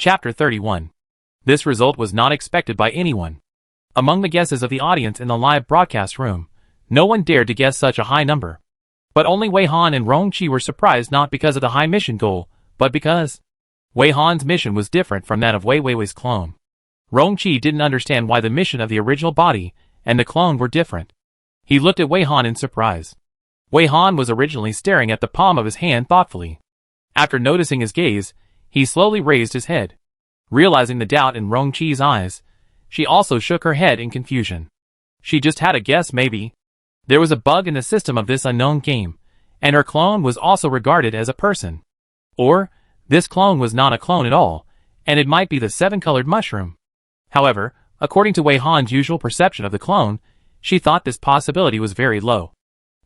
Chapter 31. This result was not expected by anyone. Among the guesses of the audience in the live broadcast room, no one dared to guess such a high number. But only Wei Han and Rong-Chi were surprised, not because of the high mission goal, but because Wei Han's mission was different from that of Wei Wei's clone. Rong-Chi didn't understand why the mission of the original body and the clone were different. He looked at Wei Han in surprise. Wei Han was originally staring at the palm of his hand thoughtfully. After noticing his gaze, he slowly raised his head. Realizing the doubt in Rong-Chi's eyes, she also shook her head in confusion. She just had a guess, maybe. There was a bug in the system of this unknown game, and her clone was also regarded as a person. Or, this clone was not a clone at all, and it might be the seven-colored mushroom. However, according to Wei Han's usual perception of the clone, she thought this possibility was very low.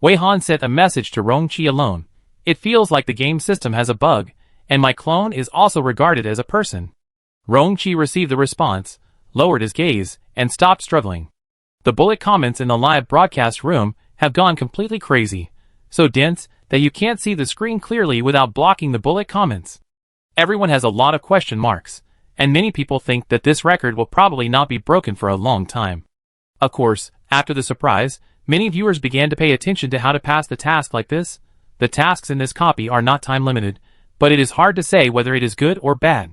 Wei Han sent a message to Rong-Chi alone. It feels like the game system has a bug, and my clone is also regarded as a person. Rong-Chi received the response, lowered his gaze, and stopped struggling. The bullet comments in the live broadcast room have gone completely crazy, so dense that you can't see the screen clearly without blocking the bullet comments. Everyone has a lot of question marks, and many people think that this record will probably not be broken for a long time. Of course, after the surprise, many viewers began to pay attention to how to pass the task like this. The tasks in this copy are not time limited, but it is hard to say whether it is good or bad.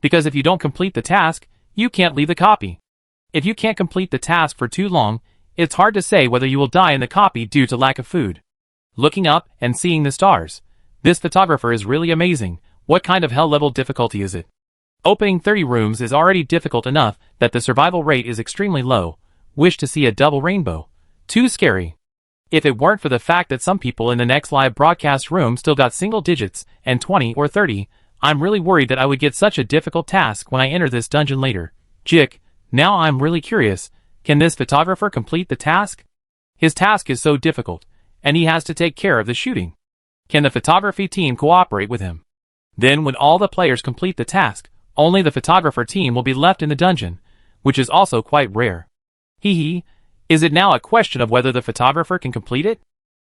Because if you don't complete the task, you can't leave the copy. If you can't complete the task for too long, it's hard to say whether you will die in the copy due to lack of food. Looking up and seeing the stars. This photographer is really amazing. What kind of hell level difficulty is it? Opening 30 rooms is already difficult enough that the survival rate is extremely low. Wish to see a double rainbow. Too scary. If it weren't for the fact that some people in the next live broadcast room still got single digits and 20 or 30, I'm really worried that I would get such a difficult task when I enter this dungeon later. Jick, now I'm really curious, can this photographer complete the task? His task is so difficult, and he has to take care of the shooting. Can the photography team cooperate with him? Then when all the players complete the task, only the photographer team will be left in the dungeon, which is also quite rare. Hee. Is it now a question of whether the photographer can complete it?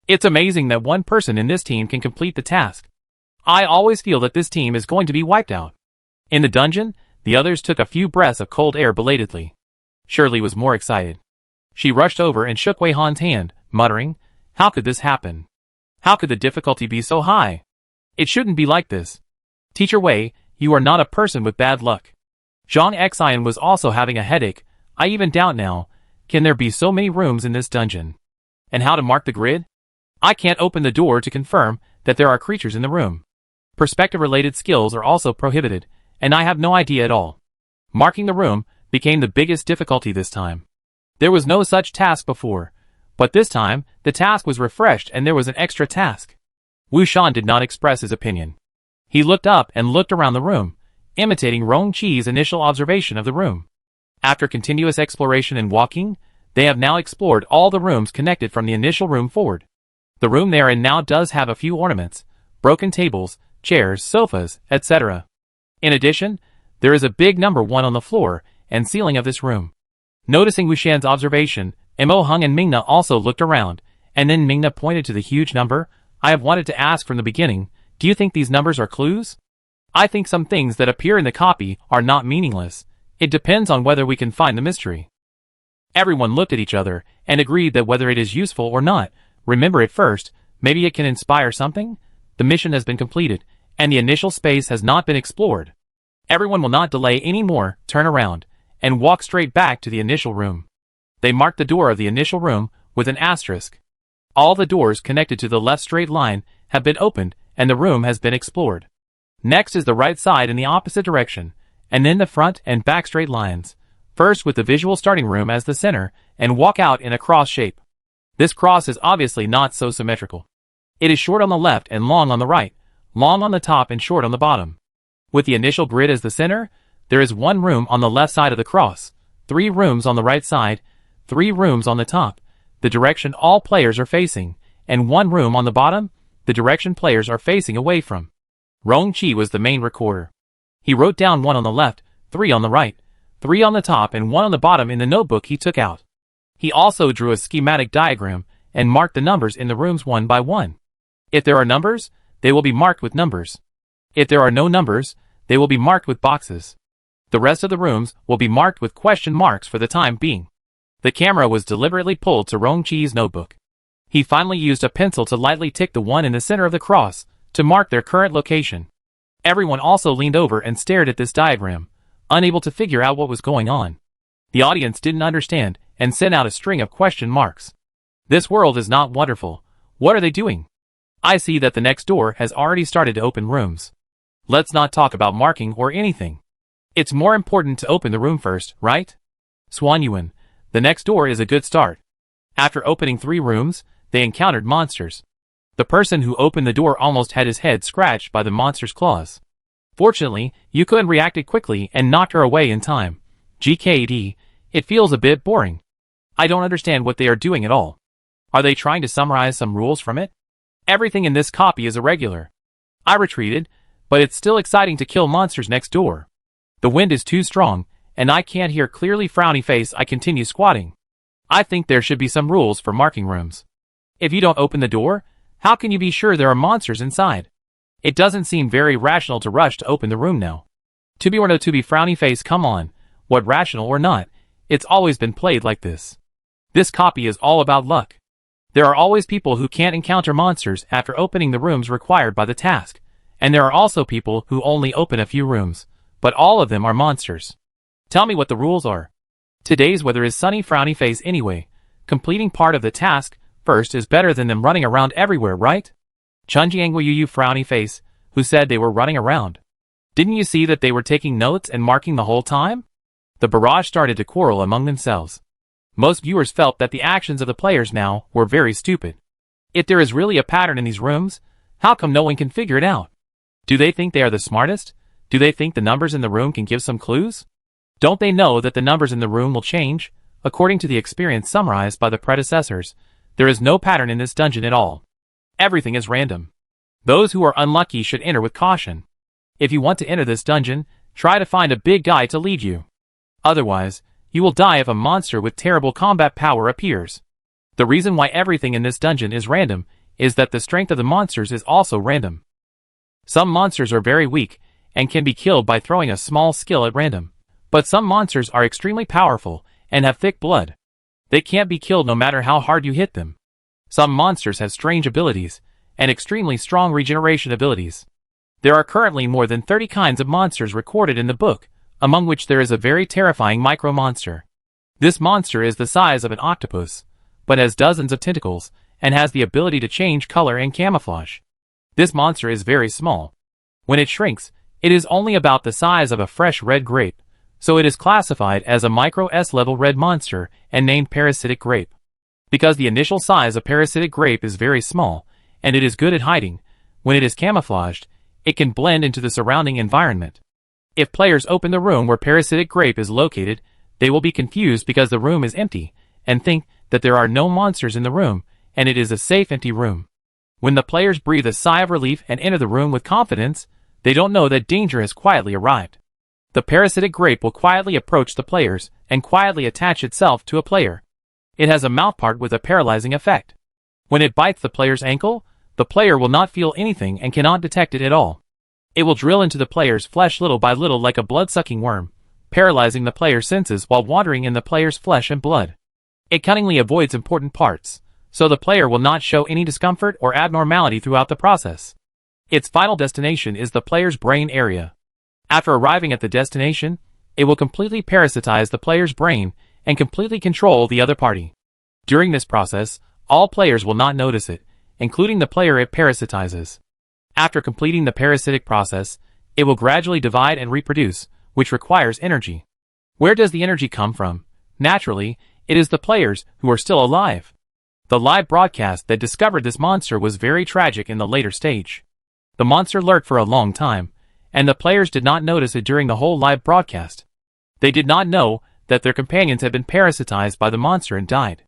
It's amazing that one person in this team can complete the task. I always feel that this team is going to be wiped out. In the dungeon, the others took a few breaths of cold air belatedly. Shirley was more excited. She rushed over and shook Wei Han's hand, muttering, "How could this happen? How could the difficulty be so high? It shouldn't be like this. Teacher Wei, you are not a person with bad luck." Zhang Xian was also having a headache. I even doubt now, can there be so many rooms in this dungeon? And how to mark the grid? I can't open the door to confirm that there are creatures in the room. Perspective-related skills are also prohibited, and I have no idea at all. Marking the room became the biggest difficulty this time. There was no such task before, but this time, the task was refreshed and there was an extra task. Wu Shan did not express his opinion. He looked up and looked around the room, imitating Rong-Chi's initial observation of the room. After continuous exploration and walking, they have now explored all the rooms connected from the initial room forward. The room they are in now does have a few ornaments, broken tables, chairs, sofas, etc. In addition, there is a big number 1 on the floor and ceiling of this room. Noticing Wu Shan's observation, Mo Hung and Mingna also looked around, and then Mingna pointed to the huge number. I have wanted to ask from the beginning, do you think these numbers are clues? I think some things that appear in the copy are not meaningless. It depends on whether we can find the mystery. Everyone looked at each other and agreed that whether it is useful or not, remember it first, maybe it can inspire something? The mission has been completed, and the initial space has not been explored. Everyone will not delay any more, turn around, and walk straight back to the initial room. They marked the door of the initial room with an asterisk. All the doors connected to the left straight line have been opened, and the room has been explored. Next is the right side in the opposite direction, and then the front and back straight lines, first with the visual starting room as the center, and walk out in a cross shape. This cross is obviously not so symmetrical. It is short on the left and long on the right, long on the top and short on the bottom. With the initial grid as the center, there is 1 room on the left side of the cross, 3 rooms on the right side, 3 rooms on the top, the direction all players are facing, and 1 room on the bottom, the direction players are facing away from. Rong-Chi was the main recorder. He wrote down 1 on the left, 3 on the right, 3 on the top and 1 on the bottom in the notebook he took out. He also drew a schematic diagram and marked the numbers in the rooms 1 by 1. If there are numbers, they will be marked with numbers. If there are no numbers, they will be marked with boxes. The rest of the rooms will be marked with question marks for the time being. The camera was deliberately pulled to Rongqi's notebook. He finally used a pencil to lightly tick the one in the center of the cross to mark their current location. Everyone also leaned over and stared at this diagram, unable to figure out what was going on. The audience didn't understand and sent out a string of question marks. This world is not wonderful. What are they doing? I see that the next door has already started to open rooms. Let's not talk about marking or anything. It's more important to open the room first, right? Swan Yuan, the next door is a good start. After opening 3 rooms, they encountered monsters. The person who opened the door almost had his head scratched by the monster's claws. Fortunately, Yukun reacted quickly and knocked her away in time. GKD, it feels a bit boring. I don't understand what they are doing at all. Are they trying to summarize some rules from it? Everything in this copy is irregular. I retreated, but it's still exciting to kill monsters next door. The wind is too strong, and I can't hear clearly. Frowny face. I continue squatting. I think there should be some rules for marking rooms. If you don't open the door, how can you be sure there are monsters inside? It doesn't seem very rational to rush to open the room now. To be or no to be. Frowny face. Come on, what rational or not, it's always been played like this. This copy is all about luck. There are always people who can't encounter monsters after opening the rooms required by the task, and there are also people who only open a few rooms, but all of them are monsters. Tell me what the rules are. Today's weather is sunny. Frowny face. Anyway, completing part of the task first is better than them running around everywhere, right? Chunjiang Yu frowny face, who said they were running around. Didn't you see that they were taking notes and marking the whole time? The barrage started to quarrel among themselves. Most viewers felt that the actions of the players now were very stupid. If there is really a pattern in these rooms, how come no one can figure it out? Do they think they are the smartest? Do they think the numbers in the room can give some clues? Don't they know that the numbers in the room will change? According to the experience summarized by the predecessors, there is no pattern in this dungeon at all. Everything is random. Those who are unlucky should enter with caution. If you want to enter this dungeon, try to find a big guy to lead you. Otherwise, you will die if a monster with terrible combat power appears. The reason why everything in this dungeon is random is that the strength of the monsters is also random. Some monsters are very weak and can be killed by throwing a small skill at random. But some monsters are extremely powerful and have thick blood. They can't be killed no matter how hard you hit them. Some monsters have strange abilities and extremely strong regeneration abilities. There are currently more than 30 kinds of monsters recorded in the book, among which there is a very terrifying micro monster. This monster is the size of an octopus, but has dozens of tentacles and has the ability to change color and camouflage. This monster is very small. When it shrinks, it is only about the size of a fresh red grape, so it is classified as a micro S-level red monster and named parasitic grape. Because the initial size of parasitic grape is very small, and it is good at hiding, when it is camouflaged, it can blend into the surrounding environment. If players open the room where parasitic grape is located, they will be confused because the room is empty, and think that there are no monsters in the room, and it is a safe empty room. When the players breathe a sigh of relief and enter the room with confidence, they don't know that danger has quietly arrived. The parasitic grape will quietly approach the players and quietly attach itself to a player. It has a mouthpart with a paralyzing effect. When it bites the player's ankle, the player will not feel anything and cannot detect it at all. It will drill into the player's flesh little by little like a blood-sucking worm, paralyzing the player's senses while wandering in the player's flesh and blood. It cunningly avoids important parts, so the player will not show any discomfort or abnormality throughout the process. Its final destination is the player's brain area. After arriving at the destination, it will completely parasitize the player's brain and completely control the other party. During this process, all players will not notice it, including the player it parasitizes. After completing the parasitic process, it will gradually divide and reproduce, which requires energy. Where does the energy come from? Naturally, it is the players who are still alive. The live broadcast that discovered this monster was very tragic in the later stage. The monster lurked for a long time, and the players did not notice it during the whole live broadcast. They did not know that their companions had been parasitized by the monster and died.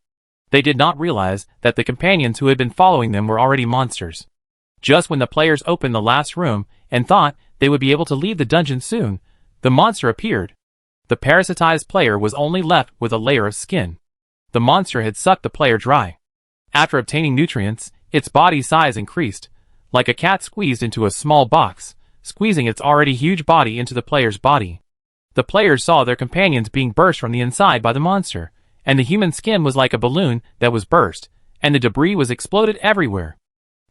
They did not realize that the companions who had been following them were already monsters. Just when the players opened the last room and thought they would be able to leave the dungeon soon, the monster appeared. The parasitized player was only left with a layer of skin. The monster had sucked the player dry. After obtaining nutrients, its body size increased. Like a cat squeezed into a small box, squeezing its already huge body into the player's body. The players saw their companions being burst from the inside by the monster, and the human skin was like a balloon that was burst, and the debris was exploded everywhere.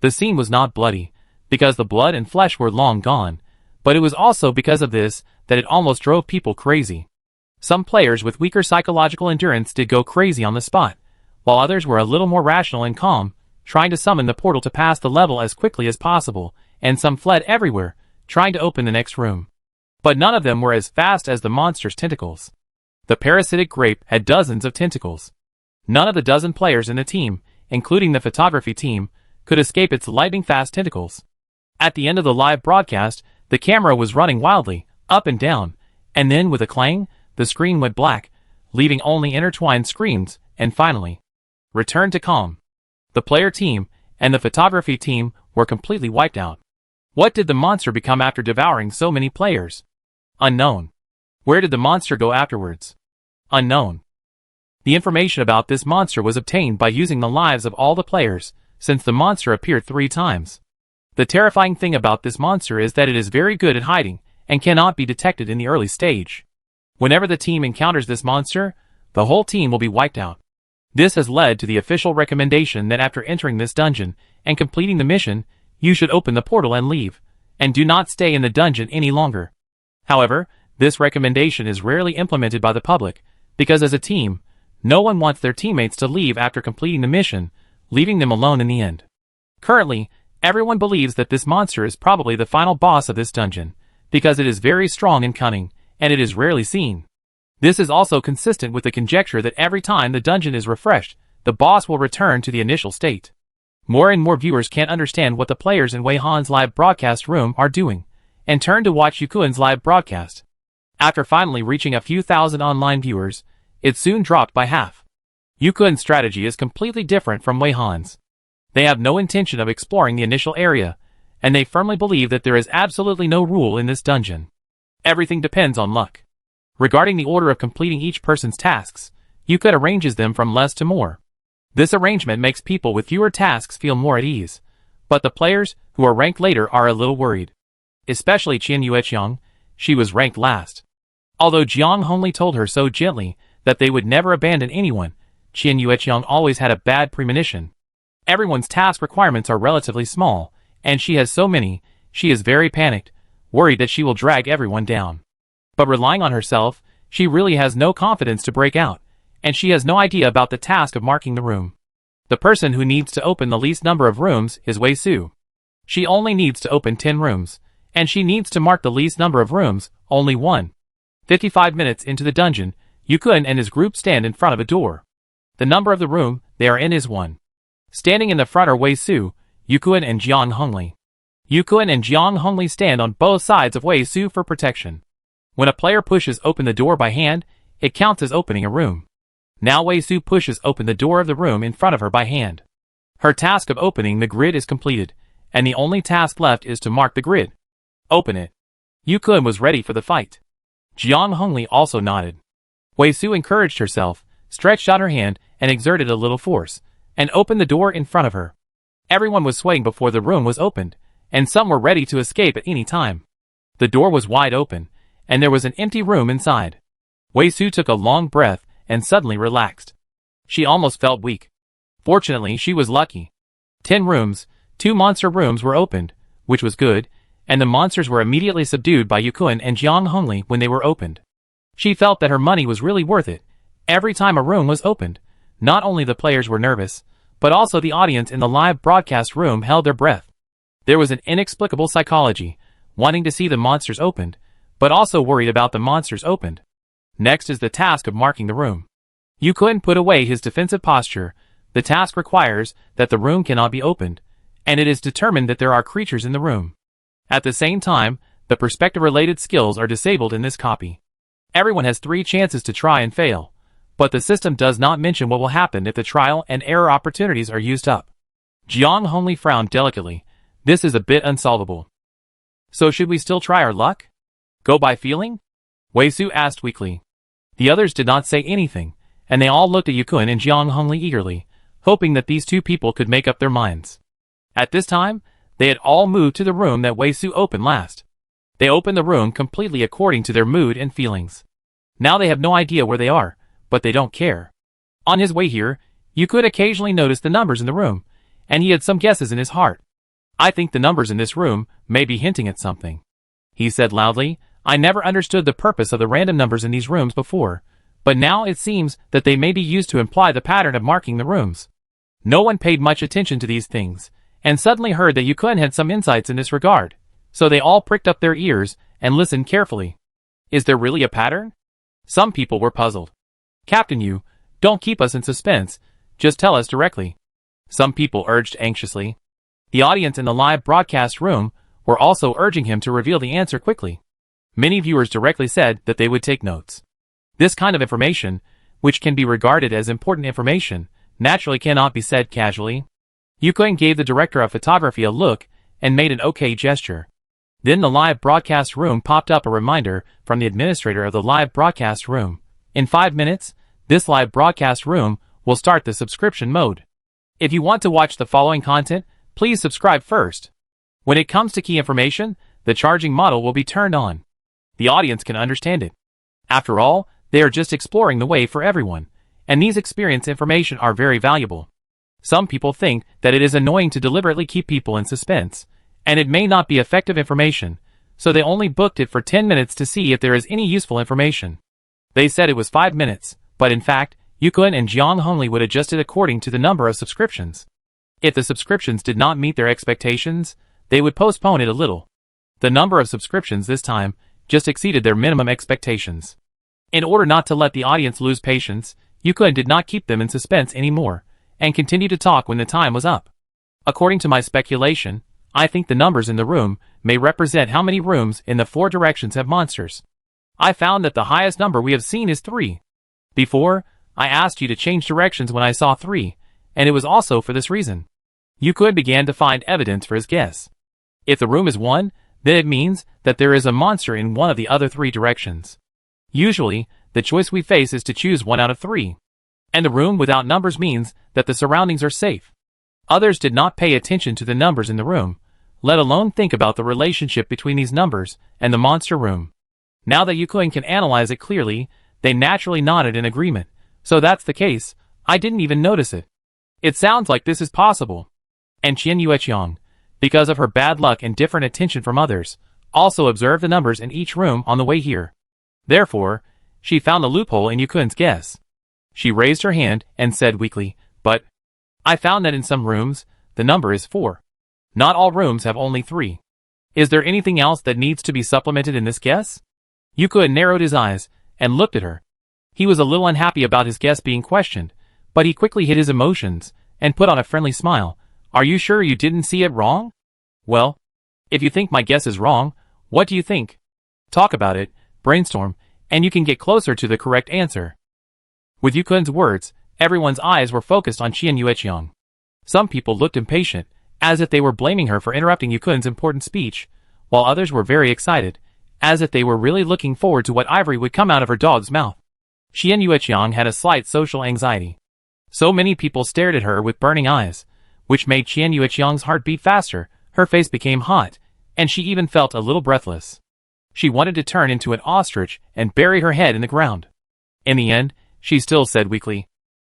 The scene was not bloody, because the blood and flesh were long gone, but it was also because of this that it almost drove people crazy. Some players with weaker psychological endurance did go crazy on the spot, while others were a little more rational and calm, trying to summon the portal to pass the level as quickly as possible, and some fled everywhere, trying to open the next room. But none of them were as fast as the monster's tentacles. The parasitic grape had dozens of tentacles. None of the dozen players in the team, including the photography team, could escape its lightning-fast tentacles. At the end of the live broadcast, the camera was running wildly, up and down, and then with a clang, the screen went black, leaving only intertwined screams, and finally, returned to calm. The player team and the photography team were completely wiped out. What did the monster become after devouring so many players? Unknown. Where did the monster go afterwards? Unknown. The information about this monster was obtained by using the lives of all the players, since the monster appeared 3 times. The terrifying thing about this monster is that it is very good at hiding, and cannot be detected in the early stage. Whenever the team encounters this monster, the whole team will be wiped out. This has led to the official recommendation that after entering this dungeon, and completing the mission, you should open the portal and leave, and do not stay in the dungeon any longer. However, this recommendation is rarely implemented by the public, because as a team, no one wants their teammates to leave after completing the mission, leaving them alone in the end. Currently, everyone believes that this monster is probably the final boss of this dungeon, because it is very strong and cunning, and it is rarely seen. This is also consistent with the conjecture that every time the dungeon is refreshed, the boss will return to the initial state. More and more viewers can't understand what the players in Wei Han's live broadcast room are doing, and turn to watch Yukuen's live broadcast. After finally reaching a few thousand online viewers, it soon dropped by half. Yukuen's strategy is completely different from Wei Han's. They have no intention of exploring the initial area, and they firmly believe that there is absolutely no rule in this dungeon. Everything depends on luck. Regarding the order of completing each person's tasks, Yukuen arranges them from less to more. This arrangement makes people with fewer tasks feel more at ease, but the players who are ranked later are a little worried. Especially Qian Yueqiang, she was ranked last. Although Jiang Hongli told her so gently that they would never abandon anyone, Qian Yueqiang always had a bad premonition. Everyone's task requirements are relatively small, and she has so many, she is very panicked, worried that she will drag everyone down. But relying on herself, she really has no confidence to break out, and she has no idea about the task of marking the room. The person who needs to open the least number of rooms is Wei Su. She only needs to open 10 rooms, and she needs to mark the least number of rooms, only 1. 55 minutes into the dungeon, Yukuen and his group stand in front of a door. The number of the room they are in is 1. Standing in the front are Wei Su, Yukuen and Jiang Hongli. Yukuen and Jiang Hongli stand on both sides of Wei Su for protection. When a player pushes open the door by hand, it counts as opening a room. Now Wei Su pushes open the door of the room in front of her by hand. Her task of opening the grid is completed, and the only task left is to mark the grid. Open it. Yukuen was ready for the fight. Jiang Hongli also nodded. Wei Su encouraged herself, stretched out her hand, and exerted a little force, and opened the door in front of her. Everyone was swaying before the room was opened, and some were ready to escape at any time. The door was wide open, and there was an empty room inside. Wei Su took a long breath and suddenly relaxed. She almost felt weak. Fortunately, she was lucky. 10 rooms, 2 monster rooms were opened, which was good, and the monsters were immediately subdued by Yukuen and Jiang Hongli when they were opened. She felt that her money was really worth it. Every time a room was opened, not only the players were nervous, but also the audience in the live broadcast room held their breath. There was an inexplicable psychology, wanting to see the monsters opened, but also worried about the monsters opened. Next is the task of marking the room. Yukuen put away his defensive posture. The task requires that the room cannot be opened, and it is determined that there are creatures in the room. At the same time, the perspective-related skills are disabled in this copy. Everyone has 3 chances to try and fail, but the system does not mention what will happen if the trial and error opportunities are used up. Jiang Hongli frowned delicately. This is a bit unsolvable. So should we still try our luck? Go by feeling? Wei Su asked weakly. The others did not say anything, and they all looked at Yukuen and Jiang Hongli eagerly, hoping that these 2 people could make up their minds. At this time, they had all moved to the room that Wei Su opened last. They open the room completely according to their mood and feelings. Now they have no idea where they are, but they don't care. On his way here, you could occasionally notice the numbers in the room, and he had some guesses in his heart. I think the numbers in this room may be hinting at something. He said loudly, I never understood the purpose of the random numbers in these rooms before, but now it seems that they may be used to imply the pattern of marking the rooms. No one paid much attention to these things, and suddenly heard that Yukun had some insights in this regard, so they all pricked up their ears and listened carefully. Is there really a pattern? Some people were puzzled. Captain Yu, don't keep us in suspense, just tell us directly. Some people urged anxiously. The audience in the live broadcast room were also urging him to reveal the answer quickly. Many viewers directly said that they would take notes. This kind of information, which can be regarded as important information, naturally cannot be said casually. Yukun gave the director of photography a look and made an okay gesture. Then the live broadcast room popped up a reminder from the administrator of the live broadcast room. In 5 minutes, this live broadcast room will start the subscription mode. If you want to watch the following content, please subscribe first. When it comes to key information, the charging model will be turned on. The audience can understand it. After all, they are just exploring the way for everyone, and these experience information are very valuable. Some people think that it is annoying to deliberately keep people in suspense, and it may not be effective information, so they only booked it for 10 minutes to see if there is any useful information. They said it was 5 minutes, but in fact, Yukun and Jiang Hongli would adjust it according to the number of subscriptions. If the subscriptions did not meet their expectations, they would postpone it a little. The number of subscriptions this time just exceeded their minimum expectations. In order not to let the audience lose patience, Yukun did not keep them in suspense anymore, and continued to talk when the time was up. According to my speculation, I think the numbers in the room may represent how many rooms in the 4 directions have monsters. I found that the highest number we have seen is 3. Before, I asked you to change directions when I saw 3, and it was also for this reason. Yukun began to find evidence for his guess. If the room is 1, then it means that there is a monster in one of the other 3 directions. Usually, the choice we face is to choose 1 out of 3. And the room without numbers means that the surroundings are safe. Others did not pay attention to the numbers in the room, let alone think about the relationship between these numbers and the monster room. Now that Yukun can analyze it clearly, they naturally nodded in agreement. So that's the case, I didn't even notice it. It sounds like this is possible. And Qian Yueqiang, because of her bad luck and different attention from others, also observed the numbers in each room on the way here. Therefore, she found the loophole in Yukun's guess. She raised her hand and said weakly, but I found that in some rooms, the number is 4. Not all rooms have only 3. Is there anything else that needs to be supplemented in this guess? Yukun narrowed his eyes and looked at her. He was a little unhappy about his guess being questioned, but he quickly hid his emotions and put on a friendly smile. Are you sure you didn't see it wrong? Well, if you think my guess is wrong, what do you think? Talk about it, brainstorm, and you can get closer to the correct answer. With Yukun's words, everyone's eyes were focused on Qian Yueqiang. Some people looked impatient, as if they were blaming her for interrupting Yukun's important speech, while others were very excited, as if they were really looking forward to what ivory would come out of her dog's mouth. Qian Yueqiang had a slight social anxiety. So many people stared at her with burning eyes, which made Qian Yueqiang's heart beat faster, her face became hot, and she even felt a little breathless. She wanted to turn into an ostrich and bury her head in the ground. In the end, she still said weakly,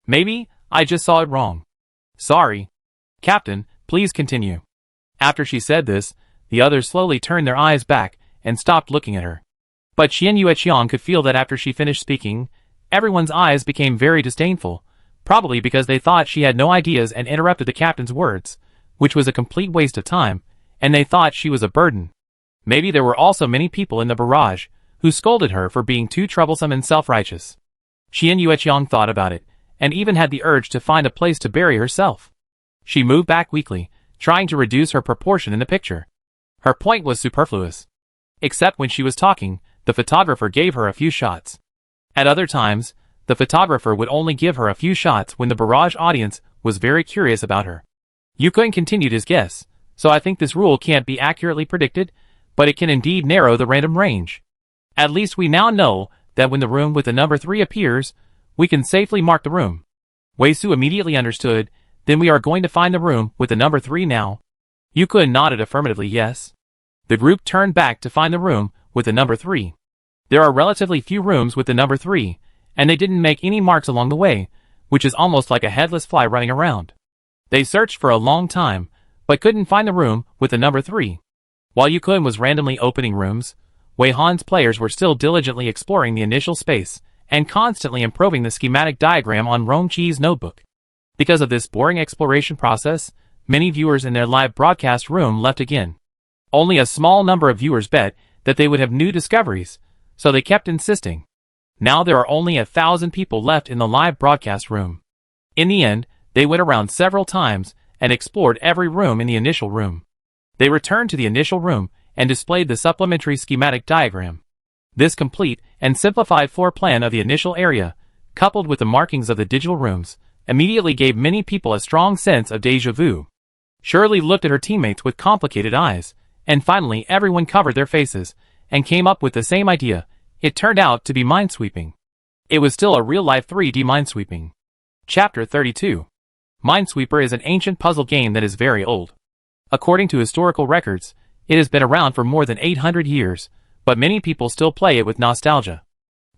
maybe, I just saw it wrong. Sorry. Captain, please continue. After she said this, the others slowly turned their eyes back and stopped looking at her. But Qian Yueqiang could feel that after she finished speaking, everyone's eyes became very disdainful, probably because they thought she had no ideas and interrupted the captain's words, which was a complete waste of time, and they thought she was a burden. Maybe there were also many people in the barrage who scolded her for being too troublesome and self-righteous. Qian Yueqiang thought about it, and even had the urge to find a place to bury herself. She moved back weakly, trying to reduce her proportion in the picture. Her point was superfluous. Except when she was talking, the photographer gave her a few shots. At other times, the photographer would only give her a few shots when the barrage audience was very curious about her. Yukun continued his guess, so I think this rule can't be accurately predicted, but it can indeed narrow the random range. At least we now know that when the room with the number 3 appears, we can safely mark the room. Wei Su immediately understood, then we are going to find the room with the number 3 now. Yukun nodded affirmatively yes. The group turned back to find the room with the number 3. There are relatively few rooms with the number 3, and they didn't make any marks along the way, which is almost like a headless fly running around. They searched for a long time, but couldn't find the room with the number 3. While Yukun was randomly opening rooms, Wei Han's players were still diligently exploring the initial space, and constantly improving the schematic diagram on Rongqi's notebook. Because of this boring exploration process, many viewers in their live broadcast room left again. Only a small number of viewers bet that they would have new discoveries, so they kept insisting. Now there are only 1,000 people left in the live broadcast room. In the end, they went around several times and explored every room in the initial room. They returned to the initial room and displayed the supplementary schematic diagram. This complete and simplified floor plan of the initial area, coupled with the markings of the digital rooms, immediately gave many people a strong sense of déjà vu. Shirley looked at her teammates with complicated eyes, and finally everyone covered their faces, and came up with the same idea. It turned out to be minesweeping. It was still a real-life 3D minesweeping. Chapter 32. Minesweeper is an ancient puzzle game that is very old. According to historical records, it has been around for more than 800 years, but many people still play it with nostalgia.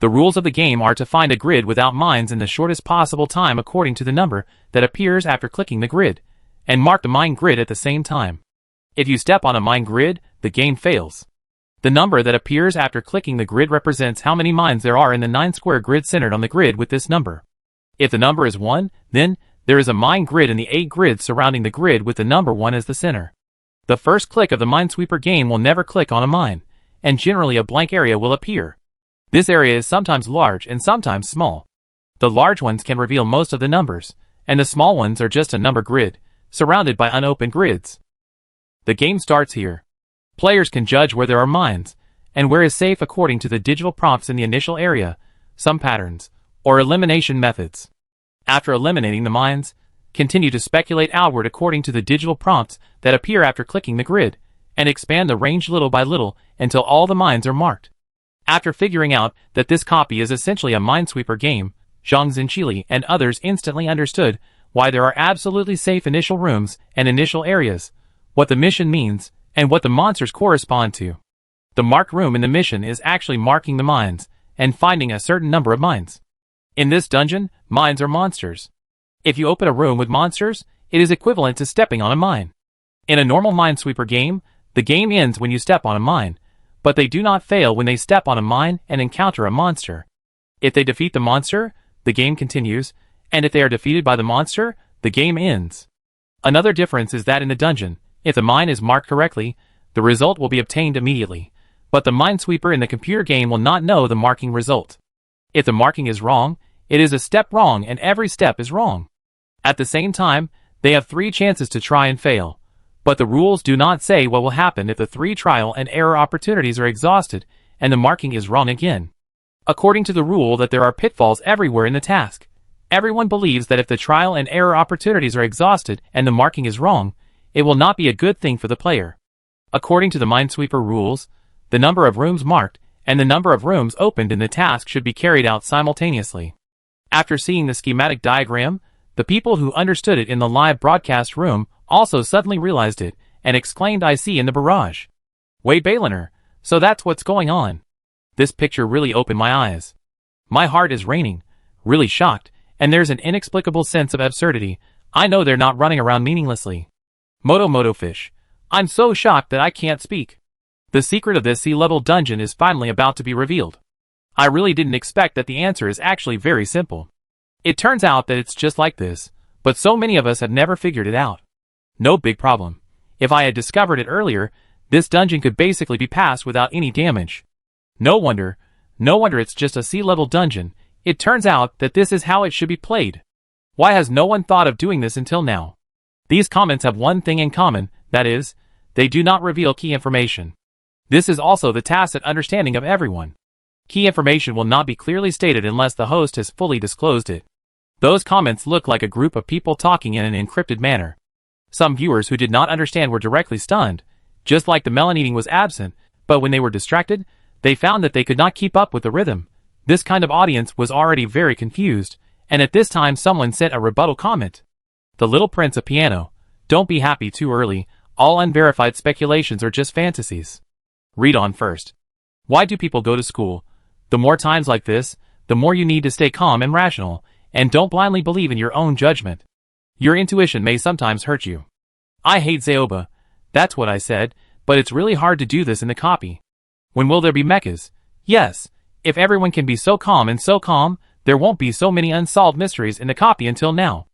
The rules of the game are to find a grid without mines in the shortest possible time according to the number that appears after clicking the grid, and mark the mine grid at the same time. If you step on a mine grid, the game fails. The number that appears after clicking the grid represents how many mines there are in the 9-square grid centered on the grid with this number. If the number is 1, then there is a mine grid in the 8 grids surrounding the grid with the number 1 as the center. The first click of the Minesweeper game will never click on a mine, and generally a blank area will appear. This area is sometimes large and sometimes small. The large ones can reveal most of the numbers, and the small ones are just a number grid, surrounded by unopened grids. The game starts here. Players can judge where there are mines, and where is safe according to the digital prompts in the initial area, some patterns, or elimination methods. After eliminating the mines, continue to speculate outward according to the digital prompts that appear after clicking the grid, and expand the range little by little until all the mines are marked. After figuring out that this copy is essentially a Minesweeper game, Zhang Zinchili and others instantly understood why there are absolutely safe initial rooms and initial areas, what the mission means, and what the monsters correspond to. The marked room in the mission is actually marking the mines, and finding a certain number of mines. In this dungeon, mines are monsters. If you open a room with monsters, it is equivalent to stepping on a mine. In a normal Minesweeper game, the game ends when you step on a mine, but they do not fail when they step on a mine and encounter a monster. If they defeat the monster, the game continues, and if they are defeated by the monster, the game ends. Another difference is that in the dungeon, if the mine is marked correctly, the result will be obtained immediately, but the Minesweeper in the computer game will not know the marking result. If the marking is wrong, it is a step wrong and every step is wrong. At the same time, they have 3 chances to try and fail, but the rules do not say what will happen if the 3 trial and error opportunities are exhausted and the marking is wrong again. According to the rule that there are pitfalls everywhere in the task, everyone believes that if the trial and error opportunities are exhausted and the marking is wrong, it will not be a good thing for the player. According to the Minesweeper rules, the number of rooms marked and the number of rooms opened in the task should be carried out simultaneously. After seeing the schematic diagram, the people who understood it in the live broadcast room also suddenly realized it and exclaimed, "I see in the barrage." Wei Baliner, so that's what's going on. This picture really opened my eyes. My heart is raining, really shocked, and there's an inexplicable sense of absurdity. I know they're not running around meaninglessly. Moto Fish. I'm so shocked that I can't speak. The secret of this sea-level dungeon is finally about to be revealed. I really didn't expect that the answer is actually very simple. It turns out that it's just like this, but so many of us have never figured it out. No big problem. If I had discovered it earlier, this dungeon could basically be passed without any damage. No wonder it's just a sea-level dungeon. It turns out that this is how it should be played. Why has no one thought of doing this until now? These comments have one thing in common, that is, they do not reveal key information. This is also the tacit understanding of everyone. Key information will not be clearly stated unless the host has fully disclosed it. Those comments look like a group of people talking in an encrypted manner. Some viewers who did not understand were directly stunned, just like the melon eating was absent, but when they were distracted, they found that they could not keep up with the rhythm. This kind of audience was already very confused, and at this time someone sent a rebuttal comment. The Little Prince of Piano, don't be happy too early, All unverified speculations are just fantasies. Read on first. Why do people go to school? The more times like this, the more you need to stay calm and rational, and don't blindly believe in your own judgment. Your intuition may sometimes hurt you. I hate Zaoba. That's what I said, but it's really hard to do this in the copy. When will there be mechas? Yes, if everyone can be so calm, there won't be so many unsolved mysteries in the copy until now.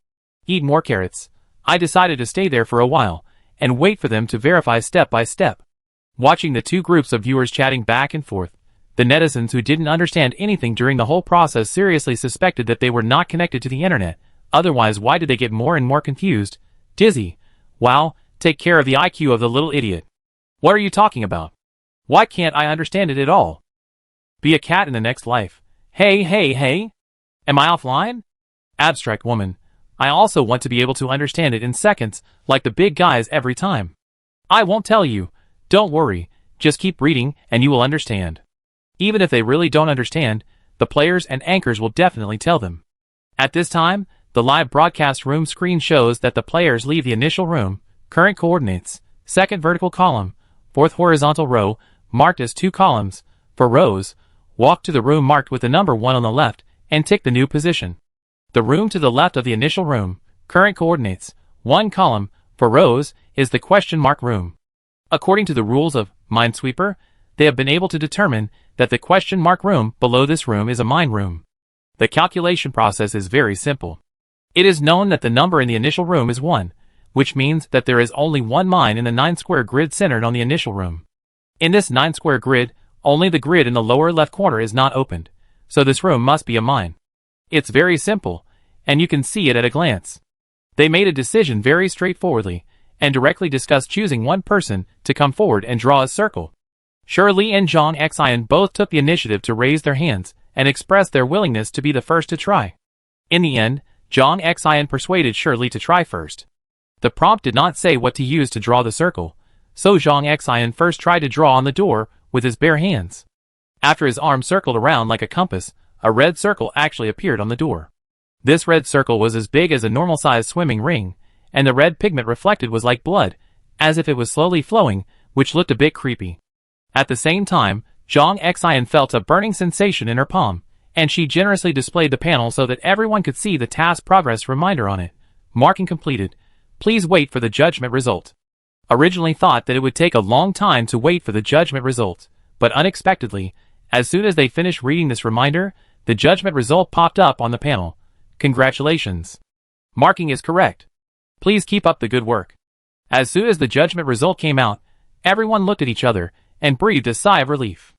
Eat more carrots. I decided to stay there for a while, and wait for them to verify step by step. Watching the two groups of viewers chatting back and forth, the netizens who didn't understand anything during the whole process seriously suspected that they were not connected to the internet, otherwise why did they get more and more confused? Dizzy. Wow, take care of the IQ of the little idiot. What are you talking about? Why can't I understand it at all? Be a cat in the next life. Hey. Am I offline? Abstract woman. I also want to be able to understand it in seconds, like the big guys every time. I won't tell you. Don't worry, just keep reading and you will understand. Even if they really don't understand, the players and anchors will definitely tell them. At this time, the live broadcast room screen shows that the players leave the initial room, current coordinates, second vertical column, fourth horizontal row, marked as 2 columns, for rows, walk to the room marked with the number 1 on the left, and tick the new position. The room to the left of the initial room, current coordinates, 1 column, for rows, is the question mark room. According to the rules of Minesweeper, they have been able to determine that the question mark room below this room is a mine room. The calculation process is very simple. It is known that the number in the initial room is 1, which means that there is only 1 mine in the 9-square grid centered on the initial room. In this 9-square grid, only the grid in the lower left corner is not opened, so this room must be a mine. It's very simple, and you can see it at a glance. They made a decision very straightforwardly, and directly discussed choosing one person to come forward and draw a circle. Shirley and John Xian both took the initiative to raise their hands and express their willingness to be the first to try. In the end, John Xian persuaded Shirley to try first. The prompt did not say what to use to draw the circle, so John Xian first tried to draw on the door with his bare hands. After his arm circled around like a compass, a red circle actually appeared on the door. This red circle was as big as a normal-sized swimming ring, and the red pigment reflected was like blood, as if it was slowly flowing, which looked a bit creepy. At the same time, Zhang Xian felt a burning sensation in her palm, and she generously displayed the panel so that everyone could see the task progress reminder on it. Marking completed. Please wait for the judgment result. Originally thought that it would take a long time to wait for the judgment result, but unexpectedly, as soon as they finished reading this reminder, the judgment result popped up on the panel. Congratulations. Marking is correct. Please keep up the good work. As soon as the judgment result came out, everyone looked at each other and breathed a sigh of relief.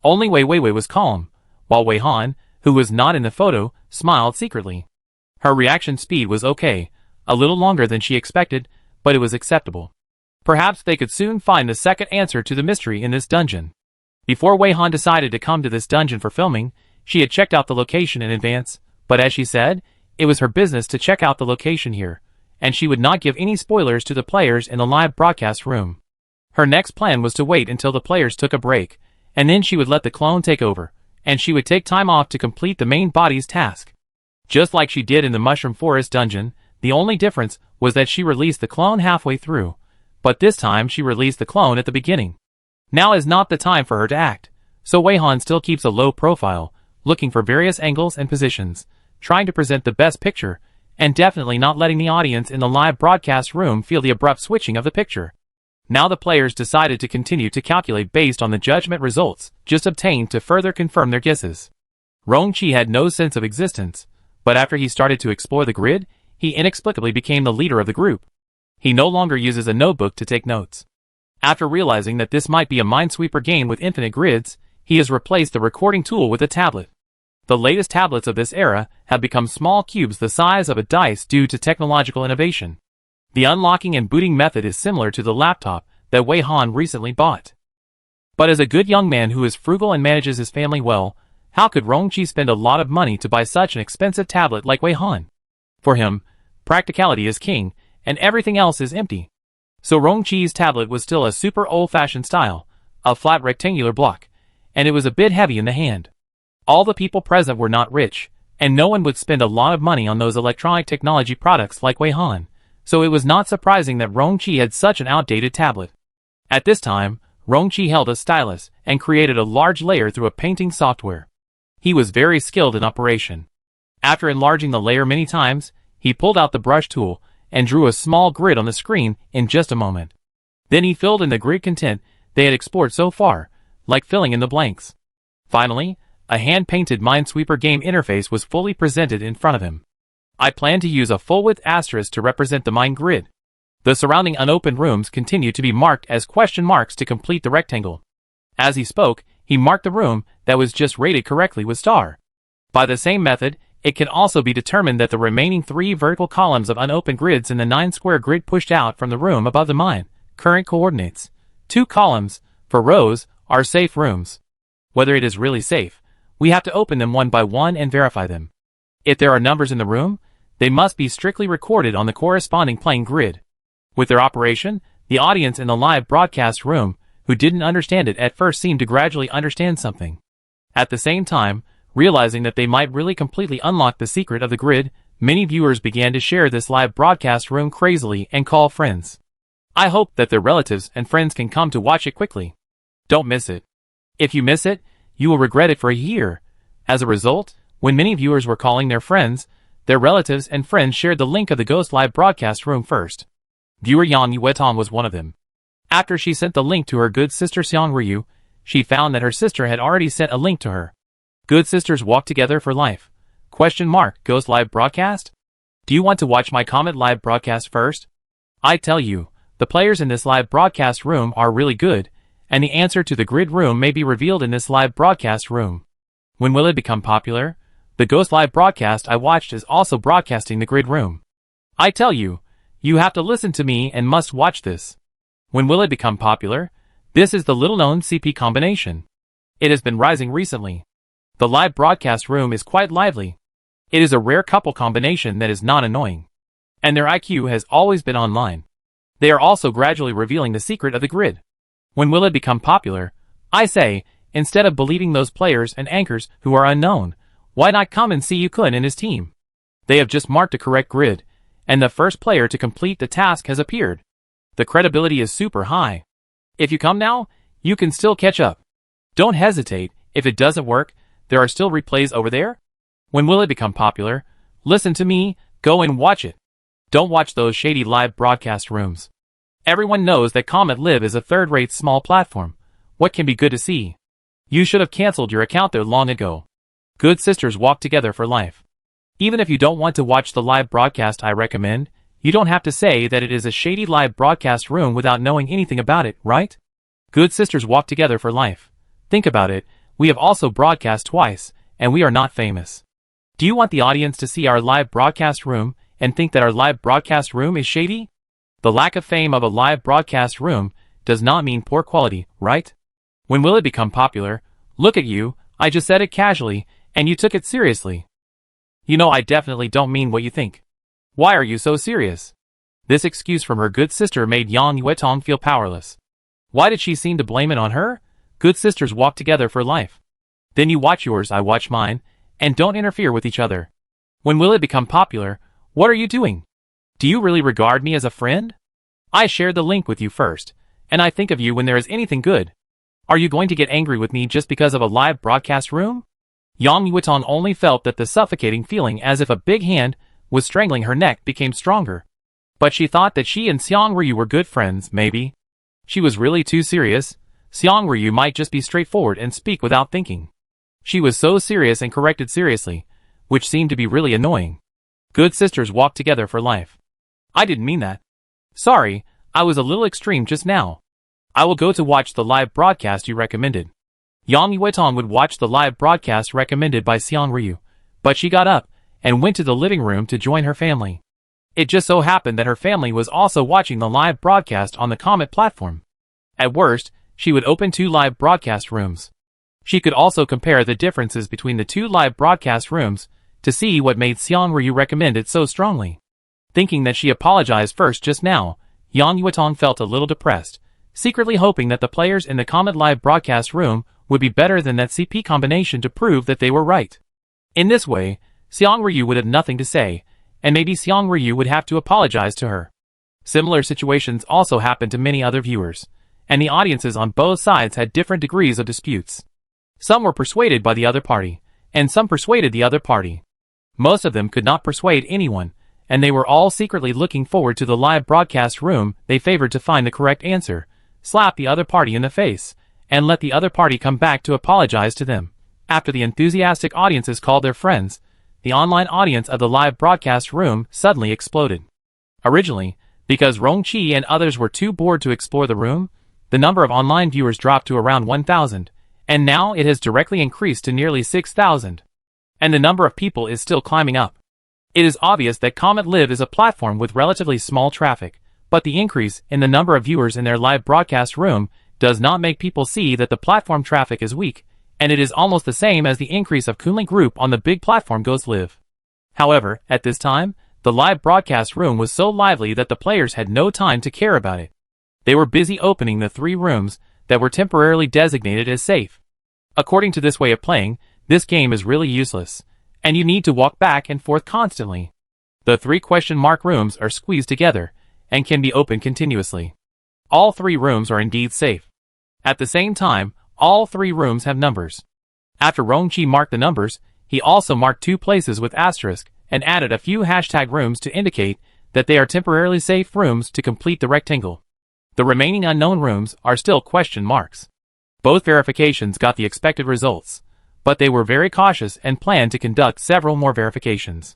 Only Wei Wei was calm, while Wei Han, who was not in the photo, smiled secretly. Her reaction speed was okay, a little longer than she expected, but it was acceptable. Perhaps they could soon find the second answer to the mystery in this dungeon. Before Wei Han decided to come to this dungeon for filming, she had checked out the location in advance, but as she said, it was her business to check out the location here, and she would not give any spoilers to the players in the live broadcast room. Her next plan was to wait until the players took a break, and then she would let the clone take over, and she would take time off to complete the main body's task. Just like she did in the Mushroom Forest dungeon, the only difference was that she released the clone halfway through, but this time she released the clone at the beginning. Now is not the time for her to act, so Wei Han still keeps a low profile, looking for various angles and positions, trying to present the best picture, and definitely not letting the audience in the live broadcast room feel the abrupt switching of the picture. Now the players decided to continue to calculate based on the judgment results just obtained to further confirm their guesses. Rongqi had no sense of existence, but after he started to explore the grid, he inexplicably became the leader of the group. He no longer uses a notebook to take notes. After realizing that this might be a Minesweeper game with infinite grids, he has replaced the recording tool with a tablet. The latest tablets of this era have become small cubes the size of a dice due to technological innovation. The unlocking and booting method is similar to the laptop that Wei Han recently bought. But as a good young man who is frugal and manages his family well, how could Rongqi spend a lot of money to buy such an expensive tablet like Wei Han? For him, practicality is king, and everything else is empty. So Rongqi's tablet was still a super old-fashioned style, a flat rectangular block, and it was a bit heavy in the hand. All the people present were not rich, and no one would spend a lot of money on those electronic technology products like Wei Han, so it was not surprising that Rongqi had such an outdated tablet. At this time, Rongqi held a stylus and created a large layer through a painting software. He was very skilled in operation. After enlarging the layer many times, he pulled out the brush tool and drew a small grid on the screen in just a moment. Then he filled in the grid content they had explored so far, like filling in the blanks. Finally, a hand-painted Minesweeper game interface was fully presented in front of him. I plan to use a full-width asterisk to represent the mine grid. The surrounding unopened rooms continue to be marked as question marks to complete the rectangle. As he spoke, he marked the room that was just rated correctly with star. By the same method, it can also be determined that the remaining 3 vertical columns of unopened grids in the 9-square grid pushed out from the room above the mine, current coordinates. 2 columns, for rows, are safe rooms. Whether it is really safe, we have to open them one by one and verify them. If there are numbers in the room, they must be strictly recorded on the corresponding plane grid. With their operation, the audience in the live broadcast room, who didn't understand it at first, seemed to gradually understand something. At the same time, realizing that they might really completely unlock the secret of the grid, many viewers began to share this live broadcast room crazily and call friends. I hope that their relatives and friends can come to watch it quickly. Don't miss it. If you miss it, you will regret it for a year. As a result, when many viewers were calling their friends, their relatives and friends shared the link of the Ghost live broadcast room first. Viewer Yang Yuetong was one of them. After she sent the link to her good sister Xiang Ryu, she found that her sister had already sent a link to her. Good sisters walk together for life. Ghost live broadcast? Do you want to watch my Comet live broadcast first? I tell you, the players in this live broadcast room are really good, and the answer to the grid room may be revealed in this live broadcast room. When will it become popular? The Ghost live broadcast I watched is also broadcasting the grid room. I tell you, you have to listen to me and must watch this. When will it become popular? This is the little-known CP combination. It has been rising recently. The live broadcast room is quite lively. It is a rare couple combination that is not annoying. And their IQ has always been online. They are also gradually revealing the secret of the grid. When will it become popular? I say, instead of believing those players and anchors who are unknown, why not come and see Yukun and his team? They have just marked the correct grid, and the first player to complete the task has appeared. The credibility is super high. If you come now, you can still catch up. Don't hesitate. If it doesn't work, there are still replays over there. When will it become popular? Listen to me, go and watch it. Don't watch those shady live broadcast rooms. Everyone knows that Comet Live is a third-rate small platform. What can be good to see? You should have cancelled your account there long ago. Good sisters walk together for life. Even if you don't want to watch the live broadcast I recommend, you don't have to say that it is a shady live broadcast room without knowing anything about it, right? Good sisters walk together for life. Think about it, we have also broadcast twice, and we are not famous. Do you want the audience to see our live broadcast room and think that our live broadcast room is shady? The lack of fame of a live broadcast room does not mean poor quality, right? When will it become popular? Look at you, I just said it casually, and you took it seriously. You know I definitely don't mean what you think. Why are you so serious? This excuse from her good sister made Yang Yuetong feel powerless. Why did she seem to blame it on her? Good sisters walk together for life. Then you watch yours, I watch mine, and don't interfere with each other. When will it become popular? What are you doing? Do you really regard me as a friend? I shared the link with you first, and I think of you when there is anything good. Are you going to get angry with me just because of a live broadcast room? Yang Yuetong only felt that the suffocating feeling as if a big hand was strangling her neck became stronger. But she thought that she and Xiang Ryu were good friends, maybe. She was really too serious. Xiang Ryu might just be straightforward and speak without thinking. She was so serious and corrected seriously, which seemed to be really annoying. Good sisters walk together for life. I didn't mean that. Sorry, I was a little extreme just now. I will go to watch the live broadcast you recommended. Yang Yuetong would watch the live broadcast recommended by Xiang Ryu, but she got up and went to the living room to join her family. It just so happened that her family was also watching the live broadcast on the Comet platform. At worst, she would open 2 live broadcast rooms. She could also compare the differences between the 2 live broadcast rooms to see what made Xiang Ryu recommend it so strongly. Thinking that she apologized first just now, Yang Yuetong felt a little depressed, secretly hoping that the players in the Comet live broadcast room would be better than that CP combination to prove that they were right. In this way, Xiang Ryu would have nothing to say, and maybe Xiang Ryu would have to apologize to her. Similar situations also happened to many other viewers, and the audiences on both sides had different degrees of disputes. Some were persuaded by the other party, and some persuaded the other party. Most of them could not persuade anyone, and they were all secretly looking forward to the live broadcast room they favored to find the correct answer, slap the other party in the face, and let the other party come back to apologize to them. After the enthusiastic audiences called their friends, the online audience of the live broadcast room suddenly exploded. Originally, because Rongqi and others were too bored to explore the room, the number of online viewers dropped to around 1,000, and now it has directly increased to nearly 6,000. And the number of people is still climbing up. It is obvious that Comet Live is a platform with relatively small traffic, but the increase in the number of viewers in their live broadcast room does not make people see that the platform traffic is weak, and it is almost the same as the increase of Kunli Group on the big platform Ghost Live. However, at this time, the live broadcast room was so lively that the players had no time to care about it. They were busy opening the 3 rooms that were temporarily designated as safe. According to this way of playing, this game is really useless, and you need to walk back and forth constantly. The 3 question mark rooms are squeezed together, and can be opened continuously. All 3 rooms are indeed safe. At the same time, all 3 rooms have numbers. After Rongqi marked the numbers, he also marked 2 places with asterisk, and added a few hashtag rooms to indicate that they are temporarily safe rooms to complete the rectangle. The remaining unknown rooms are still question marks. Both verifications got the expected results, but they were very cautious and planned to conduct several more verifications.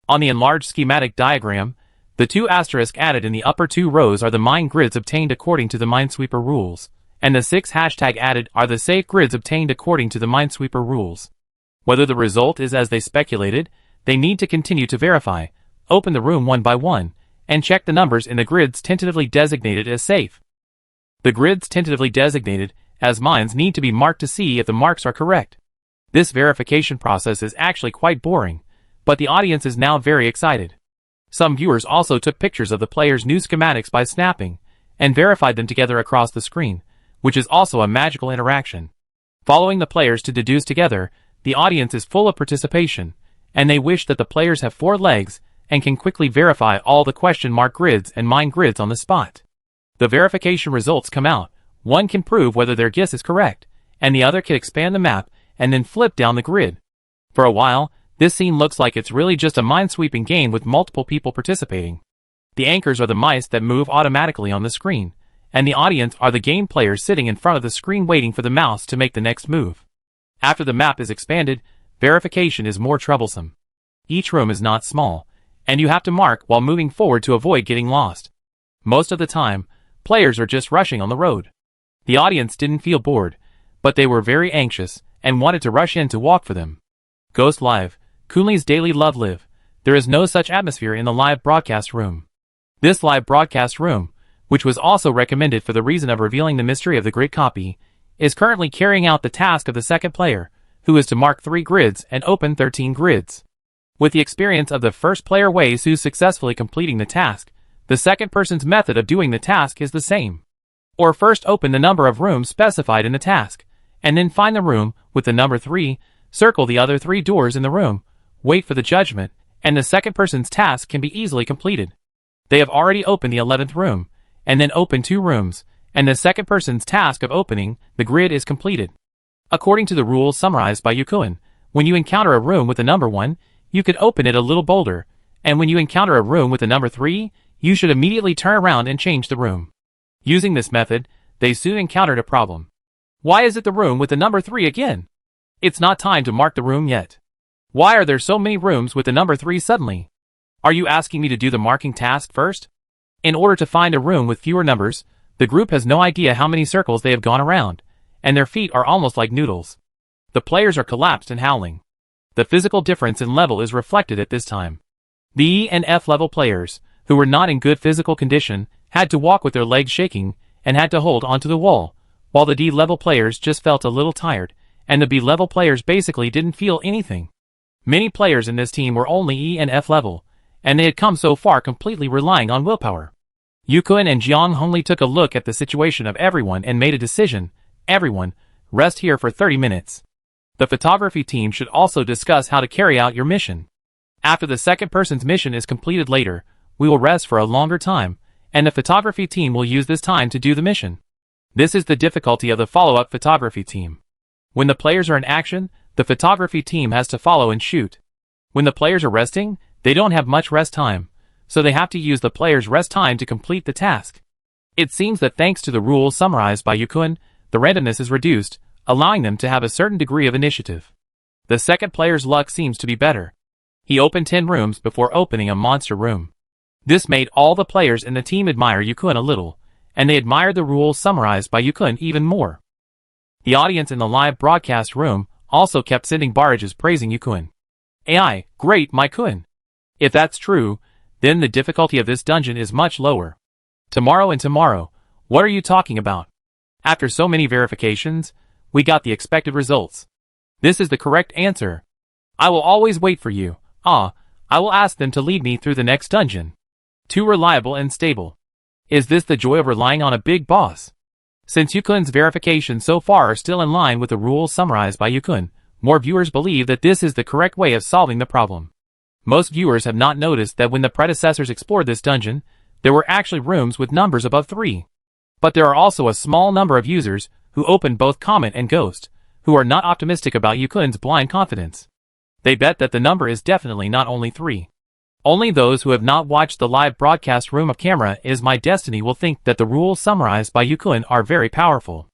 On the enlarged schematic diagram, the 2 asterisks added in the upper 2 rows are the mine grids obtained according to the Minesweeper rules, and the 6 hashtag added are the safe grids obtained according to the Minesweeper rules. Whether the result is as they speculated, they need to continue to verify, open the room one by one, and check the numbers in the grids tentatively designated as safe. The grids tentatively designated as mines need to be marked to see if the marks are correct. This verification process is actually quite boring, but the audience is now very excited. Some viewers also took pictures of the players' new schematics by snapping, and verified them together across the screen, which is also a magical interaction. Following the players to deduce together, the audience is full of participation, and they wish that the players have 4 legs and can quickly verify all the question mark grids and mine grids on the spot. The verification results come out, one can prove whether their guess is correct, and the other can expand the map and then flip down the grid. For a while, this scene looks like it's really just a minesweeping game with multiple people participating. The anchors are the mice that move automatically on the screen, and the audience are the game players sitting in front of the screen waiting for the mouse to make the next move. After the map is expanded, verification is more troublesome. Each room is not small, and you have to mark while moving forward to avoid getting lost. Most of the time, players are just rushing on the road. The audience didn't feel bored, but they were very anxious and wanted to rush in to walk for them. Ghost Live, Kunli's daily love live. There is no such atmosphere in the live broadcast room. This live broadcast room, which was also recommended for the reason of revealing the mystery of the grid copy, is currently carrying out the task of the second player, who is to mark 3 grids and open 13 grids. With the experience of the first player Wei Su successfully completing the task, the second person's method of doing the task is the same. Or first open the number of rooms specified in the task, and then find the room with the number 3, circle the other 3 doors in the room, wait for the judgment, and the second person's task can be easily completed. They have already opened the 11th room, and then opened 2 rooms, and the second person's task of opening the grid is completed. According to the rules summarized by Yukuin, when you encounter a room with the number 1, you could open it a little bolder, and when you encounter a room with the number 3, you should immediately turn around and change the room. Using this method, they soon encountered a problem. Why is it the room with the number 3 again? It's not time to mark the room yet. Why are there so many rooms with the number 3 suddenly? Are you asking me to do the marking task first? In order to find a room with fewer numbers, the group has no idea how many circles they have gone around, and their feet are almost like noodles. The players are collapsed and howling. The physical difference in level is reflected at this time. The E and F level players, who were not in good physical condition, had to walk with their legs shaking, and had to hold onto the wall, while the D level players just felt a little tired, and the B level players basically didn't feel anything. Many players in this team were only E and F level, and they had come so far completely relying on willpower. Yukuin and Jiang Hongli took a look at the situation of everyone and made a decision. Everyone, rest here for 30 minutes. The photography team should also discuss how to carry out your mission. After the second person's mission is completed later, we will rest for a longer time, and the photography team will use this time to do the mission. This is the difficulty of the follow-up photography team. When the players are in action, the photography team has to follow and shoot. When the players are resting, they don't have much rest time, so they have to use the players' rest time to complete the task. It seems that thanks to the rules summarized by Yukun, the randomness is reduced, allowing them to have a certain degree of initiative. The second player's luck seems to be better. He opened 10 rooms before opening a monster room. This made all the players in the team admire Yukun a little, and they admired the rules summarized by Yukun even more. The audience in the live broadcast room also kept sending barrages praising Yukun. AI, great my Kun. If that's true, then the difficulty of this dungeon is much lower. Tomorrow and tomorrow, what are you talking about? After so many verifications, we got the expected results. This is the correct answer. I will always wait for you. I will ask them to lead me through the next dungeon. Too reliable and stable. Is this the joy of relying on a big boss? Since Yukun's verifications so far are still in line with the rules summarized by Yukun, more viewers believe that this is the correct way of solving the problem. Most viewers have not noticed that when the predecessors explored this dungeon, there were actually rooms with numbers above 3. But there are also a small number of users who opened both Comet and Ghost, who are not optimistic about Yukun's blind confidence. They bet that the number is definitely not only 3. Only those who have not watched the live broadcast room of Camera Is My Destiny will think that the rules summarized by Yukun are very powerful.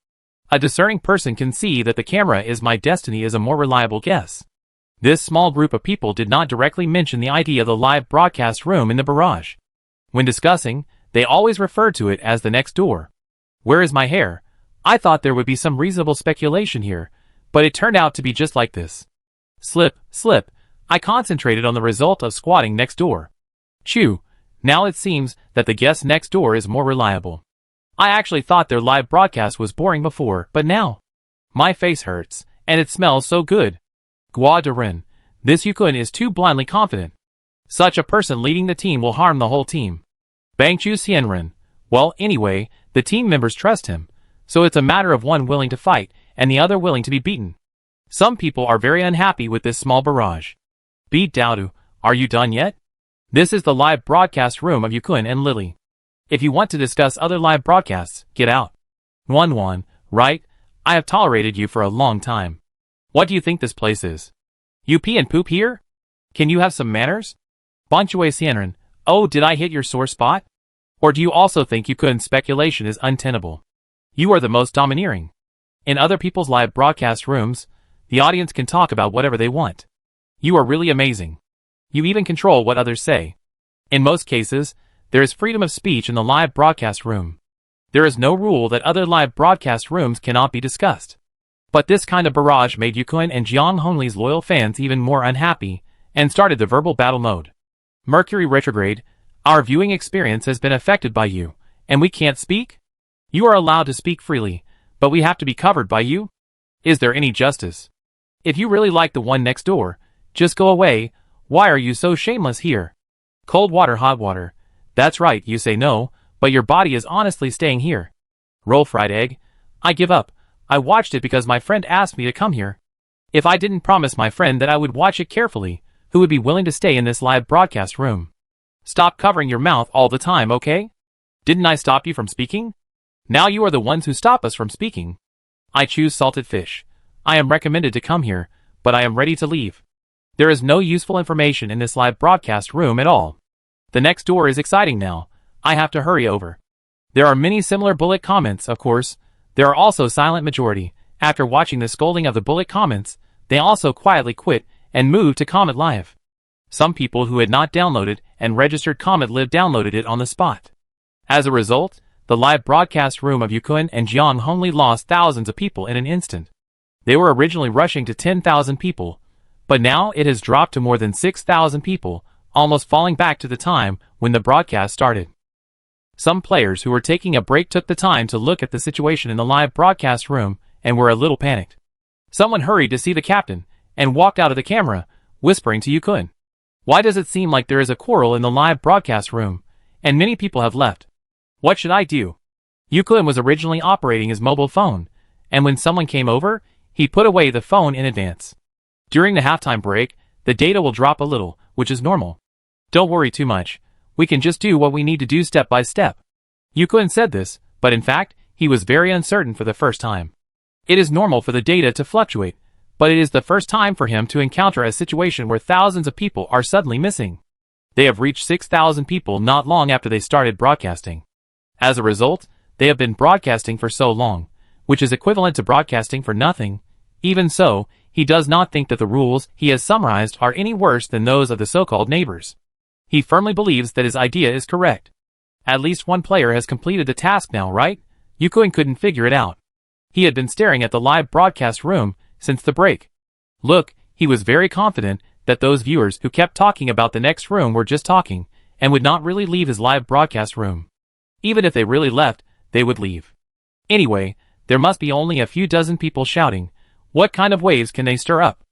A discerning person can see that the Camera Is My Destiny is a more reliable guess. This small group of people did not directly mention the idea of the live broadcast room in the barrage. When discussing, they always referred to it as the next door. Where is my hair? I thought there would be some reasonable speculation here, but it turned out to be just like this. Slip, slip. I concentrated on the result of squatting next door. Chew. Now it seems that the guess next door is more reliable. I actually thought their live broadcast was boring before, but now my face hurts, and it smells so good. Gua Darin. This Yukun is too blindly confident. Such a person leading the team will harm the whole team. Bangchu Xianren. Well, anyway, the team members trust him, so it's a matter of one willing to fight, and the other willing to be beaten. Some people are very unhappy with this small barrage. Beat Dowdu, are you done yet? This is the live broadcast room of Yukun and Lily. If you want to discuss other live broadcasts, get out. 1-1, right? I have tolerated you for a long time. What do you think this place is? You pee and poop here? Can you have some manners? Bonchue Xianren, oh, did I hit your sore spot? Or do you also think Yukun's speculation is untenable? You are the most domineering. In other people's live broadcast rooms, the audience can talk about whatever they want. You are really amazing. You even control what others say. In most cases, there is freedom of speech in the live broadcast room. There is no rule that other live broadcast rooms cannot be discussed. But this kind of barrage made Yukun and Jiang Hongli's loyal fans even more unhappy, and started the verbal battle mode. Mercury retrograde, our viewing experience has been affected by you, and we can't speak? You are allowed to speak freely, but we have to be covered by you? Is there any justice? If you really like the one next door, just go away. Why are you so shameless here? Cold water, hot water. That's right, you say no, but your body is honestly staying here. Roll fried egg. I give up. I watched it because my friend asked me to come here. If I didn't promise my friend that I would watch it carefully, who would be willing to stay in this live broadcast room? Stop covering your mouth all the time, okay? Didn't I stop you from speaking? Now you are the ones who stop us from speaking. I choose salted fish. I am recommended to come here, but I am ready to leave. There is no useful information in this live broadcast room at all. The next door is exciting now. I have to hurry over. There are many similar bullet comments, of course. There are also silent majority. After watching the scolding of the bullet comments, they also quietly quit and moved to Comet Live. Some people who had not downloaded and registered Comet Live downloaded it on the spot. As a result, the live broadcast room of Yukun and Jiang Hongli lost thousands of people in an instant. They were originally rushing to 10,000 people, but now it has dropped to more than 6,000 people, almost falling back to the time when the broadcast started. Some players who were taking a break took the time to look at the situation in the live broadcast room and were a little panicked. Someone hurried to see the captain and walked out of the camera, whispering to Yukun. Why does it seem like there is a quarrel in the live broadcast room, and many people have left? What should I do? Yukun was originally operating his mobile phone, and when someone came over, he put away the phone in advance. During the halftime break, the data will drop a little, which is normal. Don't worry too much. We can just do what we need to do step by step. Yukon said this, but in fact, he was very uncertain for the first time. It is normal for the data to fluctuate, but it is the first time for him to encounter a situation where thousands of people are suddenly missing. They have reached 6,000 people not long after they started broadcasting. As a result, they have been broadcasting for so long, which is equivalent to broadcasting for nothing. Even so, he does not think that the rules he has summarized are any worse than those of the so-called neighbors. He firmly believes that his idea is correct. At least one player has completed the task now, right? Yukon couldn't figure it out. He had been staring at the live broadcast room since the break. Look, he was very confident that those viewers who kept talking about the next room were just talking, and would not really leave his live broadcast room. Even if they really left, they would leave. Anyway, there must be only a few dozen people shouting. What kind of waves can they stir up?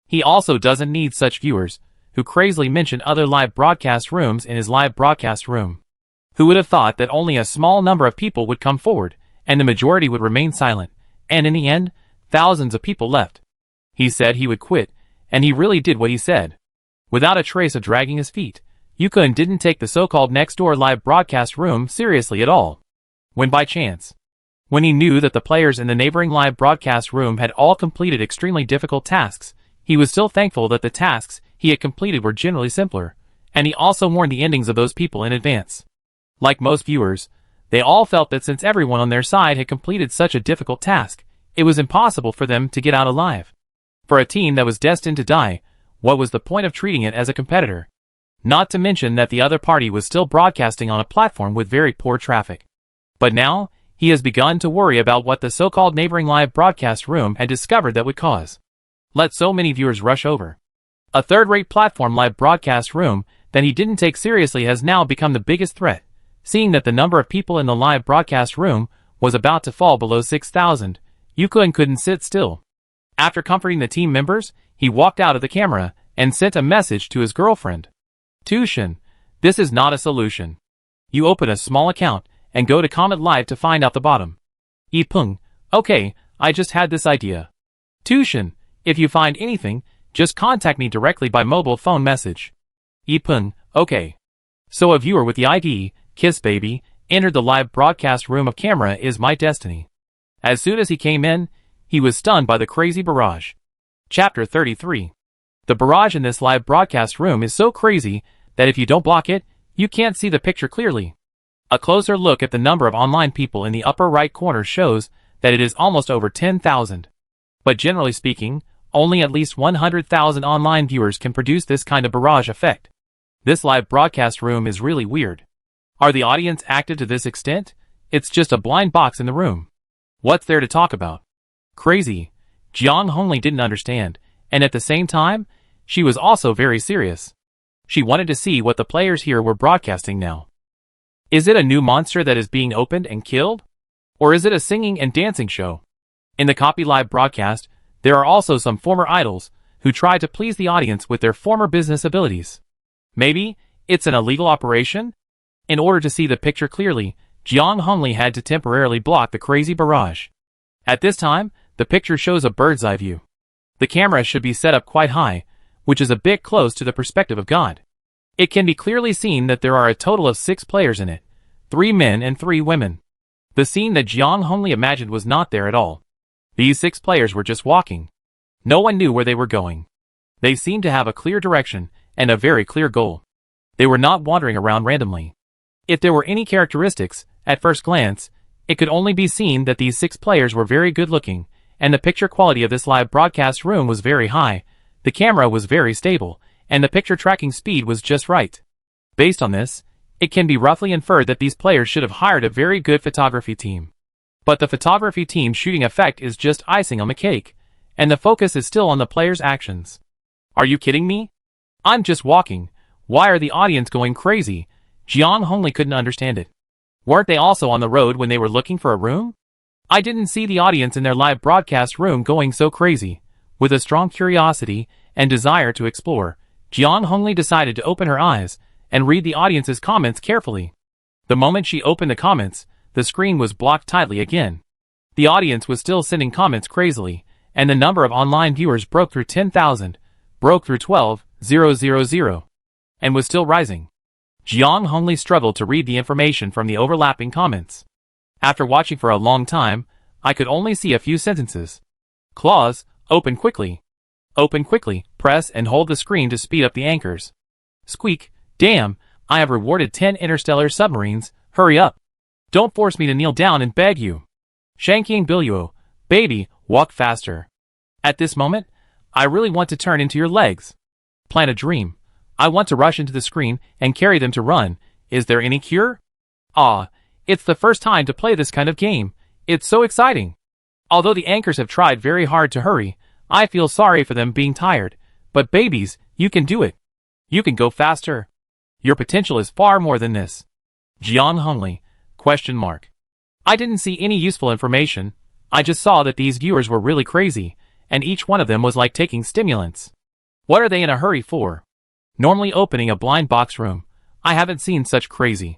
He also doesn't need such viewers, who crazily mention other live broadcast rooms in his live broadcast room. Who would have thought that only a small number of people would come forward, and the majority would remain silent, and in the end, thousands of people left. He said he would quit, and he really did what he said. Without a trace of dragging his feet, Yukon didn't take the so-called next-door live broadcast room seriously at all. When by chance, when he knew that the players in the neighboring live broadcast room had all completed extremely difficult tasks, he was still thankful that the tasks he had completed were generally simpler, and he also warned the endings of those people in advance. Like most viewers, they all felt that since everyone on their side had completed such a difficult task, it was impossible for them to get out alive. For a team that was destined to die, what was the point of treating it as a competitor? Not to mention that the other party was still broadcasting on a platform with very poor traffic. But now, he has begun to worry about what the so-called neighboring live broadcast room had discovered that would cause. Let so many viewers rush over. A third-rate platform live broadcast room that he didn't take seriously has now become the biggest threat, seeing that the number of people in the live broadcast room was about to fall below 6,000. Yukon couldn't sit still. After comforting the team members, he walked out of the camera and sent a message to his girlfriend. Tushin, this is not a solution. You open a small account and go to comment live to find out the bottom. Ipeng, okay, I just had this idea. Tushin, if you find anything, just contact me directly by mobile phone message. Ipeng, okay. So a viewer with the ID, Kiss Baby, entered the live broadcast room of Camera Is My Destiny. As soon as he came in, he was stunned by the crazy barrage. Chapter 33. The barrage in this live broadcast room is so crazy that if you don't block it, you can't see the picture clearly. A closer look at the number of online people in the upper right corner shows that it is almost over 10,000. But generally speaking, only at least 100,000 online viewers can produce this kind of barrage effect. This live broadcast room is really weird. Are the audience active to this extent? It's just a blind box in the room. What's there to talk about? Crazy. Jiang Hongli didn't understand, and at the same time, she was also very serious. She wanted to see what the players here were broadcasting now. Is it a new monster that is being opened and killed? Or is it a singing and dancing show? In the copy live broadcast, there are also some former idols who try to please the audience with their former business abilities. Maybe it's an illegal operation? In order to see the picture clearly, Jiang Hongli had to temporarily block the crazy barrage. At this time, the picture shows a bird's eye view. The camera should be set up quite high, which is a bit close to the perspective of God. It can be clearly seen that there are a total of 6 players in it, 3 men and 3 women. The scene that Jiang Hongli imagined was not there at all. These 6 players were just walking. No one knew where they were going. They seemed to have a clear direction and a very clear goal. They were not wandering around randomly. If there were any characteristics, at first glance, it could only be seen that these 6 players were very good looking, and the picture quality of this live broadcast room was very high, the camera was very stable, and the picture tracking speed was just right. Based on this, it can be roughly inferred that these players should have hired a very good photography team. But the photography team's shooting effect is just icing on the cake, and the focus is still on the players' actions. Are you kidding me? I'm just walking. Why are the audience going crazy? Jiang Hongli couldn't understand it. Weren't they also on the road when they were looking for a room? I didn't see the audience in their live broadcast room going so crazy. With a strong curiosity and desire to explore, Jiang Hongli decided to open her eyes and read the audience's comments carefully. The moment she opened the comments, the screen was blocked tightly again. The audience was still sending comments crazily, and the number of online viewers broke through 10,000, broke through 12,000, and was still rising. Jiang Hongli struggled to read the information from the overlapping comments. After watching for a long time, I could only see a few sentences. Clause, open quickly. Open quickly, press and hold the screen to speed up the anchors. Squeak, damn, I have rewarded 10 interstellar submarines, hurry up. Don't force me to kneel down and beg you. Shanking Biluo, baby, walk faster. At this moment, I really want to turn into your legs. Plan a dream. I want to rush into the screen and carry them to run. Is there any cure? Ah, it's the first time to play this kind of game. It's so exciting. Although the anchors have tried very hard to hurry, I feel sorry for them being tired. But babies, you can do it. You can go faster. Your potential is far more than this. Jiang Hongli, ? I didn't see any useful information. I just saw that these viewers were really crazy, and each one of them was like taking stimulants. What are they in a hurry for? Normally opening a blind box room. I haven't seen such crazy.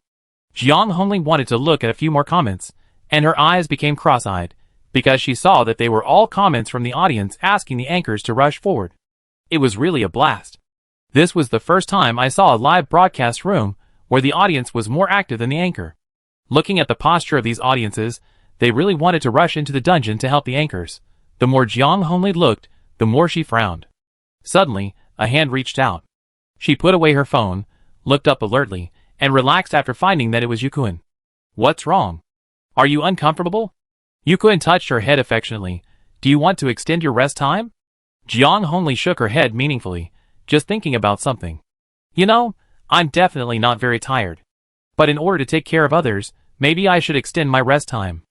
Jiang Hongli wanted to look at a few more comments, and her eyes became cross-eyed, because she saw that they were all comments from the audience asking the anchors to rush forward. It was really a blast. This was the first time I saw a live broadcast room where the audience was more active than the anchor. Looking at the posture of these audiences, they really wanted to rush into the dungeon to help the anchors. The more Jiang Hongli looked, the more she frowned. Suddenly, a hand reached out. She put away her phone, looked up alertly, and relaxed after finding that it was Yukuin. What's wrong? Are you uncomfortable? Yukuin touched her head affectionately. Do you want to extend your rest time? Jiang Hongli shook her head meaningfully, just thinking about something. You know, I'm definitely not very tired. But in order to take care of others, maybe I should extend my rest time.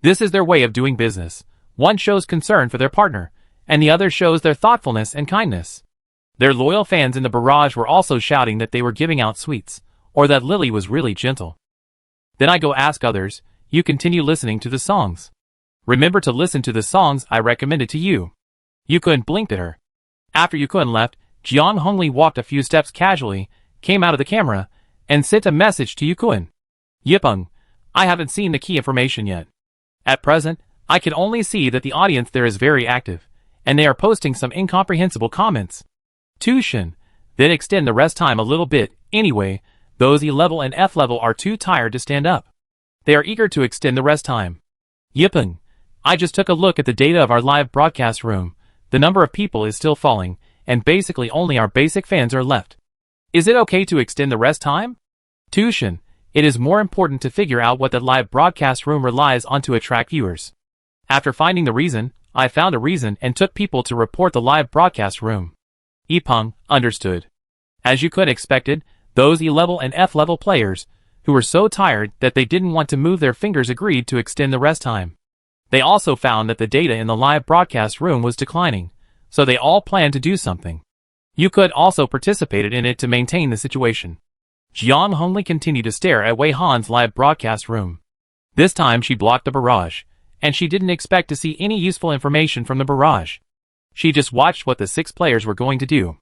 This is their way of doing business. One shows concern for their partner, and the other shows their thoughtfulness and kindness. Their loyal fans in the barrage were also shouting that they were giving out sweets, or that Lily was really gentle. Then I go ask others, you continue listening to the songs. Remember to listen to the songs I recommended to you. Yukuin blinked at her. After Yukuin left, Jiang Hongli walked a few steps casually, came out of the camera, and sent a message to Yukuin. Yipeng, I haven't seen the key information yet. At present, I can only see that the audience there is very active, and they are posting some incomprehensible comments. Tushin, then extend the rest time a little bit. Anyway, those E level and F level are too tired to stand up. They are eager to extend the rest time. Yipeng, I just took a look at the data of our live broadcast room. The number of people is still falling, and basically only our basic fans are left. Is it okay to extend the rest time? Tushin, it is more important to figure out what the live broadcast room relies on to attract viewers. After finding the reason, I found a reason and took people to report the live broadcast room. Yipeng, understood. As you could expected, those E level and F level players, who were so tired that they didn't want to move their fingers, agreed to extend the rest time. They also found that the data in the live broadcast room was declining, so they all planned to do something. Yukuin also participated in it to maintain the situation. Jiang Hongli continued to stare at Wei Han's live broadcast room. This time she blocked the barrage, and she didn't expect to see any useful information from the barrage. She just watched what the 6 players were going to do.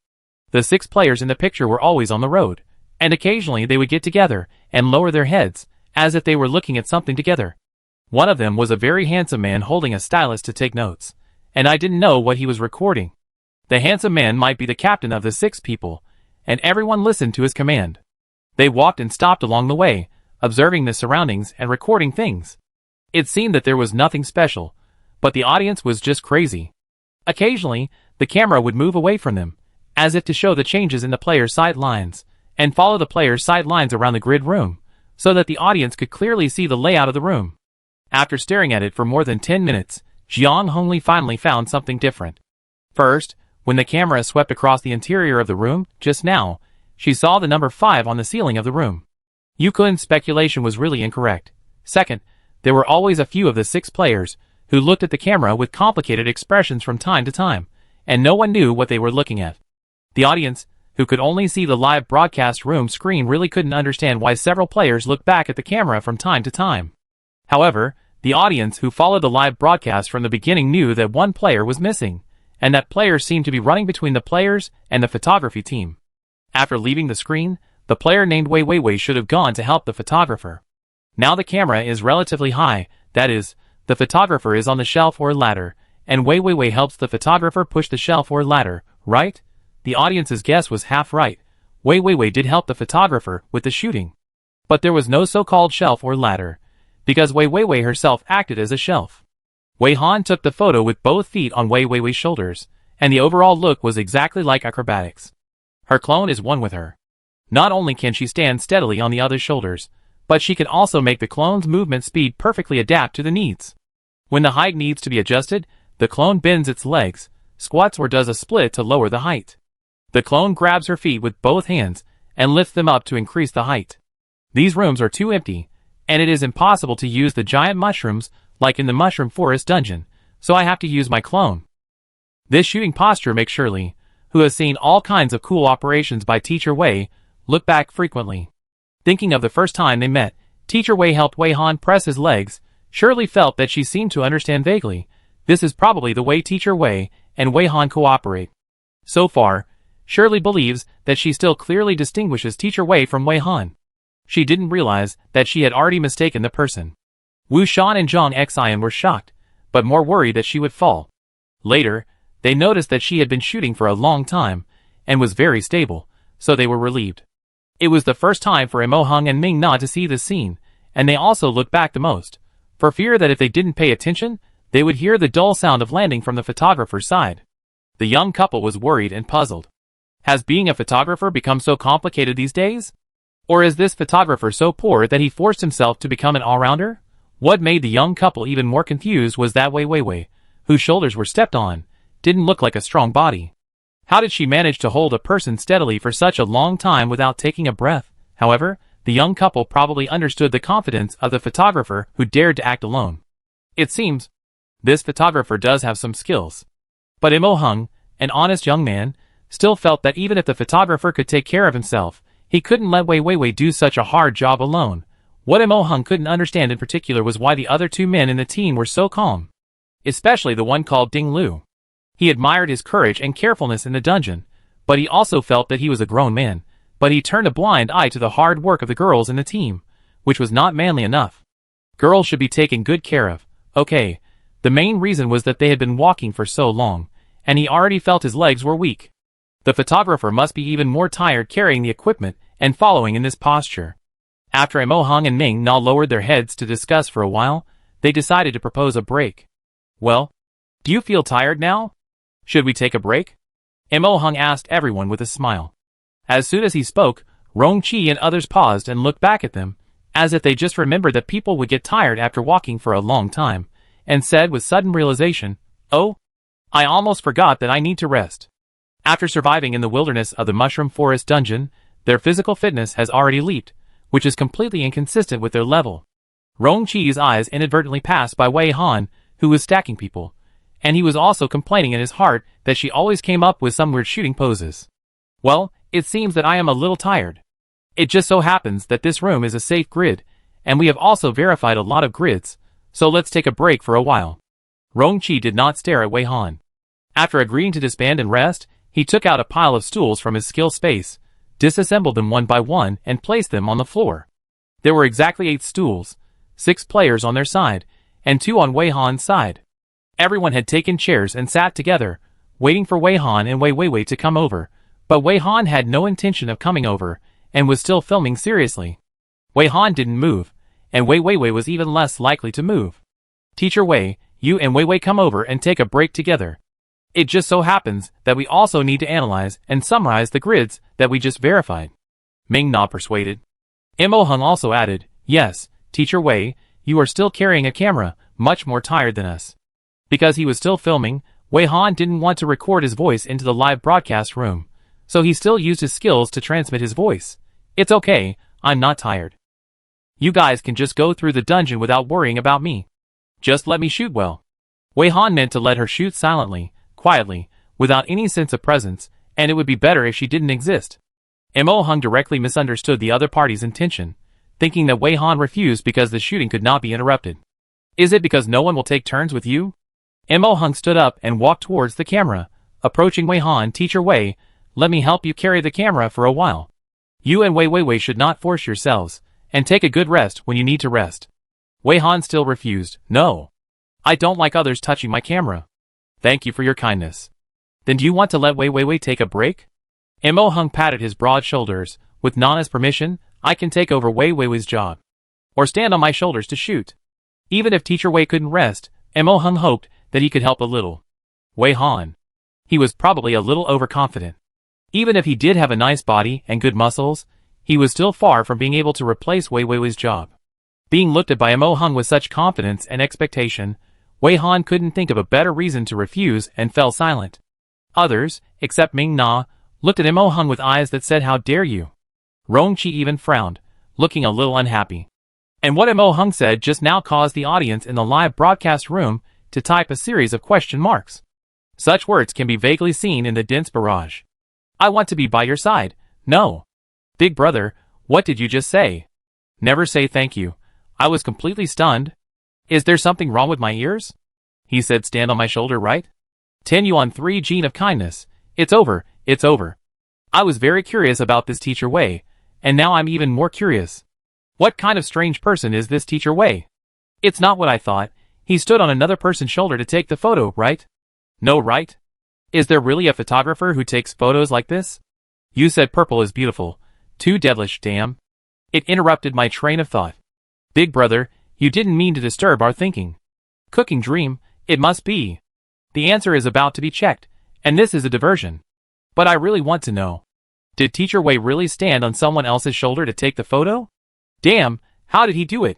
The 6 players in the picture were always on the road, and occasionally they would get together and lower their heads, as if they were looking at something together. One of them was a very handsome man holding a stylus to take notes, and I didn't know what he was recording. The handsome man might be the captain of the 6 people, and everyone listened to his command. They walked and stopped along the way, observing the surroundings and recording things. It seemed that there was nothing special, but the audience was just crazy. Occasionally, the camera would move away from them, as if to show the changes in the players' sight lines, and follow the players' sight lines around the grid room, so that the audience could clearly see the layout of the room. After staring at it for more than 10 minutes, Jiang Hongli finally found something different. First, when the camera swept across the interior of the room, just now, she saw the number 5 on the ceiling of the room. Yukuin's speculation was really incorrect. Second, there were always a few of the 6 players who looked at the camera with complicated expressions from time to time, and no one knew what they were looking at. The audience, who could only see the live broadcast room screen, really couldn't understand why several players looked back at the camera from time to time. However, the audience who followed the live broadcast from the beginning knew that one player was missing, and that player seemed to be running between the players and the photography team. After leaving the screen, the player named Wei Wei should have gone to help the photographer. Now the camera is relatively high, that is, the photographer is on the shelf or ladder, and Wei Wei helps the photographer push the shelf or ladder, right? The audience's guess was half right. Wei Weiwei did help the photographer with the shooting. But there was no so-called shelf or ladder, because Wei Weiwei herself acted as a shelf. Wei Han took the photo with both feet on Wei Weiwei's shoulders, and the overall look was exactly like acrobatics. Her clone is one with her. Not only can she stand steadily on the other's shoulders, but she can also make the clone's movement speed perfectly adapt to the needs. When the height needs to be adjusted, the clone bends its legs, squats or does a split to lower the height. The clone grabs her feet with both hands and lifts them up to increase the height. These rooms are too empty, and it is impossible to use the giant mushrooms like in the Mushroom Forest dungeon, so I have to use my clone. This shooting posture makes Shirley, who has seen all kinds of cool operations by Teacher Wei, look back frequently. Thinking of the first time they met, Teacher Wei helped Wei Han press his legs. Shirley felt that she seemed to understand vaguely. This is probably the way Teacher Wei and Wei Han cooperate. So far, Shirley believes that she still clearly distinguishes Teacher Wei from Wei Han. She didn't realize that she had already mistaken the person. Wu Shan and Zhang Xian were shocked, but more worried that she would fall. Later, they noticed that she had been shooting for a long time, and was very stable, so they were relieved. It was the first time for Imo Hung and Ming Na to see this scene, and they also looked back the most, for fear that if they didn't pay attention, they would hear the dull sound of landing from the photographer's side. The young couple was worried and puzzled. Has being a photographer become so complicated these days? Or is this photographer so poor that he forced himself to become an all-rounder? What made the young couple even more confused was that Wei Weiwei, whose shoulders were stepped on, didn't look like a strong body. How did she manage to hold a person steadily for such a long time without taking a breath? However, the young couple probably understood the confidence of the photographer who dared to act alone. It seems this photographer does have some skills. But Imo Hung, an honest young man, still felt that even if the photographer could take care of himself, he couldn't let Wei Weiwei do such a hard job alone. What Imo Hung couldn't understand in particular was why the other two men in the team were so calm. Especially the one called Ding Lu. He admired his courage and carefulness in the dungeon, but he also felt that he was a grown man, but he turned a blind eye to the hard work of the girls in the team, which was not manly enough. Girls should be taken good care of. Okay, the main reason was that they had been walking for so long, and he already felt his legs were weak. The photographer must be even more tired carrying the equipment and following in this posture. After Imo Hung and Ming Na lowered their heads to discuss for a while, they decided to propose a break. Well, do you feel tired now? Should we take a break? Imo Hung asked everyone with a smile. As soon as he spoke, Rong Qi and others paused and looked back at them, as if they just remembered that people would get tired after walking for a long time, and said with sudden realization, "Oh, I almost forgot that I need to rest." After surviving in the wilderness of the Mushroom Forest dungeon, their physical fitness has already leaped, which is completely inconsistent with their level. Rong Qi's eyes inadvertently passed by Wei Han, who was stacking people, and he was also complaining in his heart that she always came up with some weird shooting poses. Well, it seems that I am a little tired. It just so happens that this room is a safe grid, and we have also verified a lot of grids, so let's take a break for a while. Rong Qi did not stare at Wei Han. After agreeing to disband and rest, he took out a pile of stools from his skill space, disassembled them one by one, and placed them on the floor. There were exactly 8 stools, 6 players on their side, and 2 on Wei Han's side. Everyone had taken chairs and sat together, waiting for Wei Han and Wei Weiwei to come over, but Wei Han had no intention of coming over, and was still filming seriously. Wei Han didn't move, and Wei Weiwei was even less likely to move. "Teacher Wei, you and Wei Wei come over and take a break together. It just so happens that we also need to analyze and summarize the grids that we just verified." Ming Na persuaded. Imo Hung also added, "Yes, Teacher Wei, you are still carrying a camera, much more tired than us." Because he was still filming, Wei Han didn't want to record his voice into the live broadcast room, so he still used his skills to transmit his voice. "It's okay, I'm not tired. You guys can just go through the dungeon without worrying about me. Just let me shoot well." Wei Han meant to let her shoot silently, quietly, without any sense of presence, and it would be better if she didn't exist. Imo Hung directly misunderstood the other party's intention, thinking that Wei Han refused because the shooting could not be interrupted. "Is it because no one will take turns with you?" Imo Hung stood up and walked towards the camera, approaching Wei Han. "Teacher Wei, let me help you carry the camera for a while. You and Wei Weiwei should not force yourselves, and take a good rest when you need to rest." Wei Han still refused. "No. I don't like others touching my camera." "Thank you for your kindness. Then do you want to let Wei Weiwei take a break?" Mo Hung patted his broad shoulders. With Nana's permission, I can take over Wei Wei's job. Or stand on my shoulders to shoot. Even if Teacher Wei couldn't rest, Mo Hung hoped that he could help a little. Wei Han. He was probably a little overconfident. Even if he did have a nice body and good muscles, he was still far from being able to replace Wei Wei's job. Being looked at by Mo Hung with such confidence and expectation, Wei Han couldn't think of a better reason to refuse and fell silent. Others, except Ming Na, looked at Mo Hung with eyes that said, "How dare you?" Rong Chi even frowned, looking a little unhappy. And what Mo Hung said just now caused the audience in the live broadcast room to type a series of question marks. Such words can be vaguely seen in the dense barrage. I want to be by your side. No. Big brother, what did you just say? Never say thank you. I was completely stunned. Is there something wrong with my ears? He said, stand on my shoulder, right? 10 yuan 3 gene of kindness. It's over, it's over. I was very curious about this Teacher Wei, and now I'm even more curious. What kind of strange person is this Teacher Wei? It's not what I thought. He stood on another person's shoulder to take the photo, right? No, right? Is there really a photographer who takes photos like this? You said purple is beautiful. Too devilish, damn. It interrupted my train of thought. Big brother, you didn't mean to disturb our thinking. Cooking dream, it must be. The answer is about to be checked, and this is a diversion. But I really want to know. Did Teacher Wei really stand on someone else's shoulder to take the photo? Damn, how did he do it?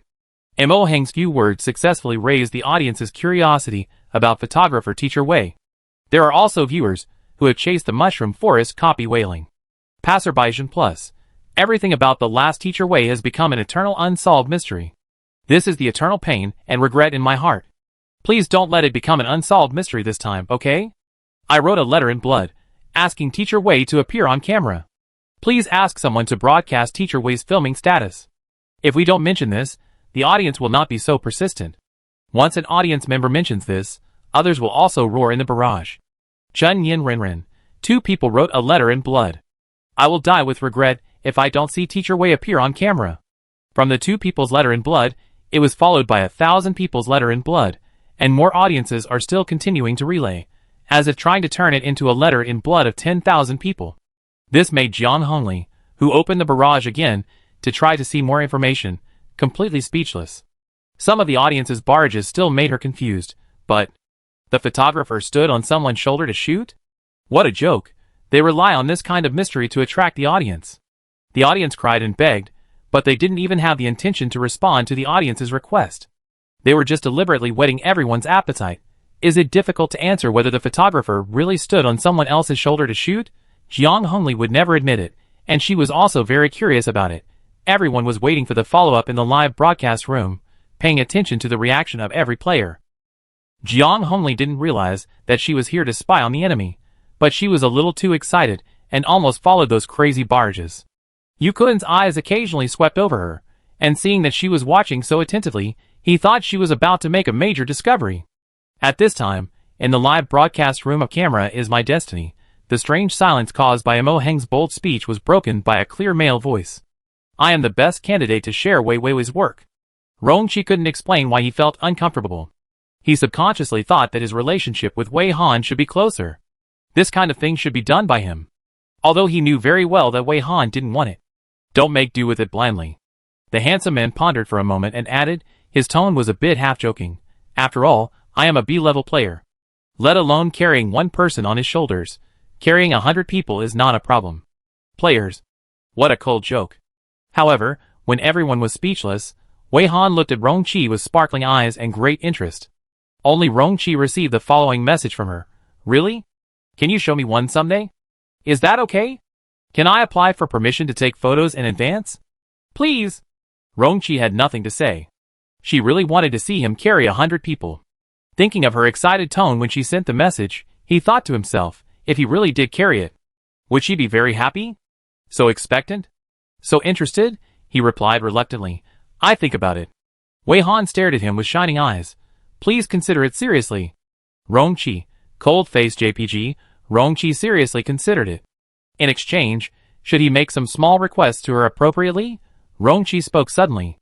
Mo Hang's few words successfully raised the audience's curiosity about photographer Teacher Wei. There are also viewers who have chased the mushroom forest copy wailing. Passerbysion Plus. Everything about the last Teacher Wei has become an eternal unsolved mystery. This is the eternal pain and regret in my heart. Please don't let it become an unsolved mystery this time, okay? I wrote a letter in blood, asking Teacher Wei to appear on camera. Please ask someone to broadcast Teacher Wei's filming status. If we don't mention this, the audience will not be so persistent. Once an audience member mentions this, others will also roar in the barrage. Chun Yin Renren. 2 people wrote a letter in blood. I will die with regret if I don't see Teacher Wei appear on camera. From the 2 people's letter in blood, it was followed by 1,000 people's letter in blood, and more audiences are still continuing to relay, as if trying to turn it into a letter in blood of 10,000 people. This made Jiang Hongli, who opened the barrage again to try to see more information, completely speechless. Some of the audience's barrages still made her confused, but the photographer stood on someone's shoulder to shoot? What a joke. They rely on this kind of mystery to attract the audience. The audience cried and begged, but they didn't even have the intention to respond to the audience's request. They were just deliberately whetting everyone's appetite. Is it difficult to answer whether the photographer really stood on someone else's shoulder to shoot? Jiang Hongli would never admit it, and she was also very curious about it. Everyone was waiting for the follow-up in the live broadcast room, paying attention to the reaction of every player. Jiang Hongli didn't realize that she was here to spy on the enemy, but she was a little too excited and almost followed those crazy barrages. Yu Kun's eyes occasionally swept over her, and seeing that she was watching so attentively, he thought she was about to make a major discovery. At this time, in the live broadcast room of Camera Is My Destiny, the strange silence caused by Mo Heng's bold speech was broken by a clear male voice. I am the best candidate to share Wei Wei's work. Rong Chi couldn't explain why he felt uncomfortable. He subconsciously thought that his relationship with Wei Han should be closer. This kind of thing should be done by him. Although he knew very well that Wei Han didn't want it. Don't make do with it blindly. The handsome man pondered for a moment and added, his tone was a bit half-joking. After all, I am a B-level player. Let alone carrying one person on his shoulders. Carrying 100 people is not a problem. Players. What a cold joke. However, when everyone was speechless, Wei Han looked at Rong Chi with sparkling eyes and great interest. Only Rong Chi received the following message from her. Really? Can you show me one someday? Is that okay? Can I apply for permission to take photos in advance? Please. Rong Chi had nothing to say. She really wanted to see him carry 100 people. Thinking of her excited tone when she sent the message, he thought to himself, if he really did carry it, would she be very happy? So expectant? So interested? He replied reluctantly. I think about it. Wei Han stared at him with shining eyes. Please consider it seriously. Rong Chi, cold-faced JPG, Rong Chi seriously considered it. In exchange, should he make some small requests to her appropriately? Rong Chi spoke suddenly.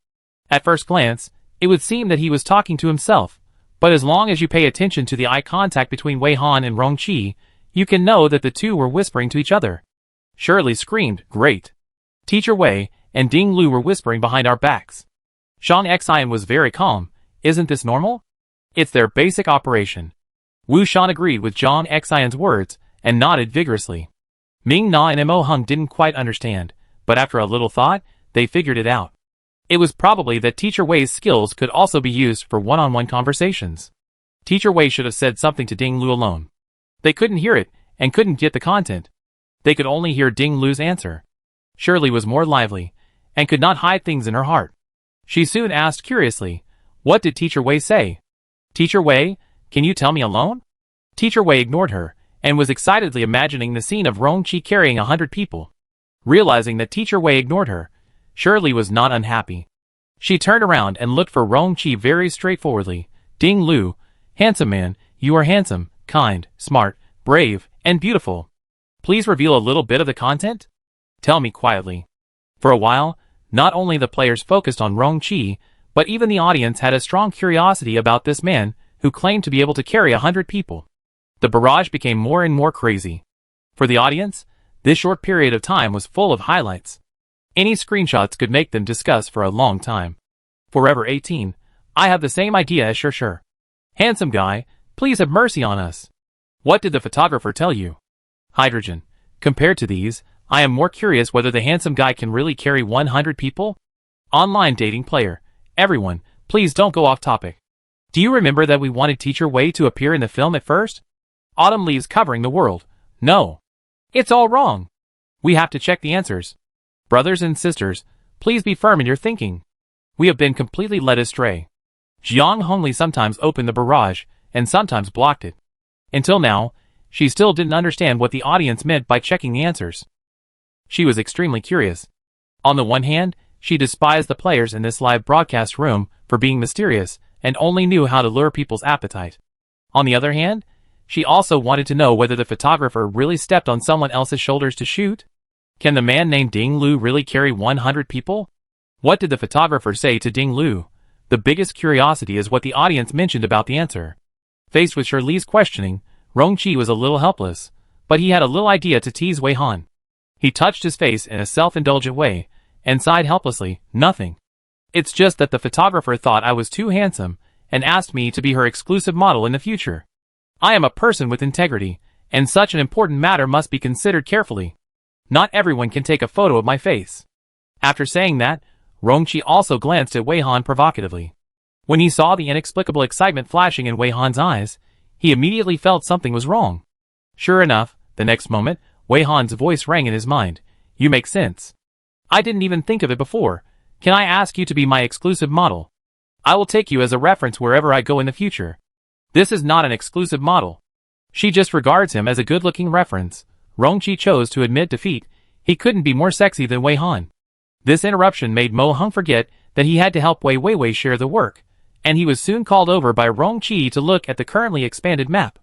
At first glance, it would seem that he was talking to himself, but as long as you pay attention to the eye contact between Wei Han and Rong Chi, you can know that the two were whispering to each other. Shirley screamed, "Great!" Teacher Wei and Ding Lu were whispering behind our backs. Zhang Xian was very calm. "Isn't this normal? It's their basic operation." Wu Shan agreed with Zhang Xian's words and nodded vigorously. Ming Na and Mo Hung didn't quite understand, but after a little thought, they figured it out. It was probably that Teacher Wei's skills could also be used for one-on-one conversations. Teacher Wei should have said something to Ding Lu alone. They couldn't hear it and couldn't get the content. They could only hear Ding Lu's answer. Shirley was more lively and could not hide things in her heart. She soon asked curiously, "What did Teacher Wei say?" "Teacher Wei, can you tell me alone?" Teacher Wei ignored her and was excitedly imagining the scene of Rongqi carrying 100 people. Realizing that Teacher Wei ignored her, Shirley was not unhappy. She turned around and looked for Rongqi very straightforwardly. "Ding Lu, handsome man, you are handsome, kind, smart, brave, and beautiful. Please reveal a little bit of the content? Tell me quietly." For a while, not only the players focused on Rongqi, but even the audience had a strong curiosity about this man who claimed to be able to carry 100 people. The barrage became more and more crazy. For the audience, this short period of time was full of highlights. Any screenshots could make them discuss for a long time. Forever 18, I have the same idea as Sure. Handsome guy, please have mercy on us. What did the photographer tell you? Hydrogen. Compared to these, I am more curious whether the handsome guy can really carry 100 people? Online dating player. Everyone, please don't go off topic. Do you remember that we wanted Teacher Wei to appear in the film at first? Autumn leaves covering the world. No. It's all wrong. We have to check the answers. Brothers and sisters, please be firm in your thinking. We have been completely led astray. Jiang Hongli sometimes opened the barrage and sometimes blocked it. Until now, she still didn't understand what the audience meant by checking the answers. She was extremely curious. On the one hand, she despised the players in this live broadcast room for being mysterious and only knew how to lure people's appetite. On the other hand, she also wanted to know whether the photographer really stepped on someone else's shoulders to shoot. Can the man named Ding Lu really carry 100 people? What did the photographer say to Ding Lu? The biggest curiosity is what the audience mentioned about the answer. Faced with Shirley's questioning, Rongqi was a little helpless, but he had a little idea to tease Wei Han. He touched his face in a self-indulgent way and sighed helplessly, "Nothing. It's just that the photographer thought I was too handsome and asked me to be her exclusive model in the future. I am a person with integrity, and such an important matter must be considered carefully. Not everyone can take a photo of my face." After saying that, Rongqi also glanced at Wei Han provocatively. When he saw the inexplicable excitement flashing in Wei Han's eyes, he immediately felt something was wrong. Sure enough, the next moment, Wei Han's voice rang in his mind. "You make sense. I didn't even think of it before. Can I ask you to be my exclusive model? I will take you as a reference wherever I go in the future." This is not an exclusive model. She just regards him as a good-looking reference. Rongqi chose to admit defeat. He couldn't be more sexy than Wei Han. This interruption made Mo Hung forget that he had to help Wei Weiwei share the work, and he was soon called over by Rongqi to look at the currently expanded map.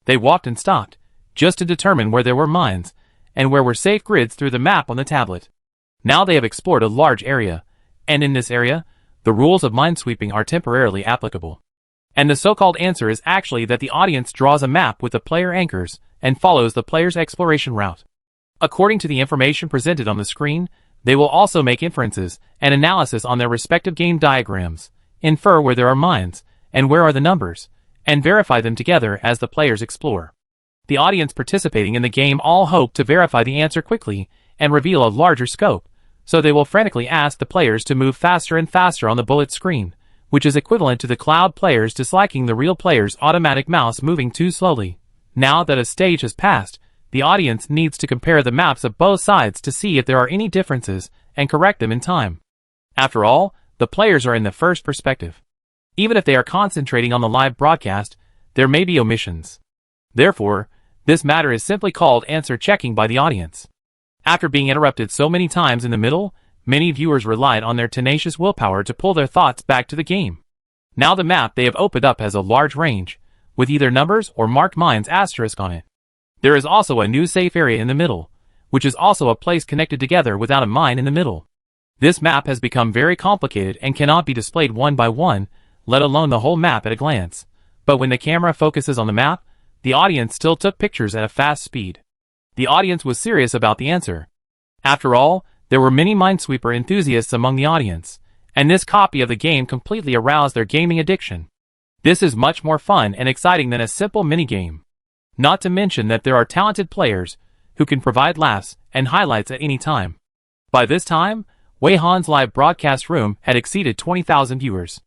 They walked and stopped, just to determine where there were mines, and where were safe grids through the map on the tablet. Now they have explored a large area, and in this area, the rules of minesweeping are temporarily applicable. And the so-called answer is actually that the audience draws a map with the player anchors and follows the player's exploration route. According to the information presented on the screen, they will also make inferences and analysis on their respective game diagrams, infer where there are mines, and where are the numbers, and verify them together as the players explore. The audience participating in the game all hope to verify the answer quickly and reveal a larger scope, so they will frantically ask the players to move faster and faster on the bullet screen, which is equivalent to the cloud players disliking the real player's automatic mouse moving too slowly. Now that a stage has passed, the audience needs to compare the maps of both sides to see if there are any differences and correct them in time. After all, the players are in the first perspective. Even if they are concentrating on the live broadcast, there may be omissions. Therefore, this matter is simply called answer checking by the audience. After being interrupted so many times in the middle, many viewers relied on their tenacious willpower to pull their thoughts back to the game. Now the map they have opened up has a large range, with either numbers or marked mines asterisk on it. There is also a new safe area in the middle, which is also a place connected together without a mine in the middle. This map has become very complicated and cannot be displayed one by one, let alone the whole map at a glance. But when the camera focuses on the map, the audience still took pictures at a fast speed. The audience was serious about the answer. After all, there were many Minesweeper enthusiasts among the audience, and this copy of the game completely aroused their gaming addiction. This is much more fun and exciting than a simple minigame. Not to mention that there are talented players who can provide laughs and highlights at any time. By this time, Wei Han's live broadcast room had exceeded 20,000 viewers.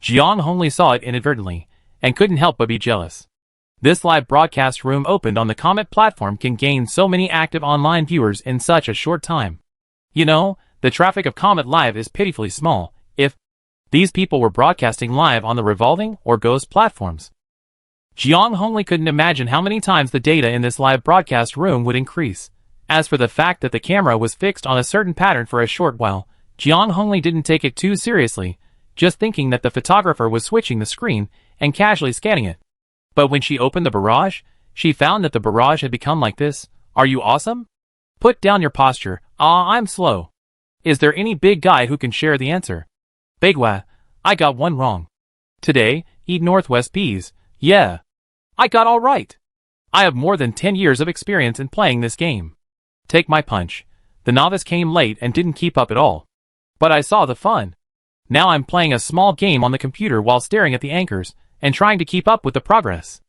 Jiang Hongli saw it inadvertently and couldn't help but be jealous. This live broadcast room opened on the Comet platform can gain so many active online viewers in such a short time. You know, the traffic of Comet Live is pitifully small if these people were broadcasting live on the revolving or ghost platforms. Jiang Hongli couldn't imagine how many times the data in this live broadcast room would increase. As for the fact that the camera was fixed on a certain pattern for a short while, Jiang Hongli didn't take it too seriously, just thinking that the photographer was switching the screen and casually scanning it. But when she opened the barrage, she found that the barrage had become like this. Are you awesome? Put down your posture. I'm slow. Is there any big guy who can share the answer? Bagwa, I got one wrong. Today, eat Northwest peas. Yeah. I got all right. I have more than 10 years of experience in playing this game. Take my punch. The novice came late and didn't keep up at all. But I saw the fun. Now I'm playing a small game on the computer while staring at the anchors and trying to keep up with the progress.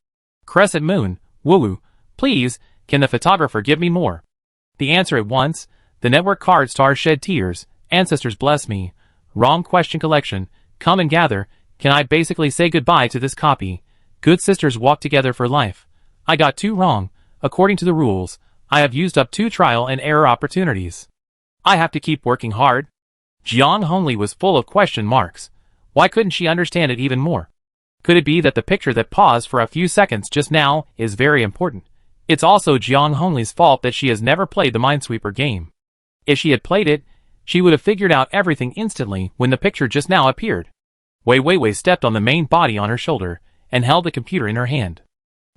Crescent Moon, woo-woo, please, can the photographer give me more? The answer at once, the network card stars shed tears, ancestors bless me, wrong question collection, come and gather, can I basically say goodbye to this copy? Good sisters walk together for life. I got 2 wrong, according to the rules, I have used up 2 trial and error opportunities. I have to keep working hard. Jiang Hongli was full of question marks. Why couldn't she understand it even more? Could it be that the picture that paused for a few seconds just now is very important? It's also Jiang Hongli's fault that she has never played the Minesweeper game. If she had played it, she would have figured out everything instantly when the picture just now appeared. Wei Wei stepped on the main body on her shoulder and held the computer in her hand.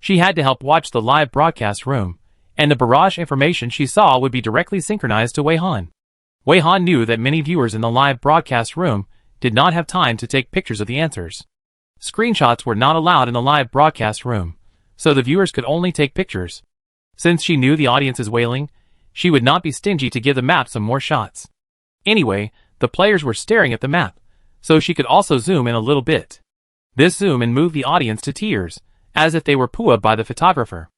She had to help watch the live broadcast room, and the barrage information she saw would be directly synchronized to Wei Han. Wei Han knew that many viewers in the live broadcast room did not have time to take pictures of the answers. Screenshots were not allowed in the live broadcast room, so the viewers could only take pictures. Since she knew the audience is wailing, she would not be stingy to give the map some more shots. Anyway, the players were staring at the map, so she could also zoom in a little bit. This zoom in moved the audience to tears, as if they were pooed by the photographer.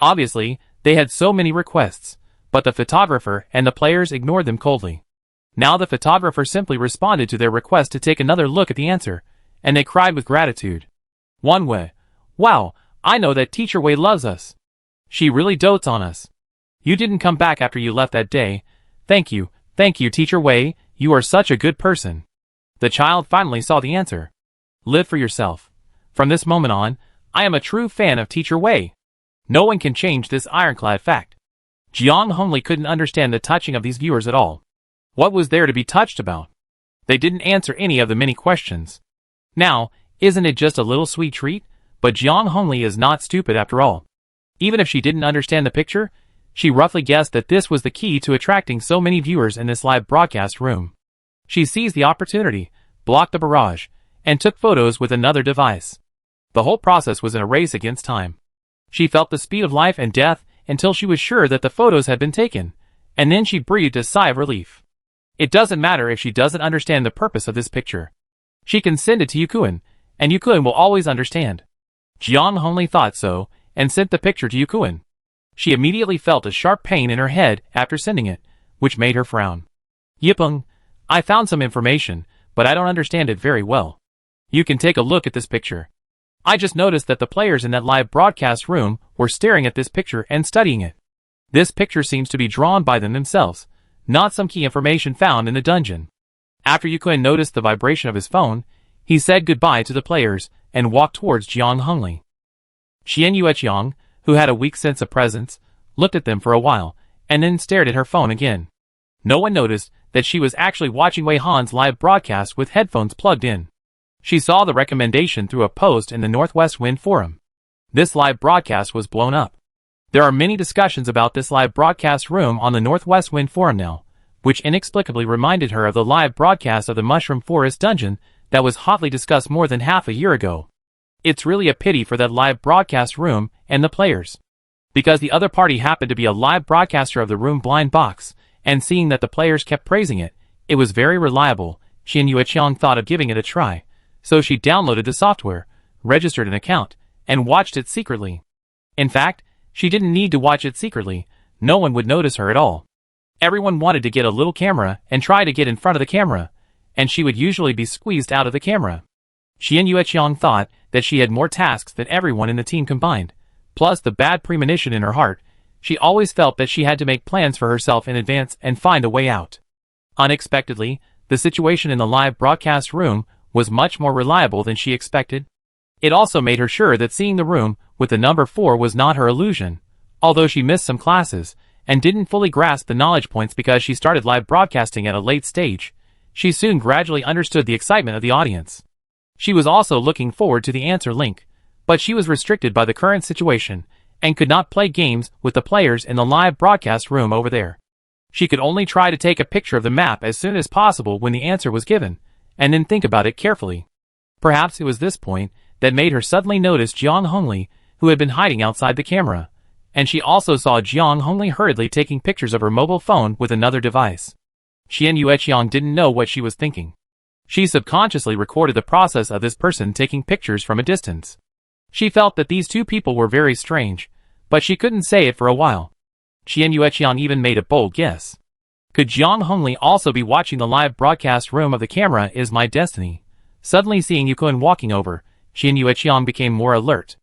Obviously, they had so many requests, but the photographer and the players ignored them coldly. Now the photographer simply responded to their request to take another look at the answer, and they cried with gratitude. One Wei, wow, I know that Teacher Wei loves us. She really dotes on us. You didn't come back after you left that day. Thank you, Teacher Wei, you are such a good person. The child finally saw the answer. Live for yourself. From this moment on, I am a true fan of Teacher Wei. No one can change this ironclad fact. Jiang Hongli couldn't understand the touching of these viewers at all. What was there to be touched about? They didn't answer any of the many questions. Now, isn't it just a little sweet treat? But Jiang Hongli is not stupid after all. Even if she didn't understand the picture, she roughly guessed that this was the key to attracting so many viewers in this live broadcast room. She seized the opportunity, blocked the barrage, and took photos with another device. The whole process was in a race against time. She felt the speed of life and death until she was sure that the photos had been taken, and then she breathed a sigh of relief. It doesn't matter if she doesn't understand the purpose of this picture. She can send it to Yukuin, and Yukuin will always understand. Jiang Hongli thought so, and sent the picture to Yukuin. She immediately felt a sharp pain in her head after sending it, which made her frown. Yipeng, I found some information, but I don't understand it very well. You can take a look at this picture. I just noticed that the players in that live broadcast room were staring at this picture and studying it. This picture seems to be drawn by them themselves, not some key information found in the dungeon. After Yukuin noticed the vibration of his phone, he said goodbye to the players and walked towards Jiang Hongli. Xian Yueqiang, who had a weak sense of presence, looked at them for a while, and then stared at her phone again. No one noticed that she was actually watching Wei Han's live broadcast with headphones plugged in. She saw the recommendation through a post in the Northwest Wind forum. This live broadcast was blown up. There are many discussions about this live broadcast room on the Northwest Wind forum now, which inexplicably reminded her of the live broadcast of the Mushroom Forest dungeon that was hotly discussed more than half a year ago. It's really a pity for that live broadcast room and the players. Because the other party happened to be a live broadcaster of the room blind box, and seeing that the players kept praising it, it was very reliable. She and Yueqiang thought of giving it a try, so she downloaded the software, registered an account, and watched it secretly. In fact, she didn't need to watch it secretly. No one would notice her at all. Everyone wanted to get a little camera and try to get in front of the camera, and she would usually be squeezed out of the camera. She and Yueqiang thought that she had more tasks than everyone in the team combined, plus the bad premonition in her heart. She always felt that she had to make plans for herself in advance and find a way out. Unexpectedly, the situation in the live broadcast room was much more reliable than she expected. It also made her sure that seeing the room with the number 4 was not her illusion. Although she missed some classes and didn't fully grasp the knowledge points because she started live broadcasting at a late stage, she soon gradually understood the excitement of the audience. She was also looking forward to the answer link, but she was restricted by the current situation and could not play games with the players in the live broadcast room over there. She could only try to take a picture of the map as soon as possible when the answer was given, and then think about it carefully. Perhaps it was this point that made her suddenly notice Jiang Hongli, who had been hiding outside the camera, and she also saw Jiang Hongli hurriedly taking pictures of her mobile phone with another device. She and Yueqiang didn't know what she was thinking. She subconsciously recorded the process of this person taking pictures from a distance. She felt that these two people were very strange, but she couldn't say it for a while. She and Yueqiang even made a bold guess. Could Jiang Hongli also be watching the live broadcast room of the camera Is My Destiny? Suddenly seeing Yukun walking over, she and Yueqiang became more alert.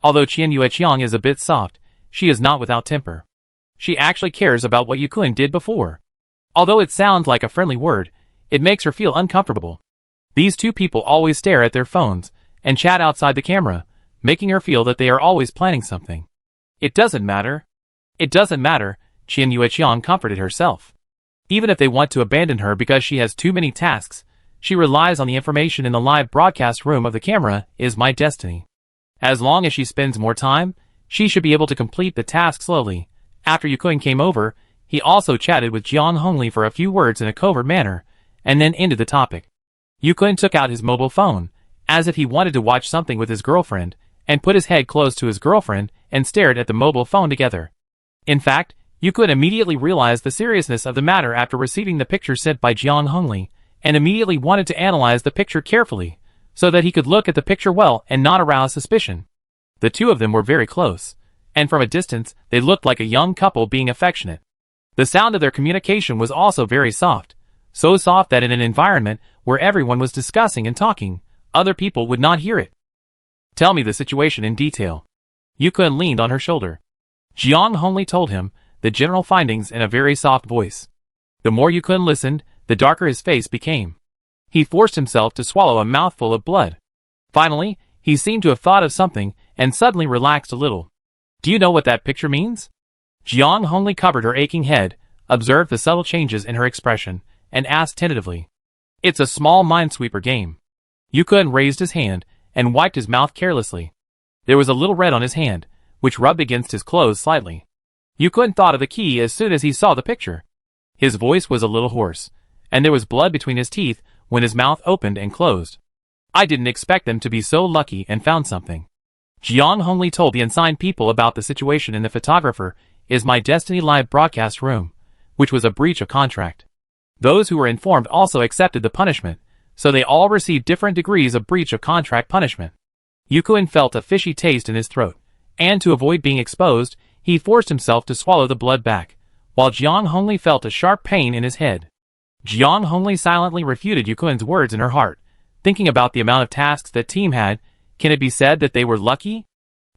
Although Qian Yueqiang is a bit soft, she is not without temper. She actually cares about what Yukun did before. Although it sounds like a friendly word, it makes her feel uncomfortable. These two people always stare at their phones and chat outside the camera, making her feel that they are always planning something. It doesn't matter. It doesn't matter, Qian Yueqiang comforted herself. Even if they want to abandon her because she has too many tasks, she relies on the information in the live broadcast room of the camera Is My Destiny. As long as she spends more time, she should be able to complete the task slowly. After Yukun came over, he also chatted with Jiang Hongli for a few words in a covert manner, and then ended the topic. Yukun took out his mobile phone, as if he wanted to watch something with his girlfriend, and put his head close to his girlfriend and stared at the mobile phone together. In fact, Yukun immediately realized the seriousness of the matter after receiving the picture sent by Jiang Hongli, and immediately wanted to analyze the picture carefully, so that he could look at the picture well and not arouse suspicion. The two of them were very close, and from a distance, they looked like a young couple being affectionate. The sound of their communication was also very soft, so soft that in an environment where everyone was discussing and talking, other people would not hear it. Tell me the situation in detail. Yukun leaned on her shoulder. Jiang Hongli told him the general findings in a very soft voice. The more Yukun listened, the darker his face became. He forced himself to swallow a mouthful of blood. Finally, he seemed to have thought of something and suddenly relaxed a little. Do you know what that picture means? Jiang Hongli covered her aching head, observed the subtle changes in her expression, and asked tentatively. It's a small minesweeper game. Yukun raised his hand and wiped his mouth carelessly. There was a little red on his hand, which rubbed against his clothes slightly. Yukun thought of the key as soon as he saw the picture. His voice was a little hoarse, and there was blood between his teeth when his mouth opened and closed. I didn't expect them to be so lucky and found something. Jiang Hongli told the unsigned people about the situation in the photographer Is My Destiny live broadcast room, which was a breach of contract. Those who were informed also accepted the punishment, so they all received different degrees of breach of contract punishment. Yukun felt a fishy taste in his throat, and to avoid being exposed, he forced himself to swallow the blood back, while Jiang Hongli felt a sharp pain in his head. Jiang Hongli silently refuted Yukun's words in her heart, thinking about the amount of tasks that team had. Can it be said that they were lucky?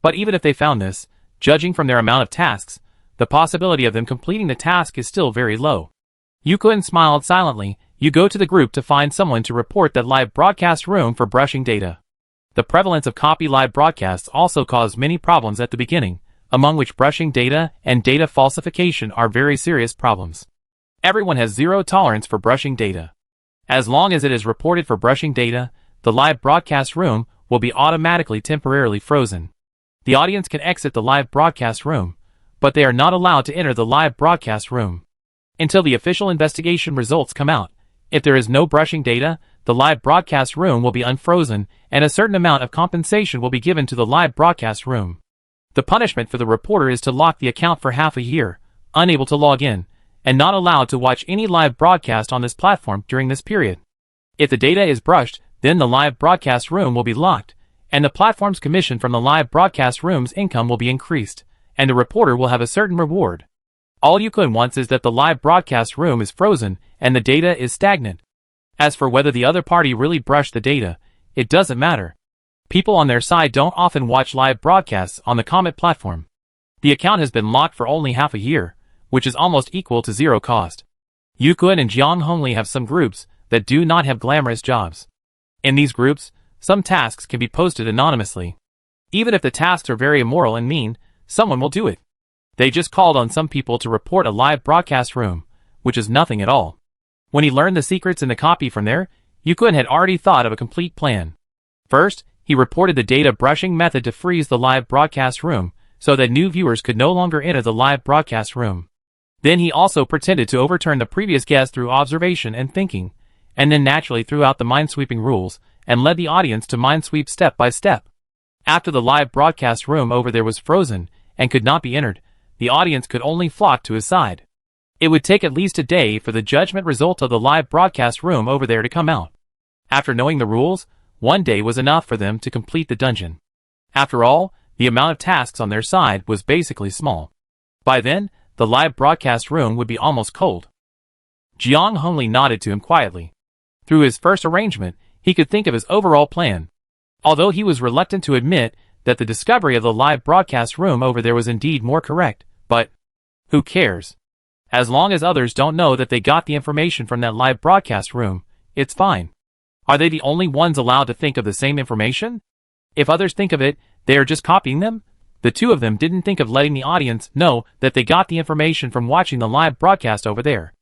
But even if they found this, judging from their amount of tasks, the possibility of them completing the task is still very low. Yukun smiled silently. You go to the group to find someone to report that live broadcast room for brushing data. The prevalence of copy live broadcasts also caused many problems at the beginning, among which brushing data and data falsification are very serious problems. Everyone has zero tolerance for brushing data. As long as it is reported for brushing data, the live broadcast room will be automatically temporarily frozen. The audience can exit the live broadcast room, but they are not allowed to enter the live broadcast room until the official investigation results come out. If there is no brushing data, the live broadcast room will be unfrozen, and a certain amount of compensation will be given to the live broadcast room. The punishment for the reporter is to lock the account for half a year, unable to log in, and not allowed to watch any live broadcast on this platform during this period. If the data is brushed, then the live broadcast room will be locked, and the platform's commission from the live broadcast room's income will be increased, and the reporter will have a certain reward. All Yukun wants is that the live broadcast room is frozen and the data is stagnant. As for whether the other party really brushed the data, it doesn't matter. People on their side don't often watch live broadcasts on the Comet platform. The account has been locked for only half a year, which is almost equal to zero cost. Yukun and Jiang Hongli have some groups that do not have glamorous jobs. In these groups, some tasks can be posted anonymously. Even if the tasks are very immoral and mean, someone will do it. They just called on some people to report a live broadcast room, which is nothing at all. When he learned the secrets in the copy from there, Yukun had already thought of a complete plan. First, he reported the data brushing method to freeze the live broadcast room, so that new viewers could no longer enter the live broadcast room. Then he also pretended to overturn the previous guest through observation and thinking, and then naturally threw out the minesweeping rules, and led the audience to minesweep step by step. After the live broadcast room over there was frozen, and could not be entered, the audience could only flock to his side. It would take at least a day for the judgment result of the live broadcast room over there to come out. After knowing the rules, one day was enough for them to complete the dungeon. After all, the amount of tasks on their side was basically small. By then, the live broadcast room would be almost cold. Jiang Hongli nodded to him quietly. Through his first arrangement, he could think of his overall plan. Although he was reluctant to admit that the discovery of the live broadcast room over there was indeed more correct, but who cares? As long as others don't know that they got the information from that live broadcast room, it's fine. Are they the only ones allowed to think of the same information? If others think of it, they are just copying them? The two of them didn't think of letting the audience know that they got the information from watching the live broadcast over there.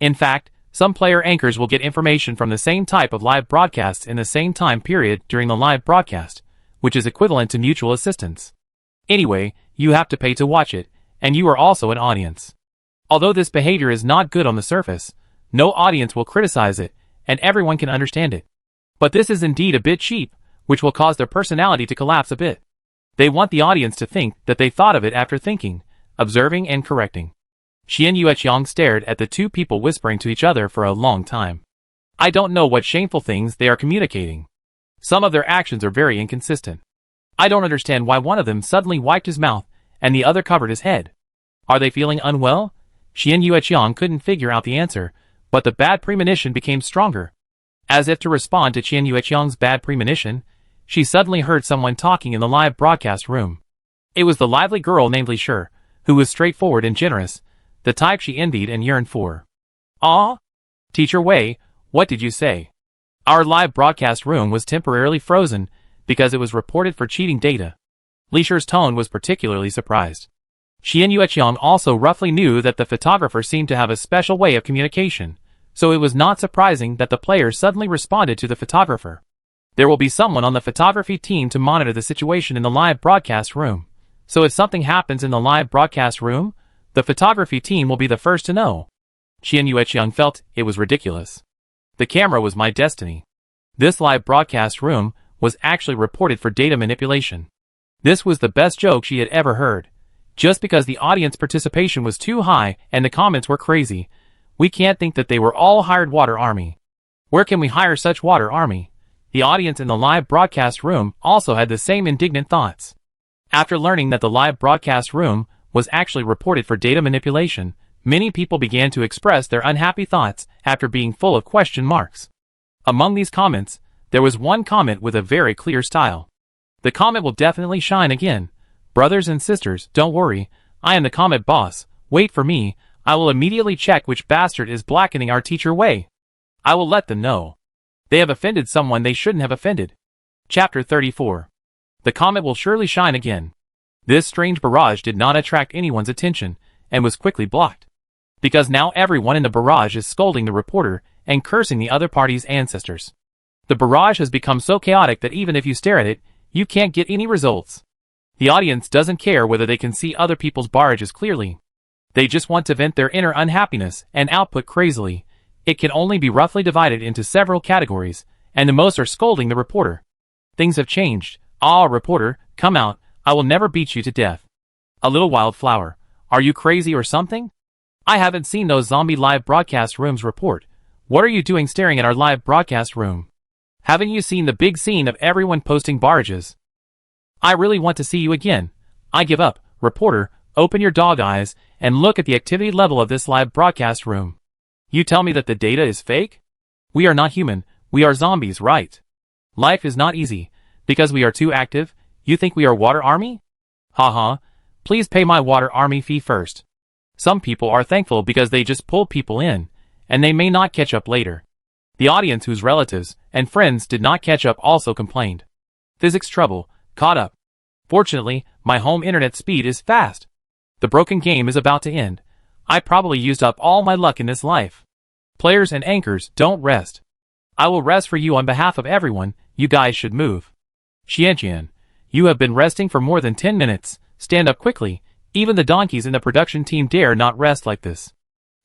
In fact, some player anchors will get information from the same type of live broadcasts in the same time period during the live broadcast, which is equivalent to mutual assistance. Anyway, you have to pay to watch it, and you are also an audience. Although this behavior is not good on the surface, no audience will criticize it, and everyone can understand it. But this is indeed a bit cheap, which will cause their personality to collapse a bit. They want the audience to think that they thought of it after thinking, observing and correcting. Xian Yueqiang stared at the two people whispering to each other for a long time. I don't know what shameful things they are communicating. Some of their actions are very inconsistent. I don't understand why one of them suddenly wiped his mouth and the other covered his head. Are they feeling unwell? Xian Yueqiang couldn't figure out the answer, but the bad premonition became stronger. As if to respond to Xian Yueqiang's bad premonition, she suddenly heard someone talking in the live broadcast room. It was the lively girl named Li Shi, who was straightforward and generous, the type she envied and yearned for. Ah? Teacher Wei, what did you say? Our live broadcast room was temporarily frozen because it was reported for cheating data. Li Shi's tone was particularly surprised. Xian Yueqiang also roughly knew that the photographer seemed to have a special way of communication, so it was not surprising that the player suddenly responded to the photographer. There will be someone on the photography team to monitor the situation in the live broadcast room, so if something happens in the live broadcast room, the photography team will be the first to know. Xian Yueqiang felt it was ridiculous. The camera was my destiny. This live broadcast room was actually reported for data manipulation. This was the best joke she had ever heard. Just because the audience participation was too high and the comments were crazy, we can't think that they were all hired water army. Where can we hire such water army? The audience in the live broadcast room also had the same indignant thoughts. After learning that the live broadcast room was actually reported for data manipulation, many people began to express their unhappy thoughts after being full of question marks. Among these comments, there was one comment with a very clear style. The comment will definitely shine again. Brothers and sisters, don't worry, I am the comment boss, wait for me, I will immediately check which bastard is blackening our teacher Wei. I will let them know. They have offended someone they shouldn't have offended. Chapter 34. The comet will surely shine again. This strange barrage did not attract anyone's attention, and was quickly blocked. Because now everyone in the barrage is scolding the reporter, and cursing the other party's ancestors. The barrage has become so chaotic that even if you stare at it, you can't get any results. The audience doesn't care whether they can see other people's barrages clearly. They just want to vent their inner unhappiness and output crazily. It can only be roughly divided into several categories, and the most are scolding the reporter. Things have changed. Ah, reporter, come out, I will never beat you to death. A little wildflower. Are you crazy or something? I haven't seen those zombie live broadcast rooms report. What are you doing staring at our live broadcast room? Haven't you seen the big scene of everyone posting barrages? I really want to see you again. I give up. Reporter, open your dog eyes and look at the activity level of this live broadcast room. You tell me that the data is fake? We are not human. We are zombies, right? Life is not easy. Because we are too active, you think we are water army? Haha. Please pay my water army fee first. Some people are thankful because they just pull people in, and they may not catch up later. The audience whose relatives and friends did not catch up also complained. Physics trouble, caught up. Fortunately, my home internet speed is fast. The broken game is about to end. I probably used up all my luck in this life. Players and anchors, don't rest. I will rest for you on behalf of everyone. You guys should move. Xianqian, you have been resting for more than 10 minutes. Stand up quickly. Even the donkeys in the production team dare not rest like this.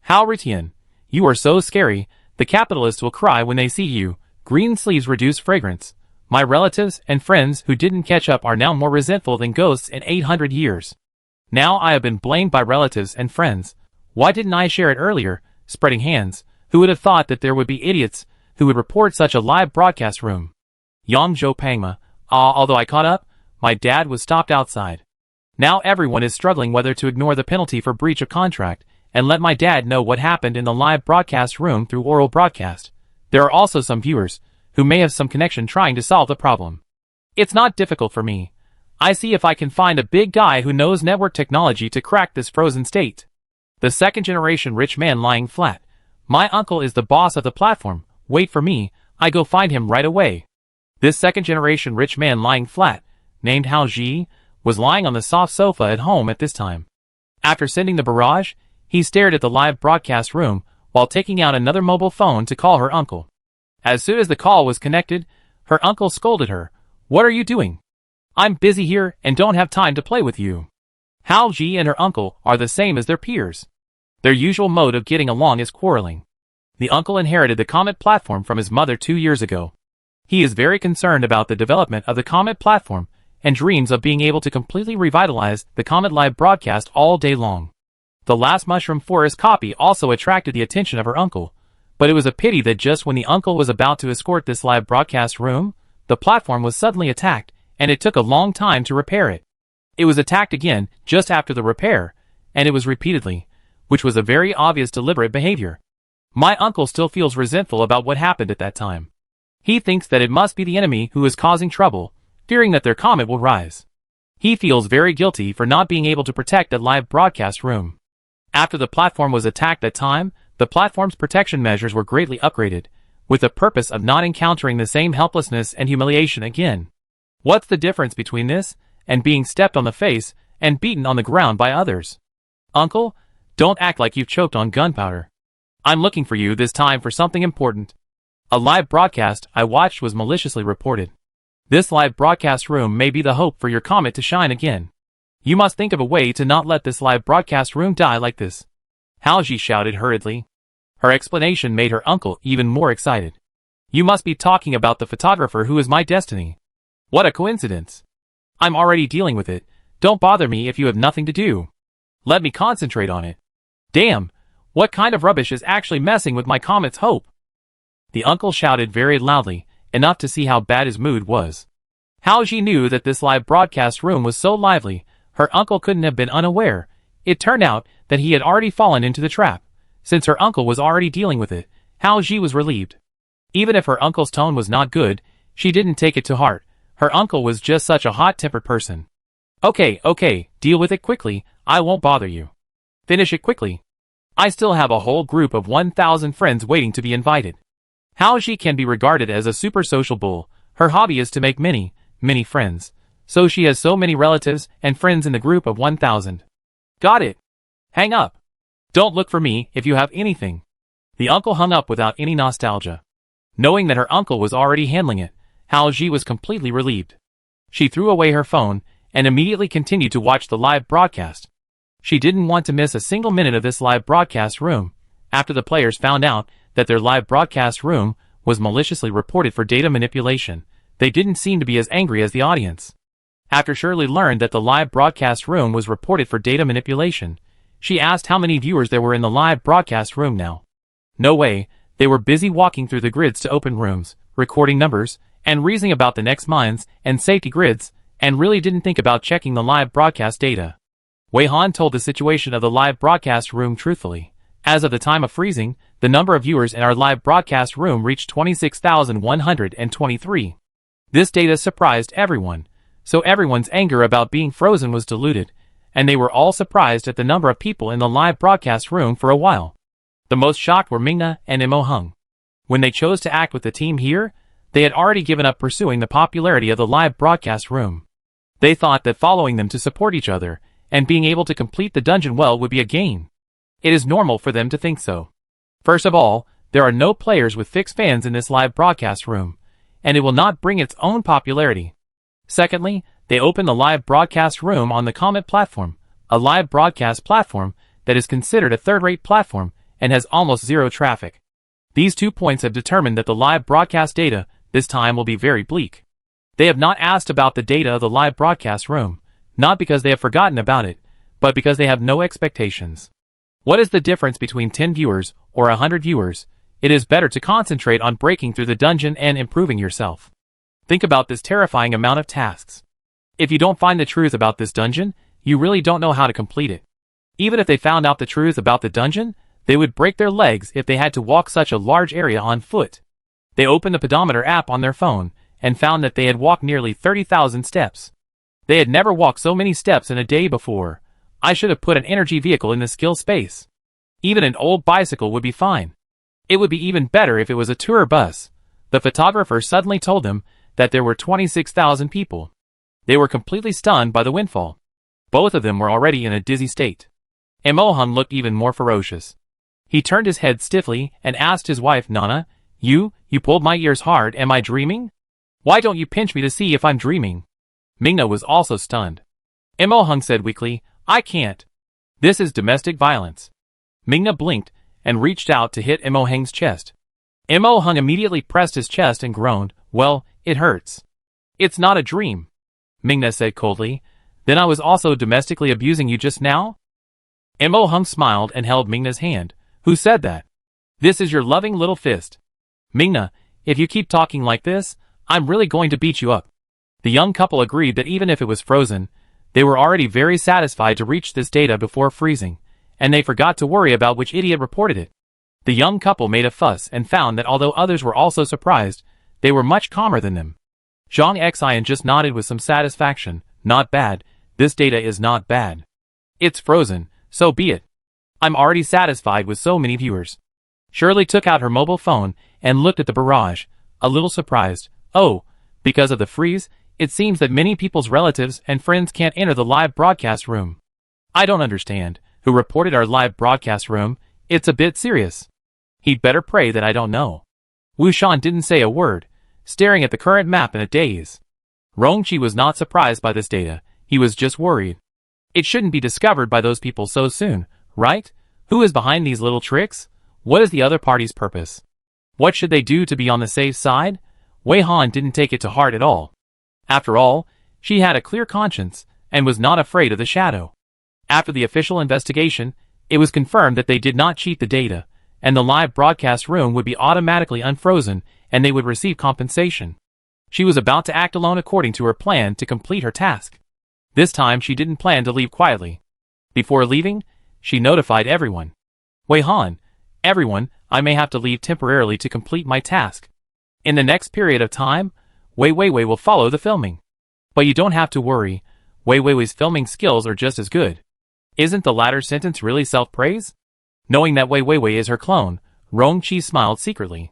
Hao Ritian, you are so scary. The capitalists will cry when they see you. Green sleeves reduce fragrance. My relatives and friends who didn't catch up are now more resentful than ghosts in 800 years. Now I have been blamed by relatives and friends. Why didn't I share it earlier? Spreading hands. Who would have thought that there would be idiots who would report such a live broadcast room? Yang Zhou Pangma. Although I caught up, my dad was stopped outside. Now everyone is struggling whether to ignore the penalty for breach of contract and let my dad know what happened in the live broadcast room through oral broadcast. There are also some viewers who may have some connection trying to solve the problem. It's not difficult for me. I see if I can find a big guy who knows network technology to crack this frozen state. The second generation rich man lying flat. My uncle is the boss of the platform. Wait for me, I go find him right away. This second generation rich man lying flat, named Hao Ji, was lying on the soft sofa at home at this time. After sending the barrage, he stared at the live broadcast room while taking out another mobile phone to call her uncle. As soon as the call was connected, her uncle scolded her. What are you doing? I'm busy here and don't have time to play with you. Hao Ji and her uncle are the same as their peers. Their usual mode of getting along is quarreling. The uncle inherited the Comet platform from his mother 2 years ago. He is very concerned about the development of the Comet platform and dreams of being able to completely revitalize the Comet live broadcast all day long. The last Mushroom Forest copy also attracted the attention of her uncle, but it was a pity that just when the uncle was about to escort this live broadcast room, the platform was suddenly attacked, and it took a long time to repair it. It was attacked again just after the repair, and it was repeatedly, which was a very obvious deliberate behavior. My uncle still feels resentful about what happened at that time. He thinks that it must be the enemy who is causing trouble, fearing that their comet will rise. He feels very guilty for not being able to protect that live broadcast room. After the platform was attacked that time, the platform's protection measures were greatly upgraded, with the purpose of not encountering the same helplessness and humiliation again. What's the difference between this and being stepped on the face and beaten on the ground by others? Uncle, don't act like you've choked on gunpowder. I'm looking for you this time for something important. A live broadcast I watched was maliciously reported. This live broadcast room may be the hope for your comet to shine again. You must think of a way to not let this live broadcast room die like this. Hao Ji shouted hurriedly. Her explanation made her uncle even more excited. You must be talking about the photographer who is my destiny. What a coincidence. I'm already dealing with it. Don't bother me if you have nothing to do. Let me concentrate on it. Damn, what kind of rubbish is actually messing with my comet's hope? The uncle shouted very loudly, enough to see how bad his mood was. Hao Ji knew that this live broadcast room was so lively, her uncle couldn't have been unaware. It turned out that he had already fallen into the trap. Since her uncle was already dealing with it, Hao Ji was relieved. Even if her uncle's tone was not good, she didn't take it to heart. Her uncle was just such a hot-tempered person. Okay, deal with it quickly, I won't bother you. Finish it quickly. I still have a whole group of 1,000 friends waiting to be invited. Hao Ji can be regarded as a super social bull. Her hobby is to make many friends. So she has so many relatives and friends in the group of 1,000. Got it. Hang up. Don't look for me if you have anything. The uncle hung up without any nostalgia. Knowing that her uncle was already handling it, Hao Ji was completely relieved. She threw away her phone and immediately continued to watch the live broadcast. She didn't want to miss a single minute of this live broadcast room. After the players found out that their live broadcast room was maliciously reported for data manipulation, they didn't seem to be as angry as the audience. After Shirley learned that the live broadcast room was reported for data manipulation, she asked how many viewers there were in the live broadcast room now. No way, they were busy walking through the grids to open rooms, recording numbers, and reasoning about the next mines and safety grids, and really didn't think about checking the live broadcast data. Wei Han told the situation of the live broadcast room truthfully. As of the time of freezing, the number of viewers in our live broadcast room reached 26,123. This data surprised everyone, so everyone's anger about being frozen was diluted, and they were all surprised at the number of people in the live broadcast room for a while. The most shocked were Mingna and Imo Hung. When they chose to act with the team here, they had already given up pursuing the popularity of the live broadcast room. They thought that following them to support each other and being able to complete the dungeon well would be a gain. It is normal for them to think so. First of all, there are no players with fixed fans in this live broadcast room, and it will not bring its own popularity. Secondly, they open the live broadcast room on the Comet platform, a live broadcast platform that is considered a third-rate platform and has almost zero traffic. These 2 points have determined that the live broadcast data this time will be very bleak. They have not asked about the data of the live broadcast room, not because they have forgotten about it, but because they have no expectations. What is the difference between 10 viewers or 100 viewers? It is better to concentrate on breaking through the dungeon and improving yourself. Think about this terrifying amount of tasks. If you don't find the truth about this dungeon, you really don't know how to complete it. Even if they found out the truth about the dungeon, they would break their legs if they had to walk such a large area on foot. They opened the pedometer app on their phone and found that they had walked nearly 30,000 steps. They had never walked so many steps in a day before. I should have put an energy vehicle in the skill space. Even an old bicycle would be fine. It would be even better if it was a tour bus. The photographer suddenly told them that there were 26,000 people. They were completely stunned by the windfall. Both of them were already in a dizzy state. Imo Hung looked even more ferocious. He turned his head stiffly and asked his wife, Nana, You pulled my ears hard, am I dreaming? Why don't you pinch me to see if I'm dreaming? Mingna was also stunned. Imo Hung said weakly, I can't. This is domestic violence. Mingna blinked and reached out to hit Imo Hung's chest. Imo Hung immediately pressed his chest and groaned, Well, it hurts. It's not a dream. Mingna said coldly, Then I was also domestically abusing you just now? Imo Hung smiled and held Mingna's hand. Who said that? This is your loving little fist. Mingna, if you keep talking like this, I'm really going to beat you up. The young couple agreed that even if it was frozen, they were already very satisfied to reach this data before freezing, and they forgot to worry about which idiot reported it. The young couple made a fuss and found that although others were also surprised, they were much calmer than them. Zhang Xian just nodded with some satisfaction. Not bad, this data is not bad. It's frozen, so be it. I'm already satisfied with so many viewers. Shirley took out her mobile phone and looked at the barrage, a little surprised. Oh, because of the freeze, it seems that many people's relatives and friends can't enter the live broadcast room. I don't understand. Who reported our live broadcast room? It's a bit serious. He'd better pray that I don't know. Wu Shan didn't say a word, staring at the current map in a daze. Rongqi was not surprised by this data, he was just worried. It shouldn't be discovered by those people so soon, right? Who is behind these little tricks? What is the other party's purpose? What should they do to be on the safe side? Wei Han didn't take it to heart at all. After all, she had a clear conscience and was not afraid of the shadow. After the official investigation, it was confirmed that they did not cheat the data, and the live broadcast room would be automatically unfrozen and they would receive compensation. She was about to act alone according to her plan to complete her task. This time she didn't plan to leave quietly. Before leaving, she notified everyone. Wei Han, everyone, I may have to leave temporarily to complete my task. In the next period of time, Wei Weiwei will follow the filming. But you don't have to worry, Wei Weiwei's filming skills are just as good. Isn't the latter sentence really self-praise? Knowing that Wei Weiwei is her clone, Rongqi smiled secretly.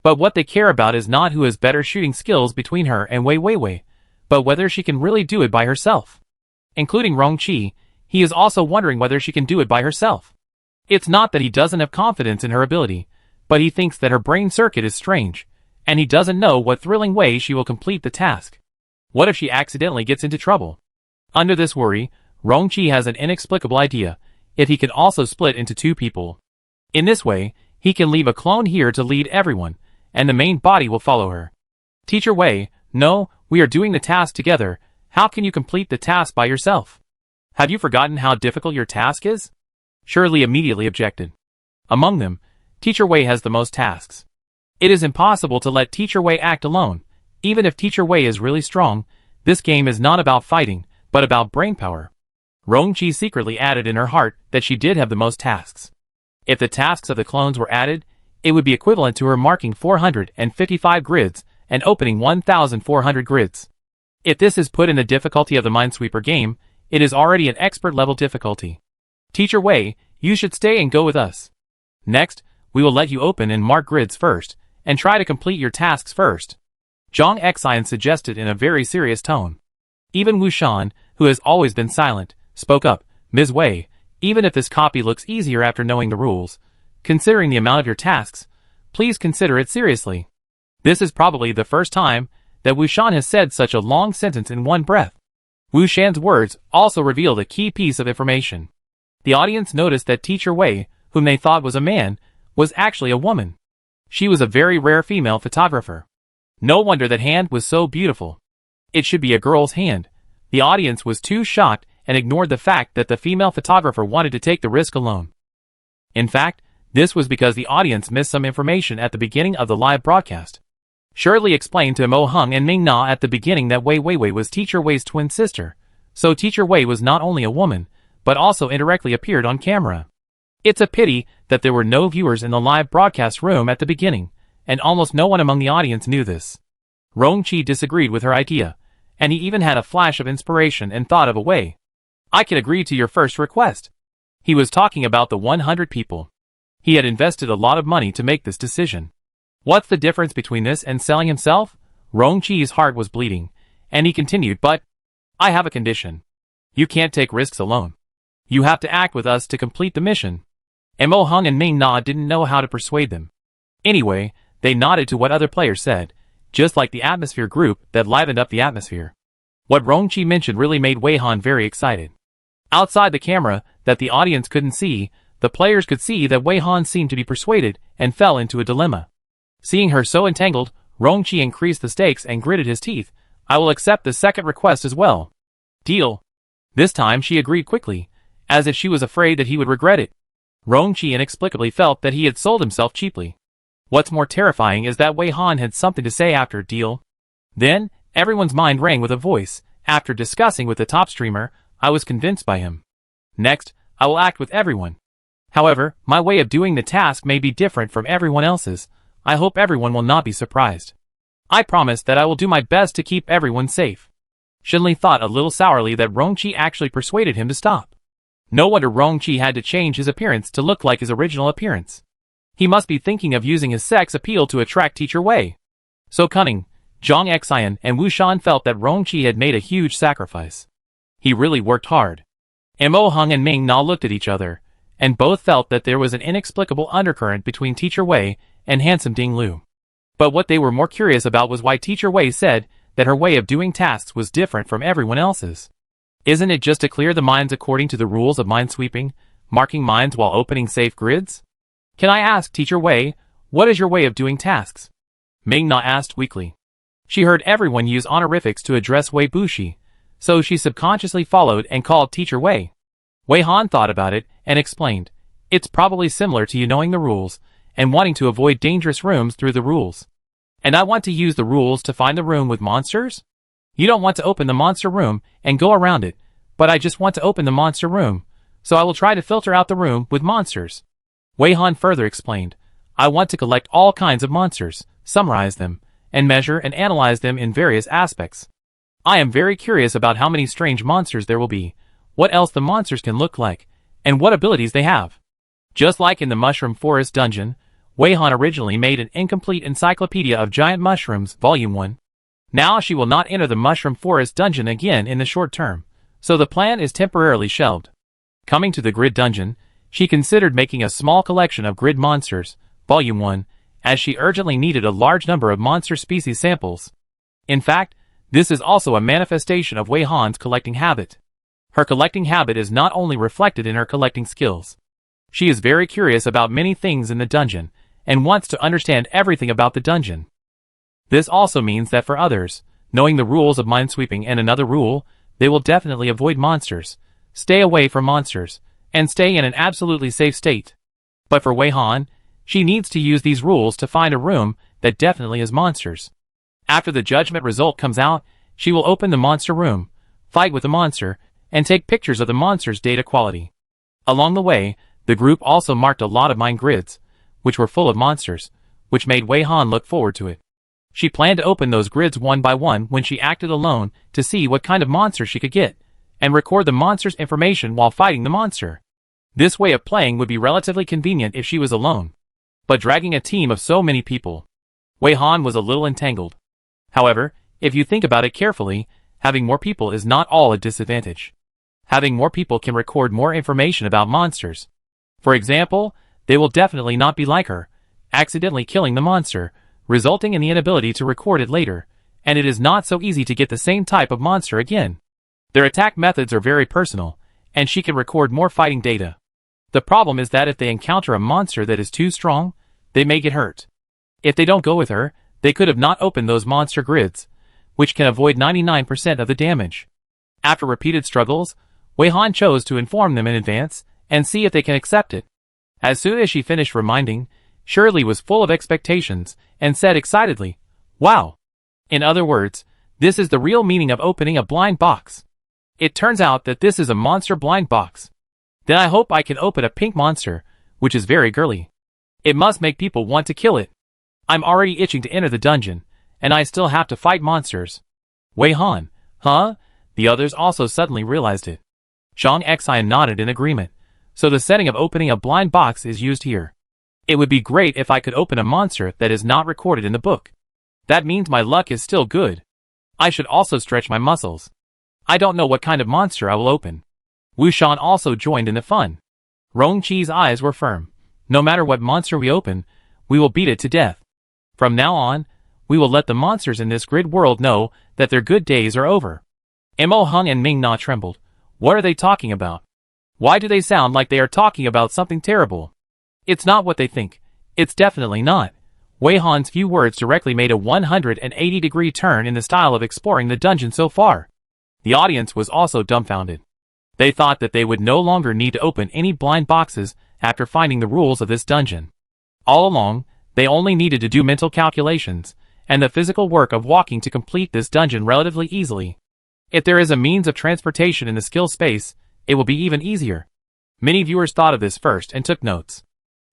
But what they care about is not who has better shooting skills between her and Wei Weiwei, but whether she can really do it by herself. Including Rongqi, he is also wondering whether she can do it by herself. It's not that he doesn't have confidence in her ability, but he thinks that her brain circuit is strange, and he doesn't know what thrilling way she will complete the task. What if she accidentally gets into trouble? Under this worry, Rongqi has an inexplicable idea, if he can also split into two people. In this way, he can leave a clone here to lead everyone, and the main body will follow her. Teacher Wei, no, we are doing the task together, How can you complete the task by yourself? Have you forgotten how difficult your task is? Shirley immediately objected. Among them, Teacher Wei has the most tasks. It is impossible to let Teacher Wei act alone. Even if Teacher Wei is really strong, this game is not about fighting, but about brainpower. Rongqi secretly added in her heart that she did have the most tasks. If the tasks of the clones were added, it would be equivalent to her marking 455 grids and opening 1,400 grids. If this is put in the difficulty of the Minesweeper game, it is already an expert level difficulty. Teacher Wei, you should stay and go with us. Next, we will let you open and mark grids first, and try to complete your tasks first. Zhang Xian suggested in a very serious tone. Even Wu Shan, who has always been silent, spoke up. Ms. Wei, even if this copy looks easier after knowing the rules, considering the amount of your tasks, please consider it seriously. This is probably the first time that Wu Shan has said such a long sentence in one breath. Wu Shan's words also revealed a key piece of information. The audience noticed that Teacher Wei, whom they thought was a man, was actually a woman. She was a very rare female photographer. No wonder that hand was so beautiful. It should be a girl's hand. The audience was too shocked and ignored the fact that the female photographer wanted to take the risk alone. In fact, this was because the audience missed some information at the beginning of the live broadcast. Shirley explained to Mo Hung and Ming Na at the beginning that Wei Weiwei was Teacher Wei's twin sister, so Teacher Wei was not only a woman, but also indirectly appeared on camera. It's a pity that there were no viewers in the live broadcast room at the beginning, and almost no one among the audience knew this. Rongqi disagreed with her idea, and he even had a flash of inspiration and thought of a way. I can agree to your first request. He was talking about the 100 people. He had invested a lot of money to make this decision. What's the difference between this and selling himself? Rongqi's heart was bleeding, and he continued, but I have a condition. You can't take risks alone. You have to act with us to complete the mission. And Mo Hung and Ming Na didn't know how to persuade them. Anyway, they nodded to what other players said, just like the atmosphere group that livened up the atmosphere. What Rongqi mentioned really made Wei Han very excited. Outside the camera, that the audience couldn't see, the players could see that Wei Han seemed to be persuaded and fell into a dilemma. Seeing her so entangled, Rongqi increased the stakes and gritted his teeth. I will accept the second request as well. Deal. This time she agreed quickly, as if she was afraid that he would regret it. Rongqi inexplicably felt that he had sold himself cheaply. What's more terrifying is that Wei Han had something to say after deal. Then, everyone's mind rang with a voice. After discussing with the top streamer, I was convinced by him. Next, I will act with everyone. However, my way of doing the task may be different from everyone else's. I hope everyone will not be surprised. I promise that I will do my best to keep everyone safe. Shinli thought a little sourly that Rongqi actually persuaded him to stop. No wonder Rongqi had to change his appearance to look like his original appearance. He must be thinking of using his sex appeal to attract Teacher Wei. So cunning, Zhang Xian and Wu Shan felt that Rongqi had made a huge sacrifice. He really worked hard. Mo Hung and Ming Na looked at each other, and both felt that there was an inexplicable undercurrent between Teacher Wei and handsome Ding Lu. But what they were more curious about was why Teacher Wei said that her way of doing tasks was different from everyone else's. Isn't it just to clear the mines according to the rules of minesweeping, marking mines while opening safe grids? Can I ask, Teacher Wei, what is your way of doing tasks? Ming Na asked weakly. She heard everyone use honorifics to address Wei Bushi, so she subconsciously followed and called Teacher Wei. Wei Han thought about it and explained, it's probably similar to you knowing the rules and wanting to avoid dangerous rooms through the rules. And I want to use the rules to find the room with monsters? You don't want to open the monster room and go around it, but I just want to open the monster room, so I will try to filter out the room with monsters. Wei Han further explained, I want to collect all kinds of monsters, summarize them, and measure and analyze them in various aspects. I am very curious about how many strange monsters there will be, what else the monsters can look like, and what abilities they have. Just like in the Mushroom Forest dungeon, Wei Han originally made an incomplete encyclopedia of giant mushrooms, Volume 1. Now she will not enter the Mushroom Forest dungeon again in the short term, so the plan is temporarily shelved. Coming to the Grid dungeon, she considered making a small collection of Grid monsters, Volume 1, as she urgently needed a large number of monster species samples. In fact, this is also a manifestation of Wei Han's collecting habit. Her collecting habit is not only reflected in her collecting skills. She is very curious about many things in the dungeon, and wants to understand everything about the dungeon. This also means that for others, knowing the rules of minesweeping, and another rule, they will definitely avoid monsters, stay away from monsters, and stay in an absolutely safe state. But for Wei Han, she needs to use these rules to find a room that definitely has monsters. After the judgment result comes out, she will open the monster room, fight with the monster, and take pictures of the monster's data quality. Along the way, the group also marked a lot of mine grids, which were full of monsters, which made Wei Han look forward to it. She planned to open those grids one by one when she acted alone to see what kind of monster she could get, and record the monster's information while fighting the monster. This way of playing would be relatively convenient if she was alone. But dragging a team of so many people, Wei Han was a little entangled. However, if you think about it carefully, having more people is not all a disadvantage. Having more people can record more information about monsters. For example, they will definitely not be like her, accidentally killing the monster, resulting in the inability to record it later, and it is not so easy to get the same type of monster again. Their attack methods are very personal, and she can record more fighting data. The problem is that if they encounter a monster that is too strong, they may get hurt. If they don't go with her, they could have not opened those monster grids, which can avoid 99% of the damage. After repeated struggles, Wei Han chose to inform them in advance and see if they can accept it. As soon as she finished reminding, Shirley was full of expectations and said excitedly, "Wow!" In other words, this is the real meaning of opening a blind box. It turns out that this is a monster blind box. Then I hope I can open a pink monster, which is very girly. It must make people want to kill it. I'm already itching to enter the dungeon, and I still have to fight monsters. Wei Han, huh? The others also suddenly realized it. Zhang Xian nodded in agreement, so the setting of opening a blind box is used here. It would be great if I could open a monster that is not recorded in the book. That means my luck is still good. I should also stretch my muscles. I don't know what kind of monster I will open. Wu Shan also joined in the fun. Rong Qi's eyes were firm. No matter what monster we open, we will beat it to death. From now on, we will let the monsters in this grid world know that their good days are over. Mo Hung and Ming Na trembled. What are they talking about? Why do they sound like they are talking about something terrible? It's not what they think. It's definitely not. Wei Han's few words directly made a 180-degree turn in the style of exploring the dungeon so far. The audience was also dumbfounded. They thought that they would no longer need to open any blind boxes after finding the rules of this dungeon. All along, they only needed to do mental calculations and the physical work of walking to complete this dungeon relatively easily. If there is a means of transportation in the skill space, it will be even easier. Many viewers thought of this first and took notes.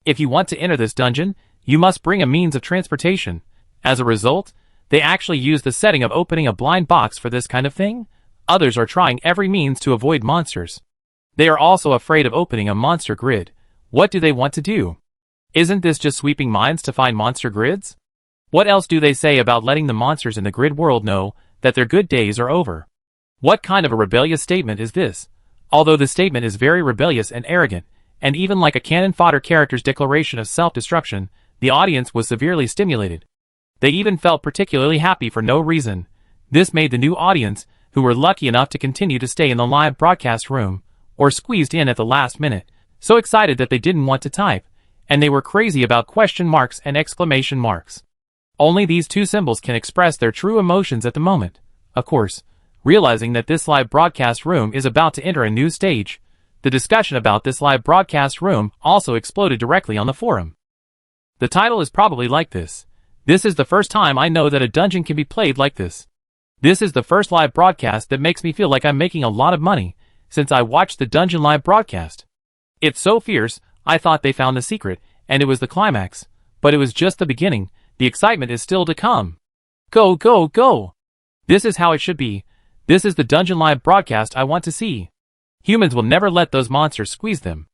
If you want to enter this dungeon, you must bring a means of transportation. As a result, they actually use the setting of opening a blind box for this kind of thing. Others are trying every means to avoid monsters. They are also afraid of opening a monster grid. What do they want to do? Isn't this just sweeping mines to find monster grids? What else do they say about letting the monsters in the grid world know that their good days are over? What kind of a rebellious statement is this? Although the statement is very rebellious and arrogant, and even like a cannon fodder character's declaration of self-destruction, the audience was severely stimulated. They even felt particularly happy for no reason. This made the new audience, who were lucky enough to continue to stay in the live broadcast room, or squeezed in at the last minute, so excited that they didn't want to type, and they were crazy about question marks and exclamation marks. Only these two symbols can express their true emotions at the moment. Of course, realizing that this live broadcast room is about to enter a new stage, the discussion about this live broadcast room also exploded directly on the forum. The title is probably like this. This is the first time I know that a dungeon can be played like this. This is the first live broadcast that makes me feel like I'm making a lot of money, since I watched the dungeon live broadcast. It's so fierce, I thought they found the secret, and it was the climax, but it was just the beginning. The excitement is still to come. Go, go, go! This is how it should be. This is the dungeon live broadcast I want to see. Humans will never let those monsters squeeze them.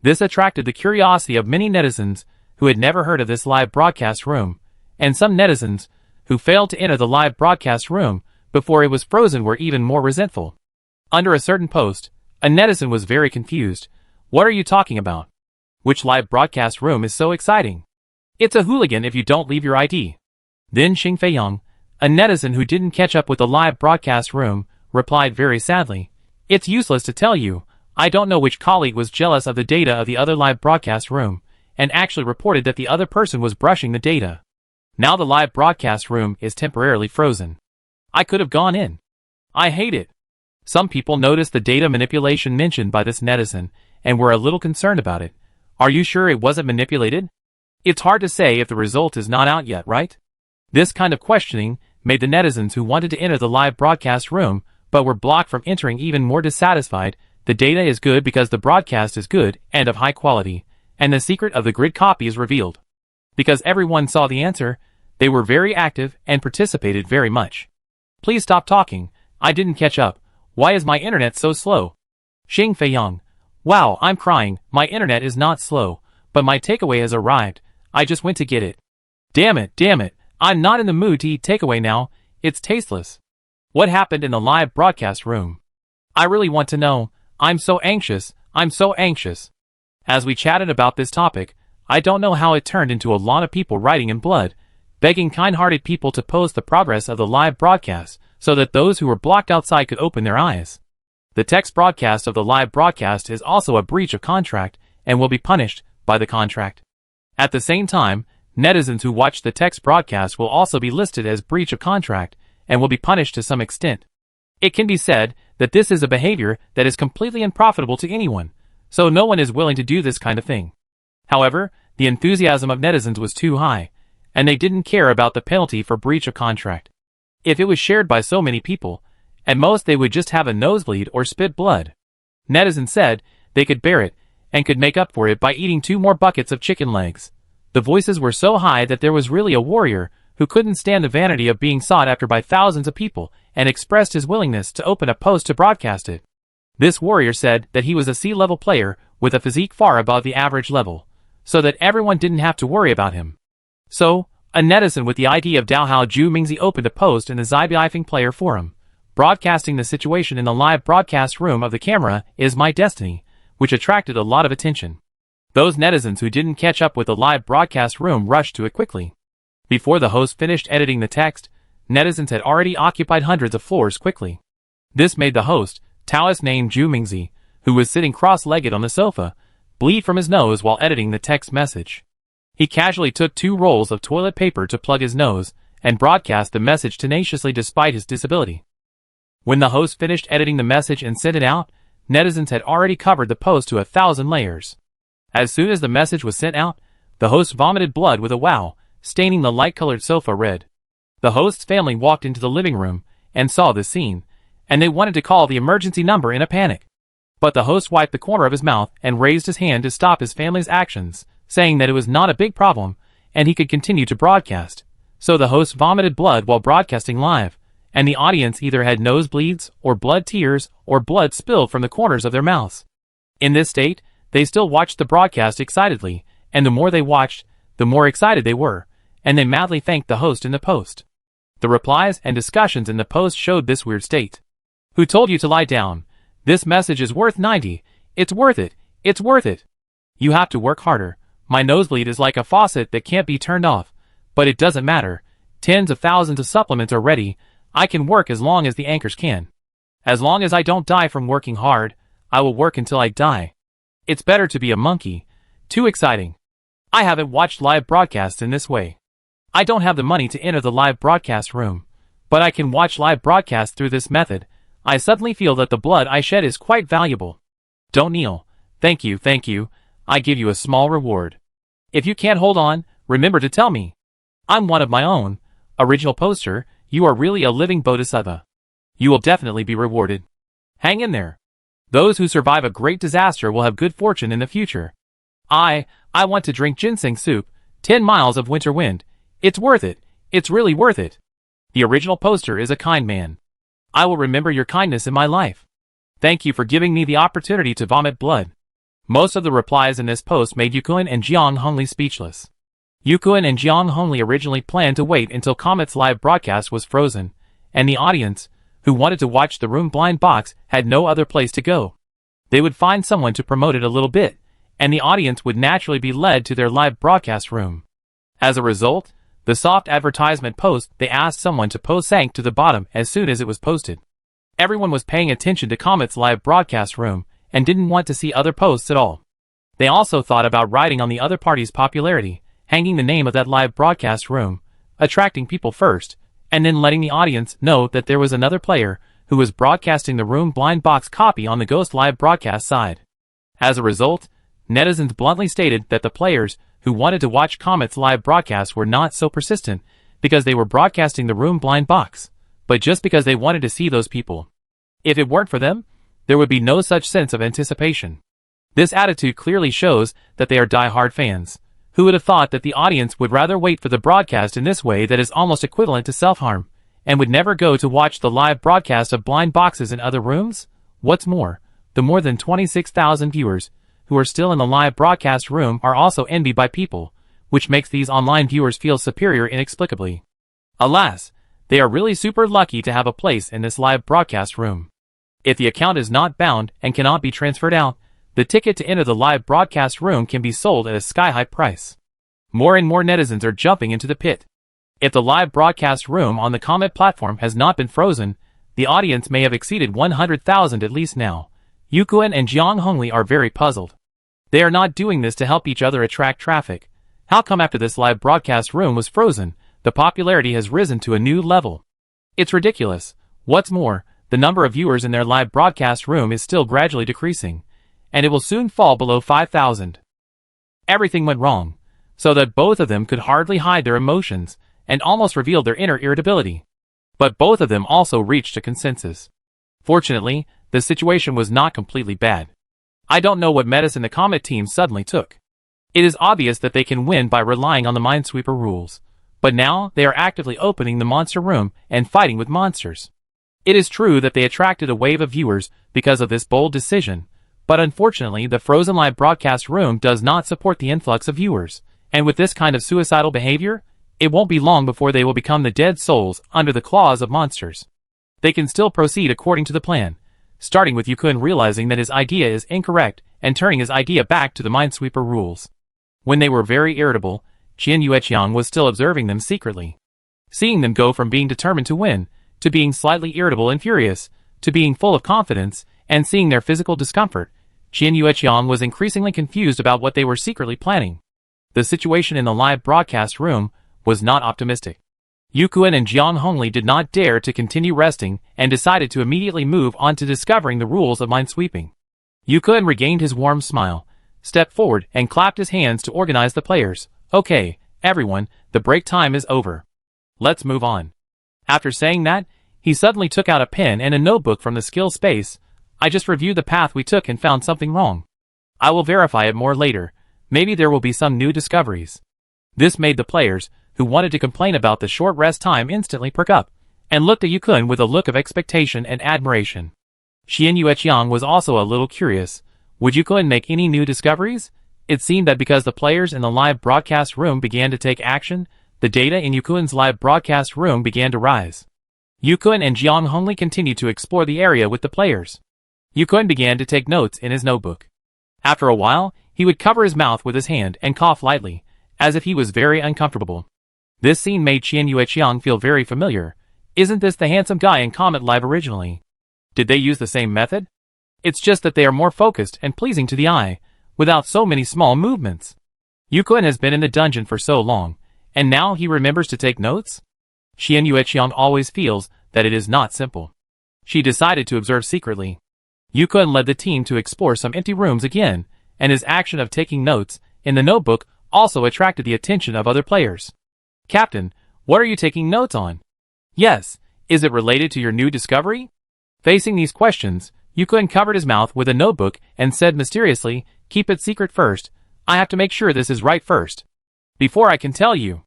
This attracted the curiosity of many netizens who had never heard of this live broadcast room, and some netizens who failed to enter the live broadcast room before it was frozen were even more resentful. Under a certain post, a netizen was very confused. What are you talking about? Which live broadcast room is so exciting? It's a hooligan if you don't leave your ID. Then Xing Feiyang, a netizen who didn't catch up with the live broadcast room, replied very sadly, "It's useless to tell you. I don't know which colleague was jealous of the data of the other live broadcast room, and actually reported that the other person was brushing the data. Now the live broadcast room is temporarily frozen. I could have gone in. I hate it. Some people noticed the data manipulation mentioned by this netizen and were a little concerned about it. Are you sure it wasn't manipulated? It's hard to say if the result is not out yet, right? This kind of questioning made the netizens who wanted to enter the live broadcast room but were blocked from entering even more dissatisfied. The data is good because the broadcast is good and of high quality, and the secret of the grid copy is revealed. Because everyone saw the answer, they were very active and participated very much. Please stop talking, I didn't catch up. Why is my internet so slow? Xing Feiyang. Wow, I'm crying, my internet is not slow, but my takeaway has arrived, I just went to get it. Damn it, I'm not in the mood to eat takeaway now, it's tasteless. What happened in the live broadcast room? I really want to know, I'm so anxious. As we chatted about this topic, I don't know how it turned into a lot of people writing in blood, begging kind-hearted people to post the progress of the live broadcast, so that those who were blocked outside could open their eyes. The text broadcast of the live broadcast is also a breach of contract, and will be punished by the contract. At the same time, netizens who watch the text broadcast will also be listed as breach of contract, and will be punished to some extent. It can be said that this is a behavior that is completely unprofitable to anyone, so no one is willing to do this kind of thing. However, the enthusiasm of netizens was too high, and they didn't care about the penalty for breach of contract. If it was shared by so many people, at most they would just have a nosebleed or spit blood. Netizens said they could bear it, and could make up for it by eating 2 more buckets of chicken legs. The voices were so high that there was really a warrior who couldn't stand the vanity of being sought after by thousands of people, and expressed his willingness to open a post to broadcast it. This warrior said that he was a C-level player with a physique far above the average level, so that everyone didn't have to worry about him. So, a netizen with the idea of Daohao Zhu Mingzi opened a post in the Zibifing player forum, broadcasting the situation in the live broadcast room of the camera is my destiny, which attracted a lot of attention. Those netizens who didn't catch up with the live broadcast room rushed to it quickly. Before the host finished editing the text, netizens had already occupied hundreds of floors quickly. This made the host, Taoist named Zhu Mingzi, who was sitting cross-legged on the sofa, bleed from his nose while editing the text message. He casually took 2 rolls of toilet paper to plug his nose, and broadcast the message tenaciously despite his disability. When the host finished editing the message and sent it out, netizens had already covered the post to 1,000 layers. As soon as the message was sent out, the host vomited blood with a wow, staining the light-colored sofa red. The host's family walked into the living room and saw this scene, and they wanted to call the emergency number in a panic. But the host wiped the corner of his mouth and raised his hand to stop his family's actions, saying that it was not a big problem, and he could continue to broadcast. So the host vomited blood while broadcasting live, and the audience either had nosebleeds, or blood tears, or blood spilled from the corners of their mouths. In this state, they still watched the broadcast excitedly, and the more they watched, the more excited they were, and they madly thanked the host in the post. The replies and discussions in the post showed this weird state. Who told you to lie down? This message is worth 90. It's worth it. It's worth it. You have to work harder. My nosebleed is like a faucet that can't be turned off. But it doesn't matter. Tens of thousands of supplements are ready. I can work as long as the anchors can. As long as I don't die from working hard, I will work until I die. It's better to be a monkey. Too exciting. I haven't watched live broadcasts in this way. I don't have the money to enter the live broadcast room, but I can watch live broadcasts through this method. I suddenly feel that the blood I shed is quite valuable. Don't kneel. Thank you. I give you a small reward. If you can't hold on, remember to tell me. I'm one of my own. Original poster, you are really a living bodhisattva. You will definitely be rewarded. Hang in there. Those who survive a great disaster will have good fortune in the future. I want to drink ginseng soup, 10 miles of winter wind. It's worth it. It's really worth it. The original poster is a kind man. I will remember your kindness in my life. Thank you for giving me the opportunity to vomit blood. Most of the replies in this post made Yukuin and Jiang Hongli speechless. Yukuin and Jiang Hongli originally planned to wait until Comet's live broadcast was frozen, and the audience, who wanted to watch the room blind box, had no other place to go. They would find someone to promote it a little bit, and the audience would naturally be led to their live broadcast room. As a result, the soft advertisement post they asked someone to post sank to the bottom as soon as it was posted. Everyone was paying attention to Comet's live broadcast room, and didn't want to see other posts at all. They also thought about riding on the other party's popularity, hanging the name of that live broadcast room, attracting people first, and then letting the audience know that there was another player who was broadcasting the room blind box copy on the Ghost Live broadcast side. As a result, netizens bluntly stated that the players who wanted to watch Comet's live broadcast were not so persistent because they were broadcasting the room blind box, but just because they wanted to see those people. If it weren't for them, there would be no such sense of anticipation. This attitude clearly shows that they are die-hard fans. Who would have thought that the audience would rather wait for the broadcast in this way that is almost equivalent to self-harm, and would never go to watch the live broadcast of blind boxes in other rooms? What's more, the more than 26,000 viewers who are still in the live broadcast room are also envied by people, which makes these online viewers feel superior inexplicably. Alas, they are really super lucky to have a place in this live broadcast room. If the account is not bound and cannot be transferred out, the ticket to enter the live broadcast room can be sold at a sky-high price. More and more netizens are jumping into the pit. If the live broadcast room on the Comet platform has not been frozen, the audience may have exceeded 100,000 at least now. Yukuen and Jiang Hongli are very puzzled. They are not doing this to help each other attract traffic. How come after this live broadcast room was frozen, the popularity has risen to a new level? It's ridiculous. What's more, the number of viewers in their live broadcast room is still gradually decreasing, and it will soon fall below 5,000. Everything went wrong, so that both of them could hardly hide their emotions and almost revealed their inner irritability. But both of them also reached a consensus. Fortunately, the situation was not completely bad. I don't know what medicine the Comet team suddenly took. It is obvious that they can win by relying on the Minesweeper rules, but now they are actively opening the monster room and fighting with monsters. It is true that they attracted a wave of viewers because of this bold decision, but unfortunately the frozen live broadcast room does not support the influx of viewers, and with this kind of suicidal behavior, it won't be long before they will become the dead souls under the claws of monsters. They can still proceed according to the plan, starting with Yukun realizing that his idea is incorrect and turning his idea back to the Minesweeper rules. When they were very irritable, Qian Yueqiang was still observing them secretly. Seeing them go from being determined to win, to being slightly irritable and furious, to being full of confidence, and seeing their physical discomfort, Qian Yueqiang was increasingly confused about what they were secretly planning. The situation in the live broadcast room was not optimistic. Yukuen and Jiang Hongli did not dare to continue resting and decided to immediately move on to discovering the rules of minesweeping. Yukuen regained his warm smile, stepped forward and clapped his hands to organize the players. Okay, everyone, the break time is over. Let's move on. After saying that, he suddenly took out a pen and a notebook from the skill space. I just reviewed the path we took and found something wrong. I will verify it more later. Maybe there will be some new discoveries. This made the players, who wanted to complain about the short rest time, instantly perk up, and looked at Yukun with a look of expectation and admiration. Qian Yueqiang was also a little curious. Would Yukun make any new discoveries? It seemed that because the players in the live broadcast room began to take action, the data in Yukun's live broadcast room began to rise. Yukun and Jiang Hongli continued to explore the area with the players. Yukun began to take notes in his notebook. After a while, he would cover his mouth with his hand and cough lightly, as if he was very uncomfortable. This scene made Qian Yueqiang feel very familiar. Isn't this the handsome guy in Comet Live originally? Did they use the same method? It's just that they are more focused and pleasing to the eye, without so many small movements. Yukun has been in the dungeon for so long, and now he remembers to take notes? Qian Yueqiang always feels that it is not simple. She decided to observe secretly. Yukun led the team to explore some empty rooms again, and his action of taking notes in the notebook also attracted the attention of other players. Captain, what are you taking notes on? Yes, is it related to your new discovery? Facing these questions, Yukun covered his mouth with a notebook and said mysteriously, keep it secret first. I have to make sure this is right first, before I can tell you.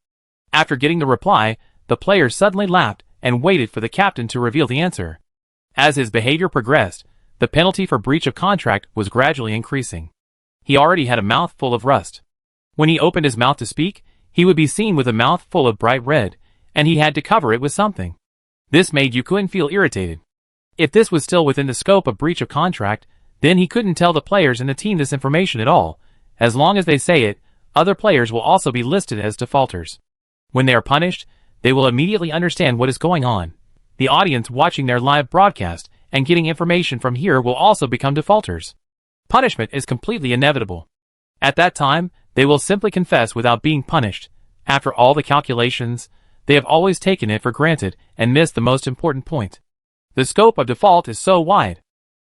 After getting the reply, the players suddenly laughed and waited for the captain to reveal the answer. As his behavior progressed, the penalty for breach of contract was gradually increasing. He already had a mouth full of rust. When he opened his mouth to speak, he would be seen with a mouth full of bright red, and he had to cover it with something. This made Yukun feel irritated. If this was still within the scope of breach of contract, then he couldn't tell the players in the team this information at all. As long as they say it, other players will also be listed as defaulters. When they are punished, they will immediately understand what is going on. The audience watching their live broadcast and getting information from here will also become defaulters. Punishment is completely inevitable. At that time, they will simply confess without being punished. After all the calculations, They have always taken it for granted and missed the most important point. The scope of default is so wide.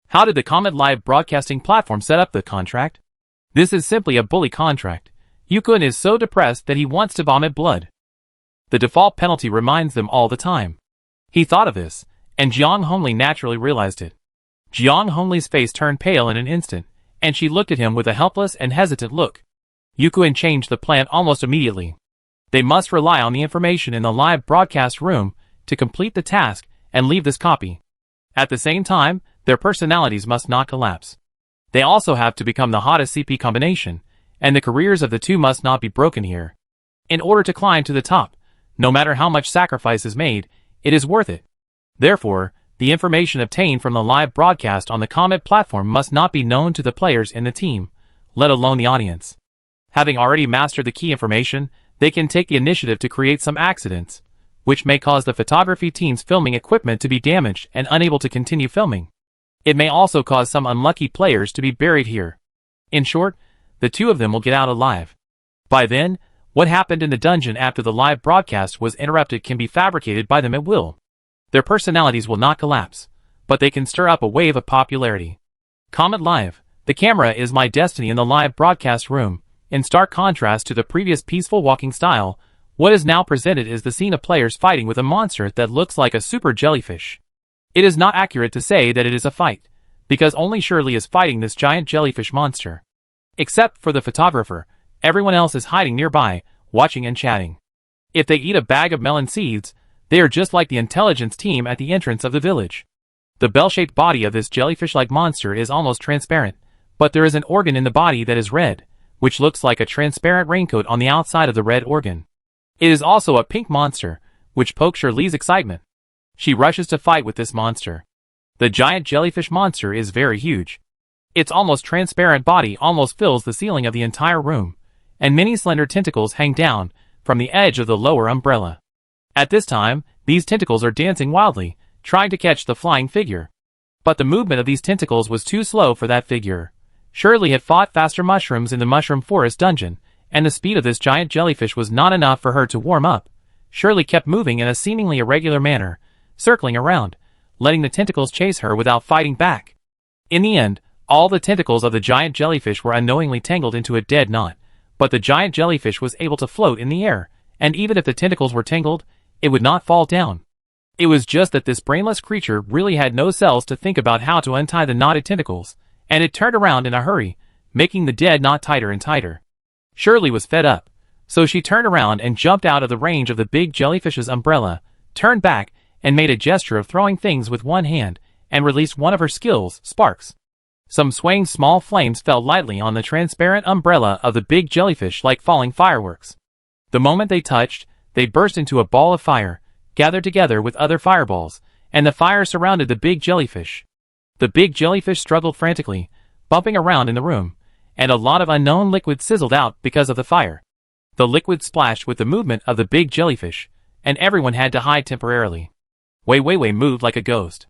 How did the Comet Live broadcasting platform set up the contract? This is simply a bully contract. Yukun is so depressed that he wants to vomit blood. The default penalty reminds them all the time. He thought of this, and Jiang Hongli naturally realized it. Jiang Hongli's face turned pale in an instant, and she looked at him with a helpless and hesitant look. Yukun changed the plan almost immediately. They must rely on the information in the live broadcast room to complete the task and leave this copy. At the same time, their personalities must not collapse. They also have to become the hottest CP combination, and the careers of the two must not be broken here. In order to climb to the top, no matter how much sacrifice is made, it is worth it. Therefore, the information obtained from the live broadcast on the Comet platform must not be known to the players in the team, let alone the audience. Having already mastered the key information, they can take the initiative to create some accidents, which may cause the photography team's filming equipment to be damaged and unable to continue filming. It may also cause some unlucky players to be buried here. In short, the two of them will get out alive. By then, what happened in the dungeon after the live broadcast was interrupted can be fabricated by them at will. Their personalities will not collapse, but they can stir up a wave of popularity. Comet Live. The camera is my destiny in the live broadcast room. In stark contrast to the previous peaceful walking style, what is now presented is the scene of players fighting with a monster that looks like a super jellyfish. It is not accurate to say that it is a fight, because only Shirley is fighting this giant jellyfish monster. Except for the photographer, everyone else is hiding nearby, watching and chatting. If they eat a bag of melon seeds, they are just like the intelligence team at the entrance of the village. The bell-shaped body of this jellyfish-like monster is almost transparent, but there is an organ in the body that is red, which looks like a transparent raincoat on the outside of the red organ. It is also a pink monster, which pokes Shirley's excitement. She rushes to fight with this monster. The giant jellyfish monster is very huge. Its almost transparent body almost fills the ceiling of the entire room, and many slender tentacles hang down from the edge of the lower umbrella. At this time, these tentacles are dancing wildly, trying to catch the flying figure. But the movement of these tentacles was too slow for that figure. Shirley had fought faster mushrooms in the Mushroom Forest dungeon, and the speed of this giant jellyfish was not enough for her to warm up. Shirley kept moving in a seemingly irregular manner, circling around, letting the tentacles chase her without fighting back. In the end, all the tentacles of the giant jellyfish were unknowingly tangled into a dead knot, but the giant jellyfish was able to float in the air, and even if the tentacles were tangled, it would not fall down. It was just that this brainless creature really had no cells to think about how to untie the knotted tentacles, and it turned around in a hurry, making the dead knot tighter and tighter. Shirley was fed up, so she turned around and jumped out of the range of the big jellyfish's umbrella, turned back, and made a gesture of throwing things with one hand, and released one of her skills, Sparks. Some swaying small flames fell lightly on the transparent umbrella of the big jellyfish like falling fireworks. The moment they touched, they burst into a ball of fire, gathered together with other fireballs, and the fire surrounded the big jellyfish. The big jellyfish struggled frantically, bumping around in the room, and a lot of unknown liquid sizzled out because of the fire. The liquid splashed with the movement of the big jellyfish, and everyone had to hide temporarily. Wei Wei moved like a ghost.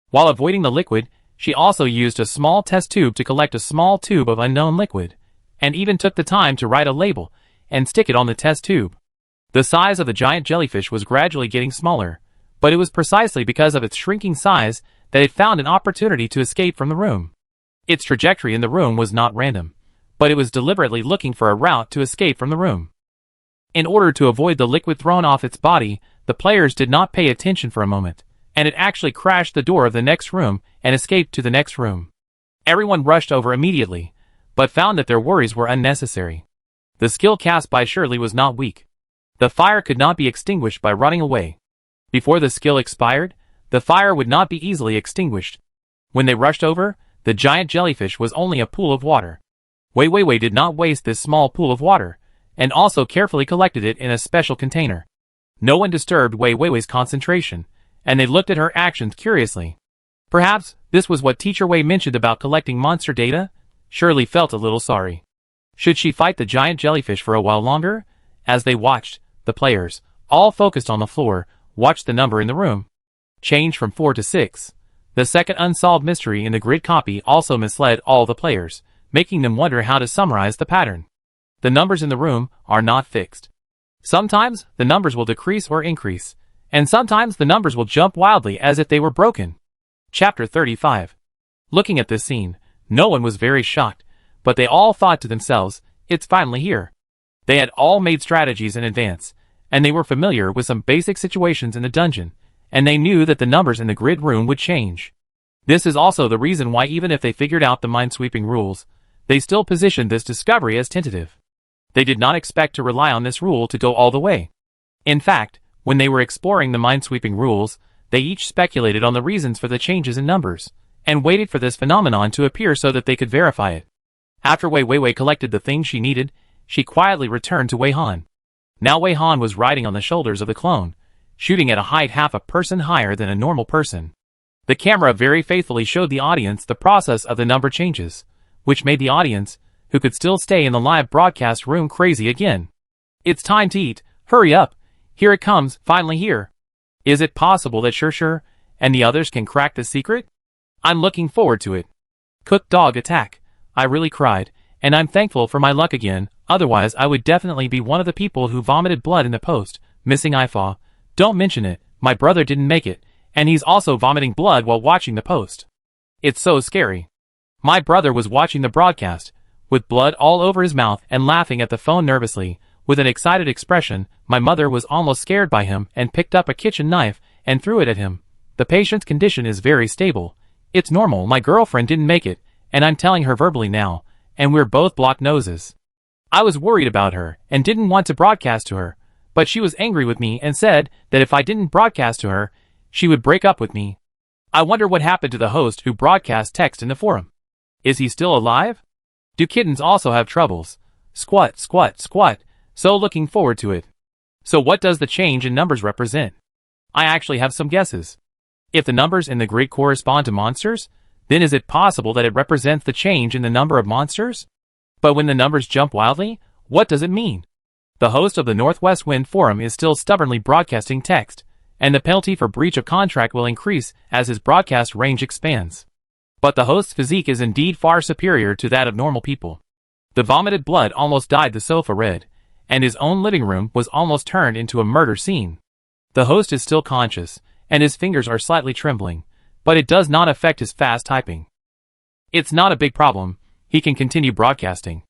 While avoiding the liquid, she also used a small test tube to collect a small tube of unknown liquid, and even took the time to write a label and stick it on the test tube. The size of the giant jellyfish was gradually getting smaller, but it was precisely because of its shrinking size that it found an opportunity to escape from the room. Its trajectory in the room was not random, but it was deliberately looking for a route to escape from the room. In order to avoid the liquid thrown off its body, the players did not pay attention for a moment, and it actually crashed the door of the next room and escaped to the next room. Everyone rushed over immediately, but found that their worries were unnecessary. The skill cast by Shirley was not weak. The fire could not be extinguished by running away. Before the skill expired, the fire would not be easily extinguished. When they rushed over, the giant jellyfish was only a pool of water. Wei Wei did not waste this small pool of water, and also carefully collected it in a special container. No one disturbed Wei Wei's concentration, and they looked at her actions curiously. Perhaps this was what Teacher Wei mentioned about collecting monster data? Shirley felt a little sorry. Should she fight the giant jellyfish for a while longer? As they watched, the players, all focused on the floor, watched the number in the room change from 4 to 6. The second unsolved mystery in the grid copy also misled all the players, making them wonder how to summarize the pattern. The numbers in the room are not fixed. Sometimes the numbers will decrease or increase, and sometimes the numbers will jump wildly as if they were broken. Chapter 35. Looking at this scene, no one was very shocked, but they all thought to themselves, it's finally here. They had all made strategies in advance, and they were familiar with some basic situations in the dungeon, and they knew that the numbers in the grid room would change. This is also the reason why even if they figured out the minesweeping rules, they still positioned this discovery as tentative. They did not expect to rely on this rule to go all the way. In fact, when they were exploring the minesweeping rules, they each speculated on the reasons for the changes in numbers, and waited for this phenomenon to appear so that they could verify it. After Wei Wei collected the things she needed, she quietly returned to Wei Han. Now Wei Han was riding on the shoulders of the clone, shooting at a height half a person higher than a normal person. The camera very faithfully showed the audience the process of the number changes, which made the audience, who could still stay in the live broadcast room, crazy again. It's time to eat, hurry up, here it comes, finally here. Is it possible that Sure and the others can crack the secret? I'm looking forward to it. Cook dog attack. I really cried, and I'm thankful for my luck again, otherwise I would definitely be one of the people who vomited blood in the post, missing IFA. Don't mention it, my brother didn't make it, and he's also vomiting blood while watching the post. It's so scary. My brother was watching the broadcast, with blood all over his mouth and laughing at the phone nervously, with an excited expression. My mother was almost scared by him and picked up a kitchen knife and threw it at him. The patient's condition is very stable. It's normal, my girlfriend didn't make it, and I'm telling her verbally now, and we're both blocked noses. I was worried about her and didn't want to broadcast to her, but she was angry with me and said that if I didn't broadcast to her, she would break up with me. I wonder what happened to the host who broadcast text in the forum. Is he still alive? Do kittens also have troubles? Squat, squat, squat, so looking forward to it. So what does the change in numbers represent? I actually have some guesses. If the numbers in the grid correspond to monsters, then is it possible that it represents the change in the number of monsters? But when the numbers jump wildly, what does it mean? The host of the Northwest Wind Forum is still stubbornly broadcasting text, and the penalty for breach of contract will increase as his broadcast range expands. But the host's physique is indeed far superior to that of normal people. The vomited blood almost dyed the sofa red, and his own living room was almost turned into a murder scene. The host is still conscious, and his fingers are slightly trembling, but it does not affect his fast typing. It's not a big problem, he can continue broadcasting.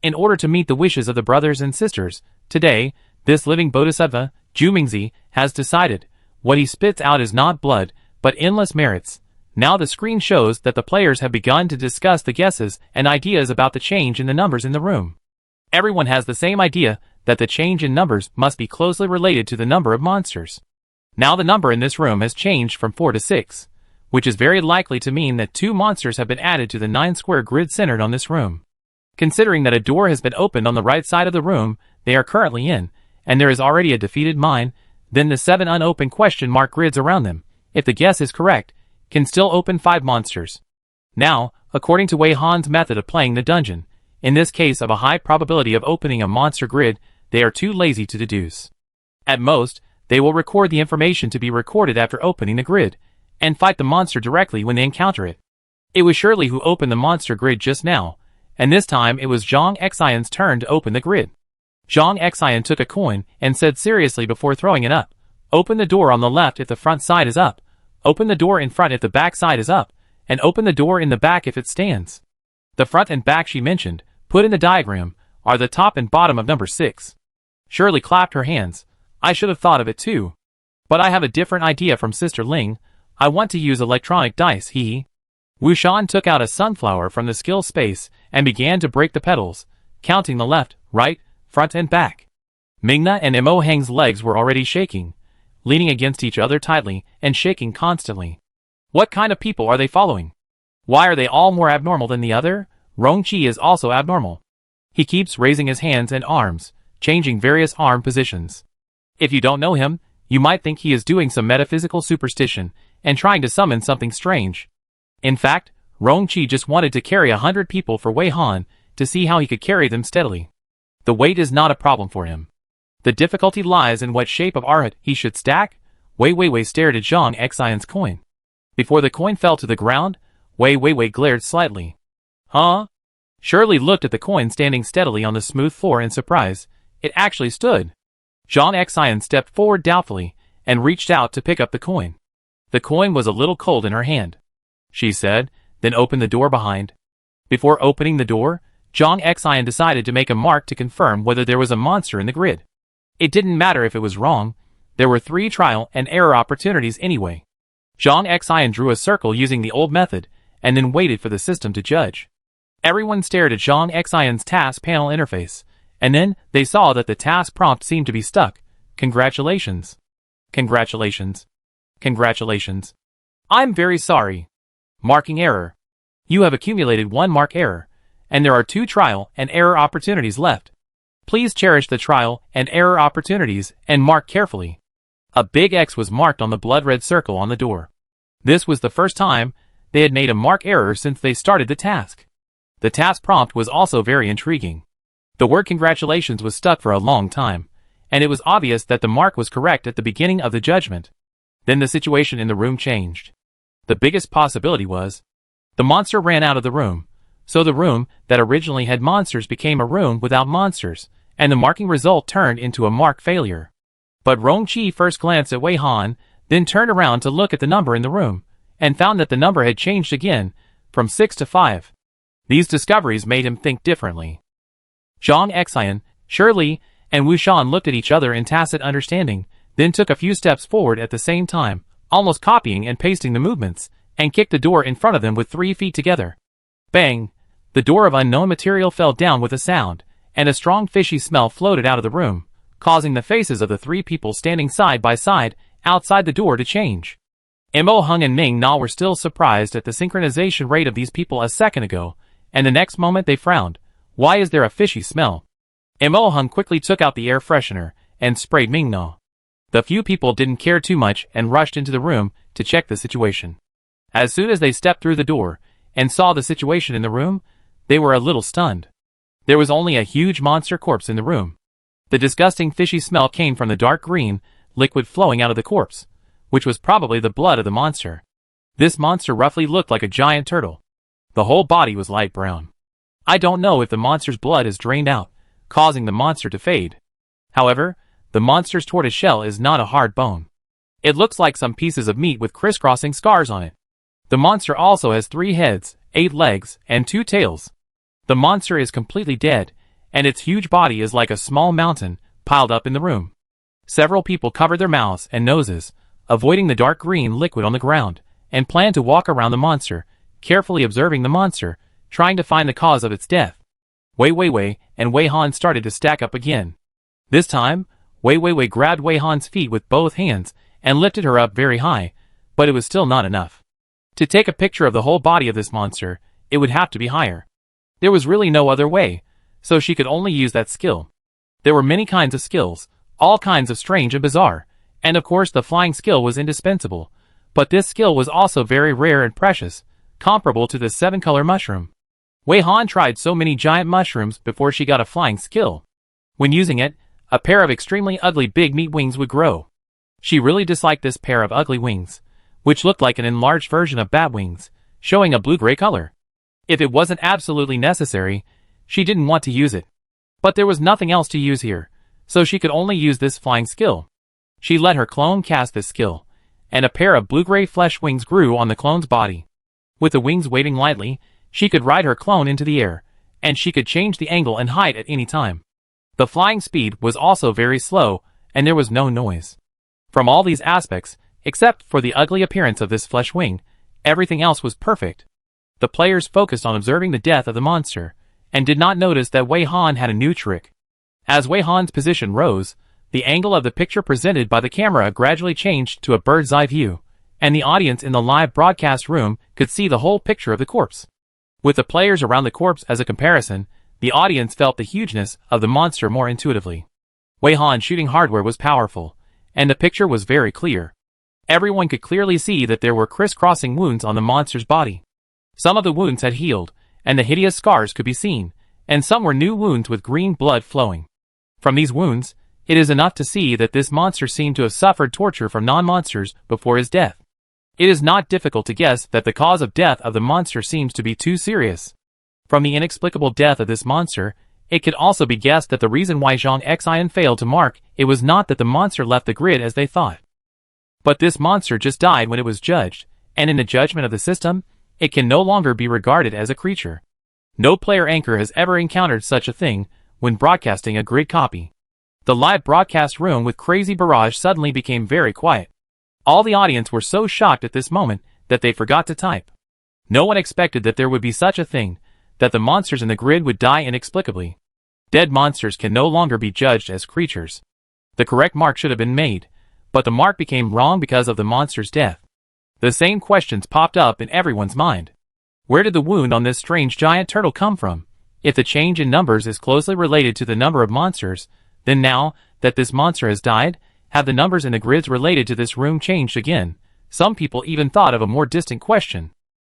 In order to meet the wishes of the brothers and sisters, today, this living bodhisattva, Jumingzi, has decided, what he spits out is not blood, but endless merits. Now the screen shows that the players have begun to discuss the guesses and ideas about the change in the numbers in the room. Everyone has the same idea that the change in numbers must be closely related to the number of monsters. Now the number in this room has changed from 4 to 6, which is very likely to mean that 2 monsters have been added to the 9-square grid centered on this room. Considering that a door has been opened on the right side of the room they are currently in, and there is already a defeated mine, then the 7 unopened question mark grids around them, if the guess is correct, can still open 5 monsters. Now, according to Wei Han's method of playing the dungeon, in this case of a high probability of opening a monster grid, they are too lazy to deduce. At most, they will record the information to be recorded after opening the grid, and fight the monster directly when they encounter it. It was Shirley who opened the monster grid just now, and this time it was Zhang Xian's turn to open the grid. Zhang Xian took a coin and said seriously before throwing it up, "Open the door on the left if the front side is up, open the door in front if the back side is up, and open the door in the back if it stands." The front and back she mentioned, put in the diagram, are the top and bottom of number 6. Shirley clapped her hands. I should have thought of it too. But I have a different idea from Sister Ling. I want to use electronic dice, hee. Wu Shan took out a sunflower from the skill space and began to break the petals, counting the left, right, front and back. Mingna and Mo Hang's legs were already shaking, leaning against each other tightly and shaking constantly. What kind of people are they following? Why are they all more abnormal than the other? Rongqi is also abnormal. He keeps raising his hands and arms, changing various arm positions. If you don't know him, you might think he is doing some metaphysical superstition and trying to summon something strange. In fact, Rongqi just wanted to carry 100 people for Wei Han to see how he could carry them steadily. The weight is not a problem for him. The difficulty lies in what shape of arhat he should stack. Wei stared at Zhang Xian's coin. Before the coin fell to the ground, Wei glared slightly. Huh? Shirley looked at the coin standing steadily on the smooth floor in surprise. It actually stood. Jean Xian stepped forward doubtfully and reached out to pick up the coin. The coin was a little cold in her hand, she said, then opened the door behind. Before opening the door, Jean Xian decided to make a mark to confirm whether there was a monster in the grid. It didn't matter if it was wrong, there were 3 trial and error opportunities anyway. Jean Xian drew a circle using the old method, and then waited for the system to judge. Everyone stared at Jean Xian's task panel interface, and then they saw that the task prompt seemed to be stuck. Congratulations. Congratulations. Congratulations. I'm very sorry. Marking error. You have accumulated 1 mark error, and there are 2 trial and error opportunities left. Please cherish the trial and error opportunities and mark carefully. A big X was marked on the blood-red circle on the door. This was the first time they had made a mark error since they started the task. The task prompt was also very intriguing. The word congratulations was stuck for a long time, and it was obvious that the mark was correct at the beginning of the judgment. Then the situation in the room changed. The biggest possibility was the monster ran out of the room, so the room that originally had monsters became a room without monsters, and the marking result turned into a mark failure. But Rongqi first glanced at Wei Han, then turned around to look at the number in the room, and found that the number had changed again, from 6 to 5. These discoveries made him think differently. Zhang Xian, Shirley, and Wu Shan looked at each other in tacit understanding, then took a few steps forward at the same time, almost copying and pasting the movements, and kicked the door in front of them with 3 feet together. Bang! The door of unknown material fell down with a sound, and a strong fishy smell floated out of the room, causing the faces of the 3 people standing side by side outside the door to change. Mo Hung and Ming Na were still surprised at the synchronization rate of these people a second ago, and the next moment they frowned. Why is there a fishy smell? Mo Hung quickly took out the air freshener and sprayed Ming Na. The few people didn't care too much and rushed into the room to check the situation. As soon as they stepped through the door and saw the situation in the room, they were a little stunned. There was only a huge monster corpse in the room. The disgusting fishy smell came from the dark green liquid flowing out of the corpse, which was probably the blood of the monster. This monster roughly looked like a giant turtle. The whole body was light brown. I don't know if the monster's blood is drained out, causing the monster to fade. However, the monster's tortoise shell is not a hard bone. It looks like some pieces of meat with crisscrossing scars on it. The monster also has 3 heads, 8 legs, and 2 tails. The monster is completely dead, and its huge body is like a small mountain piled up in the room. Several people covered their mouths and noses, avoiding the dark green liquid on the ground, and planned to walk around the monster, carefully observing the monster, trying to find the cause of its death. Wei Weiwei and Wei Han started to stack up again. This time, Wei Weiwei grabbed Wei Han's feet with both hands and lifted her up very high, but it was still not enough. To take a picture of the whole body of this monster, it would have to be higher. There was really no other way, so she could only use that skill. There were many kinds of skills, all kinds of strange and bizarre, and of course the flying skill was indispensable, but this skill was also very rare and precious, comparable to the 7-color mushroom. Wei Han tried so many giant mushrooms before she got a flying skill. When using it, a pair of extremely ugly big meat wings would grow. She really disliked this pair of ugly wings, which looked like an enlarged version of bat wings, showing a blue-gray color. If it wasn't absolutely necessary, she didn't want to use it. But there was nothing else to use here, so she could only use this flying skill. She let her clone cast this skill, and a pair of blue-gray flesh wings grew on the clone's body. With the wings waving lightly, she could ride her clone into the air, and she could change the angle and height at any time. The flying speed was also very slow, and there was no noise. From all these aspects, except for the ugly appearance of this flesh wing, everything else was perfect. The players focused on observing the death of the monster, and did not notice that Wei Han had a new trick. As Wei Han's position rose, the angle of the picture presented by the camera gradually changed to a bird's eye view, and the audience in the live broadcast room could see the whole picture of the corpse. With the players around the corpse as a comparison, the audience felt the hugeness of the monster more intuitively. Wei Han's shooting hardware was powerful, and the picture was very clear. Everyone could clearly see that there were crisscrossing wounds on the monster's body. Some of the wounds had healed, and the hideous scars could be seen, and some were new wounds with green blood flowing. From these wounds, it is enough to see that this monster seemed to have suffered torture from non-monsters before his death. It is not difficult to guess that the cause of death of the monster seems to be too serious. From the inexplicable death of this monster, It could also be guessed that the reason why Zhang Xian failed to mark it was not that the monster left the grid as they thought. But this monster just died when it was judged, and in the judgment of the system, it can no longer be regarded as a creature. No player anchor has ever encountered such a thing when broadcasting a grid copy. The live broadcast room with Crazy Barrage suddenly became very quiet. All the audience were so shocked at this moment that they forgot to type. No one expected that there would be such a thing, that the monsters in the grid would die inexplicably. Dead monsters can no longer be judged as creatures. The correct mark should have been made, but the mark became wrong because of the monster's death. The same questions popped up in everyone's mind. Where did the wound on this strange giant turtle come from? If the change in numbers is closely related to the number of monsters, then now that this monster has died, have the numbers in the grids related to this room changed again? Some people even thought of a more distant question.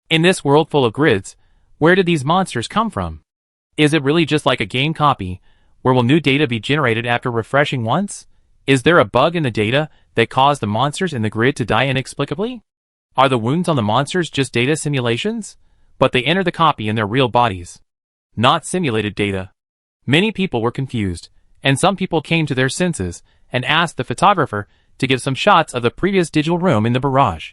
In this world full of grids, where did these monsters come from? Is it really just like a game copy, where will new data be generated after refreshing once? Is there a bug in the data that caused the monsters in the grid to die inexplicably? Are the wounds on the monsters just data simulations? But they enter the copy in their real bodies, not simulated data. Many people were confused, and some people came to their senses and asked the photographer to give some shots of the previous digital room in the barrage.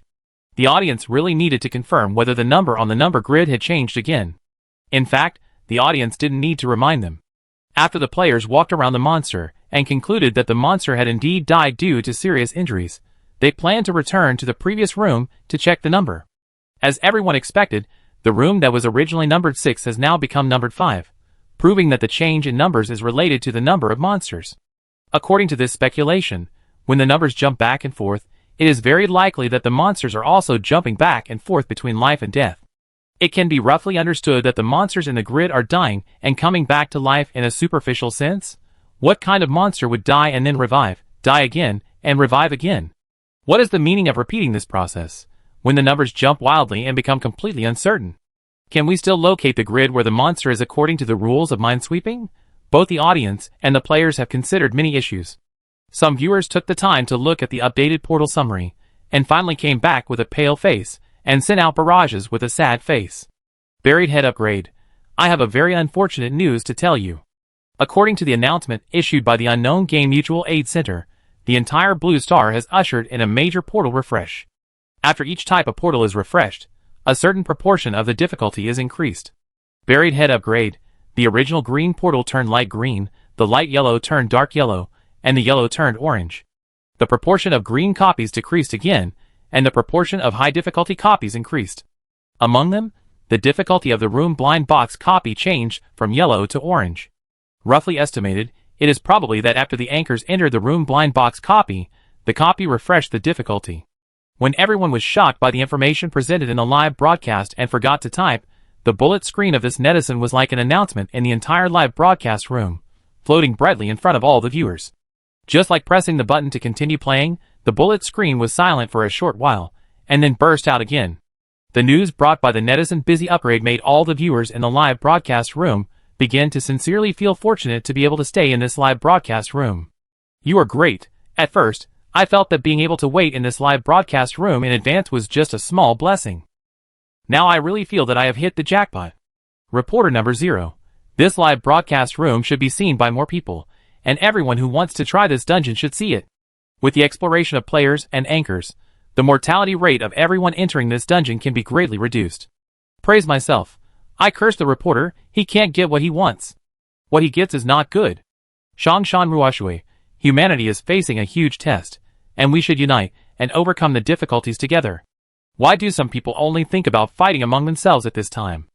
The audience really needed to confirm whether the number on the number grid had changed again. In fact, the audience didn't need to remind them. After the players walked around the monster and concluded that the monster had indeed died due to serious injuries, they planned to return to the previous room to check the number. As everyone expected, the room that was originally numbered 6 has now become numbered 5, proving that the change in numbers is related to the number of monsters. According to this speculation, when the numbers jump back and forth, it is very likely that the monsters are also jumping back and forth between life and death. It can be roughly understood that the monsters in the grid are dying and coming back to life in a superficial sense. What kind of monster would die and then revive, die again, and revive again? What is the meaning of repeating this process, when the numbers jump wildly and become completely uncertain? Can we still locate the grid where the monster is according to the rules of minesweeping? Both the audience and the players have considered many issues. Some viewers took the time to look at the updated portal summary, and finally came back with a pale face, and sent out barrages with a sad face. Buried head upgrade. I have a very unfortunate news to tell you. According to the announcement issued by the Unknown Game Mutual Aid Center, the entire Blue Star has ushered in a major portal refresh. After each type of portal is refreshed, a certain proportion of the difficulty is increased. Buried head upgrade. The original green portal turned light green, the light yellow turned dark yellow, and the yellow turned orange. The proportion of green copies decreased again, and the proportion of high difficulty copies increased. Among them, the difficulty of the room blind box copy changed from yellow to orange. Roughly estimated, it is probably that after the anchors entered the room blind box copy, the copy refreshed the difficulty. When everyone was shocked by the information presented in the live broadcast and forgot to type, the bullet screen of this netizen was like an announcement in the entire live broadcast room, floating brightly in front of all the viewers. Just like pressing the button to continue playing, the bullet screen was silent for a short while, and then burst out again. The news brought by the netizen busy upgrade made all the viewers in the live broadcast room begin to sincerely feel fortunate to be able to stay in this live broadcast room. You are great. At first, I felt that being able to wait in this live broadcast room in advance was just a small blessing. Now I really feel that I have hit the jackpot. Reporter number 0. This live broadcast room should be seen by more people, and everyone who wants to try this dungeon should see it. With the exploration of players and anchors, the mortality rate of everyone entering this dungeon can be greatly reduced. Praise myself. I curse the reporter, he can't get what he wants. What he gets is not good. Shangshan Ruoshui, humanity is facing a huge test, and we should unite and overcome the difficulties together. Why do some people only think about fighting among themselves at this time?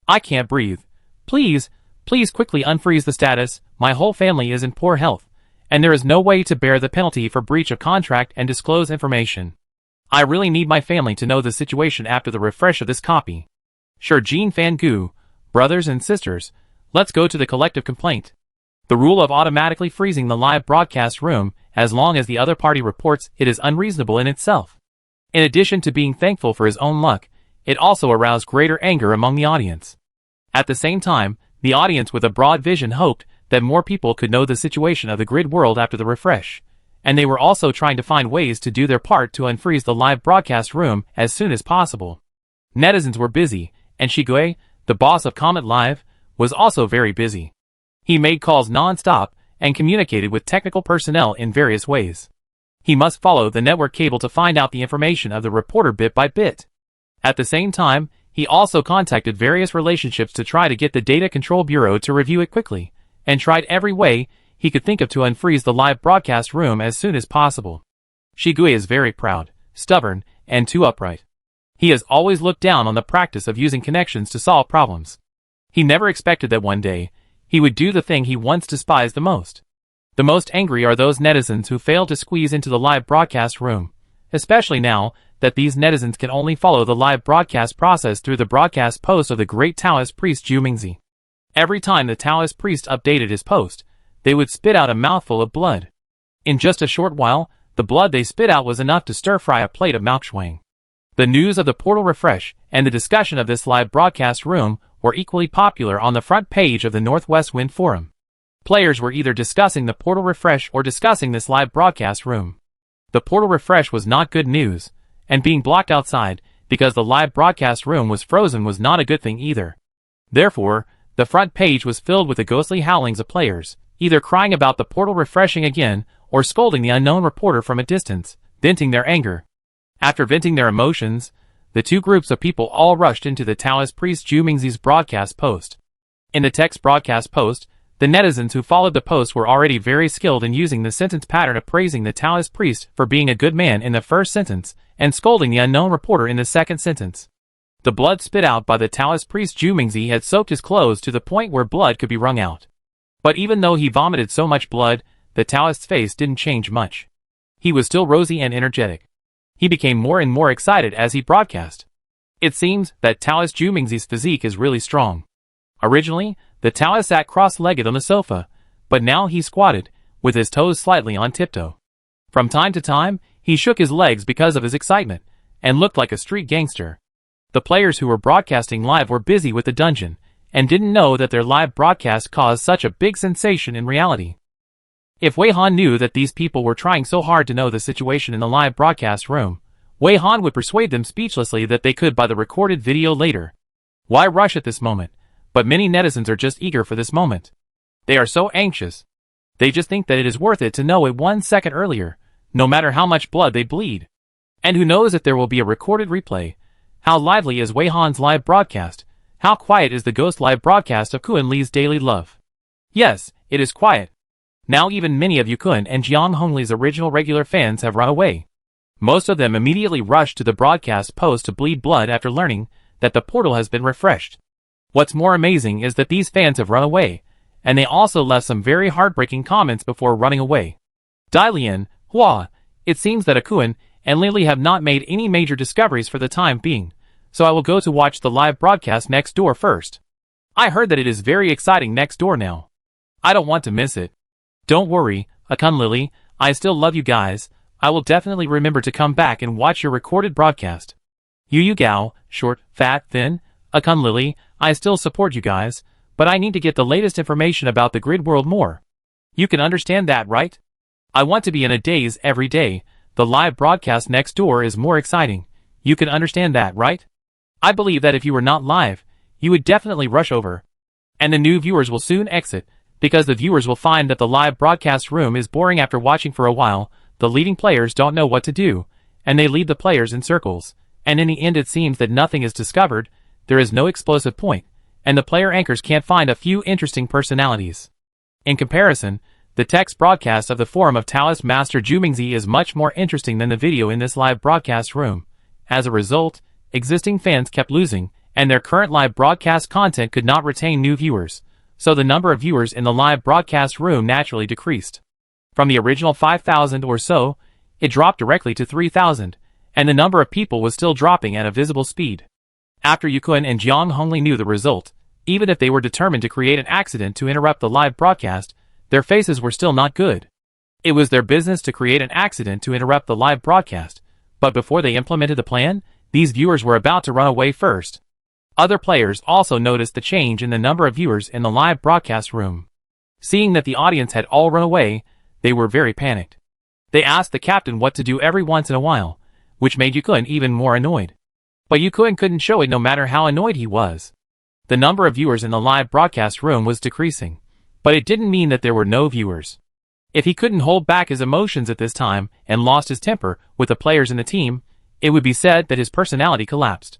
I can't breathe. Please quickly unfreeze the status. My whole family is in poor health, and there is no way to bear the penalty for breach of contract and disclose information. I really need my family to know the situation after the refresh of this copy. Sure, Jean Fangu, brothers and sisters, let's go to the collective complaint. The rule of automatically freezing the live broadcast room as long as the other party reports it is unreasonable in itself. In addition to being thankful for his own luck, it also aroused greater anger among the audience. At the same time, the audience with a broad vision hoped that more people could know the situation of the grid world after the refresh, and they were also trying to find ways to do their part to unfreeze the live broadcast room as soon as possible. Netizens were busy, and Shigue, the boss of Comet Live, was also very busy. He made calls non-stop and communicated with technical personnel in various ways. He must follow the network cable to find out the information of the reporter bit by bit. At the same time, he also contacted various relationships to try to get the Data Control Bureau to review it quickly, and tried every way he could think of to unfreeze the live broadcast room as soon as possible. Shigue is very proud, stubborn, and too upright. He has always looked down on the practice of using connections to solve problems. He never expected that one day, he would do the thing he once despised the most. The most angry are those netizens who fail to squeeze into the live broadcast room, especially now that these netizens can only follow the live broadcast process through the broadcast post of the great Taoist priest Zhu Mingzi. Every time the Taoist priest updated his post, they would spit out a mouthful of blood. In just a short while, the blood they spit out was enough to stir-fry a plate of malkshuang. The news of the portal refresh and the discussion of this live broadcast room were equally popular on the front page of the Northwest Wind Forum. Players were either discussing the portal refresh or discussing this live broadcast room. The portal refresh was not good news, and being blocked outside because the live broadcast room was frozen was not a good thing either. Therefore, the front page was filled with the ghostly howlings of players, either crying about the portal refreshing again or scolding the unknown reporter from a distance, venting their anger. After venting their emotions, the two groups of people all rushed into the Taoist priest Zhu Mingzi's broadcast post. In the text broadcast post, the netizens who followed the post were already very skilled in using the sentence pattern of praising the Taoist priest for being a good man in the first sentence, and scolding the unknown reporter in the second sentence. The blood spit out by the Taoist priest Zhu Mingzi had soaked his clothes to the point where blood could be wrung out. But even though he vomited so much blood, the Taoist's face didn't change much. He was still rosy and energetic. He became more and more excited as he broadcast. It seems that Taoist Zhu Mingzi's physique is really strong. Originally, the Taoist sat cross-legged on the sofa, but now he squatted, with his toes slightly on tiptoe. From time to time, he shook his legs because of his excitement, and looked like a street gangster. The players who were broadcasting live were busy with the dungeon, and didn't know that their live broadcast caused such a big sensation in reality. If Wei Han knew that these people were trying so hard to know the situation in the live broadcast room, Wei Han would persuade them speechlessly that they could buy the recorded video later. Why rush at this moment? But many netizens are just eager for this moment. They are so anxious. They just think that it is worth it to know it 1 second earlier, no matter how much blood they bleed. And who knows if there will be a recorded replay? How lively is Wei Han's live broadcast? How quiet is the ghost live broadcast of Kuan Li's Daily Love? Yes, it is quiet. Now even many of Yukun and Jiang Hongli's original regular fans have run away. Most of them immediately rushed to the broadcast post to bleed blood after learning that the portal has been refreshed. What's more amazing is that these fans have run away, and they also left some very heartbreaking comments before running away. Dailian, Hua, it seems that Akuan and Lily have not made any major discoveries for the time being, so I will go to watch the live broadcast next door first. I heard that it is very exciting next door now. I don't want to miss it. Don't worry, Akun Lily, I still love you guys. I will definitely remember to come back and watch your recorded broadcast. Yu Gao, short, fat, thin, Akun Lily, I still support you guys, but I need to get the latest information about the grid world more. You can understand that, right? I want to be in a daze every day. The live broadcast next door is more exciting. You can understand that, right? I believe that if you were not live, you would definitely rush over. And the new viewers will soon exit, because the viewers will find that the live broadcast room is boring after watching for a while. The leading players don't know what to do, and they lead the players in circles, and in the end it seems that nothing is discovered, there is no explosive point, and the player anchors can't find a few interesting personalities. In comparison, the text broadcast of the forum of Taoist Master Zhu Mingzi is much more interesting than the video in this live broadcast room. As a result, existing fans kept losing, and their current live broadcast content could not retain new viewers, so the number of viewers in the live broadcast room naturally decreased. From the original 5,000 or so, it dropped directly to 3,000, and the number of people was still dropping at a visible speed. After Yukun and Jiang Hongli knew the result, even if they were determined to create an accident to interrupt the live broadcast, their faces were still not good. It was their business to create an accident to interrupt the live broadcast, but before they implemented the plan, these viewers were about to run away first. Other players also noticed the change in the number of viewers in the live broadcast room. Seeing that the audience had all run away, they were very panicked. They asked the captain what to do every once in a while, which made Yukun even more annoyed. But Yukun couldn't show it no matter how annoyed he was. The number of viewers in the live broadcast room was decreasing, But it didn't mean that there were no viewers. If he couldn't hold back his emotions at this time and lost his temper with the players in the team, it would be said that his personality collapsed.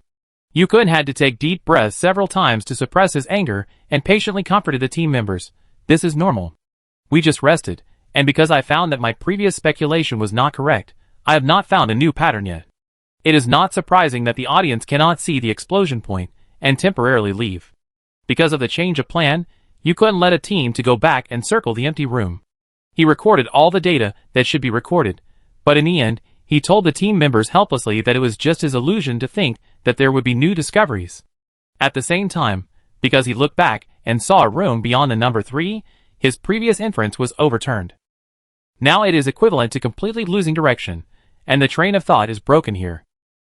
Yukun had to take deep breaths several times to suppress his anger and patiently comforted the team members. This is normal. We just rested, and because I found that my previous speculation was not correct, I have not found a new pattern yet. It is not surprising that the audience cannot see the explosion point and temporarily leave. Because of the change of plan, Yukun led a team to go back and circle the empty room. He recorded all the data that should be recorded, but in the end, he told the team members helplessly that it was just his illusion to think that there would be new discoveries. At the same time, because he looked back and saw a room beyond the number 3, his previous inference was overturned. Now it is equivalent to completely losing direction, and the train of thought is broken here.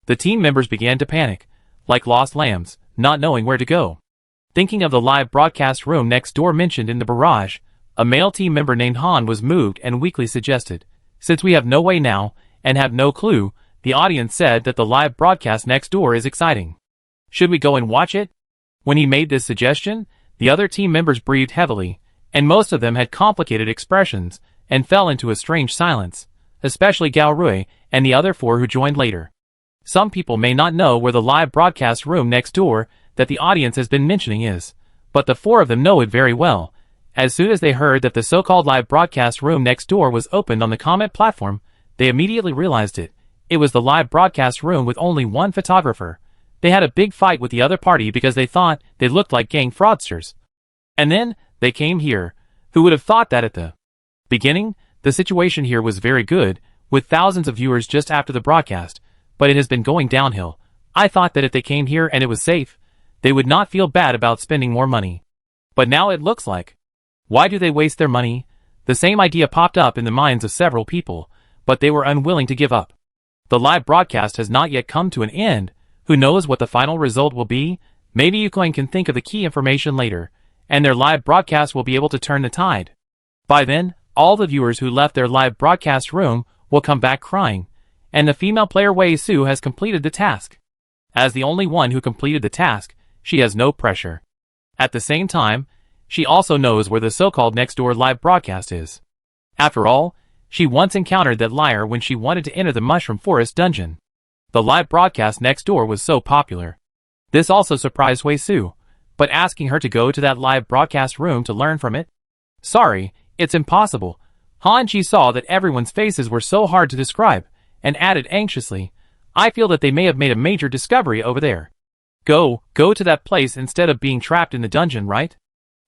The team members began to panic, like lost lambs, not knowing where to go. Thinking of the live broadcast room next door mentioned in the barrage, a male team member named Han was moved and weakly suggested, since we have no way now, and have no clue, the audience said that the live broadcast next door is exciting. Should we go and watch it? When he made this suggestion, the other team members breathed heavily, and most of them had complicated expressions, and fell into a strange silence, especially Gao Rui and the other 4 who joined later. Some people may not know where the live broadcast room next door that the audience has been mentioning is, but the 4 of them know it very well. As soon as they heard that the so-called live broadcast room next door was opened on the comment platform, they immediately realized it. It was the live broadcast room with only one photographer. They had a big fight with the other party because they thought they looked like gang fraudsters. And then, they came here. Who would have thought that at the beginning? The situation here was very good, with thousands of viewers just after the broadcast, but it has been going downhill. I thought that if they came here and it was safe, they would not feel bad about spending more money. But now it looks like. Why do they waste their money? The same idea popped up in the minds of several people, but they were unwilling to give up. The live broadcast has not yet come to an end. Who knows what the final result will be? Maybe Ucoin can think of the key information later, and their live broadcast will be able to turn the tide. By then, all the viewers who left their live broadcast room will come back crying, and the female player Wei Su has completed the task. As the only one who completed the task, she has no pressure. At the same time, she also knows where the so-called next-door live broadcast is. After all, she once encountered that liar when she wanted to enter the Mushroom Forest dungeon. The live broadcast next door was so popular. This also surprised Wei Su, but asking her to go to that live broadcast room to learn from it? Sorry, it's impossible. Han Chi saw that everyone's faces were so hard to describe, and added anxiously, I feel that they may have made a major discovery over there. Go to that place instead of being trapped in the dungeon, right?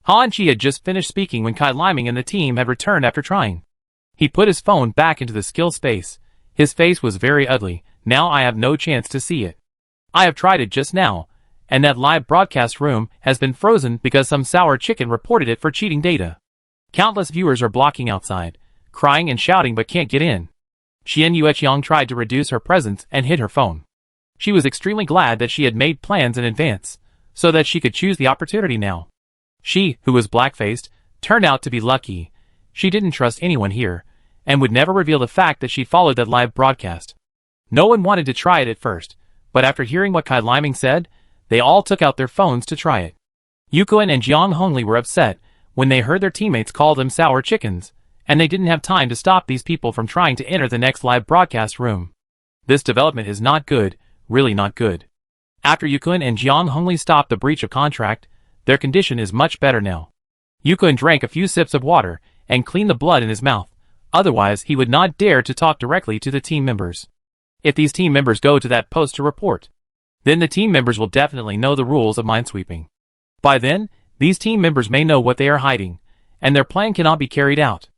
Han Chi had just finished speaking when Kai Liming and the team had returned after trying. He put his phone back into the skill space. His face was very ugly. Now I have no chance to see it. I have tried it just now, and that live broadcast room has been frozen because some sour chicken reported it for cheating data. Countless viewers are blocking outside, crying and shouting but can't get in. Xian Yueqiang tried to reduce her presence and hid her phone. She was extremely glad that she had made plans in advance, so that she could choose the opportunity now. She, who was black-faced, turned out to be lucky. She didn't trust anyone here, and would never reveal the fact that she followed that live broadcast. No one wanted to try it at first, but after hearing what Kai Liming said, they all took out their phones to try it. Yukoin and Jiang Hongli were upset when they heard their teammates call them sour chickens, and they didn't have time to stop these people from trying to enter the next live broadcast room. This development is not good, really not good. After Yukoin and Jiang Hongli stopped the breach of contract, their condition is much better now. Yukoin drank a few sips of water and cleaned the blood in his mouth, otherwise he would not dare to talk directly to the team members. If these team members go to that post to report, then the team members will definitely know the rules of minesweeping. By then, these team members may know what they are hiding, and their plan cannot be carried out.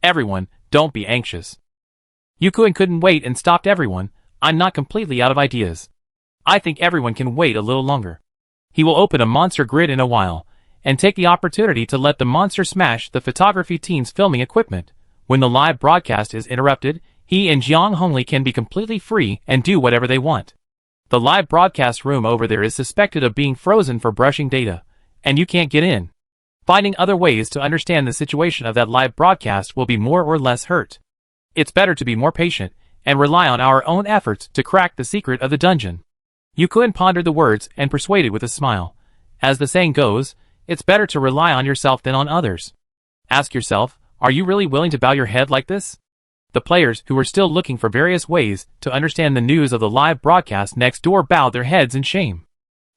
Everyone, don't be anxious. Yukoin couldn't wait and stopped everyone. I'm not completely out of ideas. I think everyone can wait a little longer. He will open a monster grid in a while, and take the opportunity to let the monster smash the photography team's filming equipment. When the live broadcast is interrupted, he and Jiang Hongli can be completely free and do whatever they want. The live broadcast room over there is suspected of being frozen for brushing data, and you can't get in. Finding other ways to understand the situation of that live broadcast will be more or less hurt. It's better to be more patient and rely on our own efforts to crack the secret of the dungeon. Yukoin pondered the words and persuaded with a smile. As the saying goes, it's better to rely on yourself than on others. Ask yourself, are you really willing to bow your head like this? The players, who were still looking for various ways to understand the news of the live broadcast next door, bowed their heads in shame.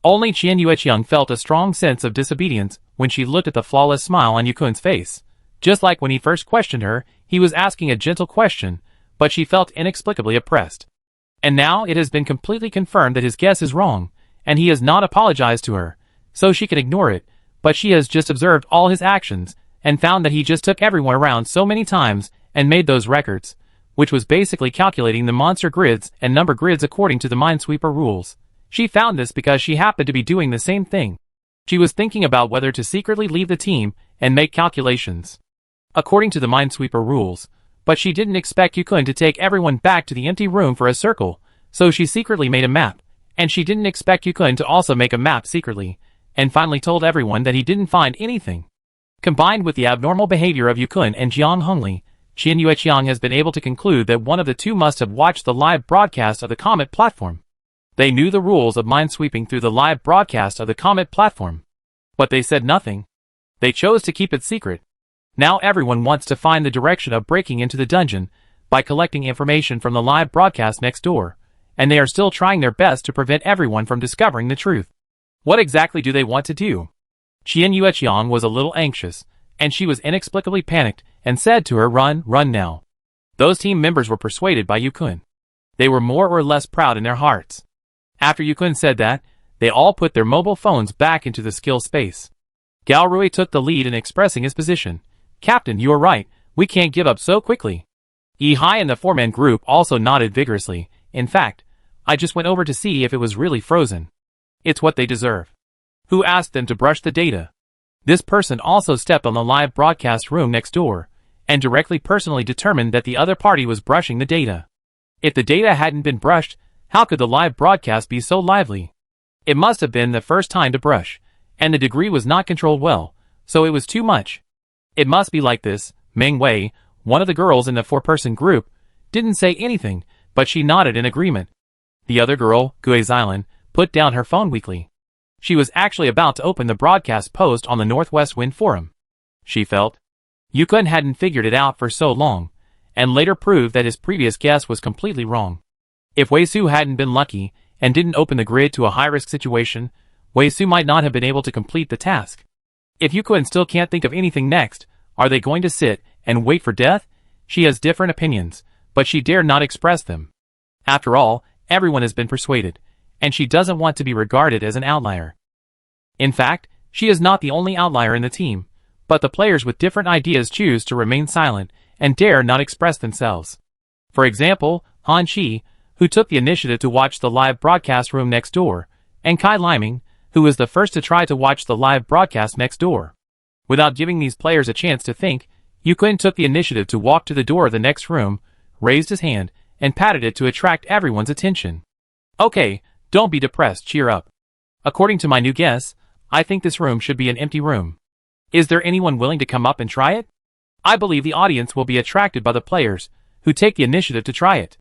Only Qian Yueqiang felt a strong sense of disobedience when she looked at the flawless smile on Yukun's face. Just like when he first questioned her, he was asking a gentle question, but she felt inexplicably oppressed. And now it has been completely confirmed that his guess is wrong, and he has not apologized to her, so she can ignore it, but she has just observed all his actions, and found that he just took everyone around so many times, and made those records, which was basically calculating the monster grids and number grids according to the Minesweeper rules. She found this because she happened to be doing the same thing. She was thinking about whether to secretly leave the team and make calculations according to the Minesweeper rules, but she didn't expect Yukun to take everyone back to the empty room for a circle, so she secretly made a map, and she didn't expect Yukun to also make a map secretly, and finally told everyone that he didn't find anything. Combined with the abnormal behavior of Yukun and Jiang Hongli, Qian Yueqiang has been able to conclude that one of the two must have watched the live broadcast of the Comet platform. They knew the rules of minesweeping through the live broadcast of the Comet platform, but they said nothing. They chose to keep it secret. Now everyone wants to find the direction of breaking into the dungeon by collecting information from the live broadcast next door, and they are still trying their best to prevent everyone from discovering the truth. What exactly do they want to do? Qian Yueqiang was a little anxious, and she was inexplicably panicked and said to her, "Run, run now." Those team members were persuaded by Yukun. They were more or less proud in their hearts. After Yukun said that, they all put their mobile phones back into the skill space. Gao Rui took the lead in expressing his position. "Captain, you are right, we can't give up so quickly." Yi Hai and the four-man group also nodded vigorously. "In fact, I just went over to see if it was really frozen. It's what they deserve." Who asked them to brush the data? This person also stepped on the live broadcast room next door, and directly personally determined that the other party was brushing the data. If the data hadn't been brushed, how could the live broadcast be so lively? It must have been the first time to brush, and the degree was not controlled well, so it was too much. It must be like this. Meng Wei, one of the girls in the four-person group, didn't say anything, but she nodded in agreement. The other girl, Gue Xilan, put down her phone weakly. She was actually about to open the broadcast post on the Northwest Wind Forum. She felt Yukun hadn't figured it out for so long, and later proved that his previous guess was completely wrong. If Wei Su hadn't been lucky and didn't open the grid to a high-risk situation, Wei Su might not have been able to complete the task. If Yukun still can't think of anything next, are they going to sit and wait for death? She has different opinions, but she dare not express them. After all, everyone has been persuaded, and she doesn't want to be regarded as an outlier. In fact, she is not the only outlier in the team, but the players with different ideas choose to remain silent and dare not express themselves. For example, Han Qi, who took the initiative to watch the live broadcast room next door, and Kai Liming, who was the first to try to watch the live broadcast next door. Without giving these players a chance to think, Yukun took the initiative to walk to the door of the next room, raised his hand, and patted it to attract everyone's attention. "Okay, don't be depressed, cheer up. According to my new guess, I think this room should be an empty room. Is there anyone willing to come up and try it? I believe the audience will be attracted by the players who take the initiative to try it."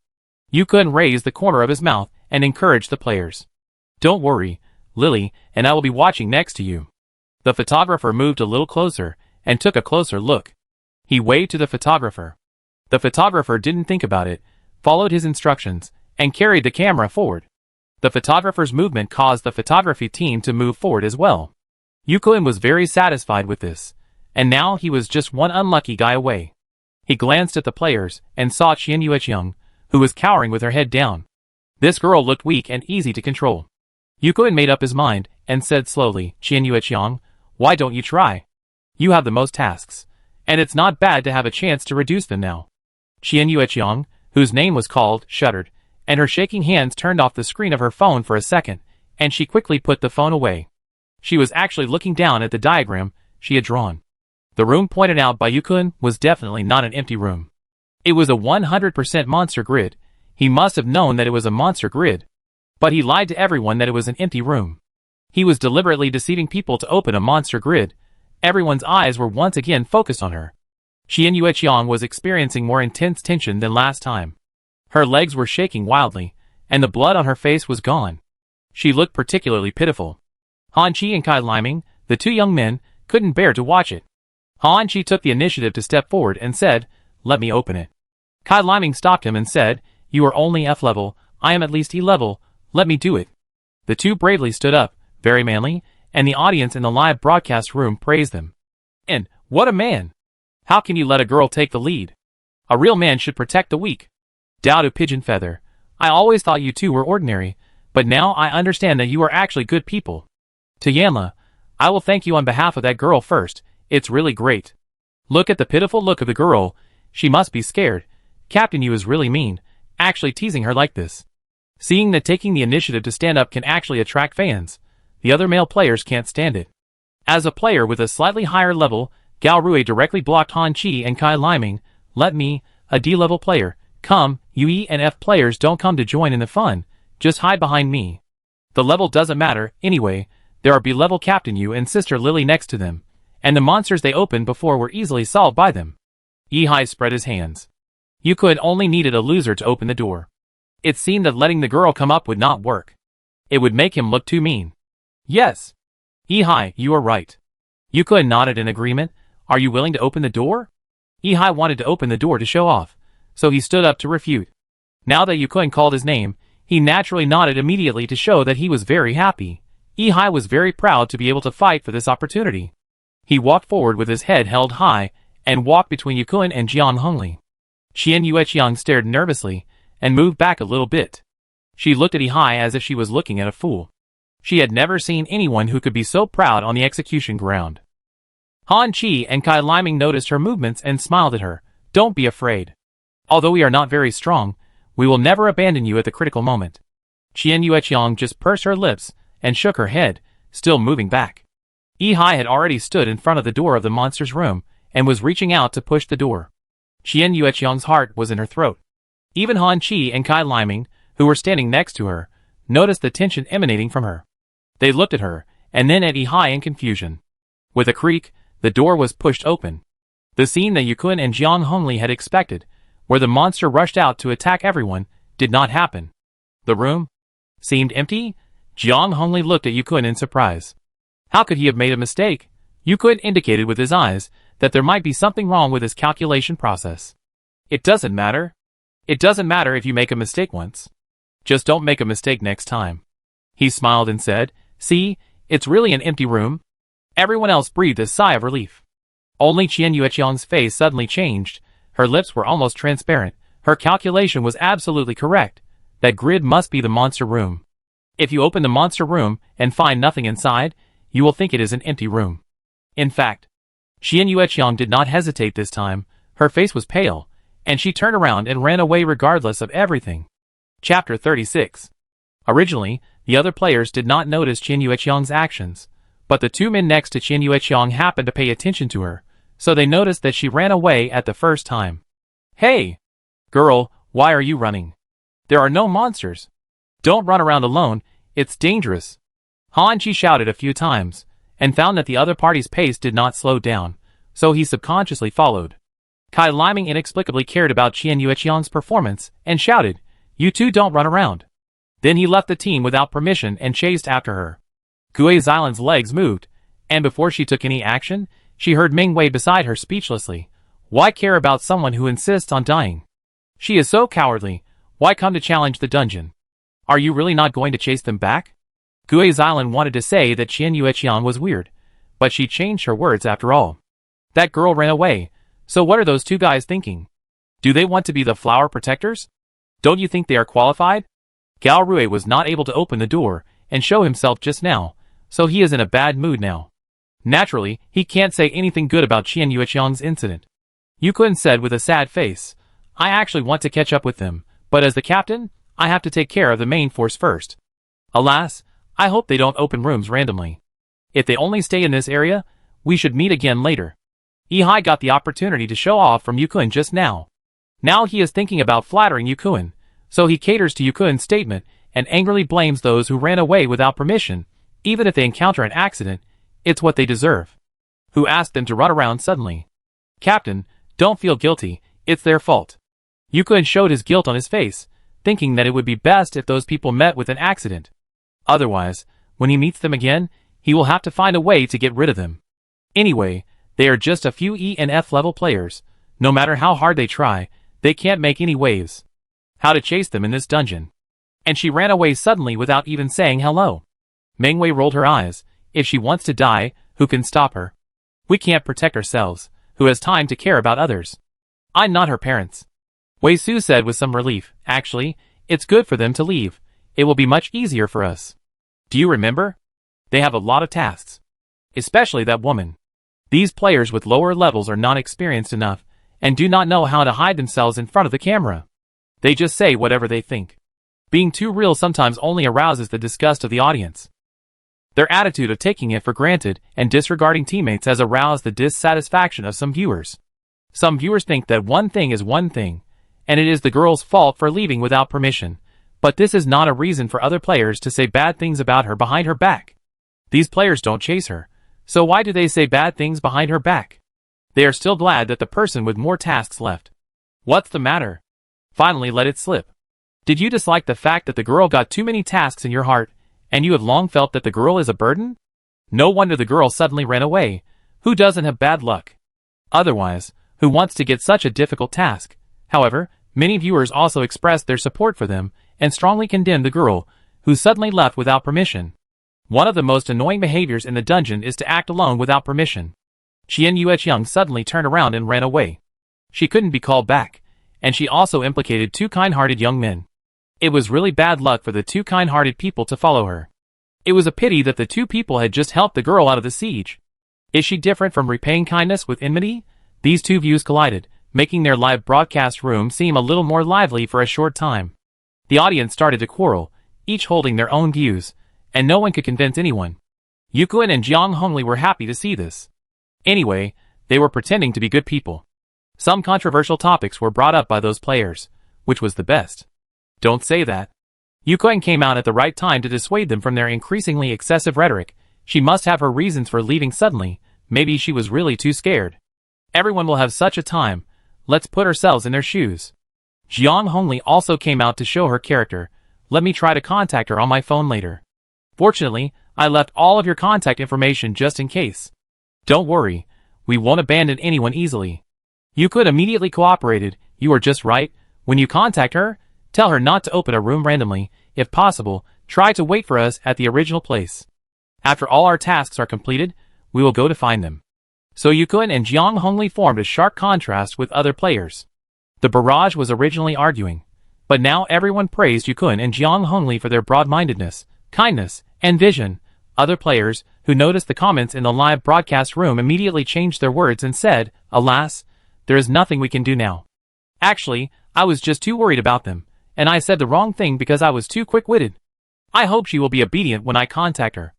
Yukun raised the corner of his mouth and encouraged the players. "Don't worry, Lily, and I will be watching next to you." The photographer moved a little closer and took a closer look. He waved to the photographer. The photographer didn't think about it, followed his instructions, and carried the camera forward. The photographer's movement caused the photography team to move forward as well. Yukun was very satisfied with this, and now he was just one unlucky guy away. He glanced at the players and saw Qian Yueqiang, who was cowering with her head down. This girl looked weak and easy to control. Yukun made up his mind and said slowly, "Qian Yueqiang, why don't you try? You have the most tasks, and it's not bad to have a chance to reduce them now." Qian Yueqiang, whose name was called, shuddered, and her shaking hands turned off the screen of her phone for a second, and she quickly put the phone away. She was actually looking down at the diagram she had drawn. The room pointed out by Yukun was definitely not an empty room. It was a 100% monster grid. He must have known that it was a monster grid. But he lied to everyone that it was an empty room. He was deliberately deceiving people to open a monster grid. Everyone's eyes were once again focused on her. Qian Yueqiang was experiencing more intense tension than last time. Her legs were shaking wildly, and the blood on her face was gone. She looked particularly pitiful. Han Qi and Kai Liming, the two young men, couldn't bear to watch it. Han Chi took the initiative to step forward and said, "Let me open it." Kai Liming stopped him and said, "You are only F level, I am at least E level, let me do it." The two bravely stood up, very manly, and the audience in the live broadcast room praised them. And, what a man! How can you let a girl take the lead? A real man should protect the weak. Dow to Pigeon Feather, I always thought you two were ordinary, but now I understand that you are actually good people. To Yanla, I will thank you on behalf of that girl first, it's really great. Look at the pitiful look of the girl, she must be scared. Captain Yu is really mean, actually teasing her like this. Seeing that taking the initiative to stand up can actually attract fans, the other male players can't stand it. As a player with a slightly higher level, Gao Rui directly blocked Han Chi and Kai Liming. Let me, a D-level player, come, you E and F players don't come to join in the fun, just hide behind me. The level doesn't matter, anyway, there are B-level Captain Yu and Sister Lily next to them, and the monsters they opened before were easily solved by them. Yi-Hai spread his hands. You could only needed a loser to open the door. It seemed that letting the girl come up would not work. It would make him look too mean. Yes. Yi-Hai, you are right. Yukun nodded in agreement. Are you willing to open the door? Yi-Hai wanted to open the door to show off, so he stood up to refute. Now that Yukun called his name, he naturally nodded immediately to show that he was very happy. Yi-Hai was very proud to be able to fight for this opportunity. He walked forward with his head held high, and walked between Yukun and Jiang Hongli. Qian Yueqiang stared nervously, and moved back a little bit. She looked at Yi-Hai as if she was looking at a fool. She had never seen anyone who could be so proud on the execution ground. Han Chi and Kai Liming noticed her movements and smiled at her. Don't be afraid. Although we are not very strong, we will never abandon you at the critical moment. Qian Yueqiang just pursed her lips and shook her head, still moving back. Yi-Hai had already stood in front of the door of the monster's room and was reaching out to push the door. Qian Yueqiang's heart was in her throat. Even Han Chi and Kai Liming, who were standing next to her, noticed the tension emanating from her. They looked at her, and then at Yi-Hai in confusion. With a creak, the door was pushed open. The scene that Yukun and Jiang Hongli had expected, where the monster rushed out to attack everyone, did not happen. The room seemed empty. Jiang Hongli looked at Yukun in surprise. How could he have made a mistake? Yukun indicated with his eyes that there might be something wrong with his calculation process. It doesn't matter. It doesn't matter if you make a mistake once. Just don't make a mistake next time. He smiled and said, "See, it's really an empty room." Everyone else breathed a sigh of relief. Only Qian Yueqiang's face suddenly changed. Her lips were almost transparent. Her calculation was absolutely correct. That grid must be the monster room. If you open the monster room and find nothing inside, you will think it is an empty room. In fact, Qian Yueqiang did not hesitate this time. Her face was pale, and she turned around and ran away regardless of everything. Chapter 36. Originally, the other players did not notice Qian Yueqiang's actions, but the two men next to Qian Yueqiang happened to pay attention to her, so they noticed that she ran away at the first time. Hey! Girl, why are you running? There are no monsters. Don't run around alone, it's dangerous. Han Chi shouted a few times, and found that the other party's pace did not slow down, so he subconsciously followed. Kai Liming inexplicably cared about Qian Yueqiang's performance, and shouted, "You two don't run around." Then he left the team without permission and chased after her. Gue Xilan's legs moved, and before she took any action, she heard Ming Wei beside her speechlessly. Why care about someone who insists on dying? She is so cowardly, why come to challenge the dungeon? Are you really not going to chase them back? Gue Xilan wanted to say that Qian Yueqiang was weird, but she changed her words after all. That girl ran away, so what are those two guys thinking? Do they want to be the flower protectors? Don't you think they are qualified? Gao Rui was not able to open the door and show himself just now, so he is in a bad mood now. Naturally, he can't say anything good about Qian Yueqiang's incident. Yukun said with a sad face, I actually want to catch up with them, but as the captain, I have to take care of the main force first. Alas, I hope they don't open rooms randomly. If they only stay in this area, we should meet again later. Yi-Hai got the opportunity to show off from Yukun just now. Now he is thinking about flattering Yukun, so he caters to Yukun's statement and angrily blames those who ran away without permission. Even if they encounter an accident, it's what they deserve. Who asked them to run around suddenly? Captain, don't feel guilty, it's their fault. Yukun showed his guilt on his face, thinking that it would be best if those people met with an accident. Otherwise, when he meets them again, he will have to find a way to get rid of them. Anyway, They are just a few E and F level players. No matter how hard they try, they can't make any waves. How to chase them in this dungeon? And she ran away suddenly without even saying hello. Mengwei rolled her eyes. If she wants to die, who can stop her? We can't protect ourselves. Who has time to care about others? I'm not her parents. Wei Su said with some relief. Actually, it's good for them to leave. It will be much easier for us. Do you remember? They have a lot of tasks. Especially that woman. These players with lower levels are not experienced enough, and do not know how to hide themselves in front of the camera. They just say whatever they think. Being too real sometimes only arouses the disgust of the audience. Their attitude of taking it for granted and disregarding teammates has aroused the dissatisfaction of some viewers. Some viewers think that one thing is one thing, and it is the girl's fault for leaving without permission, but this is not a reason for other players to say bad things about her behind her back. These players don't chase her, so why do they say bad things behind her back? They are still glad that the person with more tasks left. What's the matter? Finally let it slip. Did you dislike the fact that the girl got too many tasks in your heart, and you have long felt that the girl is a burden? No wonder the girl suddenly ran away. Who doesn't have bad luck? Otherwise, who wants to get such a difficult task? However, many viewers also expressed their support for them, and strongly condemned the girl, who suddenly left without permission. One of the most annoying behaviors in the dungeon is to act alone without permission. Qian Yueqiang suddenly turned around and ran away. She couldn't be called back, and she also implicated two kind-hearted young men. It was really bad luck for the two kind-hearted people to follow her. It was a pity that the two people had just helped the girl out of the siege. Is she different from repaying kindness with enmity? These two views collided, making their live broadcast room seem a little more lively for a short time. The audience started to quarrel, each holding their own views, and no one could convince anyone. Yukuin and Jiang Hongli were happy to see this. Anyway, they were pretending to be good people. Some controversial topics were brought up by those players, which was the best. Don't say that. Yukuin came out at the right time to dissuade them from their increasingly excessive rhetoric. She must have her reasons for leaving suddenly. Maybe she was really too scared. Everyone will have such a time. Let's put ourselves in their shoes. Jiang Hongli also came out to show her character. Let me try to contact her on my phone later. Fortunately, I left all of your contact information just in case. Don't worry, we won't abandon anyone easily. Yukuin immediately cooperated. You are just right. When you contact her, tell her not to open a room randomly. If possible, try to wait for us at the original place. After all our tasks are completed, we will go to find them. So Yukuin and Jiang Hongli formed a sharp contrast with other players. The barrage was originally arguing, but now everyone praised Yukuin and Jiang Hongli for their broad-mindedness, kindness, and vision. Other players, who noticed the comments in the live broadcast room, immediately changed their words and said, "Alas, there is nothing we can do now. Actually, I was just too worried about them, and I said the wrong thing because I was too quick-witted. I hope she will be obedient when I contact her."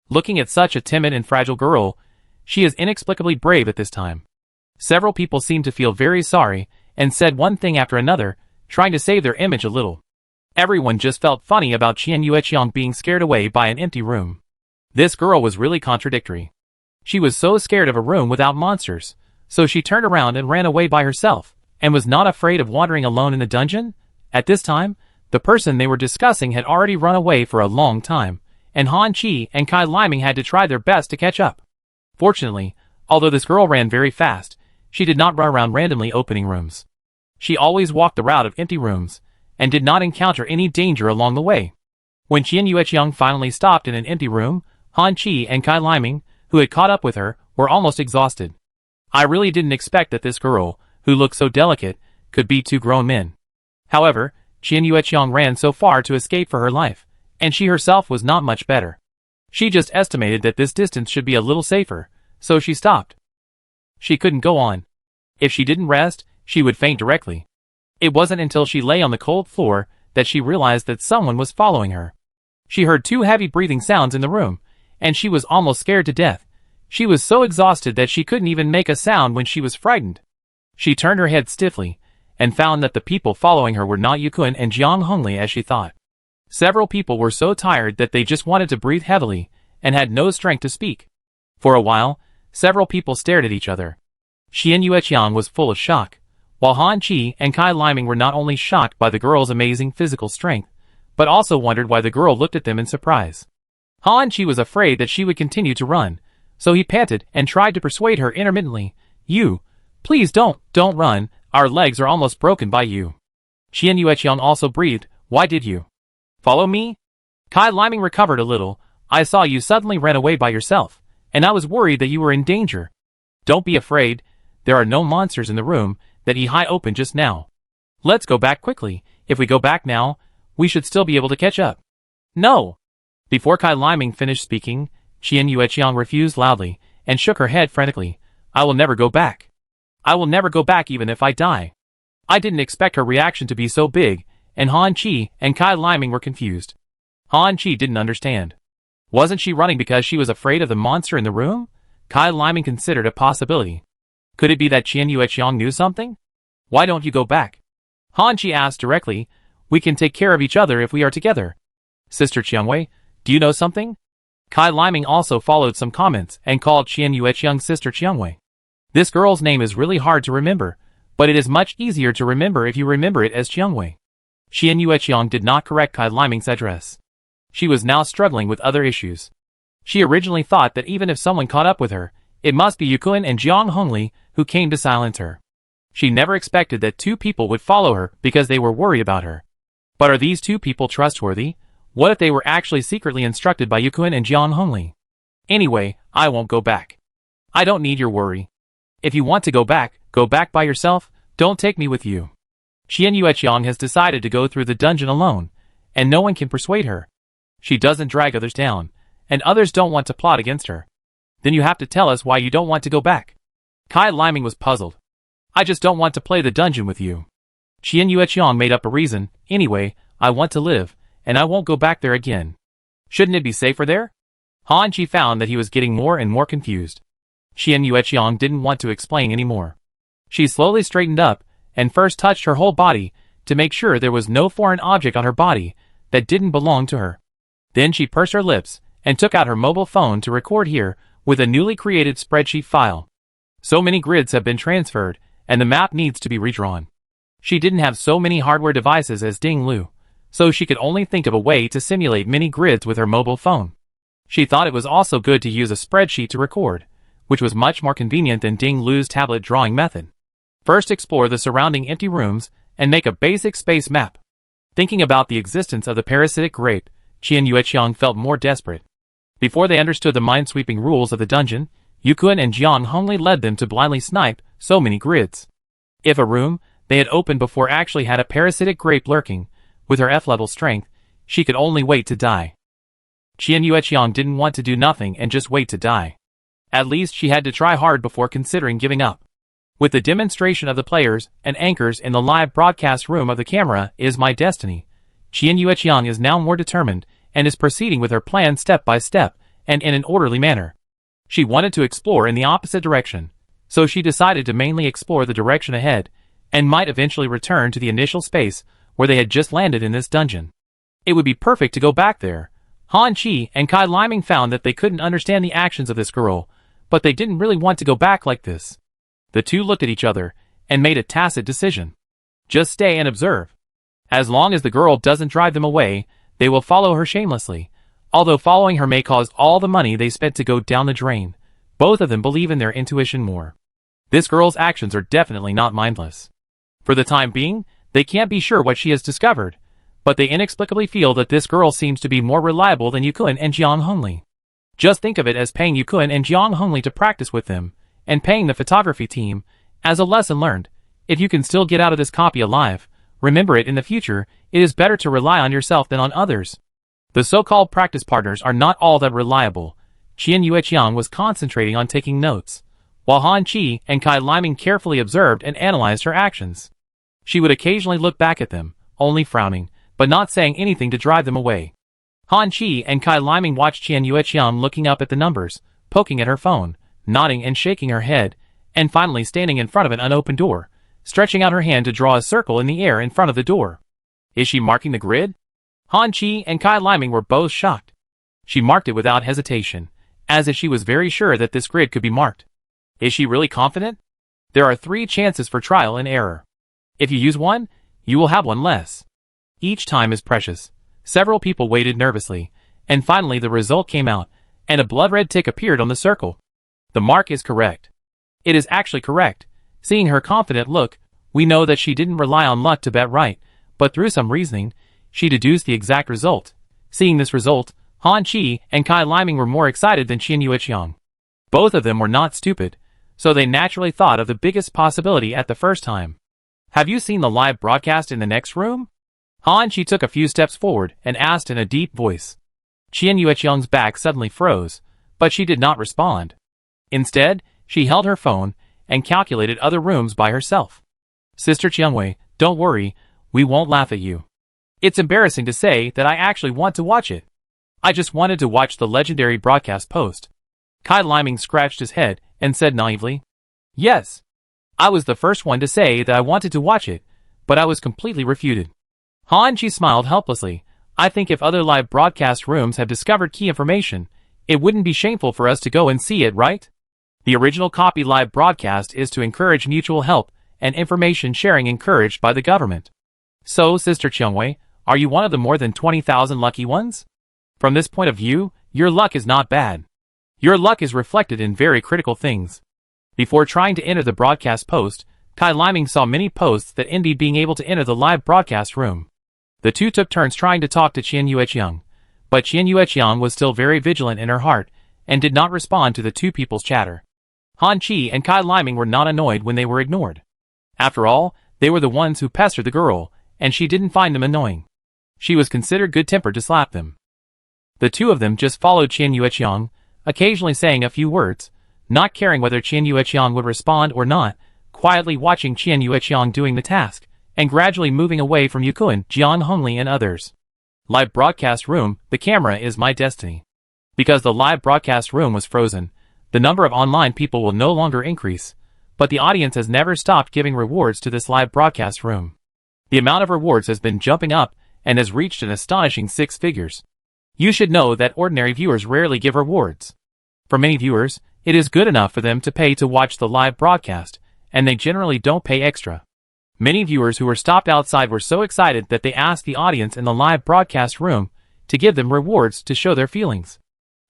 Looking at such a timid and fragile girl, she is inexplicably brave at this time. Several people seemed to feel very sorry, and said one thing after another, trying to save their image a little. Everyone just felt funny about Qian Yueqiang being scared away by an empty room. This girl was really contradictory. She was so scared of a room without monsters, so she turned around and ran away by herself, and was not afraid of wandering alone in the dungeon? At this time, the person they were discussing had already run away for a long time, and Han Qi and Kai Liming had to try their best to catch up. Fortunately, although this girl ran very fast, she did not run around randomly opening rooms. She always walked the route of empty rooms, and did not encounter any danger along the way. When Qian Yueqiang finally stopped in an empty room, Han Qi and Kai Liming, who had caught up with her, were almost exhausted. I really didn't expect that this girl, who looked so delicate, could beat two grown men. However, Qian Yueqiang ran so far to escape for her life, and she herself was not much better. She just estimated that this distance should be a little safer, so she stopped. She couldn't go on. If she didn't rest, she would faint directly. It wasn't until she lay on the cold floor that she realized that someone was following her. She heard two heavy breathing sounds in the room, and she was almost scared to death. She was so exhausted that she couldn't even make a sound when she was frightened. She turned her head stiffly, and found that the people following her were not Yukuin and Jiang Hongli as she thought. Several people were so tired that they just wanted to breathe heavily, and had no strength to speak. For a while, several people stared at each other. Qian Yueqiang was full of shock, while Han Qi and Kai Liming were not only shocked by the girl's amazing physical strength, but also wondered why the girl looked at them in surprise. Han Qi was afraid that she would continue to run, So he panted and tried to persuade her intermittently. Please don't run, our legs are almost broken by you. Qian Yueqiang also breathed, why did you follow me? Kai Liming recovered a little, I saw you suddenly ran away by yourself, and I was worried that you were in danger. Don't be afraid, there are no monsters in the room that he opened just now. Let's go back quickly, if we go back now, we should still be able to catch up. No! Before Kai Liming finished speaking, Qian Yueqiang refused loudly, and shook her head frantically. I will never go back. I will never go back even if I die. I didn't expect her reaction to be so big, and Han Qi and Kai Liming were confused. Han Qi didn't understand. Wasn't she running because she was afraid of the monster in the room? Kai Liming considered a possibility. Could it be that Qian Yueqiang knew something? Why don't you go back? Han Qi asked directly. We can take care of each other if we are together. Sister Qiangwei, do you know something? Kai Liming also followed some comments and called Qian Yueqiang's sister Qiangwei. This girl's name is really hard to remember, but it is much easier to remember if you remember it as Qiangwei. Qian Yueqiang did not correct Kai Liming's address. She was now struggling with other issues. She originally thought that even if someone caught up with her, it must be Yukuan and Jiang Hongli who came to silence her. She never expected that two people would follow her because they were worried about her. But are these two people trustworthy? What if they were actually secretly instructed by Yukuan and Jiang Hongli? Anyway, I won't go back. I don't need your worry. If you want to go back by yourself, don't take me with you. Qian Yueqiang has decided to go through the dungeon alone, and no one can persuade her. She doesn't drag others down, and others don't want to plot against her. Then you have to tell us why you don't want to go back. Kai Liming was puzzled. I just don't want to play the dungeon with you. Qian Yueqiang made up a reason. Anyway, I want to live, and I won't go back there again. Shouldn't it be safer there? Han Qi found that he was getting more and more confused. Qian Yueqiang didn't want to explain anymore. She slowly straightened up, and first touched her whole body, to make sure there was no foreign object on her body that didn't belong to her. Then she pursed her lips, and took out her mobile phone to record here, with a newly created spreadsheet file. So many grids have been transferred, and the map needs to be redrawn. She didn't have so many hardware devices as Ding Lu, so she could only think of a way to simulate many grids with her mobile phone. She thought it was also good to use a spreadsheet to record, which was much more convenient than Ding Lu's tablet drawing method. First explore the surrounding empty rooms, and make a basic space map. Thinking about the existence of the parasitic grape, Qian Yueqiang felt more desperate. Before they understood the mind-sweeping rules of the dungeon, Yukuan and Jiang Hongli led them to blindly snipe so many grids. If a room they had opened before actually had a parasitic grape lurking, with her F-level strength, she could only wait to die. Qian Yueqiang didn't want to do nothing and just wait to die. At least she had to try hard before considering giving up. With the demonstration of the players and anchors in the live broadcast room of the camera is my destiny, Qian Yueqiang is now more determined and is proceeding with her plan step by step and in an orderly manner. She wanted to explore in the opposite direction, so she decided to mainly explore the direction ahead and might eventually return to the initial space where they had just landed in this dungeon. It would be perfect to go back there. Han Qi and Kai Liming found that they couldn't understand the actions of this girl, but they didn't really want to go back like this. The two looked at each other and made a tacit decision. Just stay and observe. As long as the girl doesn't drive them away, they will follow her shamelessly. Although following her may cause all the money they spent to go down the drain, both of them believe in their intuition more. This girl's actions are definitely not mindless. For the time being, they can't be sure what she has discovered, but they inexplicably feel that this girl seems to be more reliable than Yukuan and Jiang Hongli. Just think of it as paying Yukuan and Jiang Hongli to practice with them, and paying the photography team as a lesson learned. If you can still get out of this copy alive, remember it in the future, it is better to rely on yourself than on others. The so-called practice partners are not all that reliable. Qian Yueqiang was concentrating on taking notes, while Han Qi and Kai Liming carefully observed and analyzed her actions. She would occasionally look back at them, only frowning, but not saying anything to drive them away. Han Qi and Kai Liming watched Qian Yueqiang looking up at the numbers, poking at her phone, nodding and shaking her head, and finally standing in front of an unopened door, stretching out her hand to draw a circle in the air in front of the door. Is she marking the grid? Han Qi and Kai Liming were both shocked. She marked it without hesitation, as if she was very sure that this grid could be marked. Is she really confident? There are 3 chances for trial and error. If you use one, you will have one less. Each time is precious. Several people waited nervously, and finally the result came out, and a blood-red tick appeared on the circle. The mark is correct. It is actually correct. Seeing her confident look, we know that she didn't rely on luck to bet right, but through some reasoning, she deduced the exact result. Seeing this result, Han Chi and Kai Liming were more excited than Qian Yueqiang. Both of them were not stupid, so they naturally thought of the biggest possibility at the first time. Have you seen the live broadcast in the next room? Han Chi took a few steps forward and asked in a deep voice. Qian Yueqiang's back suddenly froze, but she did not respond. Instead, she held her phone and calculated other rooms by herself. Sister Qiangwei, don't worry, we won't laugh at you. It's embarrassing to say that I actually want to watch it. I just wanted to watch the legendary broadcast post. Kai Liming scratched his head and said naively. Yes. I was the first one to say that I wanted to watch it, but I was completely refuted. Han Chi smiled helplessly. I think if other live broadcast rooms have discovered key information, it wouldn't be shameful for us to go and see it, right? The original copy live broadcast is to encourage mutual help and information sharing encouraged by the government. So, Sister Qiangwei, are you one of the more than 20,000 lucky ones? From this point of view, your luck is not bad. Your luck is reflected in very critical things. Before trying to enter the broadcast post, Kai Liming saw many posts that envied being able to enter the live broadcast room. The two took turns trying to talk to Qian Yueqiang, but Qian Yueqiang was still very vigilant in her heart and did not respond to the two people's chatter. Han Chi and Kai Liming were not annoyed when they were ignored. After all, they were the ones who pestered the girl, and she didn't find them annoying. She was considered good-tempered to slap them. The two of them just followed Qian Yueqiang, occasionally saying a few words, not caring whether Qian Yueqiang would respond or not, quietly watching Qian Yueqiang doing the task, and gradually moving away from Yukun, Jiang Hongli and others. Live broadcast room, the camera is my destiny. Because the live broadcast room was frozen, the number of online people will no longer increase, but the audience has never stopped giving rewards to this live broadcast room. The amount of rewards has been jumping up and has reached an astonishing 6 figures. You should know that ordinary viewers rarely give rewards. For many viewers, it is good enough for them to pay to watch the live broadcast, and they generally don't pay extra. Many viewers who were stopped outside were so excited that they asked the audience in the live broadcast room to give them rewards to show their feelings.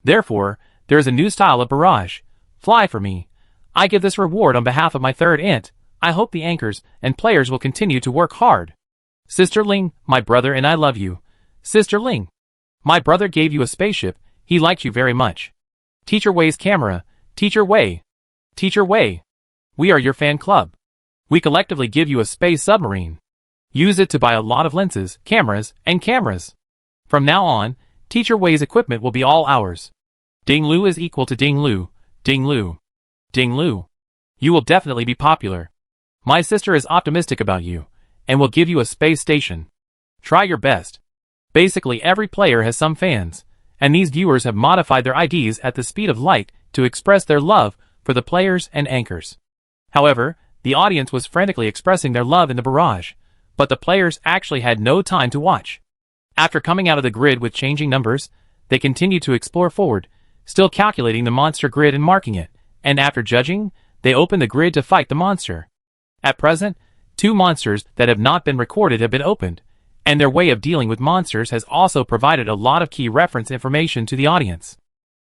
Therefore, there is a new style of barrage. Fly for me. I give this reward on behalf of my third int. I hope the anchors and players will continue to work hard. Sister Ling, my brother and I love you. Sister Ling. My brother gave you a spaceship, he liked you very much. Teacher Wei's camera, Teacher Wei. Teacher Wei. We are your fan club. We collectively give you a space submarine. Use it to buy a lot of lenses, cameras, and cameras. From now on, Teacher Wei's equipment will be all ours. Ding Lu is equal to Ding Lu, Ding Lu. Ding Lu. You will definitely be popular. My sister is optimistic about you, and will give you a space station. Try your best. Basically every player has some fans, and these viewers have modified their IDs at the speed of light to express their love for the players and anchors. However, the audience was frantically expressing their love in the barrage, but the players actually had no time to watch. After coming out of the grid with changing numbers, they continued to explore forward, still calculating the monster grid and marking it, and after judging, they opened the grid to fight the monster. At present, 2 monsters that have not been recorded have been opened, and their way of dealing with monsters has also provided a lot of key reference information to the audience.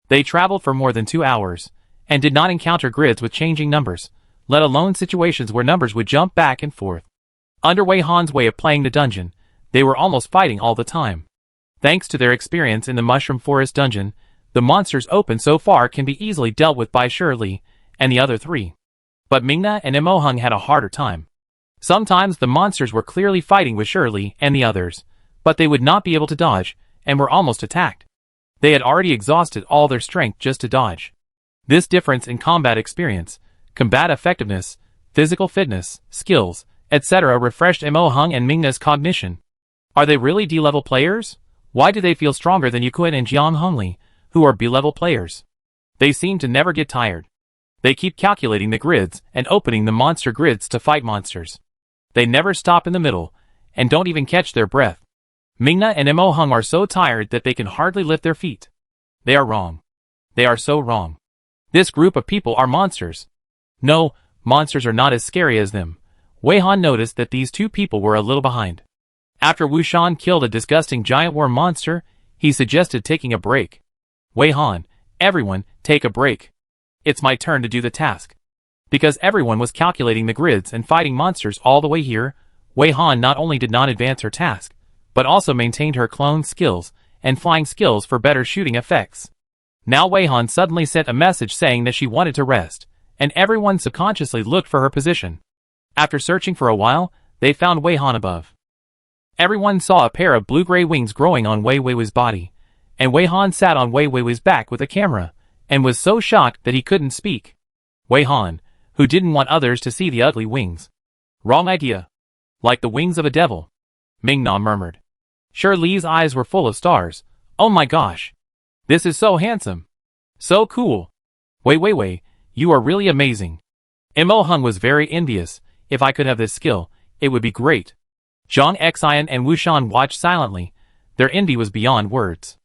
They traveled for more than 2 hours, and did not encounter grids with changing numbers, let alone situations where numbers would jump back and forth. Under Wei Han's way of playing the dungeon, they were almost fighting all the time. Thanks to their experience in the Mushroom Forest dungeon, the monsters opened so far can be easily dealt with by Shirley and the other 3. But Mingna and Mo Hung had a harder time. Sometimes the monsters were clearly fighting with Shirley and the others, but they would not be able to dodge, and were almost attacked. They had already exhausted all their strength just to dodge. This difference in combat experience, combat effectiveness, physical fitness, skills, etc. refreshed Mo Hung and Mingna's cognition. Are they really D-level players? Why do they feel stronger than Yukun and Jiang Hongli, who are B-level players? They seem to never get tired. They keep calculating the grids and opening the monster grids to fight monsters. They never stop in the middle, and don't even catch their breath. Mingna and Mo Hung are so tired that they can hardly lift their feet. They are wrong. They are so wrong. This group of people are monsters. No, monsters are not as scary as them. Wei Han noticed that these 2 people were a little behind. After Wu Shan killed a disgusting giant worm monster, he suggested taking a break. Wei Han, everyone, take a break. It's my turn to do the task. Because everyone was calculating the grids and fighting monsters all the way here, Wei Han not only did not advance her task, but also maintained her clone skills and flying skills for better shooting effects. Now Wei Han suddenly sent a message saying that she wanted to rest, and everyone subconsciously looked for her position. After searching for a while, they found Wei Han above. Everyone saw a pair of blue-gray wings growing on Wei Wei's body, and Wei Han sat on Wei Wei's back with a camera, and was so shocked that he couldn't speak. Wei Han, who didn't want others to see the ugly wings. Wrong idea. Like the wings of a devil. Ming Na murmured. Sure Li's eyes were full of stars. Oh my gosh. This is so handsome. So cool. Wei, you are really amazing. Mo Hung was very envious. If I could have this skill, it would be great. Zhang Xian and Wu Shan watched silently. Their envy was beyond words.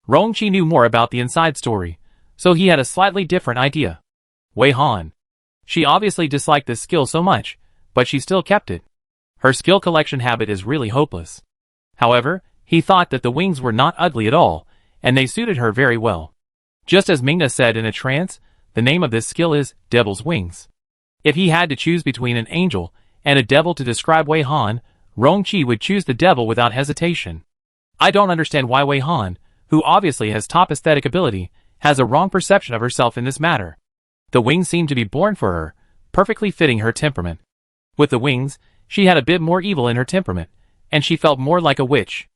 Rong Qi knew more about the inside story, so he had a slightly different idea. Wei Han. She obviously disliked this skill so much, but she still kept it. Her skill collection habit is really hopeless. However, he thought that the wings were not ugly at all, and they suited her very well. Just as Mingna said in a trance, the name of this skill is Devil's Wings. If he had to choose between an angel and a devil to describe Wei Han, Rong Qi would choose the devil without hesitation. I don't understand why Wei Han, who obviously has top aesthetic ability, has a wrong perception of herself in this matter. The wings seemed to be born for her, perfectly fitting her temperament. With the wings, she had a bit more evil in her temperament, and she felt more like a witch.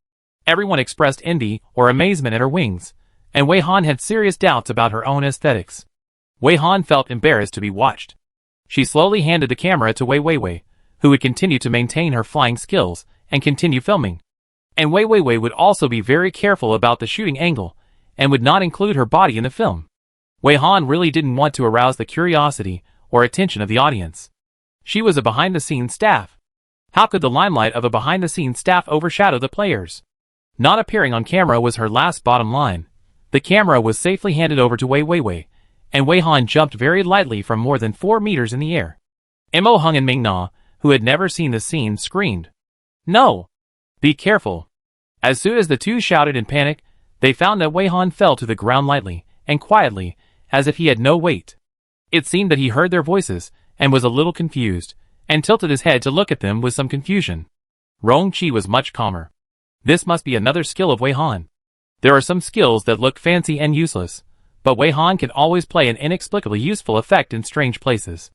Everyone expressed envy or amazement at her wings, and Wei Han had serious doubts about her own aesthetics. Wei Han felt embarrassed to be watched. She slowly handed the camera to Wei, who would continue to maintain her flying skills and continue filming. And Wei would also be very careful about the shooting angle, and would not include her body in the film. Wei Han really didn't want to arouse the curiosity or attention of the audience. She was a behind-the-scenes staff. How could the limelight of a behind-the-scenes staff overshadow the players? Not appearing on camera was her last bottom line. The camera was safely handed over to Wei, and Wei Han jumped very lightly from more than 4 meters in the air. Mo Hung and Ming Na, who had never seen the scene, screamed, "No! Be careful!" As soon as the two shouted in panic, they found that Wei Han fell to the ground lightly and quietly, as if he had no weight. It seemed that he heard their voices, and was a little confused, and tilted his head to look at them with some confusion. Rong Qi was much calmer. This must be another skill of Wei Han. There are some skills that look fancy and useless, but Wei Han can always play an inexplicably useful effect in strange places.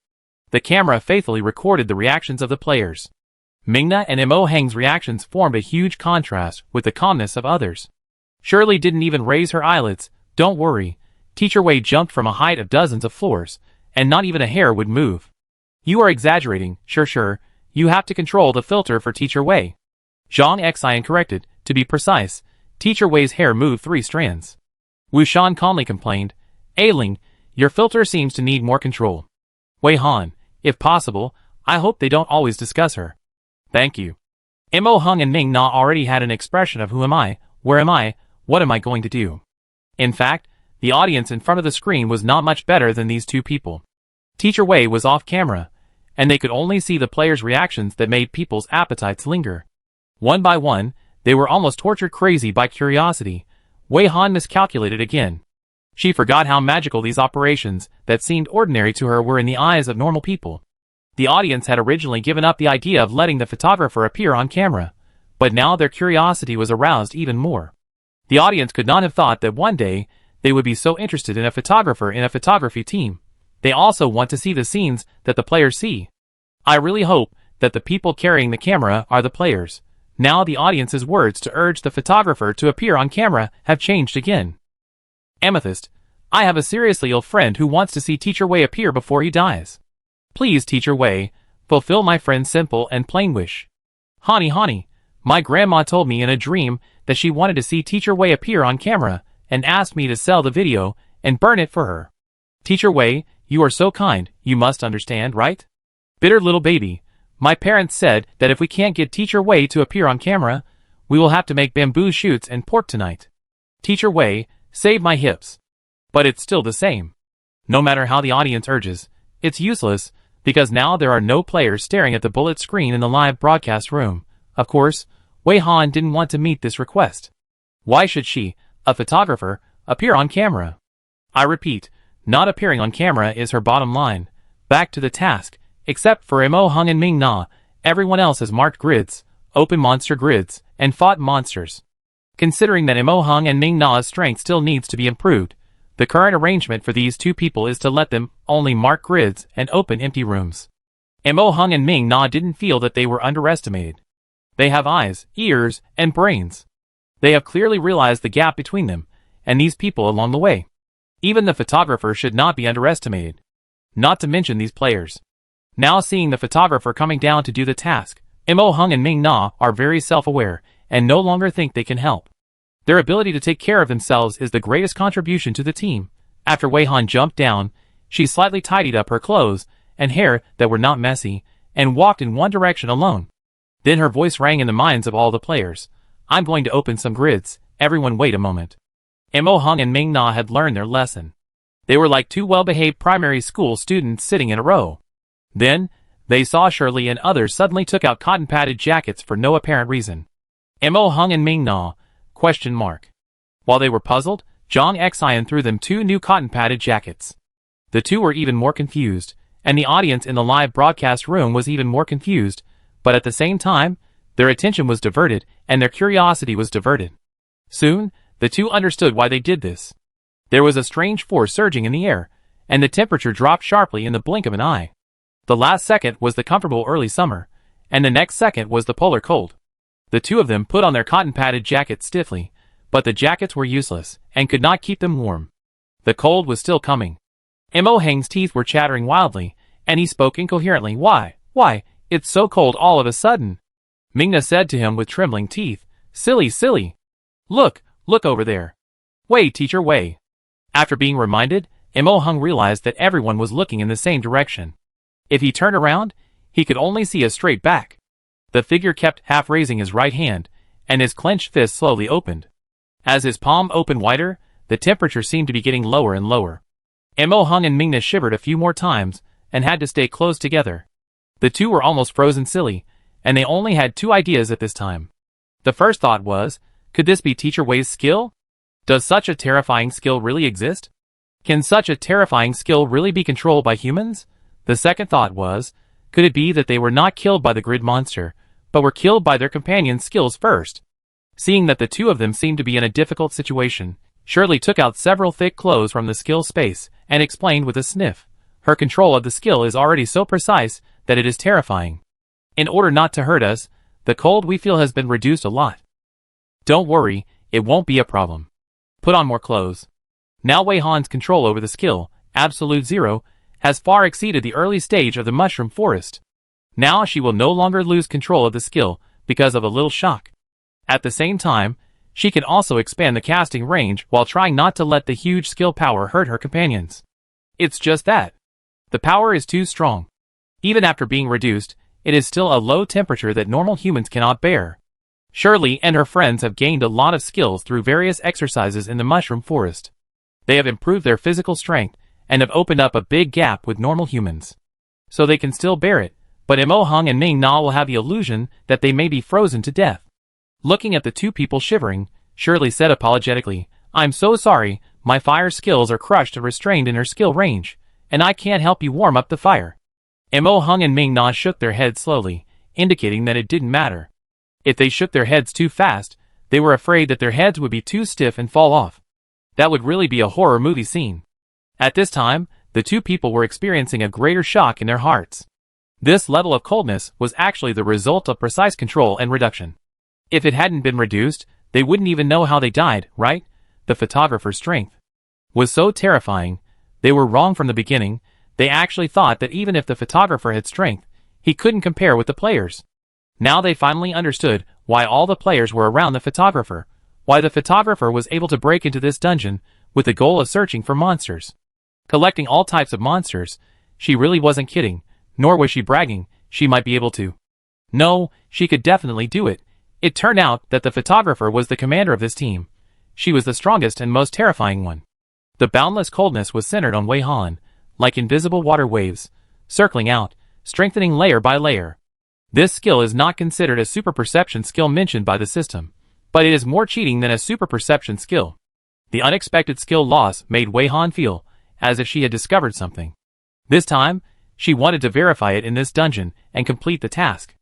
The camera faithfully recorded the reactions of the players. Mingna and Mo Heng's reactions formed a huge contrast with the calmness of others. Shirley didn't even raise her eyelids. Don't worry. Teacher Wei jumped from a height of dozens of floors, and not even a hair would move. You are exaggerating. Sure. You have to control the filter for Teacher Wei. Zhang Xian corrected. To be precise, Teacher Wei's hair moved 3 strands. Wu Shan calmly complained, Ailing, your filter seems to need more control. Wei Han, if possible, I hope they don't always discuss her. Thank you. Mo Hung and Ming Na already had an expression of who am I, where am I, what am I going to do? In fact, the audience in front of the screen was not much better than these two people. Teacher Wei was off camera, and they could only see the players' reactions that made people's appetites linger. One by one, they were almost tortured crazy by curiosity. Wei Han miscalculated again. She forgot how magical these operations that seemed ordinary to her were in the eyes of normal people. The audience had originally given up the idea of letting the photographer appear on camera, but now their curiosity was aroused even more. The audience could not have thought that one day they would be so interested in a photographer in a photography team. They also want to see the scenes that the players see. I really hope that the people carrying the camera are the players. Now the audience's words to urge the photographer to appear on camera have changed again. Amethyst, I have a seriously ill friend who wants to see Teacher Wei appear before he dies. Please, Teacher Wei, fulfill my friend's simple and plain wish. Honey, my grandma told me in a dream that she wanted to see Teacher Wei appear on camera and asked me to sell the video and burn it for her. Teacher Wei, you are so kind, you must understand, right? Bitter little baby. My parents said that if we can't get Teacher Wei to appear on camera, we will have to make bamboo shoots and pork tonight. Teacher Wei, save my hips. But it's still the same. No matter how the audience urges, it's useless, because now there are no players staring at the bullet screen in the live broadcast room. Of course, Wei Han didn't want to meet this request. Why should she, a photographer, appear on camera? I repeat, Not appearing on camera is her bottom line. Back to the task. Except for Mo Hung and Ming Na, everyone else has marked grids, open monster grids, and fought monsters. Considering that Mo Hung and Ming Na's strength still needs to be improved, the current arrangement for these two people is to let them only mark grids and open empty rooms. Mo Hung and Ming Na didn't feel that they were underestimated. They have eyes, ears, and brains. They have clearly realized the gap between them, and these people along the way. Even the photographer should not be underestimated. Not to mention these players. Now seeing the photographer coming down to do the task, Mo Hung and Ming Na are very self-aware, and no longer think they can help. Their ability to take care of themselves is the greatest contribution to the team. After Wei Han jumped down, she slightly tidied up her clothes and hair that were not messy, and walked in one direction alone. Then her voice rang in the minds of all the players. I'm going to open some grids, everyone wait a moment. Mo Hung and Ming Na had learned their lesson. They were like two well-behaved primary school students sitting in a row. Then, they saw Shirley and others suddenly took out cotton-padded jackets for no apparent reason. Mo Hung and Ming Na? ? While they were puzzled, Zhang Xian threw them two new cotton-padded jackets. The two were even more confused, and the audience in the live broadcast room was even more confused, but at the same time, their attention was diverted, and their curiosity was diverted. Soon, the two understood why they did this. There was a strange force surging in the air, and the temperature dropped sharply in the blink of an eye. The last second was the comfortable early summer, and the next second was the polar cold. The two of them put on their cotton-padded jackets stiffly, but the jackets were useless, and could not keep them warm. The cold was still coming. Mo Hang's teeth were chattering wildly, and he spoke incoherently. Why, it's so cold all of a sudden. Mingna said to him with trembling teeth, silly. Look over there. Wei, teacher, Wei. After being reminded, Mo Hung realized that everyone was looking in the same direction. If he turned around, he could only see a straight back. The figure kept half raising his right hand, and his clenched fist slowly opened. As his palm opened wider, the temperature seemed to be getting lower and lower. Mo Hung and Mingna shivered a few more times, and had to stay close together. The two were almost frozen silly, and they only had two ideas at this time. The first thought was, could this be Teacher Wei's skill? Does such a terrifying skill really exist? Can such a terrifying skill really be controlled by humans? The second thought was, could it be that they were not killed by the grid monster, but were killed by their companion's skills first? Seeing that the two of them seemed to be in a difficult situation, Shirley took out several thick clothes from the skill space, and explained with a sniff. Her control of the skill is already so precise that it is terrifying. In order not to hurt us, the cold we feel has been reduced a lot. Don't worry, it won't be a problem. Put on more clothes. Now Wei Han's control over the skill, Absolute Zero, has far exceeded the early stage of the Mushroom Forest. Now she will no longer lose control of the skill because of a little shock. At the same time, she can also expand the casting range while trying not to let the huge skill power hurt her companions. It's just that. The power is too strong. Even after being reduced, it is still a low temperature that normal humans cannot bear. Shirley and her friends have gained a lot of skills through various exercises in the Mushroom Forest. They have improved their physical strength and have opened up a big gap with normal humans. So they can still bear it, but Mo Hung and Ming Na will have the illusion that they may be frozen to death. Looking at the two people shivering, Shirley said apologetically, I'm so sorry, my fire skills are crushed and restrained in her skill range, and I can't help you warm up the fire. Mo Hung and Ming Na shook their heads slowly, indicating that it didn't matter. If they shook their heads too fast, they were afraid that their heads would be too stiff and fall off. That would really be a horror movie scene. At this time, the two people were experiencing a greater shock in their hearts. This level of coldness was actually the result of precise control and reduction. If it hadn't been reduced, they wouldn't even know how they died, right? The photographer's strength was so terrifying. They were wrong from the beginning. They actually thought that even if the photographer had strength, he couldn't compare with the players. Now they finally understood why all the players were around the photographer, why the photographer was able to break into this dungeon with the goal of searching for monsters. Collecting all types of monsters, she really wasn't kidding, nor was she bragging, she might be able to. No, she could definitely do it. It turned out that the photographer was the commander of this team. She was the strongest and most terrifying one. The boundless coldness was centered on Wei Han, like invisible water waves, circling out, strengthening layer by layer. This skill is not considered a super perception skill mentioned by the system, but it is more cheating than a super perception skill. The unexpected skill loss made Wei Han feel as if she had discovered something. This time, she wanted to verify it in this dungeon and complete the task.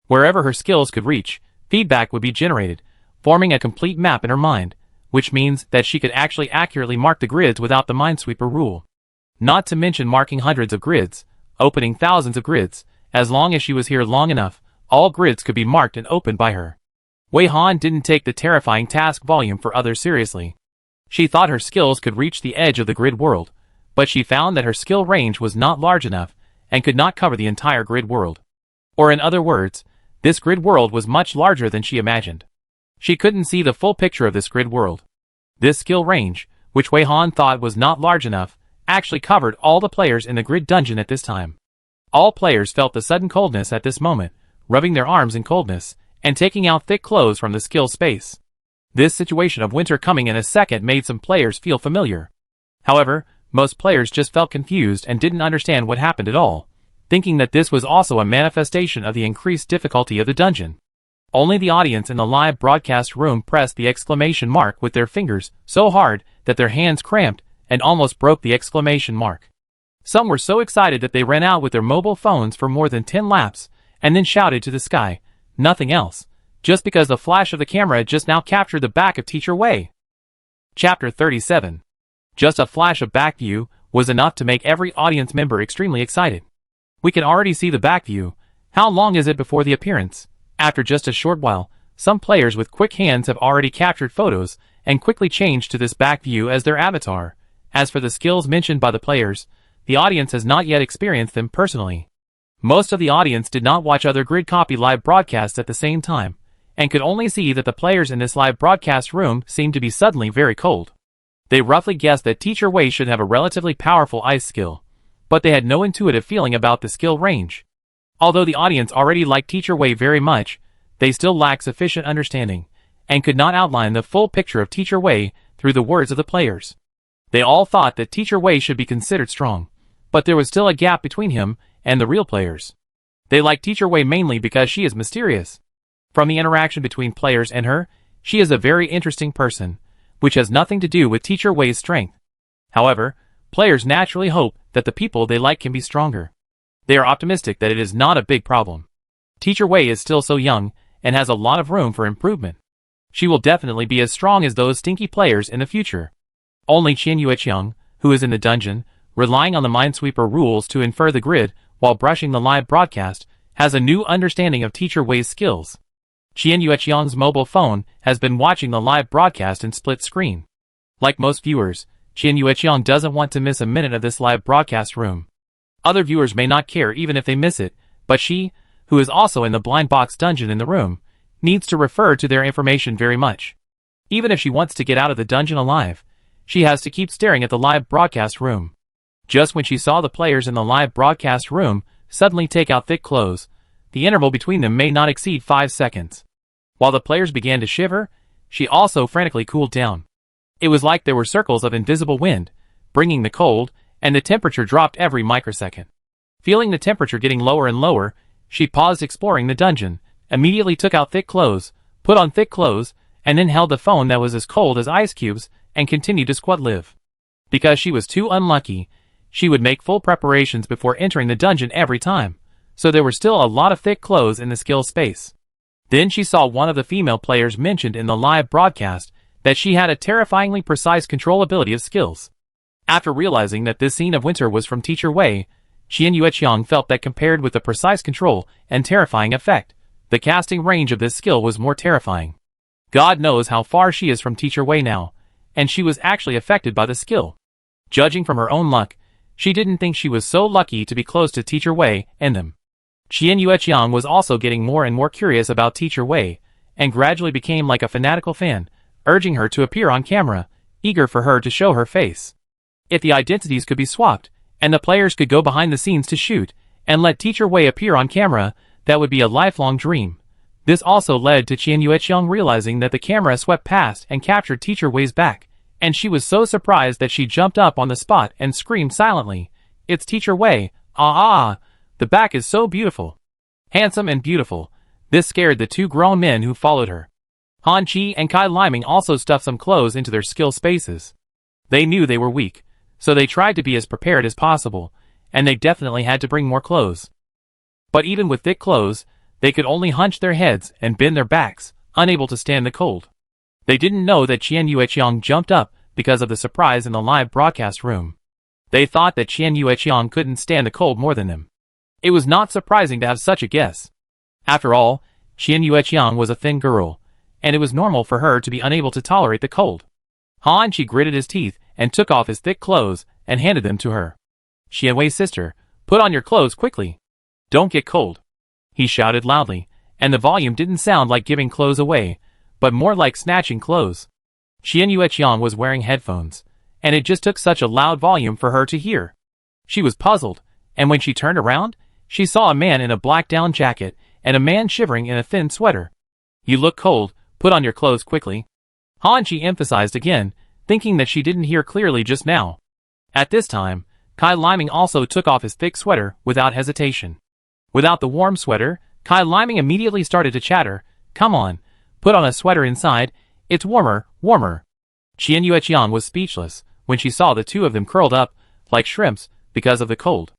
Wherever her skills could reach, feedback would be generated, forming a complete map in her mind, which means that she could actually accurately mark the grids without the Minesweeper rule. Not to mention marking hundreds of grids, opening thousands of grids. As long as she was here long enough, all grids could be marked and opened by her. Wei Han didn't take the terrifying task volume for others seriously. She thought her skills could reach the edge of the grid world, but she found that her skill range was not large enough and could not cover the entire grid world. Or in other words, this grid world was much larger than she imagined. She couldn't see the full picture of this grid world. This skill range, which Wei Han thought was not large enough, actually covered all the players in the grid dungeon at this time. All players felt the sudden coldness at this moment, rubbing their arms in coldness, and taking out thick clothes from the skill space. This situation of winter coming in a second made some players feel familiar. However, most players just felt confused and didn't understand what happened at all, thinking that this was also a manifestation of the increased difficulty of the dungeon. Only the audience in the live broadcast room pressed the exclamation mark with their fingers so hard that their hands cramped and almost broke the exclamation mark. Some were so excited that they ran out with their mobile phones for more than 10 laps, and then shouted to the sky, nothing else, just because the flash of the camera just now captured the back of Teacher Wei. Chapter 37. Just a flash of back view was enough to make every audience member extremely excited. We can already see the back view. How long is it before the appearance? After just a short while, some players with quick hands have already captured photos and quickly changed to this back view as their avatar. As for the skills mentioned by the players, the audience has not yet experienced them personally. Most of the audience did not watch other grid copy live broadcasts at the same time, and could only see that the players in this live broadcast room seemed to be suddenly very cold. They roughly guessed that Teacher Wei should have a relatively powerful ice skill, but they had no intuitive feeling about the skill range. Although the audience already liked Teacher Wei very much, they still lacked sufficient understanding, and could not outline the full picture of Teacher Wei through the words of the players. They all thought that Teacher Wei should be considered strong, but there was still a gap between him and the real players. They liked Teacher Wei mainly because she is mysterious. From the interaction between players and her, she is a very interesting person, which has nothing to do with Teacher Wei's strength. However, players naturally hope that the people they like can be stronger. They are optimistic that it is not a big problem. Teacher Wei is still so young and has a lot of room for improvement. She will definitely be as strong as those stinky players in the future. Only Qian Yueqiang, who is in the dungeon, relying on the Minesweeper rules to infer the grid while brushing the live broadcast, has a new understanding of Teacher Wei's skills. Qian Yueqiang's mobile phone has been watching the live broadcast in split screen. Like most viewers, Qian Yueqiang doesn't want to miss a minute of this live broadcast room. Other viewers may not care even if they miss it, but she, who is also in the blind box dungeon in the room, needs to refer to their information very much. Even if she wants to get out of the dungeon alive, she has to keep staring at the live broadcast room. Just when she saw the players in the live broadcast room suddenly take out thick clothes, the interval between them may not exceed 5 seconds. While the players began to shiver, she also frantically cooled down. It was like there were circles of invisible wind, bringing the cold, and the temperature dropped every microsecond. Feeling the temperature getting lower and lower, she paused exploring the dungeon, immediately took out thick clothes, put on thick clothes, and then held the phone that was as cold as ice cubes, and continued to squat live. Because she was too unlucky, she would make full preparations before entering the dungeon every time, so there were still a lot of thick clothes in the skill space. Then she saw one of the female players mentioned in the live broadcast that she had a terrifyingly precise control ability of skills. After realizing that this scene of winter was from Teacher Wei, Qian Yueqiang felt that compared with the precise control and terrifying effect, the casting range of this skill was more terrifying. God knows how far she is from Teacher Wei now, and she was actually affected by the skill. Judging from her own luck, she didn't think she was so lucky to be close to Teacher Wei and them. Qian Yueqiang was also getting more and more curious about Teacher Wei, and gradually became like a fanatical fan, urging her to appear on camera, eager for her to show her face. If the identities could be swapped, and the players could go behind the scenes to shoot, and let Teacher Wei appear on camera, that would be a lifelong dream. This also led to Qian Yueqiang realizing that the camera swept past and captured Teacher Wei's back, and she was so surprised that she jumped up on the spot and screamed silently, "It's Teacher Wei, ah! The back is so beautiful. Handsome and beautiful." This scared the two grown men who followed her. Han Chi and Kai Liming also stuffed some clothes into their skill spaces. They knew they were weak, so they tried to be as prepared as possible, and they definitely had to bring more clothes. But even with thick clothes, they could only hunch their heads and bend their backs, unable to stand the cold. They didn't know that Qian Yueqiang jumped up because of the surprise in the live broadcast room. They thought that Qian Yueqiang couldn't stand the cold more than them. It was not surprising to have such a guess. After all, Qian Yueqiang was a thin girl, and it was normal for her to be unable to tolerate the cold. Han Qi gritted his teeth and took off his thick clothes and handed them to her. "Qianwei's sister, put on your clothes quickly. Don't get cold," he shouted loudly, and the volume didn't sound like giving clothes away, but more like snatching clothes. Qian Yueqiang was wearing headphones, and it just took such a loud volume for her to hear. She was puzzled, and when she turned around, she saw a man in a black down jacket and a man shivering in a thin sweater. "You look cold, put on your clothes quickly," Han Qi emphasized again, thinking that she didn't hear clearly just now. At this time, Kai Liming also took off his thick sweater without hesitation. Without the warm sweater, Kai Liming immediately started to chatter, "Come on, put on a sweater inside, it's warmer, warmer." Qian Yueqiang was speechless when she saw the two of them curled up, like shrimps, because of the cold.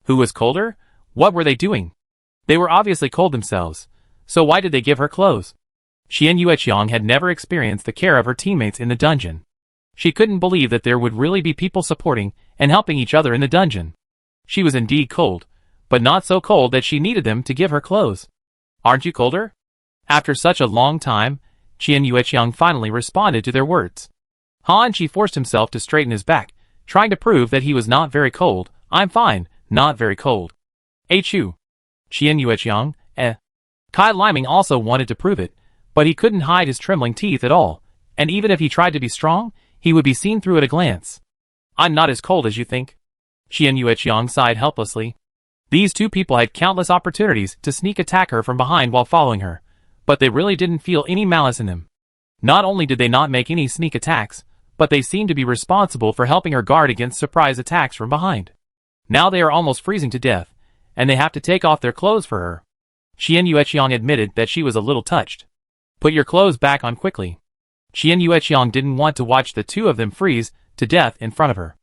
Who was colder? What were they doing? They were obviously cold themselves, so why did they give her clothes? Qian Yueqiang had never experienced the care of her teammates in the dungeon. She couldn't believe that there would really be people supporting and helping each other in the dungeon. She was indeed cold, but not so cold that she needed them to give her clothes. "Aren't you colder?" After such a long time, Qian Yueqiang finally responded to their words. Han Qi forced himself to straighten his back, trying to prove that he was not very cold. "I'm fine, not very cold." "Achoo. Qian Yueqiang, Kai Liming also wanted to prove it, but he couldn't hide his trembling teeth at all, and even if he tried to be strong, he would be seen through at a glance. "I'm not as cold as you think." Qian Yueqiang sighed helplessly. These two people had countless opportunities to sneak attack her from behind while following her, but they really didn't feel any malice in them. Not only did they not make any sneak attacks, but they seemed to be responsible for helping her guard against surprise attacks from behind. Now they are almost freezing to death, and they have to take off their clothes for her. Qian Yueqiang admitted that she was a little touched. "Put your clothes back on quickly." Qian Yueqiang didn't want to watch the two of them freeze to death in front of her.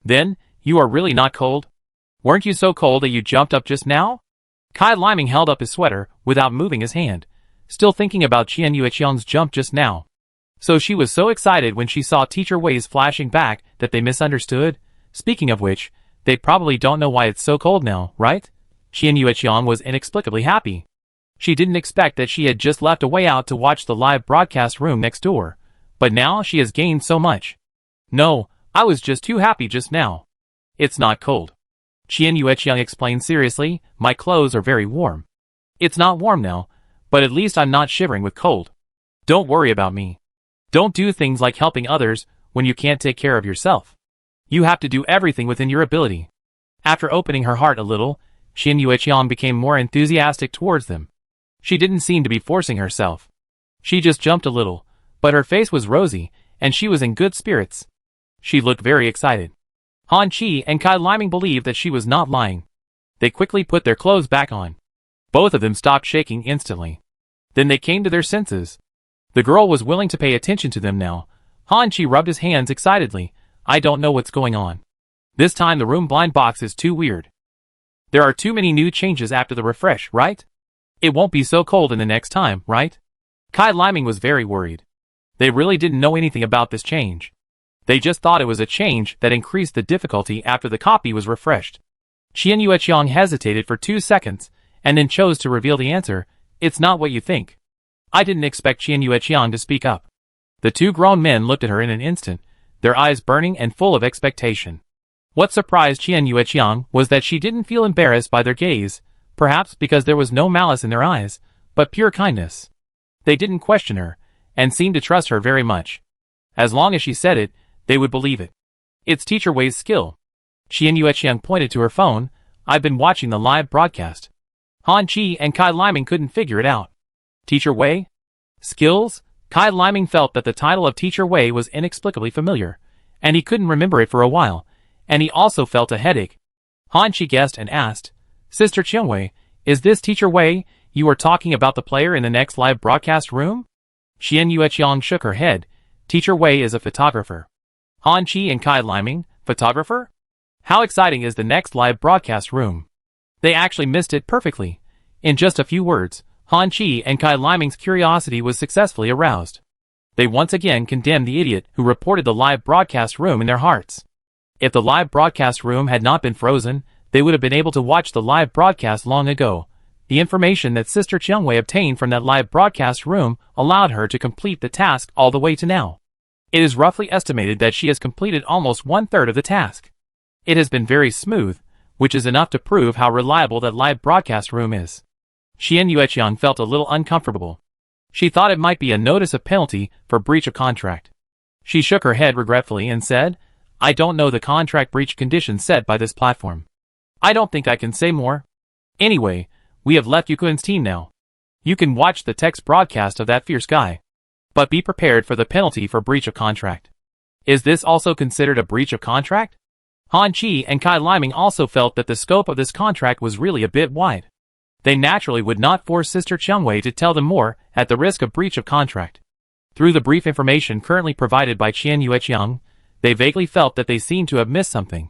"Then, you are really not cold? Weren't you so cold that you jumped up just now?" Kai Liming held up his sweater without moving his hand, still thinking about Qian Yueqiang's jump just now. So she was so excited when she saw Teacher Wei's flashing back that they misunderstood. Speaking of which, they probably don't know why it's so cold now, right? Qian Yueqiang was inexplicably happy. She didn't expect that she had just left a way out to watch the live broadcast room next door, but now she has gained so much. "No, I was just too happy just now. It's not cold." Qian Yueqiang explained seriously, "My clothes are very warm. It's not warm now, but at least I'm not shivering with cold. Don't worry about me. Don't do things like helping others when you can't take care of yourself. You have to do everything within your ability." After opening her heart a little, Qian Yueqiang became more enthusiastic towards them. She didn't seem to be forcing herself. She just jumped a little, but her face was rosy, and she was in good spirits. She looked very excited. Han Qi and Kai Liming believed that she was not lying. They quickly put their clothes back on. Both of them stopped shaking instantly. Then they came to their senses. The girl was willing to pay attention to them now. Han Qi rubbed his hands excitedly. "I don't know what's going on. This time the room blind box is too weird. There are too many new changes after the refresh, right? It won't be so cold in the next time, right?" Kai Liming was very worried. They really didn't know anything about this change. They just thought it was a change that increased the difficulty after the copy was refreshed. Qian Yueqiang hesitated for 2 seconds, and then chose to reveal the answer. "It's not what you think." I didn't expect Qian Yueqiang to speak up. The two grown men looked at her in an instant, their eyes burning and full of expectation. What surprised Qian Yueqiang was that she didn't feel embarrassed by their gaze, perhaps because there was no malice in their eyes, but pure kindness. They didn't question her, and seemed to trust her very much. As long as she said it, they would believe it. "It's Teacher Wei's skill." Qian Yueqiang pointed to her phone. "I've been watching the live broadcast." Han Qi and Kai Liming couldn't figure it out. Teacher Wei? Skills? Kai Liming felt that the title of Teacher Wei was inexplicably familiar, and he couldn't remember it for a while, and he also felt a headache. Han Qi guessed and asked, "Sister Qianwei, is this Teacher Wei you are talking about, the player in the next live broadcast room?" Qian Yueqiang shook her head. "Teacher Wei is a photographer." Han Qi and Kai Liming Photographer? How exciting is the next live broadcast room? They actually missed it perfectly. In just a few words, Han Chi and Kai Liming's curiosity was successfully aroused. They once again condemned the idiot who reported the live broadcast room in their hearts. If the live broadcast room had not been frozen, they would have been able to watch the live broadcast long ago. The information that Sister Chiangwei obtained from that live broadcast room allowed her to complete the task all the way to now. It is roughly estimated that she has completed almost 1/3 of the task. It has been very smooth, which is enough to prove how reliable that live broadcast room is. Xian Yueqiang felt a little uncomfortable. She thought it might be a notice of penalty for breach of contract. She shook her head regretfully and said, "I don't know the contract breach conditions set by this platform. I don't think I can say more. Anyway, we have left Yukun's team now. You can watch the text broadcast of that fierce guy. But be prepared for the penalty for breach of contract." Is this also considered a breach of contract? Han Chi and Kai Liming also felt that the scope of this contract was really a bit wide. They naturally would not force Sister Chiangwei to tell them more at the risk of breach of contract. Through the brief information currently provided by Qian Yueqiang, they vaguely felt that they seemed to have missed something.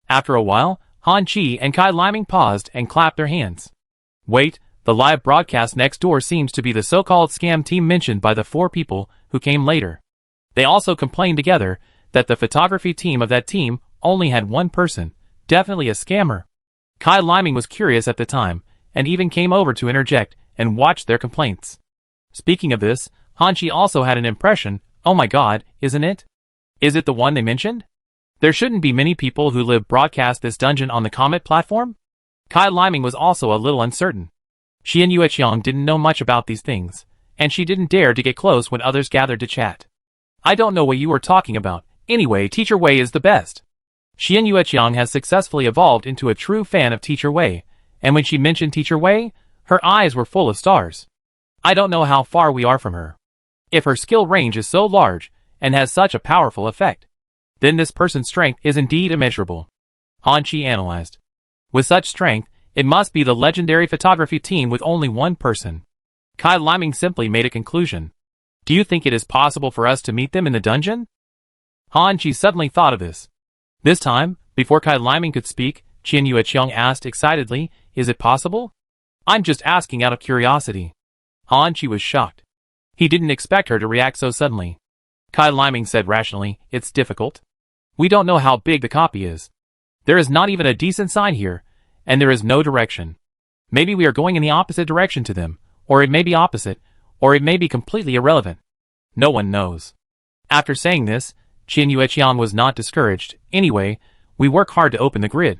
After a while, Han Chi and Kai Liming paused and clapped their hands. Wait, the live broadcast next door seems to be the so-called scam team mentioned by the 4 people who came later. They also complained together that the photography team of that team only had 1 person, definitely a scammer. Kai Liming was curious at the time, and even came over to interject and watch their complaints. Speaking of this, Han Chi also had an impression, oh my god, isn't it? Is it the one they mentioned? There shouldn't be many people who live broadcast this dungeon on the Comet platform? Kai Liming was also a little uncertain. Xian Yueqiang didn't know much about these things, and she didn't dare to get close when others gathered to chat. I don't know what you were talking about. Anyway, Teacher Wei is the best. Xian Yueqiang has successfully evolved into a true fan of Teacher Wei, and when she mentioned Teacher Wei, her eyes were full of stars. I don't know how far we are from her. If her skill range is so large, and has such a powerful effect, then this person's strength is indeed immeasurable. Han Chi analyzed. With such strength, it must be the legendary photography team with only 1 person. Kai Liming simply made a conclusion. Do you think it is possible for us to meet them in the dungeon? Han Chi suddenly thought of this. This time, before Kai Liming could speak, Qian Yueqiang asked excitedly, is it possible? I'm just asking out of curiosity. Han Chi was shocked. He didn't expect her to react so suddenly. Kai Liming said rationally, it's difficult. We don't know how big the copy is. There is not even a decent sign here, and there is no direction. Maybe we are going in the opposite direction to them, or it may be opposite, or it may be completely irrelevant. No one knows. After saying this, Qian Yueqiang was not discouraged. Anyway, we work hard to open the grid.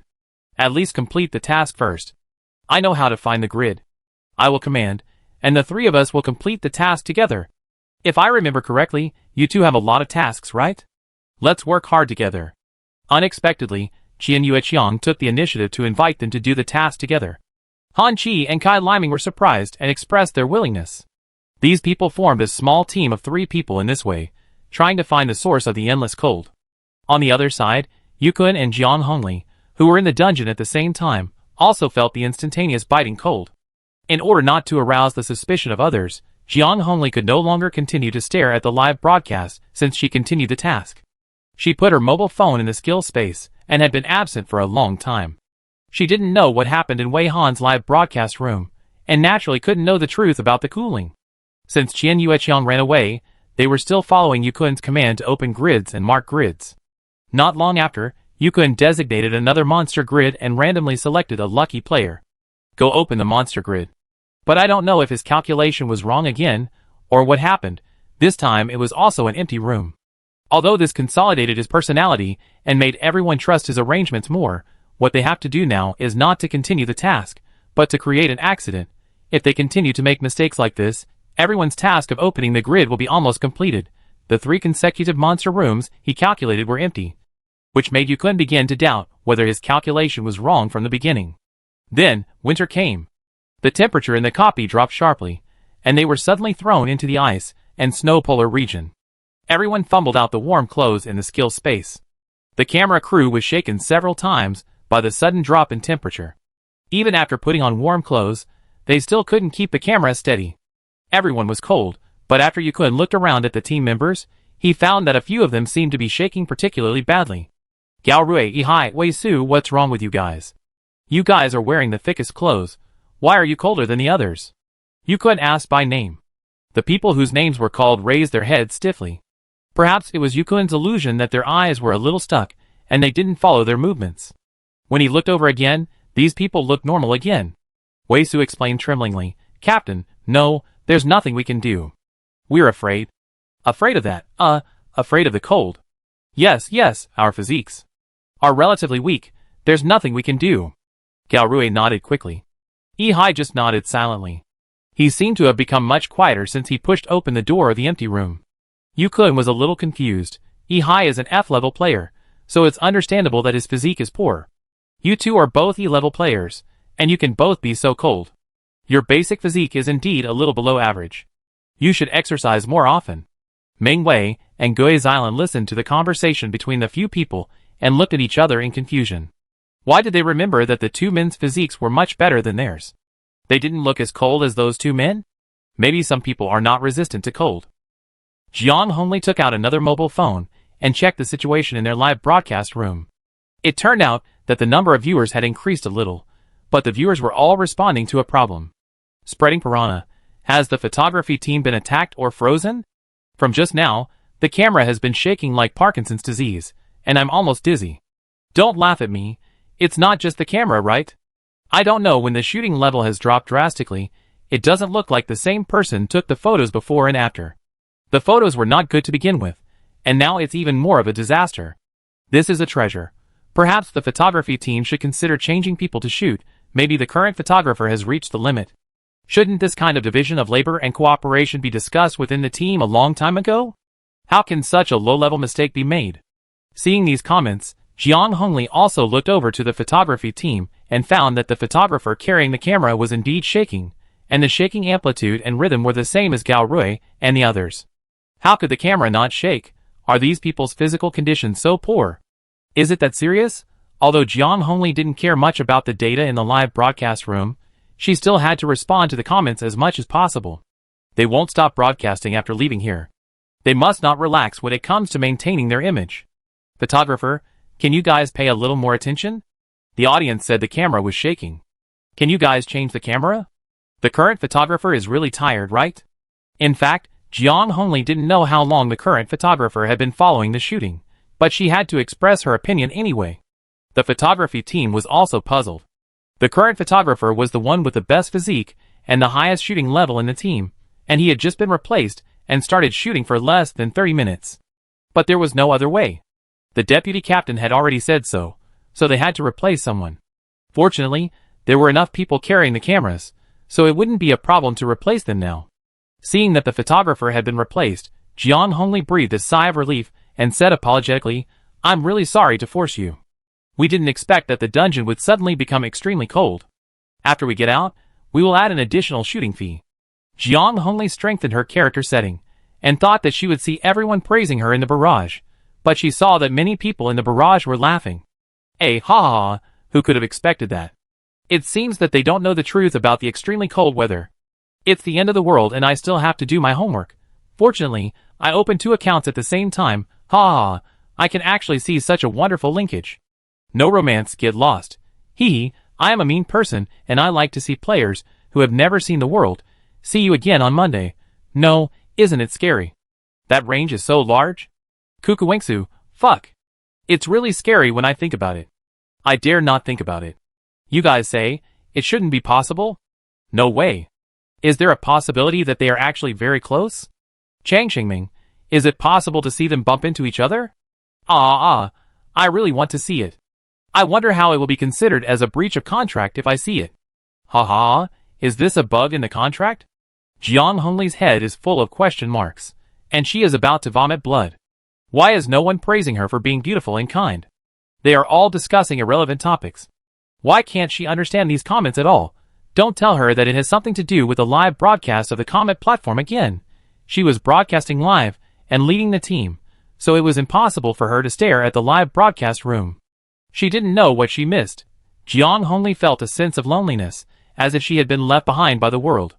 At least complete the task first. I know how to find the grid. I will command, and the 3 of us will complete the task together. If I remember correctly, you 2 have a lot of tasks, right? Let's work hard together. Unexpectedly, Qian Yueqiang took the initiative to invite them to do the task together. Han Chi and Kai Liming were surprised and expressed their willingness. These people formed a small team of 3 people in this way, trying to find the source of the endless cold. On the other side, Yukun and Jiang Hongli, who were in the dungeon at the same time, also felt the instantaneous biting cold. In order not to arouse the suspicion of others, Jiang Hongli could no longer continue to stare at the live broadcast since she continued the task. She put her mobile phone in the skill space and had been absent for a long time. She didn't know what happened in Wei Han's live broadcast room, and naturally couldn't know the truth about the cooling. Since Qian Yueqiang ran away, they were still following Yukun's command to open grids and mark grids. Not long after, Yukun designated another monster grid and randomly selected a lucky player. Go open the monster grid. But I don't know if his calculation was wrong again, or what happened. This time it was also an empty room. Although this consolidated his personality and made everyone trust his arrangements more, what they have to do now is not to continue the task, but to create an accident. If they continue to make mistakes like this, everyone's task of opening the grid will be almost completed. The 3 consecutive monster rooms he calculated were empty, which made Yukun begin to doubt whether his calculation was wrong from the beginning. Then, winter came. The temperature in the copy dropped sharply, and they were suddenly thrown into the ice and snow polar region. Everyone fumbled out the warm clothes in the skill space. The camera crew was shaken several times by the sudden drop in temperature. Even after putting on warm clothes, they still couldn't keep the camera steady. Everyone was cold, but after Yukun looked around at the team members, he found that a few of them seemed to be shaking particularly badly. Gao Rui, Ihai, Wei Su, what's wrong with you guys? You guys are wearing the thickest clothes. Why are you colder than the others? Yukun asked by name. The people whose names were called raised their heads stiffly. Perhaps it was Yukun's illusion that their eyes were a little stuck, and they didn't follow their movements. When he looked over again, these people looked normal again. Wei Su explained tremblingly, Captain, no, there's nothing we can do. We're afraid. Afraid of that, afraid of the cold. Yes, our physiques are relatively weak, there's nothing we can do. Gao Rui nodded quickly. Ihai just nodded silently. He seemed to have become much quieter since he pushed open the door of the empty room. Yukun was a little confused. Ihai is an F-level player, so it's understandable that his physique is poor. You two are both E-level players, and you can both be so cold. Your basic physique is indeed a little below average. You should exercise more often. Meng Wei and Gui Xilan listened to the conversation between the few people and looked at each other in confusion. Why did they remember that the two men's physiques were much better than theirs? They didn't look as cold as those two men? Maybe some people are not resistant to cold. Jiang Hongli took out another mobile phone and checked the situation in their live broadcast room. It turned out that the number of viewers had increased a little, but the viewers were all responding to a problem. Spreading piranha. Has the photography team been attacked or frozen? From just now, the camera has been shaking like Parkinson's disease, and I'm almost dizzy. Don't laugh at me. It's not just the camera, right? I don't know, when the shooting level has dropped drastically, it doesn't look like the same person took the photos before and after. The photos were not good to begin with, and now it's even more of a disaster. This is a treasure. Perhaps the photography team should consider changing people to shoot. Maybe the current photographer has reached the limit. Shouldn't this kind of division of labor and cooperation be discussed within the team a long time ago? How can such a low-level mistake be made? Seeing these comments, Jiang Hongli also looked over to the photography team and found that the photographer carrying the camera was indeed shaking, and the shaking amplitude and rhythm were the same as Gao Rui and the others. How could the camera not shake? Are these people's physical conditions so poor? Is it that serious? Although Jiang Hongli didn't care much about the data in the live broadcast room, she still had to respond to the comments as much as possible. They won't stop broadcasting after leaving here. They must not relax when it comes to maintaining their image. Photographer, can you guys pay a little more attention? The audience said the camera was shaking. Can you guys change the camera? The current photographer is really tired, right? In fact, Jiang Hongli didn't know how long the current photographer had been following the shooting, but she had to express her opinion anyway. The photography team was also puzzled. The current photographer was the one with the best physique and the highest shooting level in the team, and he had just been replaced and started shooting for less than 30 minutes. But there was no other way. The deputy captain had already said so, so they had to replace someone. Fortunately, there were enough people carrying the cameras, so it wouldn't be a problem to replace them now. Seeing that the photographer had been replaced, Jiang Hongli breathed a sigh of relief and said apologetically, I'm really sorry to force you. We didn't expect that the dungeon would suddenly become extremely cold. After we get out, we will add an additional shooting fee. Jiang Hongli strengthened her character setting, and thought that she would see everyone praising her in the barrage, but she saw that many people in the barrage were laughing. Ha ha, who could have expected that? It seems that they don't know the truth about the extremely cold weather. It's the end of the world and I still have to do my homework. Fortunately, I opened 2 accounts at the same time. Ha ha, I can actually see such a wonderful linkage. No romance, get lost. Hee, I am a mean person and I like to see players who have never seen the world. See you again on Monday. No, isn't it scary? That range is so large. Kukuwengsu, fuck. It's really scary when I think about it. I dare not think about it. You guys say, it shouldn't be possible? No way. Is there a possibility that they are actually very close? Chang Xingming, is it possible to see them bump into each other? I really want to see it. I wonder how it will be considered as a breach of contract if I see it. Ha, is this a bug in the contract? Jiang Hongli's head is full of question marks, and she is about to vomit blood. Why is no one praising her for being beautiful and kind? They are all discussing irrelevant topics. Why can't she understand these comments at all? Don't tell her that it has something to do with the live broadcast of the Comet platform again. She was broadcasting live and leading the team, so it was impossible for her to stare at the live broadcast room. She didn't know what she missed. Jiang Hongli felt a sense of loneliness, as if she had been left behind by the world.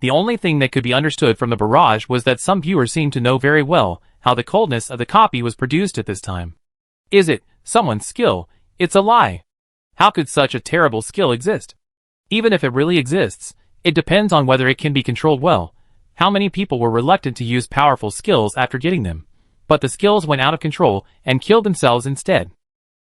The only thing that could be understood from the barrage was that some viewers seemed to know very well how the coldness of the copy was produced at this time. Is it someone's skill, it's a lie. How could such a terrible skill exist? Even if it really exists, it depends on whether it can be controlled well. How many people were reluctant to use powerful skills after getting them? But the skills went out of control and killed themselves instead.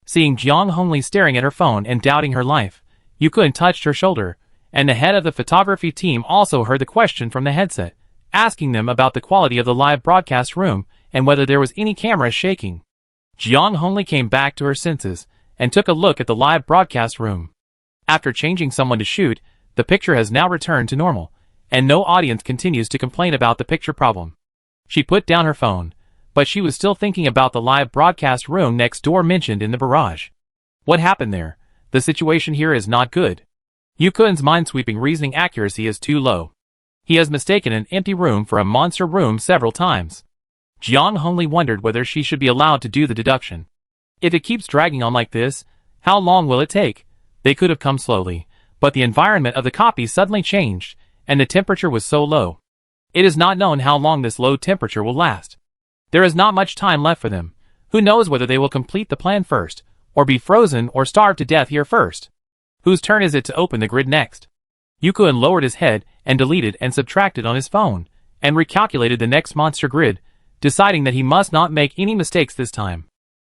Seeing Jiang Hongli staring at her phone and doubting her life, Yukun touched her shoulder, and the head of the photography team also heard the question from the headset, asking them about the quality of the live broadcast room and whether there was any camera shaking. Jiang Hongli came back to her senses and took a look at the live broadcast room. After changing someone to shoot, the picture has now returned to normal, and no audience continues to complain about the picture problem. She put down her phone, but she was still thinking about the live broadcast room next door mentioned in the barrage. What happened there? The situation here is not good. Yukun's mind-sweeping reasoning accuracy is too low. He has mistaken an empty room for a monster room several times. Jiang Hongli wondered whether she should be allowed to do the deduction. If it keeps dragging on like this, how long will it take? They could have come slowly, but the environment of the copy suddenly changed, and the temperature was so low. It is not known how long this low temperature will last. There is not much time left for them. Who knows whether they will complete the plan first, or be frozen or starve to death here first? Whose turn is it to open the grid next? Yukun lowered his head and deleted and subtracted on his phone, and recalculated the next monster grid, deciding that he must not make any mistakes this time.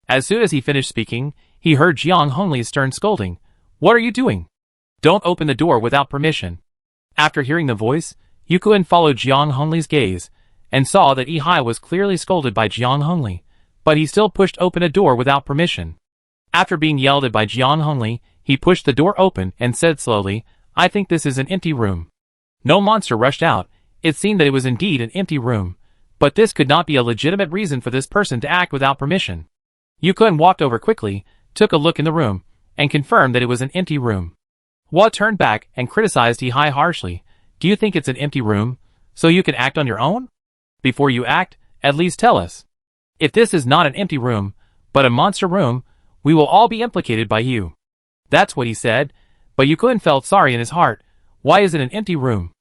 As soon as he finished speaking, he heard Jiang Hongli's stern scolding. "What are you doing? Don't open the door without permission." After hearing the voice, Yukun followed Jiang Hongli's gaze, and saw that Yi was clearly scolded by Jiang Hongli, but he still pushed open a door without permission. After being yelled at by Jiang Hongli, he pushed the door open and said slowly, "I think this is an empty room." No monster rushed out. It seemed that it was indeed an empty room, but this could not be a legitimate reason for this person to act without permission. Yukun walked over quickly, took a look in the room, and confirmed that it was an empty room. Hua turned back and criticized Yi harshly. "Do you think it's an empty room, so you can act on your own? Before you act, at least tell us. If this is not an empty room, but a monster room, we will all be implicated by you." That's what he said, but Yukun felt sorry in his heart. Why is it an empty room?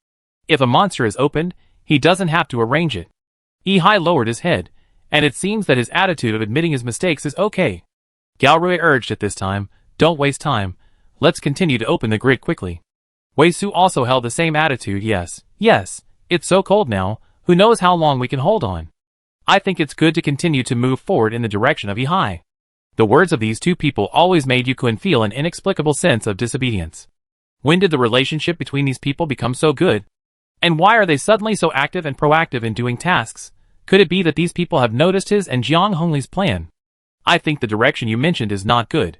If a monster is opened, he doesn't have to arrange it. Yi lowered his head, and it seems that his attitude of admitting his mistakes is okay. Gao Rui urged at this time, "Don't waste time. Let's continue to open the grid quickly." Wei Su also held the same attitude. Yes, it's so cold now, who knows how long we can hold on. I think it's good to continue to move forward in the direction of Yi. The words of these two people always made Yukun feel an inexplicable sense of disobedience. When did the relationship between these people become so good? And why are they suddenly so active and proactive in doing tasks? Could it be that these people have noticed his and Jiang Hongli's plan? I think the direction you mentioned is not good.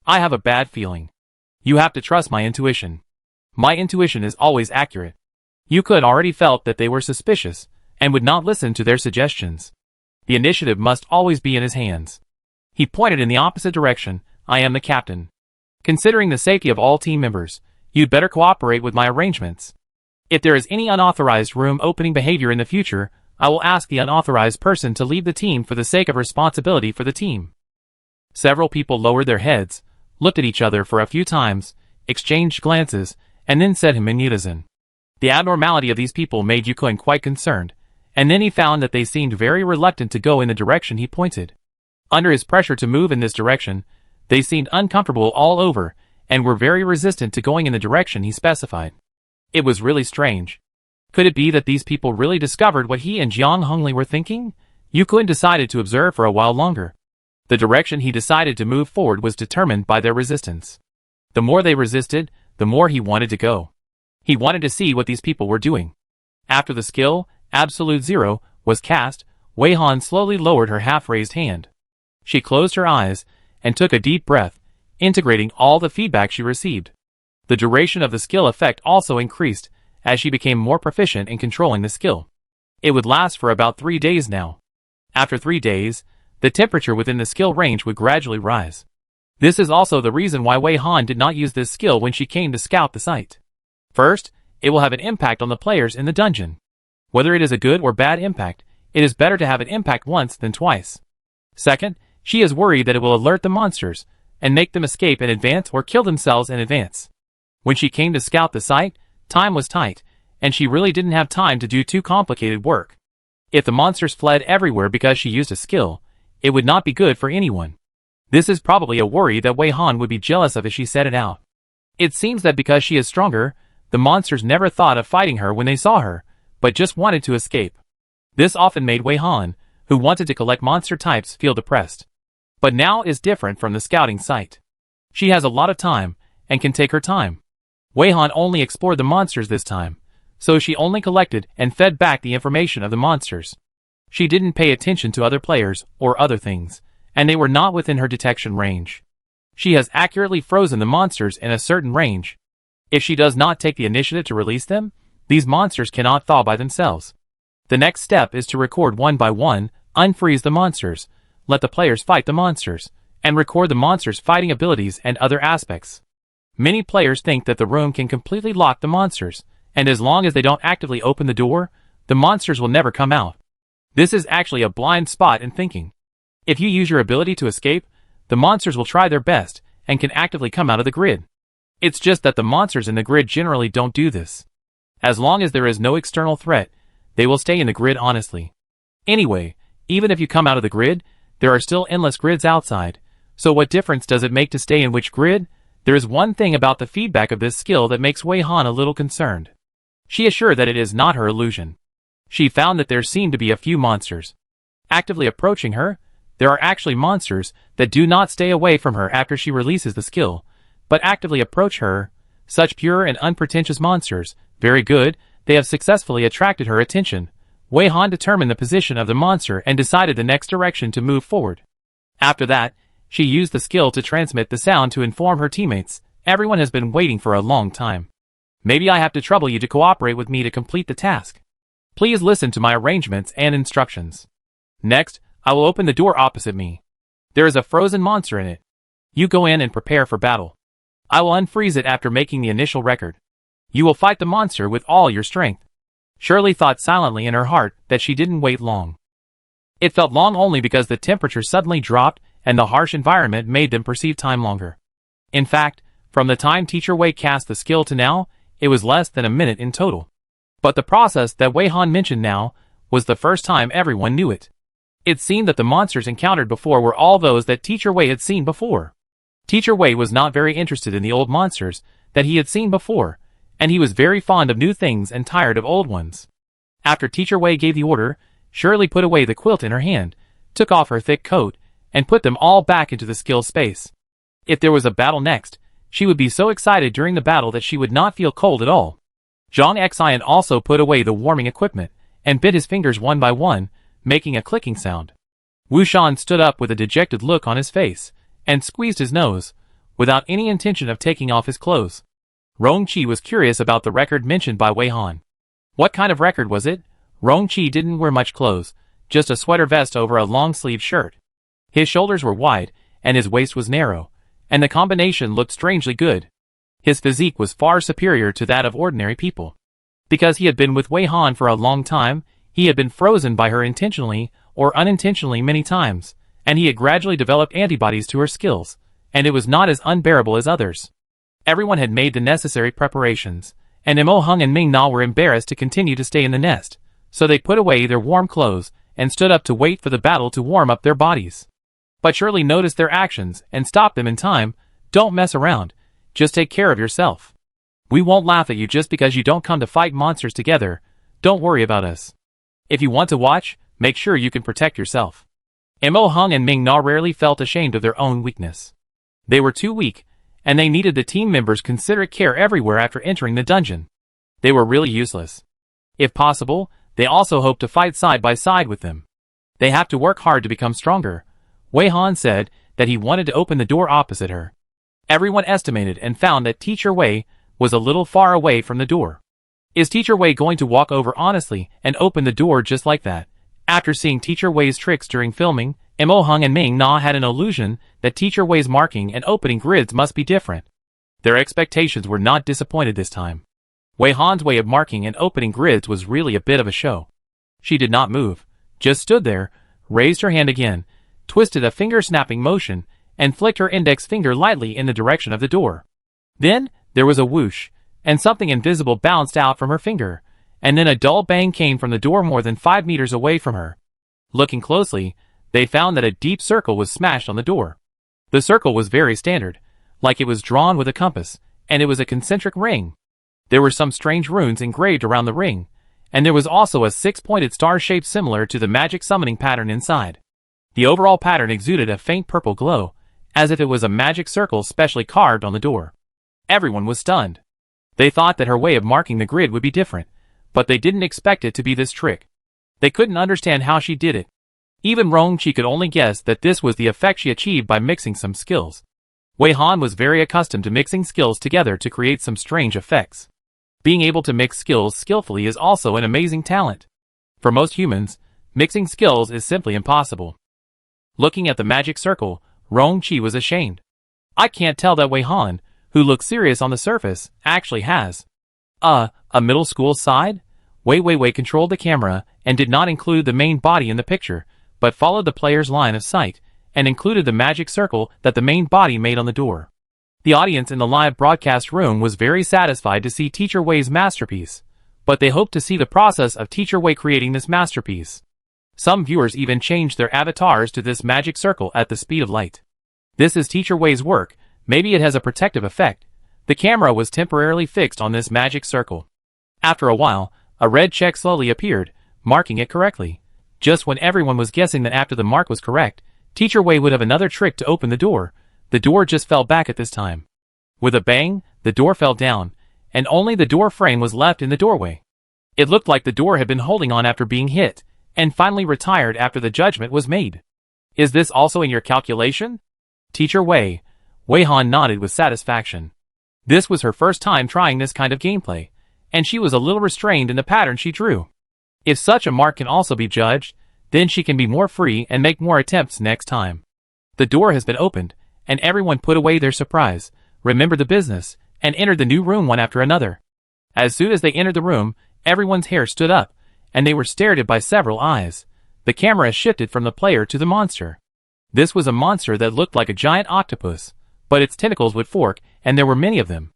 I have a bad feeling. You have to trust my intuition. My intuition is always accurate. Yukun already felt that they were suspicious, and would not listen to their suggestions. The initiative must always be in his hands. He pointed in the opposite direction. "I am the captain. Considering the safety of all team members, you'd better cooperate with my arrangements. If there is any unauthorized room opening behavior in the future, I will ask the unauthorized person to leave the team for the sake of responsibility for the team." Several people lowered their heads, looked at each other for a few times, exchanged glances, and then said him in unison. The abnormality of these people made Yukun quite concerned, and then he found that they seemed very reluctant to go in the direction he pointed. Under his pressure to move in this direction, they seemed uncomfortable all over, and were very resistant to going in the direction he specified. It was really strange. Could it be that these people really discovered what he and Jiang Hongli were thinking? Yukun decided to observe for a while longer. The direction he decided to move forward was determined by their resistance. The more they resisted, the more he wanted to go. He wanted to see what these people were doing. After the skill, Absolute Zero, was cast, Wei Han slowly lowered her half-raised hand. She closed her eyes, and took a deep breath, integrating all the feedback she received. The duration of the skill effect also increased, as she became more proficient in controlling the skill. It would last for about 3 days now. After 3 days, the temperature within the skill range would gradually rise. This is also the reason why Wei Han did not use this skill when she came to scout the site. First, it will have an impact on the players in the dungeon. Whether it is a good or bad impact, it is better to have an impact once than twice. Second, she is worried that it will alert the monsters, and make them escape in advance or kill themselves in advance. When she came to scout the site, time was tight, and she really didn't have time to do too complicated work. If the monsters fled everywhere because she used a skill, it would not be good for anyone. This is probably a worry that Wei Han would be jealous of if she said it out. It seems that because she is stronger, the monsters never thought of fighting her when they saw her, but just wanted to escape. This often made Wei Han, who wanted to collect monster types, feel depressed. But now is different from the scouting site. She has a lot of time, and can take her time. Wei Han only explored the monsters this time, so she only collected and fed back the information of the monsters. She didn't pay attention to other players or other things, and they were not within her detection range. She has accurately frozen the monsters in a certain range. If she does not take the initiative to release them, these monsters cannot thaw by themselves. The next step is to record one by one, unfreeze the monsters, let the players fight the monsters, and record the monsters' fighting abilities and other aspects. Many players think that the room can completely lock the monsters, and as long as they don't actively open the door, the monsters will never come out. This is actually a blind spot in thinking. If you use your ability to escape, the monsters will try their best and can actively come out of the grid. It's just that the monsters in the grid generally don't do this. As long as there is no external threat, they will stay in the grid honestly. Anyway, even if you come out of the grid, there are still endless grids outside, so what difference does it make to stay in which grid? There is one thing about the feedback of this skill that makes Wei Han a little concerned. She is sure that it is not her illusion. She found that there seemed to be a few monsters actively approaching her. There are actually monsters that do not stay away from her after she releases the skill, but actively approach her. Such pure and unpretentious monsters. Very good, they have successfully attracted her attention. Wei Han determined the position of the monster and decided the next direction to move forward. After that, she used the skill to transmit the sound to inform her teammates. Everyone has been waiting for a long time. Maybe I have to trouble you to cooperate with me to complete the task. Please listen to my arrangements and instructions. Next, I will open the door opposite me. There is a frozen monster in it. You go in and prepare for battle. I will unfreeze it after making the initial record. You will fight the monster with all your strength. Shirley thought silently in her heart that she didn't wait long. It felt long only because the temperature suddenly dropped and the harsh environment made them perceive time longer. In fact, from the time Teacher Wei cast the skill to now, it was less than a minute in total. But the process that Wei Han mentioned now was the first time everyone knew it. It seemed that the monsters encountered before were all those that Teacher Wei had seen before. Teacher Wei was not very interested in the old monsters that he had seen before, and he was very fond of new things and tired of old ones. After Teacher Wei gave the order, Shirley put away the quilt in her hand, took off her thick coat, and put them all back into the skill space. If there was a battle next, she would be so excited during the battle that she would not feel cold at all. Zhang Xian also put away the warming equipment, and bit his fingers one by one, making a clicking sound. Wu Shan stood up with a dejected look on his face, and squeezed his nose, without any intention of taking off his clothes. Rongqi was curious about the record mentioned by Wei Han. What kind of record was it? Rongqi didn't wear much clothes, just a sweater vest over a long-sleeved shirt. His shoulders were wide, and his waist was narrow, and the combination looked strangely good. His physique was far superior to that of ordinary people. Because he had been with Wei Han for a long time, he had been frozen by her intentionally or unintentionally many times, and he had gradually developed antibodies to her skills, and it was not as unbearable as others. Everyone had made the necessary preparations, and Mo Hung and Ming Na were embarrassed to continue to stay in the nest, so they put away their warm clothes and stood up to wait for the battle to warm up their bodies. But Shirley noticed their actions and stopped them in time. Don't mess around, just take care of yourself. We won't laugh at you just because you don't come to fight monsters together. Don't worry about us. If you want to watch, make sure you can protect yourself. Mo Hung and Ming Na rarely felt ashamed of their own weakness. They were too weak, and they needed the team members' considerate care everywhere after entering the dungeon. They were really useless. If possible, they also hoped to fight side by side with them. They have to work hard to become stronger. Wei Han said that he wanted to open the door opposite her. Everyone estimated and found that Teacher Wei was a little far away from the door. Is Teacher Wei going to walk over honestly and open the door just like that? After seeing Teacher Wei's tricks during filming, Mo Hung and Ming Na had an illusion that Teacher Wei's marking and opening grids must be different. Their expectations were not disappointed this time. Wei Han's way of marking and opening grids was really a bit of a show. She did not move, just stood there, raised her hand again, twisted a finger-snapping motion, and flicked her index finger lightly in the direction of the door. Then, there was a whoosh, and something invisible bounced out from her finger, and then a dull bang came from the door more than 5 meters away from her. Looking closely, they found that a deep circle was smashed on the door. The circle was very standard, like it was drawn with a compass, and it was a concentric ring. There were some strange runes engraved around the ring, and there was also a six-pointed star shape similar to the magic summoning pattern inside. The overall pattern exuded a faint purple glow, as if it was a magic circle specially carved on the door. Everyone was stunned. They thought that her way of marking the grid would be different, but they didn't expect it to be this trick. They couldn't understand how she did it. Even Rong-Chi could only guess that this was the effect she achieved by mixing some skills. Wei Han was very accustomed to mixing skills together to create some strange effects. Being able to mix skills skillfully is also an amazing talent. For most humans, mixing skills is simply impossible. Looking at the magic circle, Rong-Chi was ashamed. I can't tell that Wei Han, who looks serious on the surface, actually has a middle school side? Wei controlled the camera and did not include the main body in the picture, but followed the player's line of sight and included the magic circle that the main body made on the door. The audience in the live broadcast room was very satisfied to see Teacher Wei's masterpiece, but they hoped to see the process of Teacher Wei creating this masterpiece. Some viewers even changed their avatars to this magic circle at the speed of light. This is Teacher Wei's work, maybe it has a protective effect. The camera was temporarily fixed on this magic circle. After a while, a red check slowly appeared, marking it correctly. Just when everyone was guessing that after the mark was correct, Teacher Wei would have another trick to open the door just fell back at this time. With a bang, the door fell down, and only the door frame was left in the doorway. It looked like the door had been holding on after being hit, and finally retired after the judgment was made. Is this also in your calculation? Teacher Wei. Wei Han nodded with satisfaction. This was her first time trying this kind of gameplay, and she was a little restrained in the pattern she drew. If such a mark can also be judged, then she can be more free and make more attempts next time. The door has been opened, and everyone put away their surprise, remembered the business, and entered the new room one after another. As soon as they entered the room, everyone's hair stood up, and they were stared at by several eyes. The camera shifted from the player to the monster. This was a monster that looked like a giant octopus, but its tentacles would fork, and there were many of them.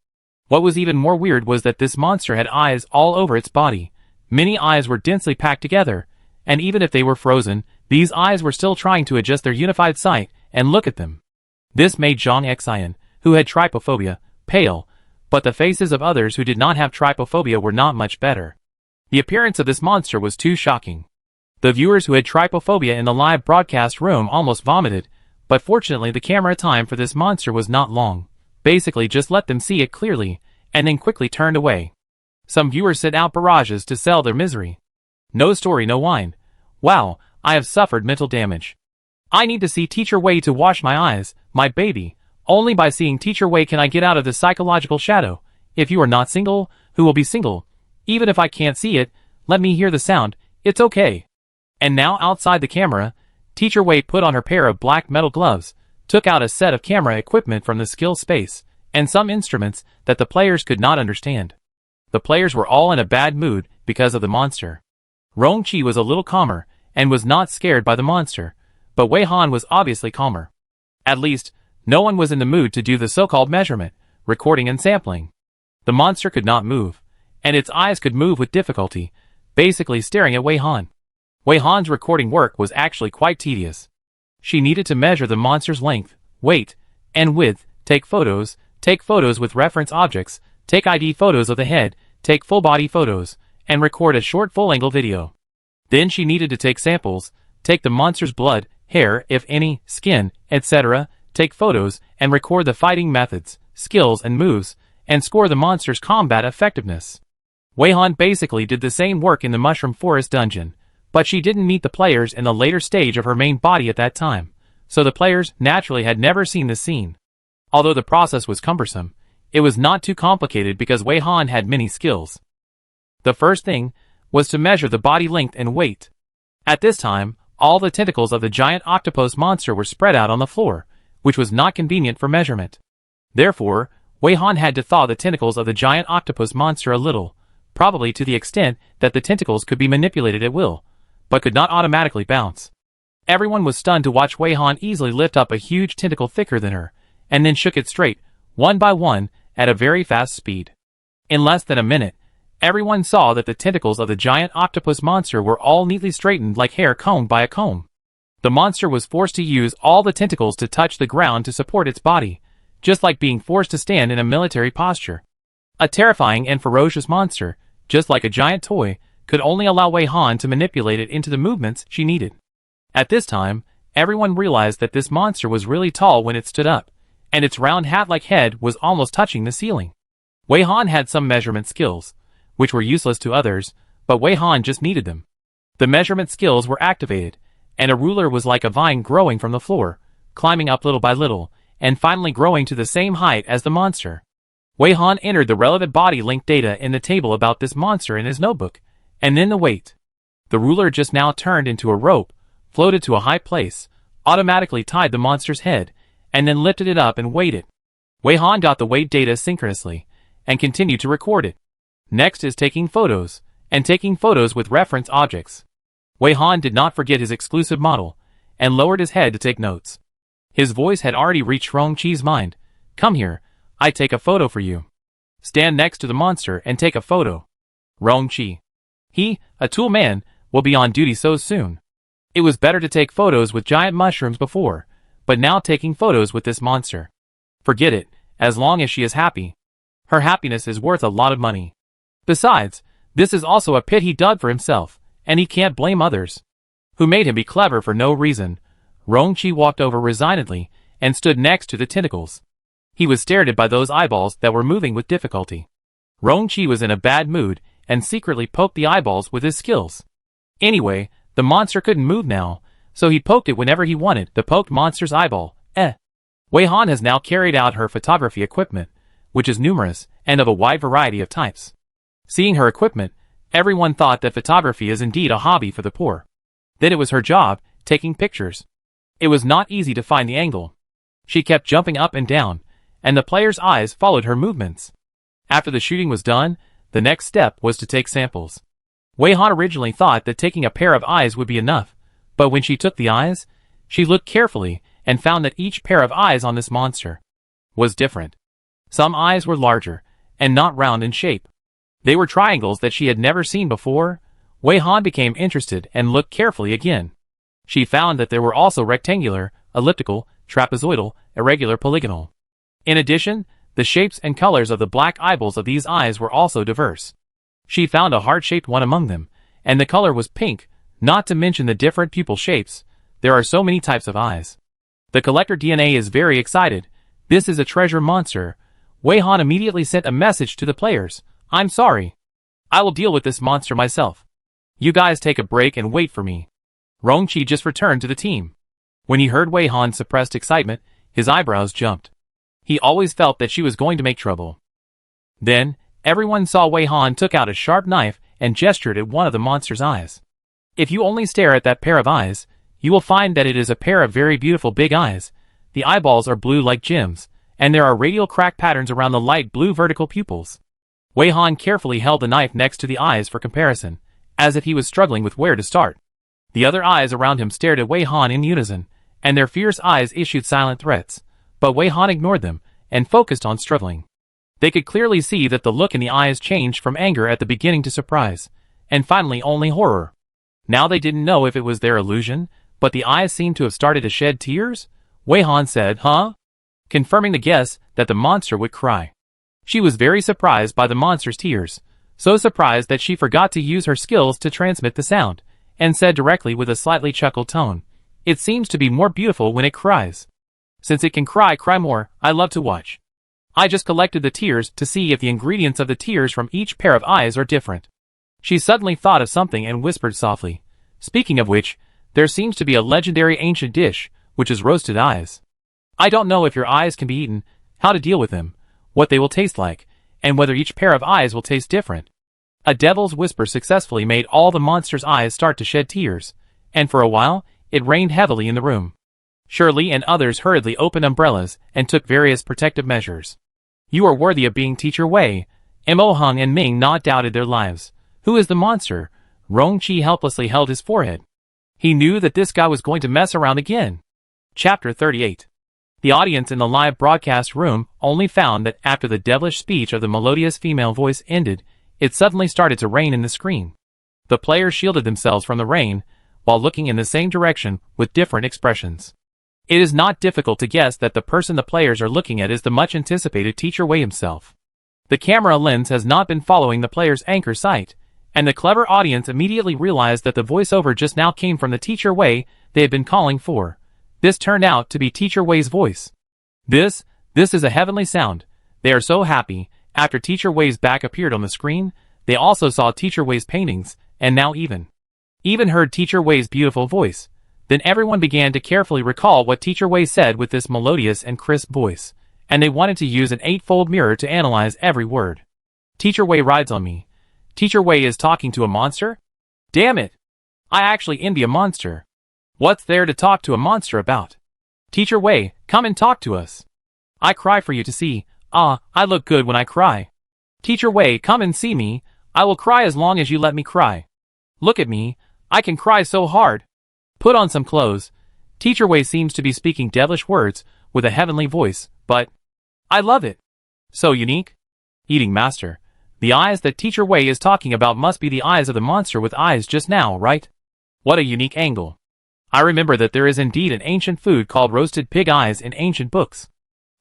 What was even more weird was that this monster had eyes all over its body. Many eyes were densely packed together, and even if they were frozen, these eyes were still trying to adjust their unified sight and look at them. This made Zhang Xian, who had trypophobia, pale, but the faces of others who did not have trypophobia were not much better. The appearance of this monster was too shocking. The viewers who had trypophobia in the live broadcast room almost vomited, but fortunately the camera time for this monster was not long. Basically just let them see it clearly, and then quickly turned away. Some viewers sent out barrages to sell their misery. No story, no wine. Wow, I have suffered mental damage. I need to see Teacher Wei to wash my eyes, my baby. Only by seeing Teacher Wei can I get out of this psychological shadow. If you are not single, who will be single? Even if I can't see it, let me hear the sound, it's okay. And now outside the camera, Teacher Wei put on her pair of black metal gloves, took out a set of camera equipment from the skill space, and some instruments that the players could not understand. The players were all in a bad mood because of the monster. Rong-Chi was a little calmer, and was not scared by the monster, but Wei Han was obviously calmer. At least, no one was in the mood to do the so-called measurement, recording and sampling. The monster could not move, and its eyes could move with difficulty, basically staring at Wei Han. Wei Han's recording work was actually quite tedious. She needed to measure the monster's length, weight, and width, take photos with reference objects, take ID photos of the head, take full-body photos, and record a short full-angle video. Then she needed to take samples, take the monster's blood, hair, if any, skin, etc., take photos, and record the fighting methods, skills and moves, and score the monster's combat effectiveness. Wei Han basically did the same work in the Mushroom Forest dungeon, but she didn't meet the players in the later stage of her main body at that time, so the players naturally had never seen this scene. Although the process was cumbersome, it was not too complicated because Wei Han had many skills. The first thing was to measure the body length and weight. At this time, all the tentacles of the giant octopus monster were spread out on the floor, which was not convenient for measurement. Therefore, Wei Han had to thaw the tentacles of the giant octopus monster a little, probably to the extent that the tentacles could be manipulated at will, but could not automatically bounce. Everyone was stunned to watch Wei Han easily lift up a huge tentacle thicker than her, and then shook it straight, one by one, at a very fast speed. In less than a minute, everyone saw that the tentacles of the giant octopus monster were all neatly straightened like hair combed by a comb. The monster was forced to use all the tentacles to touch the ground to support its body, just like being forced to stand in a military posture. A terrifying and ferocious monster, just like a giant toy, could only allow Wei Han to manipulate it into the movements she needed. At this time, everyone realized that this monster was really tall when it stood up, and its round hat-like head was almost touching the ceiling. Wei Han had some measurement skills, which were useless to others, but Wei Han just needed them. The measurement skills were activated, and a ruler was like a vine growing from the floor, climbing up little by little, and finally growing to the same height as the monster. Wei Han entered the relevant body link data in the table about this monster in his notebook, and then the weight. The ruler just now turned into a rope, floated to a high place, automatically tied the monster's head, and then lifted it up and weighed it. Wei Han got the weight data synchronously, and continued to record it. Next is taking photos, and taking photos with reference objects. Wei Han did not forget his exclusive model, and lowered his head to take notes. His voice had already reached Rong-Chi's mind. "Come here, I take a photo for you. Stand next to the monster and take a photo." Rong-Chi. He, a tool man, will be on duty so soon. It was better to take photos with giant mushrooms before, but now taking photos with this monster. Forget it, as long as she is happy. Her happiness is worth a lot of money. Besides, this is also a pit he dug for himself, and he can't blame others, who made him be clever for no reason. Rong-Chi walked over resignedly, and stood next to the tentacles. He was stared at by those eyeballs that were moving with difficulty. Rong-Chi was in a bad mood, and secretly poked the eyeballs with his skills. Anyway, the monster couldn't move now, so he poked it whenever he wanted. The poked monster's eyeball. Wei Han has now carried out her photography equipment, which is numerous, and of a wide variety of types. Seeing her equipment, everyone thought that photography is indeed a hobby for the poor. Then it was her job, taking pictures. It was not easy to find the angle. She kept jumping up and down, and the players' eyes followed her movements. After the shooting was done, the next step was to take samples. Wei Han originally thought that taking a pair of eyes would be enough, but when she took the eyes, she looked carefully and found that each pair of eyes on this monster was different. Some eyes were larger, and not round in shape. They were triangles that she had never seen before. Wei Han became interested and looked carefully again. She found that there were also rectangular, elliptical, trapezoidal, irregular, polygonal. In addition, the shapes and colors of the black eyeballs of these eyes were also diverse. She found a heart-shaped one among them, and the color was pink, not to mention the different pupil shapes. There are so many types of eyes. The collector DNA is very excited. This is a treasure monster. Wei Han immediately sent a message to the players. "I'm sorry. I will deal with this monster myself. You guys take a break and wait for me." Rong-Chi just returned to the team. When he heard Wei Han's suppressed excitement, his eyebrows jumped. He always felt that she was going to make trouble. Then, everyone saw Wei Han took out a sharp knife and gestured at one of the monster's eyes. If you only stare at that pair of eyes, you will find that it is a pair of very beautiful big eyes. The eyeballs are blue like gems, and there are radial crack patterns around the light blue vertical pupils. Wei Han carefully held the knife next to the eyes for comparison, as if he was struggling with where to start. The other eyes around him stared at Wei Han in unison, and their fierce eyes issued silent threats, but Wei Han ignored them, and focused on struggling. They could clearly see that the look in the eyes changed from anger at the beginning to surprise, and finally only horror. Now they didn't know if it was their illusion, but the eyes seemed to have started to shed tears. Wei Han said, "Huh?" confirming the guess that the monster would cry. She was very surprised by the monster's tears, so surprised that she forgot to use her skills to transmit the sound, and said directly with a slightly chuckled tone, "It seems to be more beautiful when it cries. Since it can cry more, I love to watch. I just collected the tears to see if the ingredients of the tears from each pair of eyes are different." She suddenly thought of something and whispered softly, "Speaking of which, there seems to be a legendary ancient dish, which is roasted eyes. I don't know if your eyes can be eaten, how to deal with them, what they will taste like, and whether each pair of eyes will taste different." A devil's whisper successfully made all the monster's eyes start to shed tears, and for a while, it rained heavily in the room. Shirley and others hurriedly opened umbrellas and took various protective measures. "You are worthy of being Teacher Wei." Mo Hung and Ming not doubted their lives. "Who is the monster?" Rong-Chi helplessly held his forehead. He knew that this guy was going to mess around again. Chapter 38. The audience in the live broadcast room only found that after the devilish speech of the melodious female voice ended, it suddenly started to rain in the screen. The players shielded themselves from the rain, while looking in the same direction with different expressions. It is not difficult to guess that the person the players are looking at is the much anticipated Teacher Wei himself. The camera lens has not been following the player's anchor sight, and the clever audience immediately realized that the voiceover just now came from the Teacher Wei they had been calling for. This turned out to be Teacher Wei's voice. This is a heavenly sound. They are so happy. After Teacher Wei's back appeared on the screen, they also saw Teacher Wei's paintings, and now even heard Teacher Wei's beautiful voice. Then everyone began to carefully recall what Teacher Wei said with this melodious and crisp voice, and they wanted to use an eightfold mirror to analyze every word. Teacher Wei rides on me. Teacher Wei is talking to a monster? Damn it! I actually envy a monster. What's there to talk to a monster about? Teacher Wei, come and talk to us. I cry for you to see. Ah, I look good when I cry. Teacher Wei, come and see me. I will cry as long as you let me cry. Look at me. I can cry so hard. Put on some clothes. Teacher Wei seems to be speaking devilish words with a heavenly voice, but I love it. So unique. Eating master. The eyes that Teacher Wei is talking about must be the eyes of the monster with eyes just now, right? What a unique angle. I remember that there is indeed an ancient food called roasted pig eyes in ancient books.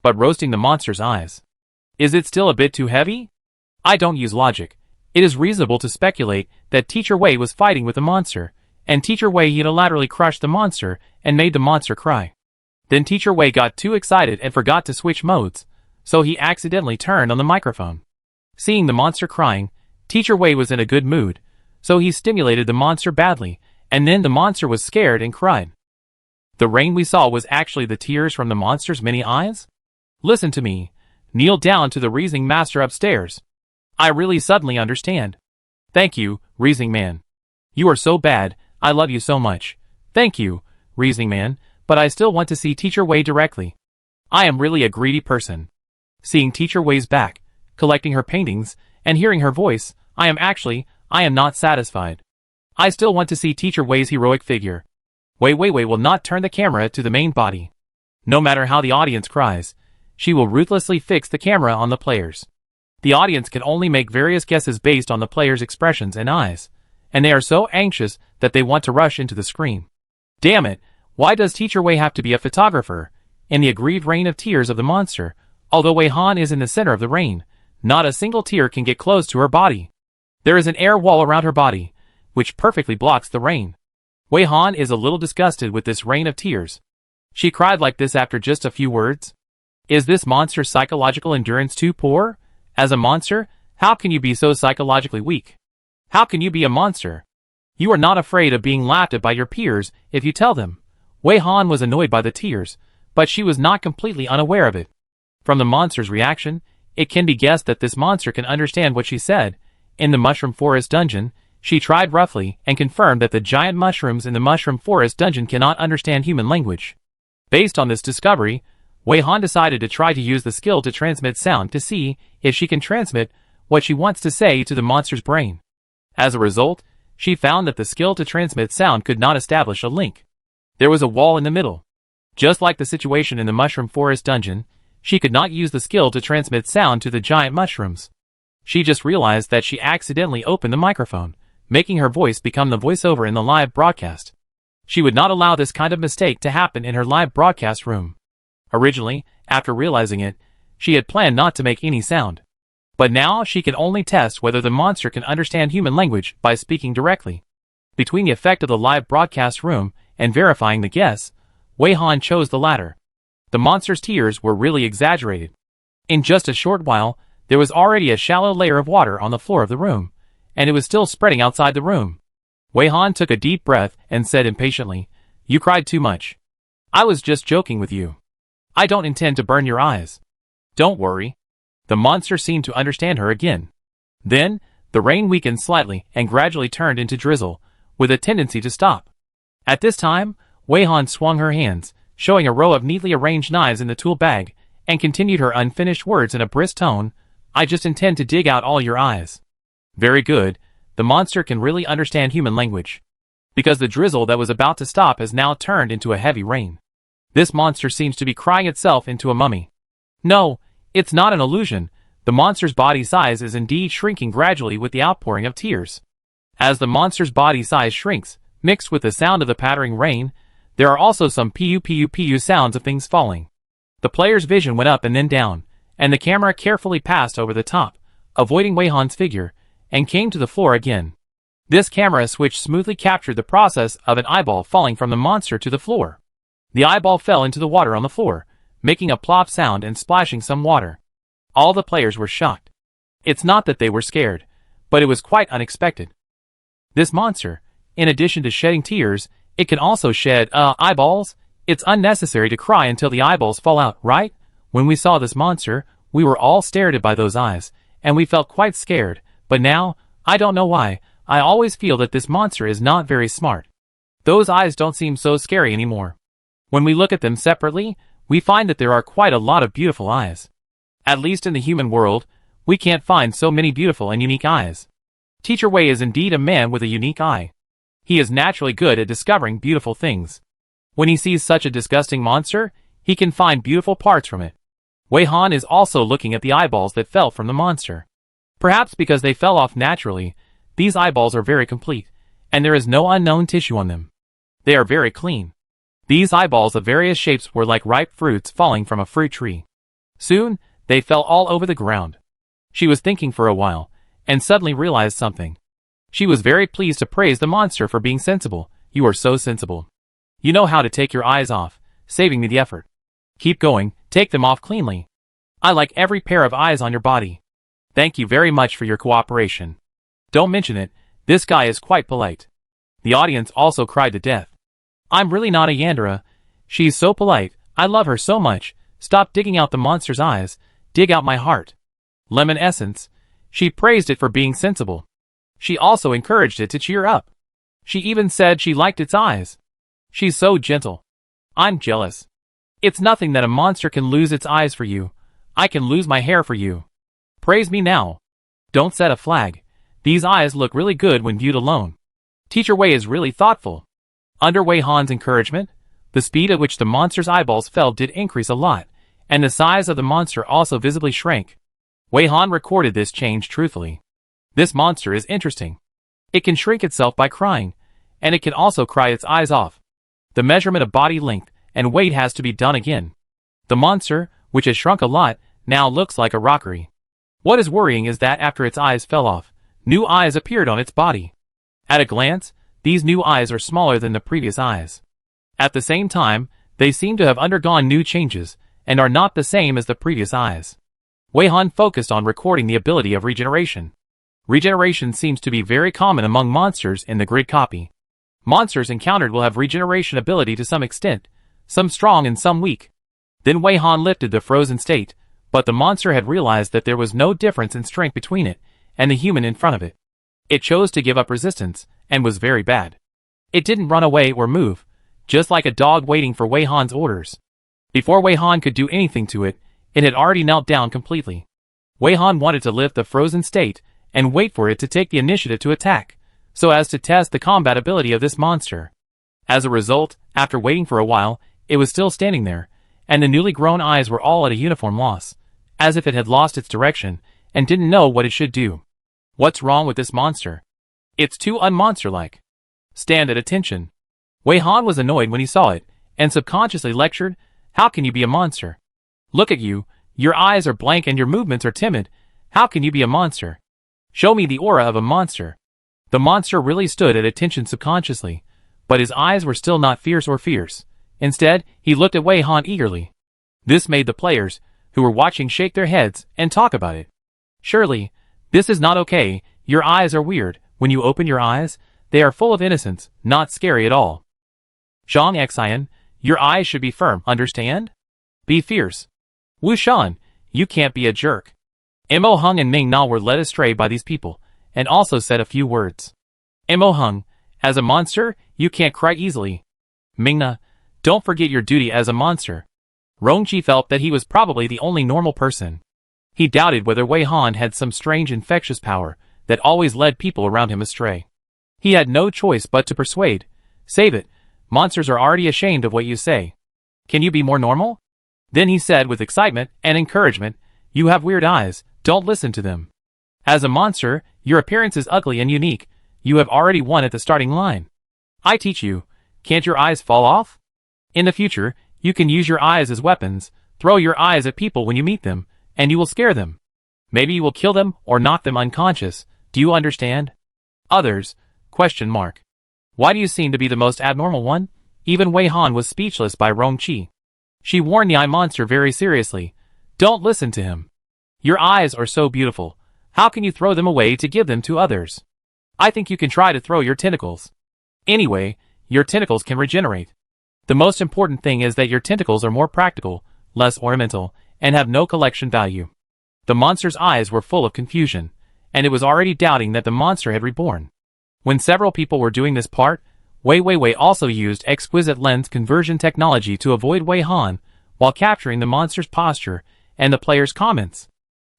But roasting the monster's eyes. Is it still a bit too heavy? I don't use logic. It is reasonable to speculate that Teacher Wei was fighting with the monster, and Teacher Wei unilaterally crushed the monster and made the monster cry. Then Teacher Wei got too excited and forgot to switch modes, so he accidentally turned on the microphone. Seeing the monster crying, Teacher Wei was in a good mood, so he stimulated the monster badly, and then the monster was scared and cried. The rain we saw was actually the tears from the monster's many eyes? Listen to me. Kneel down to the reasoning master upstairs. I really suddenly understand. Thank you, reasoning man. You are so bad, I love you so much. Thank you, reasoning man, but I still want to see Teacher Wei directly. I am really a greedy person. Seeing Teacher Wei's back, collecting her paintings, and hearing her voice, I am not satisfied. I still want to see Teacher Wei's heroic figure. Wei will not turn the camera to the main body. No matter how the audience cries, she will ruthlessly fix the camera on the players. The audience can only make various guesses based on the players' expressions and eyes, and they are so anxious that they want to rush into the screen. Damn it, why does Teacher Wei have to be a photographer? In the aggrieved rain of tears of the monster, although Wei Han is in the center of the rain, not a single tear can get close to her body. There is an air wall around her body, which perfectly blocks the rain. Wei Han is a little disgusted with this rain of tears. She cried like this after just a few words. Is this monster's psychological endurance too poor? As a monster, how can you be so psychologically weak? How can you be a monster? You are not afraid of being laughed at by your peers if you tell them. Wei Han was annoyed by the tears, but she was not completely unaware of it. From the monster's reaction, it can be guessed that this monster can understand what she said. In the Mushroom Forest dungeon, she tried roughly and confirmed that the giant mushrooms in the Mushroom Forest dungeon cannot understand human language. Based on this discovery, Wei Han decided to try to use the skill to transmit sound to see if she can transmit what she wants to say to the monster's brain. As a result, she found that the skill to transmit sound could not establish a link. There was a wall in the middle. Just like the situation in the Mushroom Forest dungeon, she could not use the skill to transmit sound to the giant mushrooms. She just realized that she accidentally opened the microphone, making her voice become the voiceover in the live broadcast. She would not allow this kind of mistake to happen in her live broadcast room. Originally, after realizing it, she had planned not to make any sound. But now she can only test whether the monster can understand human language by speaking directly. Between the effect of the live broadcast room and verifying the guess, Wei Han chose the latter. The monster's tears were really exaggerated. In just a short while, there was already a shallow layer of water on the floor of the room, and it was still spreading outside the room. Wei Han took a deep breath and said impatiently, "You cried too much. I was just joking with you. I don't intend to burn your eyes. Don't worry." The monster seemed to understand her again. Then, the rain weakened slightly and gradually turned into drizzle, with a tendency to stop. At this time, Wei Han swung her hands, showing a row of neatly arranged knives in the tool bag, and continued her unfinished words in a brisk tone, "I just intend to dig out all your eyes." Very good, the monster can really understand human language. Because the drizzle that was about to stop has now turned into a heavy rain. This monster seems to be crying itself into a mummy. No, it's not an illusion. The monster's body size is indeed shrinking gradually with the outpouring of tears. As the monster's body size shrinks, Mixed with the sound of the pattering rain, there are also some pu sounds of things falling. The player's vision went up and then down, and the camera carefully passed over the top, avoiding Wei Han's figure, and came to the floor again. This camera switch smoothly captured the process of an eyeball falling from the monster to the floor. The eyeball fell into the water on the floor, making a plop sound and splashing some water. All the players were shocked. It's not that they were scared, but it was quite unexpected. This monster, in addition to shedding tears, it can also shed, eyeballs. It's unnecessary to cry until the eyeballs fall out, right? When we saw this monster, we were all stared by those eyes, and we felt quite scared, but now, I don't know why, I always feel that this monster is not very smart. Those eyes don't seem so scary anymore. When we look at them separately, we find that there are quite a lot of beautiful eyes. At least in the human world, we can't find so many beautiful and unique eyes. Teacher Wei is indeed a man with a unique eye. He is naturally good at discovering beautiful things. When he sees such a disgusting monster, he can find beautiful parts from it. Wei Han is also looking at the eyeballs that fell from the monster. Perhaps because they fell off naturally, these eyeballs are very complete, and there is no unknown tissue on them. They are very clean. These eyeballs of various shapes were like ripe fruits falling from a fruit tree. Soon, they fell all over the ground. She was thinking for a while, and suddenly realized something. She was very pleased to praise the monster for being sensible. You are so sensible. You know how to take your eyes off, saving me the effort. Keep going, take them off cleanly. I like every pair of eyes on your body. Thank you very much for your cooperation. Don't mention it, this guy is quite polite. The audience also cried to death. I'm really not a Yandere. She's so polite, I love her so much. Stop digging out the monster's eyes, dig out my heart. Lemon essence. She praised it for being sensible. She also encouraged it to cheer up. She even said she liked its eyes. She's so gentle. I'm jealous. It's nothing that a monster can lose its eyes for you. I can lose my hair for you. Praise me now. Don't set a flag. These eyes look really good when viewed alone. Teacher Wei is really thoughtful. Under Wei Han's encouragement, the speed at which the monster's eyeballs fell did increase a lot, and the size of the monster also visibly shrank. Wei Han recorded this change truthfully. This monster is interesting. It can shrink itself by crying, and it can also cry its eyes off. The measurement of body length and weight has to be done again. The monster, which has shrunk a lot, now looks like a rockery. What is worrying is that after its eyes fell off, new eyes appeared on its body. At a glance, these new eyes are smaller than the previous eyes. At the same time, they seem to have undergone new changes, and are not the same as the previous eyes. Wei Han focused on recording the ability of regeneration. Regeneration seems to be very common among monsters in the grid copy. Monsters encountered will have regeneration ability to some extent, some strong and some weak. Then Wei Han lifted the frozen state, but the monster had realized that there was no difference in strength between it and the human in front of it. It chose to give up resistance, and was very bad. It didn't run away or move, just like a dog waiting for Wei Han's orders. Before Wei Han could do anything to it, it had already knelt down completely. Wei Han wanted to lift the frozen state and wait for it to take the initiative to attack, so as to test the combat ability of this monster. As a result, after waiting for a while, it was still standing there, and the newly grown eyes were all at a uniform loss, as if it had lost its direction and didn't know what it should do. What's wrong with this monster? It's too unmonster-like. Stand at attention. Wei Han was annoyed when he saw it, and subconsciously lectured, how can you be a monster? Look at you, your eyes are blank and your movements are timid. How can you be a monster? Show me the aura of a monster. The monster really stood at attention subconsciously, but his eyes were still not fierce or fierce. Instead, he looked at Wei Han eagerly. This made the players, who were watching, shake their heads and talk about it. Surely, this is not okay. Your eyes are weird. When you open your eyes, they are full of innocence, not scary at all. Zhang Xian, your eyes should be firm, understand? Be fierce. Wu Shan, you can't be a jerk. Mo Hung and Ming Na were led astray by these people, and also said a few words. Mo Hung, as a monster, you can't cry easily. Ming Na, don't forget your duty as a monster. Rongqi felt that he was probably the only normal person. He doubted whether Wei Han had some strange infectious power that always led people around him astray. He had no choice but to persuade. Save it, monsters are already ashamed of what you say. Can you be more normal? Then he said with excitement and encouragement, you have weird eyes, don't listen to them. As a monster, your appearance is ugly and unique, you have already won at the starting line. I teach you. Can't your eyes fall off? In the future, you can use your eyes as weapons, throw your eyes at people when you meet them, and you will scare them. Maybe you will kill them or knock them unconscious. Do you understand? Others? ? Why do you seem to be the most abnormal one? Even Wei Han was speechless by Rongqi. She warned the eye monster very seriously. Don't listen to him. Your eyes are so beautiful. How can you throw them away to give them to others? I think you can try to throw your tentacles. Anyway, your tentacles can regenerate. The most important thing is that your tentacles are more practical, less ornamental, and have no collection value. The monster's eyes were full of confusion, and it was already doubting that the monster had reborn. When several people were doing this part, Wei Weiwei also used exquisite lens conversion technology to avoid Wei Han, while capturing the monster's posture and the player's comments.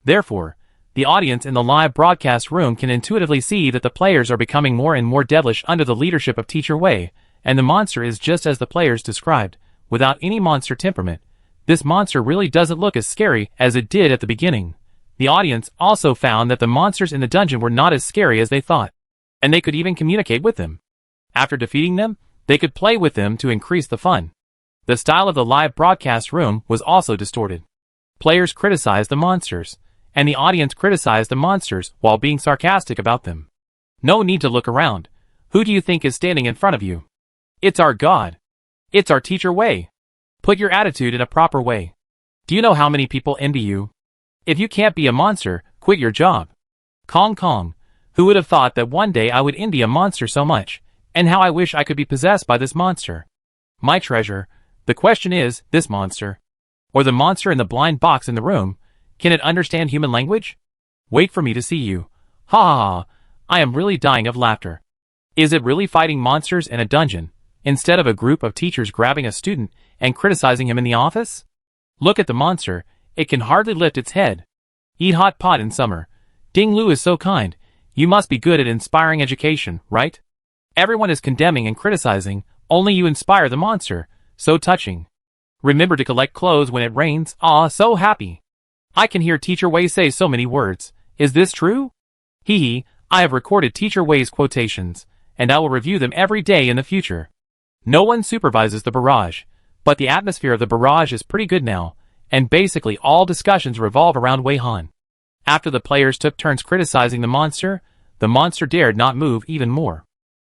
Therefore, the audience in the live broadcast room can intuitively see that the players are becoming more and more devilish under the leadership of Teacher Wei, and the monster is just as the players described, without any monster temperament. This monster really doesn't look as scary as it did at the beginning. The audience also found that the monsters in the dungeon were not as scary as they thought, and they could even communicate with them. After defeating them, they could play with them to increase the fun. The style of the live broadcast room was also distorted. Players criticized the monsters, and the audience criticized the monsters while being sarcastic about them. No need to look around. Who do you think is standing in front of you? It's our God. It's our Teacher Wei. Put your attitude in a proper way. Do you know how many people envy you? If you can't be a monster, quit your job. Kong Kong. Who would have thought that one day I would envy a monster so much, and how I wish I could be possessed by this monster. My treasure. The question is, this monster, or the monster in the blind box in the room, can it understand human language? Wait for me to see you. Ha ha ha. I am really dying of laughter. Is it really fighting monsters in a dungeon, instead of a group of teachers grabbing a student and criticizing him in the office? Look at the monster, it can hardly lift its head. Eat hot pot in summer. Ding Lu is so kind. You must be good at inspiring education, right? Everyone is condemning and criticizing, only you inspire the monster. So touching. Remember to collect clothes when it rains. Ah, so happy. I can hear Teacher Wei say so many words. Is this true? Hee hee, I have recorded Teacher Wei's quotations, and I will review them every day in the future. No one supervises the barrage, but the atmosphere of the barrage is pretty good now, and basically all discussions revolve around Wei Han. After the players took turns criticizing the monster dared not move even more.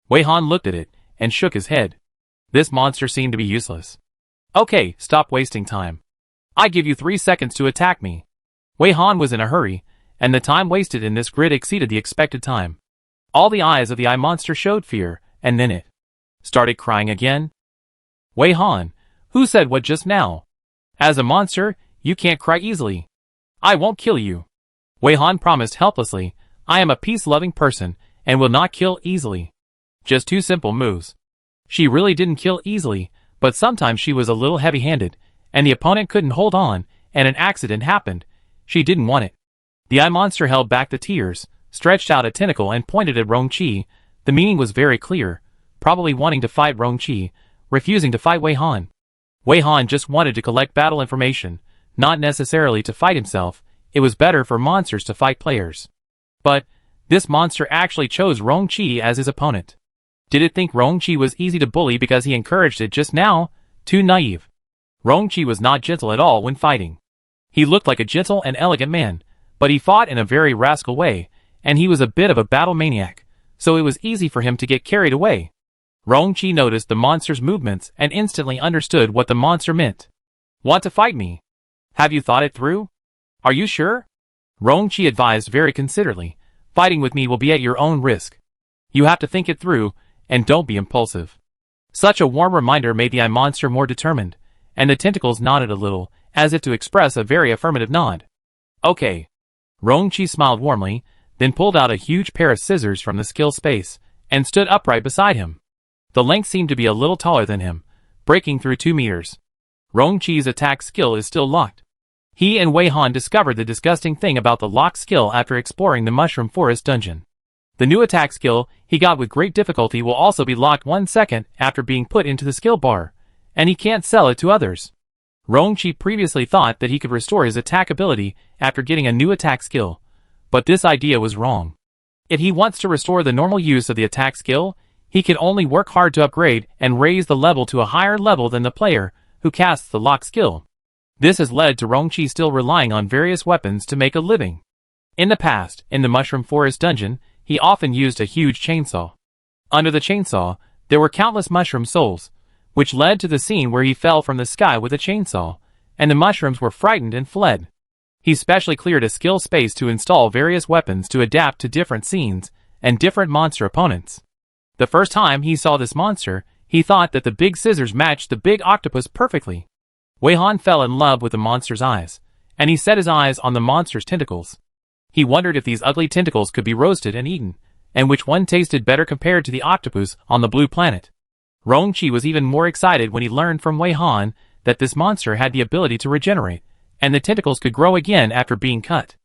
Wei Han looked at it, and shook his head. This monster seemed to be useless. Okay, stop wasting time. I give you 3 seconds to attack me. Wei Han was in a hurry, and the time wasted in this grid exceeded the expected time. All the eyes of the eye monster showed fear, and then it started crying again. Wei Han, who said what just now? As a monster, you can't cry easily. I won't kill you. Wei Han promised helplessly, I am a peace-loving person, and will not kill easily. Just 2 simple moves. She really didn't kill easily, but sometimes she was a little heavy-handed, and the opponent couldn't hold on, and an accident happened. She didn't want it. The eye monster held back the tears, stretched out a tentacle and pointed at Rongqi. The meaning was very clear, probably wanting to fight Rongqi, refusing to fight Wei Han. Wei Han just wanted to collect battle information, not necessarily to fight himself. It was better for monsters to fight players. But this monster actually chose Rongqi as his opponent. Did it think Rongqi was easy to bully because he encouraged it just now? Too naive. Rongqi was not gentle at all when fighting. He looked like a gentle and elegant man, but he fought in a very rascal way, and he was a bit of a battle maniac, so it was easy for him to get carried away. Rongqi noticed the monster's movements and instantly understood what the monster meant. Want to fight me? Have you thought it through? Are you sure? Rongqi advised very considerately. Fighting with me will be at your own risk. You have to think it through, and don't be impulsive. Such a warm reminder made the eye monster more determined, and the tentacles nodded a little, as if to express a very affirmative nod. Okay. Rongqi smiled warmly, then pulled out a huge pair of scissors from the skill space, and stood upright beside him. The length seemed to be a little taller than him, breaking through 2 meters. Rongqi's attack skill is still locked. He and Wei Han discovered the disgusting thing about the locked skill after exploring the Mushroom Forest dungeon. The new attack skill he got with great difficulty will also be locked 1 second after being put into the skill bar, and he can't sell it to others. Rongqi previously thought that he could restore his attack ability after getting a new attack skill, but this idea was wrong. If he wants to restore the normal use of the attack skill, He can only work hard to upgrade and raise the level to a higher level than the player who casts the lock skill. This has led to Rongqi still relying on various weapons to make a living. In the past, in the Mushroom Forest dungeon, he often used a huge chainsaw. Under the chainsaw, there were countless mushroom souls, which led to the scene where he fell from the sky with a chainsaw, and the mushrooms were frightened and fled. He specially cleared a skill space to install various weapons to adapt to different scenes and different monster opponents. The first time he saw this monster, he thought that the big scissors matched the big octopus perfectly. Wei Han fell in love with the monster's eyes, and he set his eyes on the monster's tentacles. He wondered if these ugly tentacles could be roasted and eaten, and which one tasted better compared to the octopus on the blue planet. Rongqi was even more excited when he learned from Wei Han that this monster had the ability to regenerate, and the tentacles could grow again after being cut.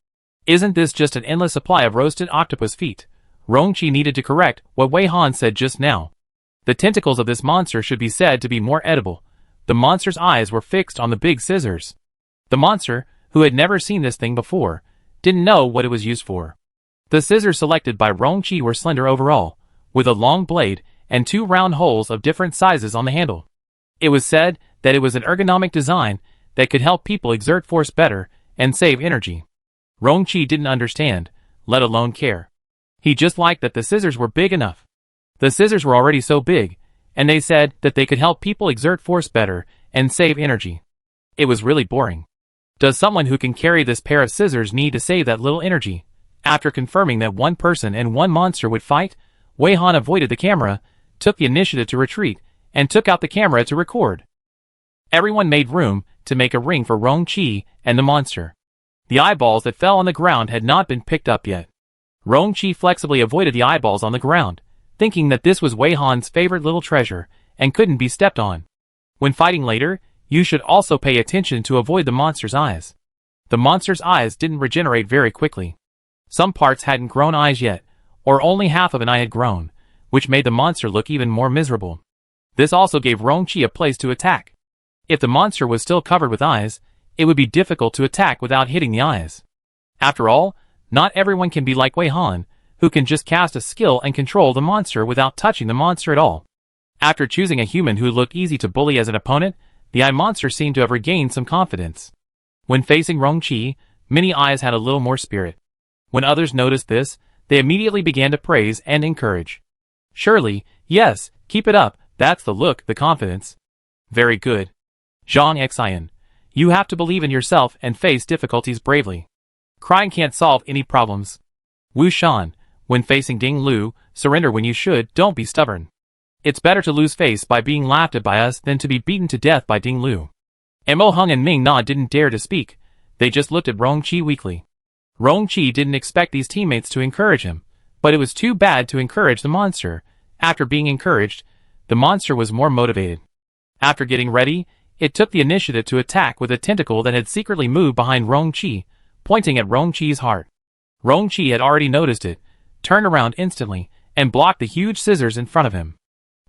Isn't this just an endless supply of roasted octopus feet? Rongqi needed to correct what Wei Han said just now. The tentacles of this monster should be said to be more edible. The monster's eyes were fixed on the big scissors. The monster, who had never seen this thing before, didn't know what it was used for. The scissors selected by Rongqi were slender overall, with a long blade and 2 round holes of different sizes on the handle. It was said that it was an ergonomic design that could help people exert force better and save energy. Rongqi didn't understand, let alone care. He just liked that the scissors were big enough. The scissors were already so big, and they said that they could help people exert force better and save energy. It was really boring. Does someone who can carry this pair of scissors need to save that little energy? After confirming that one person and one monster would fight, Wei Han avoided the camera, took the initiative to retreat, and took out the camera to record. Everyone made room to make a ring for Rongqi and the monster. The eyeballs that fell on the ground had not been picked up yet. Rongqi flexibly avoided the eyeballs on the ground, thinking that this was Wei Han's favorite little treasure and couldn't be stepped on. When fighting later, you should also pay attention to avoid the monster's eyes. The monster's eyes didn't regenerate very quickly. Some parts hadn't grown eyes yet, or only half of an eye had grown, which made the monster look even more miserable. This also gave Rongqi a place to attack. If the monster was still covered with eyes, it would be difficult to attack without hitting the eyes. After all, not everyone can be like Wei Han, who can just cast a skill and control the monster without touching the monster at all. After choosing a human who looked easy to bully as an opponent, the eye monster seemed to have regained some confidence. When facing Rongqi, many eyes had a little more spirit. When others noticed this, they immediately began to praise and encourage. Surely, yes, keep it up, that's the look, the confidence. Very good. Zhang Xian. You have to believe in yourself and face difficulties bravely. Crying can't solve any problems. Wu Shan. When facing Ding Lu, surrender when you should, don't be stubborn. It's better to lose face by being laughed at by us than to be beaten to death by Ding Lu. Mo Hung and Ming Na didn't dare to speak, they just looked at Rongqi weakly. Rongqi didn't expect these teammates to encourage him, but it was too bad to encourage the monster. After being encouraged, the monster was more motivated. After getting ready, it took the initiative to attack with a tentacle that had secretly moved behind Rongqi, pointing at Rongqi's heart. Rongqi had already noticed it, turned around instantly, and blocked the huge scissors in front of him.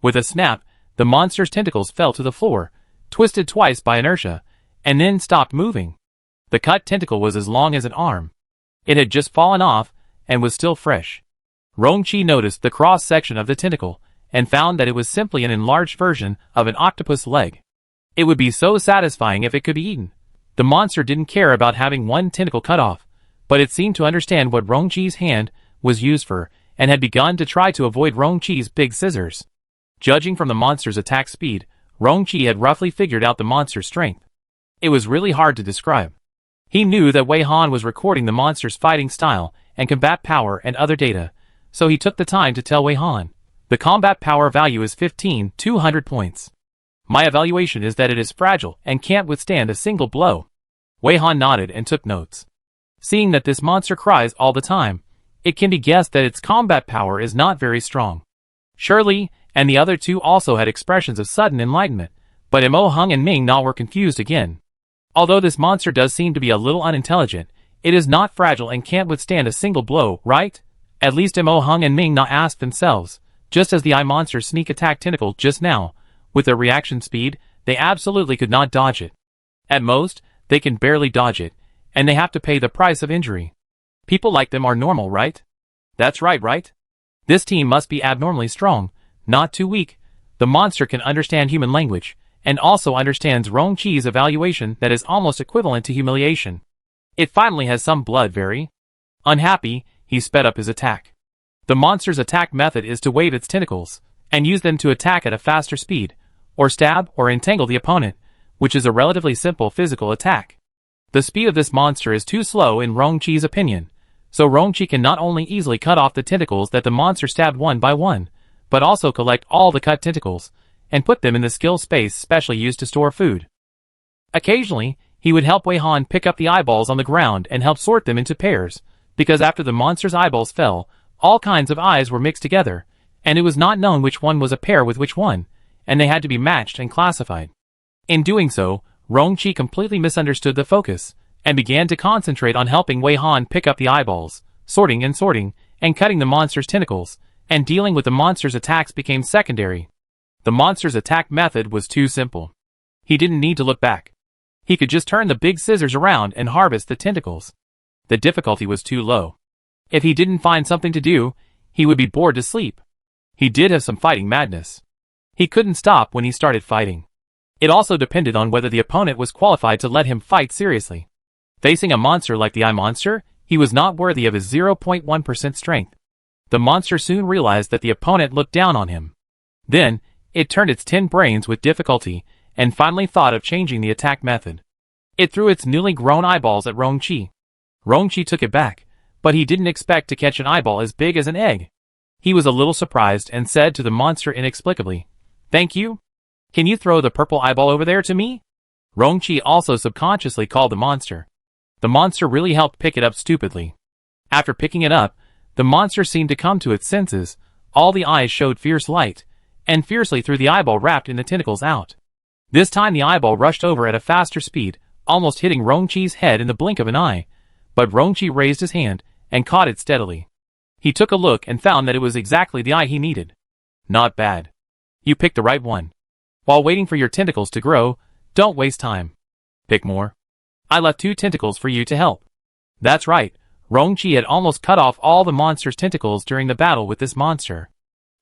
With a snap, the monster's tentacles fell to the floor, twisted twice by inertia, and then stopped moving. The cut tentacle was as long as an arm. It had just fallen off, and was still fresh. Rongqi noticed the cross-section of the tentacle, and found that it was simply an enlarged version of an octopus leg. It would be so satisfying if it could be eaten. The monster didn't care about having one tentacle cut off, but it seemed to understand what Rongqi's hand was used for, and had begun to try to avoid Rongqi's big scissors. Judging from the monster's attack speed, Rongqi had roughly figured out the monster's strength. It was really hard to describe. He knew that Wei Han was recording the monster's fighting style and combat power and other data, so he took the time to tell Wei Han. The combat power value is 15,200 points. My evaluation is that it is fragile and can't withstand a single blow. Wei Han nodded and took notes. Seeing that this monster cries all the time, it can be guessed that its combat power is not very strong. Shirley and the other two also had expressions of sudden enlightenment, but Mo Hung and Ming Na were confused again. Although this monster does seem to be a little unintelligent, it is not fragile and can't withstand a single blow, right? At least Mo Hung and Ming Na asked themselves, just as the eye monster's sneak attack tentacle just now. With their reaction speed, they absolutely could not dodge it. At most, they can barely dodge it, and they have to pay the price of injury. People like them are normal, right? That's right? This team must be abnormally strong. Not too weak, the monster can understand human language, and also understands Rong-Chi's evaluation that is almost equivalent to humiliation. It finally has some blood. Very unhappy, he sped up his attack. The monster's attack method is to wave its tentacles, and use them to attack at a faster speed, or stab or entangle the opponent, which is a relatively simple physical attack. The speed of this monster is too slow in Rong-Chi's opinion, so Rong-Chi can not only easily cut off the tentacles that the monster stabbed one by one, but also collect all the cut tentacles, and put them in the skill space specially used to store food. Occasionally, he would help Wei Han pick up the eyeballs on the ground and help sort them into pairs, because after the monster's eyeballs fell, all kinds of eyes were mixed together, and it was not known which one was a pair with which one, and they had to be matched and classified. In doing so, Rong-Chi completely misunderstood the focus, and began to concentrate on helping Wei Han pick up the eyeballs, sorting, and cutting the monster's tentacles, and dealing with the monster's attacks became secondary. The monster's attack method was too simple. He didn't need to look back. He could just turn the big scissors around and harvest the tentacles. The difficulty was too low. If he didn't find something to do, he would be bored to sleep. He did have some fighting madness. He couldn't stop when he started fighting. It also depended on whether the opponent was qualified to let him fight seriously. Facing a monster like the Eye Monster, he was not worthy of his 0.1% strength. The monster soon realized that the opponent looked down on him. Then, it turned its 10 brains with difficulty, and finally thought of changing the attack method. It threw its newly grown eyeballs at Rong-Chi. Rong-Chi took it back, but he didn't expect to catch an eyeball as big as an egg. He was a little surprised and said to the monster inexplicably, "Thank you? Can you throw the purple eyeball over there to me?" Rong-Chi also subconsciously called the monster. The monster really helped pick it up stupidly. After picking it up, the monster seemed to come to its senses. All the eyes showed fierce light, and fiercely threw the eyeball wrapped in the tentacles out. This time the eyeball rushed over at a faster speed, almost hitting Rong-Chi's head in the blink of an eye, but Rong-Chi raised his hand and caught it steadily. He took a look and found that it was exactly the eye he needed. Not bad. You picked the right one. While waiting for your tentacles to grow, don't waste time. Pick more. I left 2 tentacles for you to help. That's right, Rong-Chi had almost cut off all the monster's tentacles during the battle with this monster.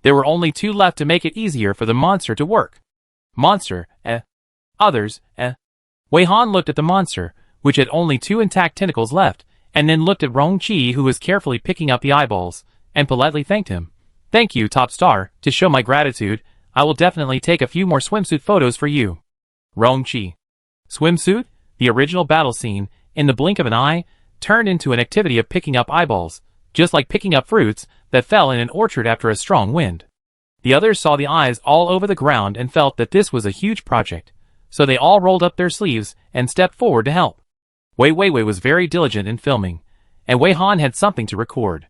There were only 2 left to make it easier for the monster to work. Monster, Others, Wei Han looked at the monster, which had only 2 intact tentacles left, and then looked at Rong-Chi, who was carefully picking up the eyeballs, and politely thanked him. "Thank you, top star. To show my gratitude, I will definitely take a few more swimsuit photos for you." Rong-Chi. Swimsuit? The original battle scene, in the blink of an eye, turned into an activity of picking up eyeballs, just like picking up fruits that fell in an orchard after a strong wind. The others saw the eyes all over the ground and felt that this was a huge project, so they all rolled up their sleeves and stepped forward to help. Wei Weiwei was very diligent in filming, and Wei Han had something to record.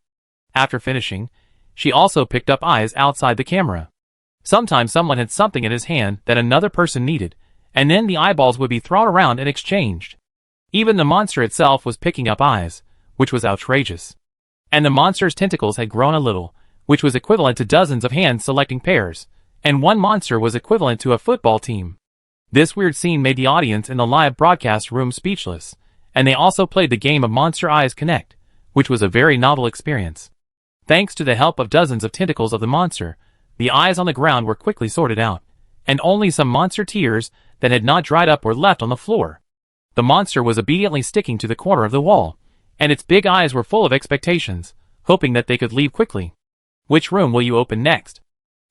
After finishing, she also picked up eyes outside the camera. Sometimes someone had something in his hand that another person needed, and then the eyeballs would be thrown around and exchanged. Even the monster itself was picking up eyes, which was outrageous. And the monster's tentacles had grown a little, which was equivalent to dozens of hands selecting pairs, and one monster was equivalent to a football team. This weird scene made the audience in the live broadcast room speechless, and they also played the game of Monster Eyes Connect, which was a very novel experience. Thanks to the help of dozens of tentacles of the monster, the eyes on the ground were quickly sorted out, and only some monster tears that had not dried up were left on the floor. The monster was obediently sticking to the corner of the wall, and its big eyes were full of expectations, hoping that they could leave quickly. "Which room will you open next?"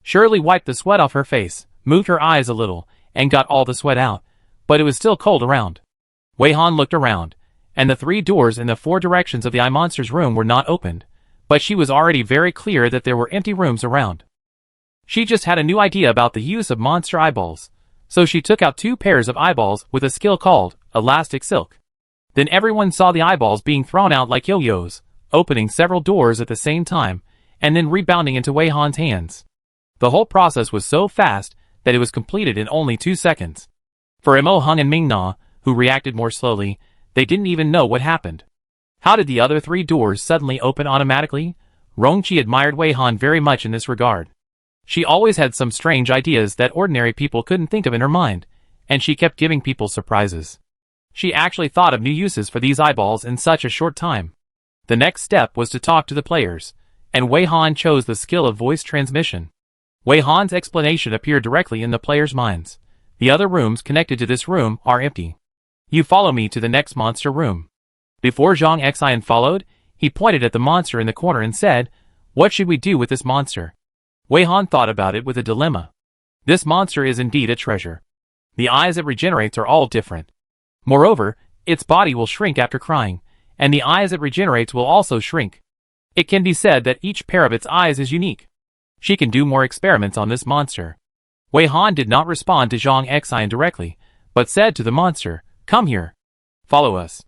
Shirley wiped the sweat off her face, moved her eyes a little, and got all the sweat out, but it was still cold around. Wei Han looked around, and the 3 doors in the 4 directions of the eye monster's room were not opened, but she was already very clear that there were empty rooms around. She just had a new idea about the use of monster eyeballs, so she took out 2 pairs of eyeballs with a skill called elastic silk. Then everyone saw the eyeballs being thrown out like yo-yos, opening several doors at the same time, and then rebounding into Wei Han's hands. The whole process was so fast that it was completed in only 2 seconds. For Mo Hung and Ming Na, who reacted more slowly, they didn't even know what happened. How did the other 3 doors suddenly open automatically? Rong-Chi admired Wei Han very much in this regard. She always had some strange ideas that ordinary people couldn't think of in her mind, and she kept giving people surprises. She actually thought of new uses for these eyeballs in such a short time. The next step was to talk to the players, and Wei Han chose the skill of voice transmission. Wei Han's explanation appeared directly in the players' minds. The other rooms connected to this room are empty. You follow me to the next monster room. Before Zhang Xian followed, he pointed at the monster in the corner and said, "What should we do with this monster?" Wei Han thought about it with a dilemma. This monster is indeed a treasure. The eyes it regenerates are all different. Moreover, its body will shrink after crying, and the eyes it regenerates will also shrink. It can be said that each pair of its eyes is unique. She can do more experiments on this monster. Wei Han did not respond to Zhang Xian directly, but said to the monster, "Come here. Follow us."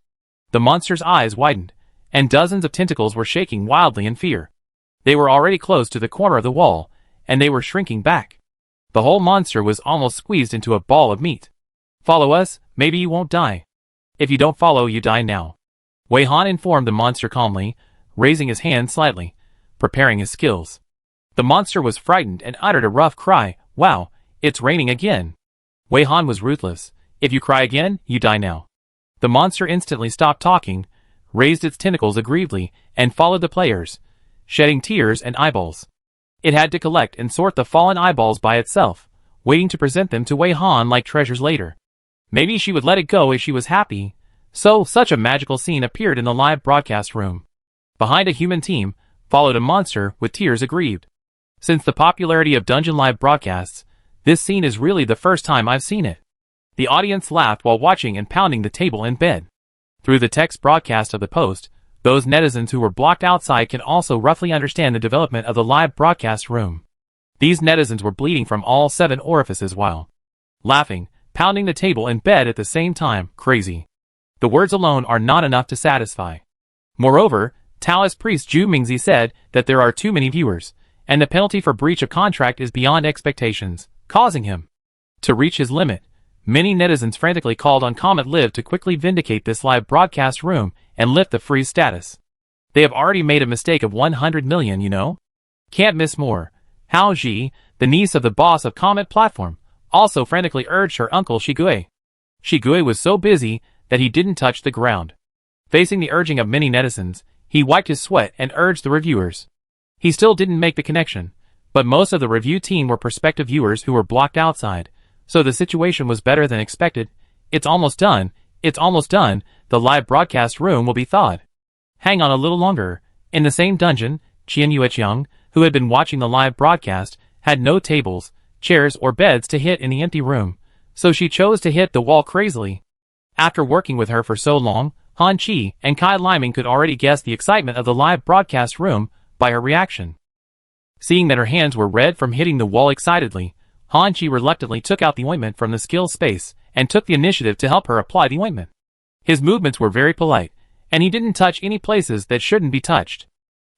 The monster's eyes widened, and dozens of tentacles were shaking wildly in fear. They were already close to the corner of the wall, and they were shrinking back. The whole monster was almost squeezed into a ball of meat. "Follow us, maybe you won't die. If you don't follow, you die now." Wei Han informed the monster calmly, raising his hand slightly, preparing his skills. The monster was frightened and uttered a rough cry. "Wow, it's raining again." Wei Han was ruthless. "If you cry again, you die now." The monster instantly stopped talking, raised its tentacles aggressively, and followed the players, shedding tears and eyeballs. It had to collect and sort the fallen eyeballs by itself, waiting to present them to Wei Han like treasures later. Maybe she would let it go if she was happy. So, such a magical scene appeared in the live broadcast room. Behind a human team, followed a monster with tears aggrieved. Since the popularity of Dungeon Live broadcasts, this scene is really the first time I've seen it. The audience laughed while watching and pounding the table in bed. Through the text broadcast of the post, those netizens who were blocked outside can also roughly understand the development of the live broadcast room. These netizens were bleeding from all 7 orifices while laughing, pounding the table in bed at the same time. Crazy. The words alone are not enough to satisfy. Moreover, Taoist priest Zhu Mingzi said that there are too many viewers, and the penalty for breach of contract is beyond expectations, causing him to reach his limit. Many netizens frantically called on Comet Live to quickly vindicate this live broadcast room and lift the freeze status. They have already made a mistake of 100 million, you know? Can't miss more. Hao Ji, the niece of the boss of Comet Platform, also frantically urged her uncle Shigui. Shigui was so busy that he didn't touch the ground. Facing the urging of many netizens, he wiped his sweat and urged the reviewers. He still didn't make the connection, but most of the review team were prospective viewers who were blocked outside, so the situation was better than expected. "It's almost done, it's almost done, the live broadcast room will be thawed. Hang on a little longer." In the same dungeon, Qian Yueqiang, who had been watching the live broadcast, had no tables, chairs or beds to hit in the empty room, so she chose to hit the wall crazily. After working with her for so long, Han Qi and Kai Liming could already guess the excitement of the live broadcast room by her reaction. Seeing that her hands were red from hitting the wall excitedly, Han Qi reluctantly took out the ointment from the skill space and took the initiative to help her apply the ointment. His movements were very polite, and he didn't touch any places that shouldn't be touched.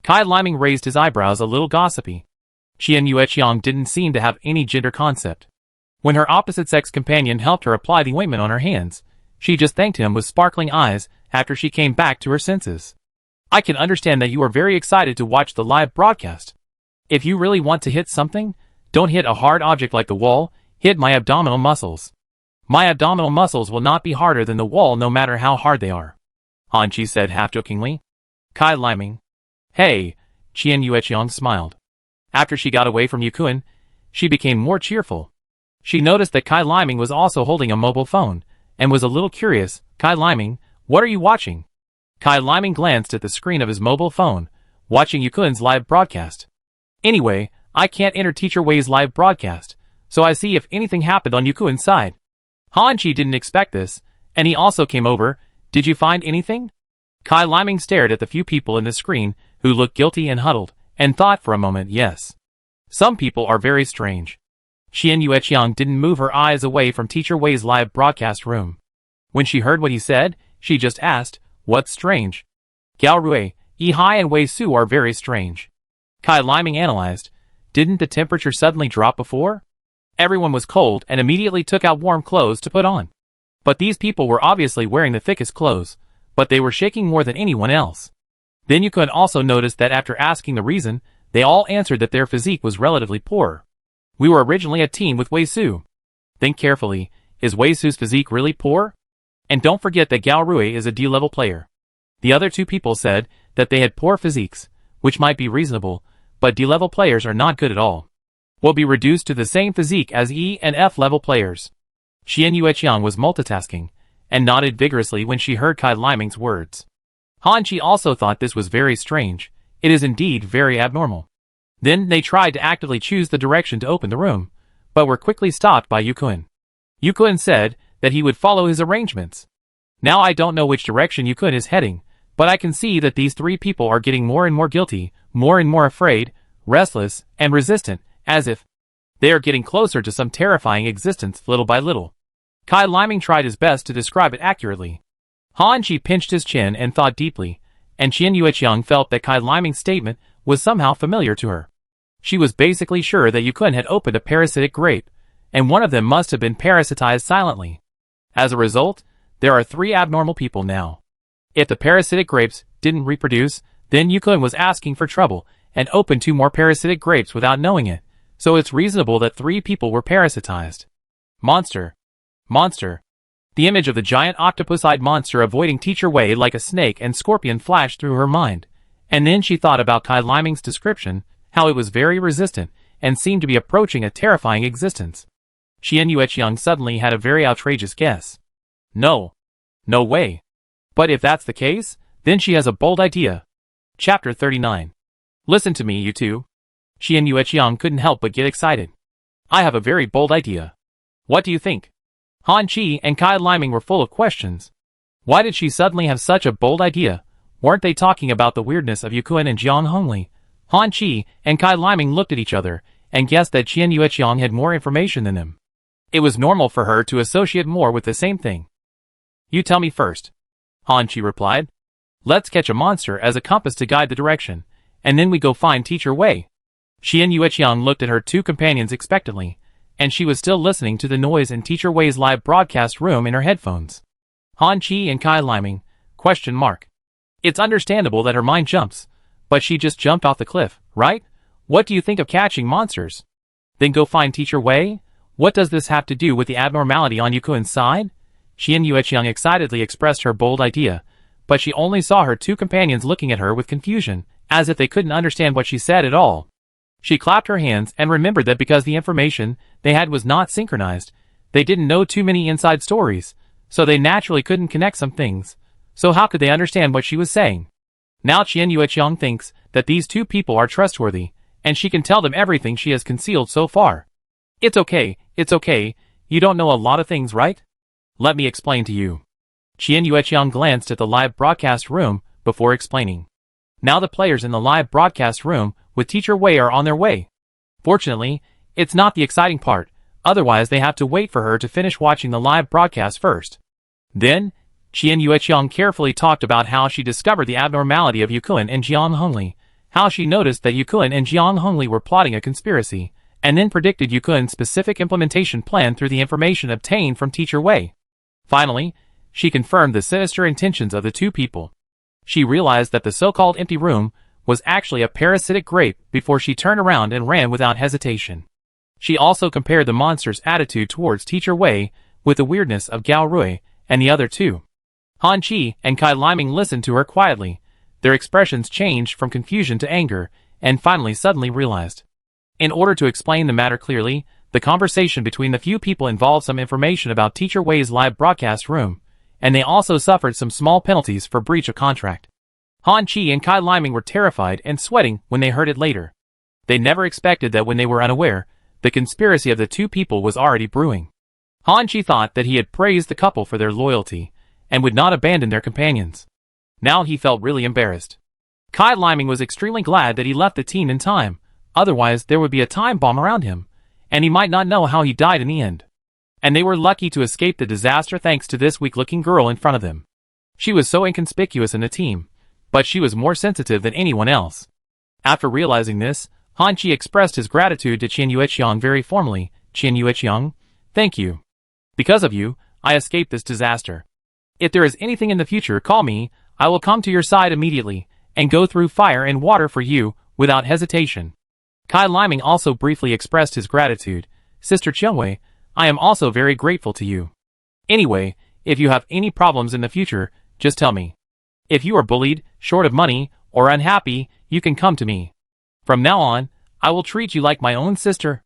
Kai Liming raised his eyebrows a little gossipy. Qian Yueqiang didn't seem to have any gender concept. When her opposite-sex companion helped her apply the ointment on her hands, she just thanked him with sparkling eyes after she came back to her senses. "I can understand that you are very excited to watch the live broadcast. If you really want to hit something, don't hit a hard object like the wall, hit my abdominal muscles. My abdominal muscles will not be harder than the wall no matter how hard they are," Han Qi said half-jokingly. Kai Liming. "Hey," Qian Yueqiang smiled. After she got away from Yukuan, she became more cheerful. She noticed that Kai Liming was also holding a mobile phone, and was a little curious. "Kai Liming, what are you watching?" Kai Liming glanced at the screen of his mobile phone, watching Yukuan's live broadcast. "Anyway, I can't enter Teacher Wei's live broadcast, so I see if anything happened on Yukuan's side." Han Qi didn't expect this, and he also came over. "Did you find anything?" Kai Liming stared at the few people in the screen who looked guilty and huddled, and thought for a moment. Yes. Some people are very strange. Qian Yueqiang didn't move her eyes away from Teacher Wei's live broadcast room. When she heard what he said, she just asked, "What's strange?" "Gao Rui, Yi Hai and Wei Su are very strange." Kai Liming analyzed. Didn't the temperature suddenly drop before? Everyone was cold and immediately took out warm clothes to put on. But these people were obviously wearing the thickest clothes, but they were shaking more than anyone else. Then you could also notice that after asking the reason, they all answered that their physique was relatively poor. "We were originally a team with Wei Su." Think carefully, is Wei Su's physique really poor? And don't forget that Gao Rui is a D-level player. The other two people said that they had poor physiques, which might be reasonable, but D-level players are not good at all. will be reduced to the same physique as E and F level players. Qian Yueqiang was multitasking, and nodded vigorously when she heard Kai Liming's words. Han Qi also thought this was very strange. It is indeed very abnormal. Then they tried to actively choose the direction to open the room, but were quickly stopped by Yu Kun. Yu Kun said that he would follow his arrangements. Now I don't know which direction Yu Kun is heading, but I can see that these three people are getting more and more guilty, more and more afraid, restless, and resistant, as if they are getting closer to some terrifying existence little by little. Kai Liming tried his best to describe it accurately. Han Qi pinched his chin and thought deeply, and Qian Yueqiang felt that Kai Liming's statement was somehow familiar to her. She was basically sure that Yu Kun had opened a parasitic grape, and one of them must have been parasitized silently. As a result, there are 3 abnormal people now. If the parasitic grapes didn't reproduce, then Yu Kun was asking for trouble and opened 2 more parasitic grapes without knowing it, so it's reasonable that 3 people were parasitized. Monster. Monster. The image of the giant octopus-eyed monster avoiding Teacher Wei like a snake and scorpion flashed through her mind, and then she thought about Kai Liming's description, how it was very resistant and seemed to be approaching a terrifying existence. Qian Yueqiang suddenly had a very outrageous guess. No. No way. But if that's the case, then she has a bold idea. Chapter 39. Listen to me, you two. Qian Yueqiang couldn't help but get excited. I have a very bold idea. What do you think? Han Qi and Kai Liming were full of questions. Why did she suddenly have such a bold idea? Weren't they talking about the weirdness of Yu Kun and Jiang Hongli? Han Qi and Kai Liming looked at each other and guessed that Qian Yueqiang had more information than them. It was normal for her to associate more with the same thing. You tell me first. Han Qi replied. Let's catch a monster as a compass to guide the direction, and then we go find Teacher Wei. Qian Yueqiang looked at her 2 companions expectantly, and she was still listening to the noise in Teacher Wei's live broadcast room in her headphones. Han Qi and Kai Liming, ? It's understandable that her mind jumps, but she just jumped off the cliff, right? What do you think of catching monsters? Then go find Teacher Wei? What does this have to do with the abnormality on Yu Kun's side? Qian Yueqiang excitedly expressed her bold idea, but she only saw her 2 companions looking at her with confusion, as if they couldn't understand what she said at all. She clapped her hands and remembered that because the information they had was not synchronized, they didn't know too many inside stories, so they naturally couldn't connect some things. So how could they understand what she was saying? Now Qian Yueqiang thinks that these 2 people are trustworthy, and she can tell them everything she has concealed so far. It's okay, you don't know a lot of things, right? Let me explain to you. Qian Yueqiang glanced at the live broadcast room before explaining. Now the players in the live broadcast room with Teacher Wei are on their way. Fortunately, it's not the exciting part, otherwise they have to wait for her to finish watching the live broadcast first. Then, Qian Yueqiang carefully talked about how she discovered the abnormality of Yu Kun and Jiang Hongli, how she noticed that Yu Kun and Jiang Hongli were plotting a conspiracy, and then predicted Yu Kun's specific implementation plan through the information obtained from Teacher Wei. Finally, she confirmed the sinister intentions of the 2 people. She realized that the so-called empty room was actually a parasitic grape before she turned around and ran without hesitation. She also compared the monster's attitude towards Teacher Wei with the weirdness of Gao Rui and the other 2. Han Qi and Kai Liming listened to her quietly. Their expressions changed from confusion to anger, and finally suddenly realized. In order to explain the matter clearly, the conversation between the few people involved some information about Teacher Wei's live broadcast room, and they also suffered some small penalties for breach of contract. Han Qi and Kai Liming were terrified and sweating when they heard it later. They never expected that when they were unaware, the conspiracy of the 2 people was already brewing. Han Qi thought that he had praised the couple for their loyalty, and would not abandon their companions. Now he felt really embarrassed. Kai Liming was extremely glad that he left the team in time, otherwise there would be a time bomb around him, and he might not know how he died in the end. And they were lucky to escape the disaster thanks to this weak-looking girl in front of them. She was so inconspicuous in the team, but she was more sensitive than anyone else. After realizing this, Han Qi expressed his gratitude to Qian Yueqiang very formally. Qian Yueqiang, thank you. Because of you, I escaped this disaster. If there is anything in the future, call me, I will come to your side immediately, and go through fire and water for you, without hesitation. Kai Liming also briefly expressed his gratitude. Sister Qiangwei, I am also very grateful to you. Anyway, if you have any problems in the future, just tell me. If you are bullied, short of money, or unhappy, you can come to me. From now on, I will treat you like my own sister.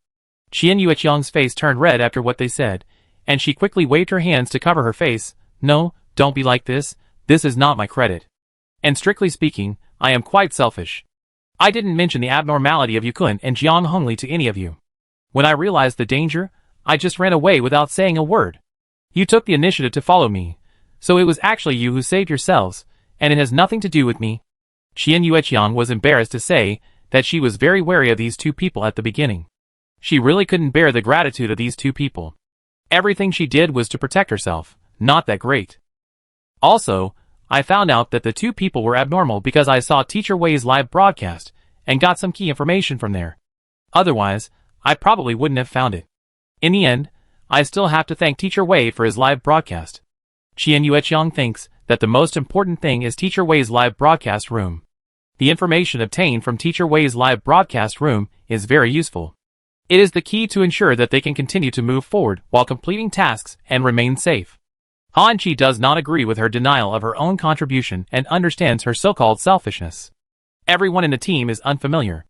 Qian Yueqiang's face turned red after what they said, and she quickly waved her hands to cover her face. No, don't be like this. This is not my credit. And strictly speaking, I am quite selfish. I didn't mention the abnormality of Yukun and Jiang Hongli to any of you. When I realized the danger, I just ran away without saying a word. You took the initiative to follow me, so it was actually you who saved yourselves, and it has nothing to do with me. Qian Yueqiang was embarrassed to say that she was very wary of these two people at the beginning. She really couldn't bear the gratitude of these two people. Everything she did was to protect herself, not that great. Also, I found out that the two people were abnormal because I saw Teacher Wei's live broadcast and got some key information from there. Otherwise, I probably wouldn't have found it. In the end, I still have to thank Teacher Wei for his live broadcast. Qian Yueqiang thinks that the most important thing is Teacher Wei's live broadcast room. The information obtained from Teacher Wei's live broadcast room is very useful. It is the key to ensure that they can continue to move forward while completing tasks and remain safe. Han Qi does not agree with her denial of her own contribution and understands her so-called selfishness. Everyone in the team is unfamiliar.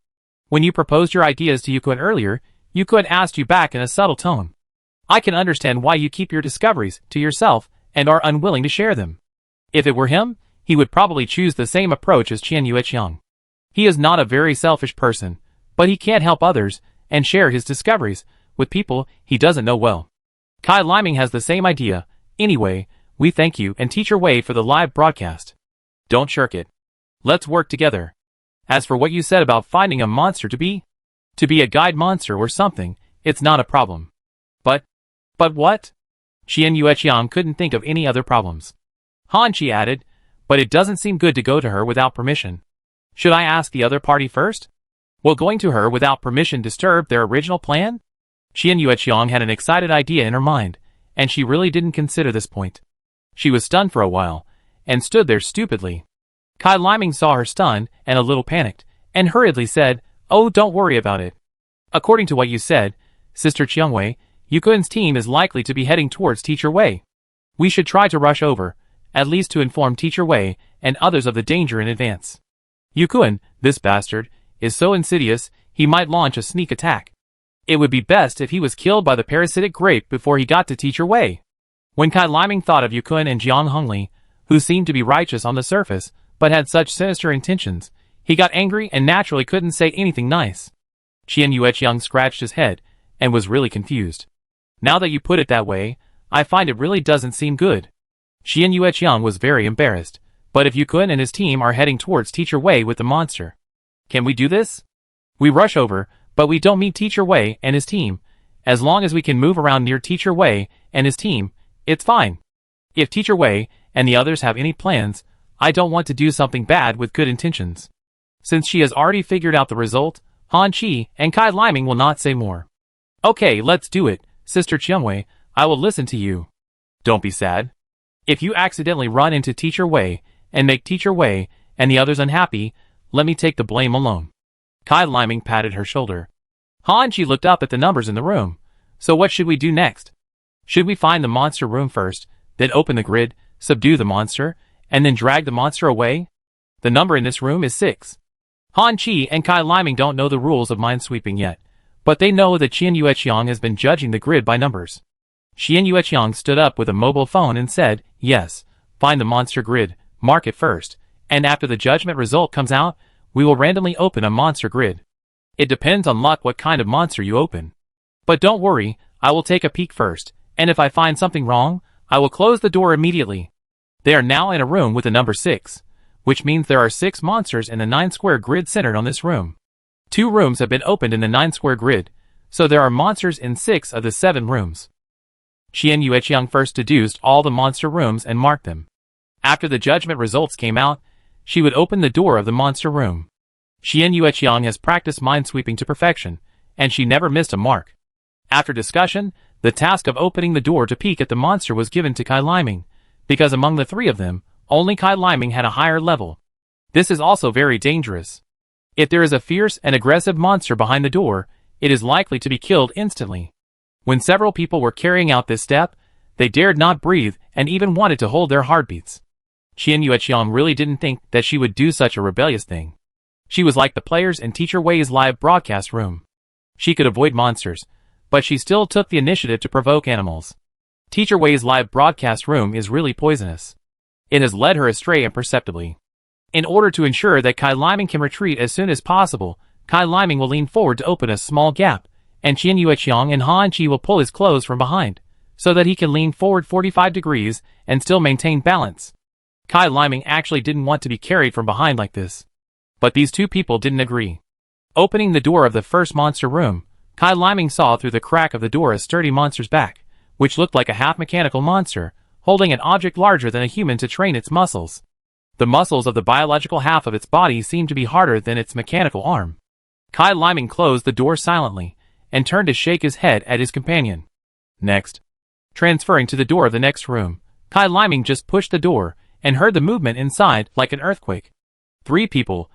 When you proposed your ideas to Yukun earlier, Yukun asked you back in a subtle tone. I can understand why you keep your discoveries to yourself and are unwilling to share them. If it were him, he would probably choose the same approach as Qian Yueqiang. He is not a very selfish person, but he can't help others and share his discoveries with people he doesn't know well. Kai Liming has the same idea. Anyway, we thank you and Teacher Wei for the live broadcast. Don't shirk it. Let's work together. As for what you said about finding a monster to be a guide monster or something, it's not a problem. But what? Qian Yueqiang couldn't think of any other problems. Han Qi added, but it doesn't seem good to go to her without permission. Should I ask the other party first? Will going to her without permission disturb their original plan? Qian Yueqiang had an excited idea in her mind, and she really didn't consider this point. She was stunned for a while, and stood there stupidly. Kai Liming saw her stunned and a little panicked, and hurriedly said, Oh, don't worry about it. According to what you said, Sister Qiangwei, Yukun's team is likely to be heading towards Teacher Wei. We should try to rush over, at least to inform Teacher Wei and others of the danger in advance. Yukun, this bastard, is so insidious, he might launch a sneak attack. It would be best if he was killed by the parasitic grape before he got to Teacher Wei. When Kai Liming thought of Yukun and Jiang Hongli, who seemed to be righteous on the surface, but had such sinister intentions, he got angry and naturally couldn't say anything nice. Qian Yueqiang scratched his head, and was really confused. Now that you put it that way, I find it really doesn't seem good. Qian Yueqiang was very embarrassed, but if Yukun and his team are heading towards Teacher Wei with the monster, can we do this? We rush over, but we don't meet Teacher Wei and his team. As long as we can move around near Teacher Wei and his team, it's fine. If Teacher Wei and the others have any plans, I don't want to do something bad with good intentions. Since she has already figured out the result, Han Qi and Kai Liming will not say more. Okay, let's do it, Sister Qiangwei, I will listen to you. Don't be sad. If you accidentally run into Teacher Wei and make Teacher Wei and the others unhappy, let me take the blame alone. Kai Liming patted her shoulder. Han Qi looked up at the numbers in the room. So what should we do next? Should we find the monster room first, then open the grid, subdue the monster, and then drag the monster away? The number in this room is 6. Han Qi and Kai Liming don't know the rules of minesweeping yet, but they know that Qian Yueqiang has been judging the grid by numbers. Qian Yueqiang stood up with a mobile phone and said, Yes, find the monster grid, mark it first, and after the judgment result comes out, we will randomly open a monster grid. It depends on luck what kind of monster you open. But don't worry, I will take a peek first, and if I find something wrong, I will close the door immediately. They are now in a room with the number 6, which means there are 6 monsters in the 9-square grid centered on this room. 2 rooms have been opened in the 9-square grid, so there are monsters in 6 of the 7 rooms. Qian Yueqiang first deduced all the monster rooms and marked them. After the judgment results came out, she would open the door of the monster room. Qian Yueqiang has practiced minesweeping to perfection, and she never missed a mark. After discussion, the task of opening the door to peek at the monster was given to Kai Liming, because among the 3 of them, only Kai Liming had a higher level. This is also very dangerous. If there is a fierce and aggressive monster behind the door, it is likely to be killed instantly. When several people were carrying out this step, they dared not breathe and even wanted to hold their heartbeats. Qian Yueqiang really didn't think that she would do such a rebellious thing. She was like the players in Teacher Wei's live broadcast room. She could avoid monsters, but she still took the initiative to provoke animals. Teacher Wei's live broadcast room is really poisonous. It has led her astray imperceptibly. In order to ensure that Kai Liming can retreat as soon as possible, Kai Liming will lean forward to open a small gap, and Qian Yueqiang and Han Qi will pull his clothes from behind, so that he can lean forward 45 degrees and still maintain balance. Kai Liming actually didn't want to be carried from behind like this. But these two people didn't agree. Opening the door of the first monster room, Kai Liming saw through the crack of the door a sturdy monster's back, which looked like a half-mechanical monster, holding an object larger than a human to train its muscles. The muscles of the biological half of its body seemed to be harder than its mechanical arm. Kai Liming closed the door silently, and turned to shake his head at his companion. Next. Transferring to the door of the next room, Kai Liming just pushed the door, and heard the movement inside like an earthquake. 3 people,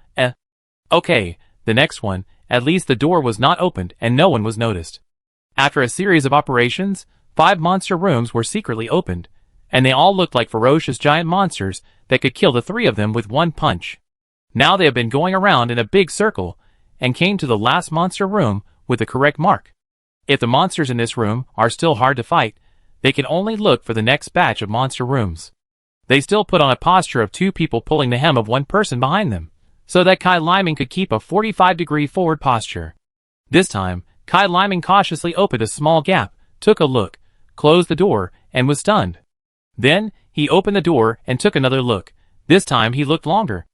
Okay, the next one, at least the door was not opened and no one was noticed. After a series of operations, 5 monster rooms were secretly opened, and they all looked like ferocious giant monsters that could kill the 3 of them with one punch. Now they have been going around in a big circle, and came to the last monster room with the correct mark. If the monsters in this room are still hard to fight, they can only look for the next batch of monster rooms. They still put on a posture of 2 people pulling the hem of one person behind them, so that Kai Liming could keep a 45-degree forward posture. This time, Kai Liming cautiously opened a small gap, took a look, closed the door, and was stunned. Then, he opened the door and took another look. This time he looked longer.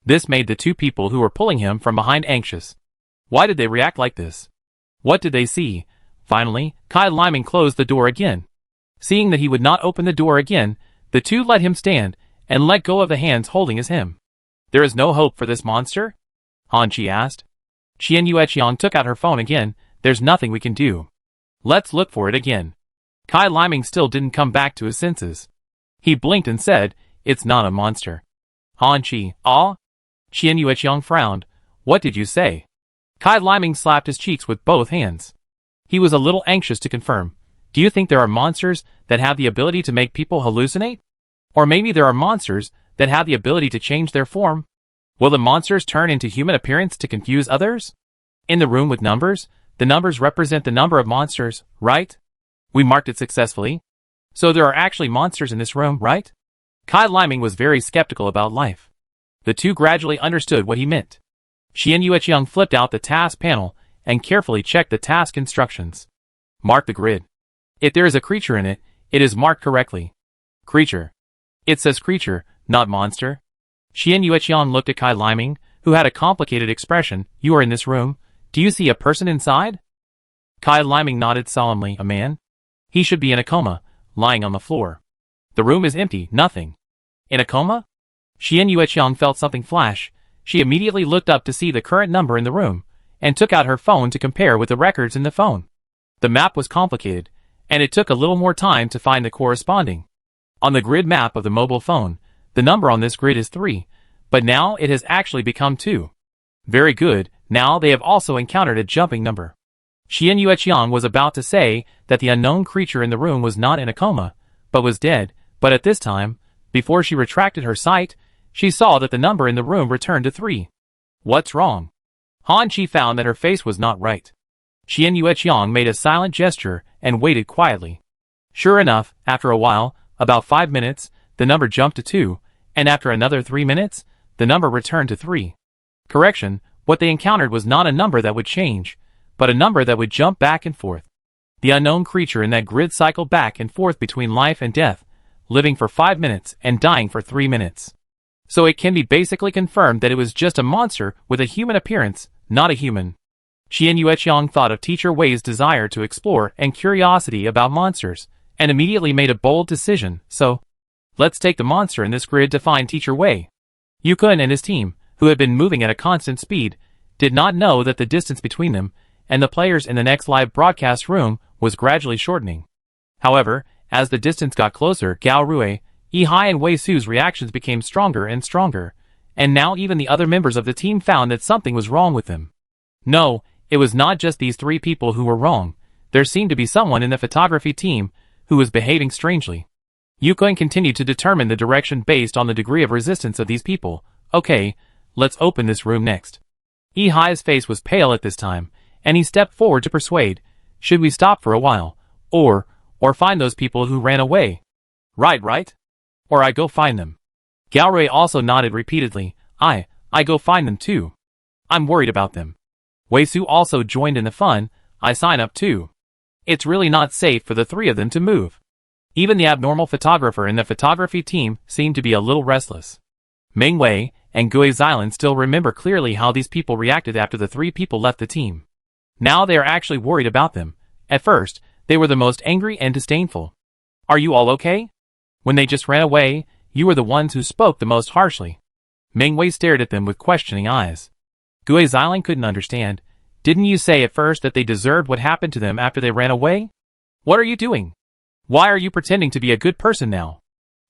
This made the 2 people who were pulling him from behind anxious. Why did they react like this? What did they see? Finally, Kai Liming closed the door again. Seeing that he would not open the door again, the 2 let him stand, and let go of the hands holding his hem. There is no hope for this monster? Han Qi asked. Qian Yueqiang took out her phone again. There's nothing we can do. Let's look for it again. Kai Liming still didn't come back to his senses. He blinked and said, it's not a monster. Han Qi, ah? Qian Yueqiang frowned. What did you say? Kai Liming slapped his cheeks with both hands. He was a little anxious to confirm. Do you think there are monsters that have the ability to make people hallucinate? Or maybe there are monsters that have the ability to change their form? Will the monsters turn into human appearance to confuse others? In the room with numbers, the numbers represent the number of monsters, right? We marked it successfully. So there are actually monsters in this room, right? Kai Liming was very skeptical about life. The 2 gradually understood what he meant. Qian Yueqiang flipped out the task panel and carefully checked the task instructions. Mark the grid. If there is a creature in it, it is marked correctly. Creature. It says creature, not monster. Qian Yueqiang looked at Kai Liming, who had a complicated expression. You are in this room. Do you see a person inside? Kai Liming nodded solemnly. A man? He should be in a coma, lying on the floor. The room is empty, nothing. In a coma? Qian Yueqiang felt something flash. She immediately looked up to see the current number in the room, and took out her phone to compare with the records in the phone. The map was complicated, and it took a little more time to find the corresponding. On the grid map of the mobile phone, the number on this grid is 3, but now it has actually become 2. Very good, now they have also encountered a jumping number. Qian Yueqiang was about to say that the unknown creature in the room was not in a coma, but was dead, but at this time, before she retracted her sight, she saw that the number in the room returned to 3. What's wrong? Han Qi found that her face was not right. Qian Yueqiang made a silent gesture and waited quietly. Sure enough, after a while, about 5 minutes, the number jumped to 2, and after another 3 minutes, the number returned to 3. Correction, what they encountered was not a number that would change, but a number that would jump back and forth. The unknown creature in that grid cycled back and forth between life and death, living for 5 minutes and dying for 3 minutes. So it can be basically confirmed that it was just a monster with a human appearance, not a human. Qian Yueqiang thought of Teacher Wei's desire to explore and curiosity about monsters, and immediately made a bold decision. So, let's take the monster in this grid to find Teacher Wei. Yukun and his team, who had been moving at a constant speed, did not know that the distance between them and the players in the next live broadcast room was gradually shortening. However, as the distance got closer, Gao Rui, Yi Hai and Wei Su's reactions became stronger and stronger, and now even the other members of the team found that something was wrong with them. No, it was not just these 3 people who were wrong. There seemed to be someone in the photography team who was behaving strangely. Yukun continued to determine the direction based on the degree of resistance of these people. Okay, let's open this room next. Yi Hai's face was pale at this time, and he stepped forward to persuade. Should we stop for a while? Or find those people who ran away? Right. Or I go find them. Galrui also nodded repeatedly. I go find them too. I'm worried about them. Wei-Su also joined in the fun. I sign up too. It's really not safe for the three of them to move. Even the abnormal photographer in the photography team seemed to be a little restless. Ming Wei and Gui Xilan still remember clearly how these people reacted after the three people left the team. Now they are actually worried about them. At first, they were the most angry and disdainful. Are you all okay? When they just ran away, you were the ones who spoke the most harshly. Ming Wei stared at them with questioning eyes. Gui Xilan couldn't understand. Didn't you say at first that they deserved what happened to them after they ran away? What are you doing? Why are you pretending to be a good person now?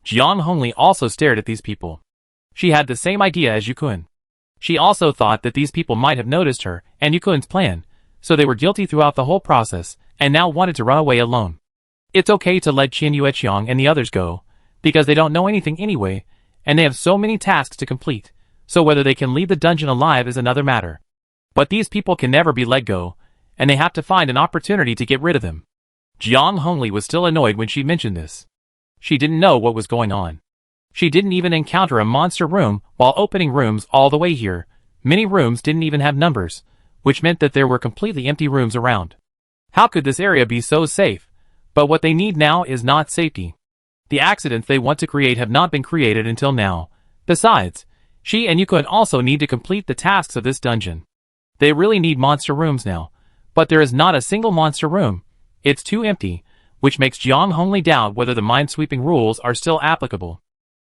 Jiang Hongli also stared at these people. She had the same idea as Yukun. She also thought that these people might have noticed her and Yukun's plan, so they were guilty throughout the whole process and now wanted to run away alone. It's okay to let Qin Yueqiang and the others go, because they don't know anything anyway, and they have so many tasks to complete, so whether they can leave the dungeon alive is another matter. But these people can never be let go, and they have to find an opportunity to get rid of them. Jiang Hongli was still annoyed when she mentioned this. She didn't know what was going on. She didn't even encounter a monster room while opening rooms all the way here. Many rooms didn't even have numbers, which meant that there were completely empty rooms around. How could this area be so safe? But what they need now is not safety. The accidents they want to create have not been created until now. Besides, she and Yukun also need to complete the tasks of this dungeon. They really need monster rooms now, but there is not a single monster room. It's too empty, which makes Jiang Hongli doubt whether the mind-sweeping rules are still applicable.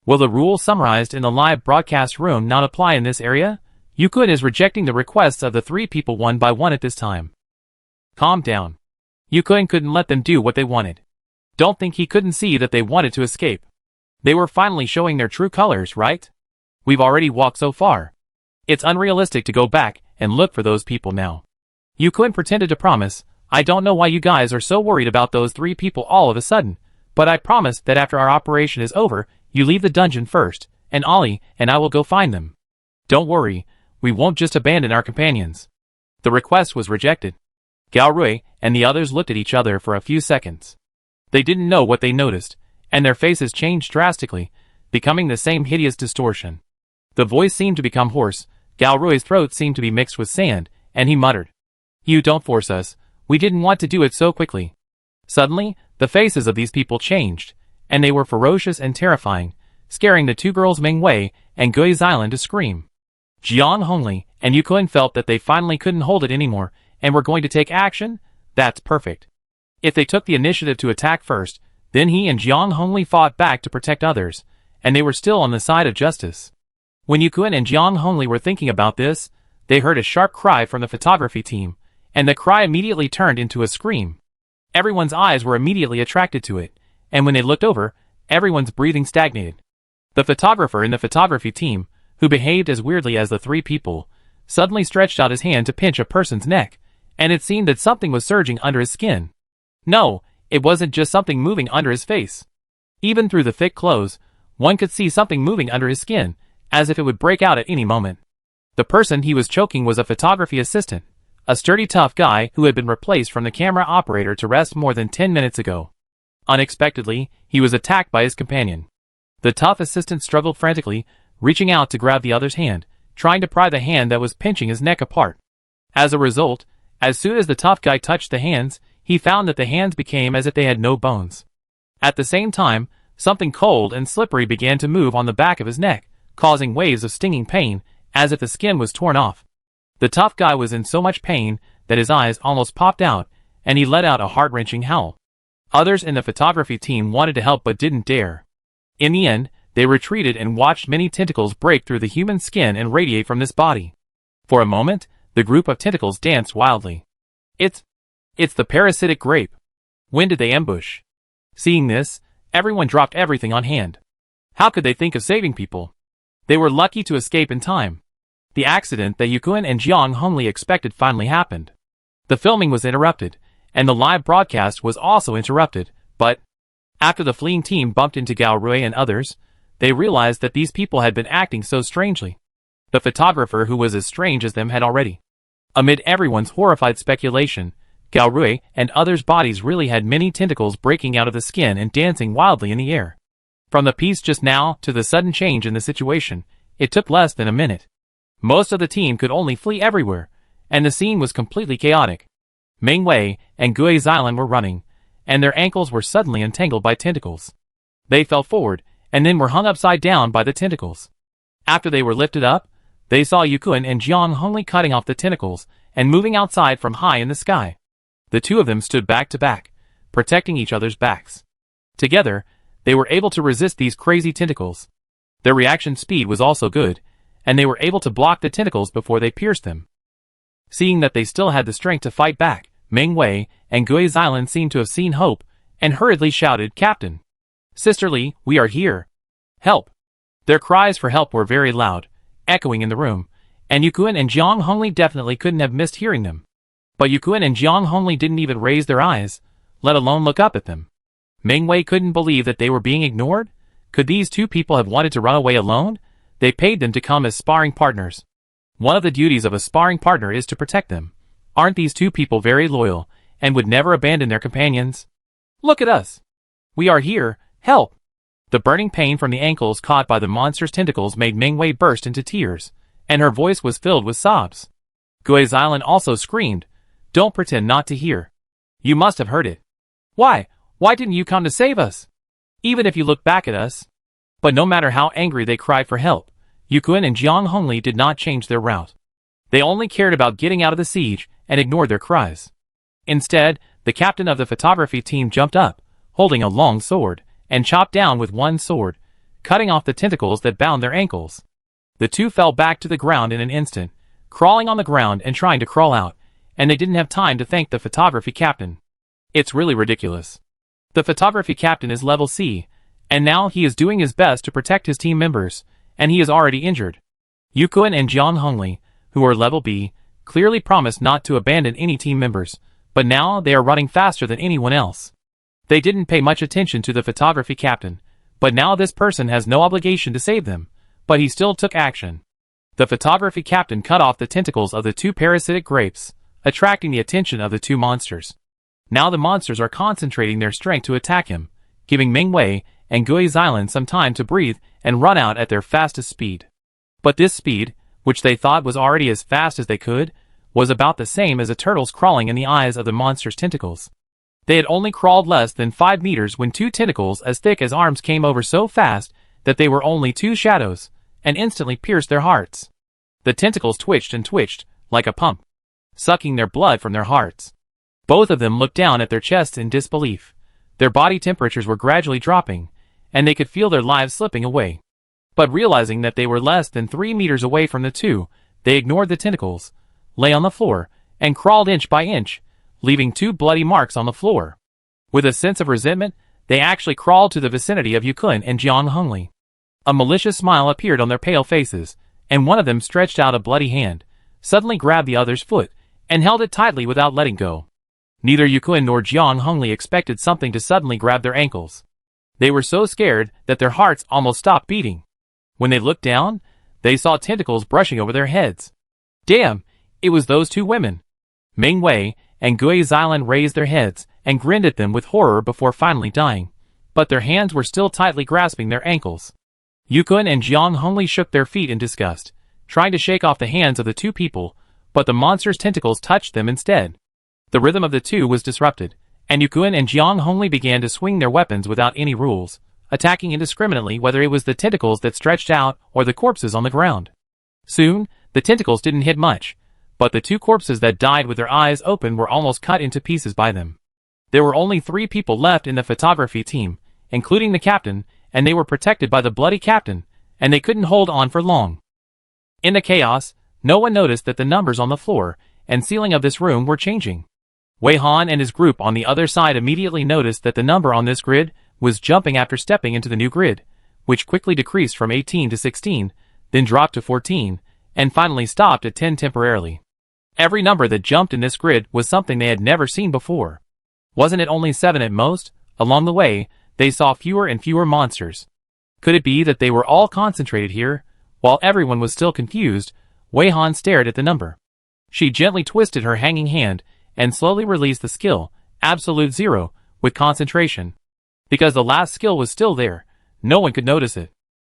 Will the rules summarized in the live broadcast room not apply in this area? Yukun is rejecting the requests of the three people one by one at this time. Calm down. Yukun couldn't let them do what they wanted. Don't think he couldn't see that they wanted to escape. They were finally showing their true colors, right? We've already walked so far. It's unrealistic to go back and look for those people now. Yukun pretended to promise, I don't know why you guys are so worried about those three people all of a sudden, but I promise that after our operation is over, you leave the dungeon first, and Ollie and I will go find them. Don't worry, we won't just abandon our companions. The request was rejected. Gao Rui and the others looked at each other for a few seconds. They didn't know what they noticed, and their faces changed drastically, becoming the same hideous distortion. The voice seemed to become hoarse, Gao Rui's throat seemed to be mixed with sand, and he muttered, You don't force us, we didn't want to do it so quickly. Suddenly, the faces of these people changed, and they were ferocious and terrifying, scaring the two girls Ming Wei and Gui Xilan to scream. Jiang Hongli and Yukun felt that they finally couldn't hold it anymore, and were going to take action. That's perfect. If they took the initiative to attack first, then he and Jiang Hongli fought back to protect others, and they were still on the side of justice. When Yukun and Jiang Hongli were thinking about this, they heard a sharp cry from the photography team, and the cry immediately turned into a scream. Everyone's eyes were immediately attracted to it, and when they looked over, everyone's breathing stagnated. The photographer in the photography team, who behaved as weirdly as the three people, suddenly stretched out his hand to pinch a person's neck, and it seemed that something was surging under his skin. No, it wasn't just something moving under his face. Even through the thick clothes, one could see something moving under his skin, as if it would break out at any moment. The person he was choking was a photography assistant, a sturdy tough guy who had been replaced from the camera operator to rest more than 10 minutes ago. Unexpectedly, he was attacked by his companion. The tough assistant struggled frantically, reaching out to grab the other's hand, trying to pry the hand that was pinching his neck apart. As a result, as soon as the tough guy touched the hands, he found that the hands became as if they had no bones. At the same time, something cold and slippery began to move on the back of his neck, causing waves of stinging pain, as if the skin was torn off. The tough guy was in so much pain that his eyes almost popped out, and he let out a heart-wrenching howl. Others in the photography team wanted to help but didn't dare. In the end, they retreated and watched many tentacles break through the human skin and radiate from this body. For a moment, the group of tentacles danced wildly. It's the parasitic grape. When did they ambush? Seeing this, everyone dropped everything on hand. How could they think of saving people? They were lucky to escape in time. The accident that Yukun and Jiang Hongli expected finally happened. The filming was interrupted, and the live broadcast was also interrupted, but after the fleeing team bumped into Gao Rui and others, they realized that these people had been acting so strangely. The photographer who was as strange as them had already. Amid everyone's horrified speculation, Gaorui, and others' bodies really had many tentacles breaking out of the skin and dancing wildly in the air. From the piece just now to the sudden change in the situation, it took less than a minute. Most of the team could only flee everywhere, and the scene was completely chaotic. Meng Wei and Gui Xilan were running, and their ankles were suddenly entangled by tentacles. They fell forward, and then were hung upside down by the tentacles. After they were lifted up, they saw Yukun and Jiang Hongli cutting off the tentacles and moving outside from high in the sky. The two of them stood back to back, protecting each other's backs. Together, they were able to resist these crazy tentacles. Their reaction speed was also good, and they were able to block the tentacles before they pierced them. Seeing that they still had the strength to fight back, Meng Wei and Gui Xilan seemed to have seen hope, and hurriedly shouted, "Captain! Sister Li, we are here! Help!" Their cries for help were very loud, echoing in the room, and Yukun and Jiang Hongli definitely couldn't have missed hearing them. But Yukun and Jiang Hongli didn't even raise their eyes, let alone look up at them. Meng Wei couldn't believe that they were being ignored. Could these two people have wanted to run away alone? They paid them to come as sparring partners. One of the duties of a sparring partner is to protect them. Aren't these two people very loyal, and would never abandon their companions? Look at us! We are here, help! The burning pain from the ankles caught by the monster's tentacles made Meng Wei burst into tears, and her voice was filled with sobs. Gui Xilan also screamed, "Don't pretend not to hear. You must have heard it. Why didn't you come to save us? Even if you look back at us." But no matter how angry they cried for help, Yukun and Jiang Hongli did not change their route. They only cared about getting out of the siege and ignored their cries. Instead, the captain of the photography team jumped up, holding a long sword, and chopped down with one sword, cutting off the tentacles that bound their ankles. The two fell back to the ground in an instant, crawling on the ground and trying to crawl out, and they didn't have time to thank the photography captain. It's really ridiculous. The photography captain is level C, and now he is doing his best to protect his team members, and he is already injured. Yukun and Jiang Hongli, who are level B, clearly promised not to abandon any team members, but now they are running faster than anyone else. They didn't pay much attention to the photography captain, but now this person has no obligation to save them, but he still took action. The photography captain cut off the tentacles of the two parasitic grapes, attracting the attention of the two monsters. Now the monsters are concentrating their strength to attack him, giving Meng Wei and Gui Xilan some time to breathe and run out at their fastest speed. But this speed, which they thought was already as fast as they could, was about the same as a turtle's crawling in the eyes of the monster's tentacles. They had only crawled less than 5 meters when two tentacles as thick as arms came over so fast that they were only two shadows, and instantly pierced their hearts. The tentacles twitched and twitched, like a pump, sucking their blood from their hearts. Both of them looked down at their chests in disbelief. Their body temperatures were gradually dropping, and they could feel their lives slipping away. But realizing that they were less than 3 meters away from the two, they ignored the tentacles, lay on the floor, and crawled inch by inch, leaving 2 bloody marks on the floor. With a sense of resentment, they actually crawled to the vicinity of Yukun and Jiang Hongli. A malicious smile appeared on their pale faces, and one of them stretched out a bloody hand, suddenly grabbed the other's foot, and held it tightly without letting go. Neither Yukun nor Jiang Hongli expected something to suddenly grab their ankles. They were so scared that their hearts almost stopped beating. When they looked down, they saw tentacles brushing over their heads. Damn, it was those two women. Meng Wei and Gui Xilan raised their heads and grinned at them with horror before finally dying, but their hands were still tightly grasping their ankles. Yukun and Jiang Hongli shook their feet in disgust, trying to shake off the hands of the two people, but the monster's tentacles touched them instead. The rhythm of the two was disrupted, and Yukun and Jiang Hongli began to swing their weapons without any rules, attacking indiscriminately whether it was the tentacles that stretched out or the corpses on the ground. Soon, the tentacles didn't hit much, but the 2 corpses that died with their eyes open were almost cut into pieces by them. There were only 3 people left in the photography team, including the captain, and they were protected by the bloody captain, and they couldn't hold on for long. In the chaos, no one noticed that the numbers on the floor and ceiling of this room were changing. Wei Han and his group on the other side immediately noticed that the number on this grid was jumping after stepping into the new grid, which quickly decreased from 18 to 16, then dropped to 14, and finally stopped at 10 temporarily. Every number that jumped in this grid was something they had never seen before. Wasn't it only 7 at most? Along the way, they saw fewer and fewer monsters. Could it be that they were all concentrated here? While everyone was still confused, Wei Han stared at the number. She gently twisted her hanging hand, and slowly released the skill, absolute 0, with concentration. Because the last skill was still there, no one could notice it.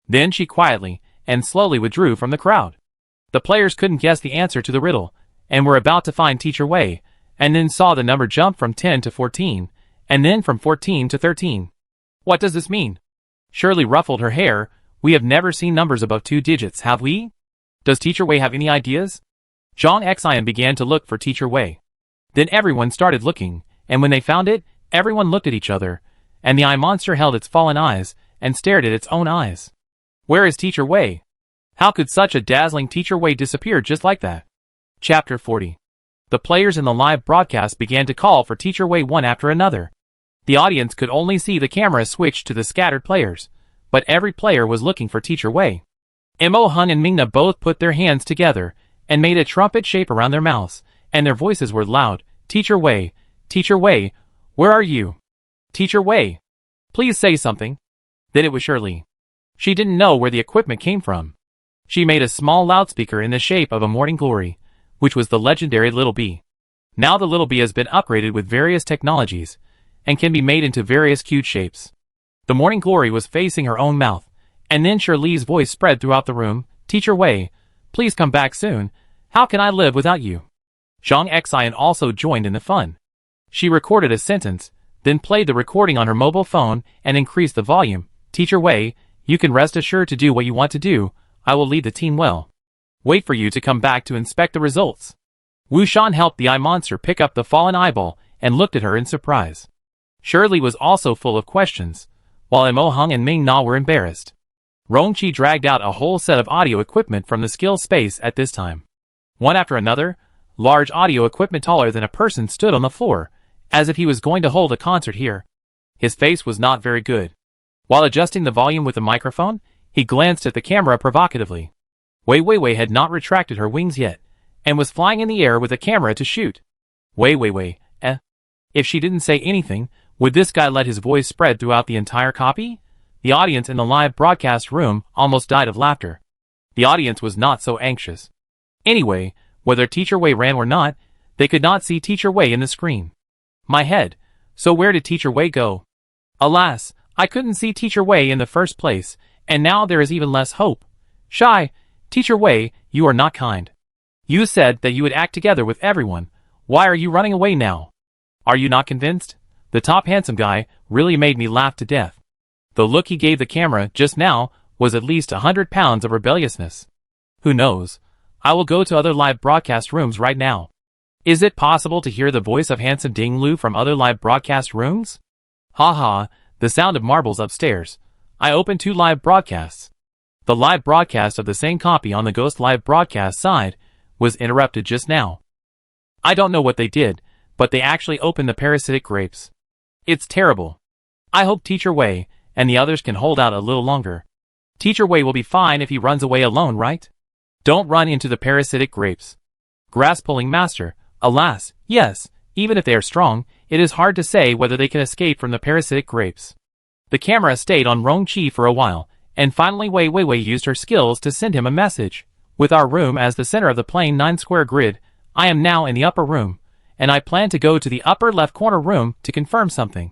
Then she quietly and slowly withdrew from the crowd. The players couldn't guess the answer to the riddle, and were about to find Teacher Wei, and then saw the number jump from 10 to 14, and then from 14 to 13. What does this mean? Shirley ruffled her hair. We have never seen numbers above 2 digits, have we? Does Teacher Wei have any ideas? Zhang Xian began to look for Teacher Wei. Then everyone started looking, and when they found it, everyone looked at each other, and the eye monster held its fallen eyes, and stared at its own eyes. Where is Teacher Wei? How could such a dazzling Teacher Wei disappear just like that? Chapter 40. The players in the live broadcast began to call for Teacher Wei one after another. The audience could only see the camera switch to the scattered players, but every player was looking for Teacher Wei. Mo Hun and Mingna both put their hands together and made a trumpet shape around their mouths, and their voices were loud. Teacher Wei, where are you? Teacher Wei, please say something. Then it was Shirley. She didn't know where the equipment came from. She made a small loudspeaker in the shape of a morning glory, which was the legendary Little Bee. Now the Little Bee has been upgraded with various technologies, and can be made into various cute shapes. The morning glory was facing her own mouth, and then Shirley's voice spread throughout the room. Teacher Wei, please come back soon. How can I live without you? Zhang Xian also joined in the fun. She recorded a sentence, then played the recording on her mobile phone and increased the volume. Teacher Wei, you can rest assured to do what you want to do. I will lead the team well. Wait for you to come back to inspect the results. Wu Shan helped the eye monster pick up the fallen eyeball and looked at her in surprise. Shirley was also full of questions, while Mo Hung and Ming Na were embarrassed. Rongqi dragged out a whole set of audio equipment from the skill space at this time. One after another, large audio equipment taller than a person stood on the floor, as if he was going to hold a concert here. His face was not very good. While adjusting the volume with the microphone, he glanced at the camera provocatively. Wei had not retracted her wings yet, and was flying in the air with a camera to shoot. Wei, If she didn't say anything, would this guy let his voice spread throughout the entire copy? The audience in the live broadcast room almost died of laughter. The audience was not so anxious. Anyway, whether Teacher Wei ran or not, they could not see Teacher Wei in the screen. My head. So where did Teacher Wei go? Alas, I couldn't see Teacher Wei in the first place, and now there is even less hope. Shy, Teacher Wei, you are not kind. You said that you would act together with everyone. Why are you running away now? Are you not convinced? The top handsome guy really made me laugh to death. The look he gave the camera just now was at least 100 pounds of rebelliousness. Who knows? I will go to other live broadcast rooms right now. Is it possible to hear the voice of handsome Ding Lu from other live broadcast rooms? Ha, the sound of marbles upstairs. I opened 2 live broadcasts. The live broadcast of the same copy on the Ghost live broadcast side was interrupted just now. I don't know what they did, but they actually opened the parasitic grapes. It's terrible. I hope Teacher Wei and the others can hold out a little longer. Teacher Wei will be fine if he runs away alone, right? Don't run into the parasitic grapes. Grass-pulling master. Alas, yes, even if they are strong, it is hard to say whether they can escape from the parasitic grapes. The camera stayed on Rongqi for a while, and finally Wei used her skills to send him a message. With our room as the center of the plain 9-square grid, I am now in the upper room, and I plan to go to the upper left corner room to confirm something.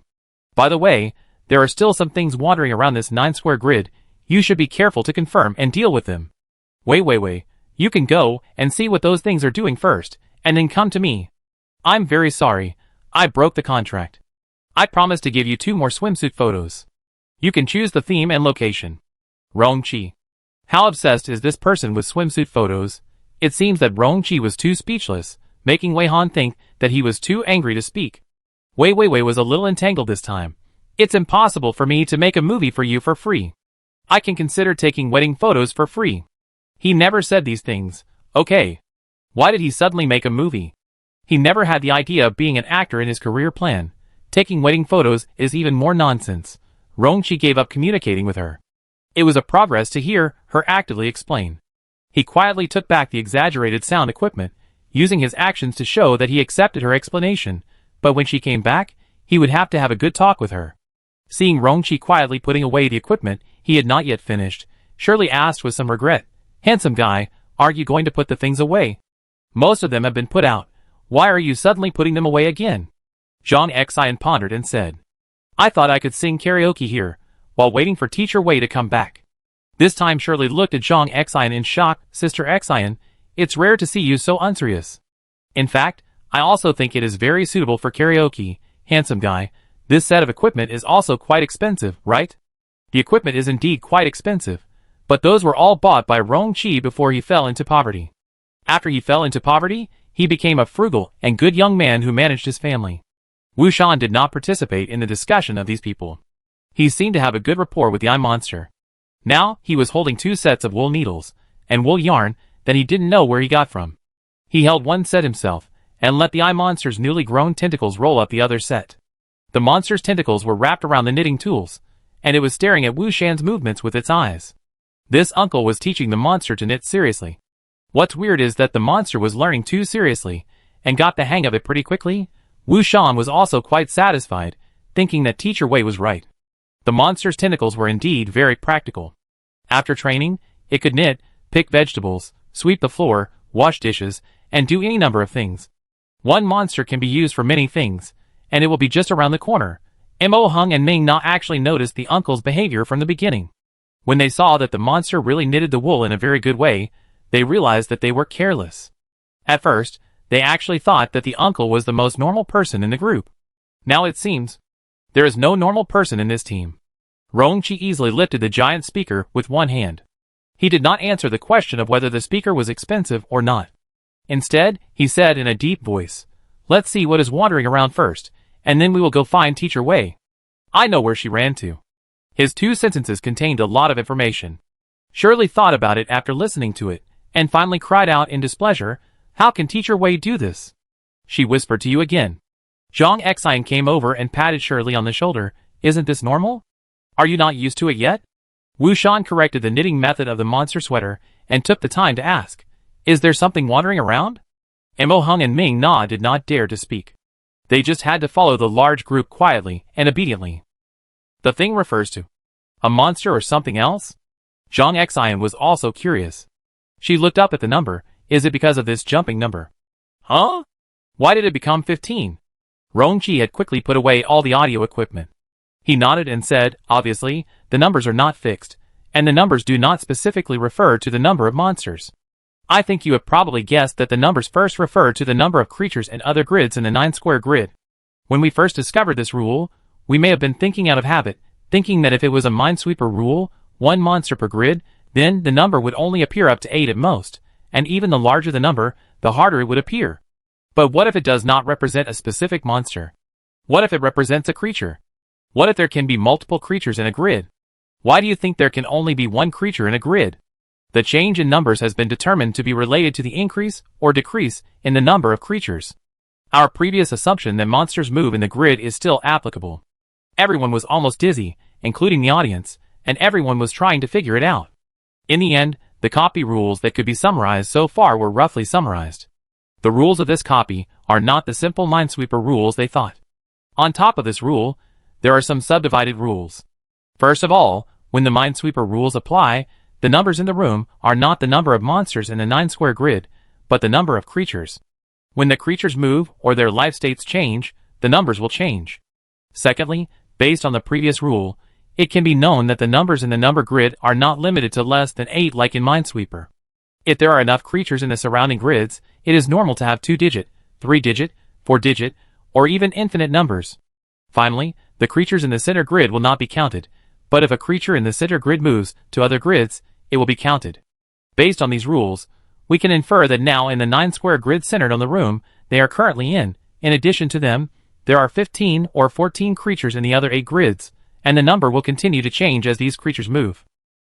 By the way, there are still some things wandering around this 9-square grid. You should be careful to confirm and deal with them. Wei, you can go and see what those things are doing first, and then come to me. I'm very sorry. I broke the contract. I promised to give you 2 more swimsuit photos. You can choose the theme and location. Rongqi. How obsessed is this person with swimsuit photos? It seems that Rongqi was too speechless, making Wei Han think that he was too angry to speak. Wei was a little entangled this time. It's impossible for me to make a movie for you for free. I can consider taking wedding photos for free. He never said these things. Okay. Why did he suddenly make a movie? He never had the idea of being an actor in his career plan. Taking wedding photos is even more nonsense. Rongqi gave up communicating with her. It was a progress to hear her actively explain. He quietly took back the exaggerated sound equipment, using his actions to show that he accepted her explanation, but when she came back, he would have to have a good talk with her. Seeing Rongqi quietly putting away the equipment he had not yet finished, Shirley asked with some regret, "Handsome guy, are you going to put the things away? Most of them have been put out. Why are you suddenly putting them away again? Zhang Xian pondered and said. I thought I could sing karaoke here, while waiting for Teacher Wei to come back. This time Shirley looked at Zhang Xian in shock. Sister Xian, it's rare to see you so unserious. In fact, I also think it is very suitable for karaoke. Handsome guy, this set of equipment is also quite expensive, right? The equipment is indeed quite expensive, but those were all bought by Rongqi before he fell into poverty. After he fell into poverty, he became a frugal and good young man who managed his family. Wu Shan did not participate in the discussion of these people. He seemed to have a good rapport with the eye monster. Now, he was holding 2 sets of wool needles and wool yarn that he didn't know where he got from. He held one set himself, and let the eye monster's newly grown tentacles roll up the other set. The monster's tentacles were wrapped around the knitting tools, and it was staring at Wu Shan's movements with its eyes. This uncle was teaching the monster to knit seriously. What's weird is that the monster was learning too seriously, and got the hang of it pretty quickly. Wu Shan was also quite satisfied, thinking that Teacher Wei was right. The monster's tentacles were indeed very practical. After training, it could knit, pick vegetables, sweep the floor, wash dishes, and do any number of things. One monster can be used for many things, and it will be just around the corner. Mo Hung and Ming Na actually noticed the uncle's behavior from the beginning. When they saw that the monster really knitted the wool in a very good way, they realized that they were careless. At first, they actually thought that the uncle was the most normal person in the group. Now it seems, there is no normal person in this team. Rongqi easily lifted the giant speaker with one hand. He did not answer the question of whether the speaker was expensive or not. Instead, he said in a deep voice, let's see what is wandering around first, and then we will go find Teacher Wei. I know where she ran to. His 2 sentences contained a lot of information. Shirley thought about it after listening to it, and finally cried out in displeasure, how can Teacher Wei do this? She whispered to you again. Zhang Xian came over and patted Shirley on the shoulder. Isn't this normal? Are you not used to it yet? Wu Shan corrected the knitting method of the monster sweater, and took the time to ask, is there something wandering around? Mo Hung and Ming Na did not dare to speak. They just had to follow the large group quietly and obediently. The thing refers to a monster or something else? Zhang Xian was also curious. She looked up at the number. Is it because of this jumping number? Huh? Why did it become 15? Rongqi had quickly put away all the audio equipment. He nodded and said, obviously, the numbers are not fixed, and the numbers do not specifically refer to the number of monsters. I think you have probably guessed that the numbers first refer to the number of creatures and other grids in the 9-square grid. When we first discovered this rule, we may have been thinking out of habit, thinking that if it was a Minesweeper rule, 1 monster per grid, then the number would only appear up to 8 at most, and even the larger the number, the harder it would appear. But what if it does not represent a specific monster? What if it represents a creature? What if there can be multiple creatures in a grid? Why do you think there can only be 1 creature in a grid? The change in numbers has been determined to be related to the increase or decrease in the number of creatures. Our previous assumption that monsters move in the grid is still applicable. Everyone was almost dizzy, including the audience, and everyone was trying to figure it out. In the end, the copy rules that could be summarized so far were roughly summarized. The rules of this copy are not the simple Minesweeper rules they thought. On top of this rule, there are some subdivided rules. First of all, when the Minesweeper rules apply, the numbers in the room are not the number of monsters in the 9-square grid, but the number of creatures. When the creatures move or their life states change, the numbers will change. Secondly, based on the previous rule, it can be known that the numbers in the number grid are not limited to less than 8 like in Minesweeper. If there are enough creatures in the surrounding grids, it is normal to have 2-digit, 3-digit, 4-digit, or even infinite numbers. Finally, the creatures in the center grid will not be counted, but if a creature in the center grid moves to other grids, it will be counted. Based on these rules, we can infer that now in the 9-square grid centered on the room they are currently in addition to them, there are 15 or 14 creatures in the other 8 grids, and the number will continue to change as these creatures move.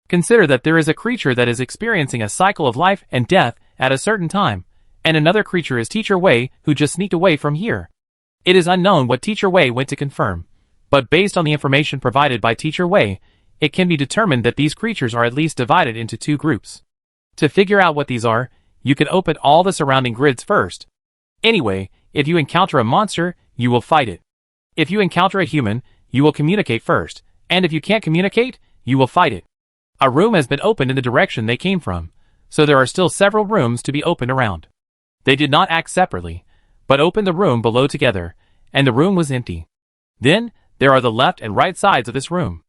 Consider that there is a creature that is experiencing a cycle of life and death at a certain time, and another creature is Teacher Wei who just sneaked away from here. It is unknown what Teacher Wei went to confirm, but based on the information provided by Teacher Wei, it can be determined that these creatures are at least divided into 2 groups. To figure out what these are, you can open all the surrounding grids first. Anyway, if you encounter a monster, you will fight it. If you encounter a human, you will communicate first, and if you can't communicate, you will fight it. A room has been opened in the direction they came from, so there are still several rooms to be opened around. They did not act separately, but opened the room below together, and the room was empty. Then, there are the left and right sides of this room.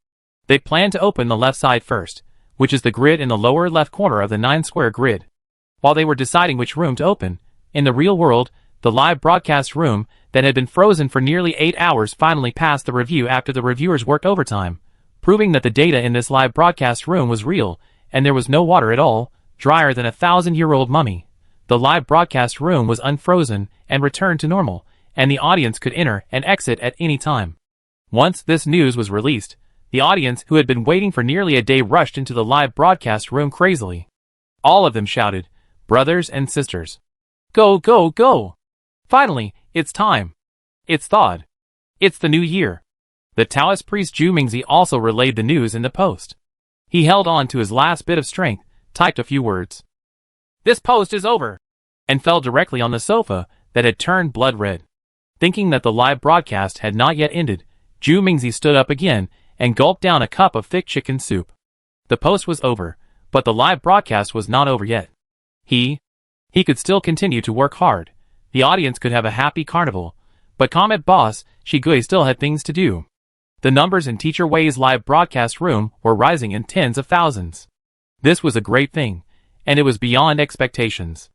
They plan to open the left side first, which is the grid in the lower left corner of the 9-square grid. While they were deciding which room to open, in the real world, the live broadcast room that had been frozen for nearly 8 hours finally passed the review after the reviewers worked overtime, proving that the data in this live broadcast room was real, and there was no water at all, drier than a 1,000-year-old mummy. The live broadcast room was unfrozen and returned to normal, and the audience could enter and exit at any time. Once this news was released, the audience who had been waiting for nearly a day rushed into the live broadcast room crazily. All of them shouted, "Brothers and sisters! Go, go, go! Finally, it's time! It's thawed! It's the new year!" The Taoist priest Zhu Mingzi also relayed the news in the post. He held on to his last bit of strength, typed a few words. "This post is over!" and fell directly on the sofa that had turned blood red. Thinking that the live broadcast had not yet ended, Zhu Mingzi stood up again and gulped down a cup of thick chicken soup. The post was over, but the live broadcast was not over yet. He could still continue to work hard. The audience could have a happy carnival, but Comet boss Shigui still had things to do. The numbers in Teacher Wei's live broadcast room were rising in tens of thousands. This was a great thing, and it was beyond expectations.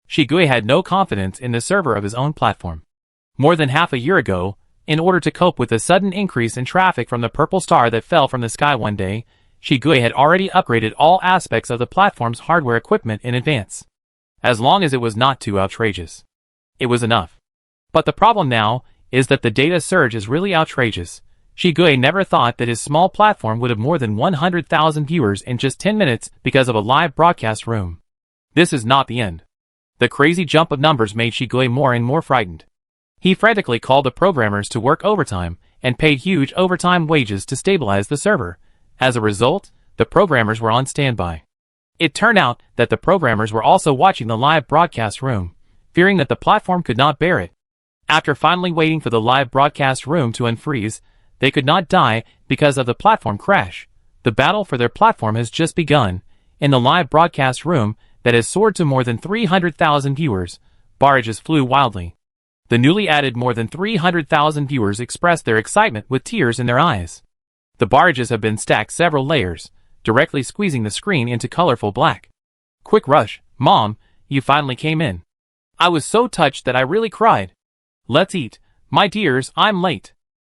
Shigui had no confidence in the server of his own platform. More than half a year ago, in order to cope with the sudden increase in traffic from the purple star that fell from the sky one day, Shigui had already upgraded all aspects of the platform's hardware equipment in advance. As long as it was not too outrageous. It was enough. But the problem now is that the data surge is really outrageous. Shigui never thought that his small platform would have more than 100,000 viewers in just 10 minutes because of a live broadcast room. This is not the end. The crazy jump of numbers made Shigui more and more frightened. He frantically called the programmers to work overtime and paid huge overtime wages to stabilize the server. As a result, the programmers were on standby. It turned out that the programmers were also watching the live broadcast room, fearing that the platform could not bear it. After finally waiting for the live broadcast room to unfreeze, they could not die because of the platform crash. The battle for their platform has just begun. In the live broadcast room that has soared to more than 300,000 viewers, barrages flew wildly. The newly added more than 300,000 viewers expressed their excitement with tears in their eyes. The barrages have been stacked several layers, directly squeezing the screen into colorful black. Quick rush, Mom, you finally came in. I was so touched that I really cried. Let's eat, my dears, I'm late.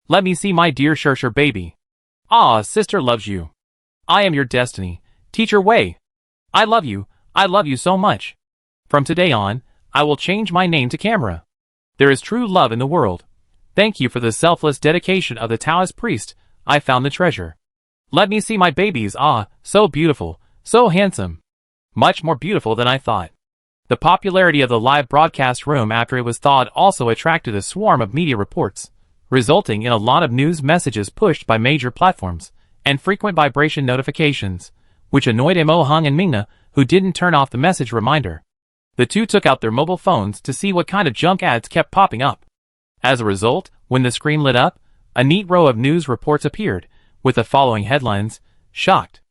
Let me see my dear Shershur baby. Ah, sister loves you. I am your destiny, Teacher Wei. I love you so much. From today on, I will change my name to Camera. There is true love in the world. Thank you for the selfless dedication of the Taoist priest. I found the treasure. Let me see my babies. Ah, so beautiful, so handsome. Much more beautiful than I thought. The popularity of the live broadcast room after it was thawed also attracted a swarm of media reports, resulting in a lot of news messages pushed by major platforms, and frequent vibration notifications, which annoyed Mo Hung and Mingna, who didn't turn off the message reminder. The two took out their mobile phones to see what kind of junk ads kept popping up. As a result, when the screen lit up, a neat row of news reports appeared, with the following headlines: Shocked.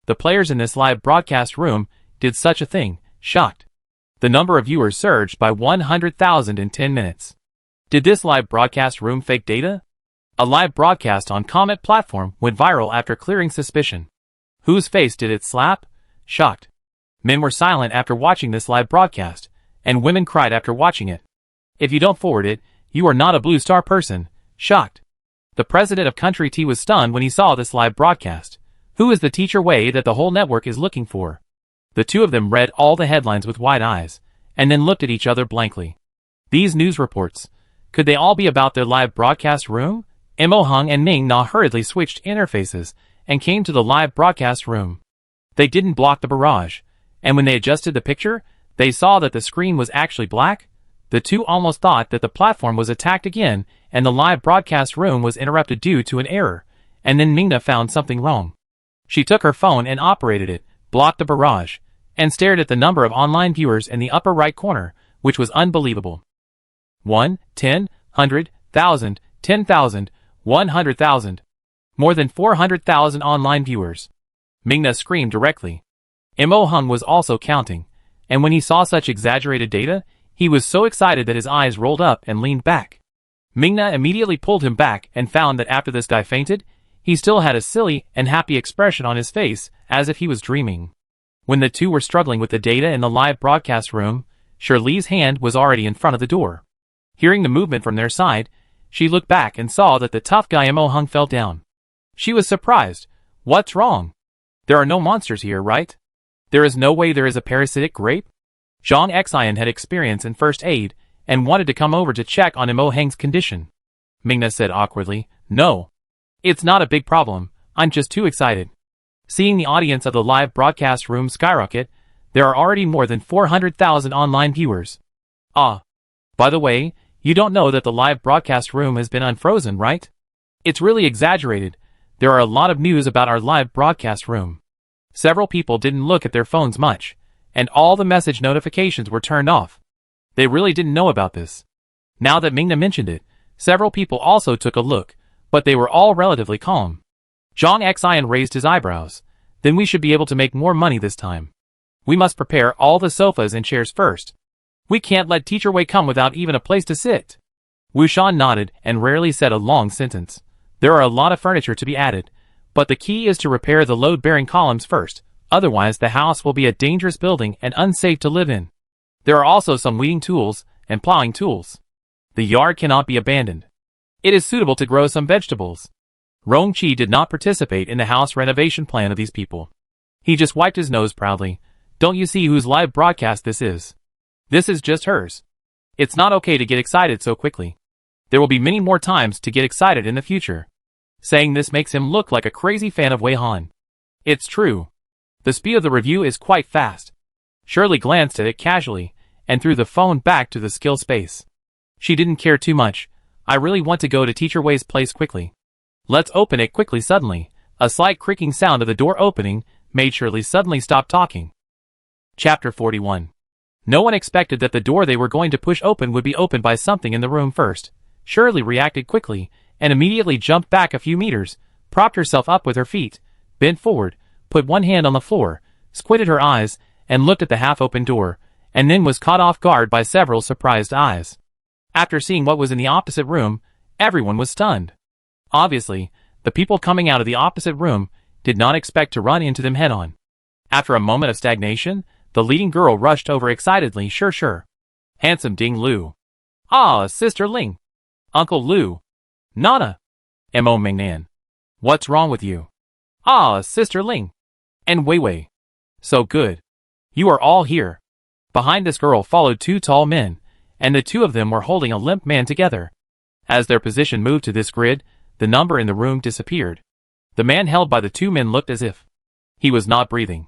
The players in this live broadcast room did such a thing, shocked. The number of viewers surged by 100,000 in 10 minutes. Did this live broadcast room fake data? A live broadcast on Comet platform went viral after clearing suspicion. Whose face did it slap? Shocked. Men were silent after watching this live broadcast, and women cried after watching it. If you don't forward it, you are not a Blue Star person. Shocked. The president of Country T was stunned when he saw this live broadcast. Who is the Teacher Wei that the whole network is looking for? The two of them read all the headlines with wide eyes, and then looked at each other blankly. These news reports, could they all be about their live broadcast room? Mo Hung and Ming Na hurriedly switched interfaces and came to the live broadcast room. They didn't block the barrage, and when they adjusted the picture, they saw that the screen was actually black. The two almost thought that the platform was attacked again and the live broadcast room was interrupted due to an error, and then Mingna found something wrong. She took her phone and operated it, blocked the barrage, and stared at the number of online viewers in the upper right corner, which was unbelievable. 1, 10, 100, 1,000, 10,000, 100,000. More than 400,000 online viewers. Mingna screamed directly. Mo Hung was also counting, and when he saw such exaggerated data, He was so excited that his eyes rolled up and leaned back. Mingna immediately pulled him back and found that after this guy fainted, he still had a silly and happy expression on his face, as if he was dreaming. When the two were struggling with the data in the live broadcast room, Shirley's hand was already in front of the door. Hearing the movement from their side, she looked back and saw that the tough guy Mo Hung fell down. She was surprised. What's wrong? There are no monsters here, right? There is no way there is a parasitic grape? Zhang Xian had experience in first aid and wanted to come over to check on Mo Heng's condition. Mingna said awkwardly, "No. It's not a big problem, I'm just too excited." Seeing the audience of the live broadcast room skyrocket, there are already more than 400,000 online viewers. Ah. By the way, you don't know that the live broadcast room has been unfrozen, right? It's really exaggerated. There are a lot of news about our live broadcast room. Several people didn't look at their phones much, and all the message notifications were turned off. They really didn't know about this. Now that Mingna mentioned it, several people also took a look, but they were all relatively calm. Zhang Xian raised his eyebrows. Then we should be able to make more money this time. We must prepare all the sofas and chairs first. We can't let Teacher Wei come without even a place to sit. Wu Shan nodded and rarely said a long sentence. There are a lot of furniture to be added, but the key is to repair the load-bearing columns first, otherwise the house will be a dangerous building and unsafe to live in. There are also some weeding tools and plowing tools. The yard cannot be abandoned. It is suitable to grow some vegetables. Rongqi did not participate in the house renovation plan of these people. He just wiped his nose proudly. Don't you see whose live broadcast this is? This is just hers. It's not okay to get excited so quickly. There will be many more times to get excited in the future. Saying this makes him look like a crazy fan of Wei Han. It's true. The speed of the review is quite fast. Shirley glanced at it casually, and threw the phone back to the skill space. She didn't care too much. I really want to go to Teacher Wei's place quickly. Let's open it quickly. Suddenly, a slight creaking sound of the door opening made Shirley suddenly stop talking. Chapter 41. No one expected that the door they were going to push open would be opened by something in the room first. Shirley reacted quickly, and immediately jumped back a few meters, propped herself up with her feet, bent forward, put one hand on the floor, squinted her eyes, and looked at the half-open door, and then was caught off guard by several surprised eyes. After seeing what was in the opposite room, everyone was stunned. Obviously, the people coming out of the opposite room did not expect to run into them head-on. After a moment of stagnation, the leading girl rushed over excitedly. Sure. Handsome Ding Lu. Ah, Sister Ling. Uncle Lu. Nana. Mo Mingnan. What's wrong with you? Ah, Sister Ling. And Wei Wei. So good. You are all here. Behind this girl followed two tall men, and the two of them were holding a limp man together. As their position moved to this grid, the number in the room disappeared. The man held by the two men looked as if he was not breathing.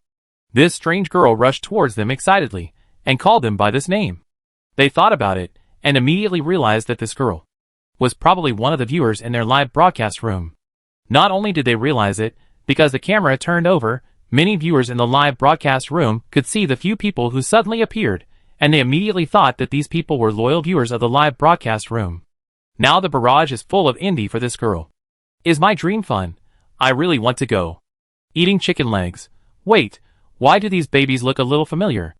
This strange girl rushed towards them excitedly, and called them by this name. They thought about it, and immediately realized that this girl was probably one of the viewers in their live broadcast room. Not only did they realize it, because the camera turned over, many viewers in the live broadcast room could see the few people who suddenly appeared, and they immediately thought that these people were loyal viewers of the live broadcast room. Now the barrage is full of indie for this girl. Is my dream fun? I really want to go. Eating chicken legs. Wait, why do these babies look a little familiar?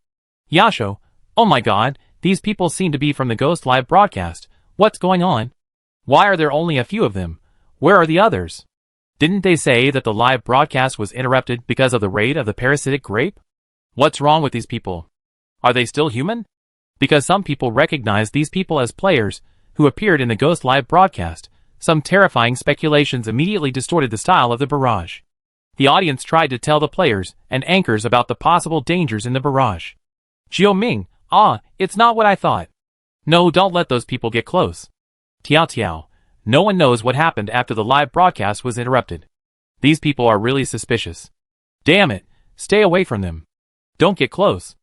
Yasho, oh my god, these people seem to be from the Ghost live broadcast. What's going on? Why are there only a few of them? Where are the others? Didn't they say that the live broadcast was interrupted because of the raid of the parasitic grape? What's wrong with these people? Are they still human? Because some people recognize these people as players who appeared in the Ghost live broadcast. Some terrifying speculations immediately distorted the style of the barrage. The audience tried to tell the players and anchors about the possible dangers in the barrage. Jiao Ming, it's not what I thought. No, don't let those people get close. Tiao, no one knows what happened after the live broadcast was interrupted. These people are really suspicious. Damn it, stay away from them. Don't get close.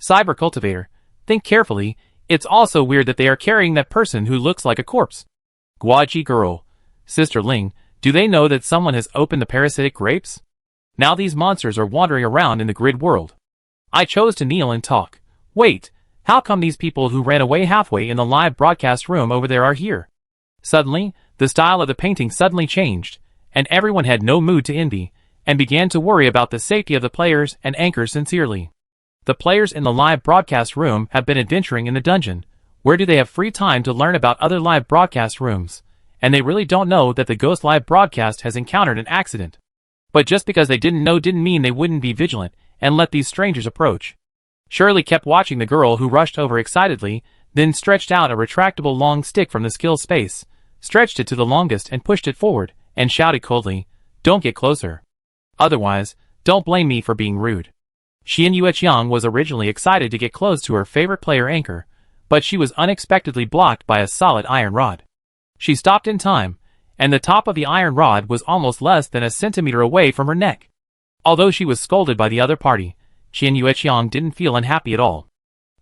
Cyber Cultivator, think carefully, it's also weird that they are carrying that person who looks like a corpse. Guaji girl, Sister Ling, do they know that someone has opened the parasitic grapes? Now these monsters are wandering around in the grid world. I chose to kneel and talk. Wait, how come these people who ran away halfway in the live broadcast room over there are here? Suddenly, the style of the painting suddenly changed, and everyone had no mood to envy, and began to worry about the safety of the players and anchors sincerely. The players in the live broadcast room have been adventuring in the dungeon. Where do they have free time to learn about other live broadcast rooms? And they really don't know that the Ghost live broadcast has encountered an accident. But just because they didn't know didn't mean they wouldn't be vigilant and let these strangers approach. Shirley kept watching the girl who rushed over excitedly, then stretched out a retractable long stick from the skill space, stretched it to the longest and pushed it forward, and shouted coldly, "Don't get closer. Otherwise, don't blame me for being rude." Xian Yueqiang was originally excited to get close to her favorite player Anchor, but she was unexpectedly blocked by a solid iron rod. She stopped in time, and the top of the iron rod was almost less than a centimeter away from her neck. Although she was scolded by the other party, Xian Yueqiang didn't feel unhappy at all.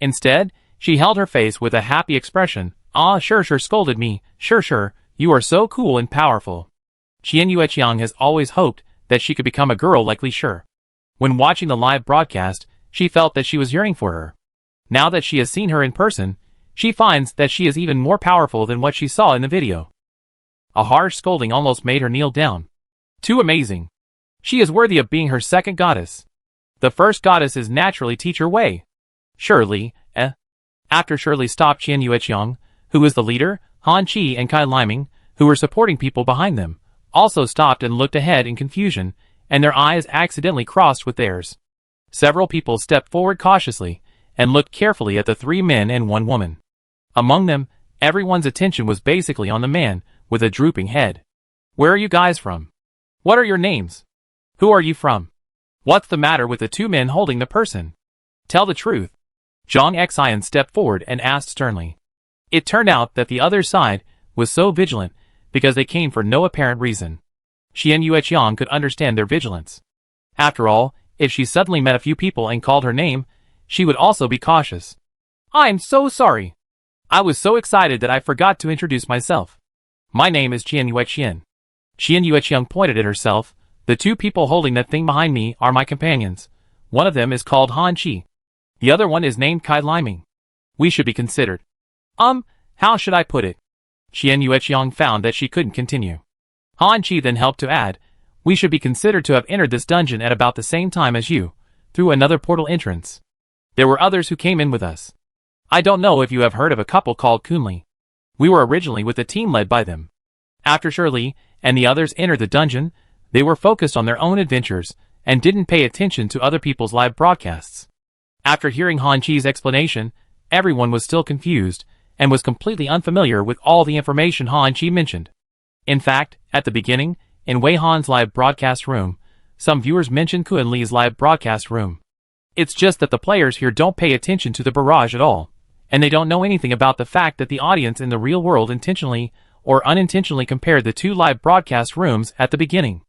Instead, she held her face with a happy expression. "Ah, sure, scolded me. Sure, you are so cool and powerful." Xian Yueqiang has always hoped that she could become a girl like Li Shi. When watching the live broadcast, she felt that she was yearning for her. Now that she has seen her in person, she finds that she is even more powerful than what she saw in the video. A harsh scolding almost made her kneel down. Too amazing. She is worthy of being her second goddess. The first goddess is naturally Teacher Wei. Shirley, After Shirley stopped Xian Yueqiang, who was the leader, Han Qi and Kai Liming, who were supporting people behind them, also stopped and looked ahead in confusion, and their eyes accidentally crossed with theirs. Several people stepped forward cautiously, and looked carefully at the 3 men and 1 woman. Among them, everyone's attention was basically on the man, with a drooping head. "Where are you guys from? What are your names? Who are you from? What's the matter with the 2 men holding the person? Tell the truth." Zhang Xian stepped forward and asked sternly. It turned out that the other side was so vigilant because they came for no apparent reason. Xian Yueqiang could understand their vigilance. After all, if she suddenly met a few people and called her name, she would also be cautious. "I'm so sorry. I was so excited that I forgot to introduce myself. My name is Xian Yueqiang." Xian Yueqiang pointed at herself. "The 2 people holding that thing behind me are my companions. One of them is called Han Qi. The other one is named Kai Liming. We should be considered." How should I put it? Xian Yueqiang found that she couldn't continue. Han Qi then helped to add, "We should be considered to have entered this dungeon at about the same time as you, through another portal entrance. There were others who came in with us. I don't know if you have heard of a couple called Kunli. We were originally with a team led by them. After Shirley and the others entered the dungeon, they were focused on their own adventures and didn't pay attention to other people's live broadcasts." After hearing Han Qi's explanation, everyone was still confused and was completely unfamiliar with all the information Han Qi mentioned. In fact, at the beginning, in Wei Han's live broadcast room, some viewers mentioned Kun Li's live broadcast room. It's just that the players here don't pay attention to the barrage at all, and they don't know anything about the fact that the audience in the real world intentionally or unintentionally compared the 2 live broadcast rooms at the beginning.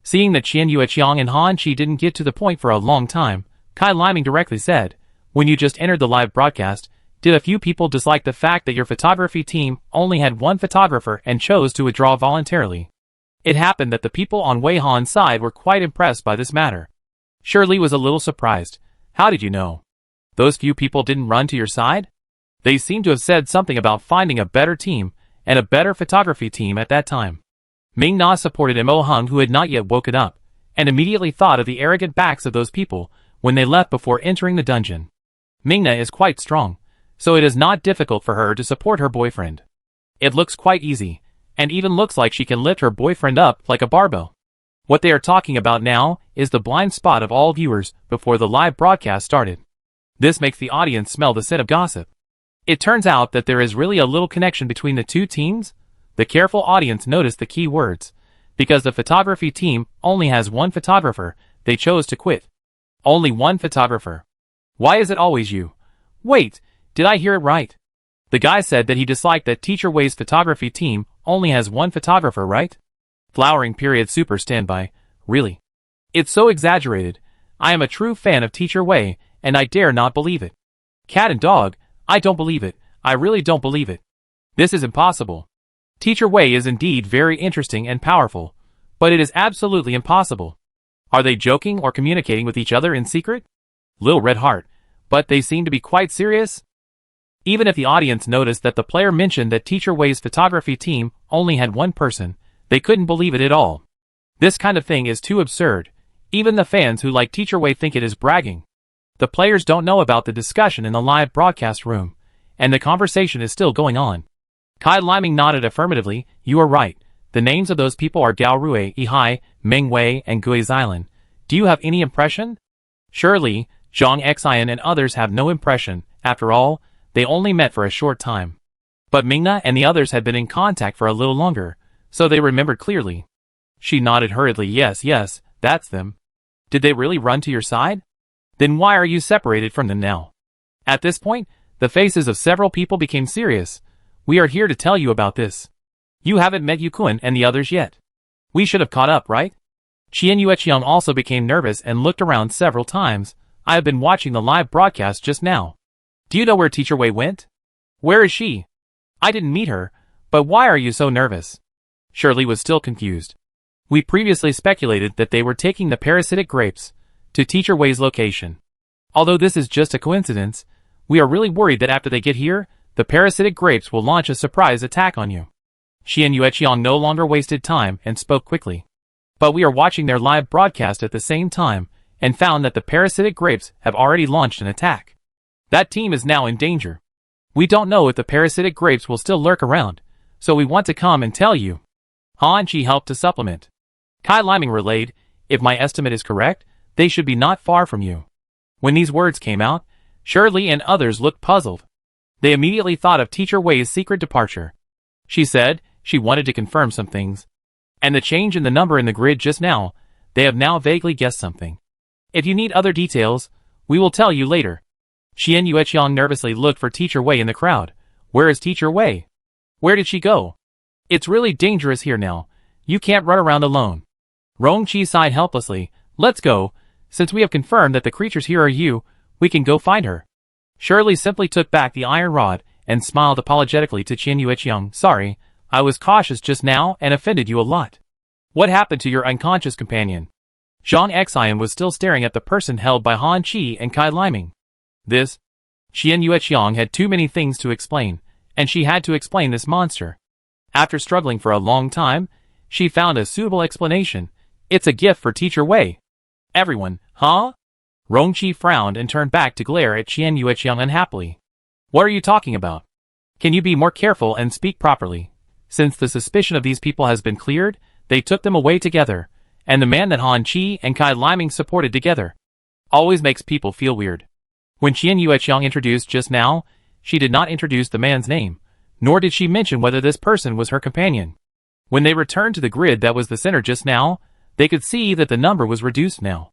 Seeing that Xian Yueqiang and Han Qi didn't get to the point for a long time, Kai Liming directly said, "When you just entered the live broadcast, did a few people dislike the fact that your photography team only had 1 photographer and chose to withdraw voluntarily? It happened that the people on Wei Han's side were quite impressed by this matter." Shirley was a little surprised. "How did you know? Those few people didn't run to your side? They seem to have said something about finding a better team and a better photography team at that time." Ming Na supported Mo Hung, who had not yet woken up, and immediately thought of the arrogant backs of those people when they left before entering the dungeon. Ming Na is quite strong, so it is not difficult for her to support her boyfriend. It looks quite easy, and even looks like she can lift her boyfriend up like a barbell. What they are talking about now is the blind spot of all viewers before the live broadcast started. This makes the audience smell the scent of gossip. It turns out that there is really a little connection between the 2 teams. The careful audience noticed the key words. Because the photography team only has 1 photographer, they chose to quit. Only 1 photographer. Why is it always you? Wait, did I hear it right? The guy said that he disliked that Teacher Wei's photography team only has 1 photographer, right? Flowering period super standby. Really? It's so exaggerated. I am a true fan of Teacher Wei, and I dare not believe it. Cat and dog, I don't believe it. I really don't believe it. This is impossible. Teacher Wei is indeed very interesting and powerful, but it is absolutely impossible. Are they joking or communicating with each other in secret? Lil Red Heart, but they seem to be quite serious. Even if the audience noticed that the player mentioned that Teacher Wei's photography team only had 1 person, they couldn't believe it at all. This kind of thing is too absurd. Even the fans who like Teacher Wei think it is bragging. The players don't know about the discussion in the live broadcast room, and the conversation is still going on. Kai Liming nodded affirmatively. You are right. The names of those people are Gao Rui, Yihai, Meng Wei, and Gui Xilan. Do you have any impression? Surely, Zhang Xian and others have no impression. After all, they only met for a short time. But Mingna and the others had been in contact for a little longer, so they remembered clearly. She nodded hurriedly. Yes, that's them. Did they really run to your side? Then why are you separated from them now? At this point, the faces of several people became serious. We are here to tell you about this. You haven't met Yukun and the others yet. We should have caught up, right? Qian Yueqiang also became nervous and looked around several times. I have been watching the live broadcast just now. Do you know where Teacher Wei went? Where is she? I didn't meet her, but why are you so nervous? Shirley was still confused. We previously speculated that they were taking the parasitic grapes to Teacher Wei's location. Although this is just a coincidence, we are really worried that after they get here, the parasitic grapes will launch a surprise attack on you. Qian Yueqiang no longer wasted time and spoke quickly. But we are watching their live broadcast at the same time and found that the parasitic grapes have already launched an attack. That team is now in danger. We don't know if the parasitic grapes will still lurk around, so we want to come and tell you. Han Chi helped to supplement. Kai Liming relayed, if my estimate is correct, they should be not far from you. When these words came out, Shirley and others looked puzzled. They immediately thought of Teacher Wei's secret departure. She said she wanted to confirm some things. And the change in the number in the grid just now, they have now vaguely guessed something. If you need other details, we will tell you later. Qian Yueqiang nervously looked for Teacher Wei in the crowd. Where is Teacher Wei? Where did she go? It's really dangerous here now. You can't run around alone. Rongqi sighed helplessly. Let's go. Since we have confirmed that the creatures here are you, we can go find her. Shirley simply took back the iron rod and smiled apologetically to Qian Yueqiang. Sorry, I was cautious just now and offended you a lot. What happened to your unconscious companion? Zhang Xian was still staring at the person held by Han Chi and Kai Liming. This? Qian Yueqiang had too many things to explain, and she had to explain this monster. After struggling for a long time, she found a suitable explanation. It's a gift for Teacher Wei. Everyone, huh? Rongqi frowned and turned back to glare at Qian Yueqiang unhappily. What are you talking about? Can you be more careful and speak properly? Since the suspicion of these people has been cleared, they took them away together, and the man that Han Chi and Kai Liming supported together always makes people feel weird. When Qian Yueqiang introduced just now, she did not introduce the man's name, nor did she mention whether this person was her companion. When they returned to the grid that was the center just now, they could see that the number was reduced now.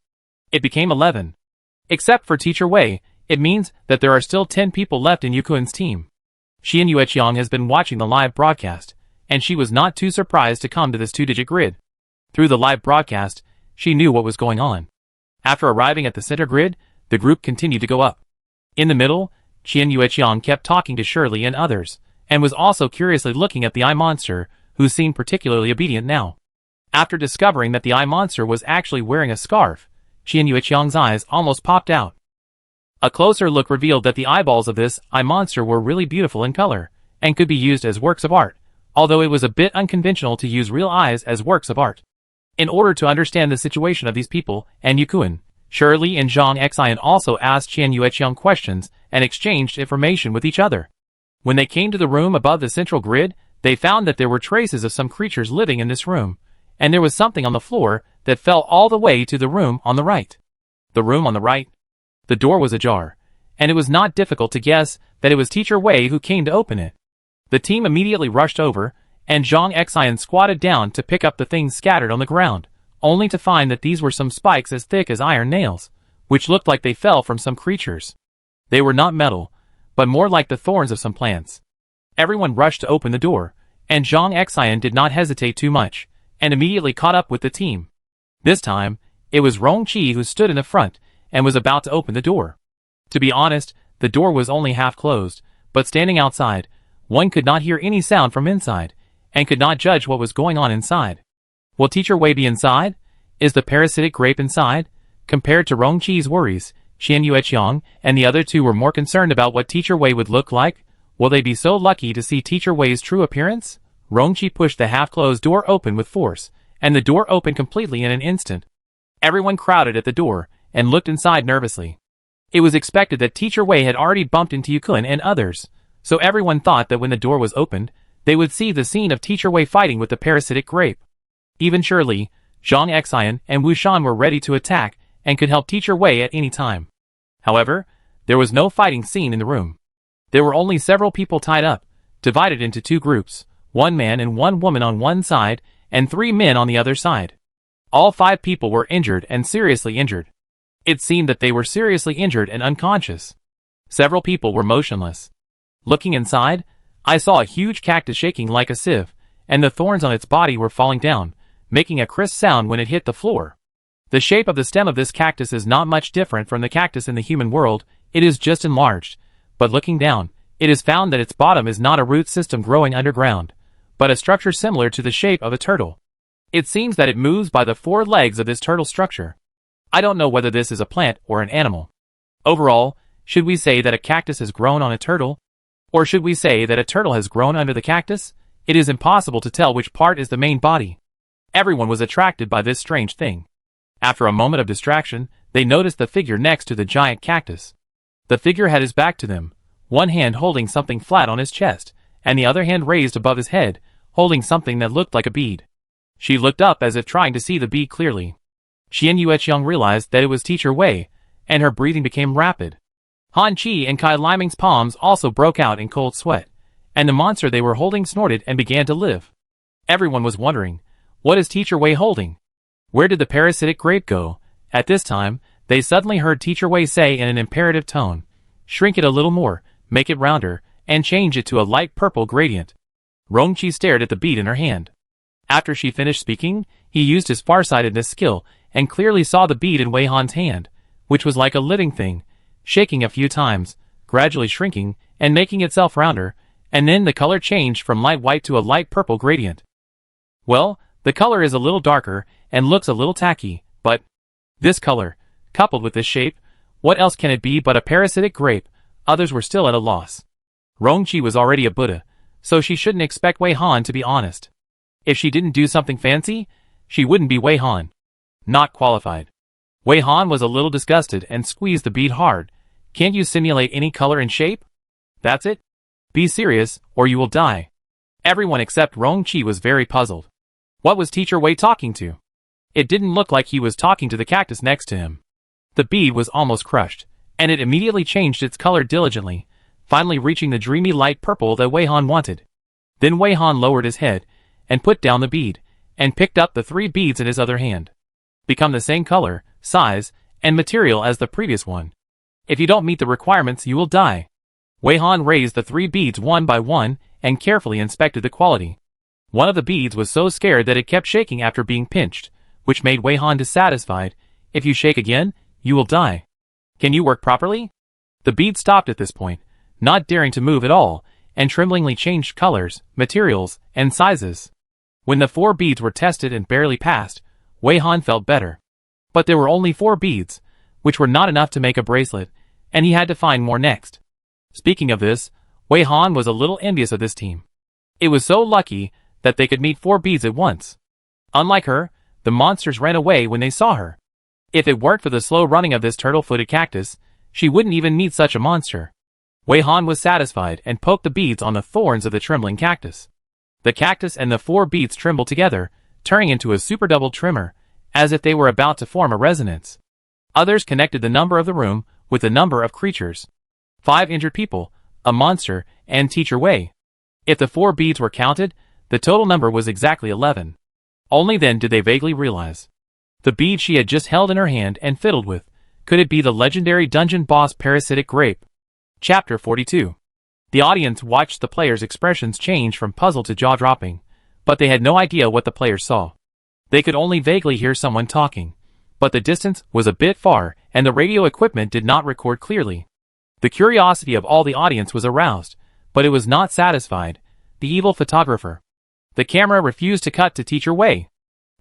It became 11. Except for Teacher Wei, it means that there are still 10 people left in Yukun's team. Qian Yueqiang has been watching the live broadcast, and she was not too surprised to come to this two-digit grid. Through the live broadcast, she knew what was going on. After arriving at the center grid, the group continued to go up. In the middle, Qian Yueqiang kept talking to Shirley and others, and was also curiously looking at the eye monster, who seemed particularly obedient now. After discovering that the eye monster was actually wearing a scarf, Qian Yueqiang's eyes almost popped out. A closer look revealed that the eyeballs of this eye monster were really beautiful in color, and could be used as works of art, although it was a bit unconventional to use real eyes as works of art. In order to understand the situation of these people and Yukun, Shirley and Zhang Xian also asked Qian Yueqiang questions and exchanged information with each other. When they came to the room above the central grid, they found that there were traces of some creatures living in this room, and there was something on the floor that fell all the way to the room on the right. The room on the right? The door was ajar, and it was not difficult to guess that it was Teacher Wei who came to open it. The team immediately rushed over, and Zhang Xian squatted down to pick up the things scattered on the ground, only to find that these were some spikes as thick as iron nails, which looked like they fell from some creatures. They were not metal, but more like the thorns of some plants. Everyone rushed to open the door, and Zhang Xian did not hesitate too much, and immediately caught up with the team. This time, it was Rongqi who stood in the front, and was about to open the door. To be honest, the door was only half closed, but standing outside, one could not hear any sound from inside, and could not judge what was going on inside. Will Teacher Wei be inside? Is the parasitic grape inside? Compared to Rongqi's worries, Qian Yueqiang and the other two were more concerned about what Teacher Wei would look like. Will they be so lucky to see Teacher Wei's true appearance? Rongqi pushed the half-closed door open with force, and the door opened completely in an instant. Everyone crowded at the door, and looked inside nervously. It was expected that Teacher Wei had already bumped into Yukun and others, so everyone thought that when the door was opened, they would see the scene of Teacher Wei fighting with the parasitic grape. Even Shirley, Zhang Xian, and Wu Shan were ready to attack and could help Teacher Wei at any time. However, there was no fighting scene in the room. There were only several people tied up, divided into two groups, one man and one woman on one side, and 3 men on the other side. All 5 people were injured and seriously injured. It seemed that they were seriously injured and unconscious. Several people were motionless. Looking inside, I saw a huge cactus shaking like a sieve, and the thorns on its body were falling down, making a crisp sound when it hit the floor. The shape of the stem of this cactus is not much different from the cactus in the human world, it is just enlarged, but looking down, it is found that its bottom is not a root system growing underground, but a structure similar to the shape of a turtle. It seems that it moves by the 4 legs of this turtle structure. I don't know whether this is a plant or an animal. Overall, should we say that a cactus has grown on a turtle? Or should we say that a turtle has grown under the cactus? It is impossible to tell which part is the main body. Everyone was attracted by this strange thing. After a moment of distraction, they noticed the figure next to the giant cactus. The figure had his back to them, one hand holding something flat on his chest, and the other hand raised above his head, holding something that looked like a bead. She looked up as if trying to see the bead clearly. Xian Yueqiang realized that it was Teacher Wei, and her breathing became rapid. Han Qi and Kai Liming's palms also broke out in cold sweat, and the monster they were holding snorted and began to live. Everyone was wondering, what is Teacher Wei holding? Where did the parasitic grape go? At this time, they suddenly heard Teacher Wei say in an imperative tone, "Shrink it a little more, make it rounder, and change it to a light purple gradient." Rongqi stared at the bead in her hand. After she finished speaking, he used his farsightedness skill and clearly saw the bead in Wei Han's hand, which was like a living thing, shaking a few times, gradually shrinking and making itself rounder, and then the color changed from light white to a light purple gradient. Well, the color is a little darker and looks a little tacky, but this color, coupled with this shape, what else can it be but a parasitic grape? Others were still at a loss. Rongqi was already a Buddha, so she shouldn't expect Wei Han to be honest. If she didn't do something fancy, she wouldn't be Wei Han. Not qualified. Wei Han was a little disgusted and squeezed the bead hard. Can't you simulate any color and shape? That's it? Be serious, or you will die. Everyone except Rongqi was very puzzled. What was Teacher Wei talking to? It didn't look like he was talking to the cactus next to him. The bead was almost crushed, and it immediately changed its color diligently, finally reaching the dreamy light purple that Wei Han wanted. Then Wei Han lowered his head, and put down the bead, and picked up the 3 beads in his other hand. Become the same color, size, and material as the previous one. If you don't meet the requirements, you will die. Wei Han raised the 3 beads one by one, and carefully inspected the quality. One of the beads was so scared that it kept shaking after being pinched, which made Wei Han dissatisfied. If you shake again, you will die. Can you work properly? The bead stopped at this point, not daring to move at all, and tremblingly changed colors, materials, and sizes. When the 4 beads were tested and barely passed, Wei Han felt better. But there were only 4 beads, which were not enough to make a bracelet, and he had to find more next. Speaking of this, Wei Han was a little envious of this team. It was so lucky that they could meet 4 beads at once. Unlike her, the monsters ran away when they saw her. If it weren't for the slow running of this turtle-footed cactus, she wouldn't even meet such a monster. Wei Han was satisfied and poked the beads on the thorns of the trembling cactus. The cactus and the 4 beads trembled together, turning into a super double tremor, as if they were about to form a resonance. Others connected the number of the room with the number of creatures. 5 injured people, a monster, and Teacher Wei. If the 4 beads were counted, the total number was exactly 11. Only then did they vaguely realize. The bead she had just held in her hand and fiddled with, could it be the legendary dungeon boss parasitic grape? Chapter 42. The audience watched the players' expressions change from puzzled to jaw-dropping, but they had no idea what the players saw. They could only vaguely hear someone talking, but the distance was a bit far and the radio equipment did not record clearly. The curiosity of all the audience was aroused, but it was not satisfied. The evil photographer. The camera refused to cut to Teacher Wei.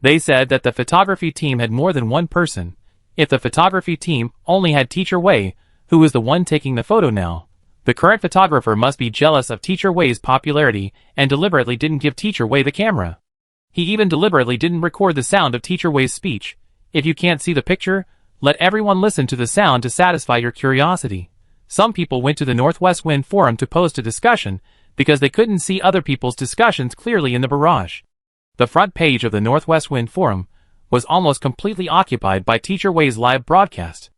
They said that the photography team had more than one person. If the photography team only had Teacher Wei, who was the one taking the photo now, the current photographer must be jealous of Teacher Wei's popularity and deliberately didn't give Teacher Wei the camera. He even deliberately didn't record the sound of Teacher Wei's speech. If you can't see the picture, Let everyone listen to the sound to satisfy your curiosity. Some people went to the Northwest Wind forum to post a discussion because they couldn't see other people's discussions clearly in the barrage. The front page of the Northwest Wind forum was almost completely occupied by Teacher Wei's live broadcast.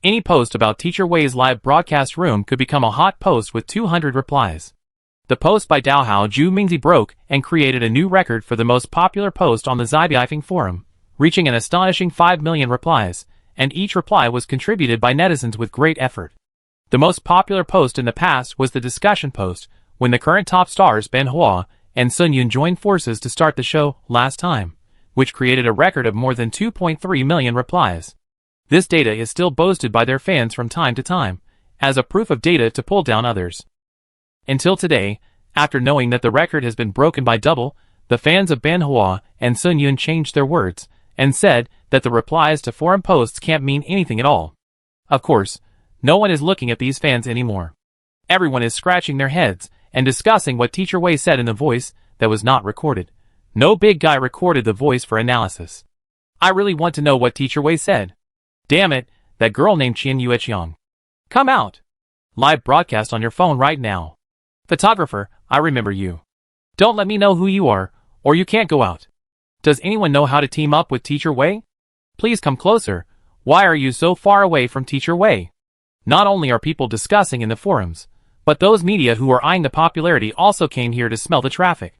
Any post about Teacher Wei's live broadcast room could become a hot post with 200 replies. The post by Daohao Ju Mingzi broke and created a new record for the most popular post on the Zaibeifing forum, reaching an astonishing 5 million replies, and each reply was contributed by netizens with great effort. The most popular post in the past was the discussion post, when the current top stars Ben Hua and Sun Yun joined forces to start the show last time, which created a record of more than 2.3 million replies. This data is still boasted by their fans from time to time, as a proof of data to pull down others. Until today, after knowing that the record has been broken by double, the fans of Ben Hua and Sun Yun changed their words, and said that the replies to forum posts can't mean anything at all. Of course, no one is looking at these fans anymore. Everyone is scratching their heads and discussing what Teacher Wei said in the voice that was not recorded. No big guy recorded the voice for analysis. I really want to know what Teacher Wei said. Damn it, that girl named Qian Yueqiang. Come out! Live broadcast on your phone right now. Photographer, I remember you. Don't let me know who you are, or you can't go out. Does anyone know how to team up with Teacher Wei? Please come closer. Why are you so far away from Teacher Wei? Not only are people discussing in the forums, but those media who are eyeing the popularity also came here to smell the traffic.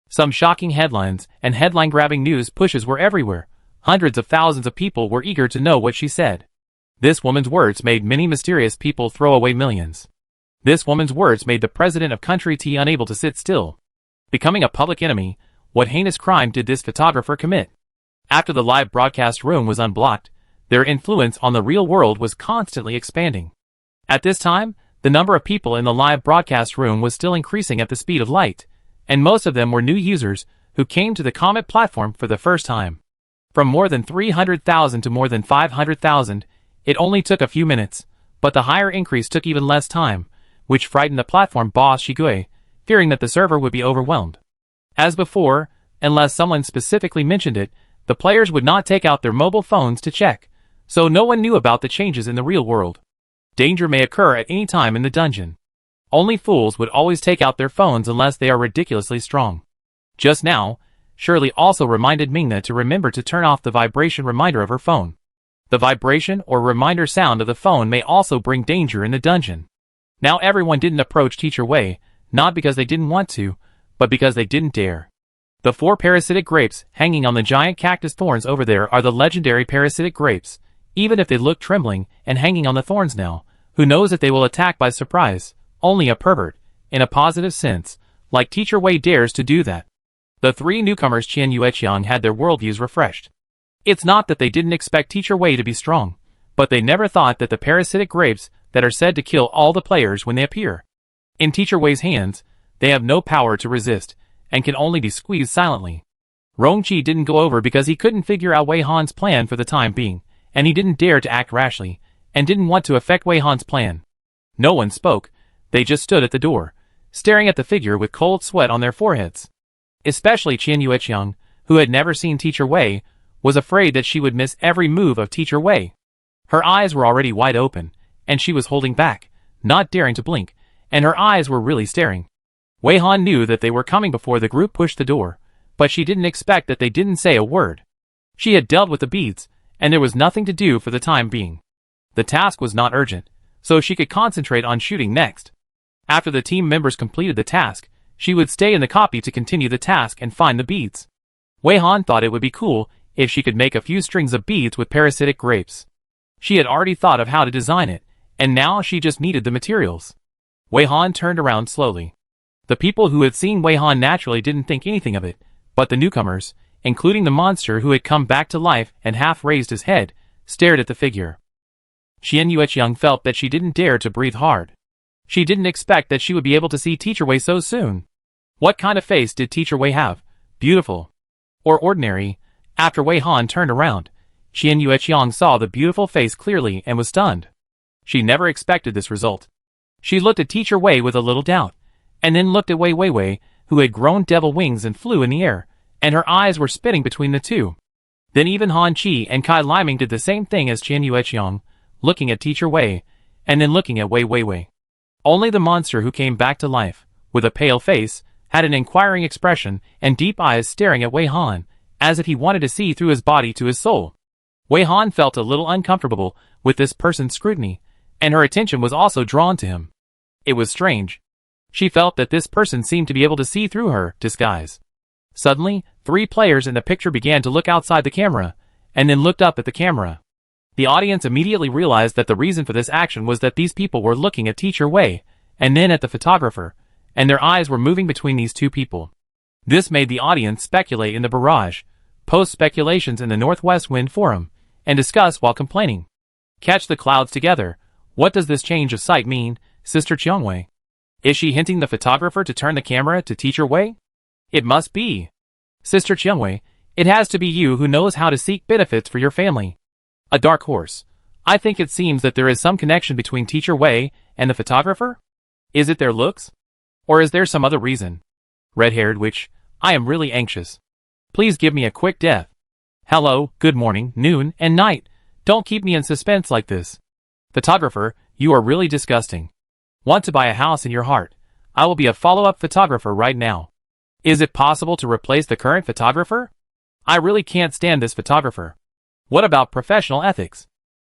Some shocking headlines and headline-grabbing news pushes were everywhere. Hundreds of thousands of people were eager to know what she said. This woman's words made many mysterious people throw away millions. This woman's words made the president of country T unable to sit still. Becoming a public enemy, what heinous crime did this photographer commit? After the live broadcast room was unblocked, their influence on the real world was constantly expanding. At this time, the number of people in the live broadcast room was still increasing at the speed of light, and most of them were new users who came to the Comet platform for the first time. From more than 300,000 to more than 500,000, it only took a few minutes, but the higher increase took even less time, which frightened the platform boss Shigui, fearing that the server would be overwhelmed. As before, unless someone specifically mentioned it, the players would not take out their mobile phones to check, so no one knew about the changes in the real world. Danger may occur at any time in the dungeon. Only fools would always take out their phones unless they are ridiculously strong. Just now, Shirley also reminded Mingna to remember to turn off the vibration reminder of her phone. The vibration or reminder sound of the phone may also bring danger in the dungeon. Now everyone didn't approach Teacher Wei, not because they didn't want to, but because they didn't dare. The 4 parasitic grapes hanging on the giant cactus thorns over there are the legendary parasitic grapes. Even if they look trembling and hanging on the thorns now, who knows if they will attack by surprise? Only a pervert, in a positive sense, like Teacher Wei dares to do that. The 3 newcomers Qian Yueqiang had their worldviews refreshed. It's not that they didn't expect Teacher Wei to be strong, but they never thought that the parasitic grapes that are said to kill all the players when they appear. In Teacher Wei's hands, they have no power to resist, and can only be squeezed silently. Rongqi didn't go over because he couldn't figure out Wei Han's plan for the time being, and he didn't dare to act rashly, and didn't want to affect Wei Han's plan. No one spoke, they just stood at the door, staring at the figure with cold sweat on their foreheads. Especially Qian Yueqiang, who had never seen Teacher Wei, was afraid that she would miss every move of Teacher Wei. Her eyes were already wide open, and she was holding back, not daring to blink, and her eyes were really staring. Wei Han knew that they were coming before the group pushed the door, but she didn't expect that they didn't say a word. She had dealt with the beads, and there was nothing to do for the time being. The task was not urgent, so she could concentrate on shooting next. After the team members completed the task, she would stay in the copy to continue the task and find the beads. Wei Han thought it would be cool if she could make a few strings of beads with parasitic grapes. She had already thought of how to design it, and now she just needed the materials. Wei Han turned around slowly. The people who had seen Wei Han naturally didn't think anything of it, but the newcomers, including the monster who had come back to life and half raised his head, stared at the figure. Qian Yueqiang felt that she didn't dare to breathe hard. She didn't expect that she would be able to see Teacher Wei so soon. What kind of face did Teacher Wei have? Beautiful? Or ordinary? After Wei Han turned around, Qian Yueqiang saw the beautiful face clearly and was stunned. She never expected this result. She looked at Teacher Wei with a little doubt, and then looked at Wei Weiwei, who had grown devil wings and flew in the air, and her eyes were spinning between the two. Then even Han Chi and Kai Liming did the same thing as Qian Yueqiang, looking at Teacher Wei, and then looking at Wei Weiwei. Only the monster who came back to life, with a pale face, had an inquiring expression and deep eyes staring at Wei Han, as if he wanted to see through his body to his soul. Wei Han felt a little uncomfortable with this person's scrutiny, and her attention was also drawn to him. It was strange. She felt that this person seemed to be able to see through her disguise. Suddenly, 3 players in the picture began to look outside the camera, and then looked up at the camera. The audience immediately realized that the reason for this action was that these people were looking at Teacher Wei, and then at the photographer, and their eyes were moving between these 2 people. This made the audience speculate in the barrage, post speculations in the Northwest Wind Forum, and discuss while complaining. Catch the clouds together. What does this change of sight mean, Sister Qiangwei? Is she hinting the photographer to turn the camera to Teacher Wei? It must be. Sister Qiangwei, it has to be you who knows how to seek benefits for your family. A dark horse. I think it seems that there is some connection between Teacher Wei and the photographer? Is it their looks? Or is there some other reason? Red-haired witch, I am really anxious. Please give me a quick death. Hello, good morning, noon, and night. Don't keep me in suspense like this. Photographer, you are really disgusting. Want to buy a house in your heart? I will be a follow-up photographer right now. Is it possible to replace the current photographer? I really can't stand this photographer. What about professional ethics?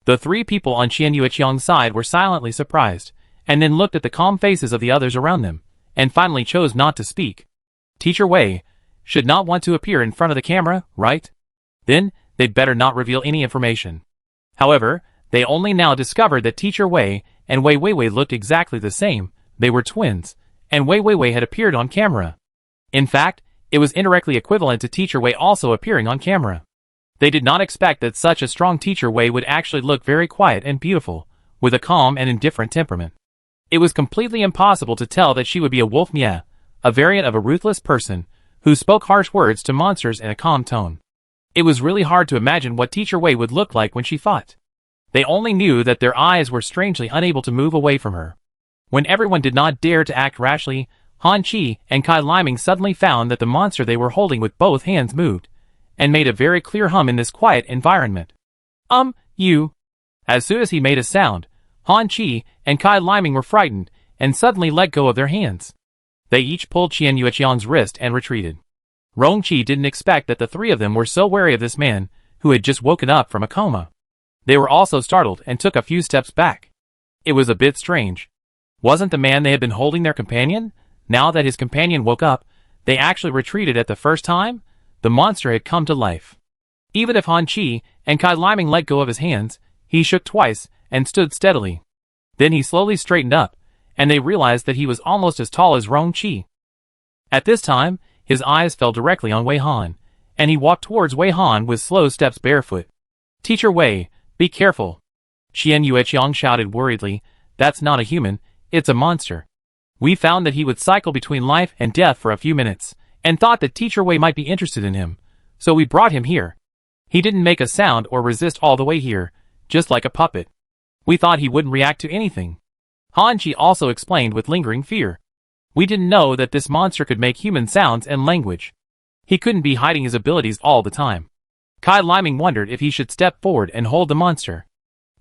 The 3 people on Qian Yueqiang's side were silently surprised, and then looked at the calm faces of the others around them, and finally chose not to speak. Teacher Wei should not want to appear in front of the camera, right? Then, they'd better not reveal any information. However, they only now discovered that Teacher Wei and Wei Weiwei looked exactly the same. They were twins, and Wei Weiwei had appeared on camera. In fact, it was indirectly equivalent to Teacher Wei also appearing on camera. They did not expect that such a strong Teacher Wei would actually look very quiet and beautiful, with a calm and indifferent temperament. It was completely impossible to tell that she would be a wolf Mia, a variant of a ruthless person, who spoke harsh words to monsters in a calm tone. It was really hard to imagine what Teacher Wei would look like when she fought. They only knew that their eyes were strangely unable to move away from her. When everyone did not dare to act rashly, Han Chi and Kai Liming suddenly found that the monster they were holding with both hands moved, and made a very clear hum in this quiet environment. You. As soon as he made a sound, Han Chi and Kai Liming were frightened, and suddenly let go of their hands. They each pulled Qian Yueqiang's wrist and retreated. Rong Qi didn't expect that the 3 of them were so wary of this man, who had just woken up from a coma. They were also startled and took a few steps back. It was a bit strange. Wasn't the man they had been holding their companion? Now that his companion woke up, they actually retreated at the first time? The monster had come to life. Even if Han Chi and Kai Liming let go of his hands, he shook twice and stood steadily. Then he slowly straightened up, and they realized that he was almost as tall as Rong Qi. At this time, his eyes fell directly on Wei Han, and he walked towards Wei Han with slow steps barefoot. Teacher Wei, be careful. Qian Yueqiang shouted worriedly, that's not a human, it's a monster. We found that he would cycle between life and death for a few minutes, and thought that Teacher Wei might be interested in him, so we brought him here. He didn't make a sound or resist all the way here, just like a puppet. We thought he wouldn't react to anything. Han Chi also explained with lingering fear. We didn't know that this monster could make human sounds and language. He couldn't be hiding his abilities all the time. Kai Liming wondered if he should step forward and hold the monster.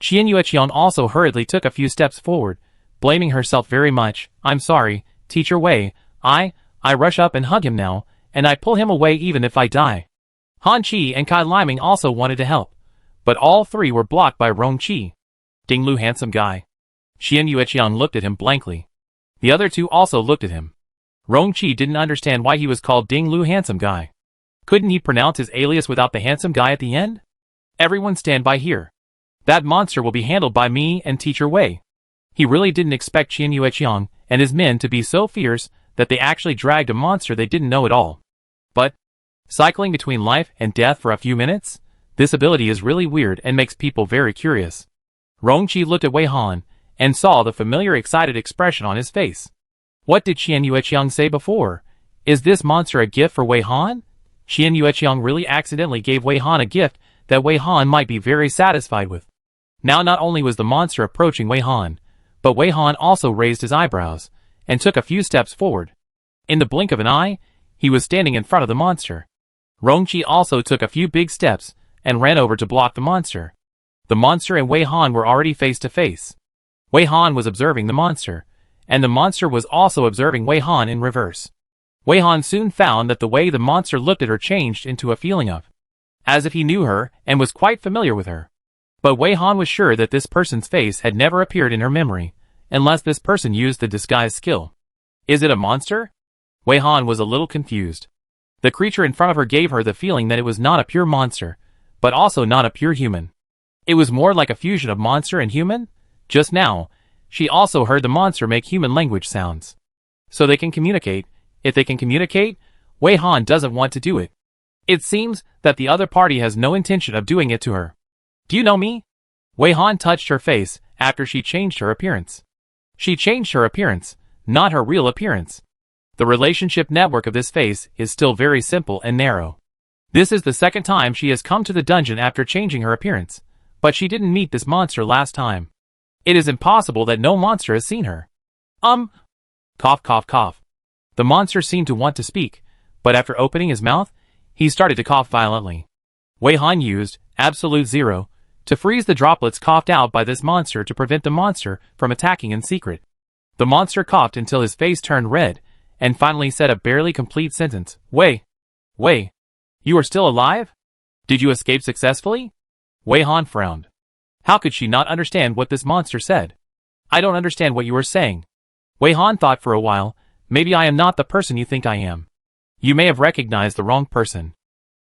Qian Yueqiang also hurriedly took a few steps forward, blaming herself very much. I'm sorry, Teacher Wei, I rush up and hug him now, and I pull him away even if I die. Han Chi and Kai Liming also wanted to help, but all 3 were blocked by Rong Qi. Ding Lu handsome guy. Qian Yueqiang looked at him blankly. The other 2 also looked at him. Rong Qi didn't understand why he was called Ding Lu handsome guy. Couldn't he pronounce his alias without the handsome guy at the end? Everyone stand by here. That monster will be handled by me and Teacher Wei. He really didn't expect Qian Yueqiang and his men to be so fierce that they actually dragged a monster they didn't know at all. But, cycling between life and death for a few minutes? This ability is really weird and makes people very curious. Rong Qi looked at Wei Han, and saw the familiar excited expression on his face. What did Qian Yueqiang say before? Is this monster a gift for Wei Han? Qian Yueqiang really accidentally gave Wei Han a gift that Wei Han might be very satisfied with. Now not only was the monster approaching Wei Han, but Wei Han also raised his eyebrows, and took a few steps forward. In the blink of an eye, he was standing in front of the monster. Rong Qi also took a few big steps, and ran over to block the monster. The monster and Wei Han were already face to face. Wei Han was observing the monster, and the monster was also observing Wei Han in reverse. Wei Han soon found that the way the monster looked at her changed into a feeling of, as if he knew her and was quite familiar with her. But Wei Han was sure that this person's face had never appeared in her memory, unless this person used the disguise skill. Is it a monster? Wei Han was a little confused. The creature in front of her gave her the feeling that it was not a pure monster, but also not a pure human. It was more like a fusion of monster and human. Just now, she also heard the monster make human language sounds. So they can communicate. If they can communicate, Wei Han doesn't want to do it. It seems that the other party has no intention of doing it to her. Do you know me? Wei Han touched her face after she changed her appearance. She changed her appearance, not her real appearance. The relationship network of this face is still very simple and narrow. This is the second time she has come to the dungeon after changing her appearance, but she didn't meet this monster last time. It is impossible that no monster has seen her. Cough cough cough. The monster seemed to want to speak, but after opening his mouth, he started to cough violently. Wei Han used absolute zero to freeze the droplets coughed out by this monster to prevent the monster from attacking in secret. The monster coughed until his face turned red, and finally said a barely complete sentence. Wei, you are still alive? Did you escape successfully? Wei Han frowned. How could she not understand what this monster said? I don't understand what you are saying. Wei Han thought for a while. Maybe I am not the person you think I am. You may have recognized the wrong person.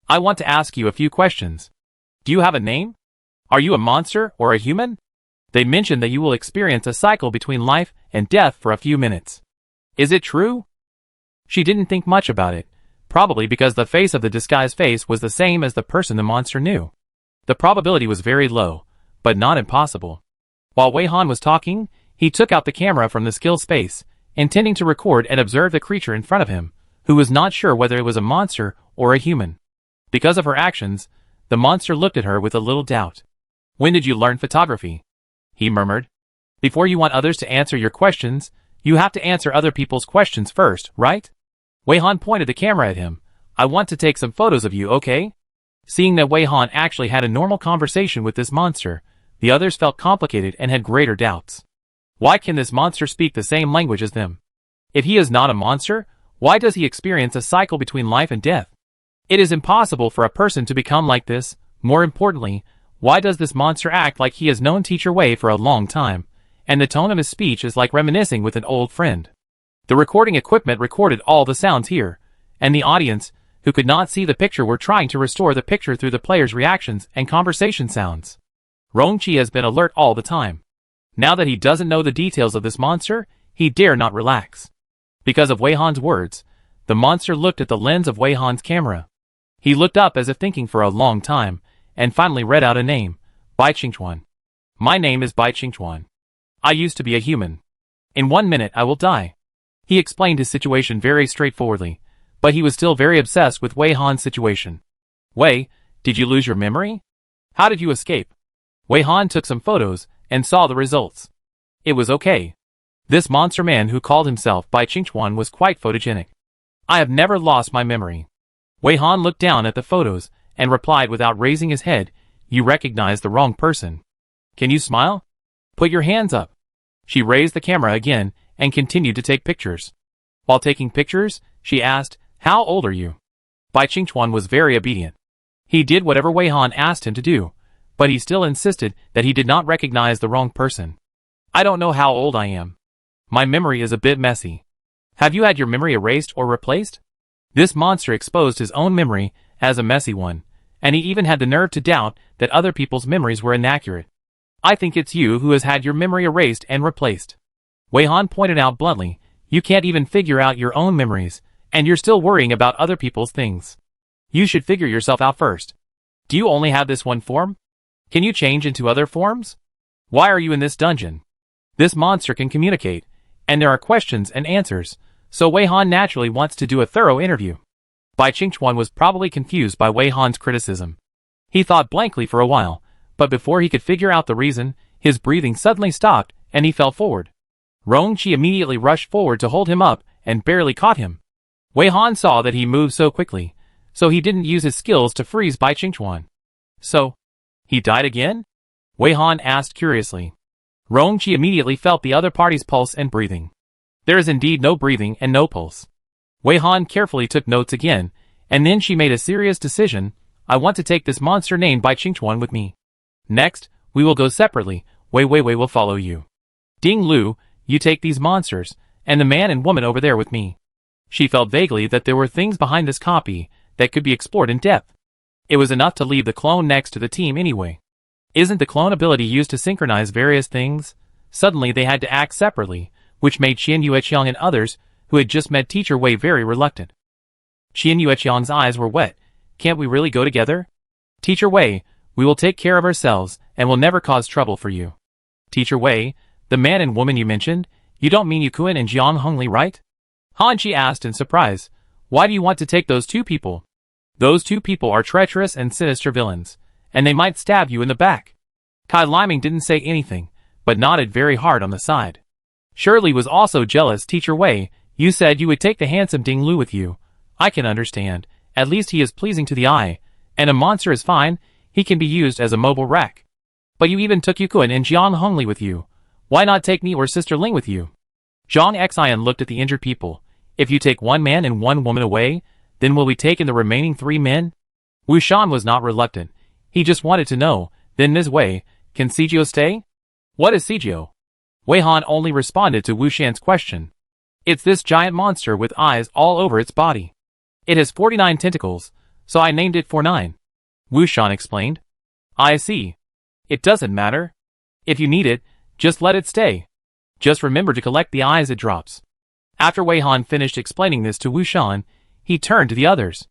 I want to ask you a few questions. Do you have a name? Are you a monster or a human? They mentioned that you will experience a cycle between life and death for a few minutes. Is it true? She didn't think much about it, probably because the face of the disguised face was the same as the person the monster knew. The probability was very low, but not impossible. While Wei Han was talking, he took out the camera from the skill space, intending to record and observe the creature in front of him, who was not sure whether it was a monster or a human. Because of her actions, the monster looked at her with a little doubt. When did you learn photography? He murmured. Before you want others to answer your questions, you have to answer other people's questions first, right? Wei Han pointed the camera at him. I want to take some photos of you, okay? Seeing that Wei Han actually had a normal conversation with this monster, the others felt complicated and had greater doubts. Why can this monster speak the same language as them? If he is not a monster, why does he experience a cycle between life and death? It is impossible for a person to become like this. More importantly, why does this monster act like he has known Teacher Wei for a long time, and the tone of his speech is like reminiscing with an old friend? The recording equipment recorded all the sounds here, and the audience, who could not see the picture, were trying to restore the picture through the player's reactions and conversation sounds. Rongqi has been alert all the time. Now that he doesn't know the details of this monster, he dare not relax. Because of Wei Han's words, the monster looked at the lens of Wei Han's camera. He looked up as if thinking for a long time, and finally read out a name, Bai Qingchuan. My name is Bai Qingchuan. I used to be a human. In 1 minute I will die. He explained his situation very straightforwardly, but he was still very obsessed with Wei Han's situation. Wei, did you lose your memory? How did you escape? Wei Han took some photos and saw the results. It was okay. This monster man who called himself Bai Qingchuan was quite photogenic. I have never lost my memory. Wei Han looked down at the photos and replied without raising his head, You recognize the wrong person. Can you smile? Put your hands up. She raised the camera again and continued to take pictures. While taking pictures, she asked, How old are you? Bai Qingchuan was very obedient. He did whatever Wei Han asked him to do, but he still insisted that he did not recognize the wrong person. I don't know how old I am. My memory is a bit messy. Have you had your memory erased or replaced? This monster exposed his own memory as a messy one, and he even had the nerve to doubt that other people's memories were inaccurate. I think it's you who has had your memory erased and replaced. Wei Han pointed out bluntly, You can't even figure out your own memories, and you're still worrying about other people's things. You should figure yourself out first. Do you only have this one form? Can you change into other forms? Why are you in this dungeon? This monster can communicate, and there are questions and answers, so Wei Han naturally wants to do a thorough interview. Bai Qingchuan was probably confused by Wei Han's criticism. He thought blankly for a while, but before he could figure out the reason, his breathing suddenly stopped, and he fell forward. Rongqi immediately rushed forward to hold him up, and barely caught him. Wei Han saw that he moved so quickly, so he didn't use his skills to freeze Bai Qingchuan. So, he died again? Wei Han asked curiously. Rongqi immediately felt the other party's pulse and breathing. There is indeed no breathing and no pulse. Wei Han carefully took notes again, and then she made a serious decision. I want to take this monster named by Qingchuan with me. Next, we will go separately. Wei will follow you. Ding Lu, you take these monsters, and the man and woman over there with me. She felt vaguely that there were things behind this copy that could be explored in depth. It was enough to leave the clone next to the team anyway. Isn't the clone ability used to synchronize various things? Suddenly they had to act separately, which made Qian Yueqiang and others, who had just met Teacher Wei, very reluctant. Qian Yueqiang's eyes were wet. Can't we really go together? Teacher Wei, we will take care of ourselves, and will never cause trouble for you. Teacher Wei, the man and woman you mentioned, you don't mean Yukuan and Jiang Hongli, right? Han Qi asked in surprise. Why do you want to take those two people? Those two people are treacherous and sinister villains, and they might stab you in the back. Kai Liming didn't say anything, but nodded very hard on the side. Shirley was also jealous. Teacher Wei, you said you would take the handsome Ding Lu with you. I can understand. At least he is pleasing to the eye, and a monster is fine. He can be used as a mobile wreck. But you even took Yukuan and Jiang Hongli with you. Why not take me or Sister Ling with you? Zhang Xian looked at the injured people. If you take one man and one woman away, then will we take in the remaining 3 men? Wu Shan was not reluctant. He just wanted to know. Then Ms. Wei, can Sijio stay? What is Sijio? Wei Han only responded to Wu Shan's question. It's this giant monster with eyes all over its body. It has 49 tentacles, so I named it 49. Wu Shan explained. I see. It doesn't matter. If you need it, just let it stay. Just remember to collect the eyes it drops. After Wei Han finished explaining this to Wu Shan, he turned to the others.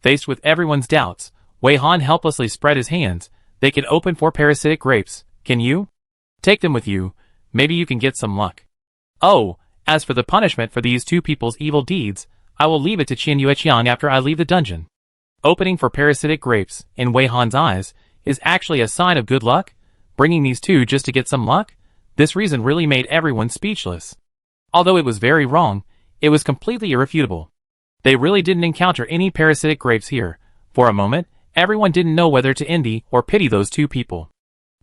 Faced with everyone's doubts, Wei Han helplessly spread his hands. They can open 4 parasitic grapes. Can you? Take them with you. Maybe you can get some luck. Oh, as for the punishment for these two people's evil deeds, I will leave it to Qian Yueqiang after I leave the dungeon. Opening 4 parasitic grapes, in Wei Han's eyes, is actually a sign of good luck? Bringing these two just to get some luck? This reason really made everyone speechless. Although it was very wrong, it was completely irrefutable. They really didn't encounter any parasitic grapes here. For a moment, everyone didn't know whether to envy or pity those two people.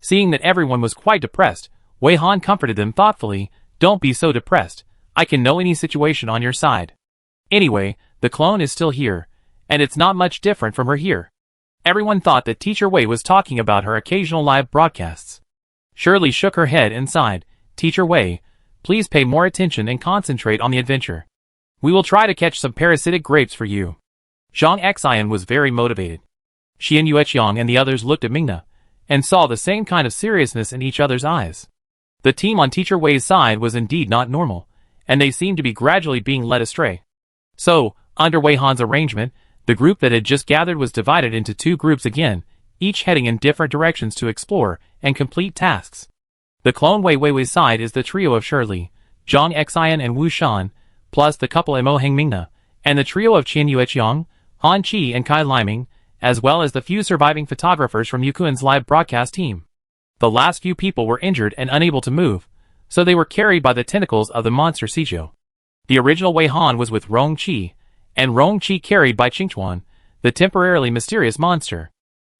Seeing that everyone was quite depressed, Wei Han comforted them thoughtfully. Don't be so depressed. I can know any situation on your side. Anyway, the clone is still here, and it's not much different from her here. Everyone thought that Teacher Wei was talking about her occasional live broadcasts. Shirley shook her head and sighed. Teacher Wei, please pay more attention and concentrate on the adventure. We will try to catch some parasitic grapes for you. Zhang Xian was very motivated. Qian Yueqiang and the others looked at Mingna, and saw the same kind of seriousness in each other's eyes. The team on Teacher Wei's side was indeed not normal, and they seemed to be gradually being led astray. So, under Wei Han's arrangement, the group that had just gathered was divided into 2 groups again, each heading in different directions to explore and complete tasks. The clone Wei Wei's side is the trio of Shirley, Zhang Xian and Wu Shan, plus the couple Mo Heng Mingna, and the trio of Qian Yueqiang, Han Qi and Kai Liming, as well as the few surviving photographers from Yukuan's live broadcast team. The last few people were injured and unable to move, so they were carried by the tentacles of the monster Sijio. The original Wei Han was with Rongqi, and Rongqi carried by Qingchuan, the temporarily mysterious monster.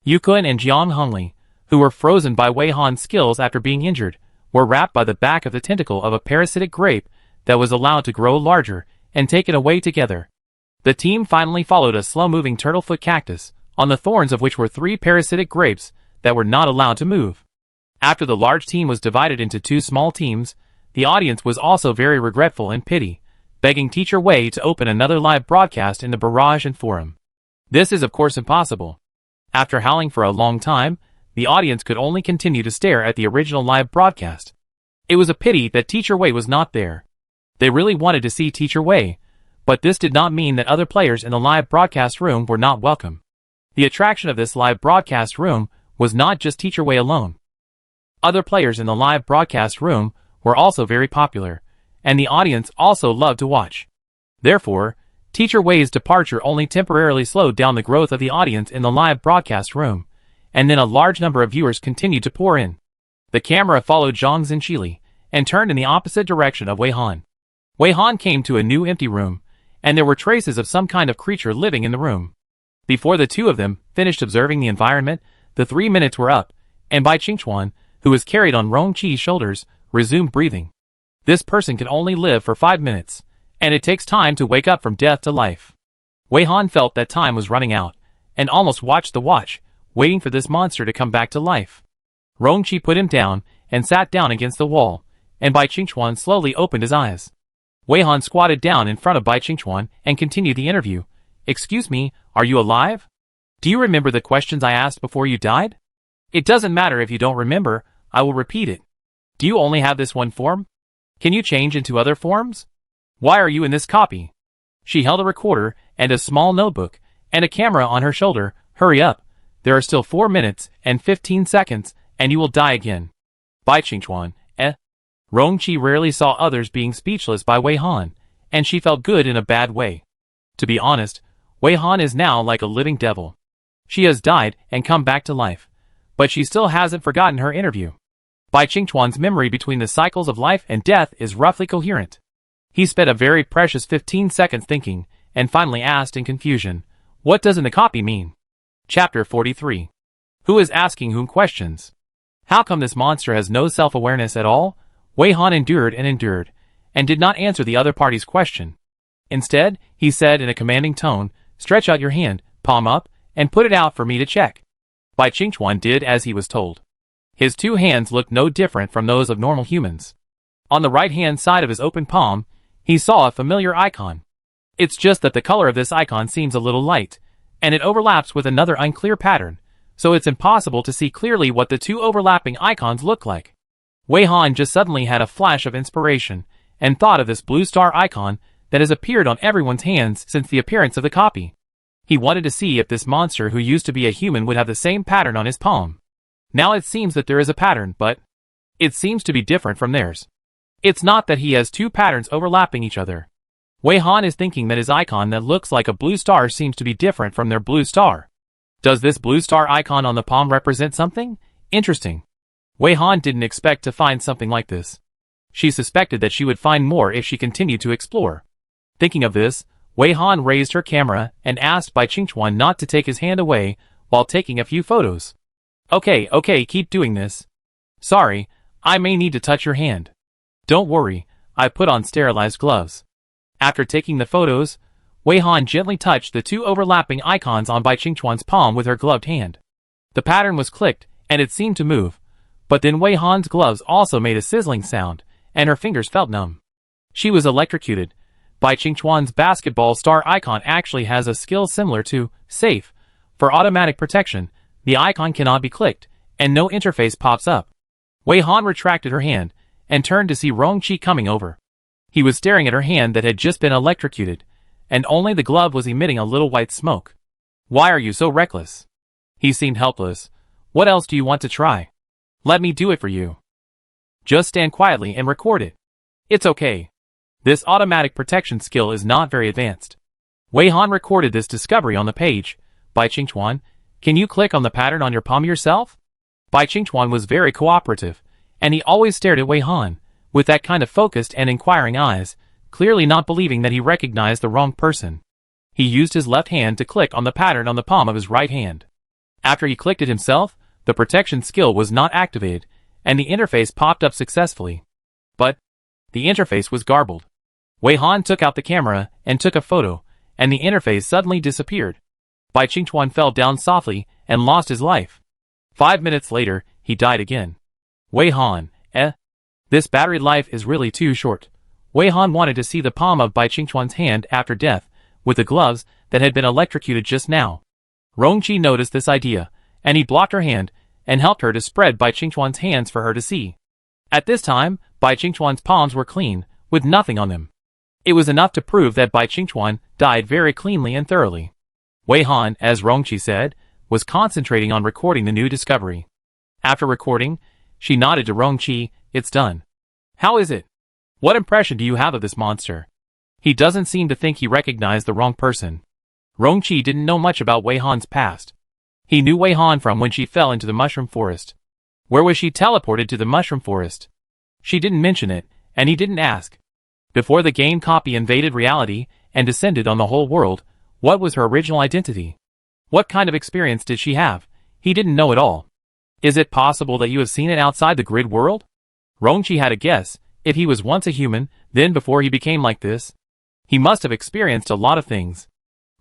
Yukuan and Jiang Hongli, who were frozen by Wei Han's skills after being injured, were wrapped by the back of the tentacle of a parasitic grape that was allowed to grow larger and taken away together. The team finally followed a slow-moving turtlefoot cactus, on the thorns of which were 3 parasitic grapes that were not allowed to move. After the large team was divided into 2 small teams, the audience was also very regretful and pity, begging Teacher Wei to open another live broadcast in the barrage and forum. This is of course impossible. After howling for a long time, the audience could only continue to stare at the original live broadcast. It was a pity that Teacher Wei was not there. They really wanted to see Teacher Wei, but this did not mean that other players in the live broadcast room were not welcome. The attraction of this live broadcast room was not just Teacher Wei alone. Other players in the live broadcast room were also very popular, and the audience also loved to watch. Therefore, Teacher Wei's departure only temporarily slowed down the growth of the audience in the live broadcast room, and then a large number of viewers continued to pour in. The camera followed Zhang Xinchili, and turned in the opposite direction of Wei Han. Wei Han came to a new empty room, and there were traces of some kind of creature living in the room. Before the two of them finished observing the environment, The 3 minutes were up, and Bai Qingchuan, who was carried on Rong Qi's shoulders, resumed breathing. This person can only live for 5 minutes, and it takes time to wake up from death to life. Wei Han felt that time was running out, and almost watched the watch, waiting for this monster to come back to life. Rong Qi put him down, and sat down against the wall, and Bai Qingchuan slowly opened his eyes. Wei Han squatted down in front of Bai Qingchuan and continued the interview. "Excuse me, are you alive? Do you remember the questions I asked before you died? It doesn't matter if you don't remember, I will repeat it. Do you only have this one form? Can you change into other forms? Why are you in this copy?" She held a recorder and a small notebook and a camera on her shoulder. "Hurry up. There are still 4 minutes and 15 seconds and you will die again." Bai Qingchuan, Rong Qi rarely saw others being speechless by Wei Han, and she felt good in a bad way. To be honest, Wei Han is now like a living devil. She has died and come back to life, but she still hasn't forgotten her interview. Bai Qingchuan's memory between the cycles of life and death is roughly coherent. He spent a very precious 15 seconds thinking, and finally asked in confusion, "What does in the copy mean?" Chapter 43. Who is asking whom questions? How come this monster has no self-awareness at all? Wei Han endured, and did not answer the other party's question. Instead, he said in a commanding tone, "Stretch out your hand, palm up, and put it out for me to check." Bai Qingchuan did as he was told. His 2 hands looked no different from those of normal humans. On the right-hand side of his open palm, he saw a familiar icon. It's just that the color of this icon seems a little light, and it overlaps with another unclear pattern, so it's impossible to see clearly what the 2 overlapping icons look like. Wei Han just suddenly had a flash of inspiration, and thought of this blue star icon that has appeared on everyone's hands since the appearance of the copy. He wanted to see if this monster who used to be a human would have the same pattern on his palm. Now it seems that there is a pattern, but it seems to be different from theirs. It's not that he has 2 patterns overlapping each other. Wei Han is thinking that his icon that looks like a blue star seems to be different from their blue star. Does this blue star icon on the palm represent something? Interesting. Wei Han didn't expect to find something like this. She suspected that she would find more if she continued to explore. Thinking of this, Wei Han raised her camera and asked Bai Qingchuan not to take his hand away while taking a few photos. Okay, keep doing this. Sorry, I may need to touch your hand. Don't worry, I put on sterilized gloves." After taking the photos, Wei Han gently touched the 2 overlapping icons on Bai Qingchuan's palm with her gloved hand. The pattern was clicked, and it seemed to move. But then Wei Han's gloves also made a sizzling sound, and her fingers felt numb. She was electrocuted. Bai Qingchuan's basketball star icon actually has a skill similar to safe. For automatic protection, the icon cannot be clicked, and no interface pops up. Wei Han retracted her hand, and turned to see Rong Qi coming over. He was staring at her hand that had just been electrocuted, and only the glove was emitting a little white smoke. "Why are you so reckless?" He seemed helpless. "What else do you want to try? Let me do it for you. Just stand quietly and record it. It's okay. This automatic protection skill is not very advanced." Wei Han recorded this discovery on the page. "Bai Qingchuan, can you click on the pattern on your palm yourself?" Bai Qingchuan was very cooperative, and he always stared at Wei Han, with that kind of focused and inquiring eyes, clearly not believing that he recognized the wrong person. He used his left hand to click on the pattern on the palm of his right hand. After he clicked it himself, the protection skill was not activated, and the interface popped up successfully. But the interface was garbled. Wei Han took out the camera and took a photo, and the interface suddenly disappeared. Bai Qingchuan fell down softly and lost his life. 5 minutes later, he died again. Wei Han, this battery life is really too short. Wei Han wanted to see the palm of Bai Qingchuan's hand after death, with the gloves that had been electrocuted just now. Rong Qi noticed this idea, and he blocked her hand, and helped her to spread Bai Qingchuan's hands for her to see. At this time, Bai Qingchuan's palms were clean, with nothing on them. It was enough to prove that Bai Qingchuan died very cleanly and thoroughly. Wei Han, as Rong Qi said, was concentrating on recording the new discovery. After recording, she nodded to Rong Qi. "It's done. How is it? What impression do you have of this monster? He doesn't seem to think he recognized the wrong person." Rong Qi didn't know much about Wei Han's past. He knew Wei Han from when she fell into the mushroom forest. Where was she teleported to the mushroom forest? She didn't mention it, and he didn't ask. Before the game copy invaded reality and descended on the whole world, what was her original identity? What kind of experience did she have? He didn't know at all. Is it possible that you have seen it outside the grid world? Rongqi had a guess. If he was once a human, then before he became like this, he must have experienced a lot of things.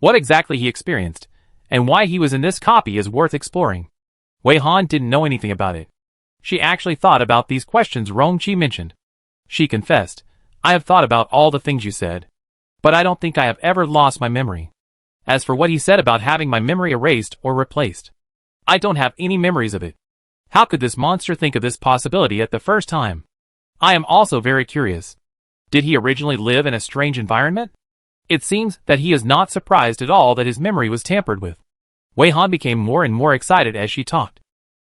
What exactly he experienced, and why he was in this copy is worth exploring. Wei Han didn't know anything about it. She actually thought about these questions Rongqi mentioned. She confessed, I have thought about all the things you said, but I don't think I have ever lost my memory. As for what he said about having my memory erased or replaced, I don't have any memories of it. How could this monster think of this possibility at the first time? I am also very curious. Did he originally live in a strange environment? It seems that he is not surprised at all that his memory was tampered with. Wei Han became more and more excited as she talked.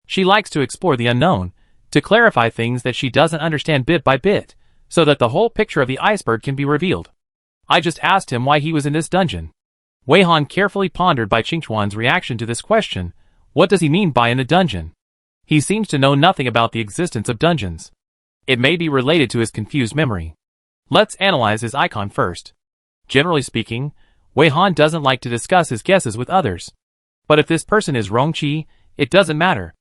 She likes to explore the unknown, to clarify things that she doesn't understand bit by bit, so that the whole picture of the iceberg can be revealed. I just asked him why he was in this dungeon. Wei Han carefully pondered Bai Qingchuan's reaction to this question. What does he mean by in the dungeon? He seems to know nothing about the existence of dungeons. It may be related to his confused memory. Let's analyze his icon first. Generally speaking, Wei Han doesn't like to discuss his guesses with others. But if this person is Rongqi, it doesn't matter.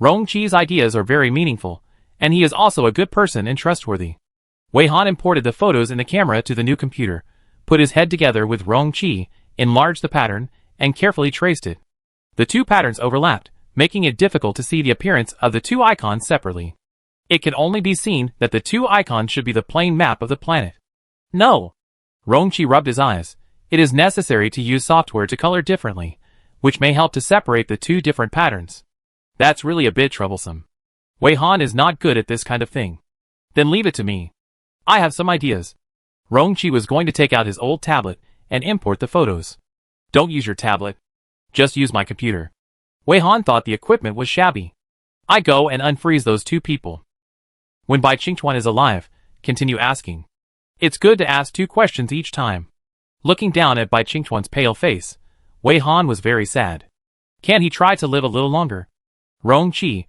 Rongqi's ideas are very meaningful, and he is also a good person and trustworthy. Wei Han imported the photos in the camera to the new computer, put his head together with Rongqi, enlarged the pattern, and carefully traced it. The two patterns overlapped, making it difficult to see the appearance of the two icons separately. It can only be seen that the two icons should be the plane map of the planet. No! Rongqi rubbed his eyes. It is necessary to use software to color differently, which may help to separate the two different patterns. That's really a bit troublesome. Wei Han is not good at this kind of thing. Then leave it to me. I have some ideas. Rongqi was going to take out his old tablet and import the photos. Don't use your tablet. Just use my computer. Wei Han thought the equipment was shabby. I go and unfreeze those two people. When Bai Qingchuan is alive, continue asking. It's good to ask two questions each time. Looking down at Bai Qingchuan's pale face, Wei Han was very sad. Can he try to live a little longer? Rongqi,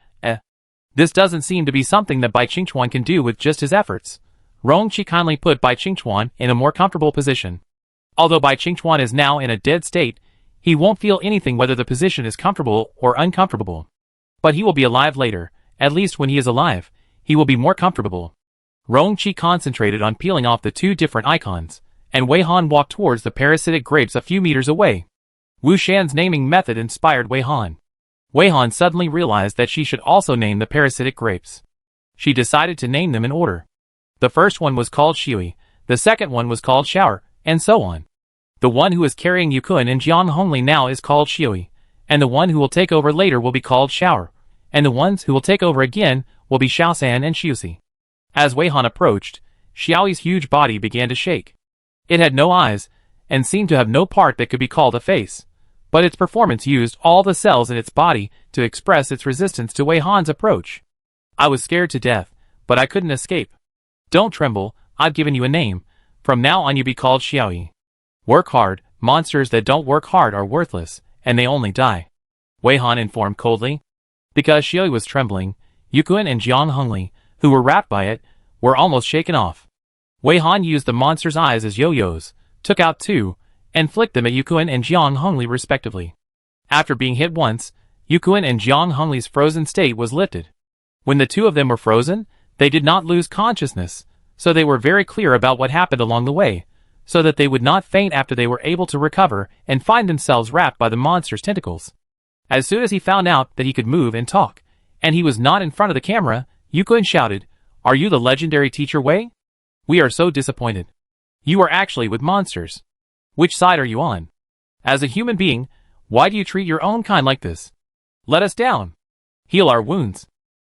This doesn't seem to be something that Bai Qingchuan can do with just his efforts. Rongqi kindly put Bai Qingchuan in a more comfortable position. Although Bai Qingchuan is now in a dead state, he won't feel anything whether the position is comfortable or uncomfortable. But he will be alive later, at least when he is alive, he will be more comfortable. Rongqi concentrated on peeling off the two different icons, and Wei Han walked towards the parasitic grapes a few meters away. Wu Shan's naming method inspired Wei Han. Wei Han suddenly realized that she should also name the parasitic grapes. She decided to name them in order. The first one was called Shui, the second one was called Shower, and so on. The one who is carrying Yukun and Jiang Hongli now is called Shui, and the one who will take over later will be called Shower, and the ones who will take over again will be Xiaosan and Xiuxi. As Wei Han approached, Xiaoyi's huge body began to shake. It had no eyes, and seemed to have no part that could be called a face, but its performance used all the cells in its body to express its resistance to Wei Han's approach. I was scared to death, but I couldn't escape. Don't tremble, I've given you a name. From now on you be called Xiaoyi. Work hard, monsters that don't work hard are worthless, and they only die. Wei Han informed coldly. Because Xiaoyi was trembling, Yukun and Jiang Hongli, who were wrapped by it, were almost shaken off. Wei Han used the monster's eyes as yo-yos, took out two, and flicked them at Yukun and Jiang Hongli respectively. After being hit once, Yukun and Jiang Hongli's frozen state was lifted. When the two of them were frozen, they did not lose consciousness, so they were very clear about what happened along the way, so that they would not faint after they were able to recover and find themselves wrapped by the monster's tentacles. As soon as he found out that he could move and talk, and he was not in front of the camera, Yukun shouted, "Are you the legendary teacher Wei? We are so disappointed. You are actually with monsters. Which side are you on? As a human being, why do you treat your own kind like this? Let us down. Heal our wounds."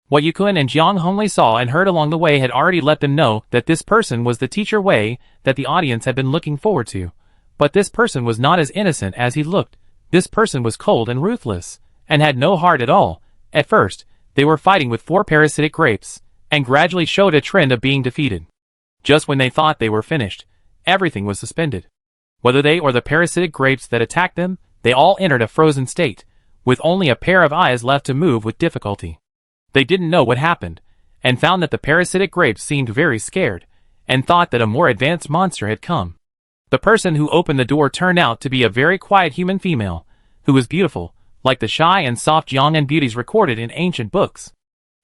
What Yukun and Jiang Hongli saw and heard along the way had already let them know that this person was the teacher Wei that the audience had been looking forward to. But this person was not as innocent as he looked. This person was cold and ruthless, and had no heart at all. At first, they were fighting with 4 parasitic grapes, and gradually showed a trend of being defeated. Just when they thought they were finished, everything was suspended. Whether they or the parasitic grapes that attacked them, they all entered a frozen state, with only a pair of eyes left to move with difficulty. They didn't know what happened, and found that the parasitic grapes seemed very scared, and thought that a more advanced monster had come. The person who opened the door turned out to be a very quiet human female, who was beautiful, like the shy and soft Jiangnan beauties recorded in ancient books.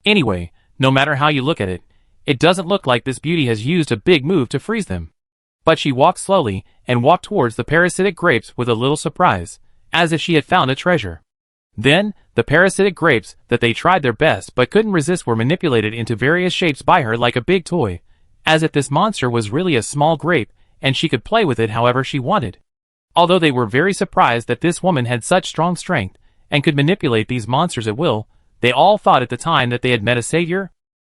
Anyway, no matter how you look at it, it doesn't look like this beauty has used a big move to freeze them. But she walked slowly and walked towards the parasitic grapes with a little surprise, as if she had found a treasure. Then, the parasitic grapes that they tried their best but couldn't resist were manipulated into various shapes by her like a big toy, as if this monster was really a small grape and she could play with it however she wanted. Although they were very surprised that this woman had such strong strength and could manipulate these monsters at will, they all thought at the time that they had met a savior.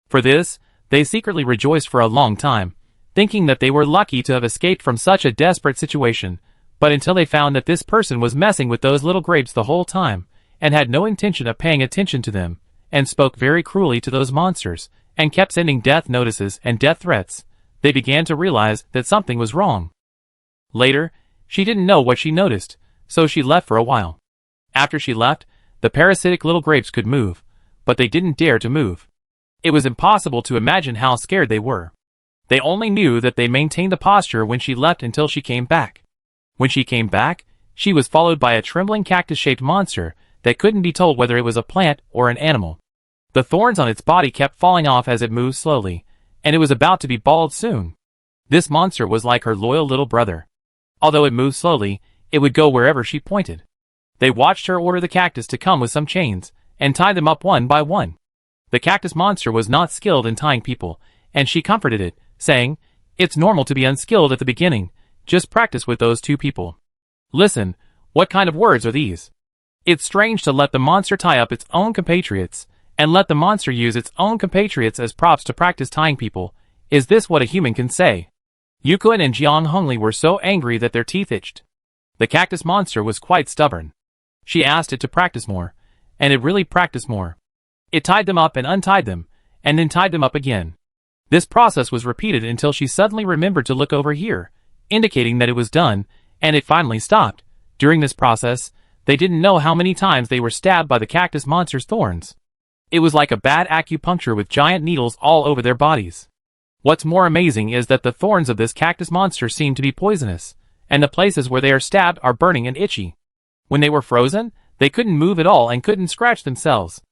For this, they secretly rejoiced for a long time, thinking that they were lucky to have escaped from such a desperate situation, but until they found that this person was messing with those little grapes the whole time, and had no intention of paying attention to them, and spoke very cruelly to those monsters, and kept sending death notices and death threats, they began to realize that something was wrong. Later, she didn't know what she noticed, so she left for a while. After she left, the parasitic little grapes could move, but they didn't dare to move. It was impossible to imagine how scared they were. They only knew that they maintained the posture when she left until she came back. When she came back, she was followed by a trembling cactus-shaped monster that couldn't be told whether it was a plant or an animal. The thorns on its body kept falling off as it moved slowly, and it was about to be bald soon. This monster was like her loyal little brother. Although it moved slowly, it would go wherever she pointed. They watched her order the cactus to come with some chains, and tie them up one by one. The cactus monster was not skilled in tying people, and she comforted it, saying, "It's normal to be unskilled at the beginning, just practice with those two people." Listen, what kind of words are these? It's strange to let the monster tie up its own compatriots, and let the monster use its own compatriots as props to practice tying people. Is this what a human can say? Yukun and Jiang Hongli were so angry that their teeth itched. The cactus monster was quite stubborn. She asked it to practice more, and it really practiced more. It tied them up and untied them, and then tied them up again. This process was repeated until she suddenly remembered to look over here, indicating that it was done, and it finally stopped. During this process, they didn't know how many times they were stabbed by the cactus monster's thorns. It was like a bad acupuncture with giant needles all over their bodies. What's more amazing is that the thorns of this cactus monster seem to be poisonous, and the places where they are stabbed are burning and itchy. When they were frozen, they couldn't move at all and couldn't scratch themselves.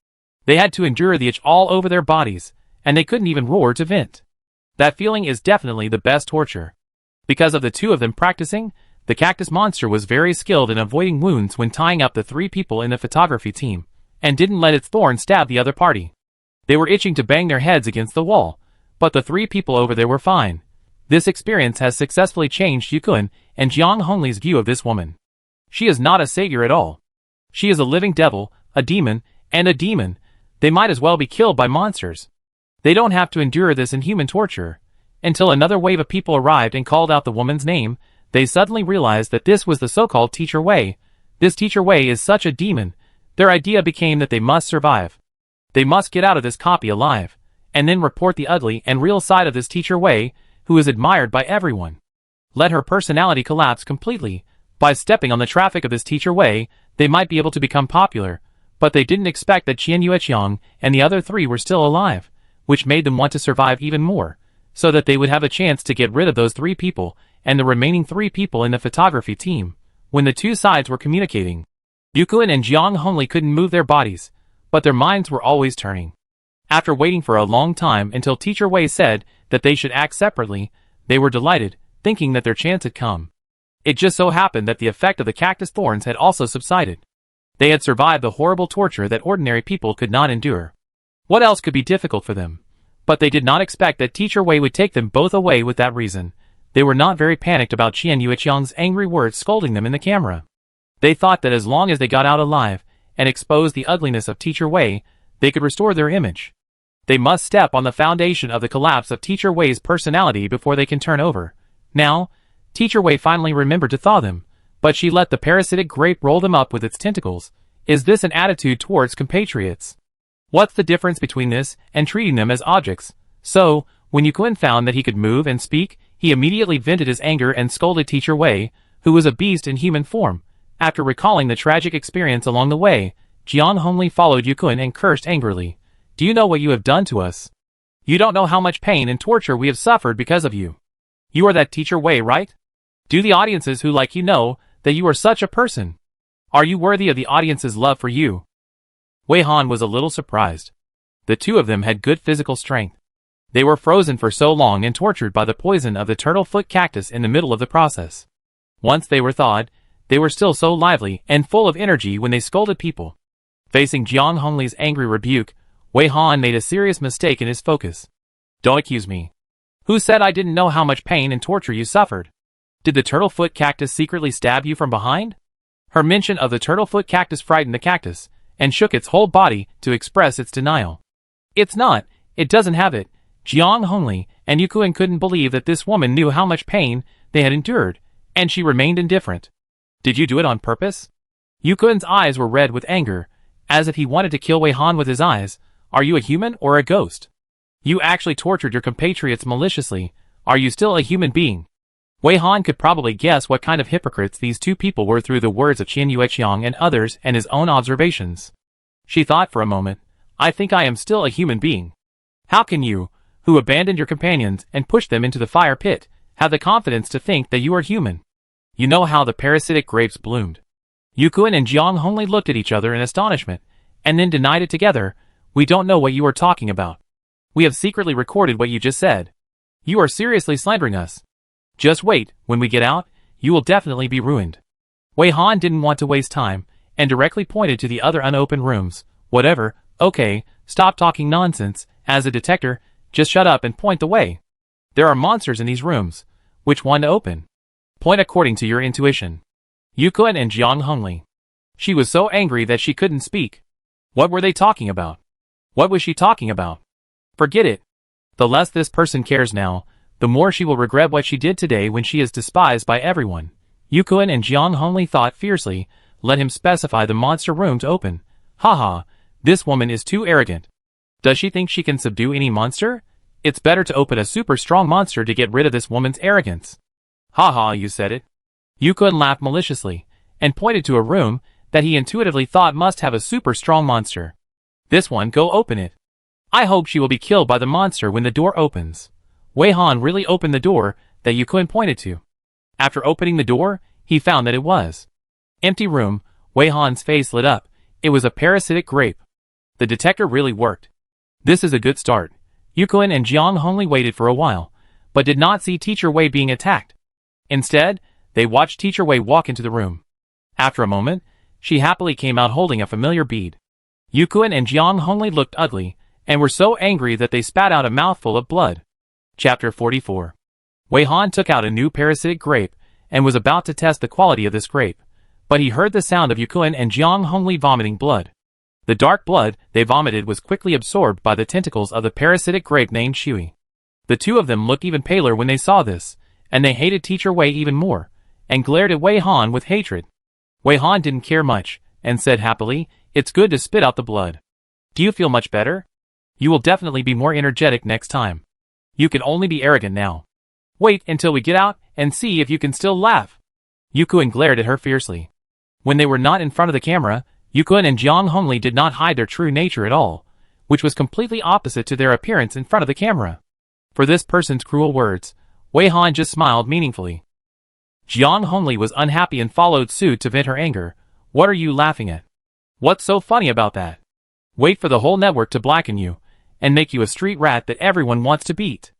They had to endure the itch all over their bodies, and they couldn't even roar to vent. That feeling is definitely the best torture. Because of the two of them practicing, the cactus monster was very skilled in avoiding wounds when tying up the three people in the photography team, and didn't let its thorn stab the other party. They were itching to bang their heads against the wall, but the three people over there were fine. This experience has successfully changed Yukun and Jiang Hongli's view of this woman. She is not a savior at all. She is a living devil, a demon, and a demon. They might as well be killed by monsters. They don't have to endure this inhuman torture. Until another wave of people arrived and called out the woman's name, they suddenly realized that this was the so-called Teacher Wei. This Teacher Wei is such a demon. Their idea became that they must survive. They must get out of this copy alive, and then report the ugly and real side of this Teacher Wei, who is admired by everyone. Let her personality collapse completely. By stepping on the traffic of this Teacher Wei, they might be able to become popular, but they didn't expect that Qian Yueqiang and the other three were still alive, which made them want to survive even more, so that they would have a chance to get rid of those three people and the remaining three people in the photography team. When the two sides were communicating, Yukun and Jiang Hongli couldn't move their bodies, but their minds were always turning. After waiting for a long time until Teacher Wei said that they should act separately, they were delighted, thinking that their chance had come. It just so happened that the effect of the cactus thorns had also subsided. They had survived the horrible torture that ordinary people could not endure. What else could be difficult for them? But they did not expect that Teacher Wei would take them both away with that reason. They were not very panicked about Qian Yueqiang's angry words scolding them in the camera. They thought that as long as they got out alive and exposed the ugliness of Teacher Wei, they could restore their image. They must step on the foundation of the collapse of Teacher Wei's personality before they can turn over. Now, Teacher Wei finally remembered to thaw them, but she let the parasitic grape roll them up with its tentacles. Is this an attitude towards compatriots? What's the difference between this and treating them as objects? So, when Yukun found that he could move and speak, he immediately vented his anger and scolded Teacher Wei, who was a beast in human form. After recalling the tragic experience along the way, Jiang Hongli followed Yukun and cursed angrily. Do you know what you have done to us? You don't know how much pain and torture we have suffered because of you. You are that Teacher Wei, right? Do the audiences who like you know that you are such a person? Are you worthy of the audience's love for you? Wei Han was a little surprised. The two of them had good physical strength. They were frozen for so long and tortured by the poison of the turtle-foot cactus in the middle of the process. Once they were thawed, they were still so lively and full of energy when they scolded people. Facing Jiang Hongli's angry rebuke, Wei Han made a serious mistake in his focus. Don't accuse me. Who said I didn't know how much pain and torture you suffered? Did the turtle-foot cactus secretly stab you from behind? Her mention of the turtle-foot cactus frightened the cactus, and shook its whole body to express its denial. It's not, it doesn't have it. Jiang Hongli and Yukuan couldn't believe that this woman knew how much pain they had endured, and she remained indifferent. Did you do it on purpose? Yukuan's eyes were red with anger, as if he wanted to kill Wei Han with his eyes. Are you a human or a ghost? You actually tortured your compatriots maliciously. Are you still a human being? Wei Han could probably guess what kind of hypocrites these two people were through the words of Qian Yueqiang and others and his own observations. She thought for a moment, I think I am still a human being. How can you, who abandoned your companions and pushed them into the fire pit, have the confidence to think that you are human? You know how the parasitic grapes bloomed. Yukuan and Jiang Hongli looked at each other in astonishment, and then denied it together. We don't know what you are talking about. We have secretly recorded what you just said. You are seriously slandering us. Just wait, when we get out, you will definitely be ruined. Wei Han didn't want to waste time, and directly pointed to the other unopened rooms. Whatever, okay, stop talking nonsense. As a detector, just shut up and point the way. There are monsters in these rooms. Which one to open? Point according to your intuition. Yukuan and Jiang Hongli. She was so angry that she couldn't speak. What were they talking about? What was she talking about? Forget it. The less this person cares now, the more she will regret what she did today when she is despised by everyone. Yukuan and Jiang Hongli thought fiercely. Let him specify the monster room to open. Haha, this woman is too arrogant. Does she think she can subdue any monster? It's better to open a super strong monster to get rid of this woman's arrogance. Haha, you said it. Yukuan laughed maliciously, and pointed to a room that he intuitively thought must have a super strong monster. This one, go open it. I hope she will be killed by the monster when the door opens. Wei Han really opened the door that Yukuan pointed to. After opening the door, he found that it was empty room. Wei Han's face lit up. It was a parasitic grape. The detector really worked. This is a good start. Yukuan and Jiang Hongli waited for a while, but did not see Teacher Wei being attacked. Instead, they watched Teacher Wei walk into the room. After a moment, she happily came out holding a familiar bead. Yukuan and Jiang Hongli looked ugly, and were so angry that they spat out a mouthful of blood. Chapter 44. Wei Han took out a new parasitic grape, and was about to test the quality of this grape, but he heard the sound of Yukuan and Jiang Hongli vomiting blood. The dark blood they vomited was quickly absorbed by the tentacles of the parasitic grape named Shui. The two of them looked even paler when they saw this, and they hated Teacher Wei even more, and glared at Wei Han with hatred. Wei Han didn't care much, and said happily, it's good to spit out the blood. Do you feel much better? You will definitely be more energetic next time. You can only be arrogant now. Wait until we get out, and see if you can still laugh. Yukuan glared at her fiercely. When they were not in front of the camera, Yukuan and Jiang Hongli did not hide their true nature at all, which was completely opposite to their appearance in front of the camera. For this person's cruel words, Wei Han just smiled meaningfully. Jiang Hongli was unhappy and followed suit to vent her anger. What are you laughing at? What's so funny about that? Wait for the whole network to blacken you, and make you a street rat that everyone wants to beat.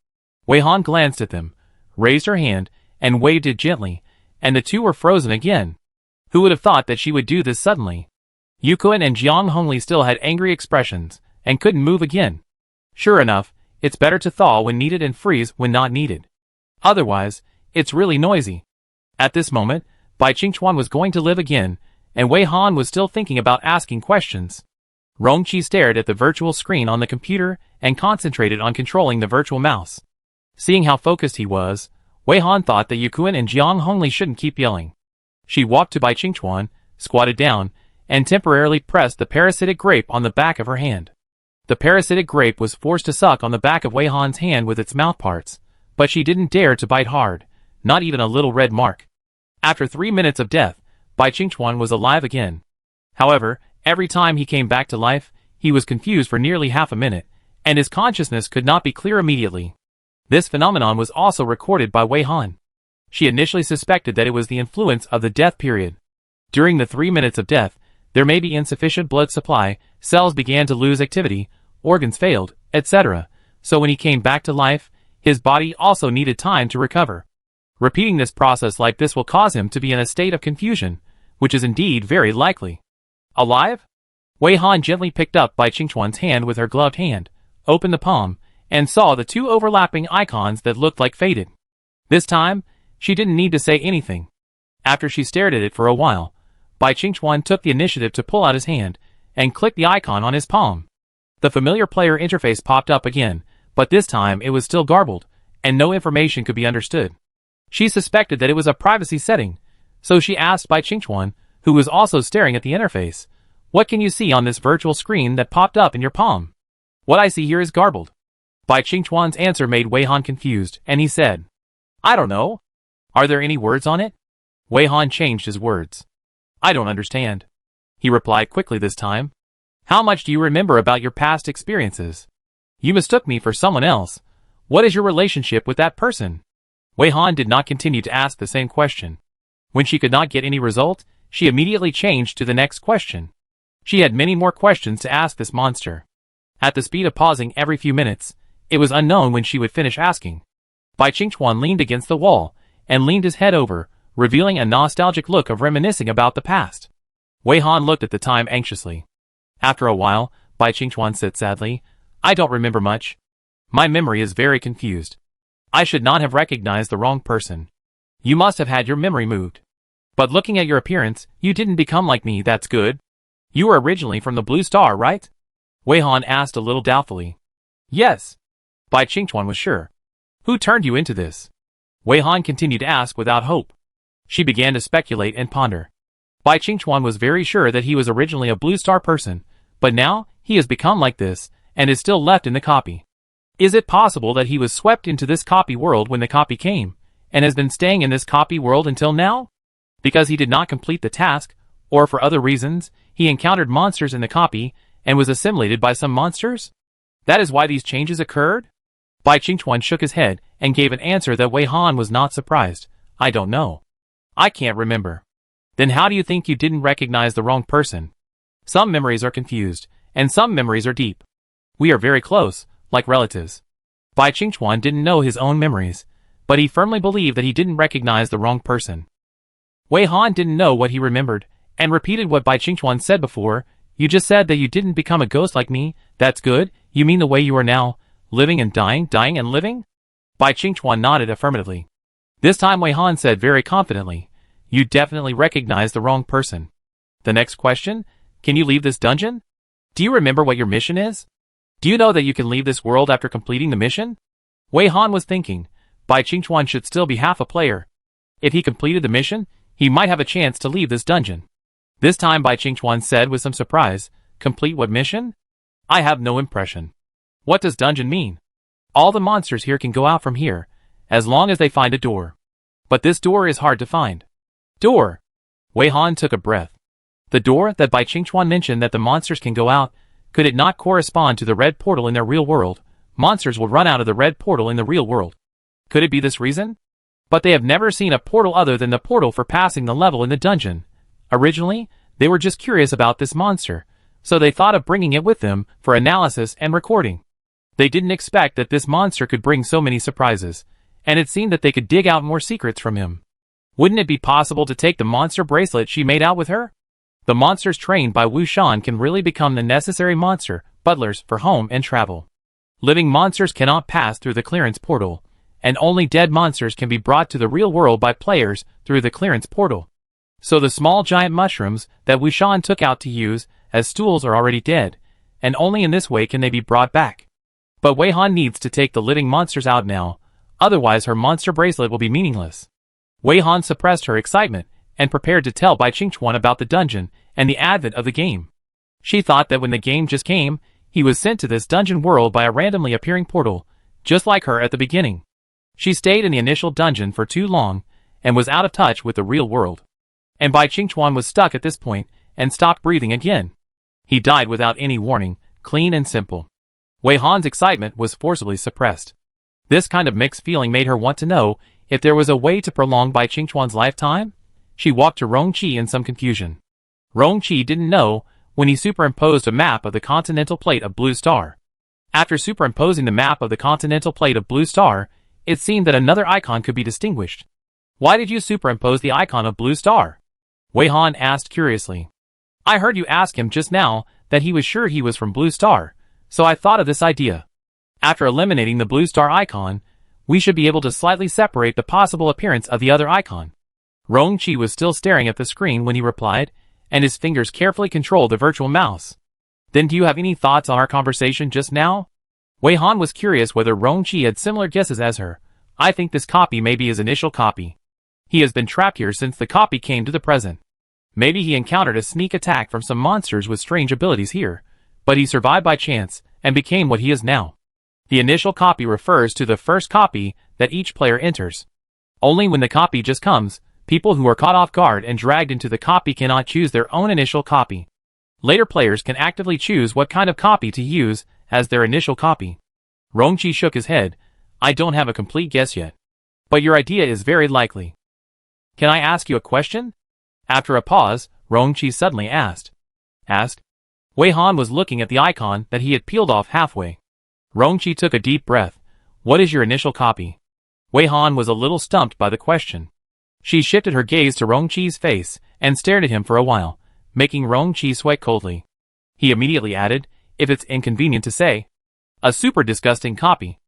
Wei Han glanced at them, raised her hand, and waved it gently, and the two were frozen again. Who would have thought that she would do this suddenly? Yukuan and Jiang Hongli still had angry expressions, and couldn't move again. Sure enough, it's better to thaw when needed and freeze when not needed. Otherwise, it's really noisy. At this moment, Bai Qingchuan was going to live again, and Wei Han was still thinking about asking questions. Rongqi stared at the virtual screen on the computer and concentrated on controlling the virtual mouse. Seeing how focused he was, Wei Han thought that Yukuan and Jiang Hongli shouldn't keep yelling. She walked to Bai Qingchuan, squatted down, and temporarily pressed the parasitic grape on the back of her hand. The parasitic grape was forced to suck on the back of Wei Han's hand with its mouth parts, but she didn't dare to bite hard, not even a little red mark. After 3 minutes of death, Bai Qingchuan was alive again. However, every time he came back to life, he was confused for nearly half a minute, and his consciousness could not be clear immediately. This phenomenon was also recorded by Wei Han. She initially suspected that it was the influence of the death period. During the 3 minutes of death, there may be insufficient blood supply, cells began to lose activity, organs failed, etc. So when he came back to life, his body also needed time to recover. Repeating this process like this will cause him to be in a state of confusion, which is indeed very likely. Alive? Wei Han gently picked up Bai Qingchuan's hand with her gloved hand, opened the palm, and saw the two overlapping icons that looked like faded. This time, she didn't need to say anything. After she stared at it for a while, Bai Qingchuan took the initiative to pull out his hand and click the icon on his palm. The familiar player interface popped up again, but this time it was still garbled, and no information could be understood. She suspected that it was a privacy setting, so she asked Bai Qingchuan, who was also staring at the interface, "What can you see on this virtual screen that popped up in your palm?" "What I see here is garbled." Bai Qingchuan's answer made Wei Han confused, and he said, "I don't know. Are there any words on it?" Wei Han changed his words. "I don't understand," he replied quickly this time. "How much do you remember about your past experiences? You mistook me for someone else. What is your relationship with that person?" Wei Han did not continue to ask the same question. When she could not get any result, she immediately changed to the next question. She had many more questions to ask this monster. At the speed of pausing every few minutes, it was unknown when she would finish asking. Bai Qingchuan leaned against the wall and leaned his head over, revealing a nostalgic look of reminiscing about the past. Wei Han looked at the time anxiously. After a while, Bai Qingchuan said sadly, "I don't remember much. My memory is very confused. I should not have recognized the wrong person. You must have had your memory moved. But looking at your appearance, you didn't become like me, that's good. You were originally from the Blue Star, right?" Wei Han asked a little doubtfully. "Yes." Bai Qingchuan was sure. "Who turned you into this?" Wei Han continued to ask without hope. She began to speculate and ponder. Bai Qingchuan was very sure that he was originally a Blue Star person, but now he has become like this, and is still left in the copy. Is it possible that he was swept into this copy world when the copy came, and has been staying in this copy world until now? Because he did not complete the task, or for other reasons, he encountered monsters in the copy, and was assimilated by some monsters? That is why these changes occurred? Bai Qingchuan shook his head, and gave an answer that Wei Han was not surprised. "I don't know. I can't remember." "Then how do you think you didn't recognize the wrong person?" "Some memories are confused, and some memories are deep. We are very close, like relatives." Bai Qingchuan didn't know his own memories, but he firmly believed that he didn't recognize the wrong person. Wei Han didn't know what he remembered, and repeated what Bai Qingchuan said before. "You just said that you didn't become a ghost like me, that's good. You mean the way you are now, living and dying, dying and living?" Bai Qingchuan nodded affirmatively. This time Wei Han said very confidently, "You definitely recognize the wrong person. The next question, can you leave this dungeon? Do you remember what your mission is? Do you know that you can leave this world after completing the mission?" Wei Han was thinking, Bai Qingchuan should still be half a player. If he completed the mission, he might have a chance to leave this dungeon. This time Bai Qingchuan said with some surprise, "Complete what mission? I have no impression. What does dungeon mean? All the monsters here can go out from here, as long as they find a door. But this door is hard to find." "Door?" Wei Han took a breath. The door that Bai Qingchuan mentioned that the monsters can go out, could it not correspond to the red portal in their real world? Monsters will run out of the red portal in the real world. Could it be this reason? But they have never seen a portal other than the portal for passing the level in the dungeon. Originally, they were just curious about this monster, so they thought of bringing it with them for analysis and recording. They didn't expect that this monster could bring so many surprises, and it seemed that they could dig out more secrets from him. Wouldn't it be possible to take the monster bracelet she made out with her? The monsters trained by Wu Shan can really become the necessary monster butlers for home and travel. Living monsters cannot pass through the clearance portal, and only dead monsters can be brought to the real world by players through the clearance portal. So the small giant mushrooms that Wu Shan took out to use as stools are already dead, and only in this way can they be brought back. But Wei Han needs to take the living monsters out now, otherwise her monster bracelet will be meaningless. Wei Han suppressed her excitement, and prepared to tell Bai Qingchuan about the dungeon and the advent of the game. She thought that when the game just came, he was sent to this dungeon world by a randomly appearing portal, just like her at the beginning. She stayed in the initial dungeon for too long, and was out of touch with the real world. And Bai Qingchuan was stuck at this point, and stopped breathing again. He died without any warning, clean and simple. Wei Han's excitement was forcibly suppressed. This kind of mixed feeling made her want to know if there was a way to prolong Bai Qingchuan's lifetime. She walked to Rongqi in some confusion. Rongqi didn't know when he superimposed a map of the continental plate of Blue Star. After superimposing the map of the continental plate of Blue Star, it seemed that another icon could be distinguished. Why did you superimpose the icon of Blue Star? Wei Han asked curiously. I heard you ask him just now that he was sure he was from Blue Star, so I thought of this idea. After eliminating the Blue Star icon, we should be able to slightly separate the possible appearance of the other icon. Rongqi was still staring at the screen when he replied, and his fingers carefully controlled the virtual mouse. Then do you have any thoughts on our conversation just now? Wei Han was curious whether Rongqi had similar guesses as her. I think this copy may be his initial copy. He has been trapped here since the copy came to the present. Maybe he encountered a sneak attack from some monsters with strange abilities here, but he survived by chance and became what he is now. The initial copy refers to the first copy that each player enters. Only when the copy just comes, people who are caught off guard and dragged into the copy cannot choose their own initial copy. Later players can actively choose what kind of copy to use as their initial copy. Rongqi shook his head. I don't have a complete guess yet. But your idea is very likely. Can I ask you a question? After a pause, Rongqi suddenly asked. Ask? Wei Han was looking at the icon that he had peeled off halfway. Rongqi took a deep breath. What is your initial copy? Wei Han was a little stumped by the question. She shifted her gaze to Rongqi's face and stared at him for a while, making Rongqi sweat coldly. He immediately added, if it's inconvenient to say. A super disgusting copy.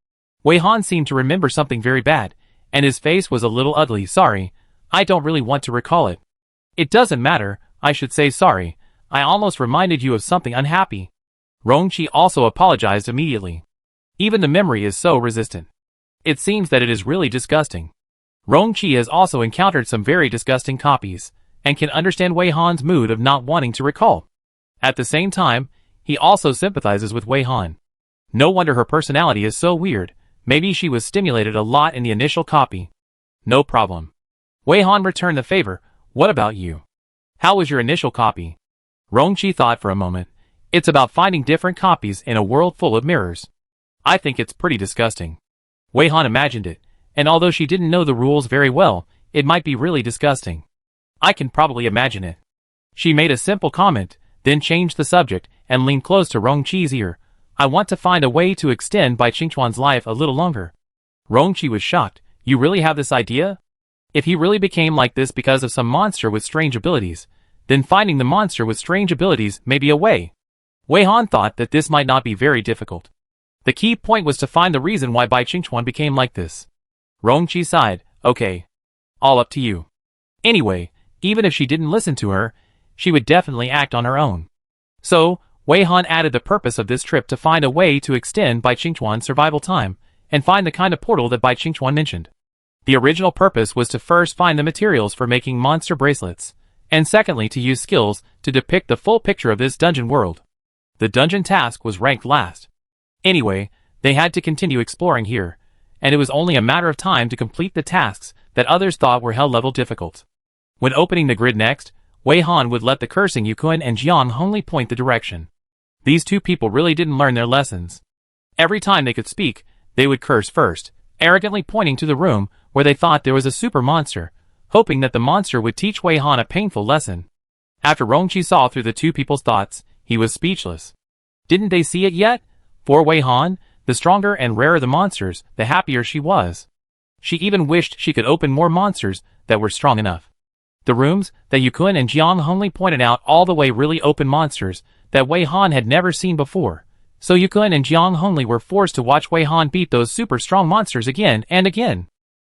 Wei Han seemed to remember something very bad, and his face was a little ugly. Sorry, I don't really want to recall it. It doesn't matter, I should say sorry. I almost reminded you of something unhappy. Rongqi also apologized immediately. Even the memory is so resistant. It seems that it is really disgusting. Rongqi has also encountered some very disgusting copies, and can understand Wei Han's mood of not wanting to recall. At the same time, he also sympathizes with Wei Han. No wonder her personality is so weird. Maybe she was stimulated a lot in the initial copy. No problem. Wei Han returned the favor. What about you? How was your initial copy? Rongqi thought for a moment. It's about finding different copies in a world full of mirrors. I think it's pretty disgusting. Wei Han imagined it, and although she didn't know the rules very well, it might be really disgusting. I can probably imagine it. She made a simple comment, then changed the subject, and leaned close to Rongqi's ear. I want to find a way to extend Bai Qingchuan's life a little longer. Rongqi was shocked. You really have this idea? If he really became like this because of some monster with strange abilities, then finding the monster with strange abilities may be a way. Wei Han thought that this might not be very difficult. The key point was to find the reason why Bai Qingchuan became like this. Rongqi sighed. Okay. All up to you. Anyway, even if she didn't listen to her, she would definitely act on her own. So, Wei Han added the purpose of this trip to find a way to extend Bai Qingchuan's survival time, and find the kind of portal that Bai Qingchuan mentioned. The original purpose was to first find the materials for making monster bracelets, and secondly to use skills to depict the full picture of this dungeon world. The dungeon task was ranked last. Anyway, they had to continue exploring here, and it was only a matter of time to complete the tasks that others thought were hell-level difficult. When opening the grid next, Wei Han would let the cursing Yukun and Jiang Hongli point the direction. These two people really didn't learn their lessons. Every time they could speak, they would curse first, arrogantly pointing to the room where they thought there was a super monster, hoping that the monster would teach Wei Han a painful lesson. After Rongqi saw through the two people's thoughts, he was speechless. Didn't they see it yet? For Wei Han, the stronger and rarer the monsters, the happier she was. She even wished she could open more monsters that were strong enough. The rooms that Yukun and Jiang Hongli pointed out all the way really open monsters that Wei Han had never seen before. So Yukun and Jiang Hongli were forced to watch Wei Han beat those super strong monsters again and again.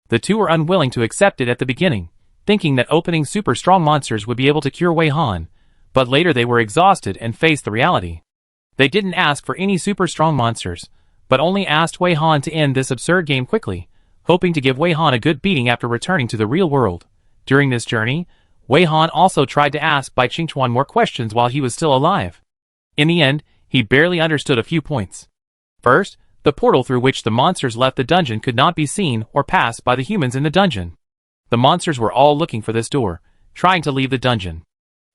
The two were unwilling to accept it at the beginning, thinking that opening super strong monsters would be able to cure Wei Han, but later they were exhausted and faced the reality. They didn't ask for any super strong monsters, but only asked Wei Han to end this absurd game quickly, hoping to give Wei Han a good beating after returning to the real world. During this journey, Wei Han also tried to ask Bai Qingchuan more questions while he was still alive. In the end, he barely understood a few points. First, the portal through which the monsters left the dungeon could not be seen or passed by the humans in the dungeon. The monsters were all looking for this door, trying to leave the dungeon.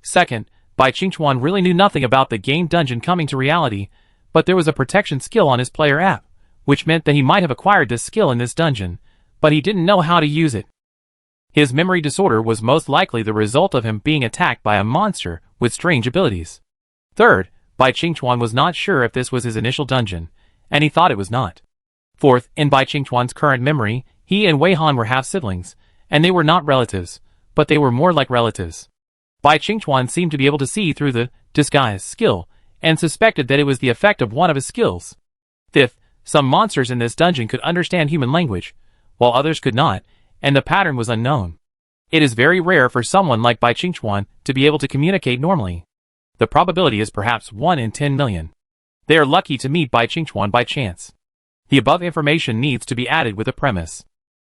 Second, Bai Qingchuan really knew nothing about the game dungeon coming to reality, but there was a protection skill on his player app, which meant that he might have acquired this skill in this dungeon, but he didn't know how to use it. His memory disorder was most likely the result of him being attacked by a monster with strange abilities. Third, Bai Qingchuan was not sure if this was his initial dungeon, and he thought it was not. Fourth, in Bai Qingchuan's current memory, he and Wei Han were half-siblings, and they were not relatives, but they were more like relatives. Bai Qingchuan seemed to be able to see through the disguise skill, and suspected that it was the effect of one of his skills. Fifth, some monsters in this dungeon could understand human language, while others could not, and the pattern was unknown. It is very rare for someone like Bai Qingchuan to be able to communicate normally. The probability is perhaps 1 in 10 million. They are lucky to meet Bai Qingchuan by chance. The above information needs to be added with a premise.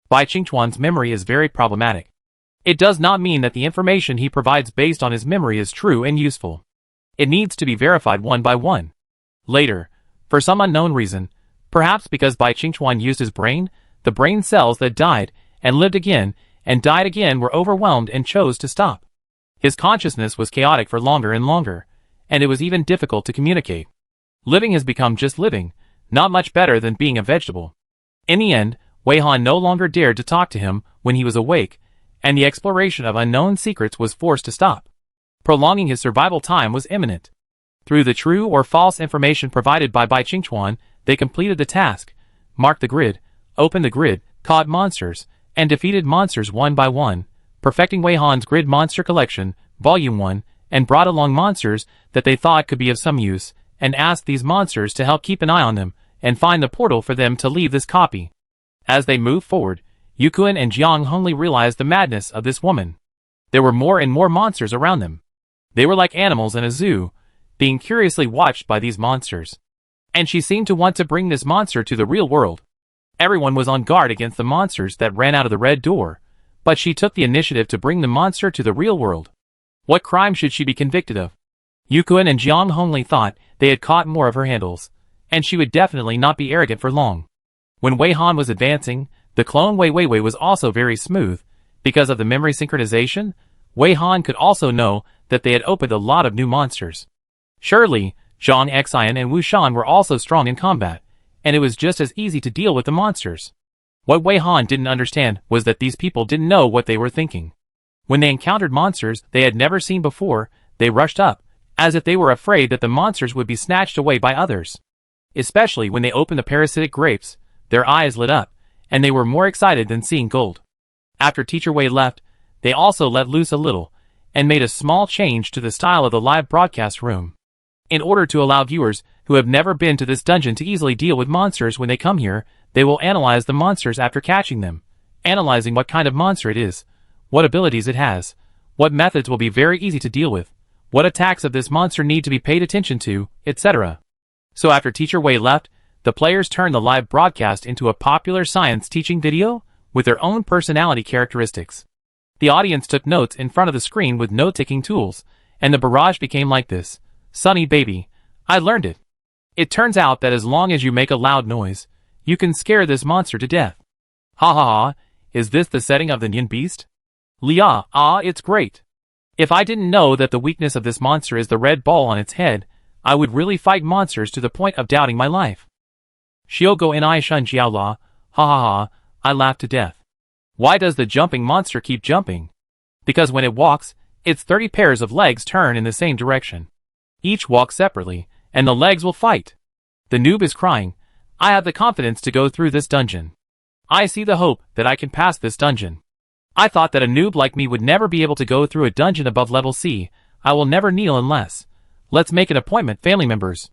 Bai Qingchuan's memory is very problematic. It does not mean that the information he provides based on his memory is true and useful. It needs to be verified one by one. Later, for some unknown reason, perhaps because Bai Qingchuan used his brain, the brain cells that died and lived again and died again were overwhelmed and chose to stop. His consciousness was chaotic for longer and longer, and it was even difficult to communicate. Living has become just living, not much better than being a vegetable. In the end, Wei Han no longer dared to talk to him when he was awake, and the exploration of unknown secrets was forced to stop. Prolonging his survival time was imminent. Through the true or false information provided by Bai Qingchuan, they completed the task, marked the grid, opened the grid, caught monsters, and defeated monsters one by one, perfecting Wei Han's Grid Monster Collection, Volume 1, and brought along monsters that they thought could be of some use, and asked these monsters to help keep an eye on them, and find the portal for them to leave this copy. As they moved forward, Yukuan and Jiang Hongli realized the madness of this woman. There were more and more monsters around them. They were like animals in a zoo, being curiously watched by these monsters. And she seemed to want to bring this monster to the real world. Everyone was on guard against the monsters that ran out of the red door, but she took the initiative to bring the monster to the real world. What crime should she be convicted of? Yukuan and Jiang Hongli thought they had caught more of her handles, and she would definitely not be arrogant for long. When Wei Han was advancing, the clone Wei Weiwei was also very smooth. Because of the memory synchronization, Wei Han could also know that they had opened a lot of new monsters. Surely, Zhang Xian and Wu Shan were also strong in combat, and it was just as easy to deal with the monsters. What Wei Han didn't understand was that these people didn't know what they were thinking. When they encountered monsters they had never seen before, they rushed up, as if they were afraid that the monsters would be snatched away by others. Especially when they opened the parasitic grapes, their eyes lit up, and they were more excited than seeing gold. After Teacher Wei left, they also let loose a little, and made a small change to the style of the live broadcast room. In order to allow viewers who have never been to this dungeon to easily deal with monsters when they come here, they will analyze the monsters after catching them, analyzing what kind of monster it is, what abilities it has, what methods will be very easy to deal with, what attacks of this monster need to be paid attention to, etc. So after Teacher Wei left, the players turned the live broadcast into a popular science teaching video with their own personality characteristics. The audience took notes in front of the screen with note-taking tools, and the barrage became like this. Sunny baby, I learned it. It turns out that as long as you make a loud noise, you can scare this monster to death. Ha ha ha, is this the setting of the Nian Beast? Lia, it's great. If I didn't know that the weakness of this monster is the red ball on its head, I would really fight monsters to the point of doubting my life. Xiaogo and I shun Jiaola, ha ha ha, I laughed to death. Why does the jumping monster keep jumping? Because when it walks, its 30 pairs of legs turn in the same direction. Each walks separately, and the legs will fight. The noob is crying, I have the confidence to go through this dungeon. I see the hope that I can pass this dungeon. I thought that a noob like me would never be able to go through a dungeon above level C. I will never kneel unless. Let's make an appointment, family members.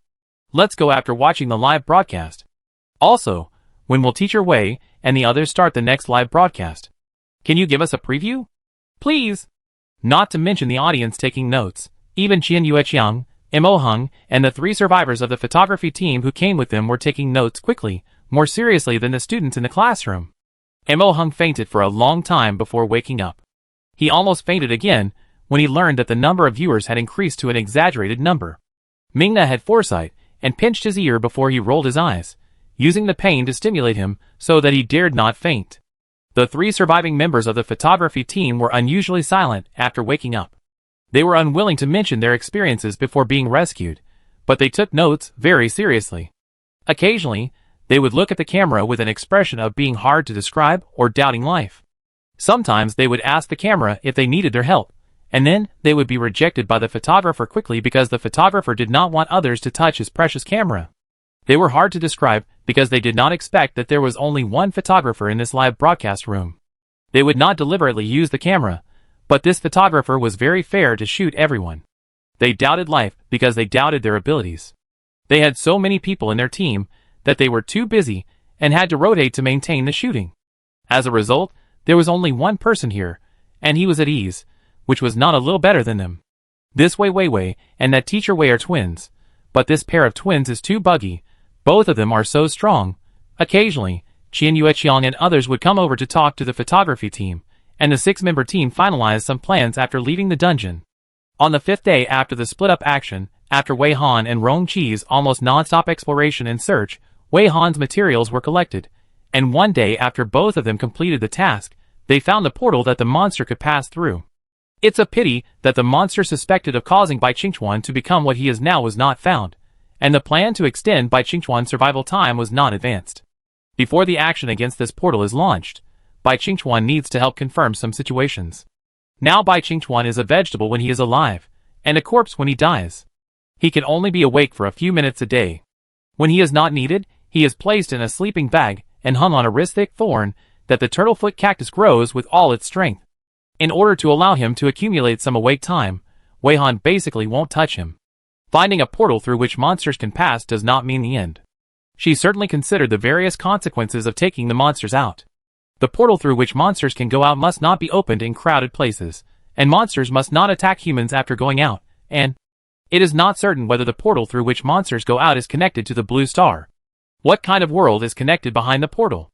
Let's go after watching the live broadcast. Also, when will Teacher Wei and the others start the next live broadcast? Can you give us a preview? Please! Not to mention the audience taking notes. Even Qian Yueqiang, Mo Hung, and the 3 survivors of the photography team who came with them were taking notes quickly, more seriously than the students in the classroom. Mo Hung fainted for a long time before waking up. He almost fainted again when he learned that the number of viewers had increased to an exaggerated number. Mingna had foresight and pinched his ear before he rolled his eyes, using the pain to stimulate him so that he dared not faint. The 3 surviving members of the photography team were unusually silent after waking up. They were unwilling to mention their experiences before being rescued, but they took notes very seriously. Occasionally, they would look at the camera with an expression of being hard to describe or doubting life. Sometimes they would ask the camera if they needed their help, and then they would be rejected by the photographer quickly because the photographer did not want others to touch his precious camera. They were hard to describe because they did not expect that there was only one photographer in this live broadcast room. They would not deliberately use the camera, but this photographer was very fair to shoot everyone. They doubted life because they doubted their abilities. They had so many people in their team that they were too busy and had to rotate to maintain the shooting. As a result, there was only one person here, and he was at ease, which was not a little better than them. This Wei and that teacher Wei are twins, but this pair of twins is too buggy. Both of them are so strong. Occasionally, Qian Yueqiang and others would come over to talk to the photography team, and the 6-member team finalized some plans after leaving the dungeon. On the 5th day after the split-up action, after Wei Han and Rong Qi's almost non-stop exploration and search, Wei Han's materials were collected, and one day after both of them completed the task, they found the portal that the monster could pass through. It's a pity that the monster suspected of causing Bai Qingchuan to become what he is now was not found, and the plan to extend Bai Qingchuan's survival time was not advanced. Before the action against this portal is launched, Bai Qingchuan needs to help confirm some situations. Now Bai Qingchuan is a vegetable when he is alive, and a corpse when he dies. He can only be awake for a few minutes a day. When he is not needed, he is placed in a sleeping bag and hung on a wrist-thick thorn that the turtlefoot cactus grows with all its strength. In order to allow him to accumulate some awake time, Wei Han basically won't touch him. Finding a portal through which monsters can pass does not mean the end. She certainly considered the various consequences of taking the monsters out. The portal through which monsters can go out must not be opened in crowded places, and monsters must not attack humans after going out, and it is not certain whether the portal through which monsters go out is connected to the blue star. What kind of world is connected behind the portal?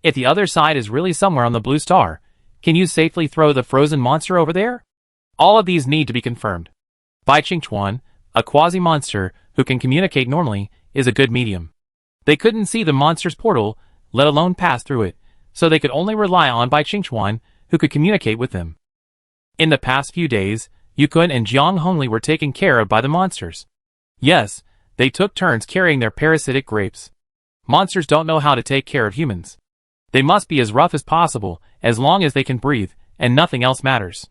If the other side is really somewhere on the blue star, can you safely throw the frozen monster over there? All of these need to be confirmed. Bai Qingchuan, a quasi-monster who can communicate normally, is a good medium. They couldn't see the monster's portal, let alone pass through it, so they could only rely on Bai Qingchuan, who could communicate with them. In the past few days, Yukun and Jiang Hongli were taken care of by the monsters. Yes, they took turns carrying their parasitic grapes. Monsters don't know how to take care of humans. They must be as rough as possible, as long as they can breathe, and nothing else matters.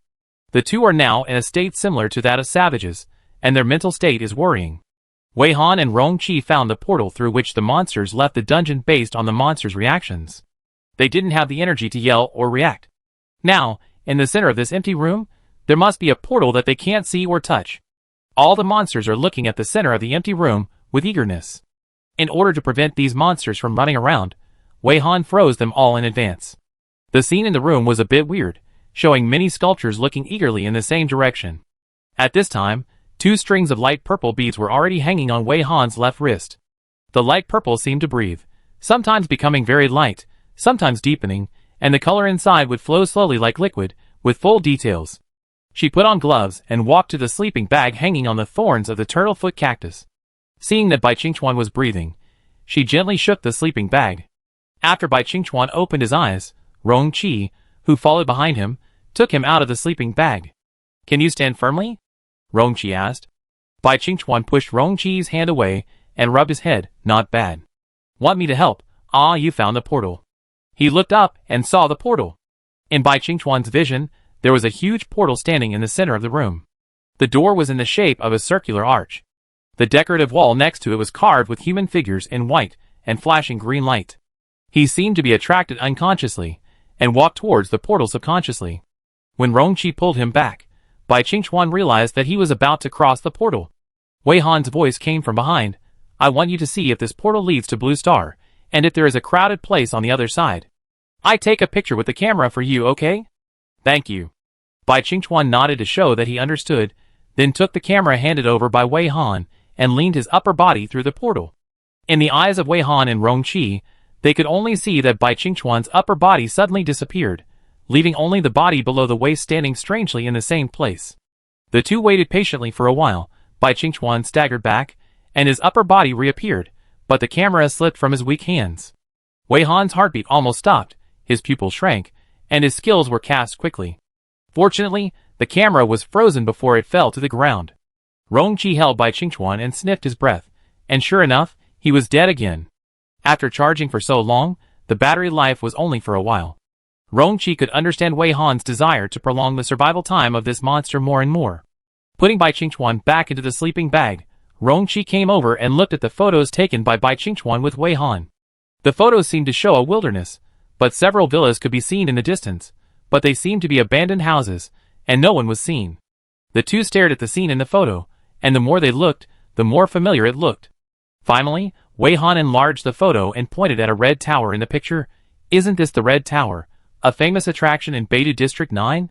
The two are now in a state similar to that of savages, and their mental state is worrying. Wei Han and Rong Qi found the portal through which the monsters left the dungeon based on the monsters' reactions. They didn't have the energy to yell or react. Now, in the center of this empty room, there must be a portal that they can't see or touch. All the monsters are looking at the center of the empty room with eagerness. In order to prevent these monsters from running around, Wei Han froze them all in advance. The scene in the room was a bit weird, showing many sculptures looking eagerly in the same direction. At this time, 2 strings of light purple beads were already hanging on Wei Han's left wrist. The light purple seemed to breathe, sometimes becoming very light, sometimes deepening, and the color inside would flow slowly like liquid, with full details. She put on gloves and walked to the sleeping bag hanging on the thorns of the turtlefoot cactus. Seeing that Bai Qingchuan was breathing, she gently shook the sleeping bag. After Bai Qingchuan opened his eyes, Rong Qi, who followed behind him, took him out of the sleeping bag. "Can you stand firmly?" Rong Qi asked. Bai Qingchuan pushed Rong Qi's hand away and rubbed his head. "Not bad. Want me to help? Ah, you found the portal." He looked up and saw the portal. In Bai Qingchuan's vision, there was a huge portal standing in the center of the room. The door was in the shape of a circular arch. The decorative wall next to it was carved with human figures in white and flashing green light. He seemed to be attracted unconsciously, and walked towards the portal subconsciously. When Rong Qi pulled him back, Bai Qingchuan realized that he was about to cross the portal. Wei Han's voice came from behind. "I want you to see if this portal leads to Blue Star, and if there is a crowded place on the other side. I take a picture with the camera for you, okay?" "Thank you." Bai Qingchuan nodded to show that he understood, then took the camera handed over by Wei Han, and leaned his upper body through the portal. In the eyes of Wei Han and Rong Qi, they could only see that Bai Qingchuan's upper body suddenly disappeared, leaving only the body below the waist standing strangely in the same place. The two waited patiently for a while. Bai Qingchuan staggered back, and his upper body reappeared, but the camera slipped from his weak hands. Wei Han's heartbeat almost stopped, his pupils shrank, and his skills were cast quickly. Fortunately, the camera was frozen before it fell to the ground. Rong Qi held Bai Qingchuan and sniffed his breath, and sure enough, he was dead again. After charging for so long, the battery life was only for a while. Rongqi could understand Wei Han's desire to prolong the survival time of this monster more and more. Putting Bai Qingchuan back into the sleeping bag, Rongqi came over and looked at the photos taken by Bai Qingchuan with Wei Han. The photos seemed to show a wilderness, but several villas could be seen in the distance, but they seemed to be abandoned houses, and no one was seen. The two stared at the scene in the photo, and the more they looked, the more familiar it looked. Finally, Wei Han enlarged the photo and pointed at a red tower in the picture. Isn't this the Red Tower, a famous attraction in Beidou District 9?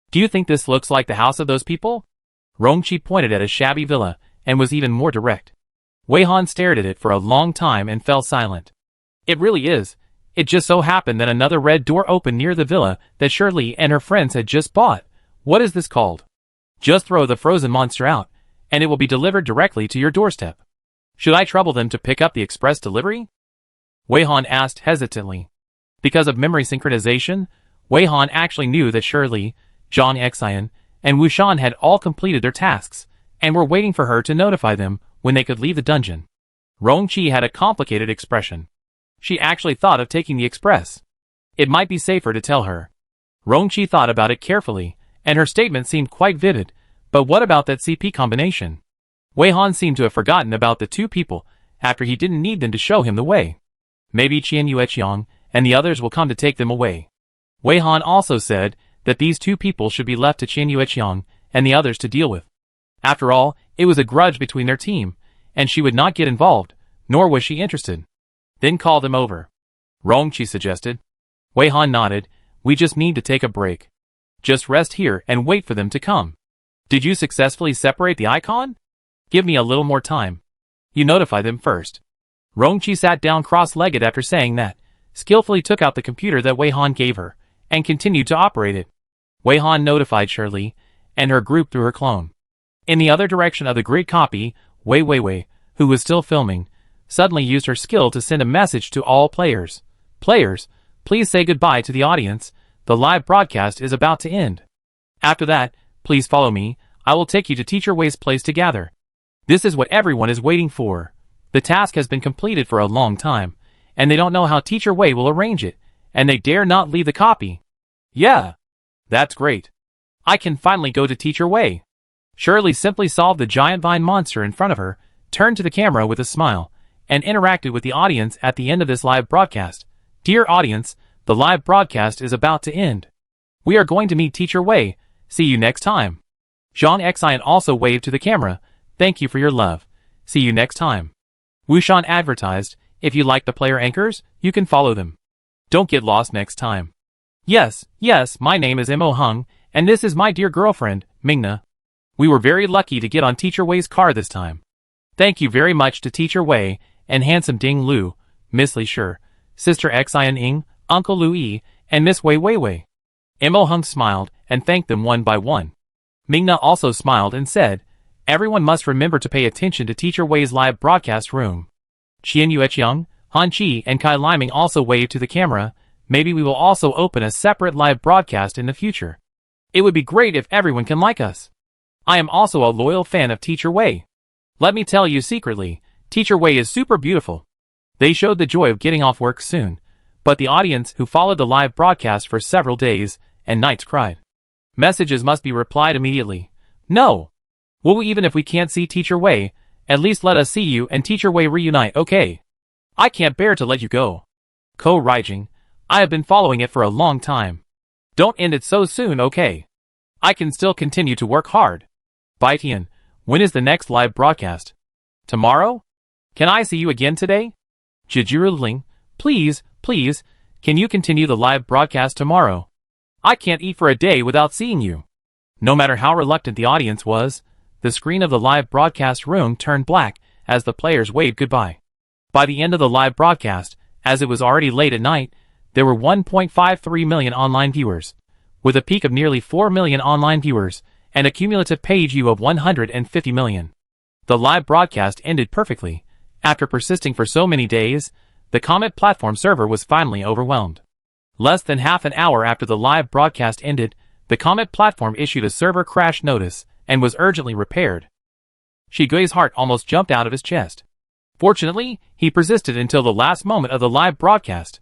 Do you think this looks like the house of those people? Rongqi pointed at a shabby villa, and was even more direct. Wei Han stared at it for a long time and fell silent. It really is. It just so happened that another red door opened near the villa that Shirley and her friends had just bought. What is this called? Just throw the frozen monster out, and it will be delivered directly to your doorstep. Should I trouble them to pick up the express delivery? Wei Han asked hesitantly. Because of memory synchronization, Wei Han actually knew that Shirley, Zhang Xian, and Wu Shan had all completed their tasks, and were waiting for her to notify them when they could leave the dungeon. Rongqi had a complicated expression. She actually thought of taking the express. It might be safer to tell her. Rongqi thought about it carefully, and her statement seemed quite vivid, but what about that CP combination? Wei Han seemed to have forgotten about the two people after he didn't need them to show him the way. Maybe Qian Yueqiang and the others will come to take them away. Wei Han also said that these two people should be left to Qian Yueqiang and the others to deal with. After all, it was a grudge between their team, and she would not get involved, nor was she interested. Then call them over. Rongqi suggested. Wei Han nodded. We just need to take a break. Just rest here and wait for them to come. Did you successfully separate the icon? Give me a little more time. You notify them first. Rongqi sat down cross-legged after saying that, skillfully took out the computer that Wei Han gave her, and continued to operate it. Wei Han notified Shirley and her group through her clone. In the other direction of the great copy, Wei Weiwei, who was still filming, suddenly used her skill to send a message to all players. Players, please say goodbye to the audience. The live broadcast is about to end. After that, please follow me. I will take you to Teacher Wei's place to gather. This is what everyone is waiting for. The task has been completed for a long time, and they don't know how Teacher Wei will arrange it, and they dare not leave the copy. Yeah, that's great. I can finally go to Teacher Wei. Shirley simply solved the giant vine monster in front of her, turned to the camera with a smile, and interacted with the audience at the end of this live broadcast. Dear audience, the live broadcast is about to end. We are going to meet Teacher Wei. See you next time. Zhang Xian also waved to the camera. Thank you for your love. See you next time. Wu Shan advertised, if you like the player anchors, you can follow them. Don't get lost next time. Yes, my name is Mo Hung, and this is my dear girlfriend, Mingna. We were very lucky to get on Teacher Wei's car this time. Thank you very much to Teacher Wei, and handsome Ding Lu, Miss Li Shi, Sister Xian Ying, Uncle Lu Yi, and Miss Wei Weiwei. Mo Hung smiled, and thanked them one by one. Mingna also smiled and said, everyone must remember to pay attention to Teacher Wei's live broadcast room. Qian Yueqiang, Han Qi, and Kai Liming also waved to the camera. Maybe we will also open a separate live broadcast in the future. It would be great if everyone can like us. I am also a loyal fan of Teacher Wei. Let me tell you secretly, Teacher Wei is super beautiful. They showed the joy of getting off work soon, but the audience who followed the live broadcast for several days and nights cried. Messages must be replied immediately. No. Well, even if we can't see Teacher Wei, at least let us see you and Teacher Wei reunite, okay? I can't bear to let you go. Ko Raijing, I have been following it for a long time. Don't end it so soon, okay? I can still continue to work hard. Bai Tian, when is the next live broadcast? Tomorrow? Can I see you again today? Jijiru Ling, please, can you continue the live broadcast tomorrow? I can't eat for a day without seeing you. No matter how reluctant the audience was, the screen of the live broadcast room turned black as the players waved goodbye. By the end of the live broadcast, as it was already late at night, there were 1.53 million online viewers, with a peak of nearly 4 million online viewers, and a cumulative page view of 150 million. The live broadcast ended perfectly. After persisting for so many days, the Comet platform server was finally overwhelmed. Less than half an hour after the live broadcast ended, the Comet platform issued a server crash notice and was urgently repaired. Shigui's heart almost jumped out of his chest. Fortunately, he persisted until the last moment of the live broadcast.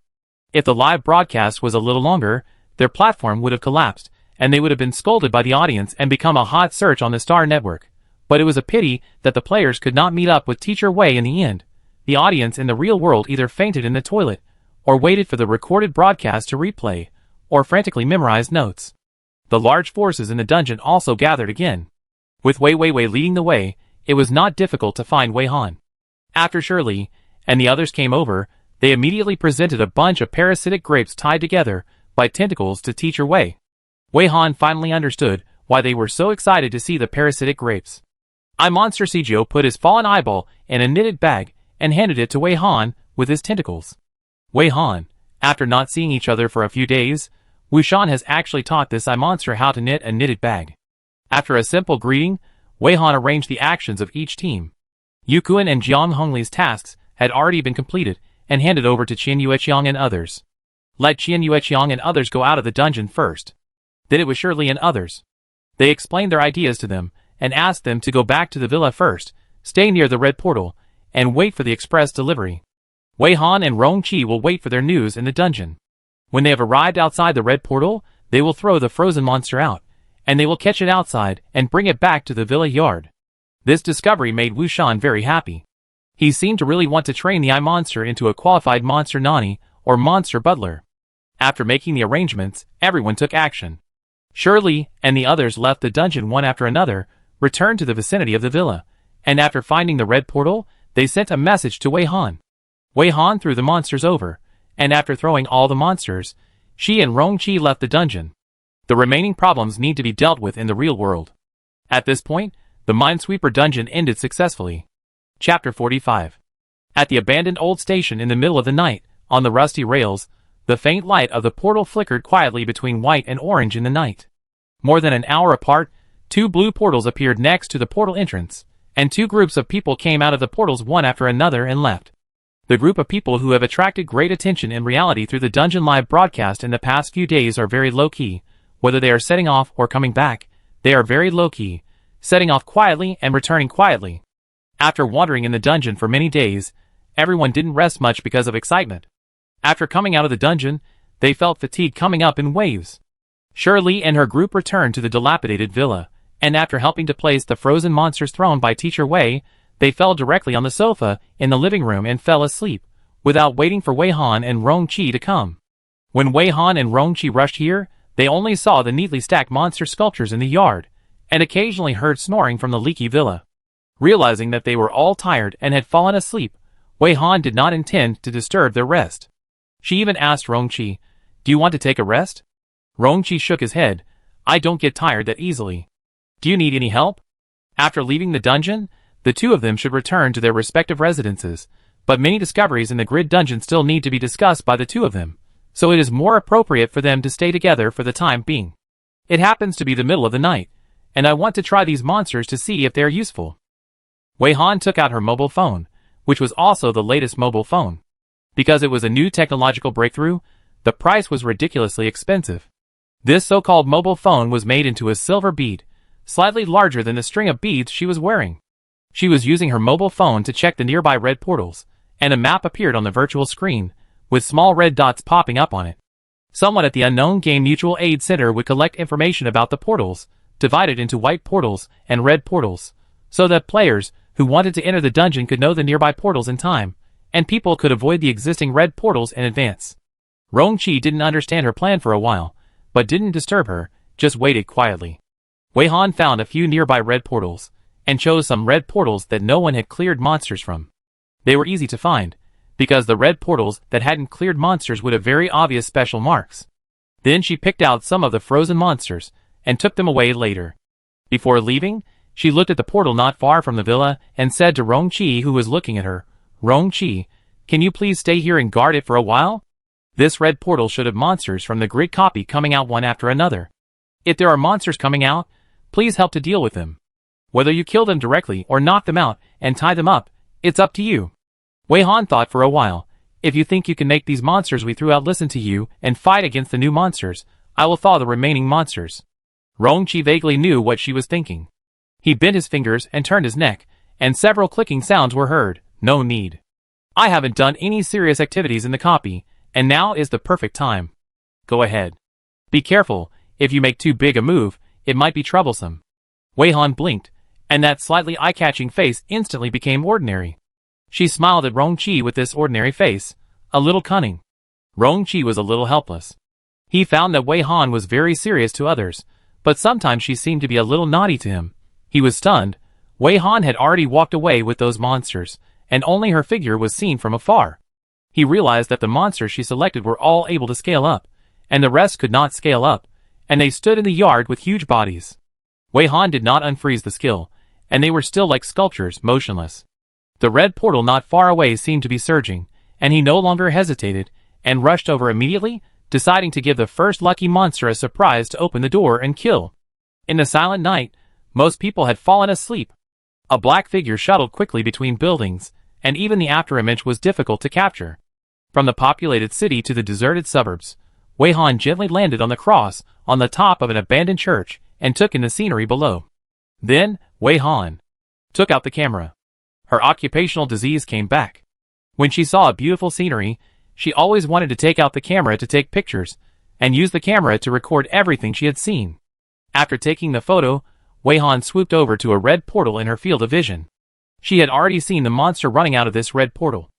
If the live broadcast was a little longer, their platform would have collapsed, and they would have been scolded by the audience and become a hot search on the Star Network. But it was a pity that the players could not meet up with Teacher Wei in the end. The audience in the real world either fainted in the toilet, or waited for the recorded broadcast to replay, or frantically memorized notes. The large forces in the dungeon also gathered again. With Wei Weiwei leading the way, it was not difficult to find Wei Han. After Shirley and the others came over, they immediately presented a bunch of parasitic grapes tied together by tentacles to Teacher Wei. Wei Han finally understood why they were so excited to see the parasitic grapes. Monster Sijio put his fallen eyeball in a knitted bag and handed it to Wei Han with his tentacles. Wei Han, after not seeing each other for a few days, Wu Shan has actually taught this monster how to knit a knitted bag. After a simple greeting, Wei Han arranged the actions of each team. Yu Kuan and Jiang Hongli's tasks had already been completed and handed over to Qian Yueqiang and others. Let Qian Yueqiang and others go out of the dungeon first. Then it was Shirley and others. They explained their ideas to them and asked them to go back to the villa first, stay near the red portal, and wait for the express delivery. Wei Han and Rong Qi will wait for their news in the dungeon. When they have arrived outside the red portal, they will throw the frozen monster out, and they will catch it outside and bring it back to the villa yard. This discovery made Wu Shan very happy. He seemed to really want to train the monster into a qualified monster nani, or monster butler. After making the arrangements, everyone took action. Shirley and the others left the dungeon one after another, returned to the vicinity of the villa, and after finding the red portal, they sent a message to Wei Han. Wei Han threw the monsters over, and after throwing all the monsters, she and Rong Qi left the dungeon. The remaining problems need to be dealt with in the real world. At this point, the Minesweeper dungeon ended successfully. Chapter 45. At the abandoned old station in the middle of the night, on the rusty rails, the faint light of the portal flickered quietly between white and orange in the night. More than an hour apart, two blue portals appeared next to the portal entrance, and two groups of people came out of the portals one after another and left. The group of people who have attracted great attention in reality through the dungeon live broadcast in the past few days are very low-key. Whether they are setting off or coming back, they are very low-key, setting off quietly and returning quietly. After wandering in the dungeon for many days, everyone didn't rest much because of excitement. After coming out of the dungeon, they felt fatigue coming up in waves. Shirley and her group returned to the dilapidated villa, and after helping to place the frozen monsters thrown by Teacher Wei, they fell directly on the sofa in the living room and fell asleep, without waiting for Wei Han and Rong Qi to come. When Wei Han and Rong Qi rushed here, they only saw the neatly stacked monster sculptures in the yard, and occasionally heard snoring from the leaky villa. Realizing that they were all tired and had fallen asleep, Wei Han did not intend to disturb their rest. She even asked Rong Qi, "Do you want to take a rest?" Rong Qi shook his head. "I don't get tired that easily. Do you need any help?" After leaving the dungeon, the two of them should return to their respective residences, but many discoveries in the grid dungeon still need to be discussed by the two of them, so it is more appropriate for them to stay together for the time being. It happens to be the middle of the night, and I want to try these monsters to see if they are useful. Wei Han took out her mobile phone, which was also the latest mobile phone. Because it was a new technological breakthrough, the price was ridiculously expensive. This so-called mobile phone was made into a silver bead, slightly larger than the string of beads she was wearing. She was using her mobile phone to check the nearby red portals, and a map appeared on the virtual screen, with small red dots popping up on it. Someone at the Unknown Game Mutual Aid Center would collect information about the portals, divided into white portals and red portals, so that players who wanted to enter the dungeon could know the nearby portals in time, and people could avoid the existing red portals in advance. Rong Qi didn't understand her plan for a while, but didn't disturb her, just waited quietly. Wei Han found a few nearby red portals, and chose some red portals that no one had cleared monsters from. They were easy to find, because the red portals that hadn't cleared monsters would have very obvious special marks. Then she picked out some of the frozen monsters, and took them away later. Before leaving, she looked at the portal not far from the villa, and said to Rong Qi, who was looking at her, "Rong Qi, can you please stay here and guard it for a while? This red portal should have monsters from the grid copy coming out one after another. If there are monsters coming out, please help to deal with them. Whether you kill them directly or knock them out and tie them up, it's up to you." Wei Han thought for a while. "If you think you can make these monsters we threw out listen to you and fight against the new monsters, I will thaw the remaining monsters." Rong Qi vaguely knew what she was thinking. He bent his fingers and turned his neck, and several clicking sounds were heard. "No need. I haven't done any serious activities in the copy, and now is the perfect time. Go ahead. Be careful, if you make too big a move, it might be troublesome. Wei Han blinked, and that slightly eye-catching face instantly became ordinary. She smiled at Rong-Chi with this ordinary face, a little cunning. Rong-Chi was a little helpless. He found that Wei Han was very serious to others, but sometimes she seemed to be a little naughty to him. He was stunned. Wei Han had already walked away with those monsters, and only her figure was seen from afar. He realized that the monsters she selected were all able to scale up, and the rest could not scale up, and they stood in the yard with huge bodies. Wei Han did not unfreeze the skill, and they were still like sculptures, motionless. The red portal not far away seemed to be surging, and he no longer hesitated, and rushed over immediately, deciding to give the first lucky monster a surprise to open the door and kill. In the silent night, most people had fallen asleep. A black figure shuttled quickly between buildings, and even the afterimage was difficult to capture. From the populated city to the deserted suburbs, Wei Han gently landed on the cross on the top of an abandoned church and took in the scenery below. Then, Wei Han took out the camera. Her occupational disease came back. When she saw a beautiful scenery, she always wanted to take out the camera to take pictures, and use the camera to record everything she had seen. After taking the photo, Wei Han swooped over to a red portal in her field of vision. She had already seen the monster running out of this red portal.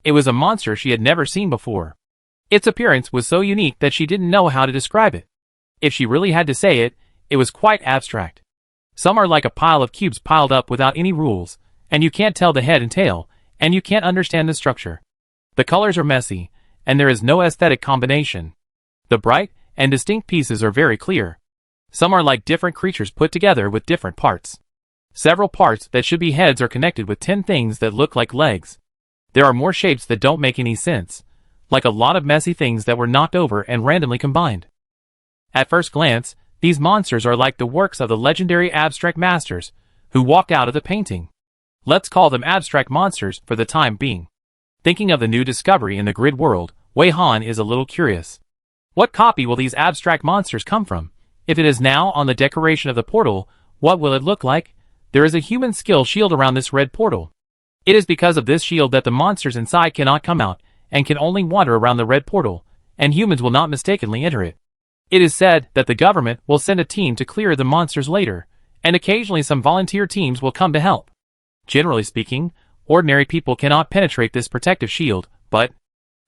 It was a monster she had never seen before. Its appearance was so unique that she didn't know how to describe it. If she really had to say it, it was quite abstract. Some are like a pile of cubes piled up without any rules, and you can't tell the head and tail, and you can't understand the structure. The colors are messy, and there is no aesthetic combination. The bright and distinct pieces are very clear. Some are like different creatures put together with different parts. Several parts that should be heads are connected with 10 things that look like legs. There are more shapes that don't make any sense, like a lot of messy things that were knocked over and randomly combined. At first glance, these monsters are like the works of the legendary abstract masters, who walked out of the painting. Let's call them abstract monsters for the time being. Thinking of the new discovery in the grid world, Wei Han is a little curious. What copy will these abstract monsters come from? If it is now on the decoration of the portal, what will it look like? There is a human skill shield around this red portal. It is because of this shield that the monsters inside cannot come out, and can only wander around the red portal, and humans will not mistakenly enter it. It is said that the government will send a team to clear the monsters later, and occasionally some volunteer teams will come to help. Generally speaking, ordinary people cannot penetrate this protective shield, but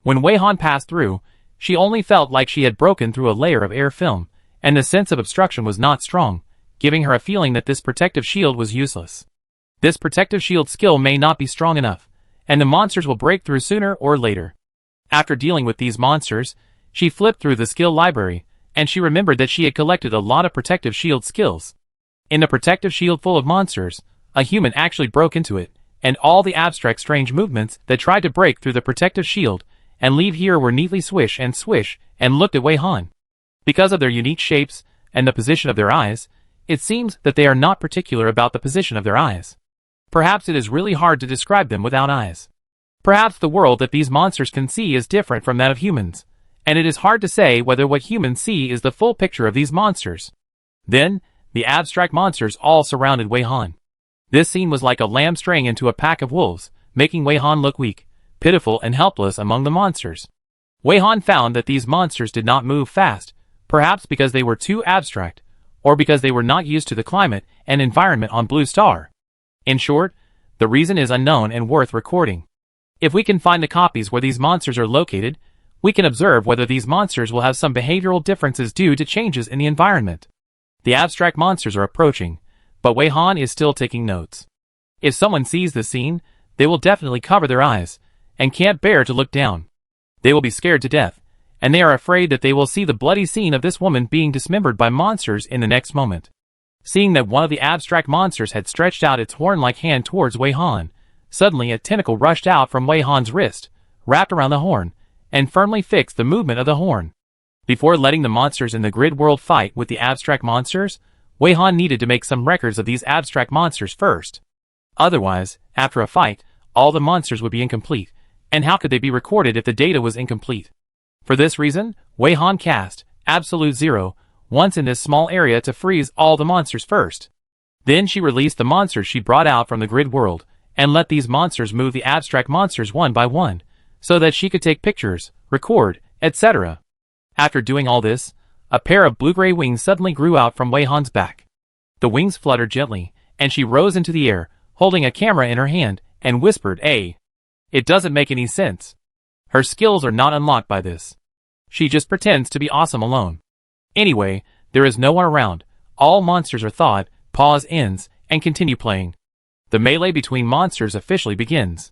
when Wei Han passed through, she only felt like she had broken through a layer of air film, and the sense of obstruction was not strong, giving her a feeling that this protective shield was useless. This protective shield skill may not be strong enough, and the monsters will break through sooner or later. After dealing with these monsters, she flipped through the skill library, and she remembered that she had collected a lot of protective shield skills. In the protective shield full of monsters, a human actually broke into it, and all the abstract strange movements that tried to break through the protective shield and leave here were neatly swish and looked at Wei Han. Because of their unique shapes and the position of their eyes, it seems that they are not particular about the position of their eyes. Perhaps it is really hard to describe them without eyes. Perhaps the world that these monsters can see is different from that of humans, and it is hard to say whether what humans see is the full picture of these monsters. Then, the abstract monsters all surrounded Wei Han. This scene was like a lamb straying into a pack of wolves, making Wei Han look weak, pitiful and helpless among the monsters. Wei Han found that these monsters did not move fast, perhaps because they were too abstract, or because they were not used to the climate and environment on Blue Star. In short, the reason is unknown and worth recording. If we can find the copies where these monsters are located, we can observe whether these monsters will have some behavioral differences due to changes in the environment. The abstract monsters are approaching, but Wei Han is still taking notes. If someone sees this scene, they will definitely cover their eyes, and can't bear to look down. They will be scared to death, and they are afraid that they will see the bloody scene of this woman being dismembered by monsters in the next moment. Seeing that one of the abstract monsters had stretched out its horn-like hand towards Wei Han, suddenly a tentacle rushed out from Wei Han's wrist, wrapped around the horn, and firmly fixed the movement of the horn. Before letting the monsters in the grid world fight with the abstract monsters, Wei Han needed to make some records of these abstract monsters first. Otherwise, after a fight, all the monsters would be incomplete, and how could they be recorded if the data was incomplete? For this reason, Wei Han cast Absolute Zero once in this small area to freeze all the monsters first. Then she released the monsters she brought out from the grid world, and let these monsters move the abstract monsters one by one, so that she could take pictures, record, etc. After doing all this, a pair of blue-gray wings suddenly grew out from Wei Han's back. The wings fluttered gently, and she rose into the air, holding a camera in her hand, and whispered, "Hey, it doesn't make any sense. Her skills are not unlocked by this. She just pretends to be awesome alone. Anyway, there is no one around. All monsters are thawed, pause ends, and continue playing. The melee between monsters officially begins.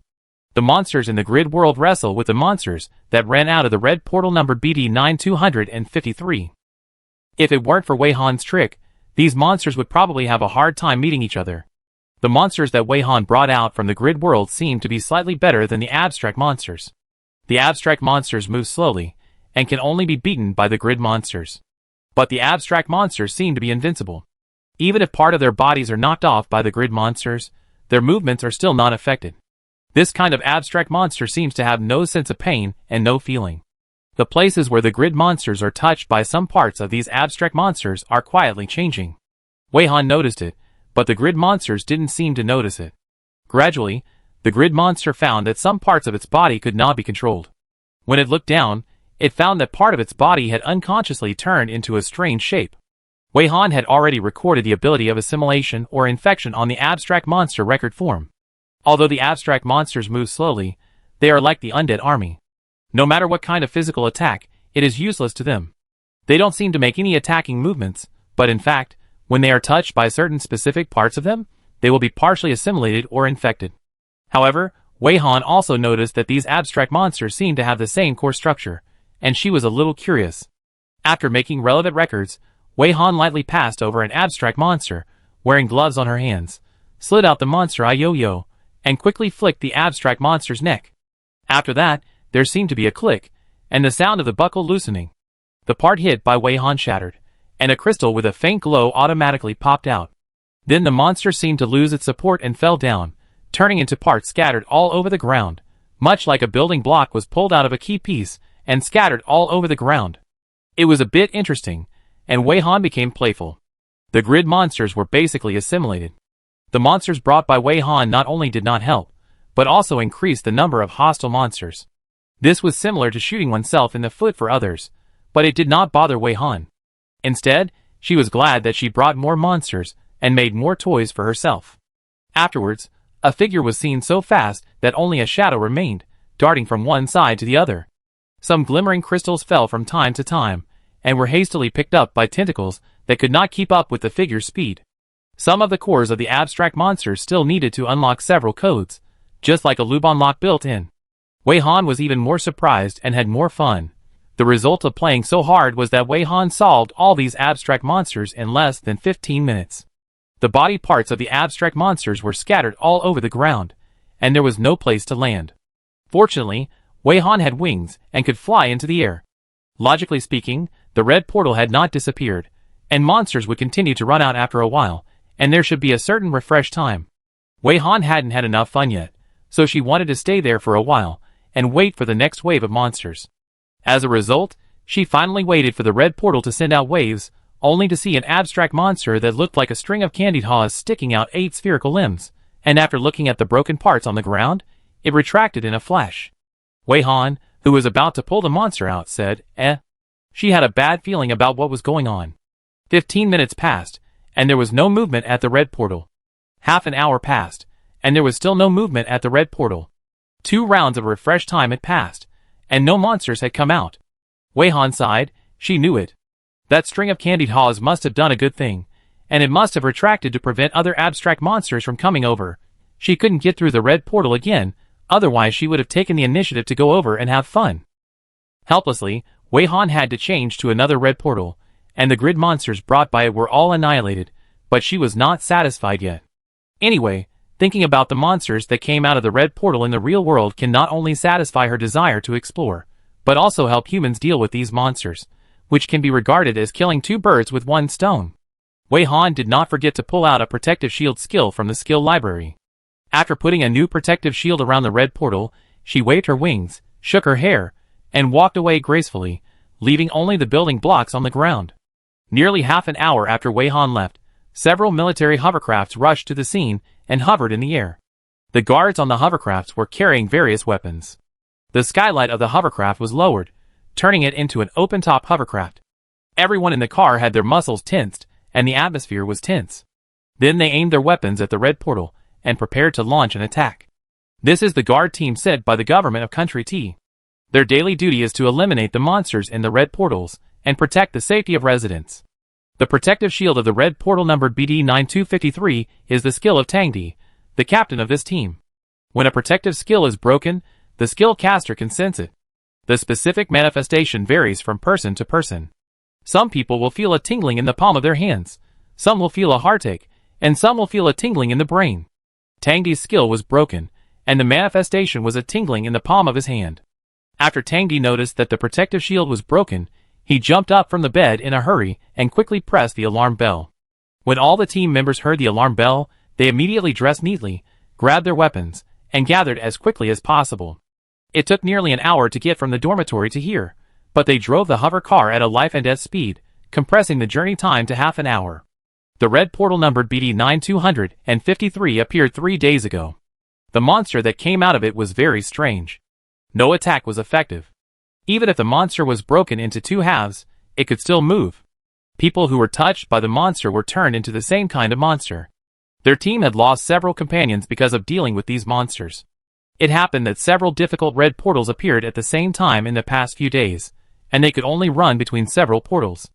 The monsters in the grid world wrestle with the monsters that ran out of the red portal numbered BD9253. If it weren't for Wei Han's trick, these monsters would probably have a hard time meeting each other. The monsters that Wei Han brought out from the grid world seemed to be slightly better than the abstract monsters. The abstract monsters move slowly, and can only be beaten by the grid monsters. But the abstract monsters seem to be invincible. Even if part of their bodies are knocked off by the grid monsters, their movements are still not affected. This kind of abstract monster seems to have no sense of pain and no feeling. The places where the grid monsters are touched by some parts of these abstract monsters are quietly changing. Wei Han noticed it, but the grid monsters didn't seem to notice it. Gradually, the grid monster found that some parts of its body could not be controlled. When it looked down, it found that part of its body had unconsciously turned into a strange shape. Wei Han had already recorded the ability of assimilation or infection on the abstract monster record form. Although the abstract monsters move slowly, they are like the undead army. No matter what kind of physical attack, it is useless to them. They don't seem to make any attacking movements, but in fact, when they are touched by certain specific parts of them, they will be partially assimilated or infected. However, Wei Han also noticed that these abstract monsters seemed to have the same core structure, and she was a little curious. After making relevant records, Wei Han lightly passed over an abstract monster, wearing gloves on her hands, slid out the monster yo-yo, and quickly flicked the abstract monster's neck. After that, there seemed to be a click, and the sound of the buckle loosening. The part hit by Wei Han shattered, and a crystal with a faint glow automatically popped out. Then the monster seemed to lose its support and fell down, turning into parts scattered all over the ground, much like a building block was pulled out of a key piece and scattered all over the ground. It was a bit interesting, and Wei Han became playful. The grid monsters were basically assimilated. The monsters brought by Wei Han not only did not help, but also increased the number of hostile monsters. This was similar to shooting oneself in the foot for others, but it did not bother Wei Han. Instead, she was glad that she brought more monsters and made more toys for herself. Afterwards, a figure was seen so fast that only a shadow remained, darting from one side to the other. Some glimmering crystals fell from time to time, and were hastily picked up by tentacles that could not keep up with the figure's speed. Some of the cores of the abstract monsters still needed to unlock several codes, just like a Lubon lock built in. Wei Han was even more surprised and had more fun. The result of playing so hard was that Wei Han solved all these abstract monsters in less than 15 minutes. The body parts of the abstract monsters were scattered all over the ground, and there was no place to land. Fortunately, Wei Han had wings and could fly into the air. Logically speaking, the red portal had not disappeared, and monsters would continue to run out after a while, and there should be a certain refresh time. Wei Han hadn't had enough fun yet, so she wanted to stay there for a while and wait for the next wave of monsters. As a result, she finally waited for the red portal to send out waves, only to see an abstract monster that looked like a string of candied haws sticking out 8 spherical limbs, and after looking at the broken parts on the ground, it retracted in a flash. Wei Han, who was about to pull the monster out, said, "Eh." She had a bad feeling about what was going on. 15 minutes passed, and there was no movement at the red portal. Half an hour passed, and there was still no movement at the red portal. 2 rounds of refresh time had passed, and no monsters had come out. Wei Han sighed. She knew it. That string of candied haws must have done a good thing, and it must have retracted to prevent other abstract monsters from coming over. She couldn't get through the red portal again, otherwise she would have taken the initiative to go over and have fun. Helplessly, Wei Han had to change to another red portal, and the grid monsters brought by it were all annihilated, but she was not satisfied yet. Anyway, thinking about the monsters that came out of the red portal in the real world can not only satisfy her desire to explore, but also help humans deal with these monsters, which can be regarded as killing 2 birds with 1 stone. Wei Han did not forget to pull out a protective shield skill from the skill library. After putting a new protective shield around the red portal, she waved her wings, shook her hair, and walked away gracefully, leaving only the building blocks on the ground. Nearly half an hour after Wei Han left, several military hovercrafts rushed to the scene and hovered in the air. The guards on the hovercrafts were carrying various weapons. The skylight of the hovercraft was lowered, turning it into an open-top hovercraft. Everyone in the car had their muscles tensed, and the atmosphere was tense. Then they aimed their weapons at the red portal, and prepared to launch an attack. This is the guard team sent by the government of Country T. Their daily duty is to eliminate the monsters in the red portals, and protect the safety of residents. The protective shield of the red portal numbered BD9253 is the skill of Tangdi, the captain of this team. When a protective skill is broken, the skill caster can sense it. The specific manifestation varies from person to person. Some people will feel a tingling in the palm of their hands, some will feel a heartache, and some will feel a tingling in the brain. Tangdi's skill was broken, and the manifestation was a tingling in the palm of his hand. After Tangdi noticed that the protective shield was broken, he jumped up from the bed in a hurry and quickly pressed the alarm bell. When all the team members heard the alarm bell, they immediately dressed neatly, grabbed their weapons, and gathered as quickly as possible. It took nearly an hour to get from the dormitory to here, but they drove the hover car at a life and death speed, compressing the journey time to half an hour. The red portal numbered BD9253 appeared 3 days ago. The monster that came out of it was very strange. No attack was effective. Even if the monster was broken into 2 halves, it could still move. People who were touched by the monster were turned into the same kind of monster. Their team had lost several companions because of dealing with these monsters. It happened that several difficult red portals appeared at the same time in the past few days, and they could only run between several portals.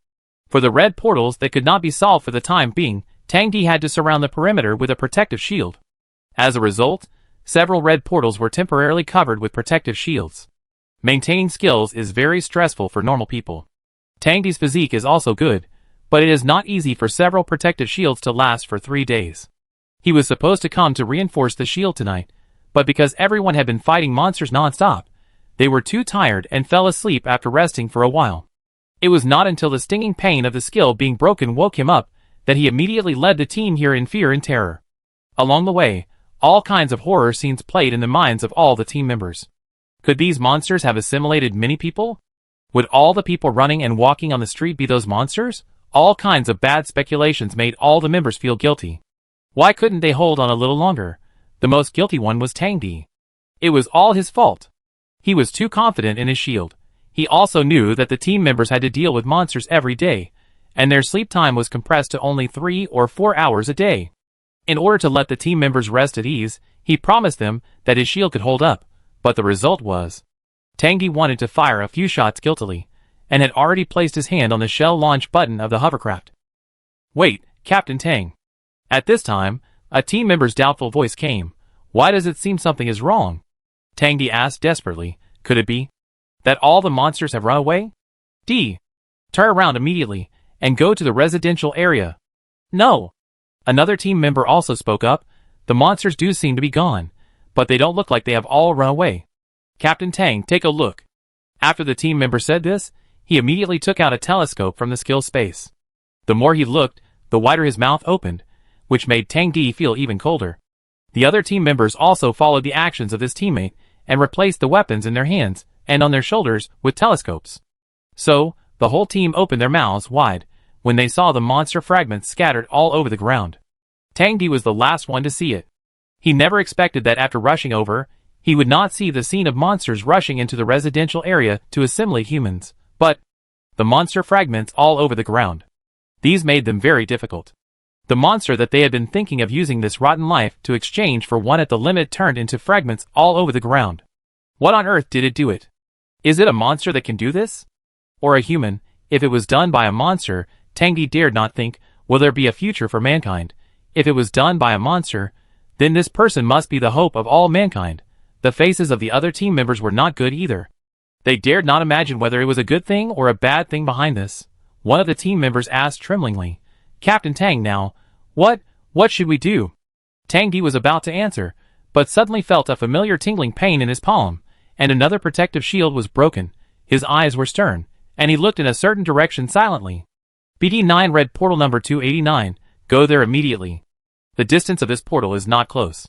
For the red portals that could not be solved for the time being, Tangdi had to surround the perimeter with a protective shield. As a result, several red portals were temporarily covered with protective shields. Maintaining skills is very stressful for normal people. Tangdi's physique is also good, but it is not easy for several protective shields to last for 3 days. He was supposed to come to reinforce the shield tonight, but because everyone had been fighting monsters non-stop, they were too tired and fell asleep after resting for a while. It was not until the stinging pain of the skill being broken woke him up that he immediately led the team here in fear and terror. Along the way, all kinds of horror scenes played in the minds of all the team members. Could these monsters have assimilated many people? Would all the people running and walking on the street be those monsters? All kinds of bad speculations made all the members feel guilty. Why couldn't they hold on a little longer? The most guilty one was Tangdi. It was all his fault. He was too confident in his shield. He also knew that the team members had to deal with monsters every day, and their sleep time was compressed to only 3 or 4 hours a day. In order to let the team members rest at ease, he promised them that his shield could hold up, but the result was Tangdi wanted to fire a few shots guiltily, and had already placed his hand on the shell launch button of the hovercraft. "Wait, Captain Tang." At this time, a team member's doubtful voice came. "Why does it seem something is wrong?" Tangdi asked desperately. "Could it be that all the monsters have run away? Turn around immediately, and go to the residential area." "No." Another team member also spoke up. "The monsters do seem to be gone, but they don't look like they have all run away. Captain Tang, take a look." After the team member said this, he immediately took out a telescope from the skill space. The more he looked, the wider his mouth opened, which made Tangdi feel even colder. The other team members also followed the actions of this teammate, and replaced the weapons in their hands and on their shoulders with telescopes. So, the whole team opened their mouths wide when they saw the monster fragments scattered all over the ground. Tangdi was the last one to see it. He never expected that after rushing over, he would not see the scene of monsters rushing into the residential area to assimilate humans, but the monster fragments all over the ground. These made them very difficult. The monster that they had been thinking of using this rotten life to exchange for one at the limit turned into fragments all over the ground. What on earth did it do it? Is it a monster that can do this? Or a human? If it was done by a monster, Tangdi dared not think, will there be a future for mankind? If it was done by a monster, then this person must be the hope of all mankind. The faces of the other team members were not good either. They dared not imagine whether it was a good thing or a bad thing behind this. One of the team members asked tremblingly, "Captain Tang now, what should we do?" Tangdi was about to answer, but suddenly felt a familiar tingling pain in his palm, and another protective shield was broken. His eyes were stern, and he looked in a certain direction silently. "BD9 red portal number 289, go there immediately." The distance of this portal is not close.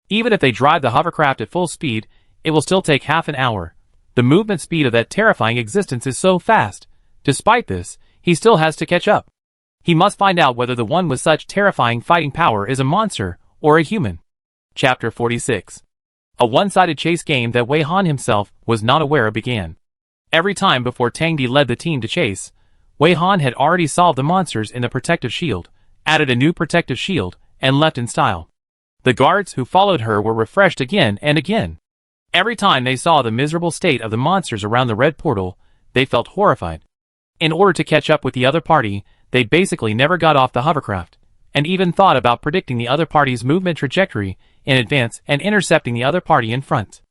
Even if they drive the hovercraft at full speed, it will still take half an hour. The movement speed of that terrifying existence is so fast. Despite this, he still has to catch up. He must find out whether the one with such terrifying fighting power is a monster or a human. Chapter 46. A one-sided chase game that Wei Han himself was not aware of began. Every time before Tangdi led the team to chase, Wei Han had already solved the monsters in the protective shield, added a new protective shield, and left in style. The guards who followed her were refreshed again and again. Every time they saw the miserable state of the monsters around the red portal, they felt horrified. In order to catch up with the other party, they basically never got off the hovercraft, and even thought about predicting the other party's movement trajectory in advance and intercepting the other party in front.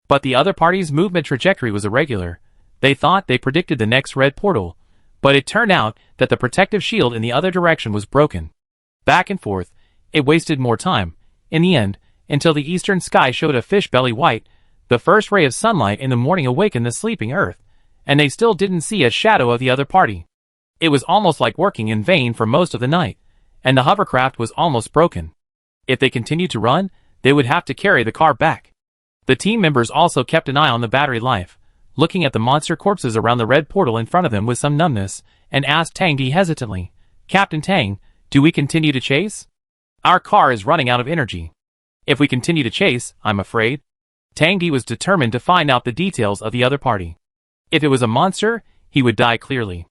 But the other party's movement trajectory was irregular. They thought they predicted the next red portal, but it turned out that the protective shield in the other direction was broken. Back and forth, it wasted more time, in the end, until the eastern sky showed a fish belly white. The first ray of sunlight in the morning awakened the sleeping earth, and they still didn't see a shadow of the other party. It was almost like working in vain for most of the night, and the hovercraft was almost broken. If they continued to run, they would have to carry the car back. The team members also kept an eye on the battery life, looking at the monster corpses around the red portal in front of them with some numbness, and asked Tang Di hesitantly, "Captain Tang, do we continue to chase? Our car is running out of energy." "If we continue to chase, I'm afraid." Tang Di was determined to find out the details of the other party. If it was a monster, he would die clearly.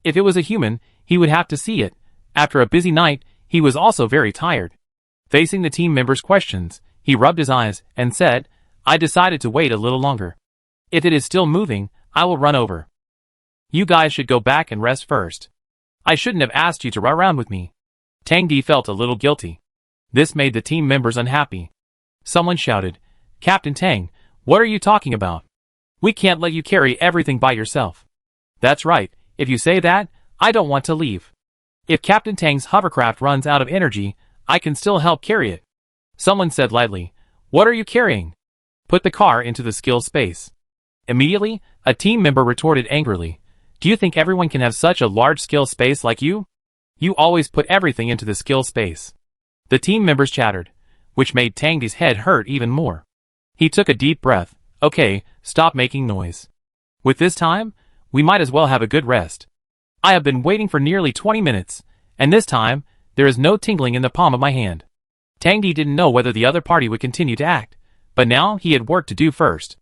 If it was a human, he would have to see it. After a busy night, he was also very tired. Facing the team members' questions, he rubbed his eyes and said, "I decided to wait a little longer. If it is still moving, I will run over. You guys should go back and rest first. I shouldn't have asked you to run around with me." Tang Di felt a little guilty. This made the team members unhappy. Someone shouted, "Captain Tang, what are you talking about? We can't let you carry everything by yourself." "That's right, if you say that, I don't want to leave. If Captain Tang's hovercraft runs out of energy, I can still help carry it." Someone said lightly, "What are you carrying?" "Put the car into the skill space." Immediately, a team member retorted angrily, "Do you think everyone can have such a large skill space like you? You always put everything into the skill space." The team members chattered, which made Tang Di's head hurt even more. He took a deep breath. "Okay, stop making noise. With this time, we might as well have a good rest. I have been waiting for nearly 20 minutes, and this time, there is no tingling in the palm of my hand." Tang Di didn't know whether the other party would continue to act, but now he had work to do first.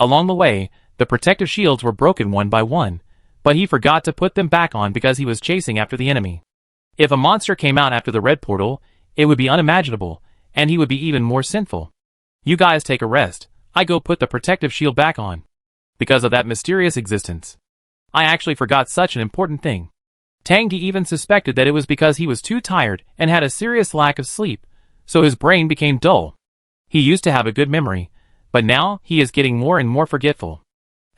Along the way, the protective shields were broken one by one, but he forgot to put them back on because he was chasing after the enemy. If a monster came out after the red portal, it would be unimaginable, and he would be even more sinful. "You guys take a rest, I go put the protective shield back on." Because of that mysterious existence, I actually forgot such an important thing. Tang Di even suspected that it was because he was too tired and had a serious lack of sleep, so his brain became dull. He used to have a good memory, but now he is getting more and more forgetful.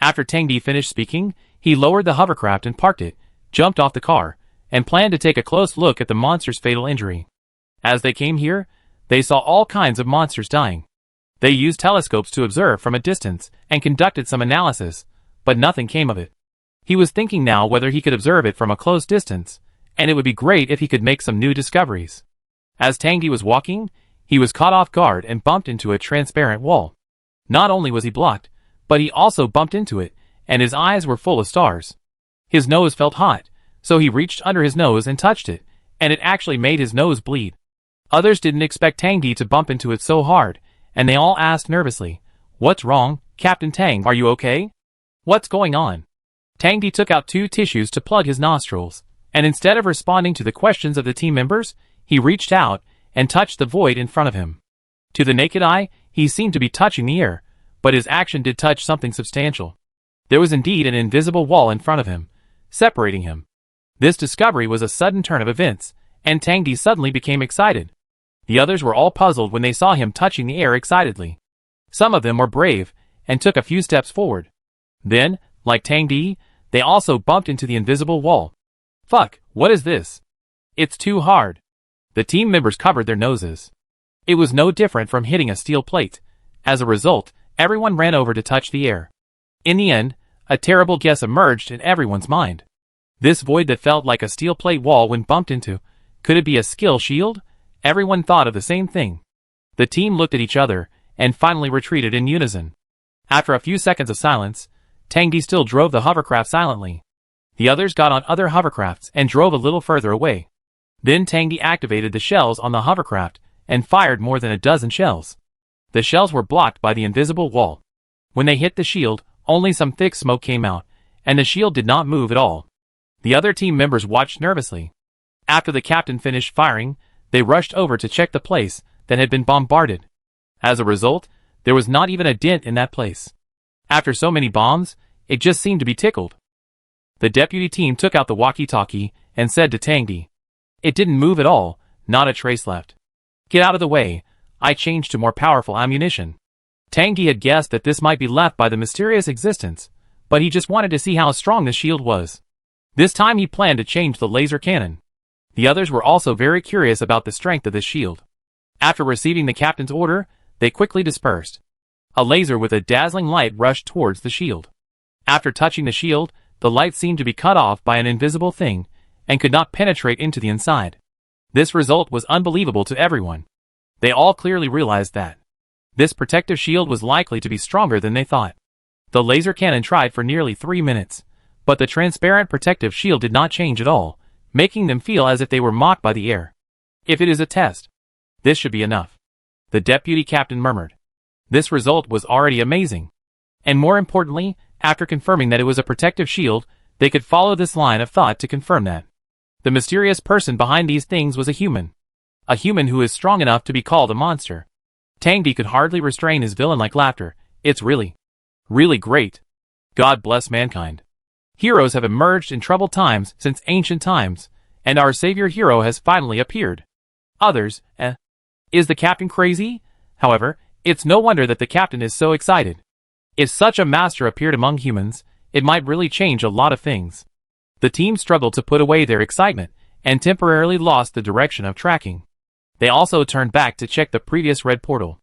After Tang Di finished speaking, he lowered the hovercraft and parked it, jumped off the car, and planned to take a close look at the monster's fatal injury. As they came here, they saw all kinds of monsters dying. They used telescopes to observe from a distance and conducted some analysis, but nothing came of it. He was thinking now whether he could observe it from a close distance, and it would be great if he could make some new discoveries. As Tang Di was walking, he was caught off guard and bumped into a transparent wall. Not only was he blocked, but he also bumped into it, and his eyes were full of stars. His nose felt hot, so he reached under his nose and touched it, and it actually made his nose bleed. Others didn't expect Tang Di to bump into it so hard, and they all asked nervously, "What's wrong, Captain Tang, are you okay? What's going on?" Tang Di took out 2 tissues to plug his nostrils, and instead of responding to the questions of the team members, he reached out and touched the void in front of him. To the naked eye, he seemed to be touching the air, but his action did touch something substantial. There was indeed an invisible wall in front of him, separating him. This discovery was a sudden turn of events, and Tang Di suddenly became excited. The others were all puzzled when they saw him touching the air excitedly. Some of them were brave, and took a few steps forward. Then, like Tang Di, they also bumped into the invisible wall. "Fuck, what is this? It's too hard." The team members covered their noses. It was no different from hitting a steel plate. As a result, everyone ran over to touch the air. In the end, a terrible guess emerged in everyone's mind. This void that felt like a steel plate wall when bumped into, could it be a skill shield? Everyone thought of the same thing. The team looked at each other, and finally retreated in unison. After a few seconds of silence, Tang Di still drove the hovercraft silently. The others got on other hovercrafts and drove a little further away. Then Tang Di activated the shells on the hovercraft, and fired more than a dozen shells. The shells were blocked by the invisible wall. When they hit the shield, only some thick smoke came out, and the shield did not move at all. The other team members watched nervously. After the captain finished firing, they rushed over to check the place that had been bombarded. As a result, there was not even a dent in that place. After so many bombs, it just seemed to be tickled. The deputy team took out the walkie-talkie and said to Tangdi. It didn't move at all, not a trace left. Get out of the way, I changed to more powerful ammunition. Tangdi had guessed that this might be left by the mysterious existence, but he just wanted to see how strong the shield was. This time he planned to change the laser cannon. The others were also very curious about the strength of the shield. After receiving the captain's order, they quickly dispersed. A laser with a dazzling light rushed towards the shield. After touching the shield, the light seemed to be cut off by an invisible thing, and could not penetrate into the inside. This result was unbelievable to everyone. They all clearly realized that this protective shield was likely to be stronger than they thought. The laser cannon tried for nearly 3 minutes, but the transparent protective shield did not change at all, making them feel as if they were mocked by the air. If it is a test, this should be enough, the deputy captain murmured. This result was already amazing. And more importantly, after confirming that it was a protective shield, they could follow this line of thought to confirm that the mysterious person behind these things was a human. A human who is strong enough to be called a monster. Tangdi could hardly restrain his villain-like laughter. It's really great. God bless mankind. Heroes have emerged in troubled times since ancient times, and our savior hero has finally appeared. Others, is the captain crazy? However, it's no wonder that the captain is so excited. If such a master appeared among humans, it might really change a lot of things. The team struggled to put away their excitement, and temporarily lost the direction of tracking. They also turned back to check the previous red portal.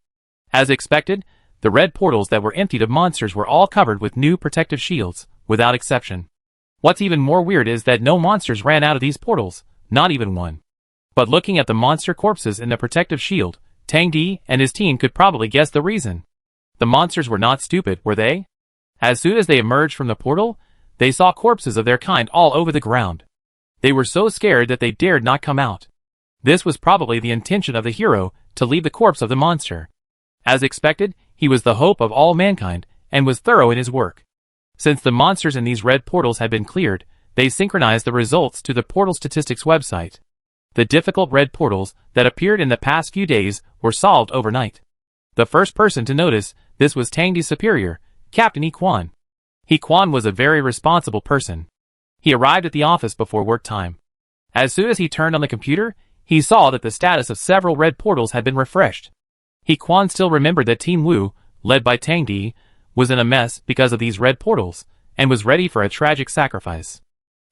As expected, the red portals that were emptied of monsters were all covered with new protective shields, without exception. What's even more weird is that no monsters ran out of these portals, not even one. But looking at the monster corpses in the protective shield, Tangdi and his team could probably guess the reason. The monsters were not stupid, were they? As soon as they emerged from the portal, they saw corpses of their kind all over the ground. They were so scared that they dared not come out. This was probably the intention of the hero, to leave the corpse of the monster. As expected, he was the hope of all mankind, and was thorough in his work. Since the monsters in these red portals had been cleared, they synchronized the results to the portal statistics website. The difficult red portals that appeared in the past few days were solved overnight. The first person to notice this was Tangdi's superior, Captain Equan. Equan was a very responsible person. He arrived at the office before work time. As soon as he turned on the computer, he saw that the status of several red portals had been refreshed. Equan still remembered that Team Wu, led by Tangdi, was in a mess because of these red portals, and was ready for a tragic sacrifice.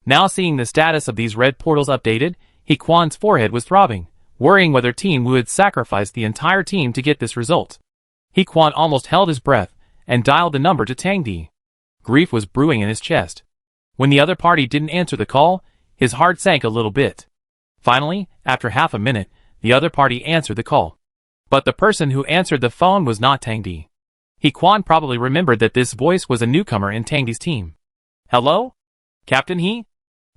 Now seeing the status of these red portals updated, Equan's forehead was throbbing, worrying whether Team Wu had sacrificed the entire team to get this result. Equan almost held his breath, and dialed the number to Tangdi. Grief was brewing in his chest. When the other party didn't answer the call, his heart sank a little bit. Finally, after half a minute, the other party answered the call. But the person who answered the phone was not Tangdi. Equan probably remembered that this voice was a newcomer in Tangdi's team. Hello? Captain He?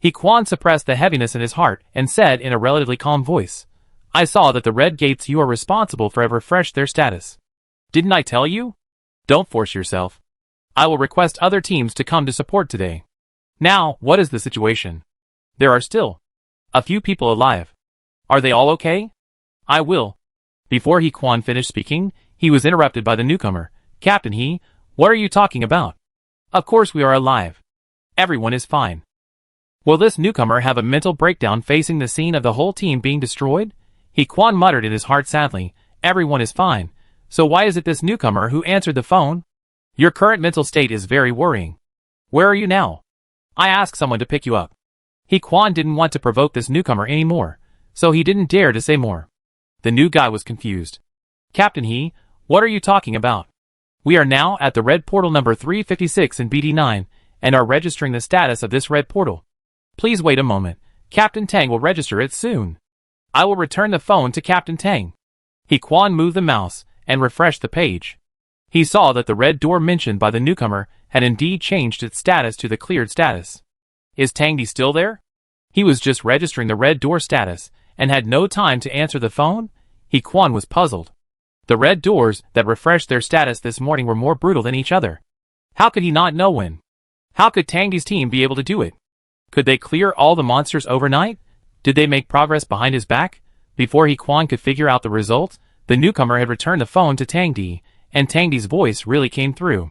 Equan suppressed the heaviness in his heart and said in a relatively calm voice, I saw that the red gates you are responsible for have refreshed their status. Didn't I tell you? Don't force yourself. I will request other teams to come to support today. Now, what is the situation? There are still a few people alive. Are they all okay? I will. Before Equan finished speaking, he was interrupted by the newcomer. Captain He, what are you talking about? Of course we are alive. Everyone is fine. Will this newcomer have a mental breakdown facing the scene of the whole team being destroyed? Equan muttered in his heart sadly, everyone is fine. So why is it this newcomer who answered the phone? Your current mental state is very worrying. Where are you now? I asked someone to pick you up. Equan didn't want to provoke this newcomer anymore, so he didn't dare to say more. The new guy was confused. Captain He, what are you talking about? We are now at the red portal number 356 in BD9, and are registering the status of this red portal. Please wait a moment. Captain Tang will register it soon. I will return the phone to Captain Tang. Equan moved the mouse and refreshed the page. He saw that the red door mentioned by the newcomer had indeed changed its status to the cleared status. Is Tangdi still there? He was just registering the red door status and had no time to answer the phone? Equan was puzzled. The red doors that refreshed their status this morning were more brutal than each other. How could he not know when? How could Tangdi's team be able to do it? Could they clear all the monsters overnight? Did they make progress behind his back? Before He Quan could figure out the result, the newcomer had returned the phone to Tang Di, and Tang Di's voice really came through.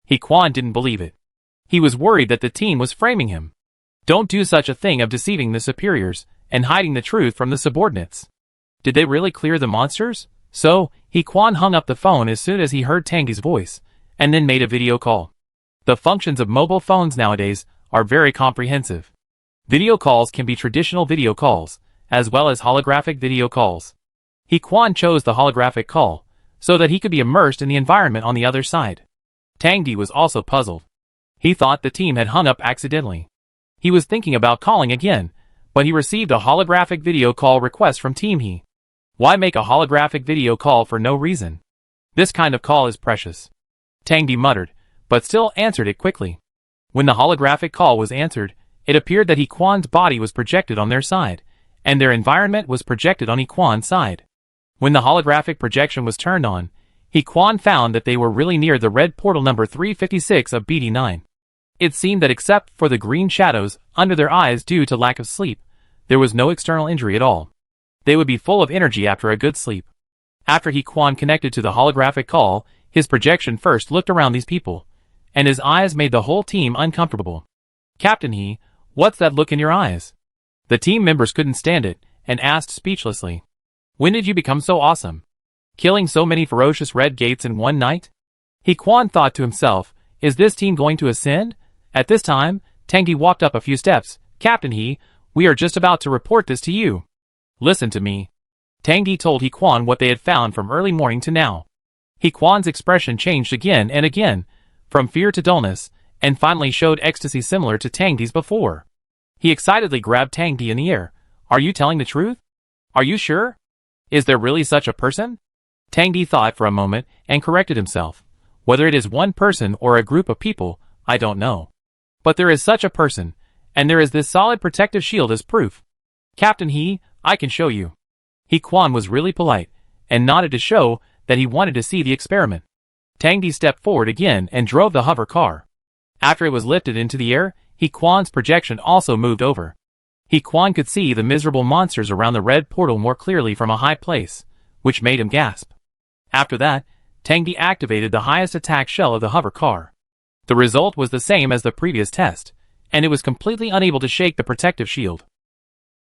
He Quan didn't believe it. He was worried that the team was framing him. Don't do such a thing of deceiving the superiors and hiding the truth from the subordinates. Did they really clear the monsters? So, He Quan hung up the phone as soon as he heard Tang Di's voice, and then made a video call. The functions of mobile phones nowadays are very comprehensive. Video calls can be traditional video calls, as well as holographic video calls. He Quan chose the holographic call, so that he could be immersed in the environment on the other side. Tang Di was also puzzled. He thought the team had hung up accidentally. He was thinking about calling again, but he received a holographic video call request from Team He. Why make a holographic video call for no reason? This kind of call is precious. Tang Di muttered, but still answered it quickly. When the holographic call was answered, it appeared that He Quan's body was projected on their side, and their environment was projected on He Quan's side. When the holographic projection was turned on, He Quan found that they were really near the red portal number 356 of BD9. It seemed that except for the green shadows under their eyes due to lack of sleep, there was no external injury at all. They would be full of energy after a good sleep. After He Quan connected to the holographic call, his projection first looked around these people, and his eyes made the whole team uncomfortable. Captain He, what's that look in your eyes? The team members couldn't stand it, and asked speechlessly. When did you become so awesome? Killing so many ferocious red gates in one night? He Quan thought to himself, is this team going to ascend? At this time, Tang Di walked up a few steps. Captain He, we are just about to report this to you. Listen to me. Tang Di told He Quan what they had found from early morning to now. He Quan's expression changed again and again, from fear to dullness, and finally showed ecstasy similar to Tang Di's before. He excitedly grabbed Tang Di in the air. Are you telling the truth? Are you sure? Is there really such a person? Tang Di thought for a moment and corrected himself. Whether it is one person or a group of people, I don't know. But there is such a person, and there is this solid protective shield as proof. Captain He, I can show you. He Quan was really polite, and nodded to show that he wanted to see the experiment. Tang Di stepped forward again and drove the hover car. After it was lifted into the air, He Quan's projection also moved over. He Quan could see the miserable monsters around the red portal more clearly from a high place, which made him gasp. After that, Tang Di activated the highest attack shell of the hover car. The result was the same as the previous test, and it was completely unable to shake the protective shield.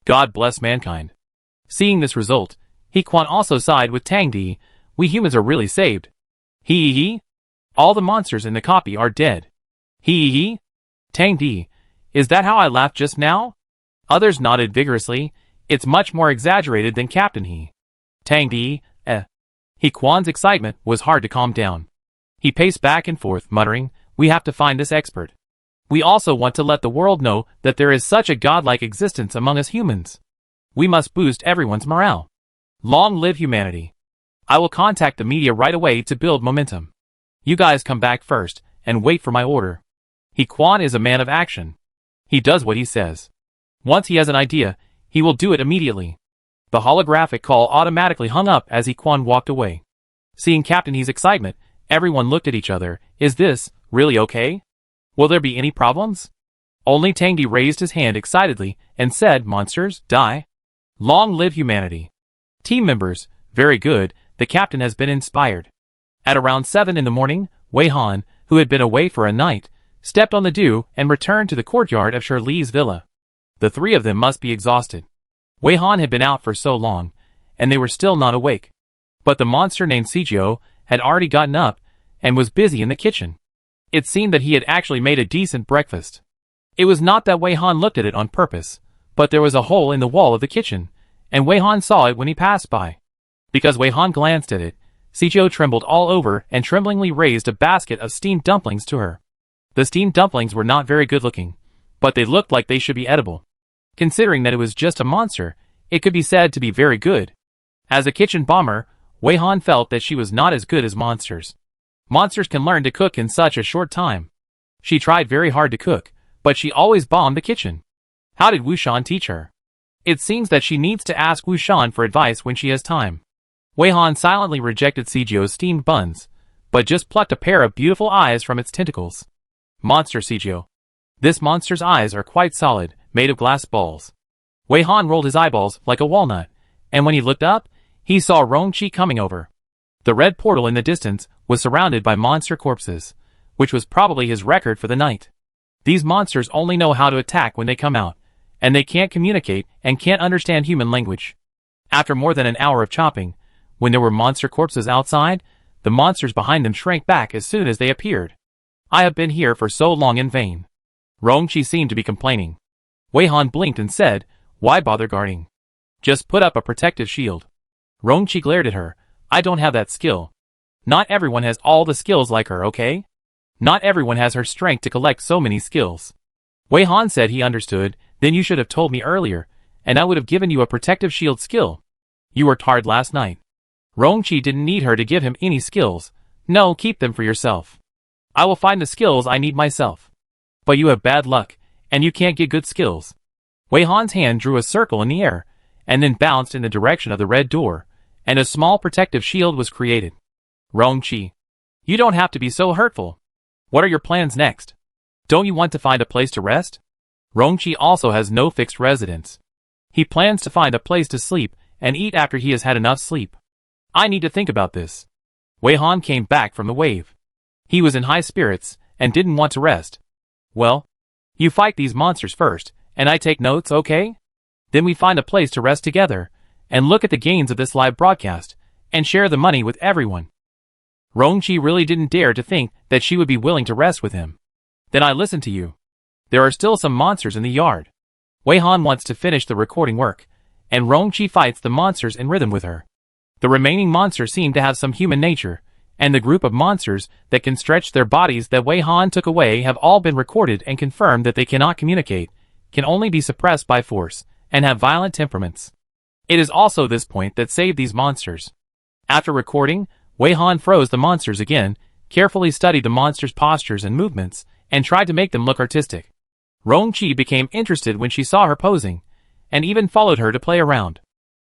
God bless mankind. Seeing this result, He Quan also sighed with Tang Di. We humans are really saved. He. All the monsters in the copy are dead. He. Tang Di. Is that how I laughed just now? Others nodded vigorously. It's much more exaggerated than Captain He. Tang Di, He Quan's excitement was hard to calm down. He paced back and forth, muttering, we have to find this expert. We also want to let the world know that there is such a godlike existence among us humans. We must boost everyone's morale. Long live humanity. I will contact the media right away to build momentum. You guys come back first, and wait for my order. He Quan is a man of action. He does what he says. Once he has an idea, he will do it immediately. The holographic call automatically hung up as He Quan walked away. Seeing Captain He's excitement, everyone looked at each other. Is this really okay? Will there be any problems? Only Tang Di raised his hand excitedly and said, monsters, die. Long live humanity. Team members, very good, the captain has been inspired. At around 7 in the morning, Wei Han, who had been away for a night, stepped on the dew and returned to the courtyard of Shirley's villa. The three of them must be exhausted. Wei Han had been out for so long, and they were still not awake. But the monster named Sijio had already gotten up and was busy in the kitchen. It seemed that he had actually made a decent breakfast. It was not that Wei Han looked at it on purpose, but there was a hole in the wall of the kitchen, and Wei Han saw it when he passed by. Because Wei Han glanced at it, Sijio trembled all over and tremblingly raised a basket of steamed dumplings to her. The steamed dumplings were not very good looking, but they looked like they should be edible. Considering that it was just a monster, it could be said to be very good. As a kitchen bomber, Wei Han felt that she was not as good as monsters. Monsters can learn to cook in such a short time. She tried very hard to cook, but she always bombed the kitchen. How did Wu Shan teach her? It seems that she needs to ask Wu Shan for advice when she has time. Wei Han silently rejected Sijio's steamed buns, but just plucked a pair of beautiful eyes from its tentacles. Monster Sijio. This monster's eyes are quite solid, made of glass balls. Wei Han rolled his eyeballs like a walnut, and when he looked up, he saw Rongqi coming over. The red portal in the distance was surrounded by monster corpses, which was probably his record for the night. These monsters only know how to attack when they come out, and they can't communicate and can't understand human language. After more than an hour of chopping, when there were monster corpses outside, the monsters behind them shrank back as soon as they appeared. I have been here for so long in vain. Rongqi seemed to be complaining. Wei Han blinked and said, "Why bother guarding? Just put up a protective shield." Rongqi glared at her. "I don't have that skill. Not everyone has all the skills like her, okay? Not everyone has her strength to collect so many skills." Wei Han said he understood. "Then you should have told me earlier, and I would have given you a protective shield skill. You were tired last night." Rongqi didn't need her to give him any skills. "No, keep them for yourself. I will find the skills I need myself. But you have bad luck, and you can't get good skills." Wei Han's hand drew a circle in the air, and then bounced in the direction of the red door, and a small protective shield was created. "Rongqi, you don't have to be so hurtful. What are your plans next? Don't you want to find a place to rest?" Rongqi also has no fixed residence. He plans to find a place to sleep and eat after he has had enough sleep. "I need to think about this." Wei Han came back from the wave. He was in high spirits and didn't want to rest. "Well, you fight these monsters first, and I take notes, okay? Then we find a place to rest together, and look at the gains of this live broadcast, and share the money with everyone." Rongqi really didn't dare to think that she would be willing to rest with him. "Then I listen to you. There are still some monsters in the yard." Wei Han wants to finish the recording work, and Rongqi fights the monsters in rhythm with her. The remaining monsters seem to have some human nature, and the group of monsters that can stretch their bodies that Wei Han took away have all been recorded and confirmed that they cannot communicate, can only be suppressed by force, and have violent temperaments. It is also this point that saved these monsters. After recording, Wei Han froze the monsters again, carefully studied the monsters' postures and movements, and tried to make them look artistic. Rongqi became interested when she saw her posing, and even followed her to play around.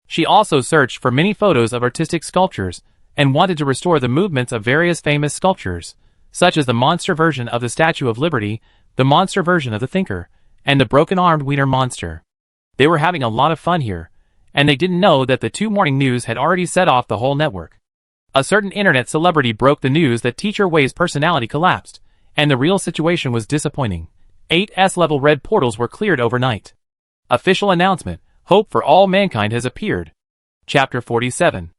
She also searched for many photos of artistic sculptures, and wanted to restore the movements of various famous sculptures, such as the monster version of the Statue of Liberty, the monster version of the Thinker, and the broken-armed wiener monster. They were having a lot of fun here, and they didn't know that the 2 morning news had already set off the whole network. A certain internet celebrity broke the news that Teacher Wei's personality collapsed, and the real situation was disappointing. 8 S-level red portals were cleared overnight. Official announcement, hope for all mankind has appeared. Chapter 47.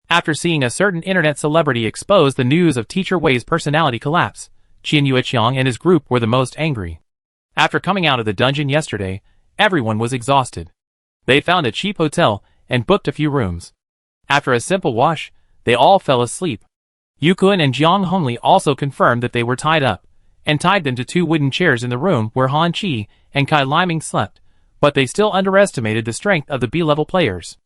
After seeing a certain internet celebrity expose the news of Teacher Wei's personality collapse, Qian Yueqiang and his group were the most angry. After coming out of the dungeon yesterday, everyone was exhausted. They found a cheap hotel and booked a few rooms. After a simple wash, they all fell asleep. Yukun and Jiang Hongli also confirmed that they were tied up, and tied them to 2 wooden chairs in the room where Han Qi and Kai Liming slept, but they still underestimated the strength of the B-level players.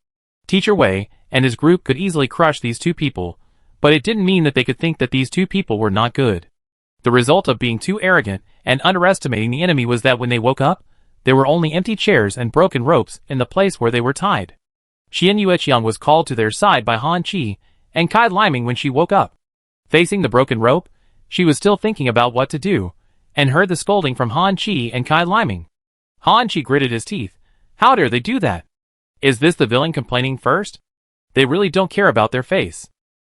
Teacher Wei and his group could easily crush these 2 people, but it didn't mean that they could think that these 2 people were not good. The result of being too arrogant and underestimating the enemy was that when they woke up, there were only empty chairs and broken ropes in the place where they were tied. Qian Yueqiang was called to their side by Han Qi and Kai Liming when she woke up. Facing the broken rope, she was still thinking about what to do, and heard the scolding from Han Qi and Kai Liming. Han Qi gritted his teeth. How dare they do that? Is this the villain complaining first? They really don't care about their face.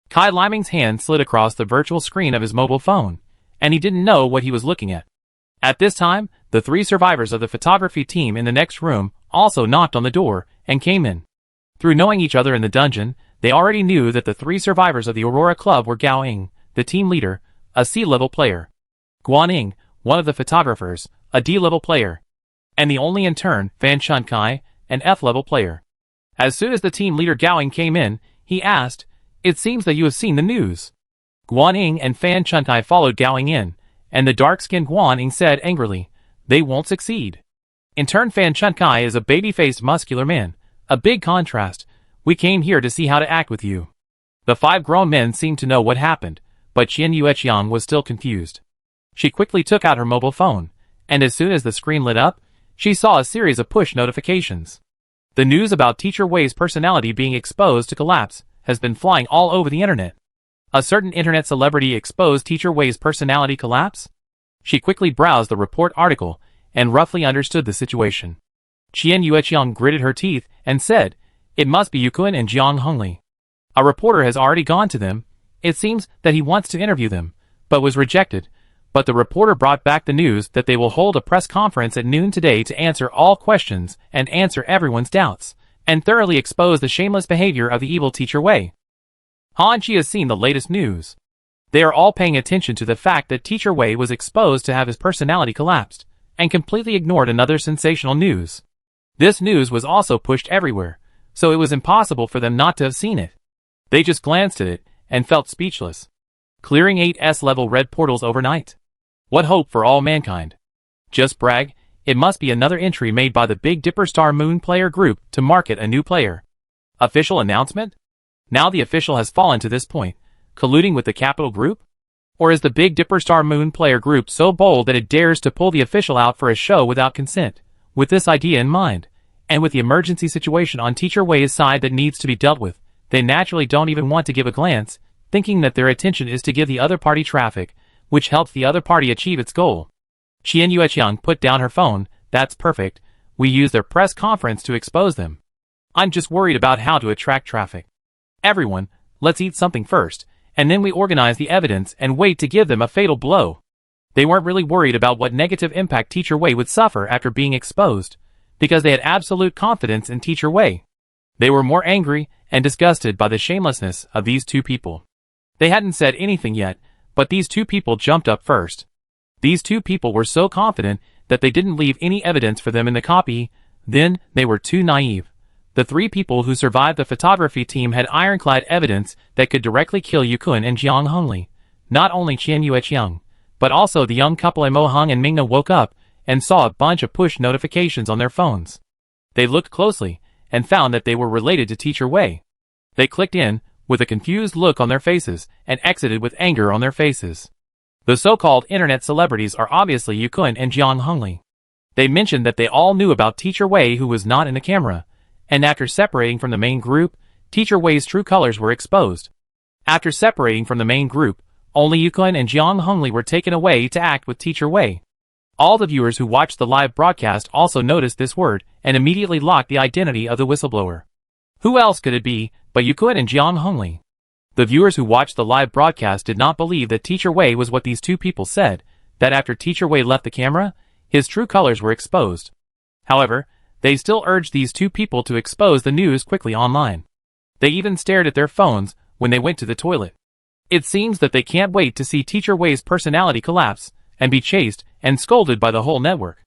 Kai Liming's hand slid across the virtual screen of his mobile phone, and he didn't know what he was looking at. At this time, the 3 survivors of the photography team in the next room also knocked on the door and came in. Through knowing each other in the dungeon, they already knew that the 3 survivors of the Aurora Club were Gao Ying, the team leader, a C-level player, Guan Ying, one of the photographers, a D-level player, and the only intern, Fan Chunkai, an F-level player. As soon as the team leader Gao Ying came in, he asked, "It seems that you have seen the news." Guan Ying and Fan Chunkai followed Gao Ying in, and the dark-skinned Guan Ying said angrily, "They won't succeed." Intern Fan Chunkai is a baby-faced muscular man, a big contrast. "We came here to see how to act with you." The 5 grown men seemed to know what happened, but Qian Yueqiang was still confused. She quickly took out her mobile phone, and as soon as the screen lit up, she saw a series of push notifications. The news about Teacher Wei's personality being exposed to collapse has been flying all over the internet. A certain internet celebrity exposed Teacher Wei's personality collapse? She quickly browsed the report article and roughly understood the situation. Qian Yueqiang gritted her teeth and said, "It must be Yukun and Jiang Hongli. A reporter has already gone to them. It seems that he wants to interview them, but was rejected. But the reporter brought back the news that they will hold a press conference at noon today to answer all questions and answer everyone's doubts, and thoroughly expose the shameless behavior of the evil teacher Wei." Han Qi has seen the latest news. They are all paying attention to the fact that teacher Wei was exposed to have his personality collapsed, and completely ignored another sensational news. This news was also pushed everywhere, so it was impossible for them not to have seen it. They just glanced at it and felt speechless. Clearing 8S level red portals overnight. What hope for all mankind. Just brag, it must be another entry made by the Big Dipper Star Moon player group to market a new player. Official announcement? Now the official has fallen to this point, colluding with the Capital Group? Or is the Big Dipper Star Moon player group so bold that it dares to pull the official out for a show without consent? With this idea in mind, and with the emergency situation on teacher Wei's side that needs to be dealt with, they naturally don't even want to give a glance, thinking that their attention is to give the other party traffic, which helps the other party achieve its goal. Qian Yueqiang put down her phone. "That's perfect. We use their press conference to expose them. I'm just worried about how to attract traffic. Everyone, let's eat something first, and then we organize the evidence and wait to give them a fatal blow." They weren't really worried about what negative impact teacher Wei would suffer after being exposed, because they had absolute confidence in teacher Wei. They were more angry and disgusted by the shamelessness of these two people. They hadn't said anything yet, but these two people jumped up first. These two people were so confident that they didn't leave any evidence for them in the copy. Then, they were too naive. The three people who survived the photography team had ironclad evidence that could directly kill Yukun and Jiang Hongli. Not only Qian Yueqiang, but also the young couple Mo Hung and Mingna woke up and saw a bunch of push notifications on their phones. They looked closely and found that they were related to teacher Wei. They clicked in, with a confused look on their faces, and exited with anger on their faces. The so-called internet celebrities are obviously Yukun and Jiang Hongli. They mentioned that they all knew about teacher Wei who was not in the camera, and after separating from the main group, teacher Wei's true colors were exposed. After separating from the main group, only Yukun and Jiang Hongli were taken away to act with teacher Wei. All the viewers who watched the live broadcast also noticed this word and immediately locked the identity of the whistleblower. Who else could it be but Yukun and Jiang Hongli? The viewers who watched the live broadcast did not believe that teacher Wei was what these two people said, that after teacher Wei left the camera, his true colors were exposed. However, they still urged these two people to expose the news quickly online. They even stared at their phones when they went to the toilet. It seems that they can't wait to see teacher Wei's personality collapse and be chased and scolded by the whole network.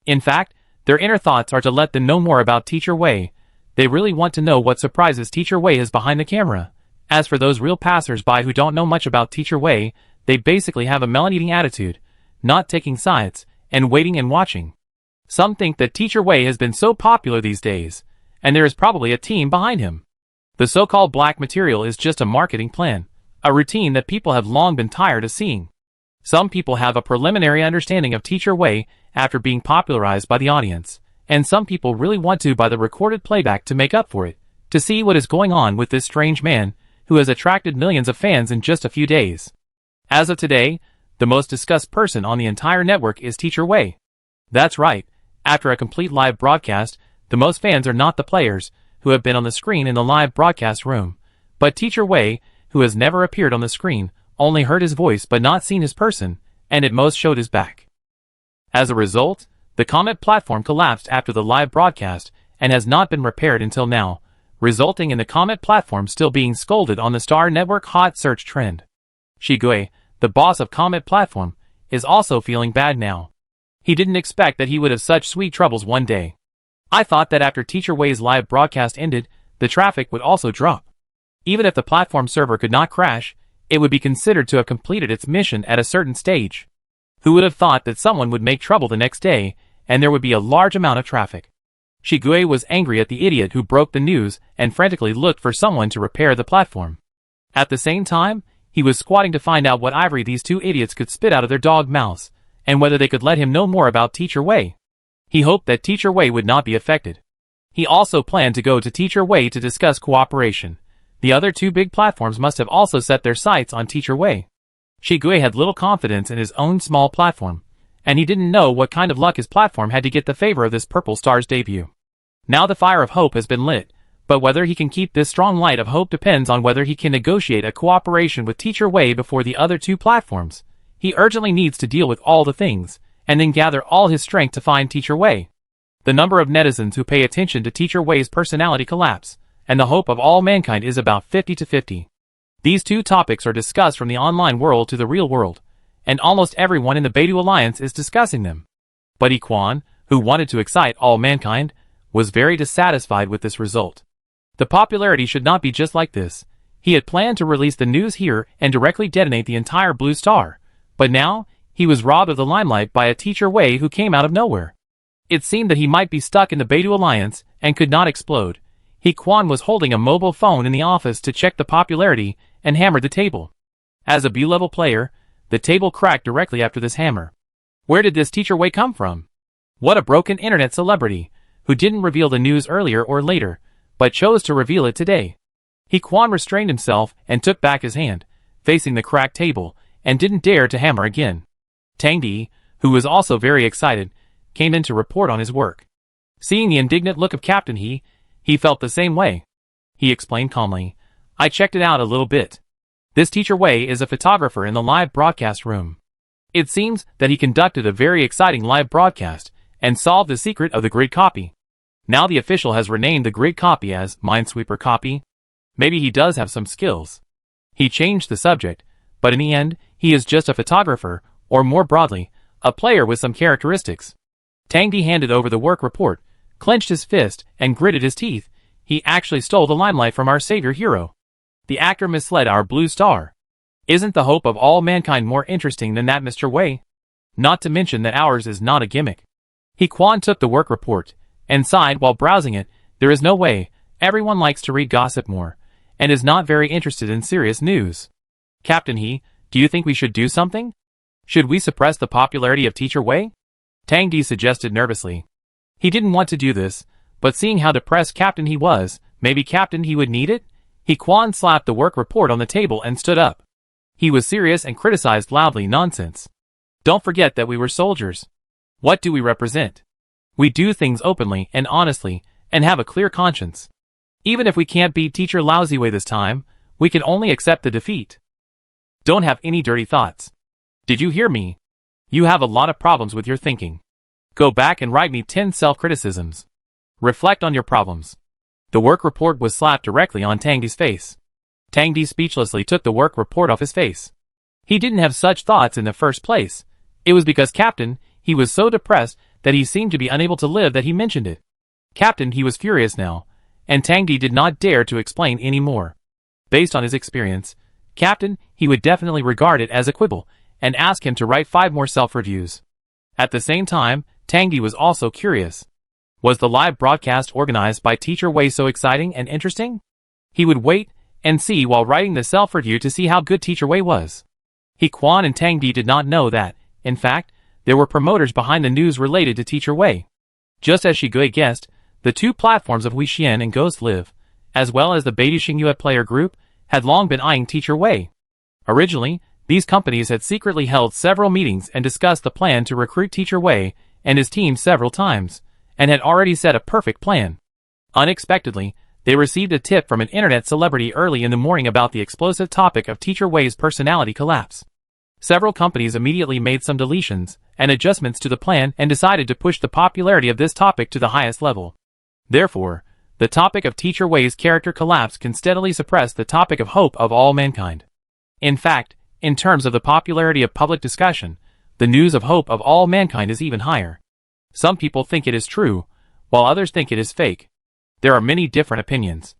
In fact, their inner thoughts are to let them know more about teacher Wei. They really want to know what surprises teacher Wei is behind the camera. As for those real passers-by who don't know much about teacher Wei, they basically have a melon-eating attitude, not taking sides, and waiting and watching. Some think that teacher Wei has been so popular these days, and there is probably a team behind him. The so-called black material is just a marketing plan, a routine that people have long been tired of seeing. Some people have a preliminary understanding of teacher Wei after being popularized by the audience, and some people really want to buy the recorded playback to make up for it, to see what is going on with this strange man who has attracted millions of fans in just a few days. As of today, the most discussed person on the entire network is teacher Wei. That's right, after a complete live broadcast, the most fans are not the players who have been on the screen in the live broadcast room, but teacher Wei, who has never appeared on the screen, only heard his voice but not seen his person, and at most showed his back. As a result, the Comet platform collapsed after the live broadcast and has not been repaired until now, resulting in the Comet platform still being scolded on the Star Network hot search trend. Shigui, the boss of Comet platform, is also feeling bad now. He didn't expect that he would have such sweet troubles one day. I thought that after teacher Wei's live broadcast ended, the traffic would also drop. Even if the platform server could not crash, it would be considered to have completed its mission at a certain stage. Who would have thought that someone would make trouble the next day, and there would be a large amount of traffic? Shigui was angry at the idiot who broke the news and frantically looked for someone to repair the platform. At the same time, he was squatting to find out what ivory these two idiots could spit out of their dog mouths, and whether they could let him know more about teacher Wei. He hoped that teacher Wei would not be affected. He also planned to go to teacher Wei to discuss cooperation. The other two big platforms must have also set their sights on teacher Wei. Shigui had little confidence in his own small platform, and he didn't know what kind of luck his platform had to get the favor of this Purple Star's debut. Now the fire of hope has been lit, but whether he can keep this strong light of hope depends on whether he can negotiate a cooperation with Teacher Wei before the other two platforms. He urgently needs to deal with all the things, and then gather all his strength to find Teacher Wei. The number of netizens who pay attention to Teacher Wei's personality collapse, and the hope of all mankind is about 50-50. These two topics are discussed from the online world to the real world, and almost everyone in the Beidou Alliance is discussing them. But Yi Quan, who wanted to excite all mankind, was very dissatisfied with this result. The popularity should not be just like this. He had planned to release the news here and directly detonate the entire Blue Star, but now, he was robbed of the limelight by a Teacher Wei who came out of nowhere. It seemed that he might be stuck in the Beidou Alliance and could not explode. Yi Quan was holding a mobile phone in the office to check the popularity and hammered the table. As a B-level player, the table cracked directly after this hammer. Where did this Teacher Wei come from? What a broken internet celebrity, who didn't reveal the news earlier or later, but chose to reveal it today. Yi Quan restrained himself and took back his hand, facing the cracked table, and didn't dare to hammer again. Tang Di, who was also very excited, came in to report on his work. Seeing the indignant look of Captain He felt the same way. He explained calmly, "I checked it out a little bit. This Teacher Wei is a photographer in the live broadcast room. It seems that he conducted a very exciting live broadcast and solved the secret of the grid copy. Now the official has renamed the grid copy as Minesweeper copy. Maybe he does have some skills." He changed the subject, but in the end, he is just a photographer, or more broadly, a player with some characteristics. Tang Di handed over the work report, clenched his fist, and gritted his teeth. He actually stole the limelight from our savior hero. The actor misled our Blue Star. Isn't the hope of all mankind more interesting than that Mr. Wei? Not to mention that ours is not a gimmick. Yi Quan took the work report, and sighed while browsing it. There is no way, everyone likes to read gossip more, and is not very interested in serious news. Captain He, do you think we should do something? Should we suppress the popularity of Teacher Wei? Tang Di suggested nervously. He didn't want to do this, but seeing how depressed Captain He was, maybe Captain He would need it? Yi Quan slapped the work report on the table and stood up. He was serious and criticized loudly, "Nonsense. Don't forget that we were soldiers. What do we represent? We do things openly and honestly, and have a clear conscience. Even if we can't beat Teacher Lousy Wei this time, we can only accept the defeat. Don't have any dirty thoughts. Did you hear me? You have a lot of problems with your thinking. Go back and write me 10 self-criticisms. Reflect on your problems." The work report was slapped directly on Tang Di's face. Tang Di speechlessly took the work report off his face. He didn't have such thoughts in the first place. It was because Captain He was so depressed that he seemed to be unable to live that he mentioned it. Captain He was furious now, and Tang Di did not dare to explain any more. Based on his experience, Captain He would definitely regard it as a quibble, and ask him to write 5 more self-reviews. At the same time, Tang Di was also curious. Was the live broadcast organized by Teacher Wei so exciting and interesting? He would wait and see while writing the self-review to see how good Teacher Wei was. Yi Quan and Tang Di did not know that, in fact, there were promoters behind the news related to Teacher Wei. Just as Shigui guessed, the two platforms of Wuxian and Ghost Live, as well as the Beidou Xingyue player group, had long been eyeing Teacher Wei. Originally, these companies had secretly held several meetings and discussed the plan to recruit Teacher Wei and his team several times, and had already set a perfect plan. Unexpectedly, they received a tip from an internet celebrity early in the morning about the explosive topic of Teacher Wei's personality collapse. Several companies immediately made some deletions and adjustments to the plan and decided to push the popularity of this topic to the highest level. Therefore, the topic of Teacher Wei's character collapse can steadily suppress the topic of hope of all mankind. In fact, in terms of the popularity of public discussion, the news of hope of all mankind is even higher. Some people think it is true, while others think it is fake. There are many different opinions.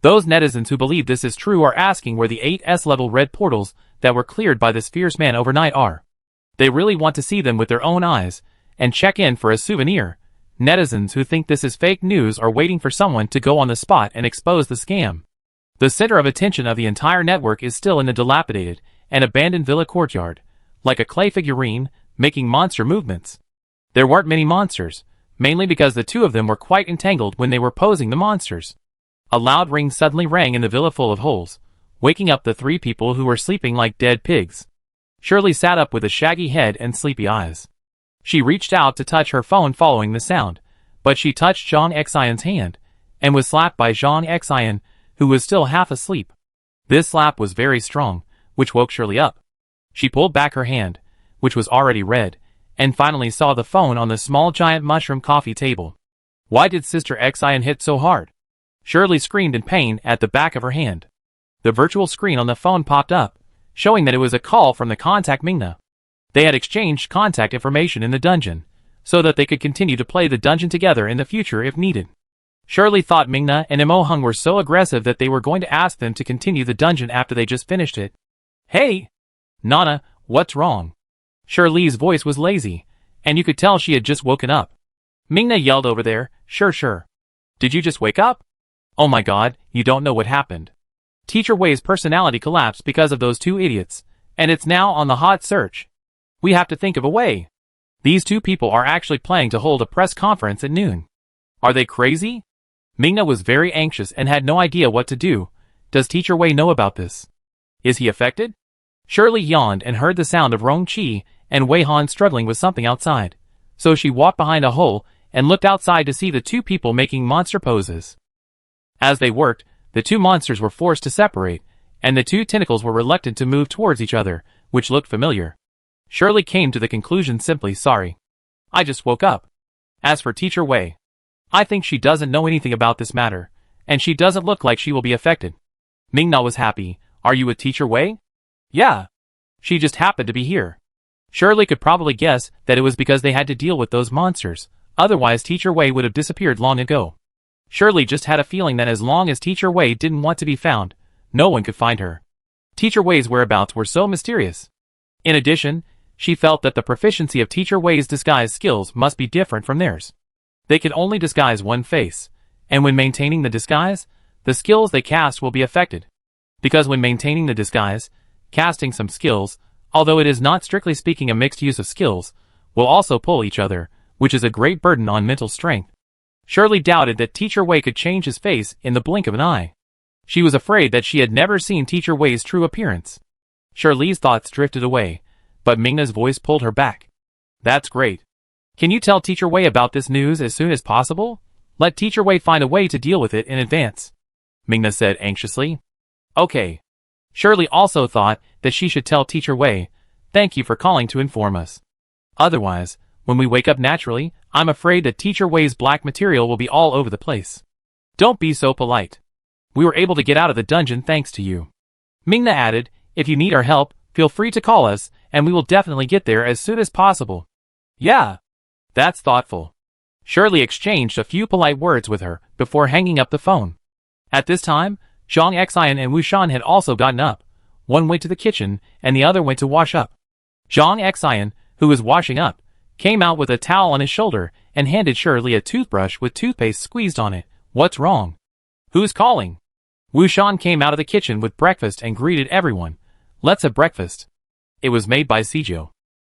Those netizens who believe this is true are asking where the 8S level red portals that were cleared by this fierce man overnight are. They really want to see them with their own eyes, and check in for a souvenir. Netizens who think this is fake news are waiting for someone to go on the spot and expose the scam. The center of attention of the entire network is still in the dilapidated and abandoned villa courtyard, like a clay figurine, making monster movements. There weren't many monsters, mainly because the two of them were quite entangled when they were posing the monsters. A loud ring suddenly rang in the villa full of holes, waking up the 3 people who were sleeping like dead pigs. Shirley sat up with a shaggy head and sleepy eyes. She reached out to touch her phone following the sound, but she touched Zhang Xian's hand, and was slapped by Zhang Xian, who was still half asleep. This slap was very strong, which woke Shirley up. She pulled back her hand, which was already red, and finally saw the phone on the small giant mushroom coffee table. Why did Sister Xian hit so hard? Shirley screamed in pain at the back of her hand. The virtual screen on the phone popped up, showing that it was a call from the contact Mingna. They had exchanged contact information in the dungeon, so that they could continue to play the dungeon together in the future if needed. Shirley thought Mingna and Mo Hung were so aggressive that they were going to ask them to continue the dungeon after they just finished it. Hey! Nana, what's wrong? Shirley's voice was lazy, and you could tell she had just woken up. Mingna yelled over there, sure. Did you just wake up? Oh my god, you don't know what happened. Teacher Wei's personality collapsed because of those two idiots, and it's now on the hot search. We have to think of a way. These two people are actually planning to hold a press conference at noon. Are they crazy? Mingna was very anxious and had no idea what to do. Does Teacher Wei know about this? Is he affected? Shirley yawned and heard the sound of Rong Qi and Wei Han struggling with something outside. So she walked behind a hole and looked outside to see the two people making monster poses. As they worked, the two monsters were forced to separate, and the two tentacles were reluctant to move towards each other, which looked familiar. Shirley came to the conclusion simply, sorry. I just woke up. As for Teacher Wei, I think she doesn't know anything about this matter, and she doesn't look like she will be affected. Mingna was happy. Are you with Teacher Wei? Yeah. She just happened to be here. Shirley could probably guess that it was because they had to deal with those monsters, otherwise Teacher Wei would have disappeared long ago. Shirley just had a feeling that as long as Teacher Wei didn't want to be found, no one could find her. Teacher Wei's whereabouts were so mysterious. In addition, she felt that the proficiency of Teacher Wei's disguise skills must be different from theirs. They could only disguise one face, and when maintaining the disguise, the skills they cast will be affected. Because when maintaining the disguise, casting some skills, although it is not strictly speaking a mixed use of skills, will also pull each other, which is a great burden on mental strength. Shirley doubted that Teacher Wei could change his face in the blink of an eye. She was afraid that she had never seen Teacher Wei's true appearance. Shirley's thoughts drifted away, but Mingna's voice pulled her back. That's great. Can you tell Teacher Wei about this news as soon as possible? Let Teacher Wei find a way to deal with it in advance, Mingna said anxiously. Okay. Shirley also thought that she should tell Teacher Wei, thank you for calling to inform us. Otherwise, when we wake up naturally, I'm afraid that Teacher Wei's black material will be all over the place. Don't be so polite. We were able to get out of the dungeon thanks to you. Mingna added, if you need our help, feel free to call us, and we will definitely get there as soon as possible. Yeah. That's thoughtful. Shirley exchanged a few polite words with her before hanging up the phone. At this time, Zhang Xian and Wu Shan had also gotten up. One went to the kitchen, and the other went to wash up. Zhang Xian, who was washing up, came out with a towel on his shoulder and handed Shirley a toothbrush with toothpaste squeezed on it. What's wrong? Who's calling? Wu Shan came out of the kitchen with breakfast and greeted everyone. Let's have breakfast. It was made by Sijo.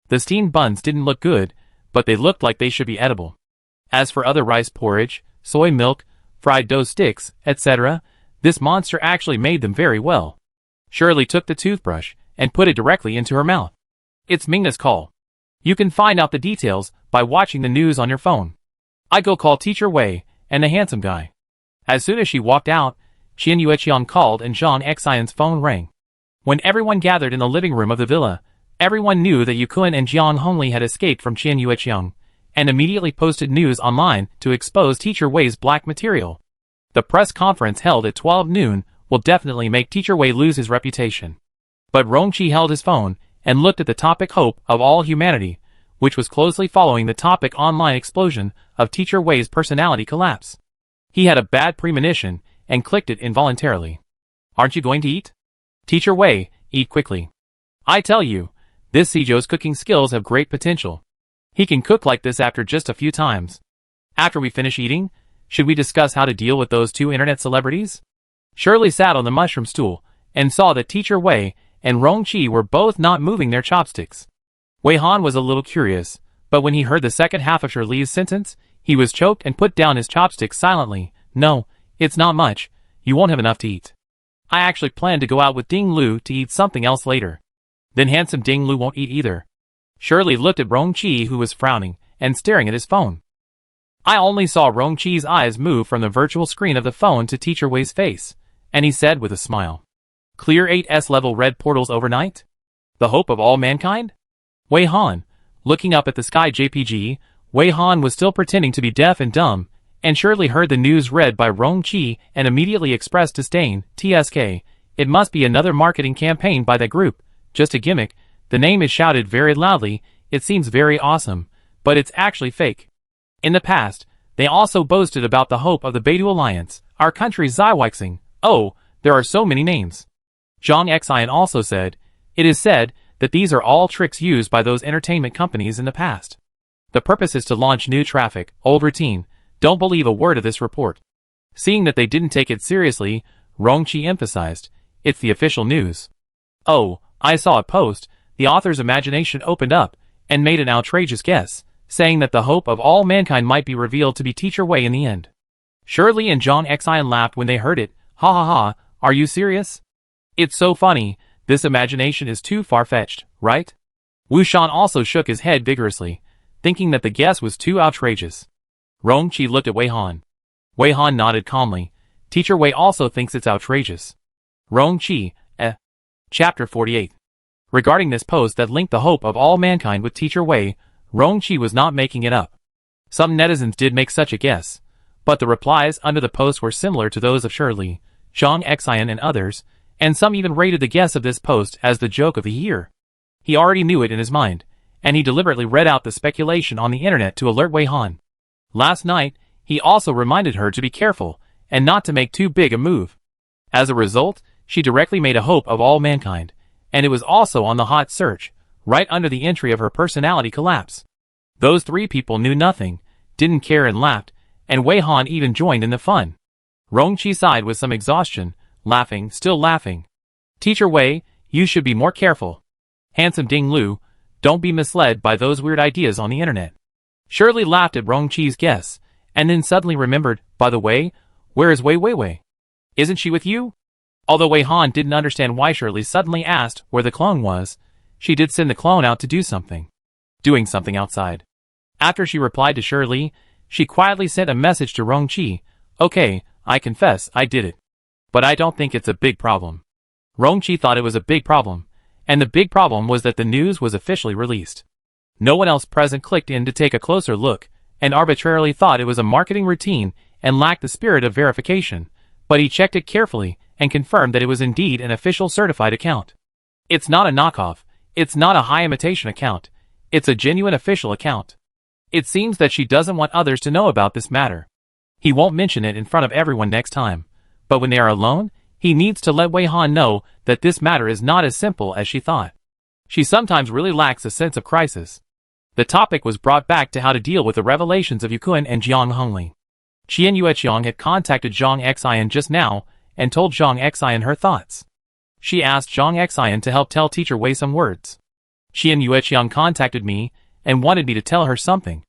The steamed buns didn't look good, but they looked like they should be edible. As for other rice porridge, soy milk, fried dough sticks, etc., this monster actually made them very well. Shirley took the toothbrush and put it directly into her mouth. It's Mingna's call. You can find out the details by watching the news on your phone. I go call Teacher Wei and the handsome guy. As soon as she walked out, Qian Yueqiang called and Zhang Xian's phone rang. When everyone gathered in the living room of the villa, everyone knew that Yukun and Jiang Hongli had escaped from Qian Yueqiang, and immediately posted news online to expose Teacher Wei's black material. The press conference held at 12 noon will definitely make Teacher Wei lose his reputation. But Rongqi held his phone and looked at the topic hope of all humanity, which was closely following the topic online explosion of Teacher Wei's personality collapse. He had a bad premonition and clicked it involuntarily. Aren't you going to eat? Teacher Wei, eat quickly. I tell you, this Sijo's cooking skills have great potential. He can cook like this after just a few times. After we finish eating, should we discuss how to deal with those two internet celebrities? Shirley sat on the mushroom stool and saw that Teacher Wei and Rongqi were both not moving their chopsticks. Wei Han was a little curious, but when he heard the second half of Shirley's sentence, he was choked and put down his chopsticks silently. No, it's not much. You won't have enough to eat. I actually plan to go out with Ding Lu to eat something else later. Then handsome Ding Lu won't eat either. Shirley looked at Rong-chi, who was frowning and staring at his phone. I only saw Rong-chi's eyes move from the virtual screen of the phone to Teacher Wei's face, and he said with a smile, "Clear 8S level red portals overnight? The hope of all mankind?" Wei Han, looking up at the sky JPG, Wei Han was still pretending to be deaf and dumb, and Shirley heard the news read by Rong-chi and immediately expressed disdain. TSK, it must be another marketing campaign by that group, just a gimmick. The name is shouted very loudly, it seems very awesome, but it's actually fake. In the past, they also boasted about the hope of the Beidou Alliance, our country's Zaiweixing. Oh, there are so many names. Zhang Xian also said, it is said that these are all tricks used by those entertainment companies in the past. The purpose is to launch new traffic, old routine. Don't believe a word of this report. Seeing that they didn't take it seriously, Rong-chi emphasized, it's the official news. Oh, I saw a post. The author's imagination opened up and made an outrageous guess, saying that the hope of all mankind might be revealed to be Teacher Wei in the end. Shirley and Zhang Xian laughed when they heard it. Ha ha ha, are you serious? It's so funny, this imagination is too far-fetched, right? Wu Shan also shook his head vigorously, thinking that the guess was too outrageous. Rong-chi looked at Wei Han. Wei Han nodded calmly. Teacher Wei also thinks it's outrageous. Rong-chi, Chapter 48. Regarding this post that linked the hope of all mankind with Teacher Wei, Rong-chi was not making it up. Some netizens did make such a guess, but the replies under the post were similar to those of Shirley, Zhang Xian and others, and some even rated the guess of this post as the joke of the year. He already knew it in his mind, and he deliberately read out the speculation on the internet to alert Wei Han. Last night, he also reminded her to be careful and not to make too big a move. As a result, she directly made a hope of all mankind, and it was also on the hot search, right under the entry of her personality collapse. Those three people knew nothing, didn't care and laughed, and Wei Han even joined in the fun. Rong-chi sighed with some exhaustion, laughing, still laughing. Teacher Wei, you should be more careful. Handsome Ding Lu, don't be misled by those weird ideas on the internet. Shirley laughed at Rong-chi's guess, and then suddenly remembered, by the way, where is Wei Wei? Isn't she with you? Although Wei Han didn't understand why Shirley suddenly asked where the clone was, she did send the clone out to do something. Doing something outside. After she replied to Shirley, she quietly sent a message to Rong-chi. Okay, I confess, I did it. But I don't think it's a big problem. Rong-chi thought it was a big problem, and the big problem was that the news was officially released. No one else present clicked in to take a closer look, and arbitrarily thought it was a marketing routine and lacked the spirit of verification, but he checked it carefully and confirmed that it was indeed an official certified account. It's not a knockoff, it's not a high imitation account, it's a genuine official account. It seems that she doesn't want others to know about this matter. He won't mention it in front of everyone next time, but when they are alone, he needs to let Wei Han know that this matter is not as simple as she thought. She sometimes really lacks a sense of crisis. The topic was brought back to how to deal with the revelations of Yukun and Jiang Hongli. Qian Yueqiang had contacted Zhang Xian just now and told Zhang Xian her thoughts. She asked Zhang Xian to help tell Teacher Wei some words. Qian Yueqiang contacted me and wanted me to tell her something.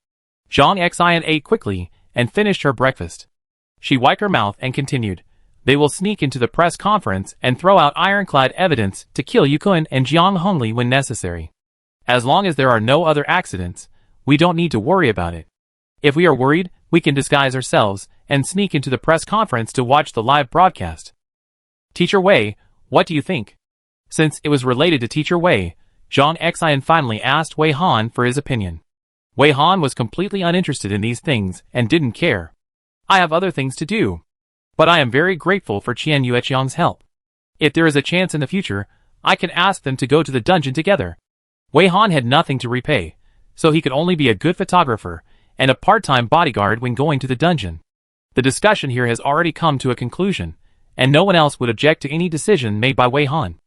Zhang Xian ate quickly and finished her breakfast. She wiped her mouth and continued, they will sneak into the press conference and throw out ironclad evidence to kill Yukun and Jiang Hongli when necessary. As long as there are no other accidents, we don't need to worry about it. If we are worried, we can disguise ourselves and sneak into the press conference to watch the live broadcast. Teacher Wei, what do you think? Since it was related to Teacher Wei, Zhang Xian finally asked Wei Han for his opinion. Wei Han was completely uninterested in these things and didn't care. I have other things to do. But I am very grateful for Qian Yueqiang's help. If there is a chance in the future, I can ask them to go to the dungeon together. Wei Han had nothing to repay, so he could only be a good photographer and a part-time bodyguard when going to the dungeon. The discussion here has already come to a conclusion, and no one else would object to any decision made by Wei Han.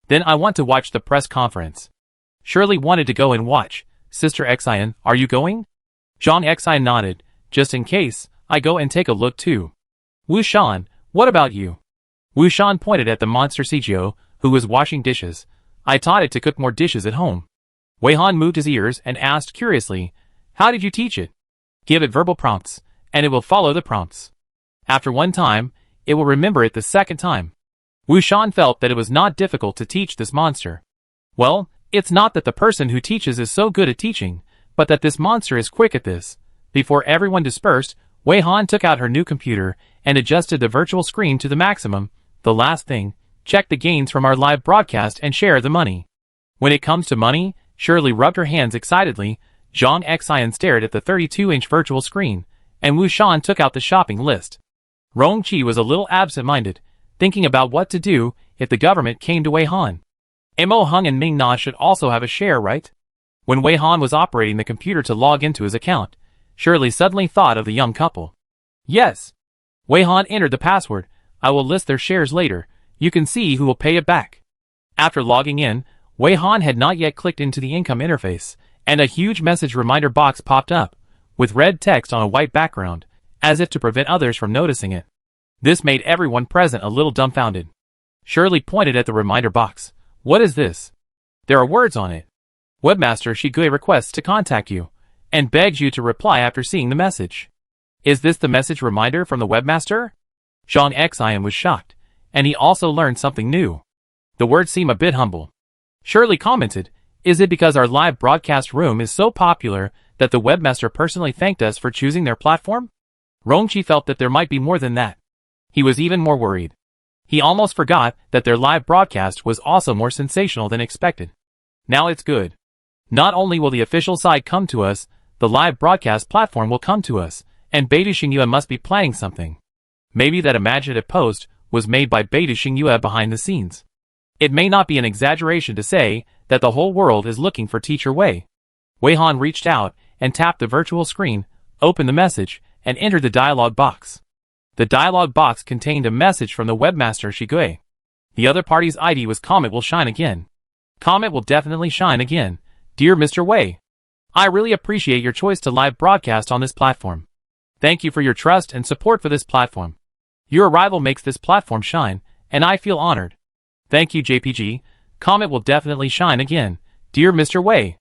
Then I want to watch the press conference. Shirley wanted to go and watch. Sister Xian, are you going? Zhang Xian nodded. Just in case, I go and take a look too. Wu Shan, what about you? Wu Shan pointed at the monster Sijio, who was washing dishes. I taught it to cook more dishes at home. Wei Han moved his ears and asked curiously, how did you teach it? Give it verbal prompts, and it will follow the prompts. After one time, it will remember it the second time. Wu Shan felt that it was not difficult to teach this monster. Well, It's not that the person who teaches is so good at teaching, but that this monster is quick at this. Before everyone dispersed, Wei Han took out her new computer and adjusted the virtual screen to the maximum. The last thing, check the gains from our live broadcast and share the money. When it comes to money, Shirley rubbed her hands excitedly. Zhang Xian stared at the 32-inch virtual screen, and Wu Shan took out the shopping list. Rong Qi was a little absent-minded, thinking about what to do if the government came to Wei Han. Mo Hung and Ming Na should also have a share, right? When Wei Han was operating the computer to log into his account, Shirley suddenly thought of the young couple. Yes. Wei Han entered the password. I will list their shares later. You can see who will pay it back. After logging in, Wei Han had not yet clicked into the income interface, and a huge message reminder box popped up, with red text on a white background, as if to prevent others from noticing it. This made everyone present a little dumbfounded. Shirley pointed at the reminder box. What is this? There are words on it. Webmaster Shigui requests to contact you, and begs you to reply after seeing the message. Is this the message reminder from the webmaster? Zhang Xian was shocked, and he also learned something new. The words seem a bit humble. Shirley commented, is it because our live broadcast room is so popular that the webmaster personally thanked us for choosing their platform? Rongqi felt that there might be more than that. He was even more worried. He almost forgot that their live broadcast was also more sensational than expected. Now it's good. Not only will the official side come to us, the live broadcast platform will come to us, and Beidou Xingyue must be planning something. Maybe that imaginative post was made by Beidou Xingyue behind the scenes. It may not be an exaggeration to say that the whole world is looking for Teacher Wei. Wei Han reached out and tapped the virtual screen, opened the message, and entered the dialog box. The dialog box contained a message from the webmaster Shigui. The other party's ID was Comet will shine again. Comet will definitely shine again. Dear Mr. Wei, I really appreciate your choice to live broadcast on this platform. Thank you for your trust and support for this platform. Your arrival makes this platform shine, and I feel honored. Thank you, JPG. Comet will definitely shine again. Dear Mr. Wei,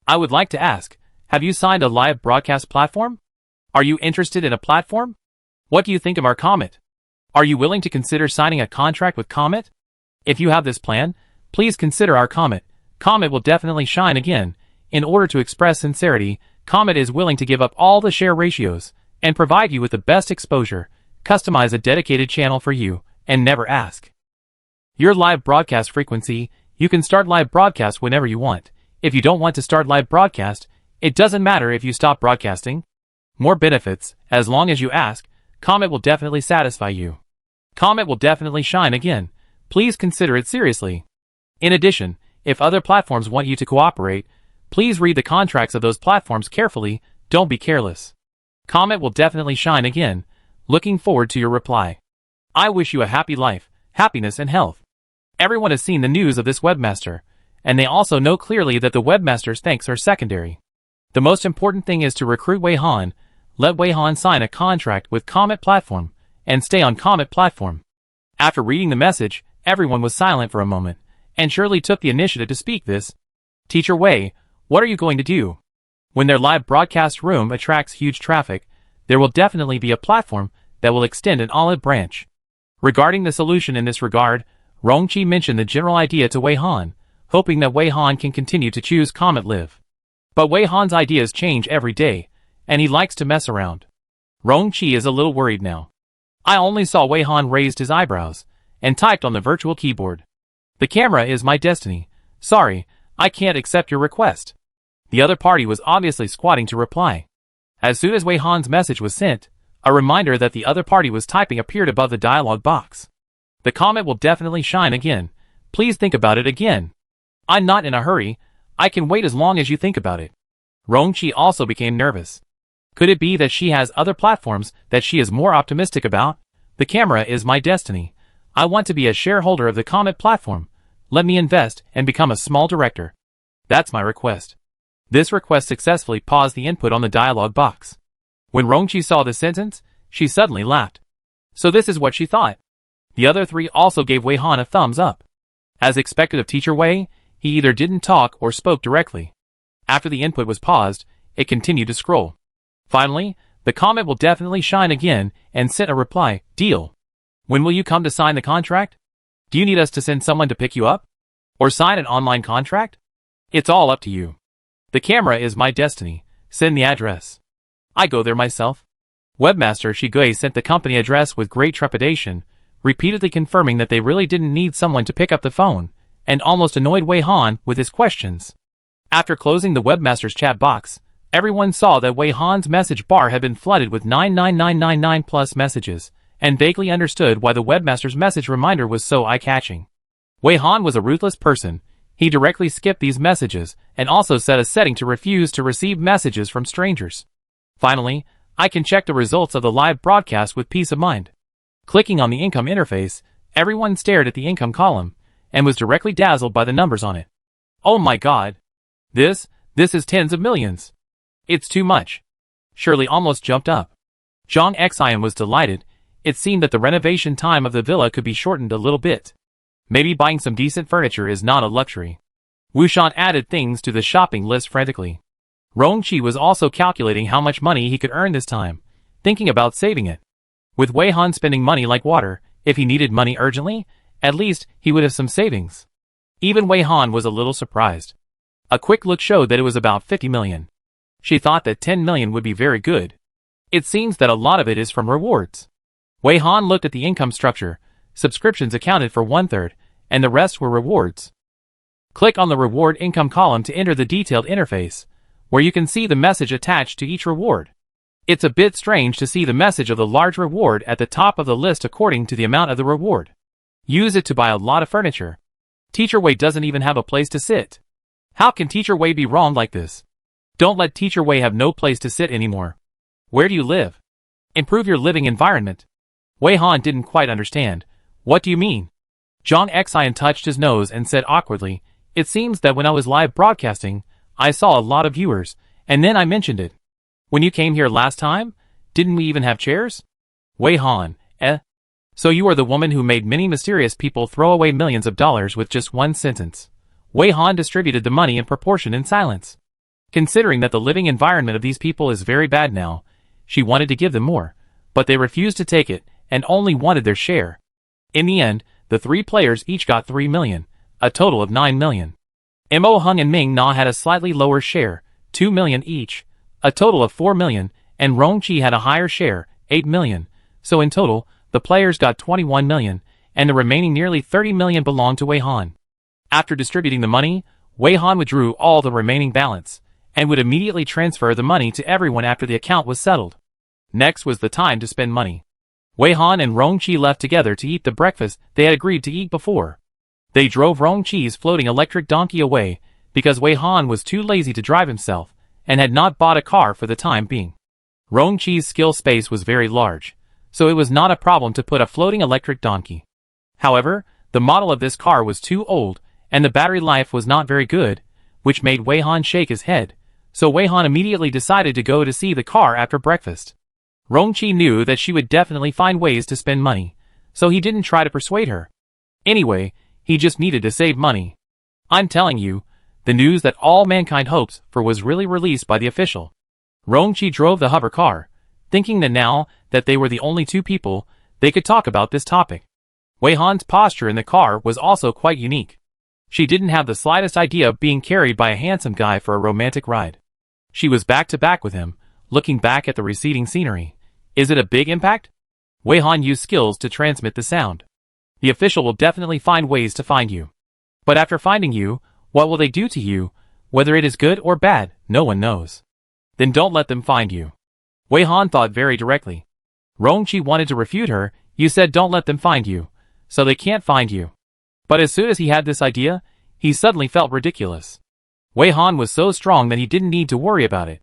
I would like to ask, have you signed a live broadcast platform? Are you interested in a platform? What do you think of our Comet? Are you willing to consider signing a contract with Comet? If you have this plan, please consider our Comet. Comet will definitely shine again. In order to express sincerity, Comet is willing to give up all the share ratios and provide you with the best exposure, customize a dedicated channel for you, and never ask. Your live broadcast frequency, you can start live broadcast whenever you want. If you don't want to start live broadcast, it doesn't matter if you stop broadcasting. More benefits, as long as you ask, Comet will definitely satisfy you. Comet will definitely shine again. Please consider it seriously. In addition, if other platforms want you to cooperate, please read the contracts of those platforms carefully, don't be careless. Comet will definitely shine again. Looking forward to your reply. I wish you a happy life, happiness and health. Everyone has seen the news of this webmaster, and they also know clearly that the webmaster's thanks are secondary. The most important thing is to recruit Wei Han, let Wei Han sign a contract with Comet Platform, and stay on Comet Platform. After reading the message, everyone was silent for a moment, and Shirley took the initiative to speak this. Teacher Wei, what are you going to do? When their live broadcast room attracts huge traffic, there will definitely be a platform that will extend an olive branch. Regarding the solution in this regard, Rongqi mentioned the general idea to Wei Han, hoping that Wei Han can continue to choose Comet Live. But Wei Han's ideas change every day, and he likes to mess around. Rongqi is a little worried now. I only saw Wei Han raised his eyebrows, and typed on the virtual keyboard. The camera is my destiny. Sorry, I can't accept your request. The other party was obviously squatting to reply. As soon as Wei Han's message was sent, a reminder that the other party was typing appeared above the dialog box. The Comet will definitely shine again. Please think about it again. I'm not in a hurry. I can wait as long as you think about it. Rongqi also became nervous. Could it be that she has other platforms that she is more optimistic about? The camera is my destiny. I want to be a shareholder of the Comet platform. Let me invest and become a small director. That's my request. This request successfully paused the input on the dialog box. When Rongqi saw this sentence, she suddenly laughed. So this is what she thought. The other three also gave Wei Han a thumbs up. As expected of Teacher Wei, he either didn't talk or spoke directly. After the input was paused, it continued to scroll. Finally, the Comet will definitely shine again and sent a reply, deal. When will you come to sign the contract? Do you need us to send someone to pick you up? Or sign an online contract? It's all up to you. The camera is my destiny. Send the address. I go there myself. Webmaster Shigui sent the company address with great trepidation, repeatedly confirming that they really didn't need someone to pick up the phone, and almost annoyed Wei Han with his questions. After closing the webmaster's chat box, everyone saw that Wei Han's message bar had been flooded with 99999 plus messages, and vaguely understood why the webmaster's message reminder was so eye-catching. Wei Han was a ruthless person. He directly skipped these messages, and also set a setting to refuse to receive messages from strangers. Finally, I can check the results of the live broadcast with peace of mind. Clicking on the income interface, everyone stared at the income column, and was directly dazzled by the numbers on it. Oh my god! This is tens of millions. It's too much. Shirley almost jumped up. Zhang Xian was delighted. It seemed that the renovation time of the villa could be shortened a little bit. Maybe buying some decent furniture is not a luxury. Wushan added things to the shopping list frantically. Rongqi was also calculating how much money he could earn this time, thinking about saving it. With Wei Han spending money like water, if he needed money urgently, at least he would have some savings. Even Wei Han was a little surprised. A quick look showed that it was about 50 million. She thought that 10 million would be very good. It seems that a lot of it is from rewards. Wei Han looked at the income structure. Subscriptions accounted for 1/3, and the rest were rewards. Click on the reward income column to enter the detailed interface, where you can see the message attached to each reward. It's a bit strange to see the message of the large reward at the top of the list according to the amount of the reward. Use it to buy a lot of furniture. Teacher Wei doesn't even have a place to sit. How can Teacher Wei be wrong like this? Don't let Teacher Wei have no place to sit anymore. Where do you live? Improve your living environment. Wei Han didn't quite understand. What do you mean? Zhang Xian touched his nose and said awkwardly, it seems that when I was live broadcasting, I saw a lot of viewers, and then I mentioned it. When you came here last time, didn't we even have chairs? Wei Han, So you are the woman who made many mysterious people throw away millions of dollars with just one sentence. Wei Han distributed the money in proportion in silence. Considering that the living environment of these people is very bad now, she wanted to give them more, but they refused to take it and only wanted their share. In the end, the 3 players each got 3 million, a total of 9 million. Mo Hung and Ming Na had a slightly lower share, 2 million each, a total of 4 million, and Rongqi had a higher share, 8 million, so in total, the players got 21 million, and the remaining nearly 30 million belonged to Wei Han. After distributing the money, Wei Han withdrew all the remaining balance, and would immediately transfer the money to everyone after the account was settled. Next was the time to spend money. Wei Han and Rongqi left together to eat the breakfast they had agreed to eat before. They drove Rongqi's floating electric donkey away, because Wei Han was too lazy to drive himself, and had not bought a car for the time being. Rongqi's skill space was very large, so it was not a problem to put a floating electric donkey. However, the model of this car was too old, and the battery life was not very good, which made Wei Han shake his head, so Wei Han immediately decided to go to see the car after breakfast. Rongqi knew that she would definitely find ways to spend money, so he didn't try to persuade her. Anyway, he just needed to save money. I'm telling you, the news that all mankind hopes for was really released by the official. Rongqi drove the hover car, thinking that now that they were the only 2 people, they could talk about this topic. Wei Han's posture in the car was also quite unique. She didn't have the slightest idea of being carried by a handsome guy for a romantic ride. She was back to back with him, looking back at the receding scenery. Is it a big impact? Wei Han used skills to transmit the sound. The official will definitely find ways to find you. But after finding you, what will they do to you? Whether it is good or bad, no one knows. Then don't let them find you. Wei Han thought very directly. Rongqi wanted to refute her. You said don't let them find you, so they can't find you. But as soon as he had this idea, he suddenly felt ridiculous. Wei Han was so strong that he didn't need to worry about it.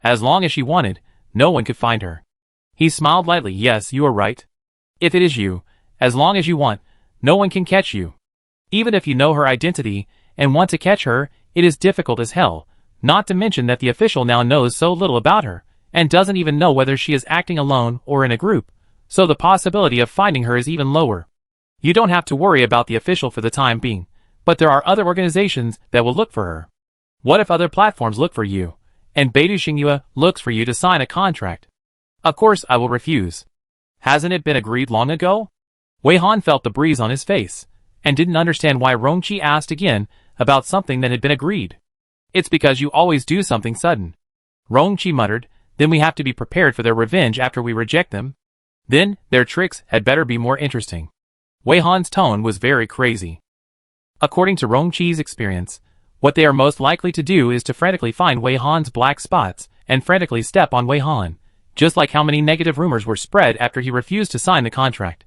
As long as she wanted, no one could find her. He smiled lightly. Yes, you are right. If it is you, as long as you want, no one can catch you. Even if you know her identity and want to catch her, it is difficult as hell, not to mention that the official now knows so little about her, and doesn't even know whether she is acting alone or in a group, so the possibility of finding her is even lower. You don't have to worry about the official for the time being, but there are other organizations that will look for her. What if other platforms look for you, and Beidou Xinghua looks for you to sign a contract? Of course I will refuse. Hasn't it been agreed long ago? Wei Han felt the breeze on his face, and didn't understand why Rongqi asked again about something that had been agreed. It's because you always do something sudden. Rong-chi muttered, then we have to be prepared for their revenge after we reject them. Then, their tricks had better be more interesting. Wei Han's tone was very crazy. According to Rong-chi's experience, what they are most likely to do is to frantically find Wei Han's black spots and frantically step on Wei Han, just like how many negative rumors were spread after he refused to sign the contract.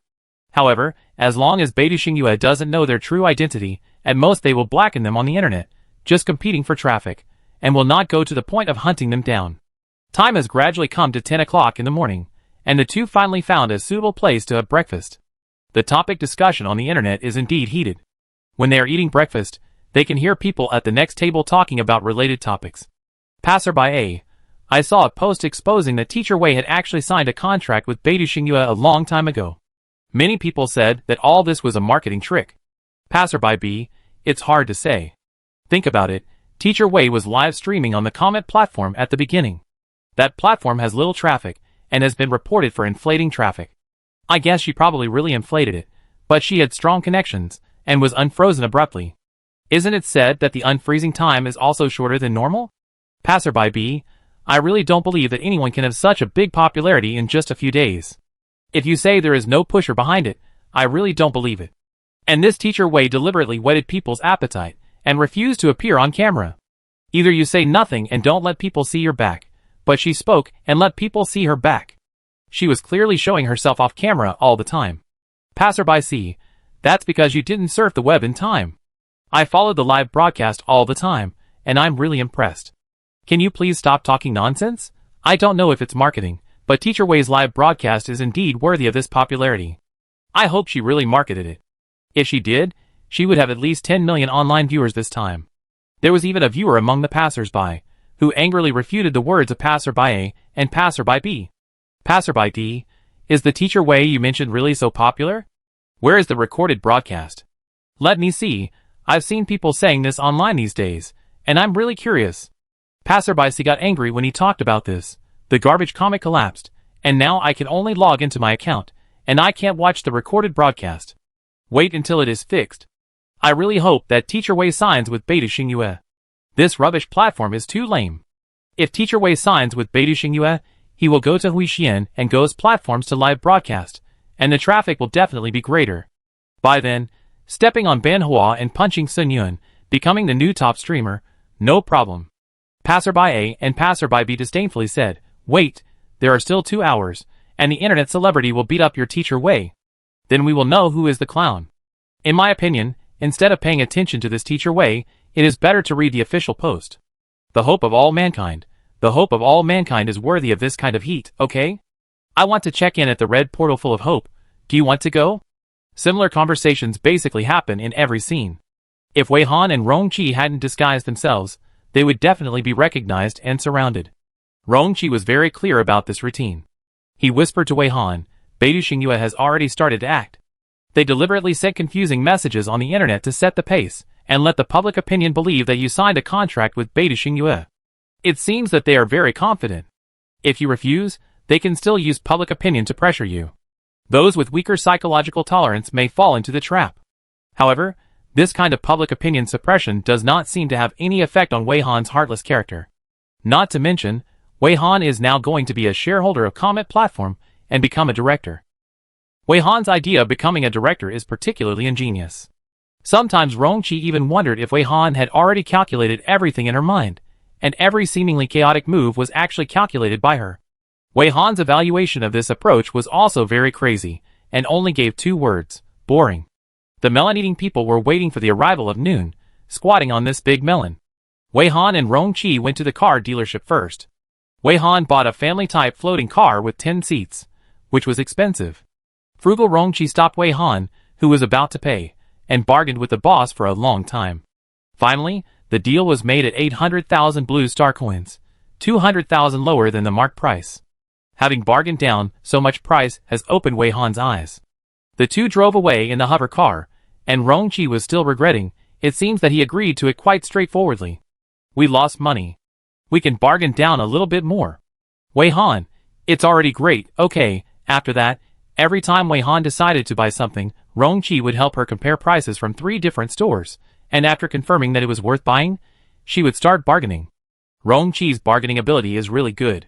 However, as long as Beidou Xingyue doesn't know their true identity, at most they will blacken them on the internet, just competing for traffic, and will not go to the point of hunting them down. Time has gradually come to 10 o'clock in the morning, and the two finally found a suitable place to have breakfast. The topic discussion on the internet is indeed heated. When they are eating breakfast, they can hear people at the next table talking about related topics. Passerby A. I saw a post exposing that Teacher Wei had actually signed a contract with Beidou Xingyue a long time ago. Many people said that all this was a marketing trick. Passerby B. It's hard to say. Think about it, Teacher Wei was live streaming on the comment platform at the beginning. That platform has little traffic, and has been reported for inflating traffic. I guess she probably really inflated it, but she had strong connections, and was unfrozen abruptly. Isn't it said that the unfreezing time is also shorter than normal? Passerby B. I really don't believe that anyone can have such a big popularity in just a few days. If you say there is no pusher behind it, I really don't believe it. And this Teacher Wei deliberately whetted people's appetite, and refused to appear on camera. Either you say nothing and don't let people see your back, but she spoke and let people see her back. She was clearly showing herself off camera all the time. Passerby C. That's because you didn't surf the web in time. I followed the live broadcast all the time, and I'm really impressed. Can you please stop talking nonsense? I don't know if it's marketing, but Teacher Wei's live broadcast is indeed worthy of this popularity. I hope she really marketed it. If she did, she would have at least 10 million online viewers this time. There was even a viewer among the passers-by, who angrily refuted the words of Passerby A and Passerby B. Passerby D. Is the Teacher Wei you mentioned really so popular? Where is the recorded broadcast? Let me see, I've seen people saying this online these days, and I'm really curious. Passerby C got angry when he talked about this. The garbage comic collapsed, and now I can only log into my account, and I can't watch the recorded broadcast. Wait until it is fixed. I really hope that Teacher Wei signs with Beidou Xingyue. This rubbish platform is too lame. If Teacher Wei signs with Beidou Xingyue, he will go to Huixian and Go's platforms to live broadcast, and the traffic will definitely be greater. By then, stepping on Ben Hua and punching Sun Yun, becoming the new top streamer, no problem. Passerby A and Passerby B disdainfully said, wait, there are still 2 hours, and the internet celebrity will beat up your Teacher Wei. Then we will know who is the clown. In my opinion, instead of paying attention to this Teacher Wei, it is better to read the official post. The hope of all mankind. The hope of all mankind is worthy of this kind of heat, okay? I want to check in at the red portal full of hope. Do you want to go? Similar conversations basically happen in every scene. If Wei Han and Rong-chi hadn't disguised themselves, they would definitely be recognized and surrounded. Rong-chi was very clear about this routine. He whispered to Wei Han, Beidou Xingyue has already started to act. They deliberately sent confusing messages on the internet to set the pace, and let the public opinion believe that you signed a contract with Beidou Xingyue. It seems that they are very confident. If you refuse, they can still use public opinion to pressure you. Those with weaker psychological tolerance may fall into the trap. However, this kind of public opinion suppression does not seem to have any effect on Wei Han's heartless character. Not to mention, Wei Han is now going to be a shareholder of Comet Platform and become a director. Wei Han's idea of becoming a director is particularly ingenious. Sometimes Rong-chi even wondered if Wei Han had already calculated everything in her mind, and every seemingly chaotic move was actually calculated by her. Wei Han's evaluation of this approach was also very crazy, and only gave 2 words, boring. The melon-eating people were waiting for the arrival of noon, squatting on this big melon. Wei Han and Rong-chi went to the car dealership first. Wei Han bought a family-type floating car with 10 seats, which was expensive. Frugal Rong-chi stopped Wei Han, who was about to pay, and bargained with the boss for a long time. Finally, the deal was made at 800,000 blue star coins, 200,000 lower than the marked price. Having bargained down so much price has opened Wei Han's eyes. The two drove away in the hover car, and Rong-chi was still regretting. It seems that he agreed to it quite straightforwardly. We lost money. We can bargain down a little bit more. Wei Han, it's already great, okay. After that, every time Wei Han decided to buy something, Rong-chi would help her compare prices from 3 different stores, and after confirming that it was worth buying, she would start bargaining. Rong Chi's bargaining ability is really good.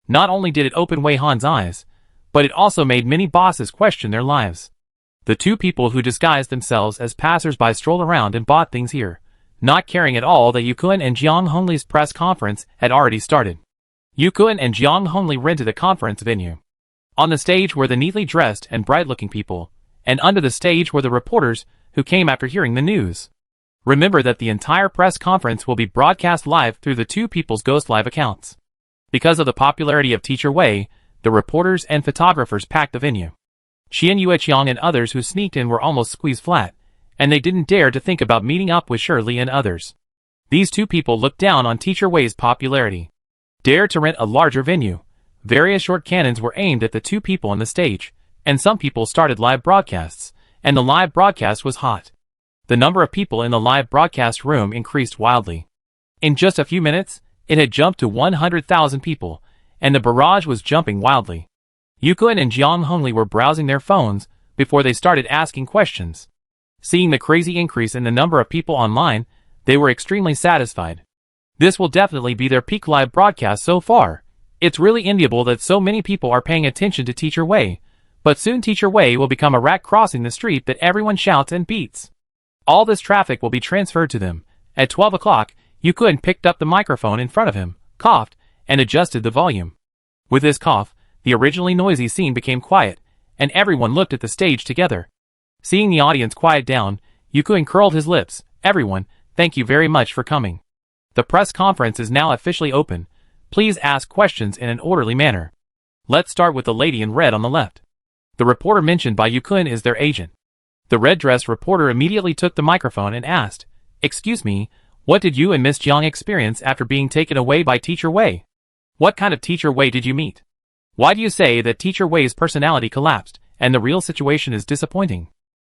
Not only did it open Wei Han's eyes, but it also made many bosses question their lives. The two people who disguised themselves as passers-by strolled around and bought things here, not caring at all that Yukun and Jiang Hongli's press conference had already started. Yukun and Jiang Hongli rented a conference venue. On the stage were the neatly dressed and bright-looking people, and under the stage were the reporters who came after hearing the news. Remember that the entire press conference will be broadcast live through the two people's Ghost Live accounts. Because of the popularity of Teacher Wei, the reporters and photographers packed the venue. Qian Yueqiang and others who sneaked in were almost squeezed flat, and they didn't dare to think about meeting up with Shirley and others. These two people looked down on Teacher Wei's popularity. Dared to rent a larger venue. Various short cannons were aimed at the two people on the stage, and some people started live broadcasts, and the live broadcast was hot. The number of people in the live broadcast room increased wildly. In just a few minutes, it had jumped to 100,000 people, and the barrage was jumping wildly. Yukun and Jiang Hongli were browsing their phones before they started asking questions. Seeing the crazy increase in the number of people online, they were extremely satisfied. This will definitely be their peak live broadcast so far. It's really enviable that so many people are paying attention to Teacher Wei, but soon Teacher Wei will become a rat crossing the street that everyone shouts and beats. All this traffic will be transferred to them. At 12 o'clock, Yukun picked up the microphone in front of him, coughed, and adjusted the volume. With his cough, the originally noisy scene became quiet, and everyone looked at the stage together. Seeing the audience quiet down, Yukun curled his lips. Everyone, thank you very much for coming. The press conference is now officially open. Please ask questions in an orderly manner. Let's start with the lady in red on the left. The reporter mentioned by Yukun is their agent. The red-dressed reporter immediately took the microphone and asked, "Excuse me, what did you and Miss Jiang experience after being taken away by Teacher Wei? What kind of Teacher Wei did you meet? Why do you say that Teacher Wei's personality collapsed, and the real situation is disappointing?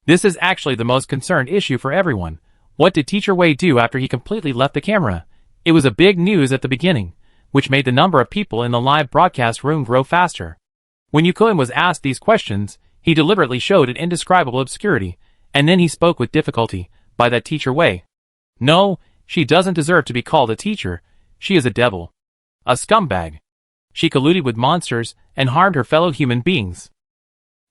This is actually the most concerned issue for everyone. What did Teacher Wei do after he completely left the camera? It was a big news at the beginning, which made the number of people in the live broadcast room grow faster." When Yukun was asked these questions, he deliberately showed an indescribable obscurity, and then he spoke with difficulty, "By that Teacher Wei. No, she doesn't deserve to be called a teacher. She is a devil. A scumbag. She colluded with monsters and harmed her fellow human beings."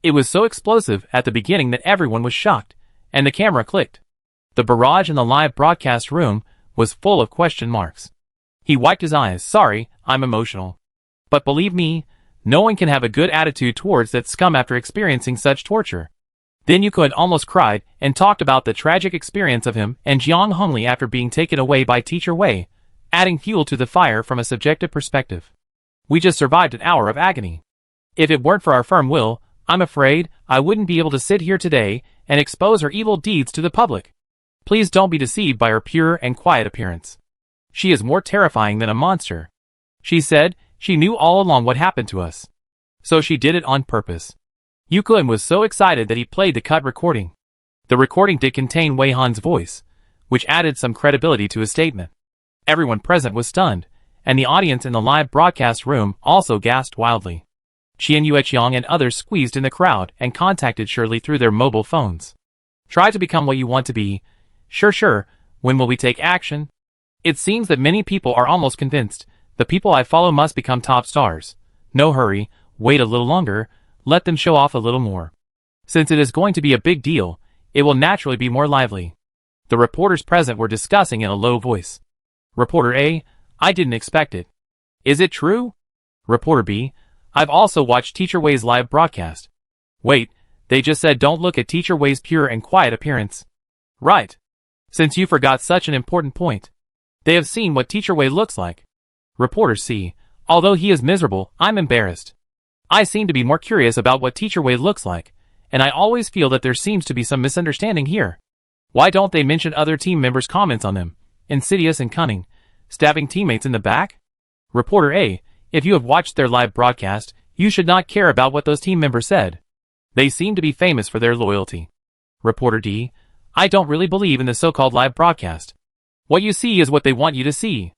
It was so explosive at the beginning that everyone was shocked, and the camera clicked. The barrage in the live broadcast room was full of question marks. He wiped his eyes. "Sorry, I'm emotional. But believe me, no one can have a good attitude towards that scum after experiencing such torture." Then Yukun almost cried and talked about the tragic experience of him and Jiang Hongli after being taken away by Teacher Wei, adding fuel to the fire from a subjective perspective. "We just survived an hour of agony. If it weren't for our firm will, I'm afraid I wouldn't be able to sit here today and expose her evil deeds to the public. Please don't be deceived by her pure and quiet appearance. She is more terrifying than a monster. She said she knew all along what happened to us. So she did it on purpose." Yukun was so excited that he played the cut recording. The recording did contain Wei Han's voice, which added some credibility to his statement. Everyone present was stunned, and the audience in the live broadcast room also gasped wildly. Qian Yueqiang and others squeezed in the crowd and contacted Shirley through their mobile phones. "Try to become what you want to be. Sure. When will we take action? It seems that many people are almost convinced. The people I follow must become top stars. No hurry, wait a little longer, let them show off a little more. Since it is going to be a big deal, it will naturally be more lively." The reporters present were discussing in a low voice. Reporter A: "I didn't expect it. Is it true?" Reporter B: "I've also watched Teacher Wei's live broadcast." "Wait, they just said don't look at Teacher Wei's pure and quiet appearance." "Right. Since you forgot such an important point. They have seen what Teacher Wei looks like." Reporter C: "Although he is miserable, I'm embarrassed. I seem to be more curious about what Teacher Wei looks like, and I always feel that there seems to be some misunderstanding here. Why don't they mention other team members' comments on them? Insidious and cunning, stabbing teammates in the back?" Reporter A: "If you have watched their live broadcast, you should not care about what those team members said. They seem to be famous for their loyalty." Reporter D: "I don't really believe in the so-called live broadcast. What you see is what they want you to see.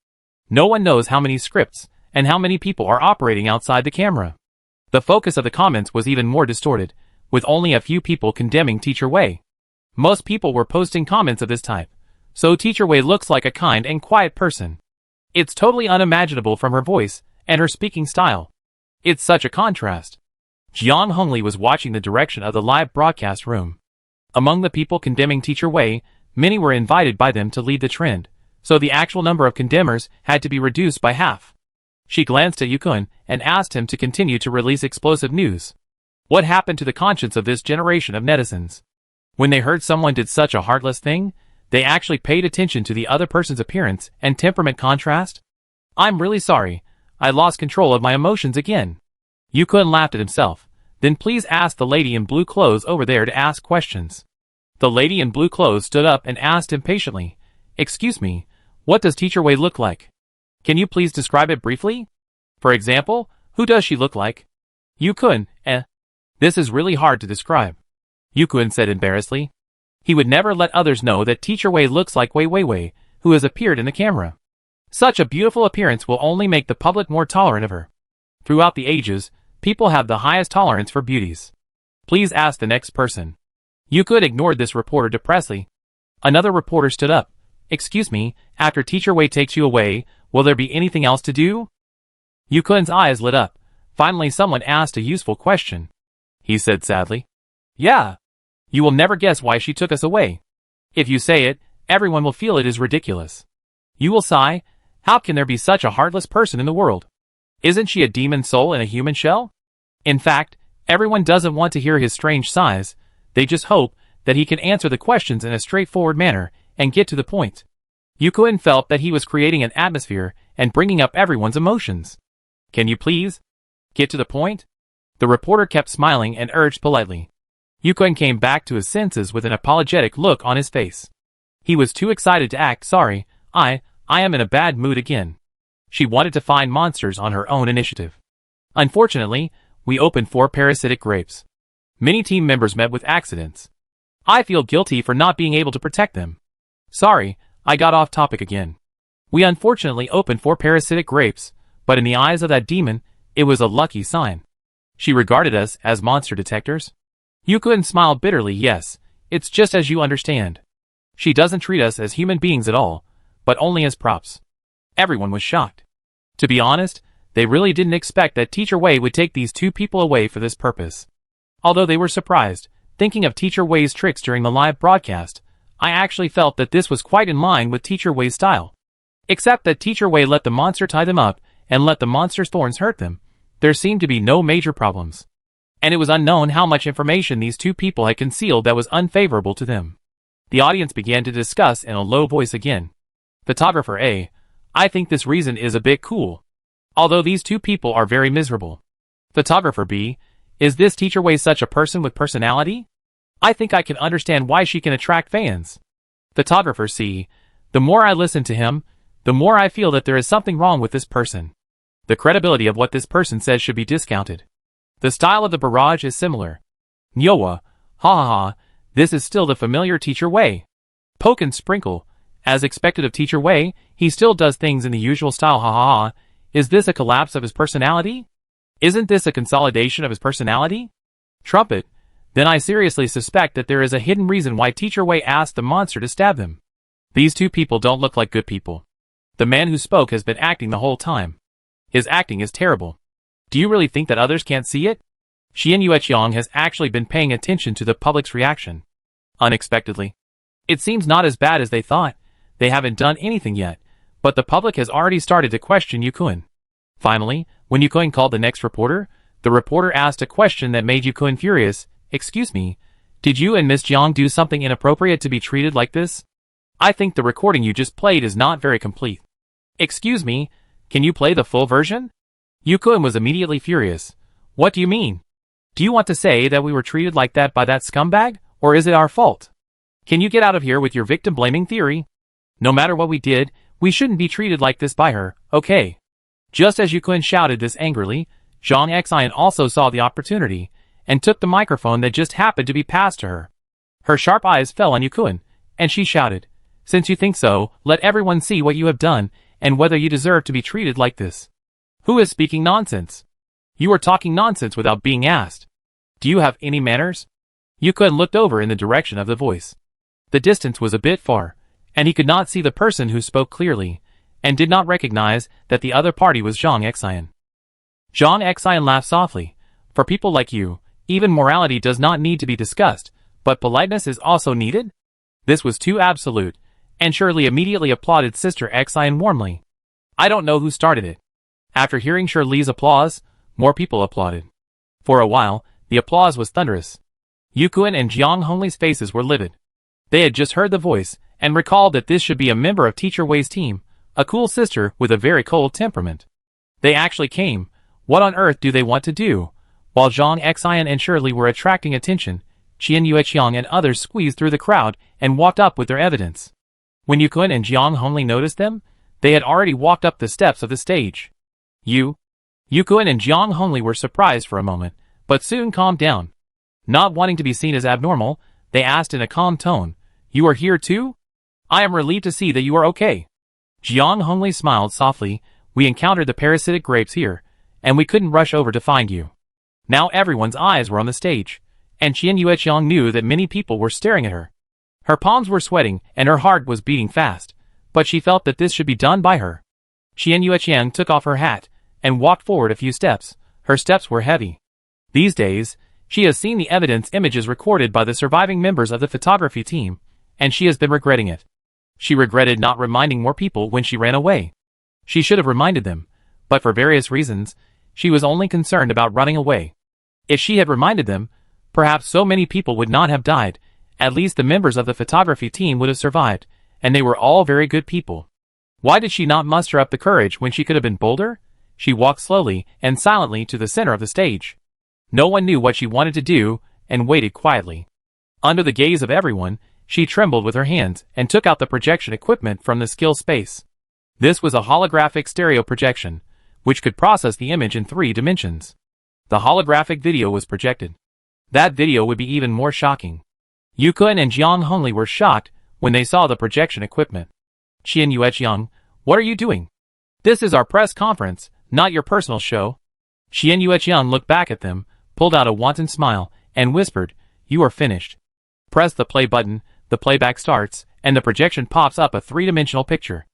No one knows how many scripts and how many people are operating outside the camera." The focus of the comments was even more distorted, with only a few people condemning Teacher Wei. Most people were posting comments of this type. So Teacher Wei looks like a kind and quiet person. It's totally unimaginable from her voice and her speaking style. It's such a contrast. Jiang Hongli was watching the direction of the live broadcast room. Among the people condemning Teacher Wei, many were invited by them to lead the trend, so the actual number of condemners had to be reduced by half. She glanced at Yukun and asked him to continue to release explosive news. What happened to the conscience of this generation of netizens? When they heard someone did such a heartless thing, they actually paid attention to the other person's appearance and temperament contrast? I'm really sorry. I lost control of my emotions again. Yukun laughed at himself. Then please ask the lady in blue clothes over there to ask questions. The lady in blue clothes stood up and asked impatiently, Excuse me, what does Teacher Wei look like? Can you please describe it briefly? For example, who does she look like? Yukun, This is really hard to describe. Yukun said embarrassedly. He would never let others know that Teacher Wei looks like Wei Weiwei, who has appeared in the camera. Such a beautiful appearance will only make the public more tolerant of her. Throughout the ages, people have the highest tolerance for beauties. Please ask the next person. Yukun ignored this reporter depressedly. Another reporter stood up. Excuse me, after Teacher Wei takes you away, will there be anything else to do? Yukun's eyes lit up. Finally someone asked a useful question. He said sadly. Yeah. You will never guess why she took us away. If you say it, everyone will feel it is ridiculous. You will sigh, how can there be such a heartless person in the world? Isn't she a demon soul in a human shell? In fact, everyone doesn't want to hear his strange sighs, they just hope that he can answer the questions in a straightforward manner and get to the point. Yukun felt that he was creating an atmosphere and bringing up everyone's emotions. Can you please get to the point? The reporter kept smiling and urged politely. Yukun came back to his senses with an apologetic look on his face. He was too excited to act sorry. I am in a bad mood again. She wanted to find monsters on her own initiative. Unfortunately, we opened 4 parasitic grapes. Many team members met with accidents. I feel guilty for not being able to protect them. Sorry, I got off topic again. We unfortunately opened 4 parasitic grapes, but in the eyes of that demon, it was a lucky sign. She regarded us as monster detectors. Yukun smiled bitterly. Yes, it's just as you understand. She doesn't treat us as human beings at all, but only as props. Everyone was shocked. To be honest, they really didn't expect that Teacher Wei would take these 2 people away for this purpose. Although they were surprised, thinking of Teacher Wei's tricks during the live broadcast, I actually felt that this was quite in line with Teacher Wei's style. Except that Teacher Wei let the monster tie them up and let the monster's thorns hurt them. There seemed to be no major problems. And it was unknown how much information these 2 people had concealed that was unfavorable to them. The audience began to discuss in a low voice again. Photographer A. I think this reason is a bit cool. Although these 2 people are very miserable. Photographer B. Is this Teacher Wei such a person with personality? I think I can understand why she can attract fans. Photographer C. The more I listen to him, the more I feel that there is something wrong with this person. The credibility of what this person says should be discounted. The style of the barrage is similar. Nyowa, ha ha ha, this is still the familiar Teacher Wei. Poke and sprinkle, as expected of Teacher Wei, he still does things in the usual style, ha ha ha. Is this a collapse of his personality? Isn't this a consolidation of his personality? Trumpet, then I seriously suspect that there is a hidden reason why Teacher Wei asked the monster to stab them. These 2 people don't look like good people. The man who spoke has been acting the whole time. His acting is terrible. Do you really think that others can't see it? Xian Yueqiang has actually been paying attention to the public's reaction. Unexpectedly. It seems not as bad as they thought. They haven't done anything yet, but the public has already started to question Yukun. Finally, when Yukun called the next reporter, the reporter asked a question that made Yukun furious. Excuse me, did you and Miss Jiang do something inappropriate to be treated like this? I think the recording you just played is not very complete. Excuse me, can you play the full version? Yukun was immediately furious. What do you mean? Do you want to say that we were treated like that by that scumbag, or is it our fault? Can you get out of here with your victim-blaming theory? No matter what we did, we shouldn't be treated like this by her, okay? Just as Yukun shouted this angrily, Zhang Xian also saw the opportunity, and took the microphone that just happened to be passed to her. Her sharp eyes fell on Yukun, and she shouted, Since you think so, let everyone see what you have done, and whether you deserve to be treated like this. Who is speaking nonsense? You are talking nonsense without being asked. Do you have any manners? Yukun looked over in the direction of the voice. The distance was a bit far, and he could not see the person who spoke clearly, and did not recognize that the other party was Zhang Xian. Zhang Xian laughed softly. For people like you, even morality does not need to be discussed, but politeness is also needed? This was too absolute, and Shirley immediately applauded Sister Xian warmly. I don't know who started it. After hearing Shirley's applause, more people applauded. For a while, the applause was thunderous. Yukun and Jiang Honglei's faces were livid. They had just heard the voice, and recalled that this should be a member of Teacher Wei's team, a cool sister with a very cold temperament. They actually came. What on earth do they want to do? While Zhang Xian and Shirley were attracting attention, Qian Yueqiang and others squeezed through the crowd and walked up with their evidence. When Yukun and Jiang Hongli noticed them, they had already walked up the steps of the stage. Yukun and Jiang Hongli were surprised for a moment, but soon calmed down. Not wanting to be seen as abnormal, they asked in a calm tone, "You are here too? I am relieved to see that you are okay." Jiang Hongli smiled softly. "We encountered the parasitic grapes here, and we couldn't rush over to find you." Now everyone's eyes were on the stage, and Qian Yueqiang knew that many people were staring at her. Her palms were sweating and her heart was beating fast, but she felt that this should be done by her. Qian Yueqiang took off her hat and walked forward a few steps. Her steps were heavy. These days, she has seen the evidence images recorded by the surviving members of the photography team, and she has been regretting it. She regretted not reminding more people when she ran away. She should have reminded them, but for various reasons, she was only concerned about running away. If she had reminded them, perhaps so many people would not have died. At least the members of the photography team would have survived, and they were all very good people. Why did she not muster up the courage when she could have been bolder? She walked slowly and silently to the center of the stage. No one knew what she wanted to do, and waited quietly. Under the gaze of everyone, she trembled with her hands and took out the projection equipment from the skill space. This was a holographic stereo projection, which could process the image in 3 dimensions. The holographic video was projected. That video would be even more shocking. Yukun and Jiang Hongli were shocked when they saw the projection equipment. Qian Yueqiang, what are you doing? This is our press conference, not your personal show. Qian Yueqiang looked back at them, pulled out a wanton smile, and whispered, "You are finished." Press the play button, the playback starts, and the projection pops up a 3-dimensional picture.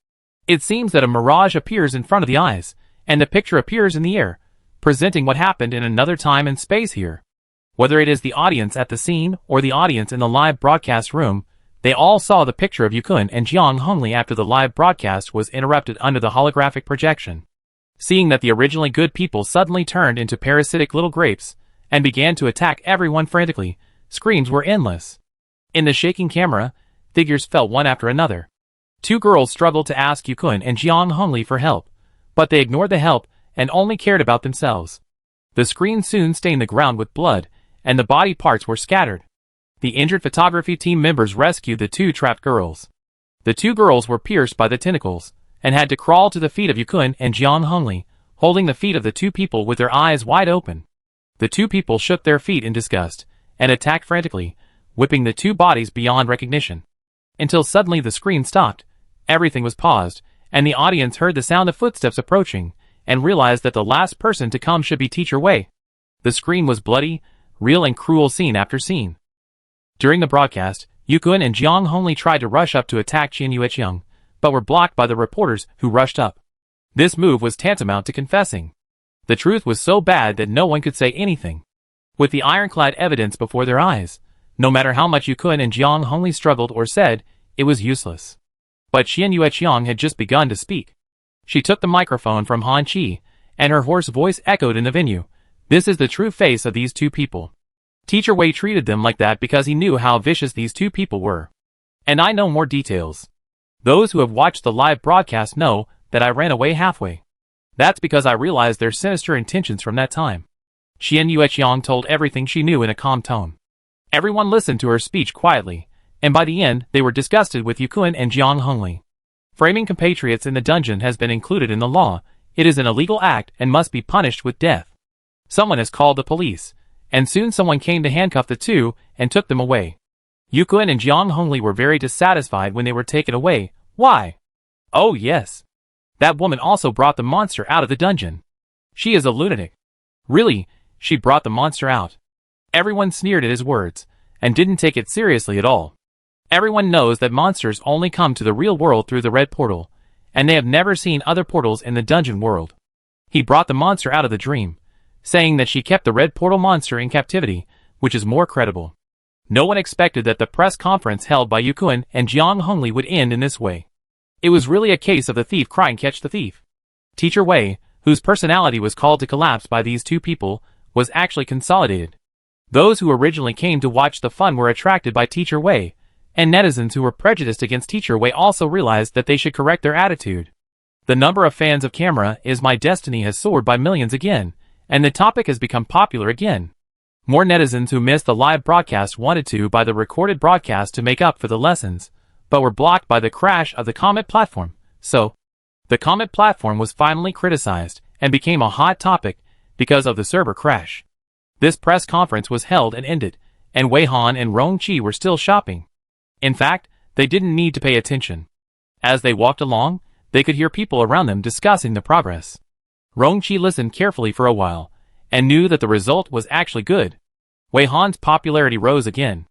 It seems that a mirage appears in front of the eyes, and the picture appears in the air, presenting what happened in another time and space here. Whether it is the audience at the scene or the audience in the live broadcast room, they all saw the picture of Yukun and Jiang Hongli after the live broadcast was interrupted under the holographic projection. Seeing that the originally good people suddenly turned into parasitic little grapes and began to attack everyone frantically, screams were endless. In the shaking camera, figures fell one after another. 2 girls struggled to ask Yukun and Jiang Hongli for help, but they ignored the help and only cared about themselves. The screen soon stained the ground with blood, and the body parts were scattered. The injured photography team members rescued the 2 trapped girls. The 2 girls were pierced by the tentacles, and had to crawl to the feet of Yukun and Jiang Hongli, holding the feet of the 2 people with their eyes wide open. The 2 people shook their feet in disgust, and attacked frantically, whipping the 2 bodies beyond recognition. Until suddenly the screen stopped, everything was paused, and the audience heard the sound of footsteps approaching, and realized that the last person to come should be Teacher Wei. The screen was bloody, real and cruel scene after scene. During the broadcast, Yukun and Jiang Hongli tried to rush up to attack Qian Yueqiang, but were blocked by the reporters who rushed up. This move was tantamount to confessing. The truth was so bad that no one could say anything. With the ironclad evidence before their eyes, no matter how much Yukun and Jiang Hongli struggled or said, it was useless. But Qian Yueqiang had just begun to speak. She took the microphone from Han Qi, and her hoarse voice echoed in the venue. This is the true face of these 2 people. Teacher Wei treated them like that because he knew how vicious these 2 people were. And I know more details. Those who have watched the live broadcast know that I ran away halfway. That's because I realized their sinister intentions from that time. Qian Yueqiang told everything she knew in a calm tone. Everyone listened to her speech quietly, and by the end they were disgusted with Yukun and Jiang Hongli. Framing compatriots in the dungeon has been included in the law. It is an illegal act and must be punished with death. Someone has called the police, and soon someone came to handcuff the 2 and took them away. Yukun and Jiang Hongli were very dissatisfied when they were taken away. Why? Oh yes. That woman also brought the monster out of the dungeon. She is a lunatic. Really, she brought the monster out. Everyone sneered at his words, and didn't take it seriously at all. Everyone knows that monsters only come to the real world through the red portal, and they have never seen other portals in the dungeon world. He brought the monster out of the dream, saying that she kept the red portal monster in captivity, which is more credible. No one expected that the press conference held by Yukun and Jiang Hongli would end in this way. It was really a case of the thief crying catch the thief. Teacher Wei, whose personality was called to collapse by these two people, was actually consolidated. Those who originally came to watch the fun were attracted by Teacher Wei, and netizens who were prejudiced against Teacher Wei also realized that they should correct their attitude. The number of fans of Camera Is My Destiny has soared by millions again, and the topic has become popular again. More netizens who missed the live broadcast wanted to buy the recorded broadcast to make up for the lessons, but were blocked by the crash of the Comet platform, so the Comet platform was finally criticized and became a hot topic because of the server crash. This press conference was held and ended, and Wei Han and Rong Qi were still shopping. In fact, they didn't need to pay attention. As they walked along, they could hear people around them discussing the progress. Rong Qi listened carefully for a while, and knew that the result was actually good. Wei Han's popularity rose again.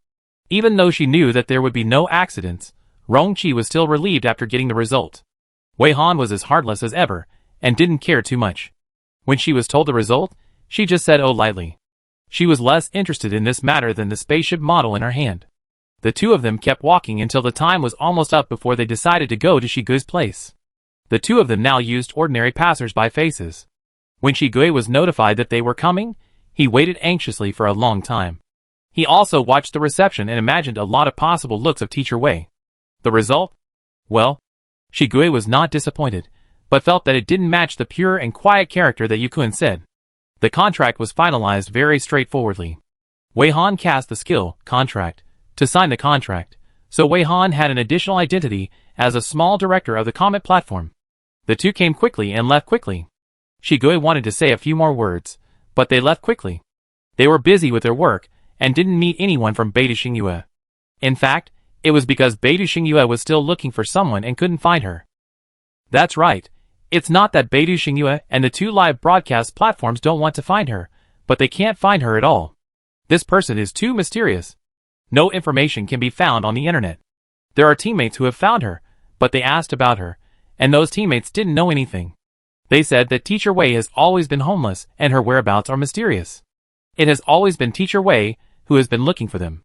Even though she knew that there would be no accidents, Rong Qi was still relieved after getting the result. Wei Han was as heartless as ever, and didn't care too much. When she was told the result, she just said oh lightly. She was less interested in this matter than the spaceship model in her hand. The two of them kept walking until the time was almost up before they decided to go to Shigui's place. The two of them now used ordinary passers-by faces. When Shigui was notified that they were coming, he waited anxiously for a long time. He also watched the reception and imagined a lot of possible looks of Teacher Wei. The result? Well, Shigui was not disappointed, but felt that it didn't match the pure and quiet character that Yukun said. The contract was finalized very straightforwardly. Wei Han cast the skill, contract, to sign the contract, so Wei Han had an additional identity as a small director of the Comet platform. The two came quickly and left quickly. Shigui wanted to say a few more words, but they left quickly. They were busy with their work, and didn't meet anyone from Beidou Xingyue. In fact, it was because Beidou Xingyue was still looking for someone and couldn't find her. That's right. It's not that Beidou Xingyue and the two live broadcast platforms don't want to find her, but they can't find her at all. This person is too mysterious. No information can be found on the internet. There are teammates who have found her, but they asked about her, and those teammates didn't know anything. They said that Teacher Wei has always been homeless and her whereabouts are mysterious. It has always been Teacher Wei who has been looking for them.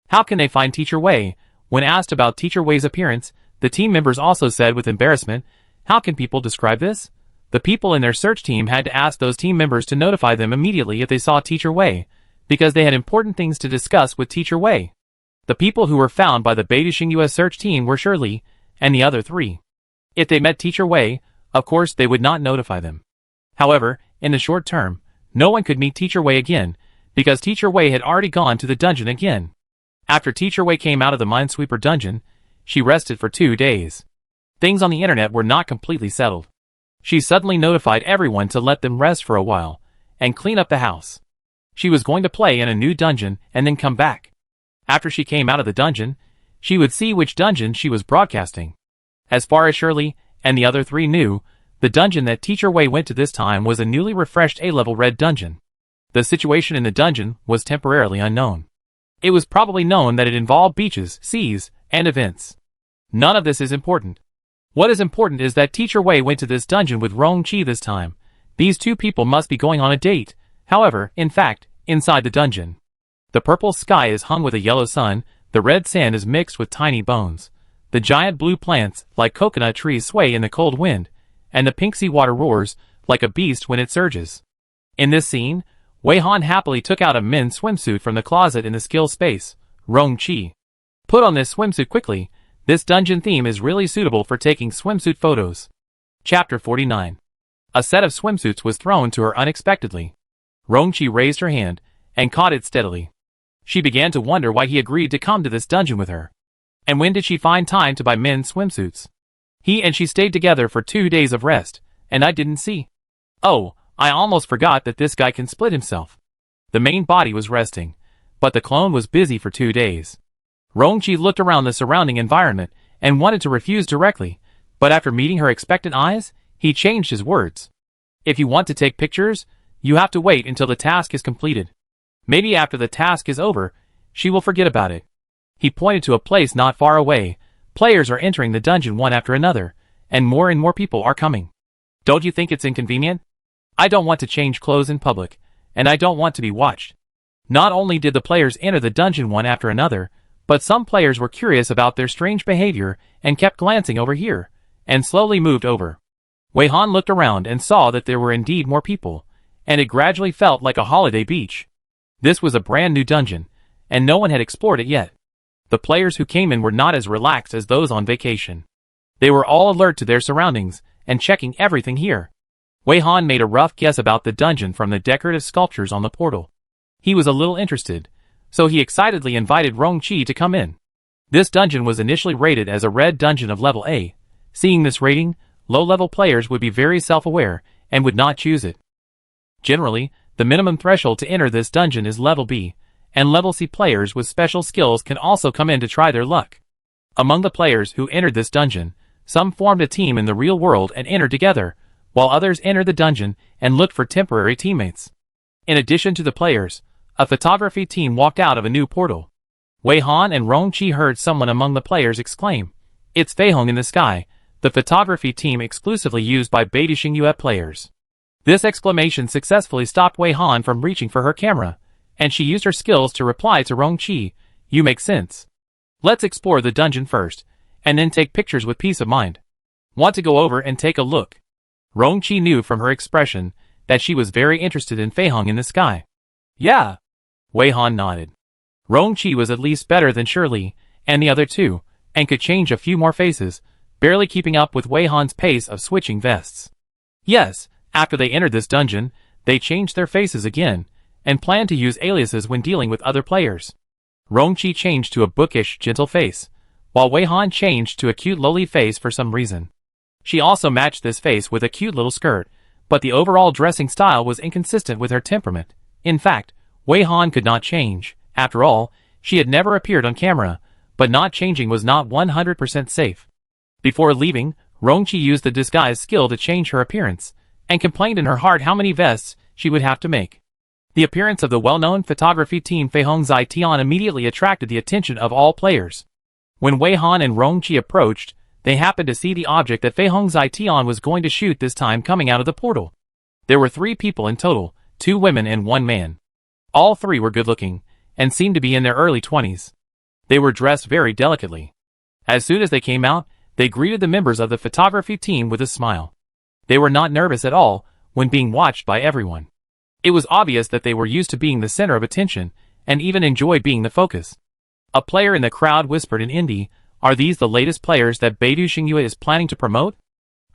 How can they find Teacher Wei? When asked about Teacher Wei's appearance, the team members also said with embarrassment, how can people describe this? The people in their search team had to ask those team members to notify them immediately if they saw Teacher Wei, because they had important things to discuss with Teacher Wei. The people who were found by the Beidou Xingyue search team were Shirley and the other three. If they met Teacher Wei, of course they would not notify them. However, in the short term, no one could meet Teacher Wei again, because Teacher Wei had already gone to the dungeon again. After Teacher Wei came out of the Minesweeper dungeon, she rested for 2 days. Things on the internet were not completely settled. She suddenly notified everyone to let them rest for a while, and clean up the house. She was going to play in a new dungeon and then come back. After she came out of the dungeon, she would see which dungeon she was broadcasting. As far as Shirley and the other three knew, the dungeon that Teacher Wei went to this time was a newly refreshed A-level red dungeon. The situation in the dungeon was temporarily unknown. It was probably known that it involved beaches, seas, and events. None of this is important. What is important is that Teacher Wei went to this dungeon with Rong Qi this time. These two people must be going on a date, however, in fact, inside the dungeon. The purple sky is hung with a yellow sun, the red sand is mixed with tiny bones. The giant blue plants, like coconut trees, sway in the cold wind, and the pink sea water roars, like a beast when it surges. In this scene, Wei Han happily took out a men's swimsuit from the closet in the skill space. Rong Qi. Put on this swimsuit quickly. This dungeon theme is really suitable for taking swimsuit photos. Chapter 49. A set of swimsuits was thrown to her unexpectedly. Rong Qi raised her hand, and caught it steadily. She began to wonder why he agreed to come to this dungeon with her. And when did she find time to buy men's swimsuits? He and she stayed together for 2 days of rest, and I didn't see. Oh, I almost forgot that this guy can split himself. The main body was resting, but the clone was busy for 2 days. Rong Qi looked around the surrounding environment and wanted to refuse directly, but after meeting her expectant eyes, he changed his words. If you want to take pictures, you have to wait until the task is completed. Maybe after the task is over, she will forget about it. He pointed to a place not far away. Players are entering the dungeon one after another, and more people are coming. Don't you think it's inconvenient? I don't want to change clothes in public, and I don't want to be watched. Not only did the players enter the dungeon one after another, but some players were curious about their strange behavior and kept glancing over here, and slowly moved over. Wei Han looked around and saw that there were indeed more people, and it gradually felt like a holiday beach. This was a brand new dungeon, and no one had explored it yet. The players who came in were not as relaxed as those on vacation. They were all alert to their surroundings, and checking everything here. Wei Han made a rough guess about the dungeon from the decorative sculptures on the portal. He was a little interested, so he excitedly invited Rongqi to come in. This dungeon was initially rated as a red dungeon of level A. Seeing this rating, low-level players would be very self-aware and would not choose it. Generally, the minimum threshold to enter this dungeon is level B, and level C players with special skills can also come in to try their luck. Among the players who entered this dungeon, some formed a team in the real world and entered together, while others entered the dungeon and looked for temporary teammates. In addition to the players, a photography team walked out of a new portal. Wei Han and Rongqi heard someone among the players exclaim, "It's Fei Hong in the sky," the photography team exclusively used by Beidou Xingyue players. This exclamation successfully stopped Wei Han from reaching for her camera, and she used her skills to reply to Rongqi, "You make sense. Let's explore the dungeon first, and then take pictures with peace of mind. Want to go over and take a look?" Rongqi knew from her expression that she was very interested in Fei Hong in the sky. "Yeah." Wei Han nodded. Rongqi was at least better than Shirley and the other two, and could change a few more faces, barely keeping up with Wei Han's pace of switching vests. Yes, after they entered this dungeon, they changed their faces again, and planned to use aliases when dealing with other players. Rongqi changed to a bookish, gentle face, while Wei Han changed to a cute lowly face for some reason. She also matched this face with a cute little skirt, but the overall dressing style was inconsistent with her temperament. In fact, Wei Han could not change. After all, she had never appeared on camera, but not changing was not 100% safe. Before leaving, Rongqi used the disguise skill to change her appearance, and complained in her heart how many vests she would have to make. The appearance of the well-known photography team Fei Hong Zai Tian immediately attracted the attention of all players. When Wei Han and Rongqi approached, they happened to see the object that Fei Hong Zai Tian was going to shoot this time coming out of the portal. There were 3 people in total, 2 women and 1 man. All 3 were good-looking, and seemed to be in their early 20s. They were dressed very delicately. As soon as they came out, they greeted the members of the photography team with a smile. They were not nervous at all when being watched by everyone. It was obvious that they were used to being the center of attention, and even enjoyed being the focus. A player in the crowd whispered in Hindi, "Are these the latest players that Beidou Xingyue is planning to promote?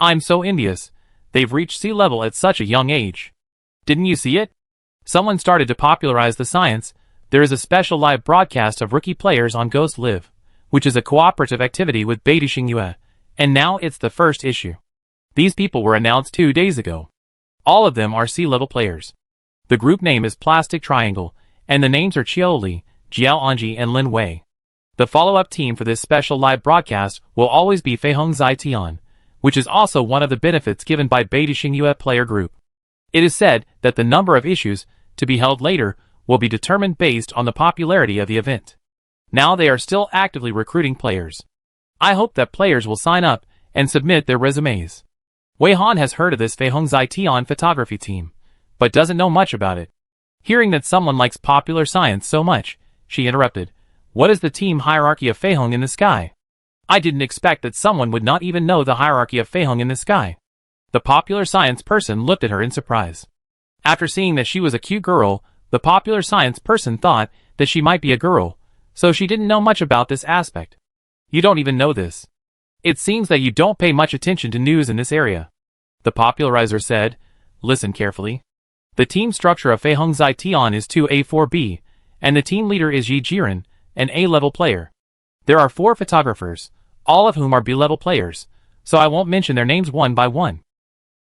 I'm so envious. They've reached sea level at such a young age. Didn't you see it? Someone started to popularize the science. There is a special live broadcast of rookie players on Ghost Live, which is a cooperative activity with Beidou Xingyue, and now it's the first issue. These people were announced 2 days ago. All of them are sea-level players. The group name is Plastic Triangle, and the names are Qiao Li, Jiao Anji and Lin Wei. The follow-up team for this special live broadcast will always be Fei Hong Zai Tian, which is also one of the benefits given by Beidou Xingyue player group. It is said that the number of issues to be held later will be determined based on the popularity of the event. Now they are still actively recruiting players. I hope that players will sign up and submit their resumes." Wei Han has heard of this Fei Hong Zai Tian photography team, but doesn't know much about it. Hearing that someone likes popular science so much, she interrupted, "What is the team hierarchy of Fei Hong in the sky? I didn't expect that someone would not even know the hierarchy of Fei Hong in the sky." The popular science person looked at her in surprise. After seeing that she was a cute girl, the popular science person thought that she might be a girl, so she didn't know much about this aspect. "You don't even know this. It seems that you don't pay much attention to news in this area," the popularizer said. "Listen carefully. The team structure of Fei Hong Zai Tian is 2A4B, and the team leader is Yi Jiren, an A-level player. There are 4 photographers, all of whom are B-level players, so I won't mention their names one by one.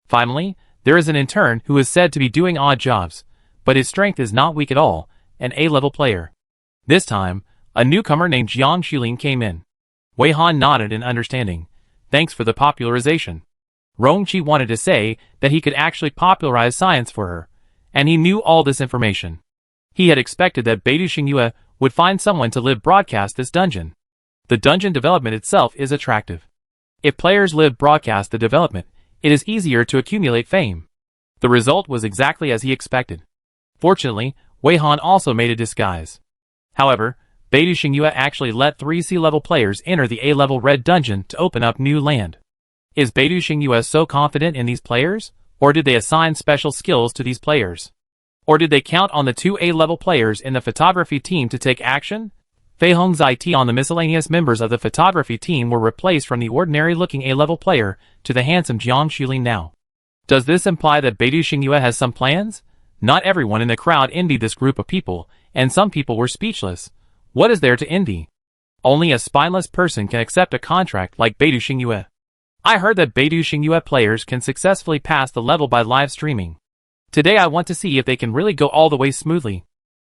Finally, there is an intern who is said to be doing odd jobs, but his strength is not weak at all, an A-level player." This time, a newcomer named Jiang Shulin came in. Wei Han nodded in understanding. "Thanks for the popularization." Rongqi wanted to say that he could actually popularize science for her, and he knew all this information. He had expected that Beidou Xingyue would find someone to live broadcast this dungeon. The dungeon development itself is attractive. If players live broadcast the development, it is easier to accumulate fame. The result was exactly as he expected. Fortunately, Wei Han also made a disguise. However, Beidou Xingyue actually let 3 C-level players enter the A-level red dungeon to open up new land. Is Beidou Xingyue so confident in these players? Or did they assign special skills to these players? Or did they count on the 2 A-level players in the photography team to take action? Fei Hong's IT on the miscellaneous members of the photography team were replaced from the ordinary-looking A-level player to the handsome Jiang Xulin now. Does this imply that Beidou Xingyue has some plans? Not everyone in the crowd envied this group of people, and some people were speechless. What is there to envy? Only a spineless person can accept a contract like Beidou Xingyue. I heard that Beidou Xingyue players can successfully pass the level by live streaming. Today I want to see if they can really go all the way smoothly.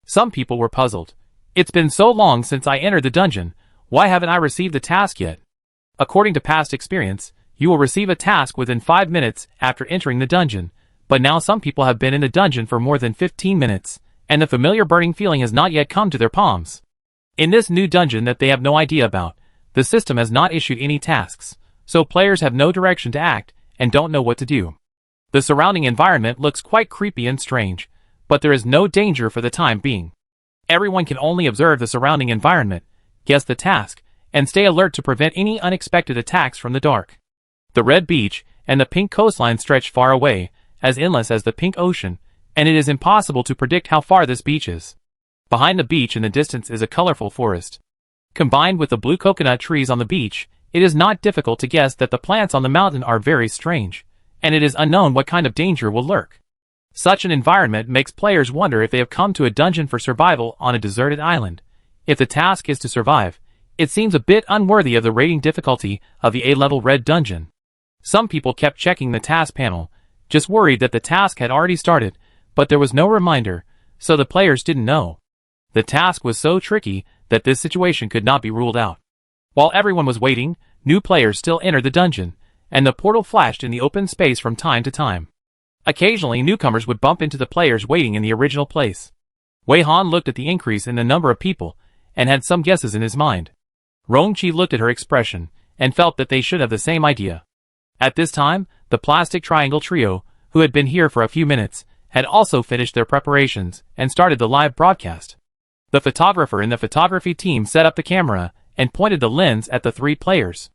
Some people were puzzled. It's been so long since I entered the dungeon, why haven't I received the task yet? According to past experience, you will receive a task within 5 minutes after entering the dungeon, but now some people have been in the dungeon for more than 15 minutes, and the familiar burning feeling has not yet come to their palms. In this new dungeon that they have no idea about, the system has not issued any tasks, so players have no direction to act and don't know what to do. The surrounding environment looks quite creepy and strange, but there is no danger for the time being. Everyone can only observe the surrounding environment, guess the task, and stay alert to prevent any unexpected attacks from the dark. The red beach and the pink coastline stretch far away, as endless as the pink ocean, and it is impossible to predict how far this beach is. Behind the beach in the distance is a colorful forest. Combined with the blue coconut trees on the beach, it is not difficult to guess that the plants on the mountain are very strange, and it is unknown what kind of danger will lurk. Such an environment makes players wonder if they have come to a dungeon for survival on a deserted island. If the task is to survive, it seems a bit unworthy of the rating difficulty of the A-level red dungeon. Some people kept checking the task panel, just worried that the task had already started, but there was no reminder, so the players didn't know. The task was so tricky that this situation could not be ruled out. While everyone was waiting, new players still entered the dungeon, and the portal flashed in the open space from time to time. Occasionally newcomers would bump into the players waiting in the original place. Wei Han looked at the increase in the number of people, and had some guesses in his mind. Rongqi looked at her expression, and felt that they should have the same idea. At this time, the plastic triangle trio, who had been here for a few minutes, had also finished their preparations, and started the live broadcast. The photographer in the photography team set up the camera, and pointed the lens at the 3 players.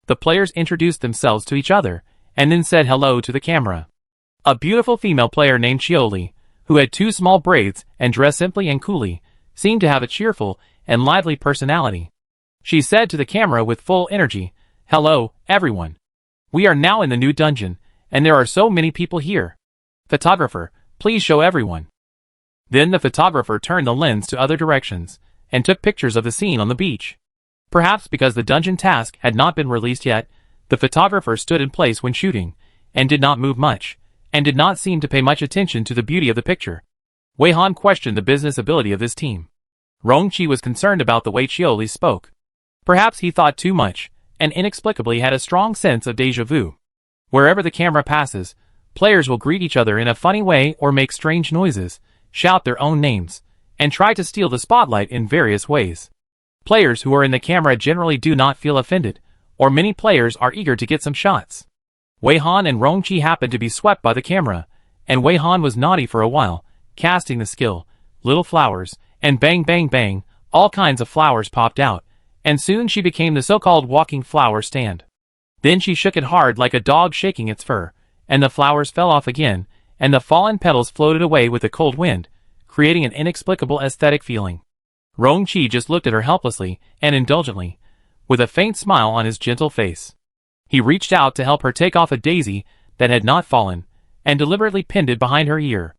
The players introduced themselves to each other, and then said hello to the camera. A beautiful female player named Chioli, who had 2 small braids and dressed simply and coolly, seemed to have a cheerful and lively personality. She said to the camera with full energy, "Hello, everyone. We are now in the new dungeon, and there are so many people here. Photographer, please show everyone." Then the photographer turned the lens to other directions, and took pictures of the scene on the beach. Perhaps because the dungeon task had not been released yet, the photographer stood in place when shooting, and did not move much, and did not seem to pay much attention to the beauty of the picture. Wei Han questioned the business ability of this team. Rongqi was concerned about the way Chioli spoke. Perhaps he thought too much, and inexplicably had a strong sense of déjà vu. Wherever the camera passes, players will greet each other in a funny way or make strange noises, shout their own names, and try to steal the spotlight in various ways. Players who are in the camera generally do not feel offended, or many players are eager to get some shots. Wei Han and Rongqi happened to be swept by the camera, and Wei Han was naughty for a while, casting the skill, little flowers, and bang bang bang, all kinds of flowers popped out, and soon she became the so-called walking flower stand. Then she shook it hard like a dog shaking its fur, and the flowers fell off again, and the fallen petals floated away with the cold wind, creating an inexplicable aesthetic feeling. Rongqi just looked at her helplessly and indulgently, with a faint smile on his gentle face. He reached out to help her take off a daisy that had not fallen, and deliberately pinned it behind her ear.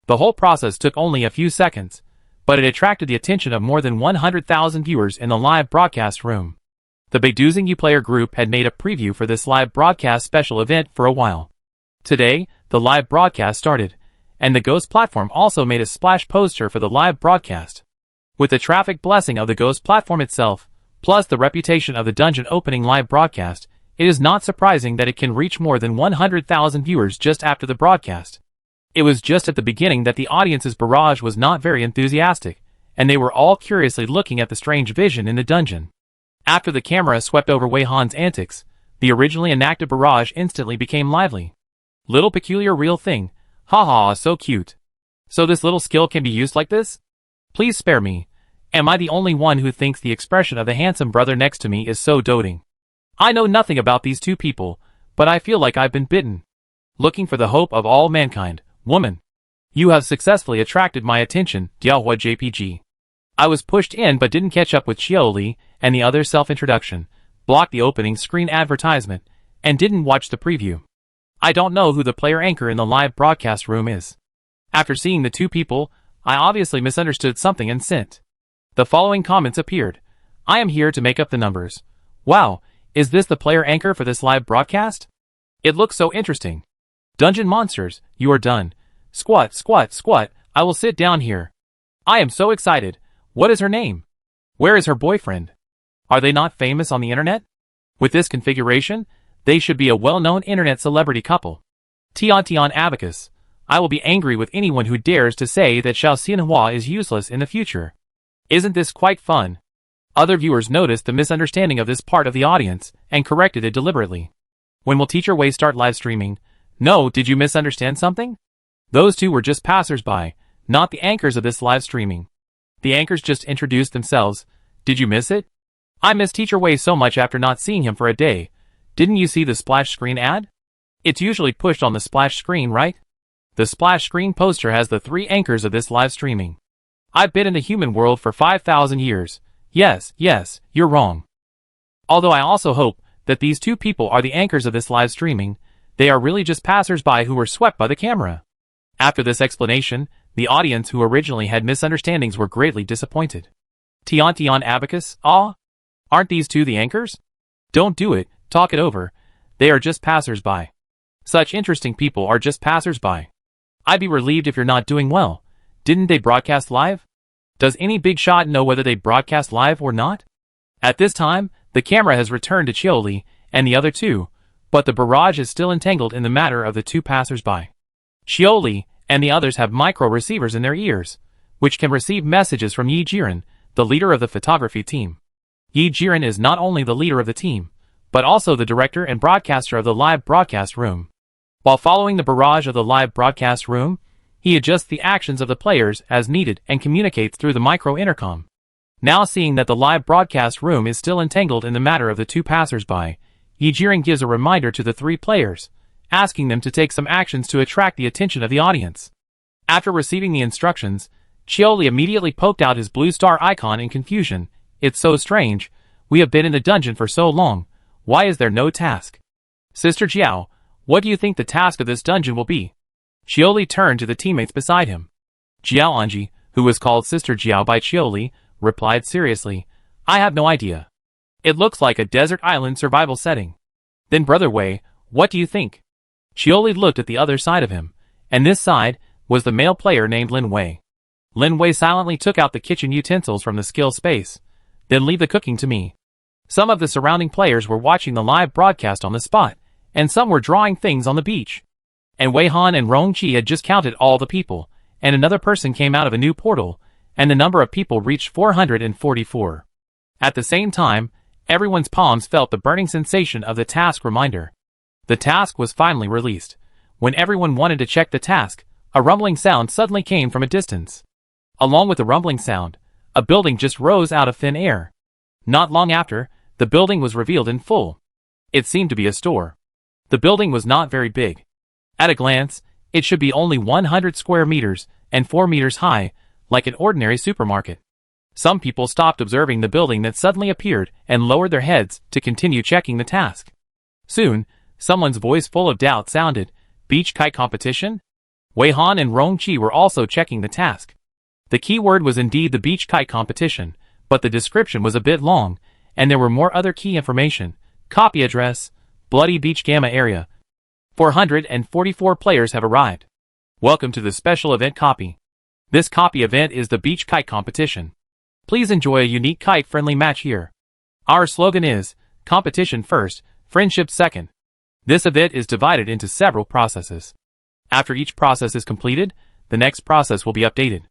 The whole process took only a few seconds, but it attracted the attention of more than 100,000 viewers in the live broadcast room. The Beidou Xingyue player group had made a preview for this live broadcast special event for a while. Today, the live broadcast started, and the Ghost platform also made a splash poster for the live broadcast. With the traffic blessing of the Ghost platform itself, plus the reputation of the dungeon opening live broadcast, it is not surprising that it can reach more than 100,000 viewers just after the broadcast. It was just at the beginning that the audience's barrage was not very enthusiastic, and they were all curiously looking at the strange vision in the dungeon. After the camera swept over Wei Han's antics, the originally enacted barrage instantly became lively. Little peculiar real thing. Haha, so cute. So this little skill can be used like this? Please spare me. Am I the only one who thinks the expression of the handsome brother next to me is so doting? I know nothing about these two people, but I feel like I've been bitten. Looking for the hope of all mankind, woman. You have successfully attracted my attention, Diaohua JPG. I was pushed in but didn't catch up with Xiaoli and the other self-introduction, blocked the opening screen advertisement, and didn't watch the preview. I don't know who the player anchor in the live broadcast room is. After seeing the two people, I obviously misunderstood something and sent. The following comments appeared. I am here to make up the numbers. Wow, is this the player anchor for this live broadcast? It looks so interesting. Dungeon monsters, you are done. Squat, squat, squat, I will sit down here. I am so excited. What is her name? Where is her boyfriend? Are they not famous on the internet? With this configuration, they should be a well-known internet celebrity couple. Tian Abacus. I will be angry with anyone who dares to say that Xiao Xianhua is useless in the future. Isn't this quite fun? Other viewers noticed the misunderstanding of this part of the audience and corrected it deliberately. When will Teacher Wei start live streaming? No, did you misunderstand something? Those two were just passers-by, not the anchors of this live streaming. The anchors just introduced themselves. Did you miss it? I miss Teacher Wei so much after not seeing him for a day. Didn't you see the splash screen ad? It's usually pushed on the splash screen, right? The splash screen poster has the three anchors of this live streaming. I've been in the human world for 5,000 years. Yes, you're wrong. Although I also hope that these two people are the anchors of this live streaming, they are really just passers-by who were swept by the camera. After this explanation, the audience who originally had misunderstandings were greatly disappointed. Tian Abacus, aren't these two the anchors? Don't do it, talk it over. They are just passers-by. Such interesting people are just passers-by. I'd be relieved if you're not doing well. Didn't they broadcast live? Does any big shot know whether they broadcast live or not? At this time, the camera has returned to Xiaoli and the other two, but the barrage is still entangled in the matter of the two passers-by. Xiaoli and the others have micro-receivers in their ears, which can receive messages from Yi Jiren, the leader of the photography team. Yi Jiren is not only the leader of the team, but also the director and broadcaster of the live broadcast room. While following the barrage of the live broadcast room, he adjusts the actions of the players as needed and communicates through the micro-intercom. Now seeing that the live broadcast room is still entangled in the matter of the two passers-by, Yi Jiren gives a reminder to the three players, asking them to take some actions to attract the attention of the audience. After receiving the instructions, Xiaoli immediately poked out his blue star icon in confusion. It's so strange. We have been in the dungeon for so long. Why is there no task? Sister Jiao, what do you think the task of this dungeon will be? Xiaoli turned to the teammates beside him. Jiao Anji, who was called Sister Jiao by Xiaoli, replied seriously, I have no idea. It looks like a desert island survival setting. Then Brother Wei, what do you think? Xiaoli looked at the other side of him, and this side was the male player named Lin Wei. Lin Wei silently took out the kitchen utensils from the skill space. Then leave the cooking to me. Some of the surrounding players were watching the live broadcast on the spot, and some were drawing things on the beach. And Wei Han and Rong Qi had just counted all the people, and another person came out of a new portal, and the number of people reached 444. At the same time, everyone's palms felt the burning sensation of the task reminder. The task was finally released. When everyone wanted to check the task, a rumbling sound suddenly came from a distance. Along with the rumbling sound, a building just rose out of thin air. Not long after, the building was revealed in full. It seemed to be a store. The building was not very big. At a glance, it should be only 100 square meters and 4 meters high, like an ordinary supermarket. Some people stopped observing the building that suddenly appeared and lowered their heads to continue checking the task. Soon, someone's voice full of doubt sounded, Beach kite competition? Wei Han and Rong Qi were also checking the task. The keyword was indeed the beach kite competition, but the description was a bit long, and there were more other key information. Copy address, Bloody Beach Gamma area. 444 players have arrived. Welcome to the special event copy. This copy event is the beach kite competition. Please enjoy a unique kite-friendly match here. Our slogan is, competition first, friendship second. This event is divided into several processes. After each process is completed, the next process will be updated.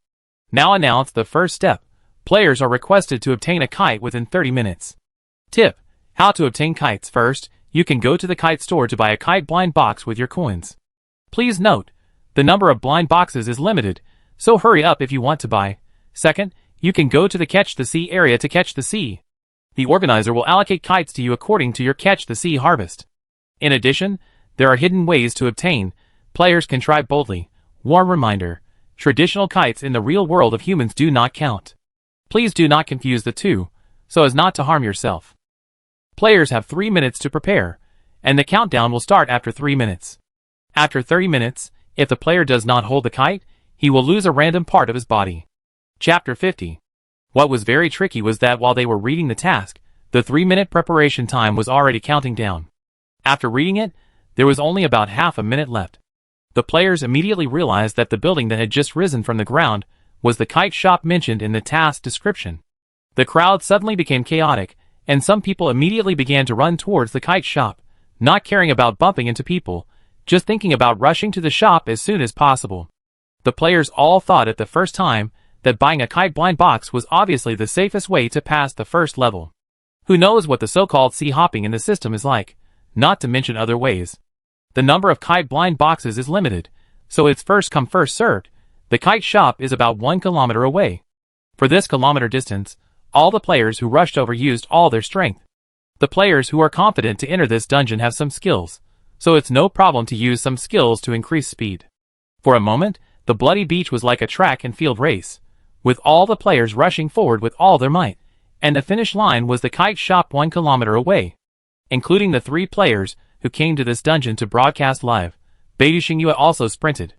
Now announce the first step, Players are requested to obtain a kite within 30 minutes. Tip: how to obtain kites. First, you can go to the kite store to buy a kite blind box with your coins. Please note, the number of blind boxes is limited, so hurry up if you want to buy. Second, you can go to the Catch the Sea area to catch the sea. The organizer will allocate kites to you according to your Catch the Sea harvest. In addition, there are hidden ways to obtain. Players can try boldly. Warm reminder: traditional kites in the real world of humans do not count. Please do not confuse the two, so as not to harm yourself. Players have 3 minutes to prepare, and the countdown will start after 3 minutes. After 30 minutes, if the player does not hold the kite, he will lose a random part of his body. Chapter 50. What was very tricky was that while they were reading the task, the 3-minute preparation time was already counting down. After reading it, there was only about half a minute left. The players immediately realized that the building that had just risen from the ground was the kite shop mentioned in the task description. The crowd suddenly became chaotic, and some people immediately began to run towards the kite shop, not caring about bumping into people, just thinking about rushing to the shop as soon as possible. The players all thought at the first time that buying a kite blind box was obviously the safest way to pass the first level. Who knows what the so-called sea hopping in the system is like, not to mention other ways. The number of kite blind boxes is limited, so it's first come first served. The kite shop is about 1 kilometer away. For this kilometer distance, all the players who rushed over used all their strength. The players who are confident to enter this dungeon have some skills, so it's no problem to use some skills to increase speed. For a moment, the bloody beach was like a track and field race, with all the players rushing forward with all their might, and the finish line was the kite shop 1 kilometer away. Including the 3 players who came to this dungeon to broadcast live, Beidou also sprinted.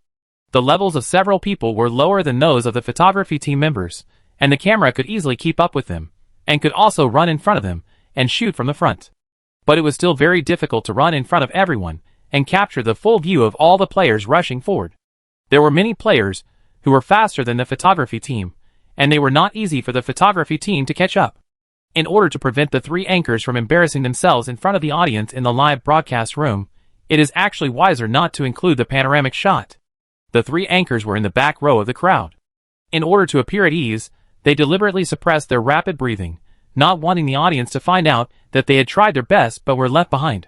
The levels of several people were lower than those of the photography team members, and the camera could easily keep up with them, and could also run in front of them, and shoot from the front. But it was still very difficult to run in front of everyone, and capture the full view of all the players rushing forward. There were many players who were faster than the photography team, and they were not easy for the photography team to catch up. In order to prevent the 3 anchors from embarrassing themselves in front of the audience in the live broadcast room, it is actually wiser not to include the panoramic shot. The 3 anchors were in the back row of the crowd. In order to appear at ease, they deliberately suppressed their rapid breathing, not wanting the audience to find out that they had tried their best but were left behind.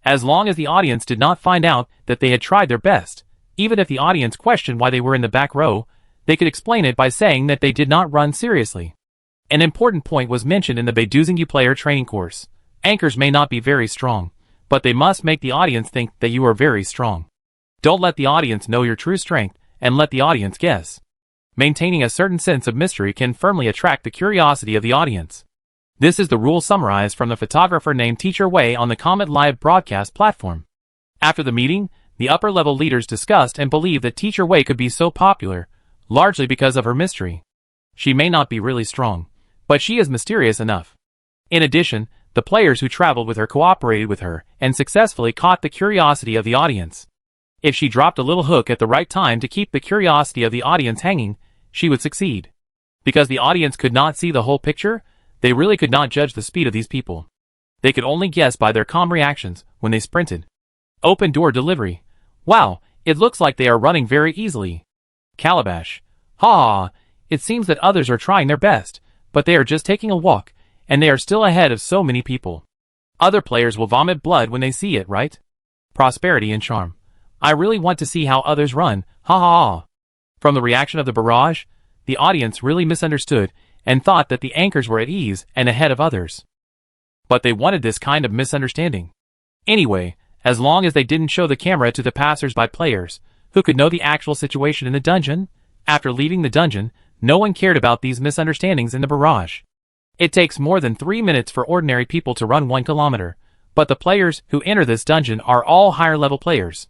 As long as the audience did not find out that they had tried their best, even if the audience questioned why they were in the back row, they could explain it by saying that they did not run seriously. An important point was mentioned in the Beidou player training course. Anchors may not be very strong, but they must make the audience think that you are very strong. Don't let the audience know your true strength, and let the audience guess. Maintaining a certain sense of mystery can firmly attract the curiosity of the audience. This is the rule summarized from the photographer named Teacher Wei on the Comet Live broadcast platform. After the meeting, the upper-level leaders discussed and believed that Teacher Wei could be so popular, largely because of her mystery. She may not be really strong, but she is mysterious enough. In addition, the players who traveled with her cooperated with her and successfully caught the curiosity of the audience. If she dropped a little hook at the right time to keep the curiosity of the audience hanging, she would succeed. Because the audience could not see the whole picture, they really could not judge the speed of these people. They could only guess by their calm reactions when they sprinted. Open door delivery. Wow, it looks like they are running very easily. Calabash. Ha! It seems that others are trying their best, but they are just taking a walk, and they are still ahead of so many people. Other players will vomit blood when they see it, right? Prosperity and charm. I really want to see how others run, ha ha ha. From the reaction of the barrage, the audience really misunderstood and thought that the anchors were at ease and ahead of others. But they wanted this kind of misunderstanding. Anyway, as long as they didn't show the camera to the passers-by players, who could know the actual situation in the dungeon, after leaving the dungeon, no one cared about these misunderstandings in the barrage. It takes more than 3 minutes for ordinary people to run 1 kilometer, but the players who enter this dungeon are all higher-level players.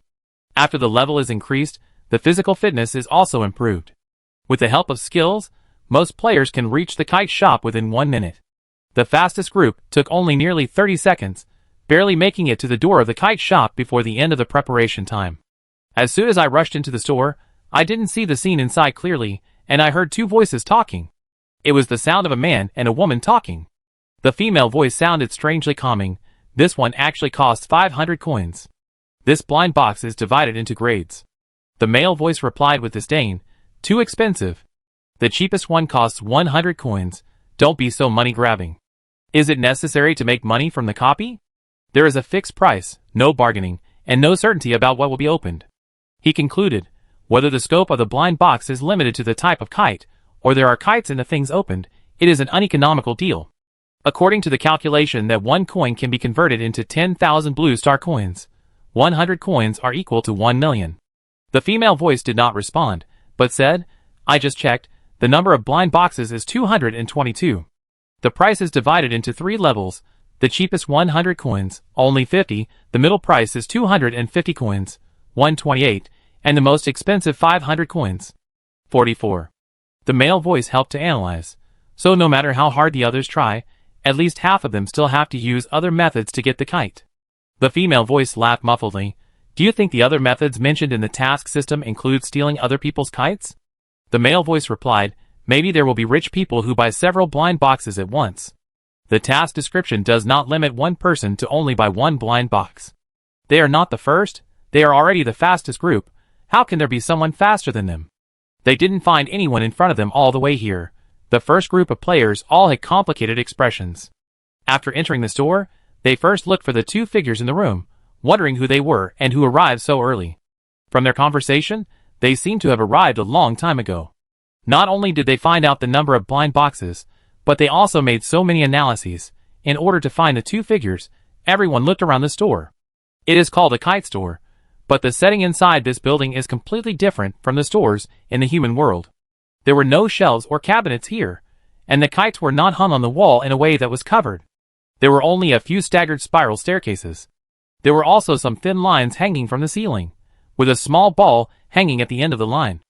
After the level is increased, the physical fitness is also improved. With the help of skills, most players can reach the kite shop within 1 minute. The fastest group took only nearly 30 seconds, barely making it to the door of the kite shop before the end of the preparation time. As soon as I rushed into the store, I didn't see the scene inside clearly, and I heard 2 voices talking. It was the sound of a man and a woman talking. The female voice sounded strangely calming. This one actually costs 500 coins. This blind box is divided into grades. The male voice replied with disdain, "Too expensive." The cheapest one costs 100 coins. Don't be so money-grabbing. Is it necessary to make money from the copy? There is a fixed price, no bargaining, and no certainty about what will be opened. He concluded, whether the scope of the blind box is limited to the type of kite, or there are kites in the things opened, it is an uneconomical deal. According to the calculation that 1 coin can be converted into 10,000 blue star coins, 100 coins are equal to 1 million. The female voice did not respond, but said, I just checked, the number of blind boxes is 222. The price is divided into 3 levels, the cheapest 100 coins, only 50, the middle price is 250 coins, 128, and the most expensive 500 coins, 44. The male voice helped to analyze, so no matter how hard the others try, at least half of them still have to use other methods to get the kite. The female voice laughed muffledly. Do you think the other methods mentioned in the task system include stealing other people's kites? The male voice replied, maybe there will be rich people who buy several blind boxes at once. The task description does not limit one person to only buy 1 blind box. They are not the first, they are already the fastest group. How can there be someone faster than them? They didn't find anyone in front of them all the way here. The first group of players all had complicated expressions. After entering the store, they first looked for the 2 figures in the room, wondering who they were and who arrived so early. From their conversation, they seemed to have arrived a long time ago. Not only did they find out the number of blind boxes, but they also made so many analyses. In order to find the 2 figures, everyone looked around the store. It is called a kite store, but the setting inside this building is completely different from the stores in the human world. There were no shelves or cabinets here, and the kites were not hung on the wall in a way that was covered. There were only a few staggered spiral staircases. There were also some thin lines hanging from the ceiling, with a small ball hanging at the end of the line.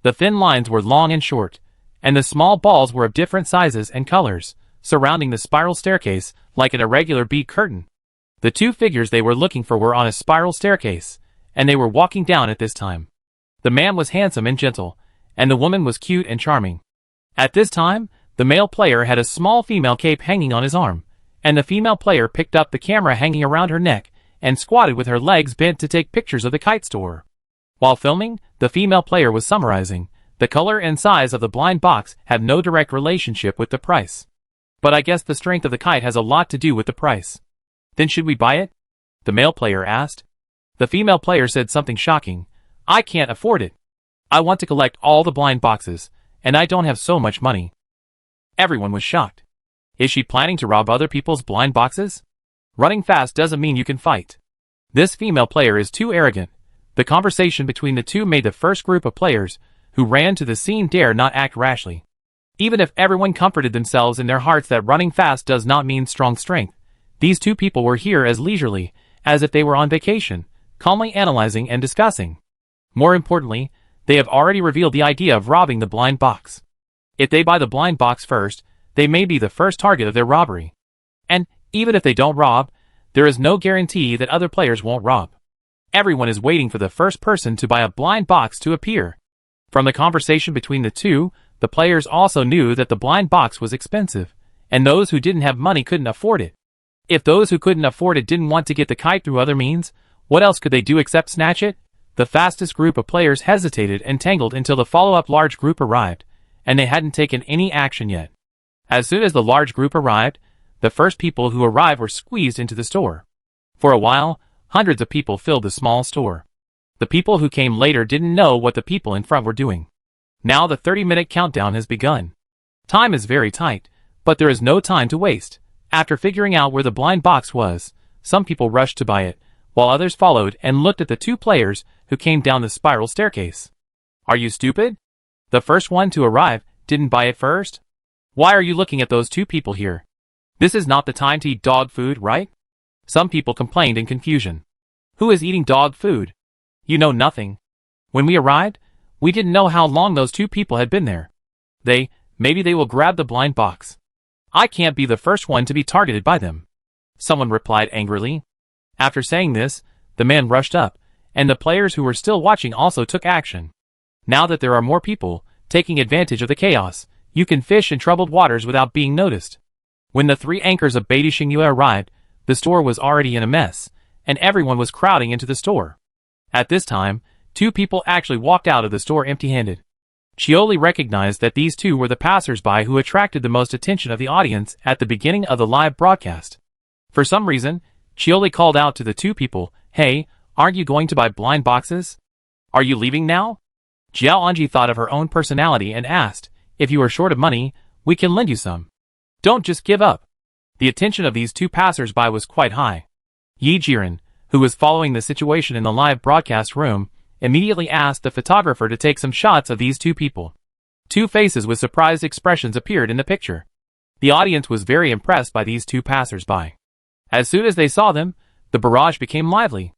The thin lines were long and short, and the small balls were of different sizes and colors, surrounding the spiral staircase like an irregular bead curtain. The 2 figures they were looking for were on a spiral staircase, and they were walking down at this time. The man was handsome and gentle, and the woman was cute and charming. At this time, the male player had a small female cape hanging on his arm, and the female player picked up the camera hanging around her neck and squatted with her legs bent to take pictures of the kite store. While filming, the female player was summarizing, the color and size of the blind box have no direct relationship with the price. But I guess the strength of the kite has a lot to do with the price. Then should we buy it? The male player asked. The female player said something shocking. I can't afford it. I want to collect all the blind boxes, and I don't have so much money. Everyone was shocked. Is she planning to rob other people's blind boxes? Running fast doesn't mean you can fight. This female player is too arrogant. The conversation between the 2 made the first group of players who ran to the scene dare not act rashly. Even if everyone comforted themselves in their hearts that running fast does not mean strong strength, these 2 people were here as leisurely as if they were on vacation, calmly analyzing and discussing. More importantly, they have already revealed the idea of robbing the blind box. If they buy the blind box first, they may be the first target of their robbery. And, even if they don't rob, there is no guarantee that other players won't rob. Everyone is waiting for the first person to buy a blind box to appear. From the conversation between the 2, the players also knew that the blind box was expensive, and those who didn't have money couldn't afford it. If those who couldn't afford it didn't want to get the kite through other means, what else could they do except snatch it? The fastest group of players hesitated and tangled until the follow-up large group arrived, and they hadn't taken any action yet. As soon as the large group arrived, the first people who arrived were squeezed into the store. For a while, hundreds of people filled the small store. The people who came later didn't know what the people in front were doing. Now the 30-minute countdown has begun. Time is very tight, but there is no time to waste. After figuring out where the blind box was, some people rushed to buy it, while others followed and looked at the 2 players who came down the spiral staircase. Are you stupid? The first one to arrive didn't buy it first? Why are you looking at those 2 people here? This is not the time to eat dog food, right? Some people complained in confusion. Who is eating dog food? You know nothing. When we arrived, we didn't know how long those 2 people had been there. Maybe they will grab the blind box. I can't be the first one to be targeted by them. Someone replied angrily. After saying this, the man rushed up, and the players who were still watching also took action. Now that there are more people, taking advantage of the chaos, you can fish in troubled waters without being noticed. When the 3 anchors of Beiti Xingyue arrived, the store was already in a mess, and everyone was crowding into the store. At this time, 2 people actually walked out of the store empty-handed. Chioli recognized that these two were the passers-by who attracted the most attention of the audience at the beginning of the live broadcast. For some reason, Chioli called out to the two people, "Hey, aren't you going to buy blind boxes? Are you leaving now?" Jiao Anji thought of her own personality and asked, "If you are short of money, we can lend you some. Don't just give up." The attention of these two passers-by was quite high. Yi Jiren, who was following the situation in the live broadcast room, immediately asked the photographer to take some shots of these two people. Two faces with surprised expressions appeared in the picture. The audience was very impressed by these two passers-by. As soon as they saw them, the barrage became lively.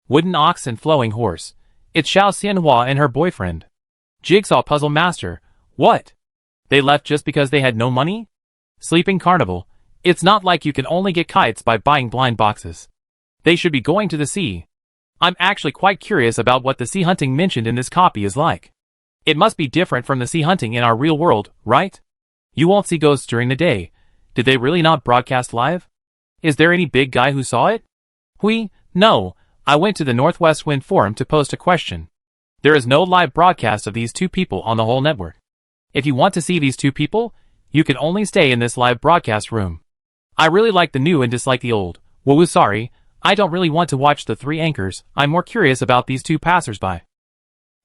Wooden ox and flowing horse. It's Xiao Xianhua and her boyfriend. Jigsaw puzzle master. What? They left just because they had no money? Sleeping carnival. It's not like you can only get kites by buying blind boxes. They should be going to the sea. I'm actually quite curious about what the sea hunting mentioned in this copy is like. It must be different from the sea hunting in our real world, right? You won't see ghosts during the day. Did they really not broadcast live? Is there any big guy who saw it? No, I went to the Northwest Wind Forum to post a question. There is no live broadcast of these two people on the whole network. If you want to see these two people, you can only stay in this live broadcast room. I really like the new and dislike the old. Woo, sorry, I don't really want to watch the three anchors. I'm more curious about these two passers-by.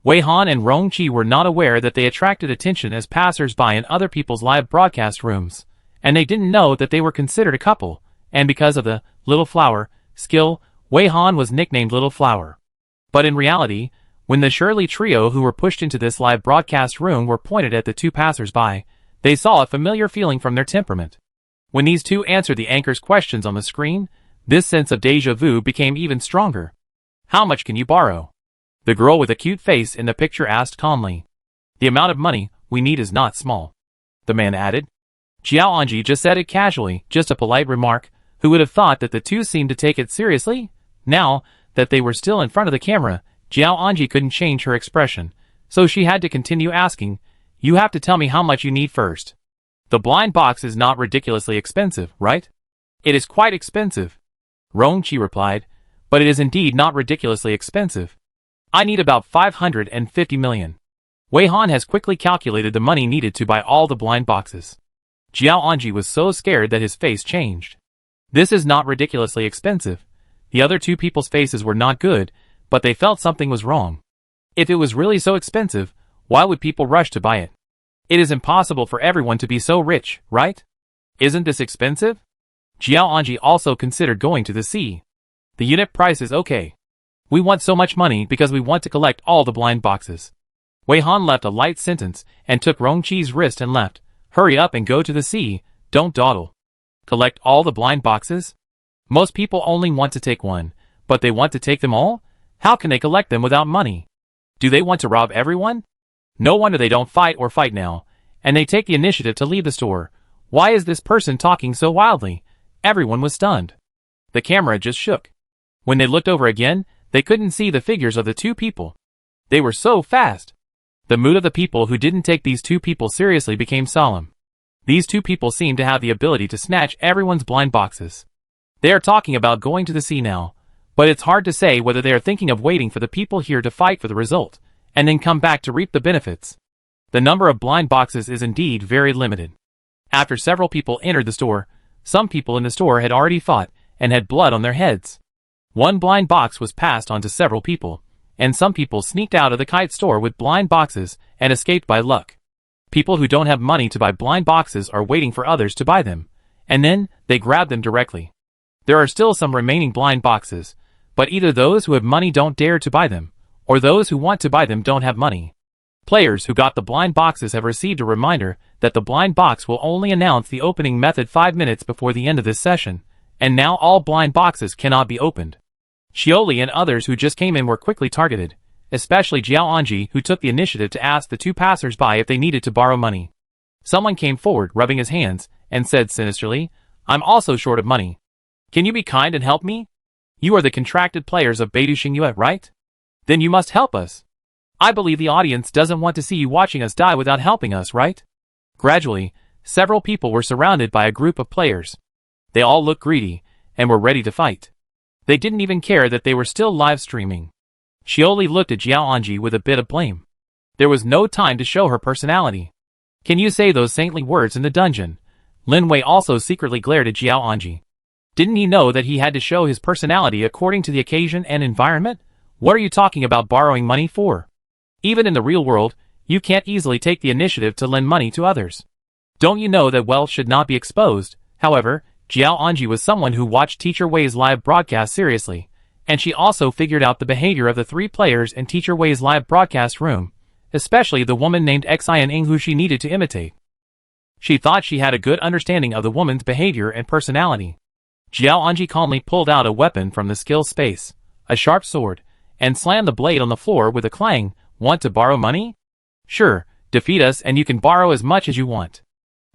Wei Han and Rong Qi were not aware that they attracted attention as passers-by in other people's live broadcast rooms, and they didn't know that they were considered a couple, and because of the Little Flower skill, Wei Han was nicknamed Little Flower. But in reality, when the Shirley trio who were pushed into this live broadcast room were pointed at the two passers-by, they saw a familiar feeling from their temperament. When these two answered the anchor's questions on the screen, this sense of déjà vu became even stronger. How much can you borrow? The girl with a cute face in the picture asked calmly. The amount of money we need is not small, the man added. Jiao Anji just said it casually, just a polite remark. Who would have thought that the two seemed to take it seriously? Now that they were still in front of the camera, Jiao Anji couldn't change her expression, so she had to continue asking, "You have to tell me how much you need first. The blind box is not ridiculously expensive, right?" "It is quite expensive," Rong Qi replied, "but it is indeed not ridiculously expensive. I need about 550 million. Wei Han has quickly calculated the money needed to buy all the blind boxes. Jiao Anji was so scared that his face changed. This is not ridiculously expensive. The other two people's faces were not good, but they felt something was wrong. If it was really so expensive, why would people rush to buy it? It is impossible for everyone to be so rich, right? Isn't this expensive? Jiao Anji also considered going to the sea. The unit price is okay. We want so much money because we want to collect all the blind boxes. Wei Han left a light sentence and took Rong Qi's wrist and left. Hurry up and go to the sea, don't dawdle. Collect all the blind boxes? Most people only want to take one, but they want to take them all? How can they collect them without money? Do they want to rob everyone? No wonder they don't fight now, and they take the initiative to leave the store. Why is this person talking so wildly? Everyone was stunned. The camera just shook. When they looked over again, they couldn't see the figures of the two people. They were so fast. The mood of the people who didn't take these two people seriously became solemn. These two people seemed to have the ability to snatch everyone's blind boxes. They are talking about going to the sea now, but it's hard to say whether they are thinking of waiting for the people here to fight for the result, and then come back to reap the benefits. The number of blind boxes is indeed very limited. After several people entered the store, some people in the store had already fought and had blood on their heads. One blind box was passed on to several people, and some people sneaked out of the kite store with blind boxes and escaped by luck. People who don't have money to buy blind boxes are waiting for others to buy them, and then they grab them directly. There are still some remaining blind boxes, but either those who have money don't dare to buy them, or those who want to buy them don't have money. Players who got the blind boxes have received a reminder that the blind box will only announce the opening method 5 minutes before the end of this session, and now all blind boxes cannot be opened. Shioli and others who just came in were quickly targeted, especially Jiao Anji, who took the initiative to ask the two passers-by if they needed to borrow money. Someone came forward, rubbing his hands, and said sinisterly, "I'm also short of money. Can you be kind and help me? You are the contracted players of Beidou Xingyue, right? Then you must help us. I believe the audience doesn't want to see you watching us die without helping us, right?" Gradually, several people were surrounded by a group of players. They all looked greedy, and were ready to fight. They didn't even care that they were still live streaming. Shioli looked at Jiao Anji with a bit of blame. There was no time to show her personality. Can you say those saintly words in the dungeon? Lin Wei also secretly glared at Jiao Anji. Didn't he know that he had to show his personality according to the occasion and environment? What are you talking about borrowing money for? Even in the real world, you can't easily take the initiative to lend money to others. Don't you know that wealth should not be exposed? However, Jiao Anji was someone who watched Teacher Wei's live broadcast seriously, and she also figured out the behavior of the 3 players in Teacher Wei's live broadcast room, especially the woman named Xian who she needed to imitate. She thought she had a good understanding of the woman's behavior and personality. Jiao Anji calmly pulled out a weapon from the skill space, a sharp sword, and slammed the blade on the floor with a clang. Want to borrow money? Sure, defeat us and you can borrow as much as you want.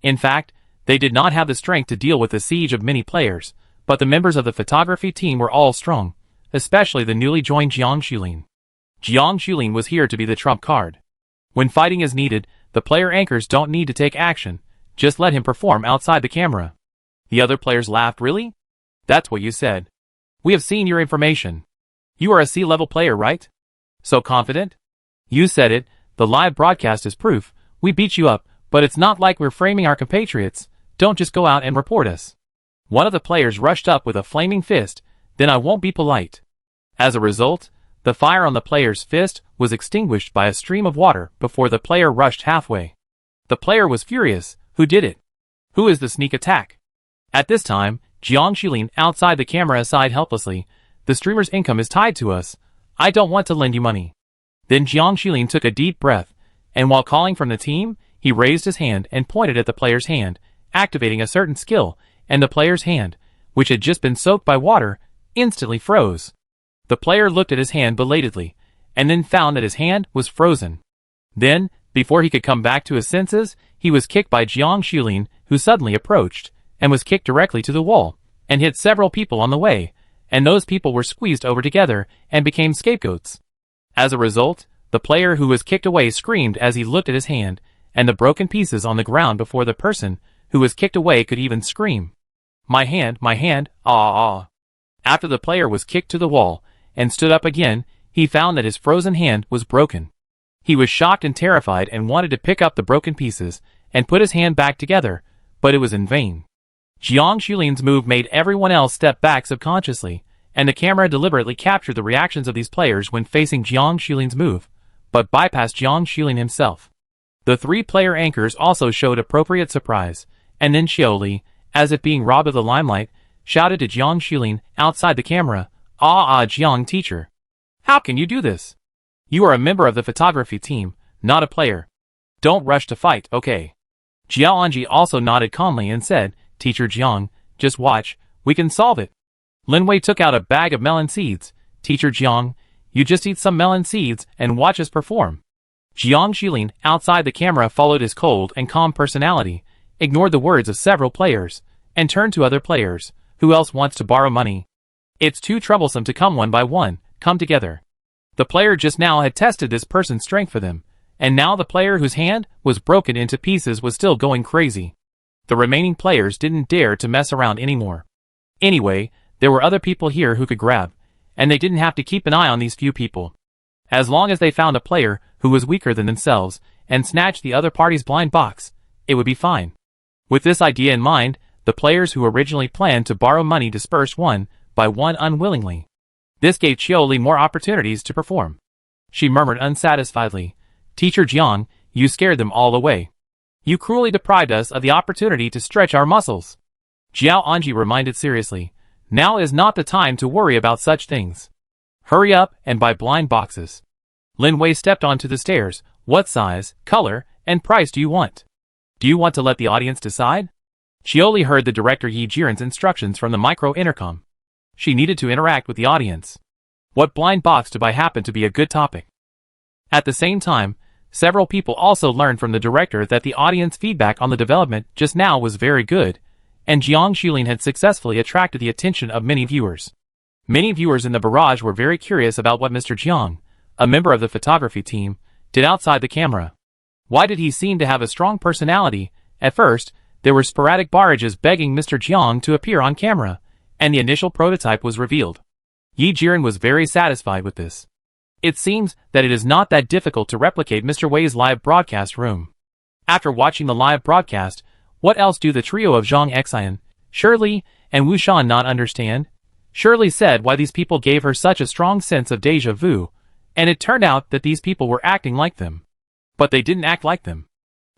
In fact, they did not have the strength to deal with the siege of many players, but the members of the photography team were all strong, especially the newly joined Jiang Xulin. Jiang Xulin was here to be the trump card. When fighting is needed, the player anchors don't need to take action, just let him perform outside the camera. The other players laughed. Really? That's what you said. We have seen your information. You are a C-level player, right? So confident? You said it, the live broadcast is proof. We beat you up, but it's not like we're framing our compatriots. Don't just go out and report us. One of the players rushed up with a flaming fist. Then I won't be polite. As a result, the fire on the player's fist was extinguished by a stream of water before the player rushed halfway. The player was furious. Who did it? Who is the sneak attack? At this time, Jiang Xulin outside the camera sighed helplessly. The streamer's income is tied to us. I don't want to lend you money. Then Jiang Xulin took a deep breath, and while calling from the team, he raised his hand and pointed at the player's hand, activating a certain skill, and the player's hand, which had just been soaked by water, instantly froze. The player looked at his hand belatedly, and then found that his hand was frozen. Then, before he could come back to his senses, he was kicked by Jiang Xulin, who suddenly approached, and was kicked directly to the wall, and hit several people on the way, and those people were squeezed over together and became scapegoats. As a result, the player who was kicked away screamed as he looked at his hand, and the broken pieces on the ground before the person who was kicked away could even scream. My hand, ah. After the player was kicked to the wall, and stood up again, he found that his frozen hand was broken. He was shocked and terrified and wanted to pick up the broken pieces and put his hand back together, but it was in vain. Jiang Xulin's move made everyone else step back subconsciously, and the camera deliberately captured the reactions of these players when facing Jiang Xulin's move, but bypassed Jiang Xulin himself. The 3-player anchors also showed appropriate surprise, and then Xiaoli, as if being robbed of the limelight, shouted to Jiang Xulin outside the camera, Jiang teacher. How can you do this? You are a member of the photography team, not a player. Don't rush to fight, okay? Jiao Anji also nodded calmly and said, Teacher Jiang, just watch, we can solve it. Lin Wei took out a bag of melon seeds. Teacher Jiang, you just eat some melon seeds and watch us perform. Jiang Xulin, outside the camera, followed his cold and calm personality, ignored the words of several players, and turned to other players. Who else wants to borrow money? It's too troublesome to come one by one, come together. The player just now had tested this person's strength for them, and now the player whose hand was broken into pieces was still going crazy. The remaining players didn't dare to mess around anymore. Anyway, there were other people here who could grab, and they didn't have to keep an eye on these few people. As long as they found a player who was weaker than themselves and snatched the other party's blind box, it would be fine. With this idea in mind, the players who originally planned to borrow money dispersed one by one unwillingly. This gave Qiuli more opportunities to perform. She murmured unsatisfiedly, Teacher Jiang, you scared them all away. You cruelly deprived us of the opportunity to stretch our muscles. Jiao Anji reminded seriously, now is not the time to worry about such things. Hurry up and buy blind boxes. Lin Wei stepped onto the stairs. What size, color, and price do you want? Do you want to let the audience decide? Qiuli heard the director Yi Jiren's instructions from the micro intercom. She needed to interact with the audience. What blind box to buy happened to be a good topic. At the same time, several people also learned from the director that the audience feedback on the development just now was very good, and Jiang Xulin had successfully attracted the attention of many viewers. Many viewers in the barrage were very curious about what Mr. Jiang, a member of the photography team, did outside the camera. Why did he seem to have a strong personality? At first, there were sporadic barrages begging Mr. Jiang to appear on camera, and the initial prototype was revealed. Yi Jiren was very satisfied with this. It seems that it is not that difficult to replicate Mr. Wei's live broadcast room. After watching the live broadcast, what else do the trio of Zhang Xian, Shirley, and Wu Shan not understand? Shirley said why these people gave her such a strong sense of déjà vu, and it turned out that these people were acting like them. But they didn't act like them.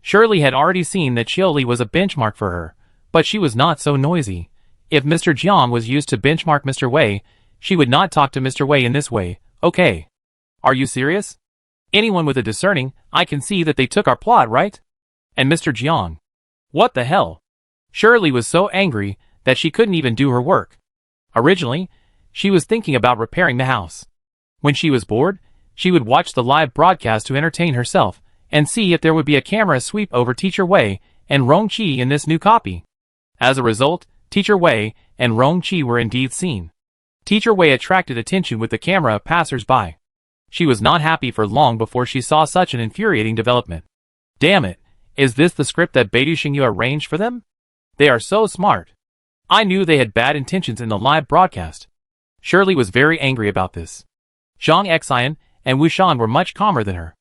Shirley had already seen that Shirley was a benchmark for her, but she was not so noisy. If Mr. Jiang was used to benchmark Mr. Wei, she would not talk to Mr. Wei in this way. Okay. Are you serious? Anyone with a discerning eye can see that they took our plot, right? And Mr. Jiang. What the hell? Shirley was so angry that she couldn't even do her work. Originally, she was thinking about repairing the house. When she was bored, she would watch the live broadcast to entertain herself and see if there would be a camera sweep over Teacher Wei and Rong Qi in this new copy. As a result, Teacher Wei and Rong Qi were indeed seen. Teacher Wei attracted attention with the camera of passers-by. She was not happy for long before she saw such an infuriating development. Damn it, is this the script that Beidou Xingyu arranged for them? They are so smart. I knew they had bad intentions in the live broadcast. Shirley was very angry about this. Zhang Xian and Wu Shan were much calmer than her.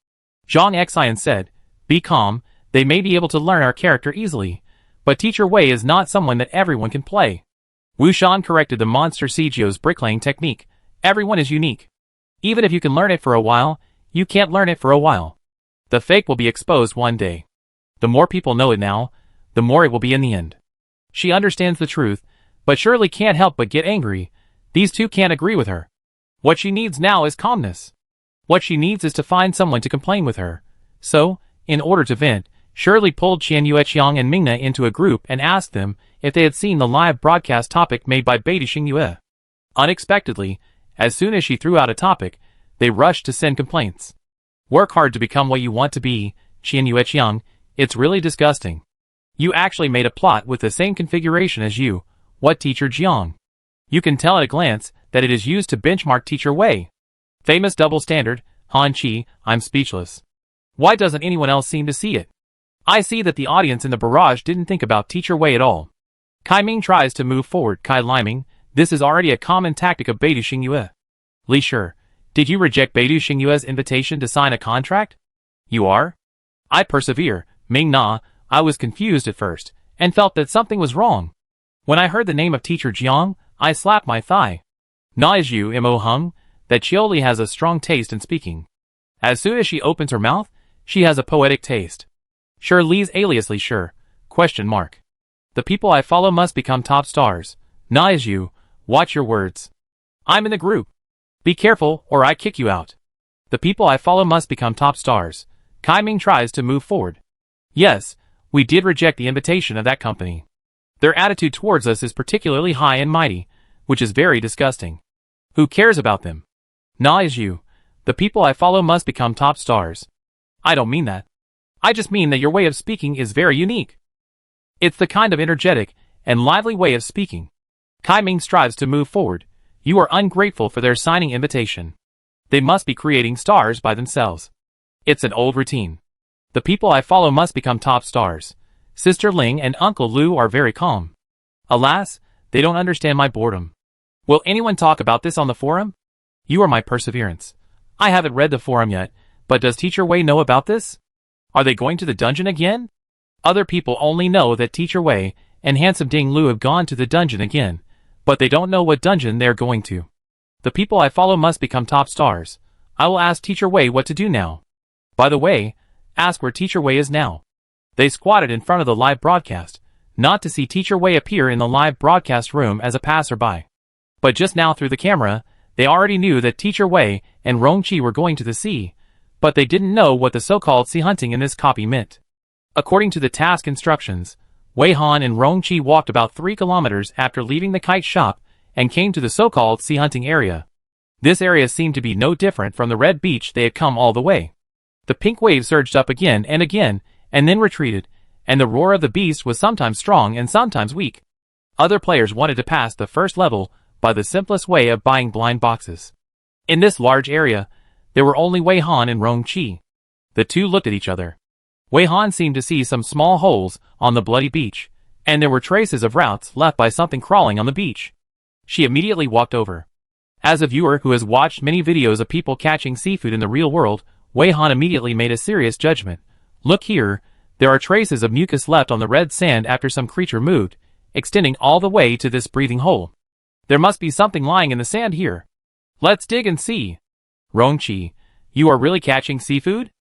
Zhang Xian said, "Be calm, they may be able to learn our character easily, but Teacher Wei is not someone that everyone can play." Wu Shan corrected the monster Cgio's bricklaying technique. Everyone is unique. Even if you can learn it for a while, you can't learn it for a while. The fake will be exposed one day. The more people know it now, the more it will be in the end. She understands the truth, but Shirley can't help but get angry. These two can't agree with her. What she needs now is calmness. What she needs is to find someone to complain with her. So, in order to vent, Shirley pulled Qian Yueqiang and Mingna into a group and asked them if they had seen the live broadcast topic made by Beidou Xingyu. Unexpectedly, as soon as she threw out a topic, they rushed to send complaints. Work hard to become what you want to be, Qian Yueqiang. It's really disgusting. You actually made a plot with the same configuration as you. What, Teacher Jiang? You can tell at a glance that it is used to benchmark Teacher Wei. Famous double standard, Han Qi, I'm speechless. Why doesn't anyone else seem to see it? I see that the audience in the barrage didn't think about Teacher Wei at all. Kai Ming tries to move forward. Kai Liming, this is already a common tactic of Beidou Xingyu. Li Shi, did you reject Beidou Xingyu's invitation to sign a contract? You are? I persevere. Ming Na, I was confused at first, and felt that something was wrong. When I heard the name of Teacher Jiang, I slapped my thigh. Na is you Mo Hung, that Chioli has a strong taste in speaking. As soon as she opens her mouth, she has a poetic taste. Sure Li's alias Li Shi, question mark. The people I follow must become top stars. Na is you, watch your words. I'm in the group. Be careful or I kick you out. The people I follow must become top stars. Kai Ming tries to move forward. Yes, we did reject the invitation of that company. Their attitude towards us is particularly high and mighty, which is very disgusting. Who cares about them? Na is you. The people I follow must become top stars. I don't mean that. I just mean that your way of speaking is very unique. It's the kind of energetic and lively way of speaking. Kai Ming strives to move forward. You are ungrateful for their signing invitation. They must be creating stars by themselves. It's an old routine. The people I follow must become top stars. Sister Ling and Uncle Lu are very calm. Alas, they don't understand my boredom. Will anyone talk about this on the forum? You are my perseverance. I haven't read the forum yet, but does Teacher Wei know about this? Are they going to the dungeon again? Other people only know that Teacher Wei and Handsome Ding Lu have gone to the dungeon again, but they don't know what dungeon they're going to. The people I follow must become top stars. I will ask Teacher Wei what to do now. By the way, ask where Teacher Wei is now. They squatted in front of the live broadcast, not to see Teacher Wei appear in the live broadcast room as a passerby. But just now through the camera, they already knew that Teacher Wei and Rong Qi were going to the sea, but they didn't know what the so-called sea hunting in this copy meant. According to the task instructions, Wei Han and Rong Qi walked about 3 kilometers after leaving the kite shop and came to the so-called sea hunting area. This area seemed to be no different from the red beach they had come all the way. The pink wave surged up again, and then retreated, and the roar of the beast was sometimes strong and sometimes weak. Other players wanted to pass the first level by the simplest way of buying blind boxes. In this large area, there were only Wei Han and Rong Qi. The two looked at each other. Wei Han seemed to see some small holes on the bloody beach, and there were traces of roots left by something crawling on the beach. She immediately walked over. As a viewer who has watched many videos of people catching seafood in the real world, Wei Han immediately made a serious judgment. Look here, there are traces of mucus left on the red sand after some creature moved, extending all the way to this breathing hole. There must be something lying in the sand here. Let's dig and see. Rongqi, you are really catching seafood?